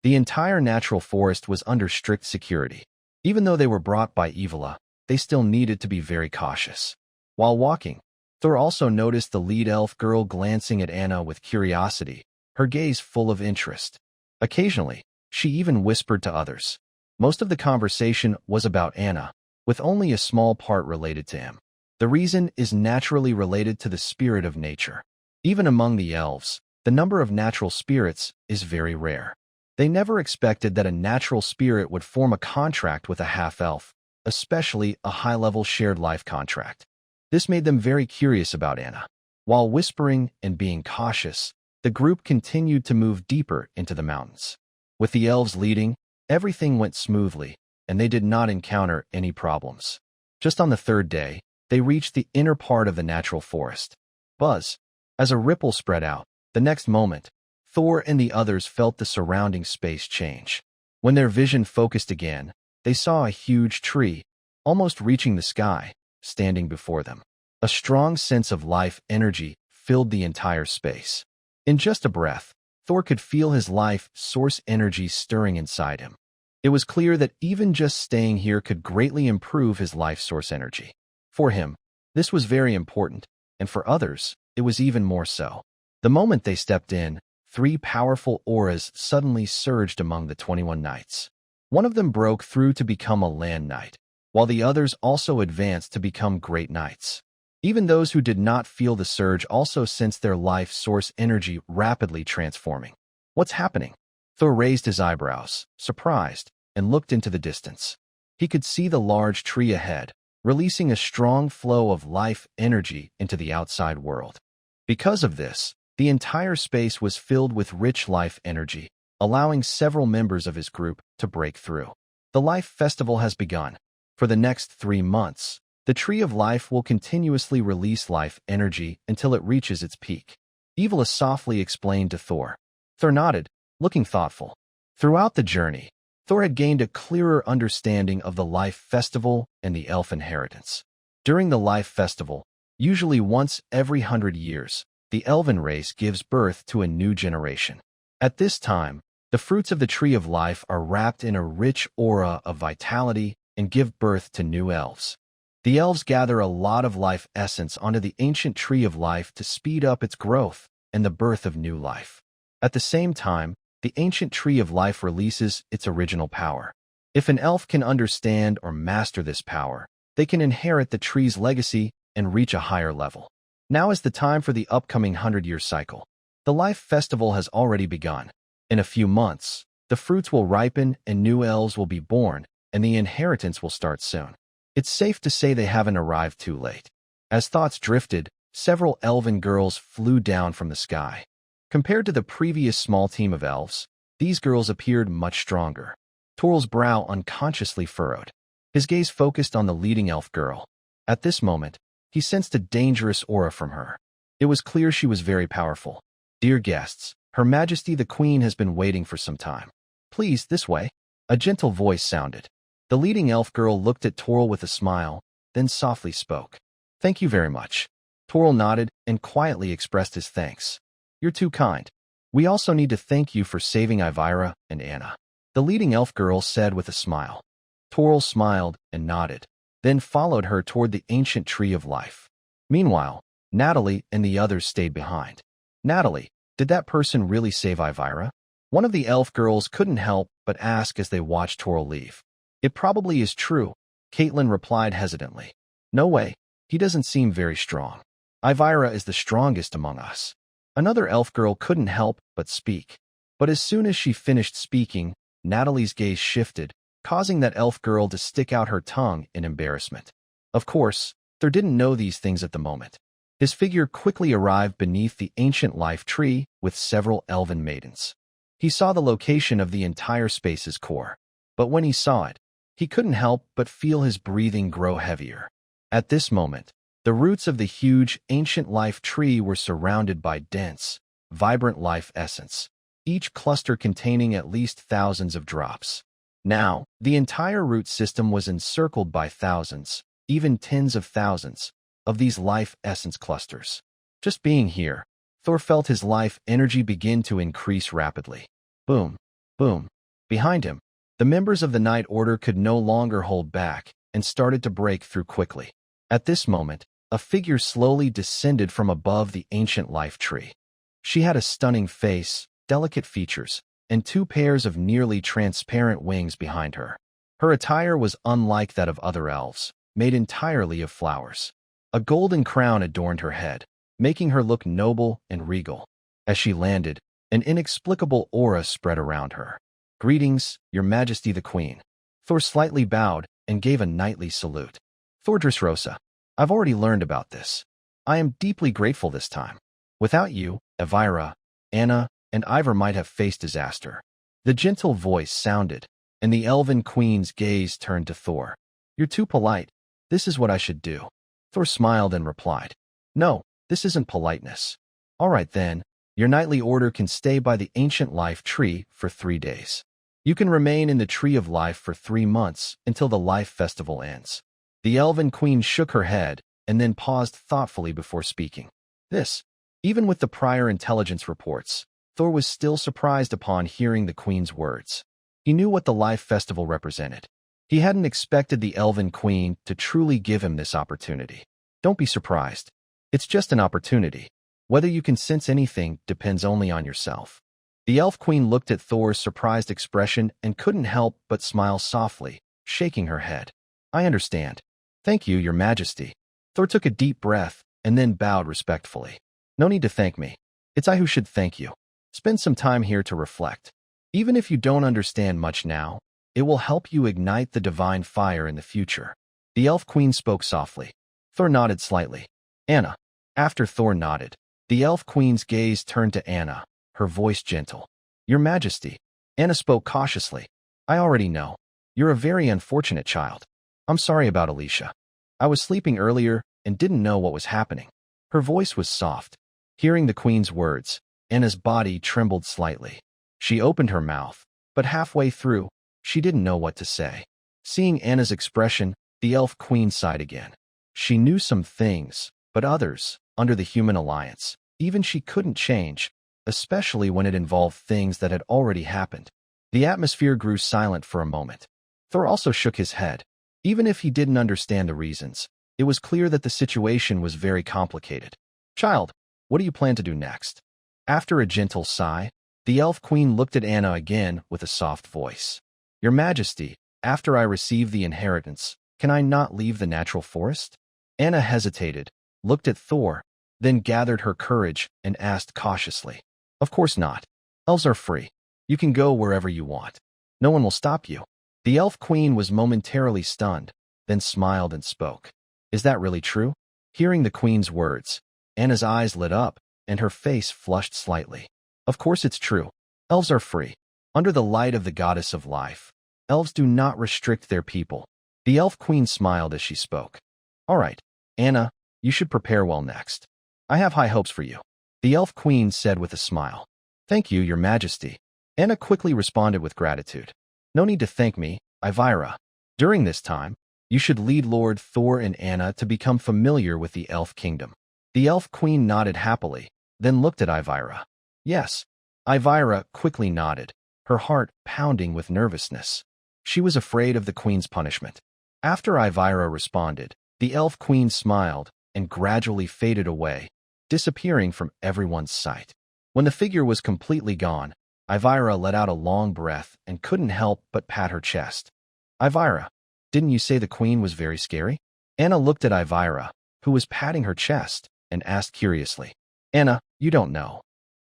The entire natural forest was under strict security. Even though they were brought by Evola, they still needed to be very cautious. While walking, Thor also noticed the lead elf girl glancing at Anna with curiosity, her gaze full of interest. Occasionally, she even whispered to others. Most of the conversation was about Anna, with only a small part related to him. The reason is naturally related to the spirit of nature. Even among the elves, the number of natural spirits is very rare. They never expected that a natural spirit would form a contract with a half-elf, especially a high-level shared life contract. This made them very curious about Anna. While whispering and being cautious, the group continued to move deeper into the mountains. With the elves leading, everything went smoothly, and they did not encounter any problems. Just on the 3rd day, they reached the inner part of the natural forest. Buzz! As a ripple spread out, the next moment, Thor and the others felt the surrounding space change. When their vision focused again, they saw a huge tree, almost reaching the sky, standing before them. A strong sense of life energy filled the entire space. In just a breath, Thor could feel his life source energy stirring inside him. It was clear that even just staying here could greatly improve his life source energy. For him, this was very important, and for others, it was even more so. The moment they stepped in, 3 powerful auras suddenly surged among the 21 knights. One of them broke through to become a land knight, while the others also advanced to become great knights. Even those who did not feel the surge also sensed their life source energy rapidly transforming. What's happening? Thor raised his eyebrows, surprised, and looked into the distance. He could see the large tree ahead, releasing a strong flow of life energy into the outside world. Because of this, the entire space was filled with rich life energy, allowing several members of his group to break through. The Life Festival has begun. For the next 3 months, the Tree of Life will continuously release life energy until it reaches its peak. Evola softly explained to Thor. Thor nodded, looking thoughtful. Throughout the journey, Thor had gained a clearer understanding of the Life Festival and the elf inheritance. During the Life Festival, usually once every 100 years, the elven race gives birth to a new generation. At this time, the fruits of the Tree of Life are wrapped in a rich aura of vitality and give birth to new elves. The elves gather a lot of life essence onto the ancient Tree of Life to speed up its growth and the birth of new life. At the same time, the ancient Tree of Life releases its original power. If an elf can understand or master this power, they can inherit the tree's legacy and reach a higher level. Now is the time for the upcoming 100-year cycle. The Life Festival has already begun. In a few months, the fruits will ripen and new elves will be born, and the inheritance will start soon. It's safe to say they haven't arrived too late. As thoughts drifted, several elven girls flew down from the sky. Compared to the previous small team of elves, these girls appeared much stronger. Toral's brow unconsciously furrowed. His gaze focused on the leading elf girl. At this moment, he sensed a dangerous aura from her. It was clear she was very powerful. Dear guests, Her Majesty the Queen has been waiting for some time. Please, this way. A gentle voice sounded. The leading elf girl looked at Toral with a smile, then softly spoke. Thank you very much. Toral nodded and quietly expressed his thanks. You're too kind. We also need to thank you for saving Ivira and Anna. The leading elf girl said with a smile. Toral smiled and nodded, then followed her toward the ancient Tree of Life. Meanwhile, Natalie and the others stayed behind. Natalie, did that person really save Ivira? One of the elf girls couldn't help but ask as they watched Toral leave. It probably is true, Caitlin replied hesitantly. No way, he doesn't seem very strong. Ivira is the strongest among us. Another elf girl couldn't help but speak. But as soon as she finished speaking, Natalie's gaze shifted, causing that elf girl to stick out her tongue in embarrassment. Of course, Thor didn't know these things at the moment. His figure quickly arrived beneath the ancient life tree with several elven maidens. He saw the location of the entire space's core. But when he saw it, He couldn't help but feel his breathing grow heavier. At this moment, the roots of the huge, ancient life tree were surrounded by dense, vibrant life essence, each cluster containing at least thousands of drops. Now, the entire root system was encircled by thousands, even tens of thousands, of these life essence clusters. Just being here, Thor felt his life energy begin to increase rapidly. Boom, boom. Behind him, the members of the Night Order could no longer hold back and started to break through quickly. At this moment, a figure slowly descended from above the ancient life tree. She had a stunning face, delicate features, and two pairs of nearly transparent wings behind her. Her attire was unlike that of other elves, made entirely of flowers. A golden crown adorned her head, making her look noble and regal. As she landed, an inexplicable aura spread around her. "Greetings, Your Majesty the Queen." Thor slightly bowed and gave a knightly salute. "Thor Dressrosa, I've already learned about this. I am deeply grateful this time. Without you, Elvira, Anna, and Ivar might have faced disaster." The gentle voice sounded, and the Elven Queen's gaze turned to Thor. "You're too polite. This is what I should do." Thor smiled and replied, "No, this isn't politeness. All right then, your knightly order can stay by the ancient life tree for 3 days. You can remain in the Tree of Life for 3 months until the Life Festival ends." The Elven Queen shook her head and then paused thoughtfully before speaking. Even with the prior intelligence reports, Thor was still surprised upon hearing the Queen's words. He knew what the Life Festival represented. He hadn't expected the Elven Queen to truly give him this opportunity. Don't be surprised. It's just an opportunity. Whether you can sense anything depends only on yourself. The Elf Queen looked at Thor's surprised expression and couldn't help but smile softly, shaking her head. "I understand. Thank you, Your Majesty." Thor took a deep breath and then bowed respectfully. "No need to thank me. It's I who should thank you. Spend some time here to reflect. Even if you don't understand much now, it will help you ignite the divine fire in the future." The Elf Queen spoke softly. Thor nodded slightly. "Anna." After Thor nodded, the Elf Queen's gaze turned to Anna, her voice gentle. "Your Majesty." Anna spoke cautiously. "I already know. You're a very unfortunate child. I'm sorry about Alicia. I was sleeping earlier and didn't know what was happening." Her voice was soft. Hearing the Queen's words, Anna's body trembled slightly. She opened her mouth, but halfway through, she didn't know what to say. Seeing Anna's expression, the Elf Queen sighed again. She knew some things, but others, under the human alliance, even she couldn't change, especially when it involved things that had already happened. The atmosphere grew silent for a moment. Thor also shook his head. Even if he didn't understand the reasons, it was clear that the situation was very complicated. "Child, what do you plan to do next?" After a gentle sigh, the Elf Queen looked at Anna again with a soft voice. "Your Majesty, after I receive the inheritance, can I not leave the natural forest?" Anna hesitated, looked at Thor, then gathered her courage and asked cautiously. "Of course not. Elves are free. You can go wherever you want. No one will stop you." The Elf Queen was momentarily stunned, then smiled and spoke. "Is that really true?" Hearing the Queen's words, Anna's eyes lit up, and her face flushed slightly. "Of course it's true. Elves are free. Under the light of the Goddess of Life, elves do not restrict their people." The Elf Queen smiled as she spoke. "All right, Anna, you should prepare well next. I have high hopes for you," the Elf Queen said with a smile. "Thank you, Your Majesty." Anna quickly responded with gratitude. "No need to thank me, Ivira. During this time, you should lead Lord Thor and Anna to become familiar with the Elf Kingdom." The Elf Queen nodded happily, then looked at Ivira. "Yes." Ivira quickly nodded, her heart pounding with nervousness. She was afraid of the Queen's punishment. After Ivira responded, the Elf Queen smiled and gradually faded away, disappearing from everyone's sight. When the figure was completely gone, Ivira let out a long breath and couldn't help but pat her chest. "Ivira, didn't you say the Queen was very scary?" Anna looked at Ivira, who was patting her chest, and asked curiously. "Anna, you don't know."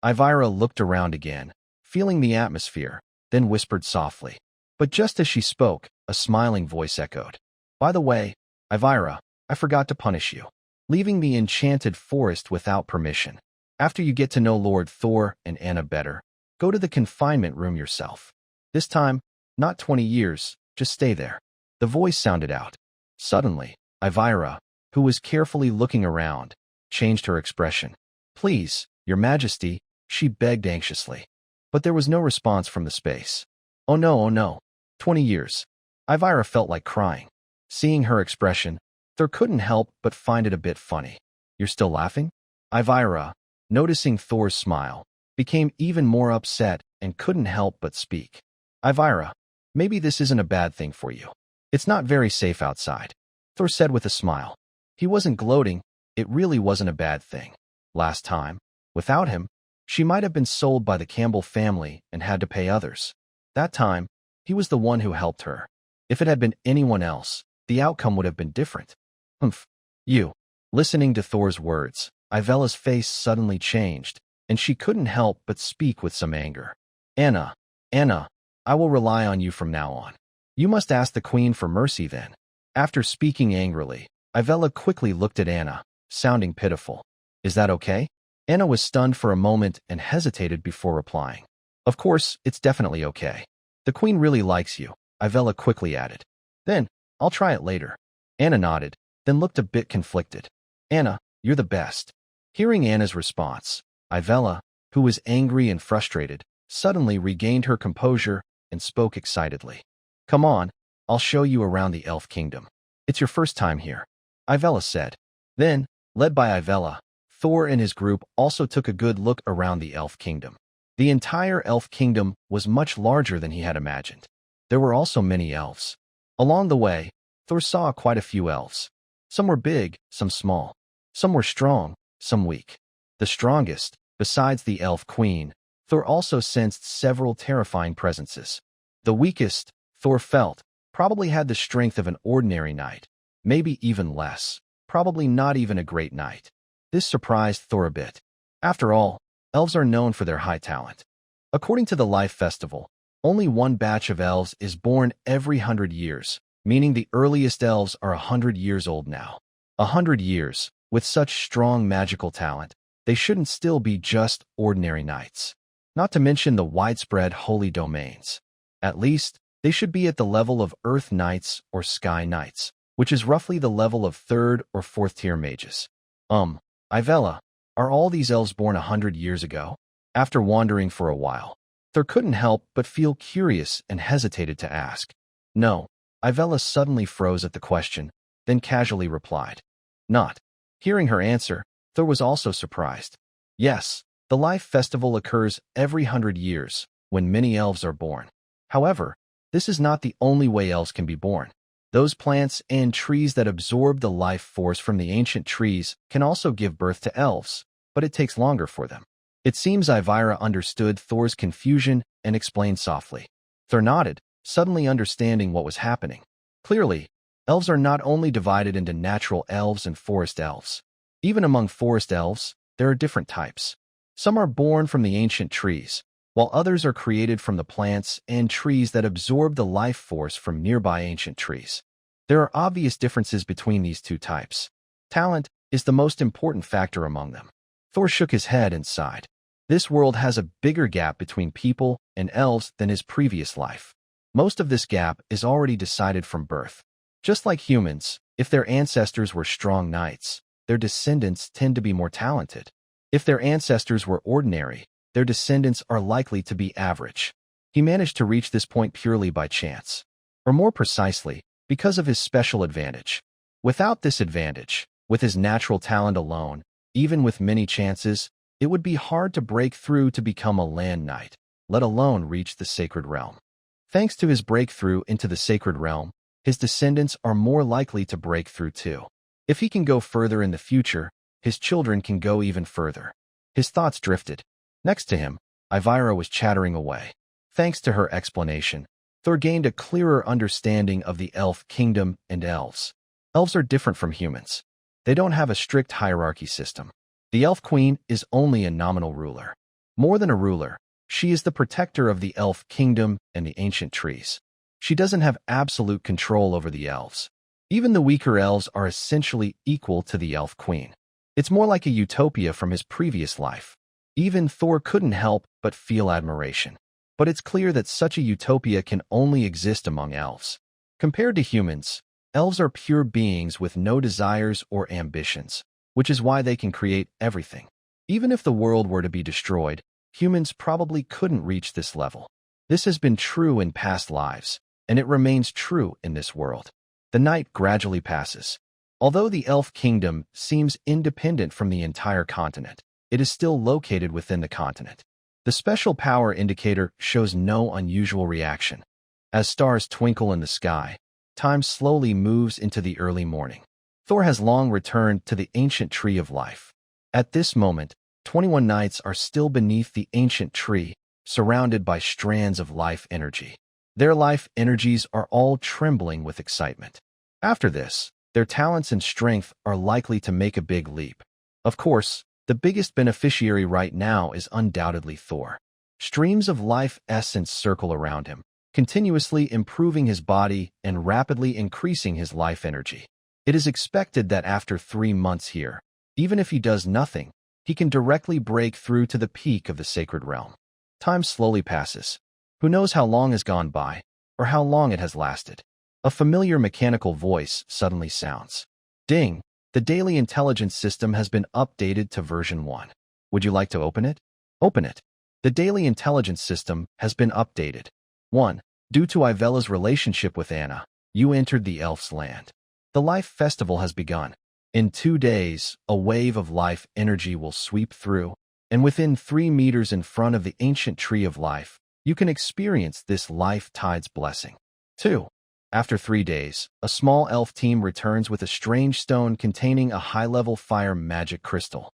Ivira looked around again, feeling the atmosphere, then whispered softly. But just as she spoke, a smiling voice echoed. "By the way, Ivira, I forgot to punish you. Leaving the enchanted forest without permission. After you get to know Lord Thor and Anna better, go to the confinement room yourself. This time, not 20 years, just stay there." The voice sounded out. Suddenly, Ivira, who was carefully looking around, changed her expression. "Please, Your Majesty," she begged anxiously. But there was no response from the space. Oh no, oh no. 20 years. Ivira felt like crying. Seeing her expression, Thor couldn't help but find it a bit funny. "You're still laughing?" Ivira, noticing Thor's smile, became even more upset and couldn't help but speak. "Ivira, maybe this isn't a bad thing for you. It's not very safe outside," Thor said with a smile. He wasn't gloating, it really wasn't a bad thing. Last time, without him, she might have been sold by the Campbell family and had to pay others. That time, he was the one who helped her. If it had been anyone else, the outcome would have been different. "Humph. You." Listening to Thor's words, Ivela's face suddenly changed, and she couldn't help but speak with some anger. Anna, I will rely on you from now on. You must ask the Queen for mercy then." After speaking angrily, Ivela quickly looked at Anna, sounding pitiful. "Is that okay?" Anna was stunned for a moment and hesitated before replying. "Of course, it's definitely okay. The Queen really likes you," Ivela quickly added. "Then, I'll try it later." Anna nodded, then looked a bit conflicted. "Anna, you're the best." Hearing Anna's response, Ivela, who was angry and frustrated, suddenly regained her composure and spoke excitedly. "Come on, I'll show you around the Elf Kingdom. It's your first time here," Ivela said. Then, led by Ivela, Thor and his group also took a good look around the Elf Kingdom. The entire Elf Kingdom was much larger than he had imagined. There were also many elves. Along the way, Thor saw quite a few elves. Some were big, some small. Some were strong, some weak. The strongest, besides the Elf Queen, Thor also sensed several terrifying presences. The weakest, Thor felt, probably had the strength of an ordinary knight, maybe even less, probably not even a great knight. This surprised Thor a bit. After all, elves are known for their high talent. According to the Life Festival, only one batch of elves is born every 100 years, meaning the earliest elves are 100 years old now. 100 years, with such strong magical talent, they shouldn't still be just ordinary knights. Not to mention the widespread holy domains. At least, they should be at the level of Earth Knights or Sky Knights, which is roughly the level of 3rd or 4th tier mages. Ivela, are all these elves born 100 years ago? After wandering for a while, Thor couldn't help but feel curious and hesitated to ask. No, Ivela suddenly froze at the question, then casually replied. Not. Hearing her answer, Thor was also surprised. Yes, the Life Festival occurs every 100 years, when many elves are born. However, this is not the only way elves can be born. Those plants and trees that absorb the life force from the ancient trees can also give birth to elves, but it takes longer for them. It seems Ivira understood Thor's confusion and explained softly. Thor nodded, suddenly understanding what was happening. Clearly, elves are not only divided into natural elves and forest elves. Even among forest elves, there are different types. Some are born from the ancient trees, while others are created from the plants and trees that absorb the life force from nearby ancient trees. There are obvious differences between these two types. Talent is the most important factor among them. Thor shook his head and sighed. This world has a bigger gap between people and elves than his previous life. Most of this gap is already decided from birth. Just like humans, if their ancestors were strong knights, their descendants tend to be more talented. If their ancestors were ordinary, their descendants are likely to be average. He managed to reach this point purely by chance. Or more precisely, because of his special advantage. Without this advantage, with his natural talent alone, even with many chances, it would be hard to break through to become a land knight, let alone reach the sacred realm. Thanks to his breakthrough into the sacred realm, his descendants are more likely to break through too. If he can go further in the future, his children can go even further. His thoughts drifted. Next to him, Ivira was chattering away. Thanks to her explanation, Thor gained a clearer understanding of the elf kingdom and elves. Elves are different from humans. They don't have a strict hierarchy system. The Elf Queen is only a nominal ruler. More than a ruler, she is the protector of the elf kingdom and the ancient trees. She doesn't have absolute control over the elves. Even the weaker elves are essentially equal to the Elf Queen. It's more like a utopia from his previous life. Even Thor couldn't help but feel admiration. But it's clear that such a utopia can only exist among elves. Compared to humans, elves are pure beings with no desires or ambitions, which is why they can create everything. Even if the world were to be destroyed, humans probably couldn't reach this level. This has been true in past lives, and it remains true in this world. The night gradually passes. Although the elf kingdom seems independent from the entire continent, it is still located within the continent. The special power indicator shows no unusual reaction. As stars twinkle in the sky, time slowly moves into the early morning. Thor has long returned to the ancient tree of life. At this moment, 21 knights are still beneath the ancient tree, surrounded by strands of life energy. Their life energies are all trembling with excitement. After this, their talents and strength are likely to make a big leap. Of course, the biggest beneficiary right now is undoubtedly Thor. Streams of life essence circle around him, continuously improving his body and rapidly increasing his life energy. It is expected that after 3 months here, even if he does nothing, he can directly break through to the peak of the sacred realm. Time slowly passes. Who knows how long has gone by, or how long it has lasted? A familiar mechanical voice suddenly sounds. Ding! The daily intelligence system has been updated to version 1. Would you like to open it? Open it. The daily intelligence system has been updated. 1. Due to Ivella's relationship with Anna, you entered the elf's land. The life festival has begun. In 2 days, a wave of life energy will sweep through, and within 3 meters in front of the ancient tree of life, you can experience this life tide's blessing. 2. After 3 days, a small elf team returns with a strange stone containing a high-level fire magic crystal.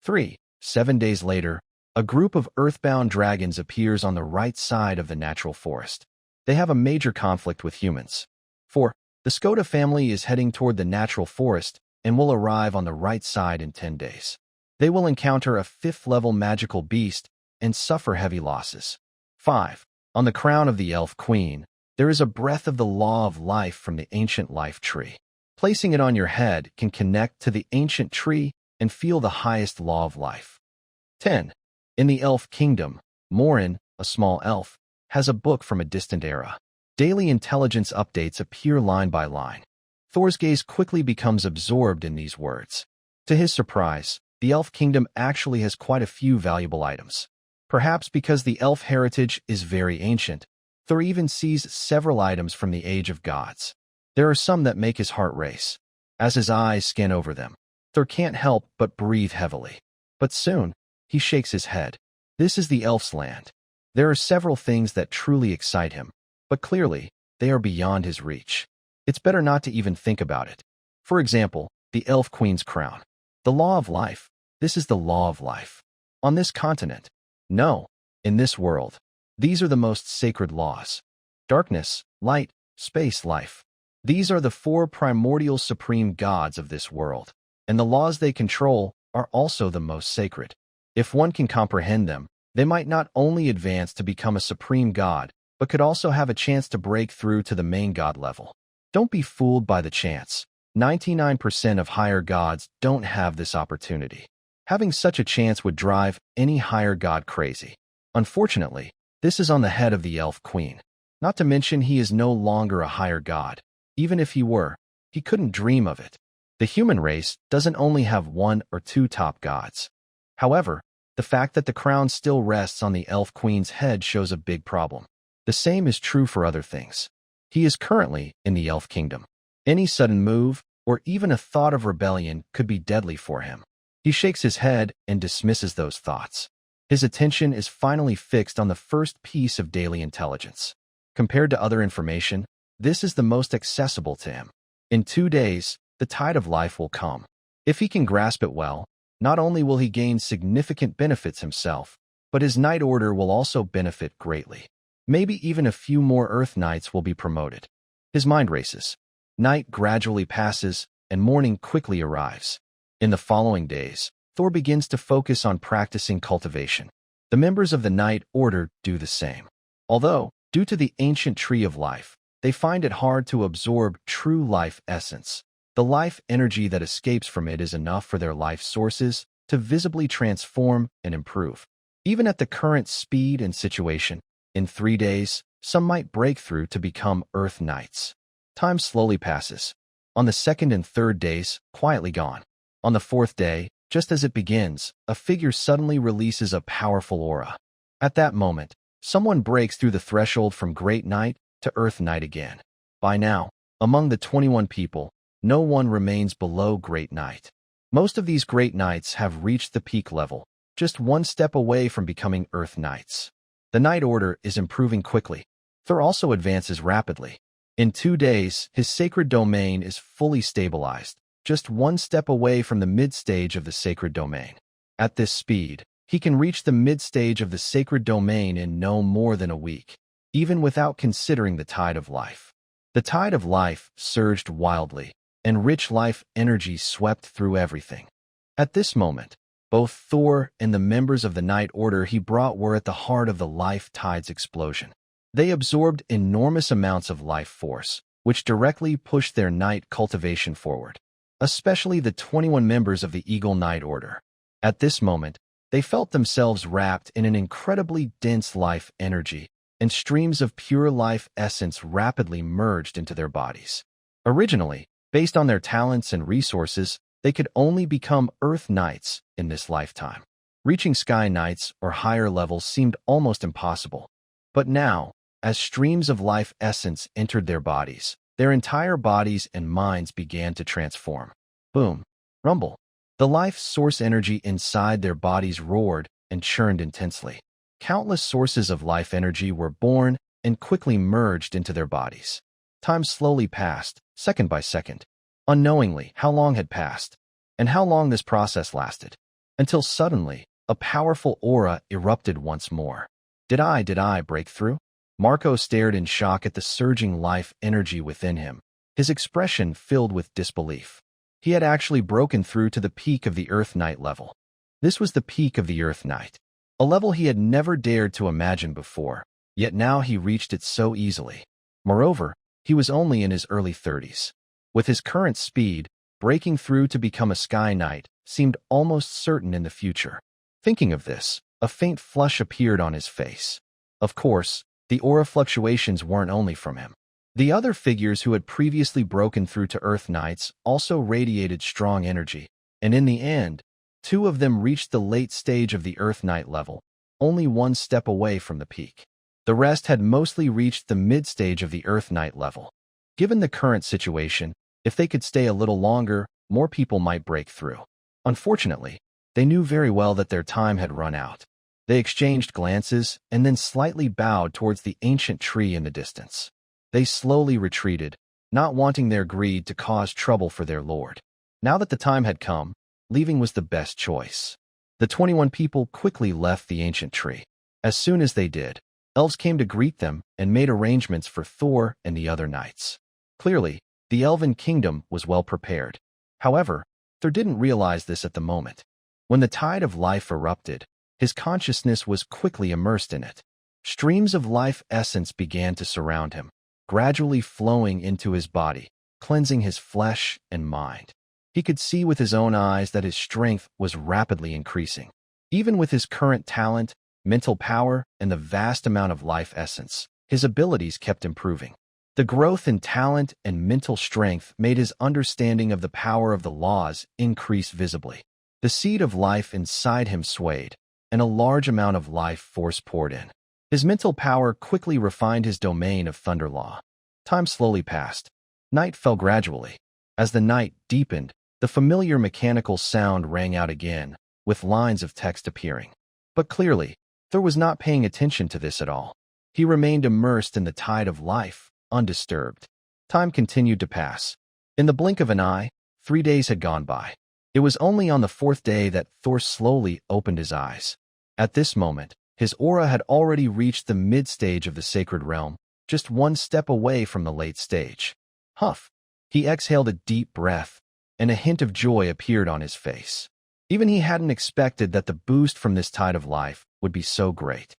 3. 7 days later, a group of earthbound dragons appears on the right side of the natural forest. They have a major conflict with humans. 4. The Skoda family is heading toward the natural forest and will arrive on the right side in 10 days. They will encounter a 5th-level magical beast and suffer heavy losses. 5. On the crown of the elf queen, there is a breath of the law of life from the ancient life tree. Placing it on your head can connect to the ancient tree and feel the highest law of life. 10. In the elf kingdom, Morin, a small elf, has a book from a distant era. Daily intelligence updates appear line by line. Thor's gaze quickly becomes absorbed in these words. To his surprise, the elf kingdom actually has quite a few valuable items. Perhaps because the elf heritage is very ancient, Thor even sees several items from the Age of Gods. There are some that make his heart race. As his eyes scan over them, Thor can't help but breathe heavily. But soon, he shakes his head. This is the elf's land. There are several things that truly excite him, but clearly, they are beyond his reach. It's better not to even think about it. For example, the elf queen's crown. The law of life. This is the law of life. On this continent. No, in this world. These are the most sacred laws. Darkness, light, space, life. These are the 4 primordial supreme gods of this world, and the laws they control are also the most sacred. If one can comprehend them, they might not only advance to become a supreme god, but could also have a chance to break through to the main god level. Don't be fooled by the chance. 99% of higher gods don't have this opportunity. Having such a chance would drive any higher god crazy. Unfortunately, this is on the head of the elf queen. Not to mention he is no longer a higher god. Even if he were, he couldn't dream of it. The human race doesn't only have 1 or 2 top gods. However, the fact that the crown still rests on the elf queen's head shows a big problem. The same is true for other things. He is currently in the elf kingdom. Any sudden move, or even a thought of rebellion, could be deadly for him. He shakes his head and dismisses those thoughts. His attention is finally fixed on the first piece of daily intelligence. Compared to other information, this is the most accessible to him. In 2 days, the tide of life will come. If he can grasp it well, not only will he gain significant benefits himself, but his knight order will also benefit greatly. Maybe even a few more Earth Knights will be promoted. His mind races. Night gradually passes, and morning quickly arrives. In the following days, Thor begins to focus on practicing cultivation. The members of the Knight Order do the same. Although, due to the ancient tree of life, they find it hard to absorb true life essence. The life energy that escapes from it is enough for their life sources to visibly transform and improve. Even at the current speed and situation, in 3 days, some might break through to become Earth Knights. Time slowly passes. On the second and third days, quietly gone. On the fourth day, just as it begins, a figure suddenly releases a powerful aura. At that moment, someone breaks through the threshold from Great Night to Earth Night again. By now, among the 21 people, no one remains below Great Night. Most of these Great Knights have reached the peak level, just one step away from becoming Earth Knights. The Night Order is improving quickly. Thor also advances rapidly. In 2 days, his sacred domain is fully stabilized, just one step away from the mid-stage of the sacred domain. At this speed, he can reach the mid-stage of the sacred domain in no more than a week, even without considering the tide of life. The tide of life surged wildly, and rich life energy swept through everything. At this moment, both Thor and the members of the Night Order he brought were at the heart of the life tide's explosion. They absorbed enormous amounts of life force, which directly pushed their night cultivation forward, especially the 21 members of the Eagle Night Order. At this moment, they felt themselves wrapped in an incredibly dense life energy, and streams of pure life essence rapidly merged into their bodies. Originally, based on their talents and resources, they could only become Earth Knights in this lifetime. Reaching Sky Knights or higher levels seemed almost impossible. But now, as streams of life essence entered their bodies, their entire bodies and minds began to transform. Boom. Rumble. The life source energy inside their bodies roared and churned intensely. Countless sources of life energy were born and quickly merged into their bodies. Time slowly passed, second by second. Unknowingly, how long had passed, and how long this process lasted, until suddenly, a powerful aura erupted once more. Did I break through? Marco stared in shock at the surging life energy within him, his expression filled with disbelief. He had actually broken through to the peak of the Earth Night level. This was the peak of the Earth Night, a level he had never dared to imagine before, yet now he reached it so easily. Moreover, he was only in his early 30s. With his current speed, breaking through to become a Sky Knight seemed almost certain in the future. Thinking of this, a faint flush appeared on his face. Of course, the aura fluctuations weren't only from him. The other figures who had previously broken through to Earth Knights also radiated strong energy, and in the end, 2 of them reached the late stage of the Earth Knight level, only one step away from the peak. The rest had mostly reached the mid-stage of the Earth Knight level. Given the current situation, if they could stay a little longer, more people might break through. Unfortunately, they knew very well that their time had run out. They exchanged glances and then slightly bowed towards the ancient tree in the distance. They slowly retreated, not wanting their greed to cause trouble for their lord. Now that the time had come, leaving was the best choice. The 21 people quickly left the ancient tree. As soon as they did, elves came to greet them and made arrangements for Thor and the other knights. Clearly, the Elven Kingdom was well prepared. However, Thor didn't realize this at the moment. When the tide of life erupted, his consciousness was quickly immersed in it. Streams of life essence began to surround him, gradually flowing into his body, cleansing his flesh and mind. He could see with his own eyes that his strength was rapidly increasing. Even with his current talent, mental power, and the vast amount of life essence, his abilities kept improving. The growth in talent and mental strength made his understanding of the power of the laws increase visibly. The seed of life inside him swayed, and a large amount of life force poured in. His mental power quickly refined his domain of Thunder Law. Time slowly passed. Night fell gradually. As the night deepened, the familiar mechanical sound rang out again, with lines of text appearing. But clearly, Thor was not paying attention to this at all. He remained immersed in the tide of life, undisturbed. Time continued to pass. In the blink of an eye, 3 days had gone by. It was only on the 4th day that Thor slowly opened his eyes. At this moment, his aura had already reached the mid-stage of the sacred realm, just one step away from the late stage. Huff! He exhaled a deep breath, and a hint of joy appeared on his face. Even he hadn't expected that the boost from this tide of life would be so great.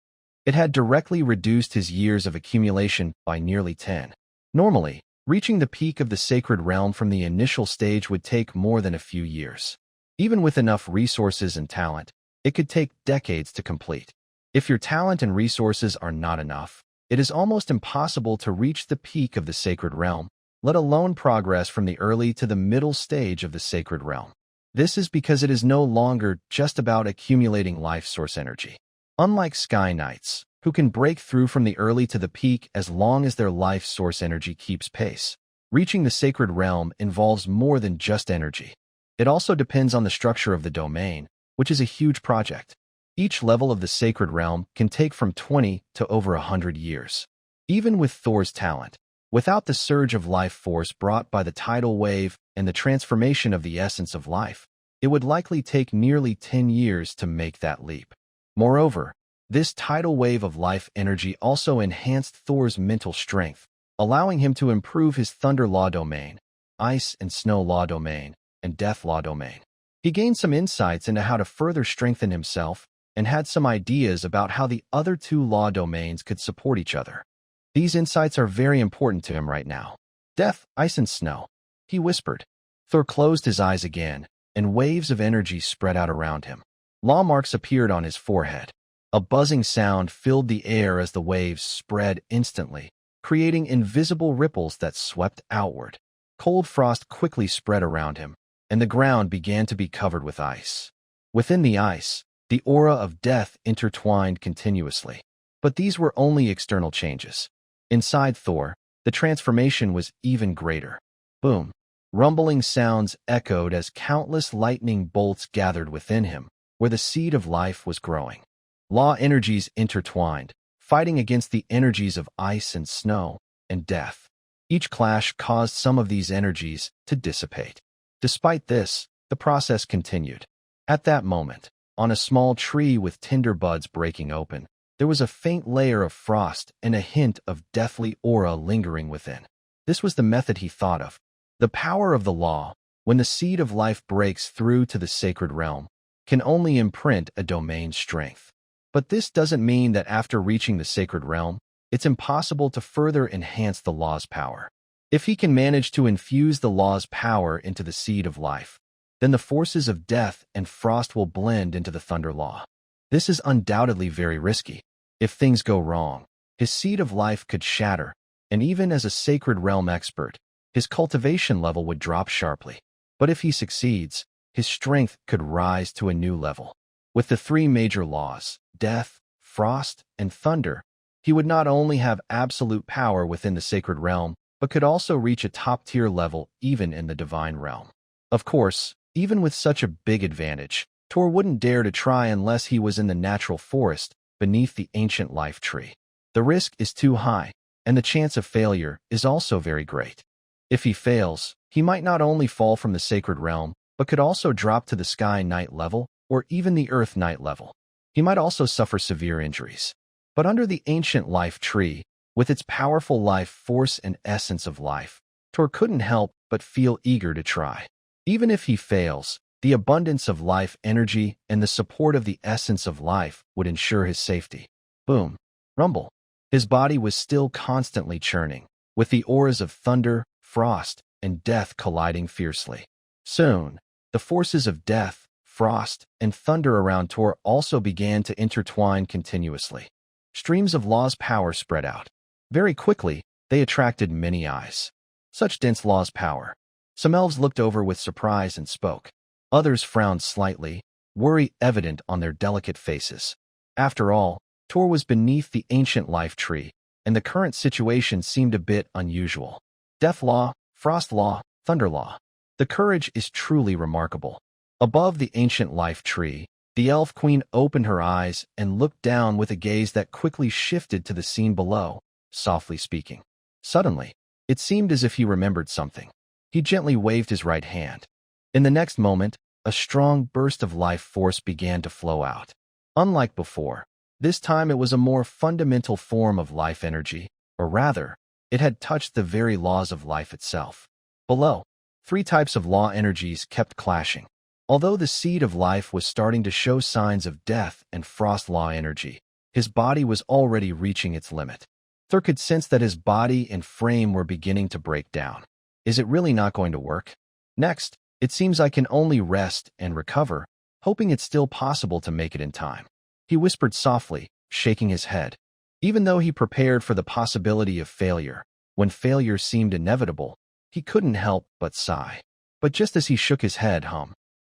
It had directly reduced his years of accumulation by nearly 10. Normally, reaching the peak of the sacred realm from the initial stage would take more than a few years. Even with enough resources and talent, it could take decades to complete. If your talent and resources are not enough, it is almost impossible to reach the peak of the sacred realm, let alone progress from the early to the middle stage of the sacred realm. This is because it is no longer just about accumulating life source energy. Unlike Sky Knights, who can break through from the early to the peak as long as their life source energy keeps pace, reaching the sacred realm involves more than just energy. It also depends on the structure of the domain, which is a huge project. Each level of the sacred realm can take from 20 to over 100 years. Even with Thor's talent, without the surge of life force brought by the tidal wave and the transformation of the essence of life, it would likely take nearly 10 years to make that leap. Moreover, this tidal wave of life energy also enhanced Thor's mental strength, allowing him to improve his Thunder Law domain, Ice and Snow Law domain, and Death Law domain. He gained some insights into how to further strengthen himself and had some ideas about how the other two law domains could support each other. These insights are very important to him right now. Death, Ice, and Snow, he whispered. Thor closed his eyes again, and waves of energy spread out around him. Law marks appeared on his forehead. A buzzing sound filled the air as the waves spread instantly, creating invisible ripples that swept outward. Cold frost quickly spread around him, and the ground began to be covered with ice. Within the ice, the aura of death intertwined continuously. But these were only external changes. Inside Thor, the transformation was even greater. Boom! Rumbling sounds echoed as countless lightning bolts gathered within him, where the seed of life was growing. Law energies intertwined, fighting against the energies of ice and snow and death. Each clash caused some of these energies to dissipate. Despite this, the process continued. At that moment, on a small tree with tinder buds breaking open, there was a faint layer of frost and a hint of deathly aura lingering within. This was the method he thought of. The power of the law, when the seed of life breaks through to the sacred realm, can only imprint a domain's strength. But this doesn't mean that after reaching the sacred realm, it's impossible to further enhance the law's power. If he can manage to infuse the law's power into the seed of life, then the forces of death and frost will blend into the Thunder Law. This is undoubtedly very risky. If things go wrong, his seed of life could shatter, and even as a sacred realm expert, his cultivation level would drop sharply. But if he succeeds, his strength could rise to a new level. With the three major laws, death, frost, and thunder, he would not only have absolute power within the sacred realm, but could also reach a top-tier level even in the divine realm. Of course, even with such a big advantage, Thor wouldn't dare to try unless he was in the natural forest beneath the ancient life tree. The risk is too high, and the chance of failure is also very great. If he fails, he might not only fall from the sacred realm, but could also drop to the Sky Knight level or even the Earth Knight level. He might also suffer severe injuries. But under the ancient life tree, with its powerful life force and essence of life, Thor couldn't help but feel eager to try. Even if he fails, the abundance of life energy and the support of the essence of life would ensure his safety. Boom. Rumble. His body was still constantly churning, with the auras of thunder, frost, and death colliding fiercely. Soon, the forces of death, frost, and thunder around Thor also began to intertwine continuously. Streams of law's power spread out. Very quickly, they attracted many eyes. Such dense law's power. Some elves looked over with surprise and spoke. Others frowned slightly, worry evident on their delicate faces. After all, Thor was beneath the ancient life tree, and the current situation seemed a bit unusual. Death Law, Frost Law, Thunder Law. The courage is truly remarkable. Above the ancient life tree, the Elf Queen opened her eyes and looked down with a gaze that quickly shifted to the scene below, softly speaking. Suddenly, it seemed as if he remembered something. He gently waved his right hand. In the next moment, a strong burst of life force began to flow out. Unlike before, this time it was a more fundamental form of life energy, or rather, it had touched the very laws of life itself. Below, three types of law energies kept clashing. Although the seed of life was starting to show signs of death and frost law energy, his body was already reaching its limit. Thor could sense that his body and frame were beginning to break down. Is it really not going to work? Next, it seems I can only rest and recover, hoping it's still possible to make it in time. He whispered softly, shaking his head. Even though he prepared for the possibility of failure, when failure seemed inevitable, He couldn't help but sigh. But just as he shook his head,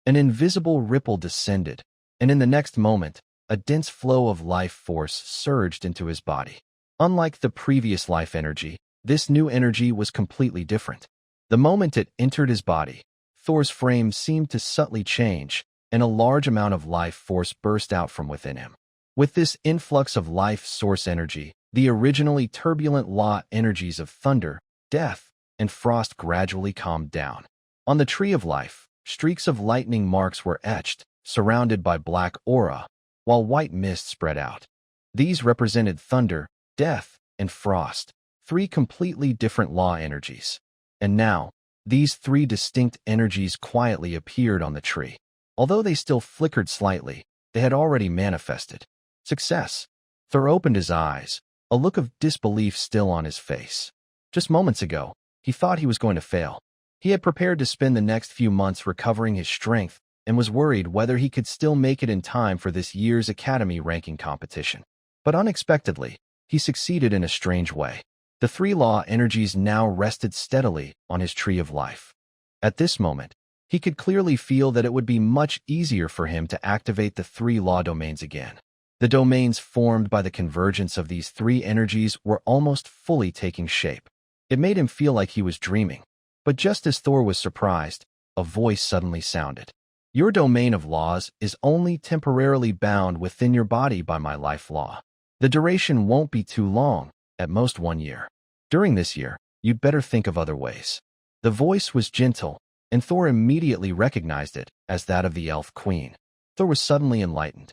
an invisible ripple descended, and in the next moment, a dense flow of life force surged into his body. Unlike the previous life energy, this new energy was completely different. The moment it entered his body, Thor's frame seemed to subtly change, and a large amount of life force burst out from within him. With this influx of life source energy, the originally turbulent law energies of thunder, death, and frost gradually calmed down. On the tree of life, streaks of lightning marks were etched, surrounded by black aura, while white mist spread out. These represented thunder, death, and frost, three completely different law energies. And now, these three distinct energies quietly appeared on the tree. Although they still flickered slightly, they had already manifested. Success. Thor opened his eyes, a look of disbelief still on his face. Just moments ago, he thought he was going to fail. He had prepared to spend the next few months recovering his strength and was worried whether he could still make it in time for this year's Academy ranking competition. But unexpectedly, he succeeded in a strange way. The three law energies now rested steadily on his tree of life. At this moment, he could clearly feel that it would be much easier for him to activate the three law domains again. The domains formed by the convergence of these three energies were almost fully taking shape. It made him feel like he was dreaming. But just as Thor was surprised, a voice suddenly sounded. Your domain of laws is only temporarily bound within your body by my life law. The duration won't be too long, at most 1 year. During this year, you'd better think of other ways. The voice was gentle, and Thor immediately recognized it as that of the Elf Queen. Thor was suddenly enlightened.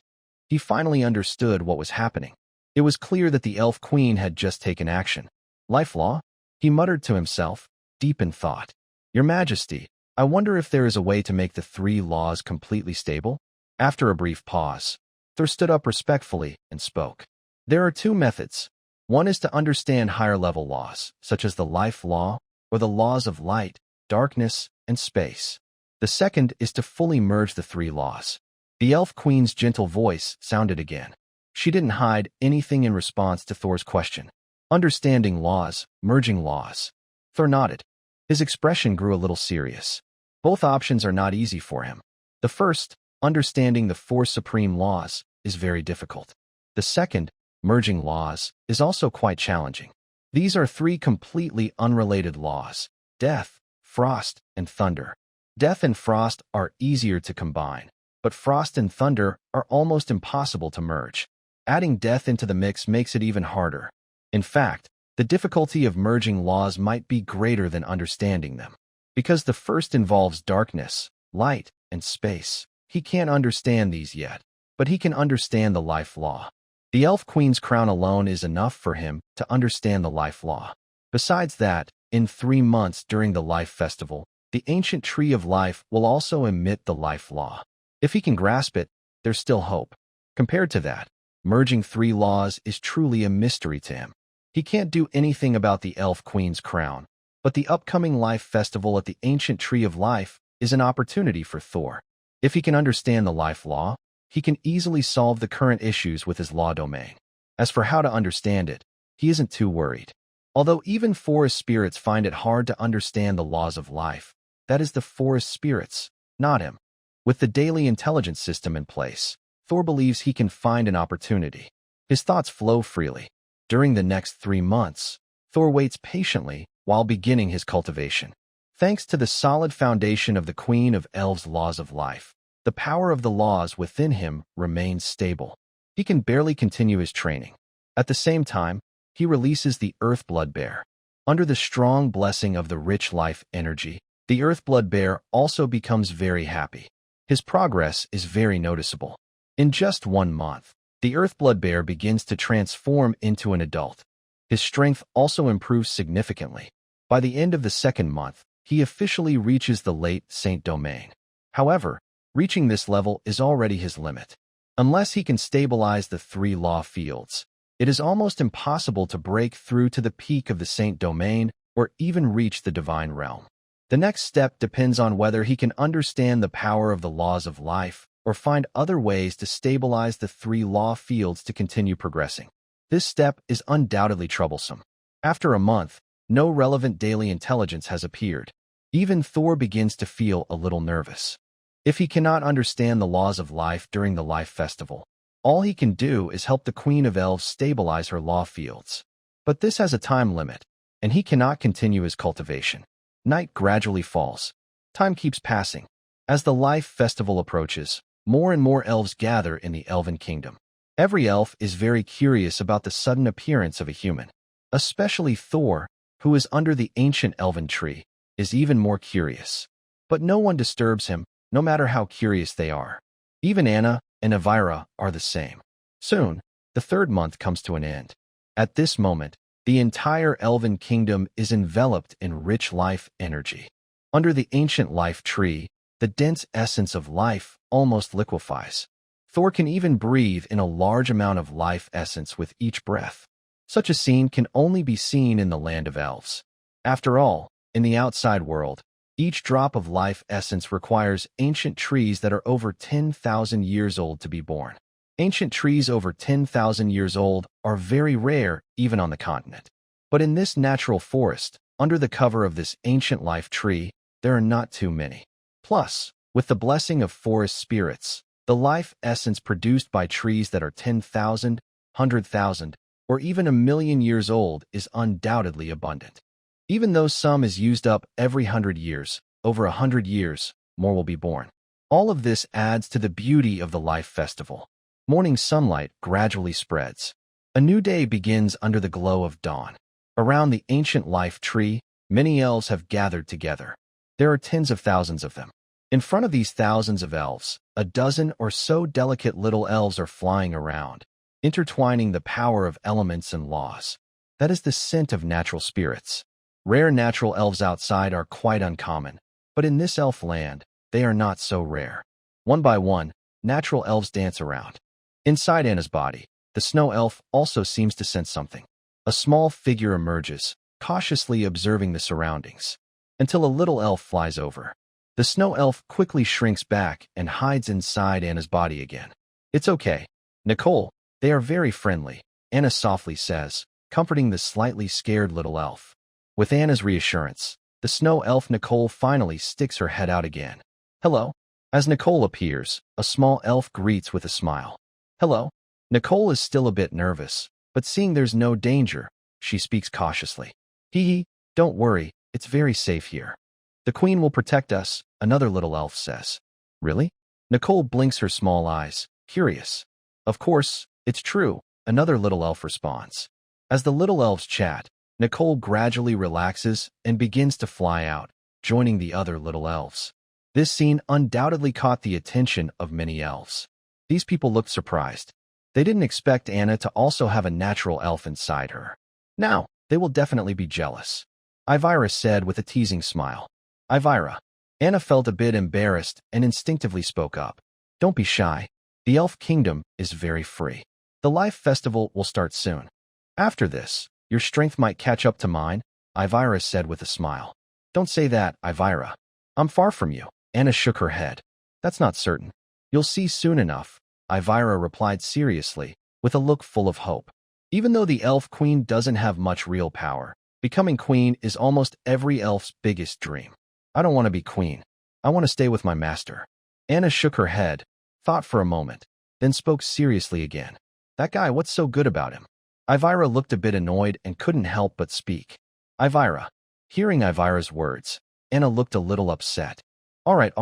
He finally understood what was happening. It was clear that the Elf Queen had just taken action. Life law? He muttered to himself, deep in thought. Your Majesty, I wonder if there is a way to make the three laws completely stable? After a brief pause, Thor stood up respectfully and spoke. There are two methods. One is to understand higher-level laws, such as the life law or the laws of light, darkness, and space. The second is to fully merge the three laws. The Elf Queen's gentle voice sounded again. She didn't hide anything in response to Thor's question. Understanding laws, merging laws. Thor nodded. His expression grew a little serious. Both options are not easy for him. The first, understanding the four supreme laws, is very difficult. The second, merging laws, is also quite challenging. These are three completely unrelated laws: death, frost, and thunder. Death and frost are easier to combine, but frost and thunder are almost impossible to merge. Adding death into the mix makes it even harder. In fact, the difficulty of merging laws might be greater than understanding them. Because the first involves darkness, light, and space, he can't understand these yet, but he can understand the life law. The Elf Queen's crown alone is enough for him to understand the life law. Besides that, in 3 months during the Life Festival, the ancient Tree of Life will also emit the life law. If he can grasp it, there's still hope. Compared to that, merging three laws is truly a mystery to him. He can't do anything about the Elf Queen's crown, but the upcoming Life Festival at the ancient Tree of Life is an opportunity for Thor. If he can understand the life law, he can easily solve the current issues with his law domain. As for how to understand it, he isn't too worried. Although even forest spirits find it hard to understand the laws of life, that is the forest spirits, not him. With the daily intelligence system in place, Thor believes he can find an opportunity. His thoughts flow freely. During the next 3 months, Thor waits patiently while beginning his cultivation. Thanks to the solid foundation of the Queen of Elves' laws of life, the power of the laws within him remains stable. He can barely continue his training. At the same time, he releases the Earthblood Bear. Under the strong blessing of the rich life energy, the Earthblood Bear also becomes very happy. His progress is very noticeable. In just 1 month, the Earthblood Bear begins to transform into an adult. His strength also improves significantly. By the end of the 2nd month, he officially reaches the late Saint domain. However, reaching this level is already his limit. Unless he can stabilize the 3 law fields, it is almost impossible to break through to the peak of the Saint domain or even reach the divine realm. The next step depends on whether he can understand the power of the laws of life or find other ways to stabilize the 3 law fields to continue progressing. This step is undoubtedly troublesome. After a month, No relevant daily intelligence has appeared. Even Thor begins to feel a little nervous. If he cannot understand the laws of life during the Life Festival, all he can do is help the Queen of Elves stabilize her law fields. But this has a time limit, and he cannot continue his cultivation. Night gradually falls. Time keeps passing. As the Life Festival approaches, more and more elves gather in the Elven Kingdom. Every elf is very curious about the sudden appearance of a human. Especially Thor, who is under the ancient elven tree, is even more curious. But no one disturbs him, no matter how curious they are. Even Anna and Avira are the same. Soon, the third month comes to an end. At this moment, the entire Elven Kingdom is enveloped in rich life energy. Under the ancient life tree, the dense essence of life almost liquefies. Thor can even breathe in a large amount of life essence with each breath. Such a scene can only be seen in the land of elves. After all, in the outside world, each drop of life essence requires ancient trees that are over 10,000 years old to be born. Ancient trees over 10,000 years old are very rare even on the continent. But in this natural forest, under the cover of this ancient life tree, there are not too many. Plus, with the blessing of forest spirits, the life essence produced by trees that are 10,000, 100,000, or even 1,000,000 years old is undoubtedly abundant. Even though some is used up every 100 years, over 100 years, more will be born. All of this adds to the beauty of the Life Festival. Morning sunlight gradually spreads. A new day begins under the glow of dawn. Around the ancient life tree, many elves have gathered together. There are tens of thousands of them. In front of these thousands of elves, a dozen or so delicate little elves are flying around, intertwining the power of elements and laws. That is the scent of natural spirits. Rare natural elves outside are quite uncommon, but in this elf land, they are not so rare. One by one, natural elves dance around. Inside Anna's body, the snow elf also seems to sense something. A small figure emerges, cautiously observing the surroundings, until a little elf flies over. The snow elf quickly shrinks back and hides inside Anna's body again. It's okay, Nicole, they are very friendly, Anna softly says, comforting the slightly scared little elf. With Anna's reassurance, the snow elf Nicole finally sticks her head out again. Hello. As Nicole appears, a small elf greets with a smile. Hello. Nicole is still a bit nervous, but seeing there's no danger, she speaks cautiously. Hee, don't worry, it's very safe here. The queen will protect us, another little elf says. Really? Nicole blinks her small eyes, curious. Of course, it's true, another little elf responds. As the little elves chat, Nicole gradually relaxes and begins to fly out, joining the other little elves. This scene undoubtedly caught the attention of many elves. These people looked surprised. They didn't expect Anna to also have a natural elf inside her. Now, they will definitely be jealous, Ivira said with a teasing smile. Ivira. Anna felt a bit embarrassed and instinctively spoke up. Don't be shy. The Elf Kingdom is very free. The Life Festival will start soon. After this, your strength might catch up to mine, Ivira said with a smile. Don't say that, Ivira. I'm far from you. Anna shook her head. That's not certain. You'll see soon enough, Ivira replied seriously, with a look full of hope. Even though the Elf Queen doesn't have much real power, becoming queen is almost every elf's biggest dream. I don't want to be queen. I want to stay with my master. Anna shook her head, thought for a moment, then spoke seriously again. That guy, what's so good about him? Ivira looked a bit annoyed and couldn't help but speak. Ivira. Hearing Ivira's words, Anna looked a little upset. All right.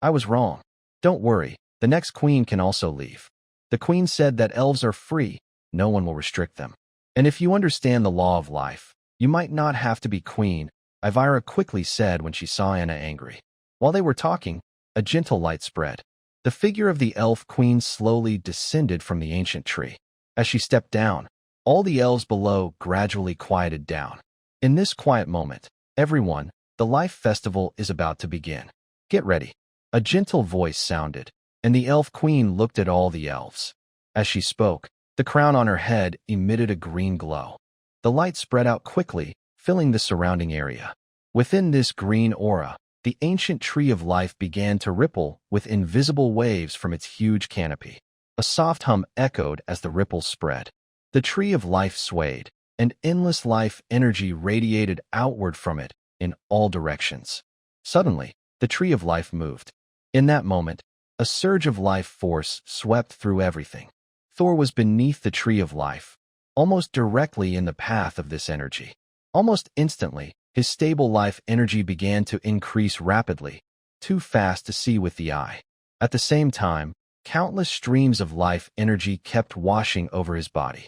I was wrong. Don't worry, the next queen can also leave. The queen said that elves are free, no one will restrict them. And if you understand the law of life, you might not have to be queen, Ivira quickly said when she saw Anna angry. While they were talking, a gentle light spread. The figure of the elf queen slowly descended from the ancient tree. As she stepped down, all the elves below gradually quieted down. In this quiet moment, everyone, the Life Festival is about to begin. Get ready. A gentle voice sounded, and the elf queen looked at all the elves. As she spoke, the crown on her head emitted a green glow. The light spread out quickly, filling the surrounding area. Within this green aura, the ancient tree of life began to ripple with invisible waves from its huge canopy. A soft hum echoed as the ripples spread. The tree of life swayed, and endless life energy radiated outward from it in all directions. Suddenly, the Tree of Life moved. In that moment, a surge of life force swept through everything. Thor was beneath the Tree of Life, almost directly in the path of this energy. Almost instantly, his stable life energy began to increase rapidly, too fast to see with the eye. At the same time, countless streams of life energy kept washing over his body.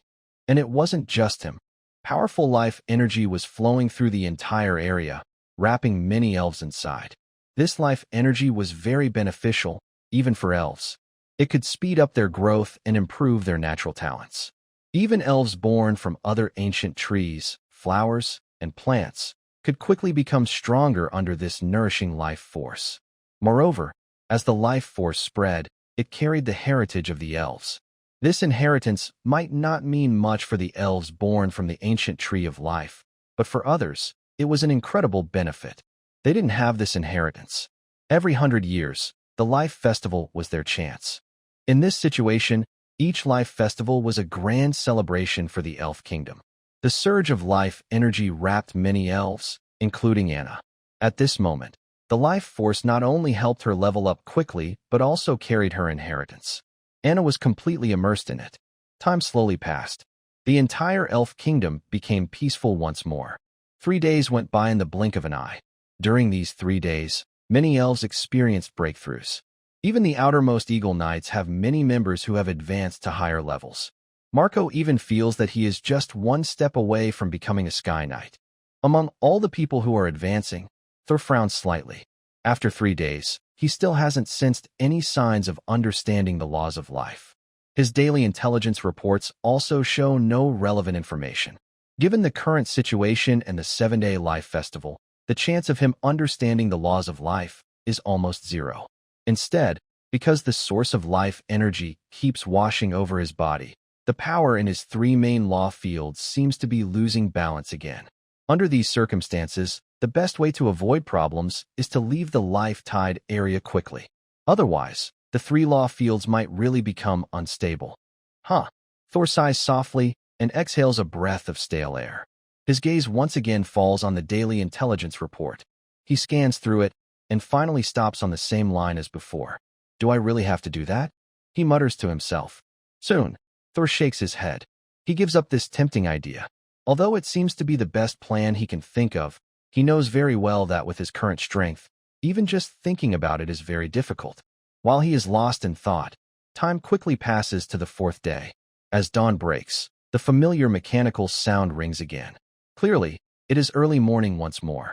And it wasn't just him. Powerful life energy was flowing through the entire area, wrapping many elves inside. This life energy was very beneficial, even for elves. It could speed up their growth and improve their natural talents. Even elves born from other ancient trees, flowers, and plants could quickly become stronger under this nourishing life force. Moreover, as the life force spread, it carried the heritage of the elves. This inheritance might not mean much for the elves born from the ancient Tree of Life, but for others, it was an incredible benefit. They didn't have this inheritance. Every 100 years, the Life Festival was their chance. In this situation, each Life Festival was a grand celebration for the Elf Kingdom. The surge of life energy wrapped many elves, including Anna. At this moment, the life force not only helped her level up quickly, but also carried her inheritance. Anna was completely immersed in it. Time slowly passed. The entire Elf Kingdom became peaceful once more. 3 days went by in the blink of an eye. During these 3 days, many elves experienced breakthroughs. Even the outermost Eagle Knights have many members who have advanced to higher levels. Marco even feels that he is just one step away from becoming a Sky Knight. Among all the people who are advancing, Thor frowns slightly. After 3 days, he still hasn't sensed any signs of understanding the laws of life. His daily intelligence reports also show no relevant information. Given the current situation and the 7-day life festival, the chance of him understanding the laws of life is almost zero. Instead, because the source of life energy keeps washing over his body, the power in his 3 main law fields seems to be losing balance again. Under these circumstances, the best way to avoid problems is to leave the life tide area quickly. Otherwise, the 3 law fields might really become unstable. Thor sighs softly and exhales a breath of stale air. His gaze once again falls on the daily intelligence report. He scans through it and finally stops on the same line as before. Do I really have to do that? He mutters to himself. Soon, Thor shakes his head. He gives up this tempting idea. Although it seems to be the best plan he can think of, he knows very well that with his current strength, even just thinking about it is very difficult. While he is lost in thought, time quickly passes to the 4th day. As dawn breaks, the familiar mechanical sound rings again. Clearly, it is early morning once more.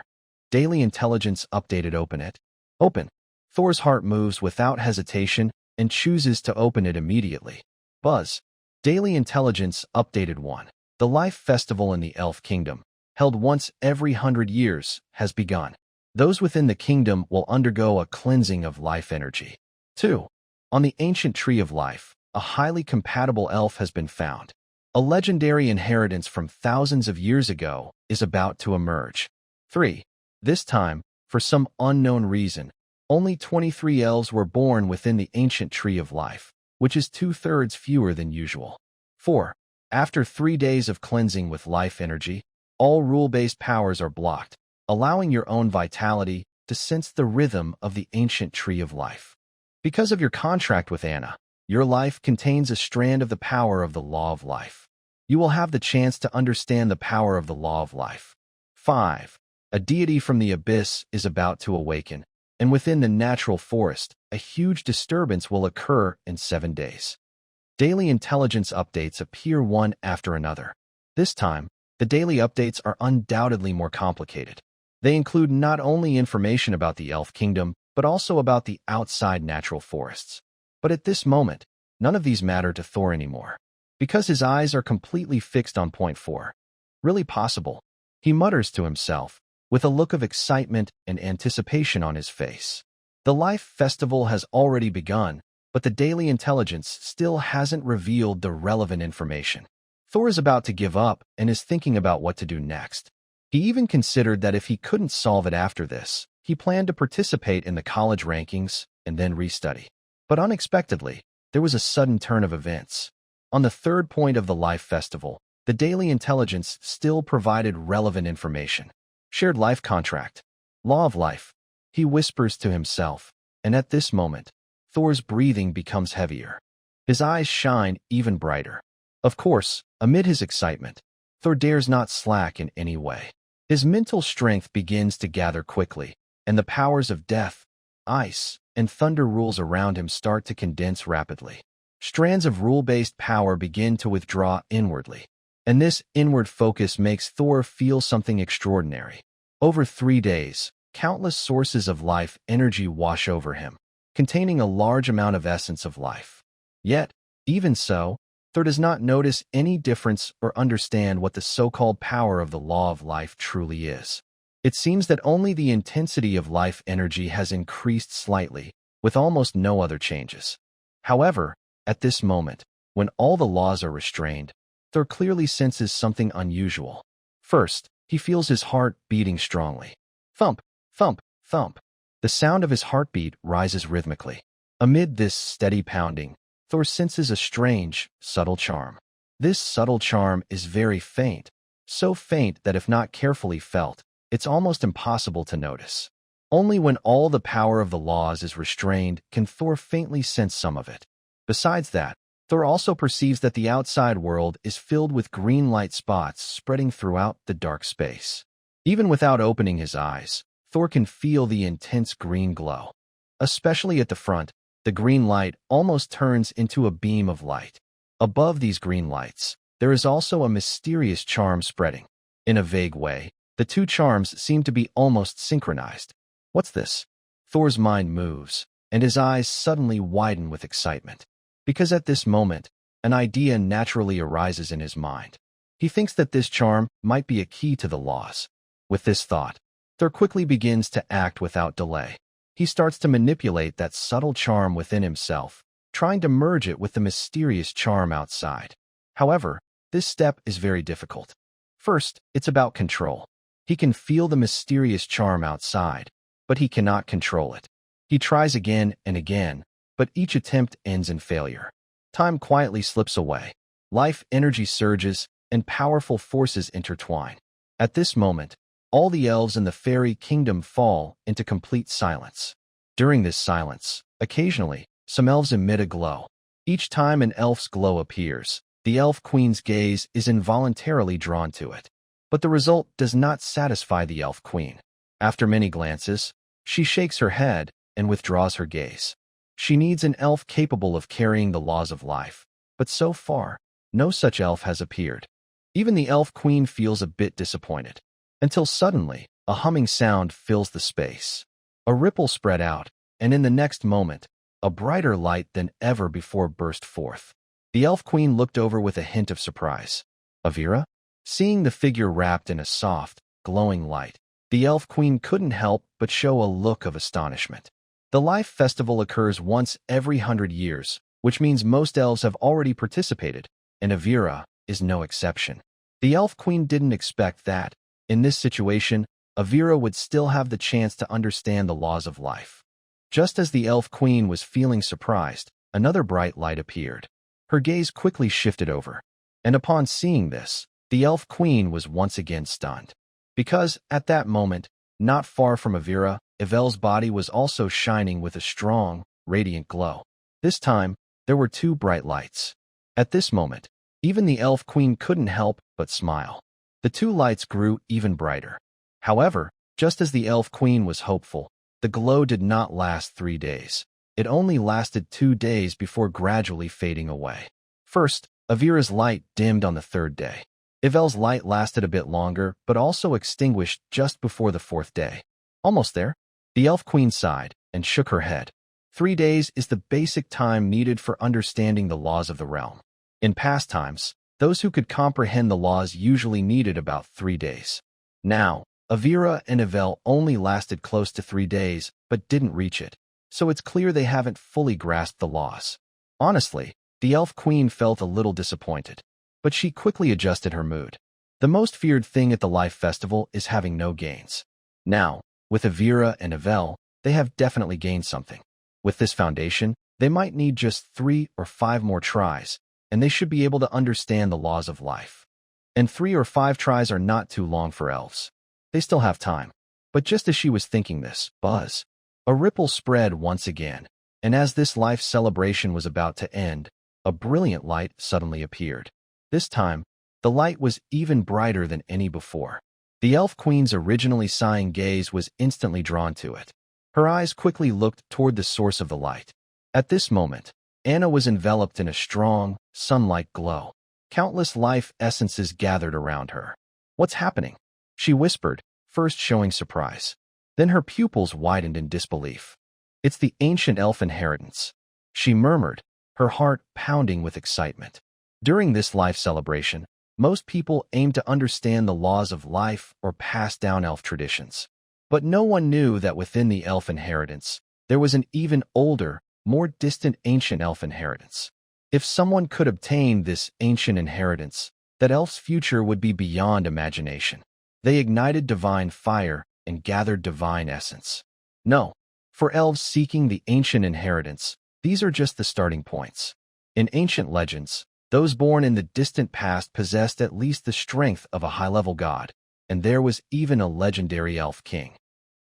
Daily Intelligence Updated. Open it. Open. Thor's heart moves without hesitation and chooses to open it immediately. Buzz. Daily Intelligence Updated 1. The Life Festival in the Elf Kingdom, held once every 100 years, has begun. Those within the kingdom will undergo a cleansing of life energy. 2. On the ancient Tree of Life, a highly compatible elf has been found. A legendary inheritance from thousands of years ago is about to emerge. 3. This time, for some unknown reason, only 23 elves were born within the ancient Tree of Life, which is 2/3 fewer than usual. 4. After 3 days of cleansing with life energy, all rule-based powers are blocked, allowing your own vitality to sense the rhythm of the ancient Tree of Life. Because of your contract with Anna, your life contains a strand of the power of the law of life. You will have the chance to understand the power of the law of life. 5. A deity from the abyss is about to awaken, and within the natural forest, a huge disturbance will occur in 7 days. Daily intelligence updates appear one after another. This time, the daily updates are undoubtedly more complicated. They include not only information about the Elf Kingdom, but also about the outside natural forests. But at this moment, none of these matter to Thor anymore, because his eyes are completely fixed on point 4. Really possible, he mutters to himself, with a look of excitement and anticipation on his face. The Life Festival has already begun, but the daily intelligence still hasn't revealed the relevant information. Thor is about to give up and is thinking about what to do next. He even considered that if he couldn't solve it after this, he planned to participate in the college rankings and then restudy. But unexpectedly, there was a sudden turn of events. On the 3rd point of the Life Festival, the daily intelligence still provided relevant information. Shared life contract. Law of life. He whispers to himself, and at this moment, Thor's breathing becomes heavier. His eyes shine even brighter. Of course, amid his excitement, Thor dares not slack in any way. His mental strength begins to gather quickly, and the powers of death, ice, and thunder rules around him start to condense rapidly. Strands of rule-based power begin to withdraw inwardly, and this inward focus makes Thor feel something extraordinary. Over 3 days, countless sources of life energy wash over him, containing a large amount of essence of life. Yet, even so, Thor does not notice any difference or understand what the so-called power of the law of life truly is. It seems that only the intensity of life energy has increased slightly, with almost no other changes. However, at this moment, when all the laws are restrained, Thor clearly senses something unusual. First, he feels his heart beating strongly. Thump, thump, thump. The sound of his heartbeat rises rhythmically. Amid this steady pounding, Thor senses a strange, subtle charm. This subtle charm is very faint, so faint that if not carefully felt, it's almost impossible to notice. Only when all the power of the laws is restrained can Thor faintly sense some of it. Besides that, Thor also perceives that the outside world is filled with green light spots spreading throughout the dark space. Even without opening his eyes, Thor can feel the intense green glow. Especially at the front, the green light almost turns into a beam of light. Above these green lights, there is also a mysterious charm spreading. In a vague way, the two charms seem to be almost synchronized. What's this? Thor's mind moves, and his eyes suddenly widen with excitement. Because at this moment, an idea naturally arises in his mind. He thinks that this charm might be a key to the laws. With this thought, Thor quickly begins to act without delay. He starts to manipulate that subtle charm within himself, trying to merge it with the mysterious charm outside. However, this step is very difficult. First, it's about control. He can feel the mysterious charm outside, but he cannot control it. He tries again and again, but each attempt ends in failure. Time quietly slips away. Life energy surges, and powerful forces intertwine. At this moment, all the elves in the fairy kingdom fall into complete silence. During this silence, occasionally, some elves emit a glow. Each time an elf's glow appears, the elf queen's gaze is involuntarily drawn to it. But the result does not satisfy the elf queen. After many glances, she shakes her head and withdraws her gaze. She needs an elf capable of carrying the laws of life, but so far, no such elf has appeared. Even the elf queen feels a bit disappointed. Until suddenly, a humming sound fills the space. A ripple spread out, and in the next moment, a brighter light than ever before burst forth. The elf queen looked over with a hint of surprise. Avira? Seeing the figure wrapped in a soft, glowing light, the elf queen couldn't help but show a look of astonishment. The Life Festival occurs once every 100 years, which means most elves have already participated, and Avira is no exception. The elf queen didn't expect that, in this situation, Avira would still have the chance to understand the laws of life. Just as the elf queen was feeling surprised, another bright light appeared. Her gaze quickly shifted over, and upon seeing this, the elf queen was once again stunned. Because, at that moment, not far from Avira, Yvel's body was also shining with a strong, radiant glow. This time, there were two bright lights. At this moment, even the elf queen couldn't help but smile. The two lights grew even brighter. However, just as the elf queen was hopeful, the glow did not last 3 days. It only lasted 2 days before gradually fading away. First, Avira's light dimmed on the 3rd day. Yvel's light lasted a bit longer, but also extinguished just before the 4th day. Almost there. The elf queen sighed and shook her head. 3 days is the basic time needed for understanding the laws of the realm. In past times, those who could comprehend the laws usually needed about 3 days. Now, Avira and Yvel only lasted close to 3 days, but didn't reach it, so it's clear they haven't fully grasped the laws. Honestly, the elf queen felt a little disappointed, but she quickly adjusted her mood. The most feared thing at the Life Festival is having no gains. Now, with Avira and Yvel, they have definitely gained something. With this foundation, they might need just 3 or 5 more tries, and they should be able to understand the laws of life. And 3 or 5 tries are not too long for elves. They still have time. But just as she was thinking this, buzz, a ripple spread once again, and as this life celebration was about to end, a brilliant light suddenly appeared. This time, the light was even brighter than any before. The Elf Queen's originally sighing gaze was instantly drawn to it. Her eyes quickly looked toward the source of the light. At this moment, Anna was enveloped in a strong, sun-like glow. Countless life essences gathered around her. "What's happening?" she whispered, first showing surprise. Then her pupils widened in disbelief. "It's the ancient elf inheritance," she murmured, her heart pounding with excitement. During this life celebration, most people aim to understand the laws of life or pass down elf traditions. But no one knew that within the elf inheritance, there was an even older, more distant ancient elf inheritance. If someone could obtain this ancient inheritance, that elf's future would be beyond imagination. They ignited divine fire and gathered divine essence. No, for elves seeking the ancient inheritance, these are just the starting points. In ancient legends, those born in the distant past possessed at least the strength of a high-level god, and there was even a legendary elf king.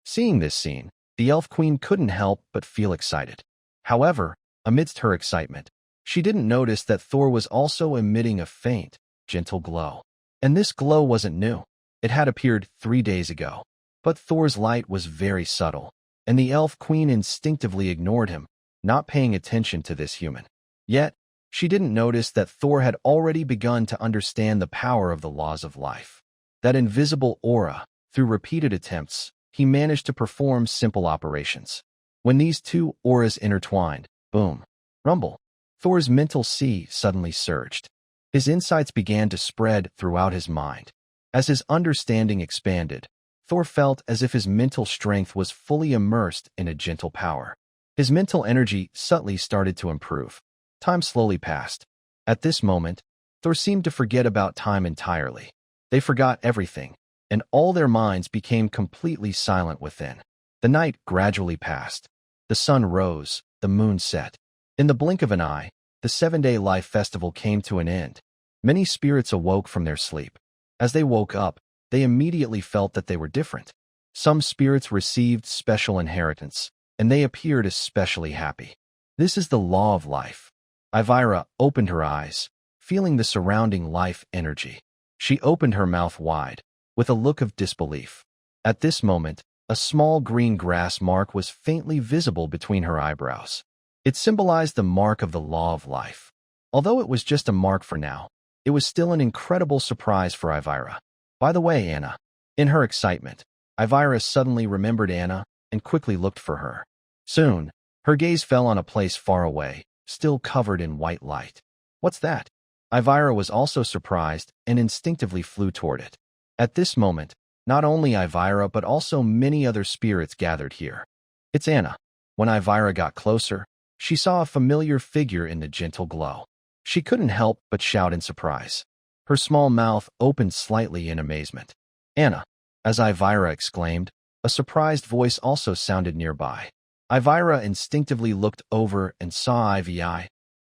Seeing this scene, the Elf Queen couldn't help but feel excited. However, amidst her excitement, she didn't notice that Thor was also emitting a faint, gentle glow. And this glow wasn't new. It had appeared 3 days ago. But Thor's light was very subtle, and the Elf Queen instinctively ignored him, not paying attention to this human. Yet, she didn't notice that Thor had already begun to understand the power of the laws of life. That invisible aura, through repeated attempts, he managed to perform simple operations. When these two auras intertwined, boom, rumble, Thor's mental sea suddenly surged. His insights began to spread throughout his mind. As his understanding expanded, Thor felt as if his mental strength was fully immersed in a gentle power. His mental energy subtly started to improve. Time slowly passed. At this moment, Thor seemed to forget about time entirely. They forgot everything, and all their minds became completely silent within. The night gradually passed. The sun rose, the moon set. In the blink of an eye, the 7-day life festival came to an end. Many spirits awoke from their sleep. As they woke up, they immediately felt that they were different. Some spirits received special inheritance, and they appeared especially happy. This is the law of life. Ivira opened her eyes, feeling the surrounding life energy. She opened her mouth wide, with a look of disbelief. At this moment, a small green grass mark was faintly visible between her eyebrows. It symbolized the mark of the law of life. Although it was just a mark for now, it was still an incredible surprise for Ivira. By the way, Anna. In her excitement, Ivira suddenly remembered Anna and quickly looked for her. Soon, her gaze fell on a place far away, still covered in white light. "What's that?" Ivira was also surprised and instinctively flew toward it. At this moment, not only Ivira but also many other spirits gathered here. "It's Anna." When Ivira got closer, she saw a familiar figure in the gentle glow. She couldn't help but shout in surprise. Her small mouth opened slightly in amazement. "Anna!" As Ivira exclaimed, a surprised voice also sounded nearby. Ivira instinctively looked over and saw Ivy,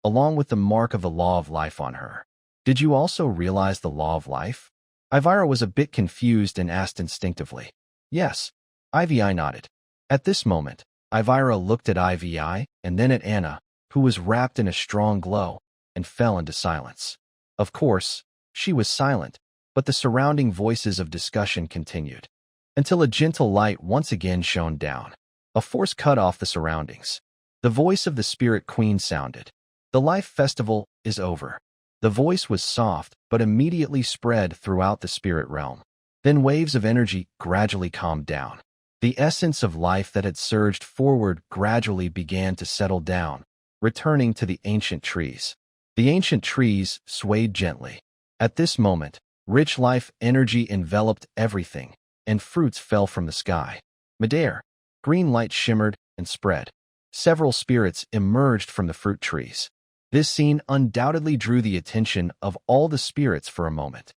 along with the mark of the law of life on her. "Did you also realize the law of life?" Ivira was a bit confused and asked instinctively. "Yes." Ivy nodded. At this moment, Ivira looked at Ivy and then at Anna, who was wrapped in a strong glow, and fell into silence. Of course, she was silent, but the surrounding voices of discussion continued, until a gentle light once again shone down. A force cut off the surroundings. The voice of the Spirit Queen sounded. "The life festival is over." The voice was soft, but immediately spread throughout the spirit realm. Then waves of energy gradually calmed down. The essence of life that had surged forward gradually began to settle down, returning to the ancient trees. The ancient trees swayed gently. At this moment, rich life energy enveloped everything, and fruits fell from the sky. Midair, green light shimmered and spread. Several spirits emerged from the fruit trees. This scene undoubtedly drew the attention of all the spirits for a moment.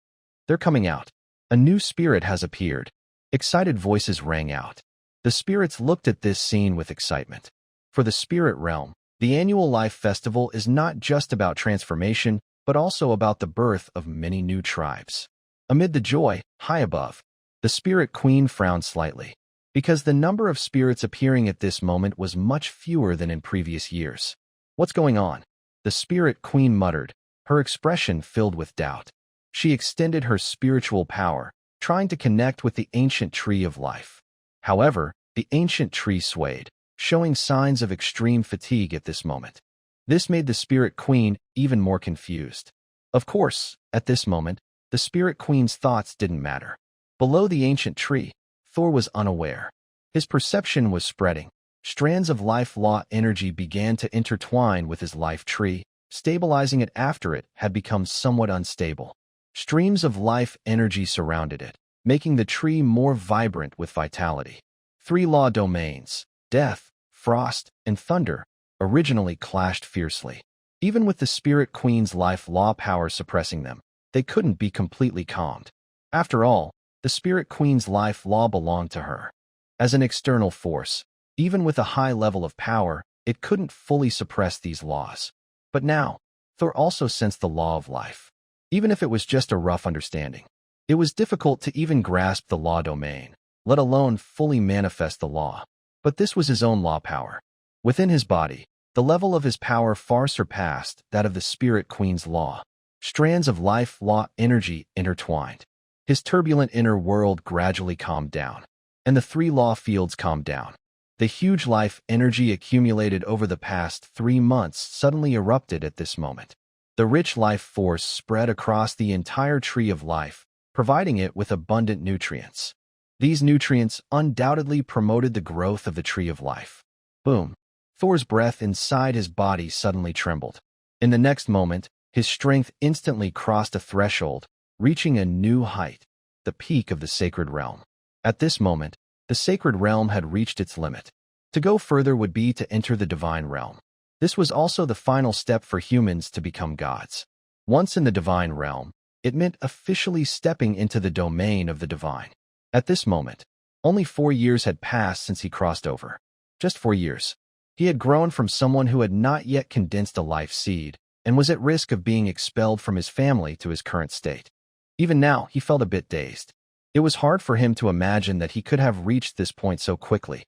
"They're coming out. A new spirit has appeared." Excited voices rang out. The spirits looked at this scene with excitement. For the spirit realm, the annual life festival is not just about transformation, but also about the birth of many new tribes. Amid the joy, high above, the Spirit Queen frowned slightly, because the number of spirits appearing at this moment was much fewer than in previous years. What's going on? The Spirit Queen muttered, her expression filled with doubt. She extended her spiritual power, trying to connect with the ancient tree of life. However, the ancient tree swayed, showing signs of extreme fatigue at this moment. This made the Spirit Queen even more confused. Of course, at this moment, the Spirit Queen's thoughts didn't matter. Below the ancient tree, Thor was unaware. His perception was spreading. Strands of life law energy began to intertwine with his life tree, stabilizing it after it had become somewhat unstable. Streams of life energy surrounded it, making the tree more vibrant with vitality. 3 law domains, death, frost, and thunder, originally clashed fiercely. Even with the Spirit Queen's life law power suppressing them, they couldn't be completely calmed. After all, the Spirit Queen's life law belonged to her. As an external force, even with a high level of power, it couldn't fully suppress these laws. But now, Thor also sensed the law of life. Even if it was just a rough understanding, it was difficult to even grasp the law domain, let alone fully manifest the law. But this was his own law power. Within his body, the level of his power far surpassed that of the Spirit Queen's law. Strands of life law energy intertwined. His turbulent inner world gradually calmed down, and the 3 law fields calmed down. The huge life energy accumulated over the past 3 months suddenly erupted at this moment. The rich life force spread across the entire tree of life, providing it with abundant nutrients. These nutrients undoubtedly promoted the growth of the tree of life. Boom! Thor's breath inside his body suddenly trembled. In the next moment, his strength instantly crossed a threshold, reaching a new height, the peak of the sacred realm. At this moment, the sacred realm had reached its limit. To go further would be to enter the divine realm. This was also the final step for humans to become gods. Once in the divine realm, it meant officially stepping into the domain of the divine. At this moment, only 4 years had passed since he crossed over. Just 4 years. He had grown from someone who had not yet condensed a life seed and was at risk of being expelled from his family to his current state. Even now, he felt a bit dazed. It was hard for him to imagine that he could have reached this point so quickly.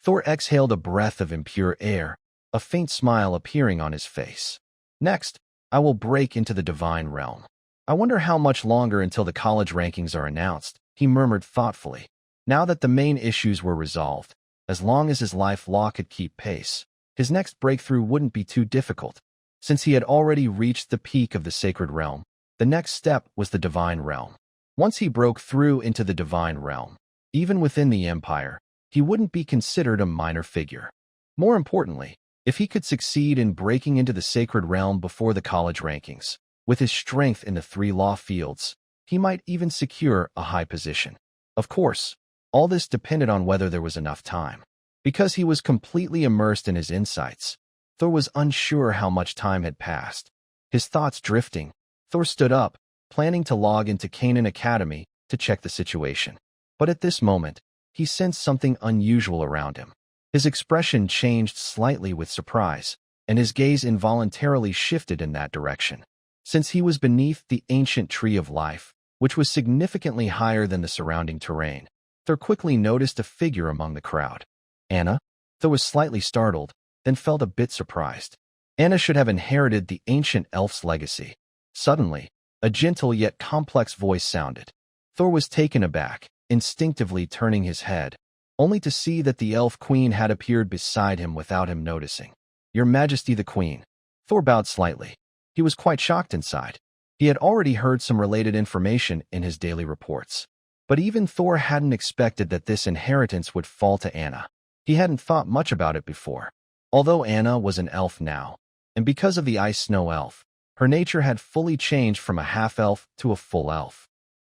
Thor exhaled a breath of impure air, a faint smile appearing on his face. Next, I will break into the divine realm. I wonder how much longer until the college rankings are announced, he murmured thoughtfully. Now that the main issues were resolved, as long as his life law could keep pace, his next breakthrough wouldn't be too difficult. Since he had already reached the peak of the sacred realm, the next step was the divine realm. Once he broke through into the divine realm, even within the empire, he wouldn't be considered a minor figure. More importantly, if he could succeed in breaking into the sacred realm before the college rankings, with his strength in the 3 law fields, he might even secure a high position. Of course, all this depended on whether there was enough time. Because he was completely immersed in his insights, Thor was unsure how much time had passed. His thoughts drifting, Thor stood up, planning to log into Canaan Academy to check the situation. But at this moment, he sensed something unusual around him. His expression changed slightly with surprise, and his gaze involuntarily shifted in that direction. Since he was beneath the ancient tree of life, which was significantly higher than the surrounding terrain, Thor quickly noticed a figure among the crowd. Anna? Thor was slightly startled, then felt a bit surprised. Anna should have inherited the ancient elf's legacy. Suddenly, a gentle yet complex voice sounded. Thor was taken aback, instinctively turning his head, only to see that the elf queen had appeared beside him without him noticing. Your Majesty the Queen. Thor bowed slightly. He was quite shocked inside. He had already heard some related information in his daily reports. But even Thor hadn't expected that this inheritance would fall to Anna. He hadn't thought much about it before. Although Anna was an elf now, and because of the ice snow elf, her nature had fully changed from a half-elf to a full elf.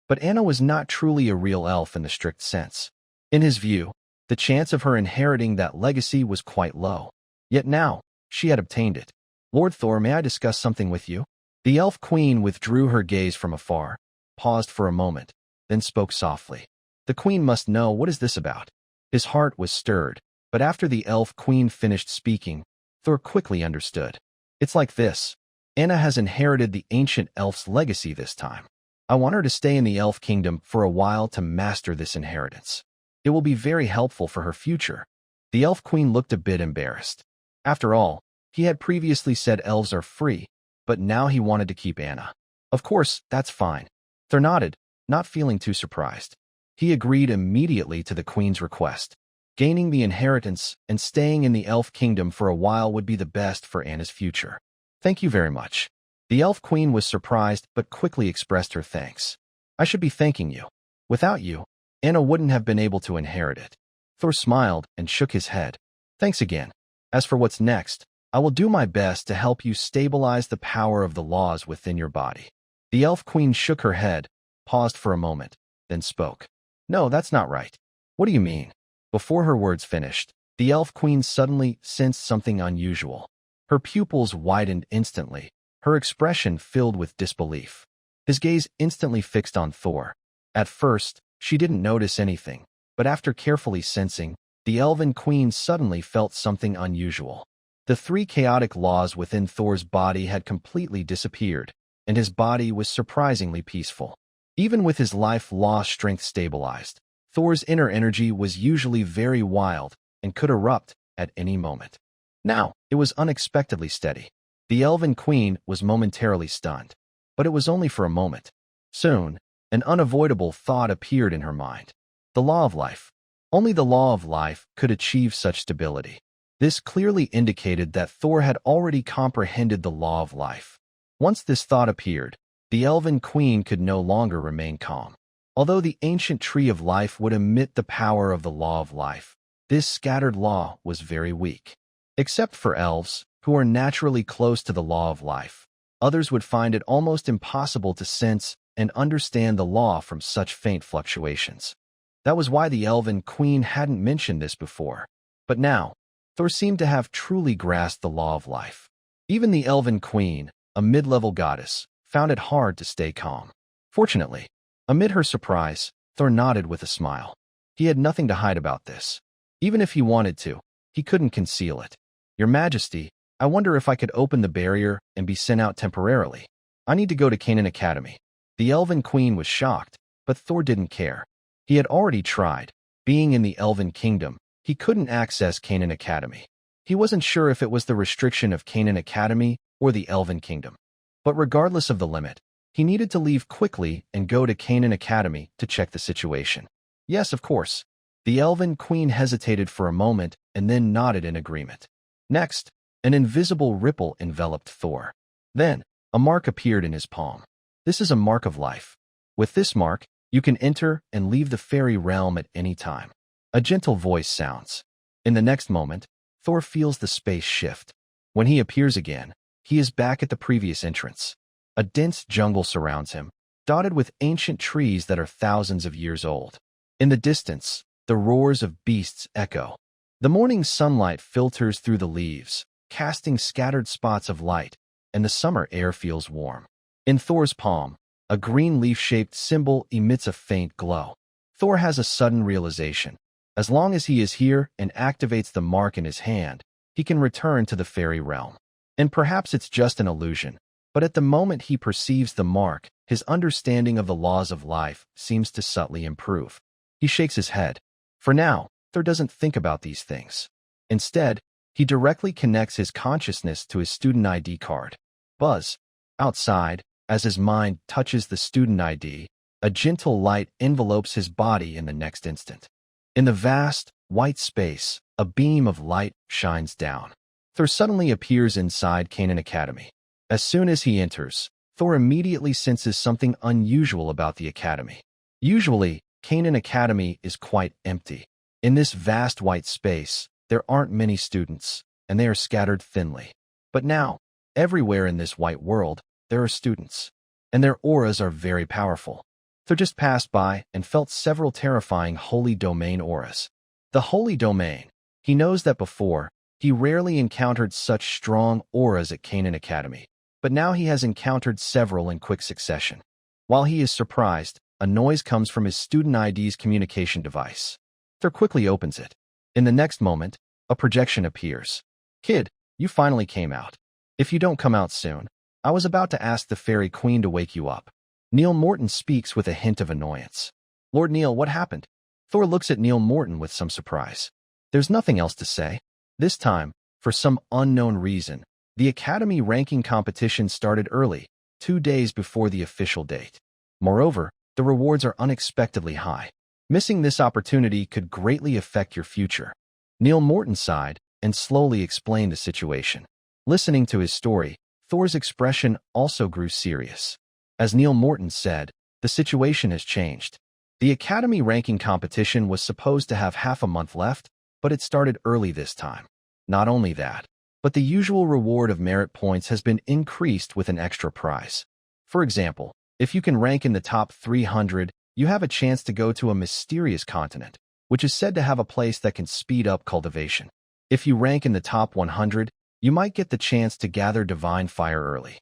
But Anna was not truly a real elf in the strict sense. In his view, the chance of her inheriting that legacy was quite low. Yet now, she had obtained it. Lord Thor, may I discuss something with you? The elf queen withdrew her gaze from afar, paused for a moment, then spoke softly. The queen must know, what is this about? His heart was stirred, but after the elf queen finished speaking, Thor quickly understood. It's like this. Anna has inherited the ancient elf's legacy this time. I want her to stay in the Elf Kingdom for a while to master this inheritance. It will be very helpful for her future." The Elf Queen looked a bit embarrassed. After all, he had previously said elves are free, but now he wanted to keep Anna. "Of course, that's fine." Thor nodded, not feeling too surprised. He agreed immediately to the Queen's request. Gaining the inheritance and staying in the Elf Kingdom for a while would be the best for Anna's future. "Thank you very much." The Elf Queen was surprised but quickly expressed her thanks. "I should be thanking you. Without you, Anna wouldn't have been able to inherit it." Thor smiled and shook his head. "Thanks again. As for what's next, I will do my best to help you stabilize the power of the laws within your body." The Elf Queen shook her head, paused for a moment, then spoke. "No, that's not right." "What do you mean?" Before her words finished, the Elf Queen suddenly sensed something unusual. Her pupils widened instantly, her expression filled with disbelief. His gaze instantly fixed on Thor. At first, she didn't notice anything, but after carefully sensing, the Elven Queen suddenly felt something unusual. The 3 chaotic laws within Thor's body had completely disappeared, and his body was surprisingly peaceful. Even with his life law strength stabilized, Thor's inner energy was usually very wild and could erupt at any moment. Now, it was unexpectedly steady. The Elven Queen was momentarily stunned, but it was only for a moment. Soon, an unavoidable thought appeared in her mind. The law of life. Only the law of life could achieve such stability. This clearly indicated that Thor had already comprehended the law of life. Once this thought appeared, the Elven Queen could no longer remain calm. Although the ancient tree of life would emit the power of the law of life, this scattered law was very weak. Except for elves, who are naturally close to the law of life, others would find it almost impossible to sense and understand the law from such faint fluctuations. That was why the Elven Queen hadn't mentioned this before. But now, Thor seemed to have truly grasped the law of life. Even the Elven Queen, a mid-level goddess, found it hard to stay calm. Fortunately, amid her surprise, Thor nodded with a smile. He had nothing to hide about this. Even if he wanted to, he couldn't conceal it. "Your Majesty, I wonder if I could open the barrier and be sent out temporarily. I need to go to Canaan Academy." The Elven Queen was shocked, but Thor didn't care. He had already tried. Being in the Elven Kingdom, he couldn't access Canaan Academy. He wasn't sure if it was the restriction of Canaan Academy or the Elven Kingdom. But regardless of the limit, he needed to leave quickly and go to Canaan Academy to check the situation. "Yes, of course." The Elven Queen hesitated for a moment and then nodded in agreement. Next, an invisible ripple enveloped Thor. Then, a mark appeared in his palm. "This is a mark of life. With this mark, you can enter and leave the fairy realm at any time." A gentle voice sounds. In the next moment, Thor feels the space shift. When he appears again, he is back at the previous entrance. A dense jungle surrounds him, dotted with ancient trees that are thousands of years old. In the distance, the roars of beasts echo. The morning sunlight filters through the leaves, casting scattered spots of light, and the summer air feels warm. In Thor's palm, a green leaf-shaped symbol emits a faint glow. Thor has a sudden realization. As long as he is here and activates the mark in his hand, he can return to the fairy realm. And perhaps it's just an illusion, but at the moment he perceives the mark, his understanding of the laws of life seems to subtly improve. He shakes his head. For now, Thor doesn't think about these things. Instead, he directly connects his consciousness to his student ID card. Buzz. Outside, as his mind touches the student ID, a gentle light envelopes his body in the next instant. In the vast, white space, a beam of light shines down. Thor suddenly appears inside Canaan Academy. As soon as he enters, Thor immediately senses something unusual about the academy. Usually, Canaan Academy is quite empty. In this vast white space, there aren't many students, and they are scattered thinly. But now, everywhere in this white world, there are students, and their auras are very powerful. Thor just passed by and felt several terrifying Holy Domain auras. The Holy Domain. He knows that before, he rarely encountered such strong auras at Canaan Academy, but now he has encountered several in quick succession. While he is surprised, a noise comes from his student ID's communication device. Thor quickly opens it. In the next moment, a projection appears. "Kid, you finally came out. If you don't come out soon, I was about to ask the Fairy Queen to wake you up." Neil Morton speaks with a hint of annoyance. Lord Neil, what happened? Thor looks at Neil Morton with some surprise. There's nothing else to say. This time, for some unknown reason, the Academy ranking competition started early, 2 days before the official date. Moreover, the rewards are unexpectedly high. Missing this opportunity could greatly affect your future. Neil Morton sighed and slowly explained the situation. Listening to his story, Thor's expression also grew serious. As Neil Morton said, the situation has changed. The Academy ranking competition was supposed to have half a month left, but it started early this time. Not only that, but the usual reward of merit points has been increased with an extra prize. For example, if you can rank in the top 300, you have a chance to go to a mysterious continent, which is said to have a place that can speed up cultivation. If you rank in the top 100, you might get the chance to gather divine fire early.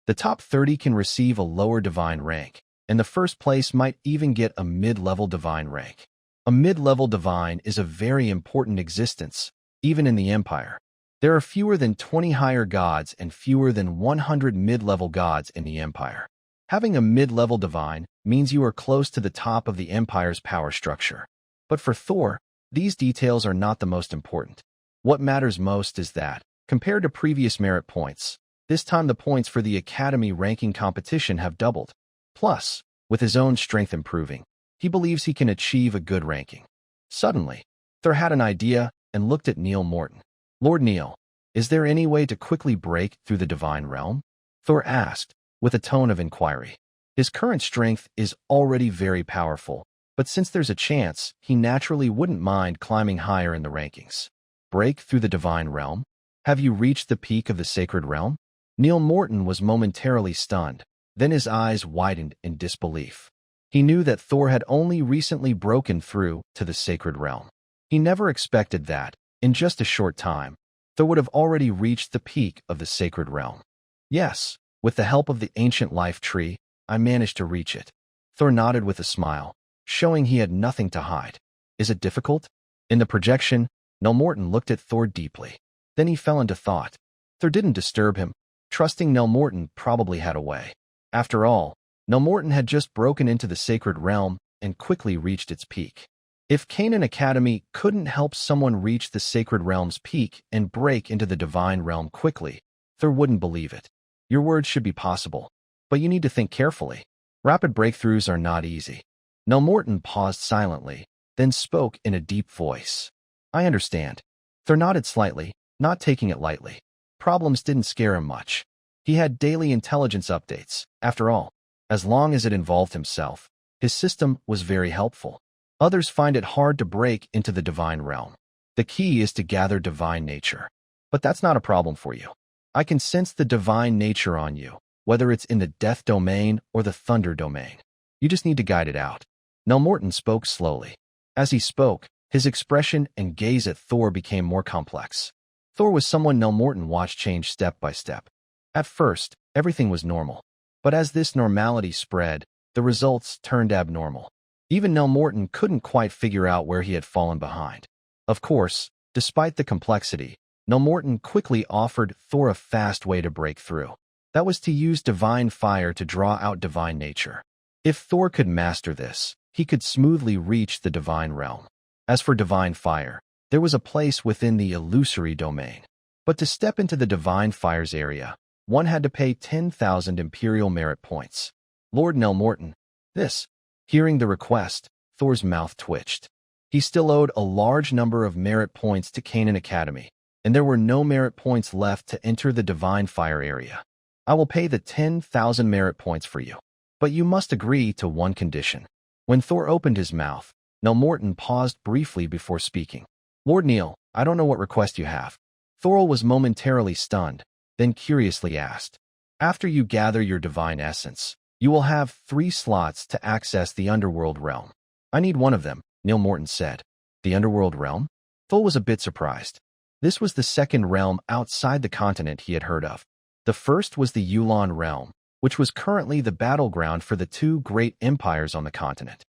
The top 30 can receive a lower divine rank, and the first place might even get a mid-level divine rank. A mid-level divine is a very important existence, even in the Empire. There are fewer than 20 higher gods and fewer than 100 mid-level gods in the Empire. Having a mid-level divine means you are close to the top of the Empire's power structure. But for Thor, these details are not the most important. What matters most is that, compared to previous merit points, this time the points for the Academy ranking competition have doubled. Plus, with his own strength improving, he believes he can achieve a good ranking. Suddenly, Thor had an idea and looked at Neil Morton. Lord Neil, is there any way to quickly break through the divine realm? Thor asked, with a tone of inquiry. His current strength is already very powerful, but since there's a chance, he naturally wouldn't mind climbing higher in the rankings. Break through the divine realm? Have you reached the peak of the sacred realm? Neil Morton was momentarily stunned, then his eyes widened in disbelief. He knew that Thor had only recently broken through to the sacred realm. He never expected that, in just a short time, Thor would have already reached the peak of the sacred realm. Yes, with the help of the ancient life tree, I managed to reach it. Thor nodded with a smile, showing he had nothing to hide. Is it difficult? In the projection, Neil Morton looked at Thor deeply. Then he fell into thought. Thor didn't disturb him, trusting Neil Morton probably had a way. After all, Neil Morton had just broken into the sacred realm and quickly reached its peak. If Canaan Academy couldn't help someone reach the sacred realm's peak and break into the divine realm quickly, Thor wouldn't believe it. Your words should be possible, but you need to think carefully. Rapid breakthroughs are not easy. Neil Morton paused silently, then spoke in a deep voice. I understand. Thor nodded slightly, not taking it lightly. Problems didn't scare him much. He had daily intelligence updates. After all, as long as it involved himself, his system was very helpful. Others find it hard to break into the divine realm. The key is to gather divine nature. But that's not a problem for you. I can sense the divine nature on you, whether it's in the death domain or the thunder domain. You just need to guide it out. Neil Morton spoke slowly. As he spoke, his expression and gaze at Thor became more complex. Thor was someone Neil Morton watched change step by step. At first, everything was normal. But as this normality spread, the results turned abnormal. Even Neil Morton couldn't quite figure out where he had fallen behind. Of course, despite the complexity, Neil Morton quickly offered Thor a fast way to break through. That was to use divine fire to draw out divine nature. If Thor could master this, he could smoothly reach the divine realm. As for divine fire, there was a place within the illusory domain. But to step into the divine fire's area, one had to pay 10,000 imperial merit points. Lord Neil Morton, this. Hearing the request, Thor's mouth twitched. He still owed a large number of merit points to Canaan Academy, and there were no merit points left to enter the divine fire area. I will pay the 10,000 merit points for you, but you must agree to one condition. When Thor opened his mouth, Neil Morton paused briefly before speaking. Lord Neil, I don't know what request you have. Thor was momentarily stunned, then curiously asked. After you gather your divine essence, you will have 3 slots to access the underworld realm. I need one of them, Neil Morton said. The underworld realm? Thor was a bit surprised. This was the second realm outside the continent he had heard of. The first was the Yulon realm, which was currently the battleground for the 2 great empires on the continent.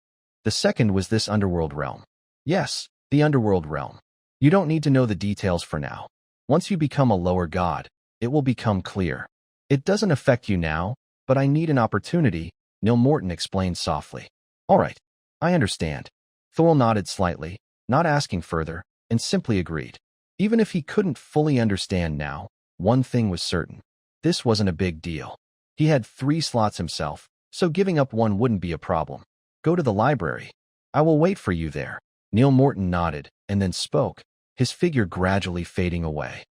The second was this underworld realm. Yes, the underworld realm. You don't need to know the details for now. Once you become a lower god, it will become clear. It doesn't affect you now, but I need an opportunity, Neil Morton explained softly. All right, I understand. Thorl nodded slightly, not asking further, and simply agreed. Even if he couldn't fully understand now, one thing was certain. This wasn't a big deal. He had 3 slots himself, so giving up one wouldn't be a problem. Go to the library. I will wait for you there. Neil Morton nodded, and then spoke, his figure gradually fading away.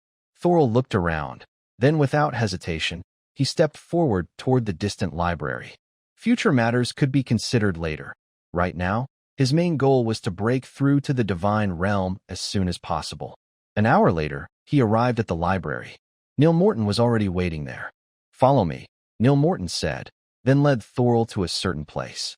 Thorl looked around. Then, without hesitation, he stepped forward toward the distant library. Future matters could be considered later. Right now, his main goal was to break through to the divine realm as soon as possible. An hour later, he arrived at the library. Neil Morton was already waiting there. Follow me, Neil Morton said, then led Thorl to a certain place.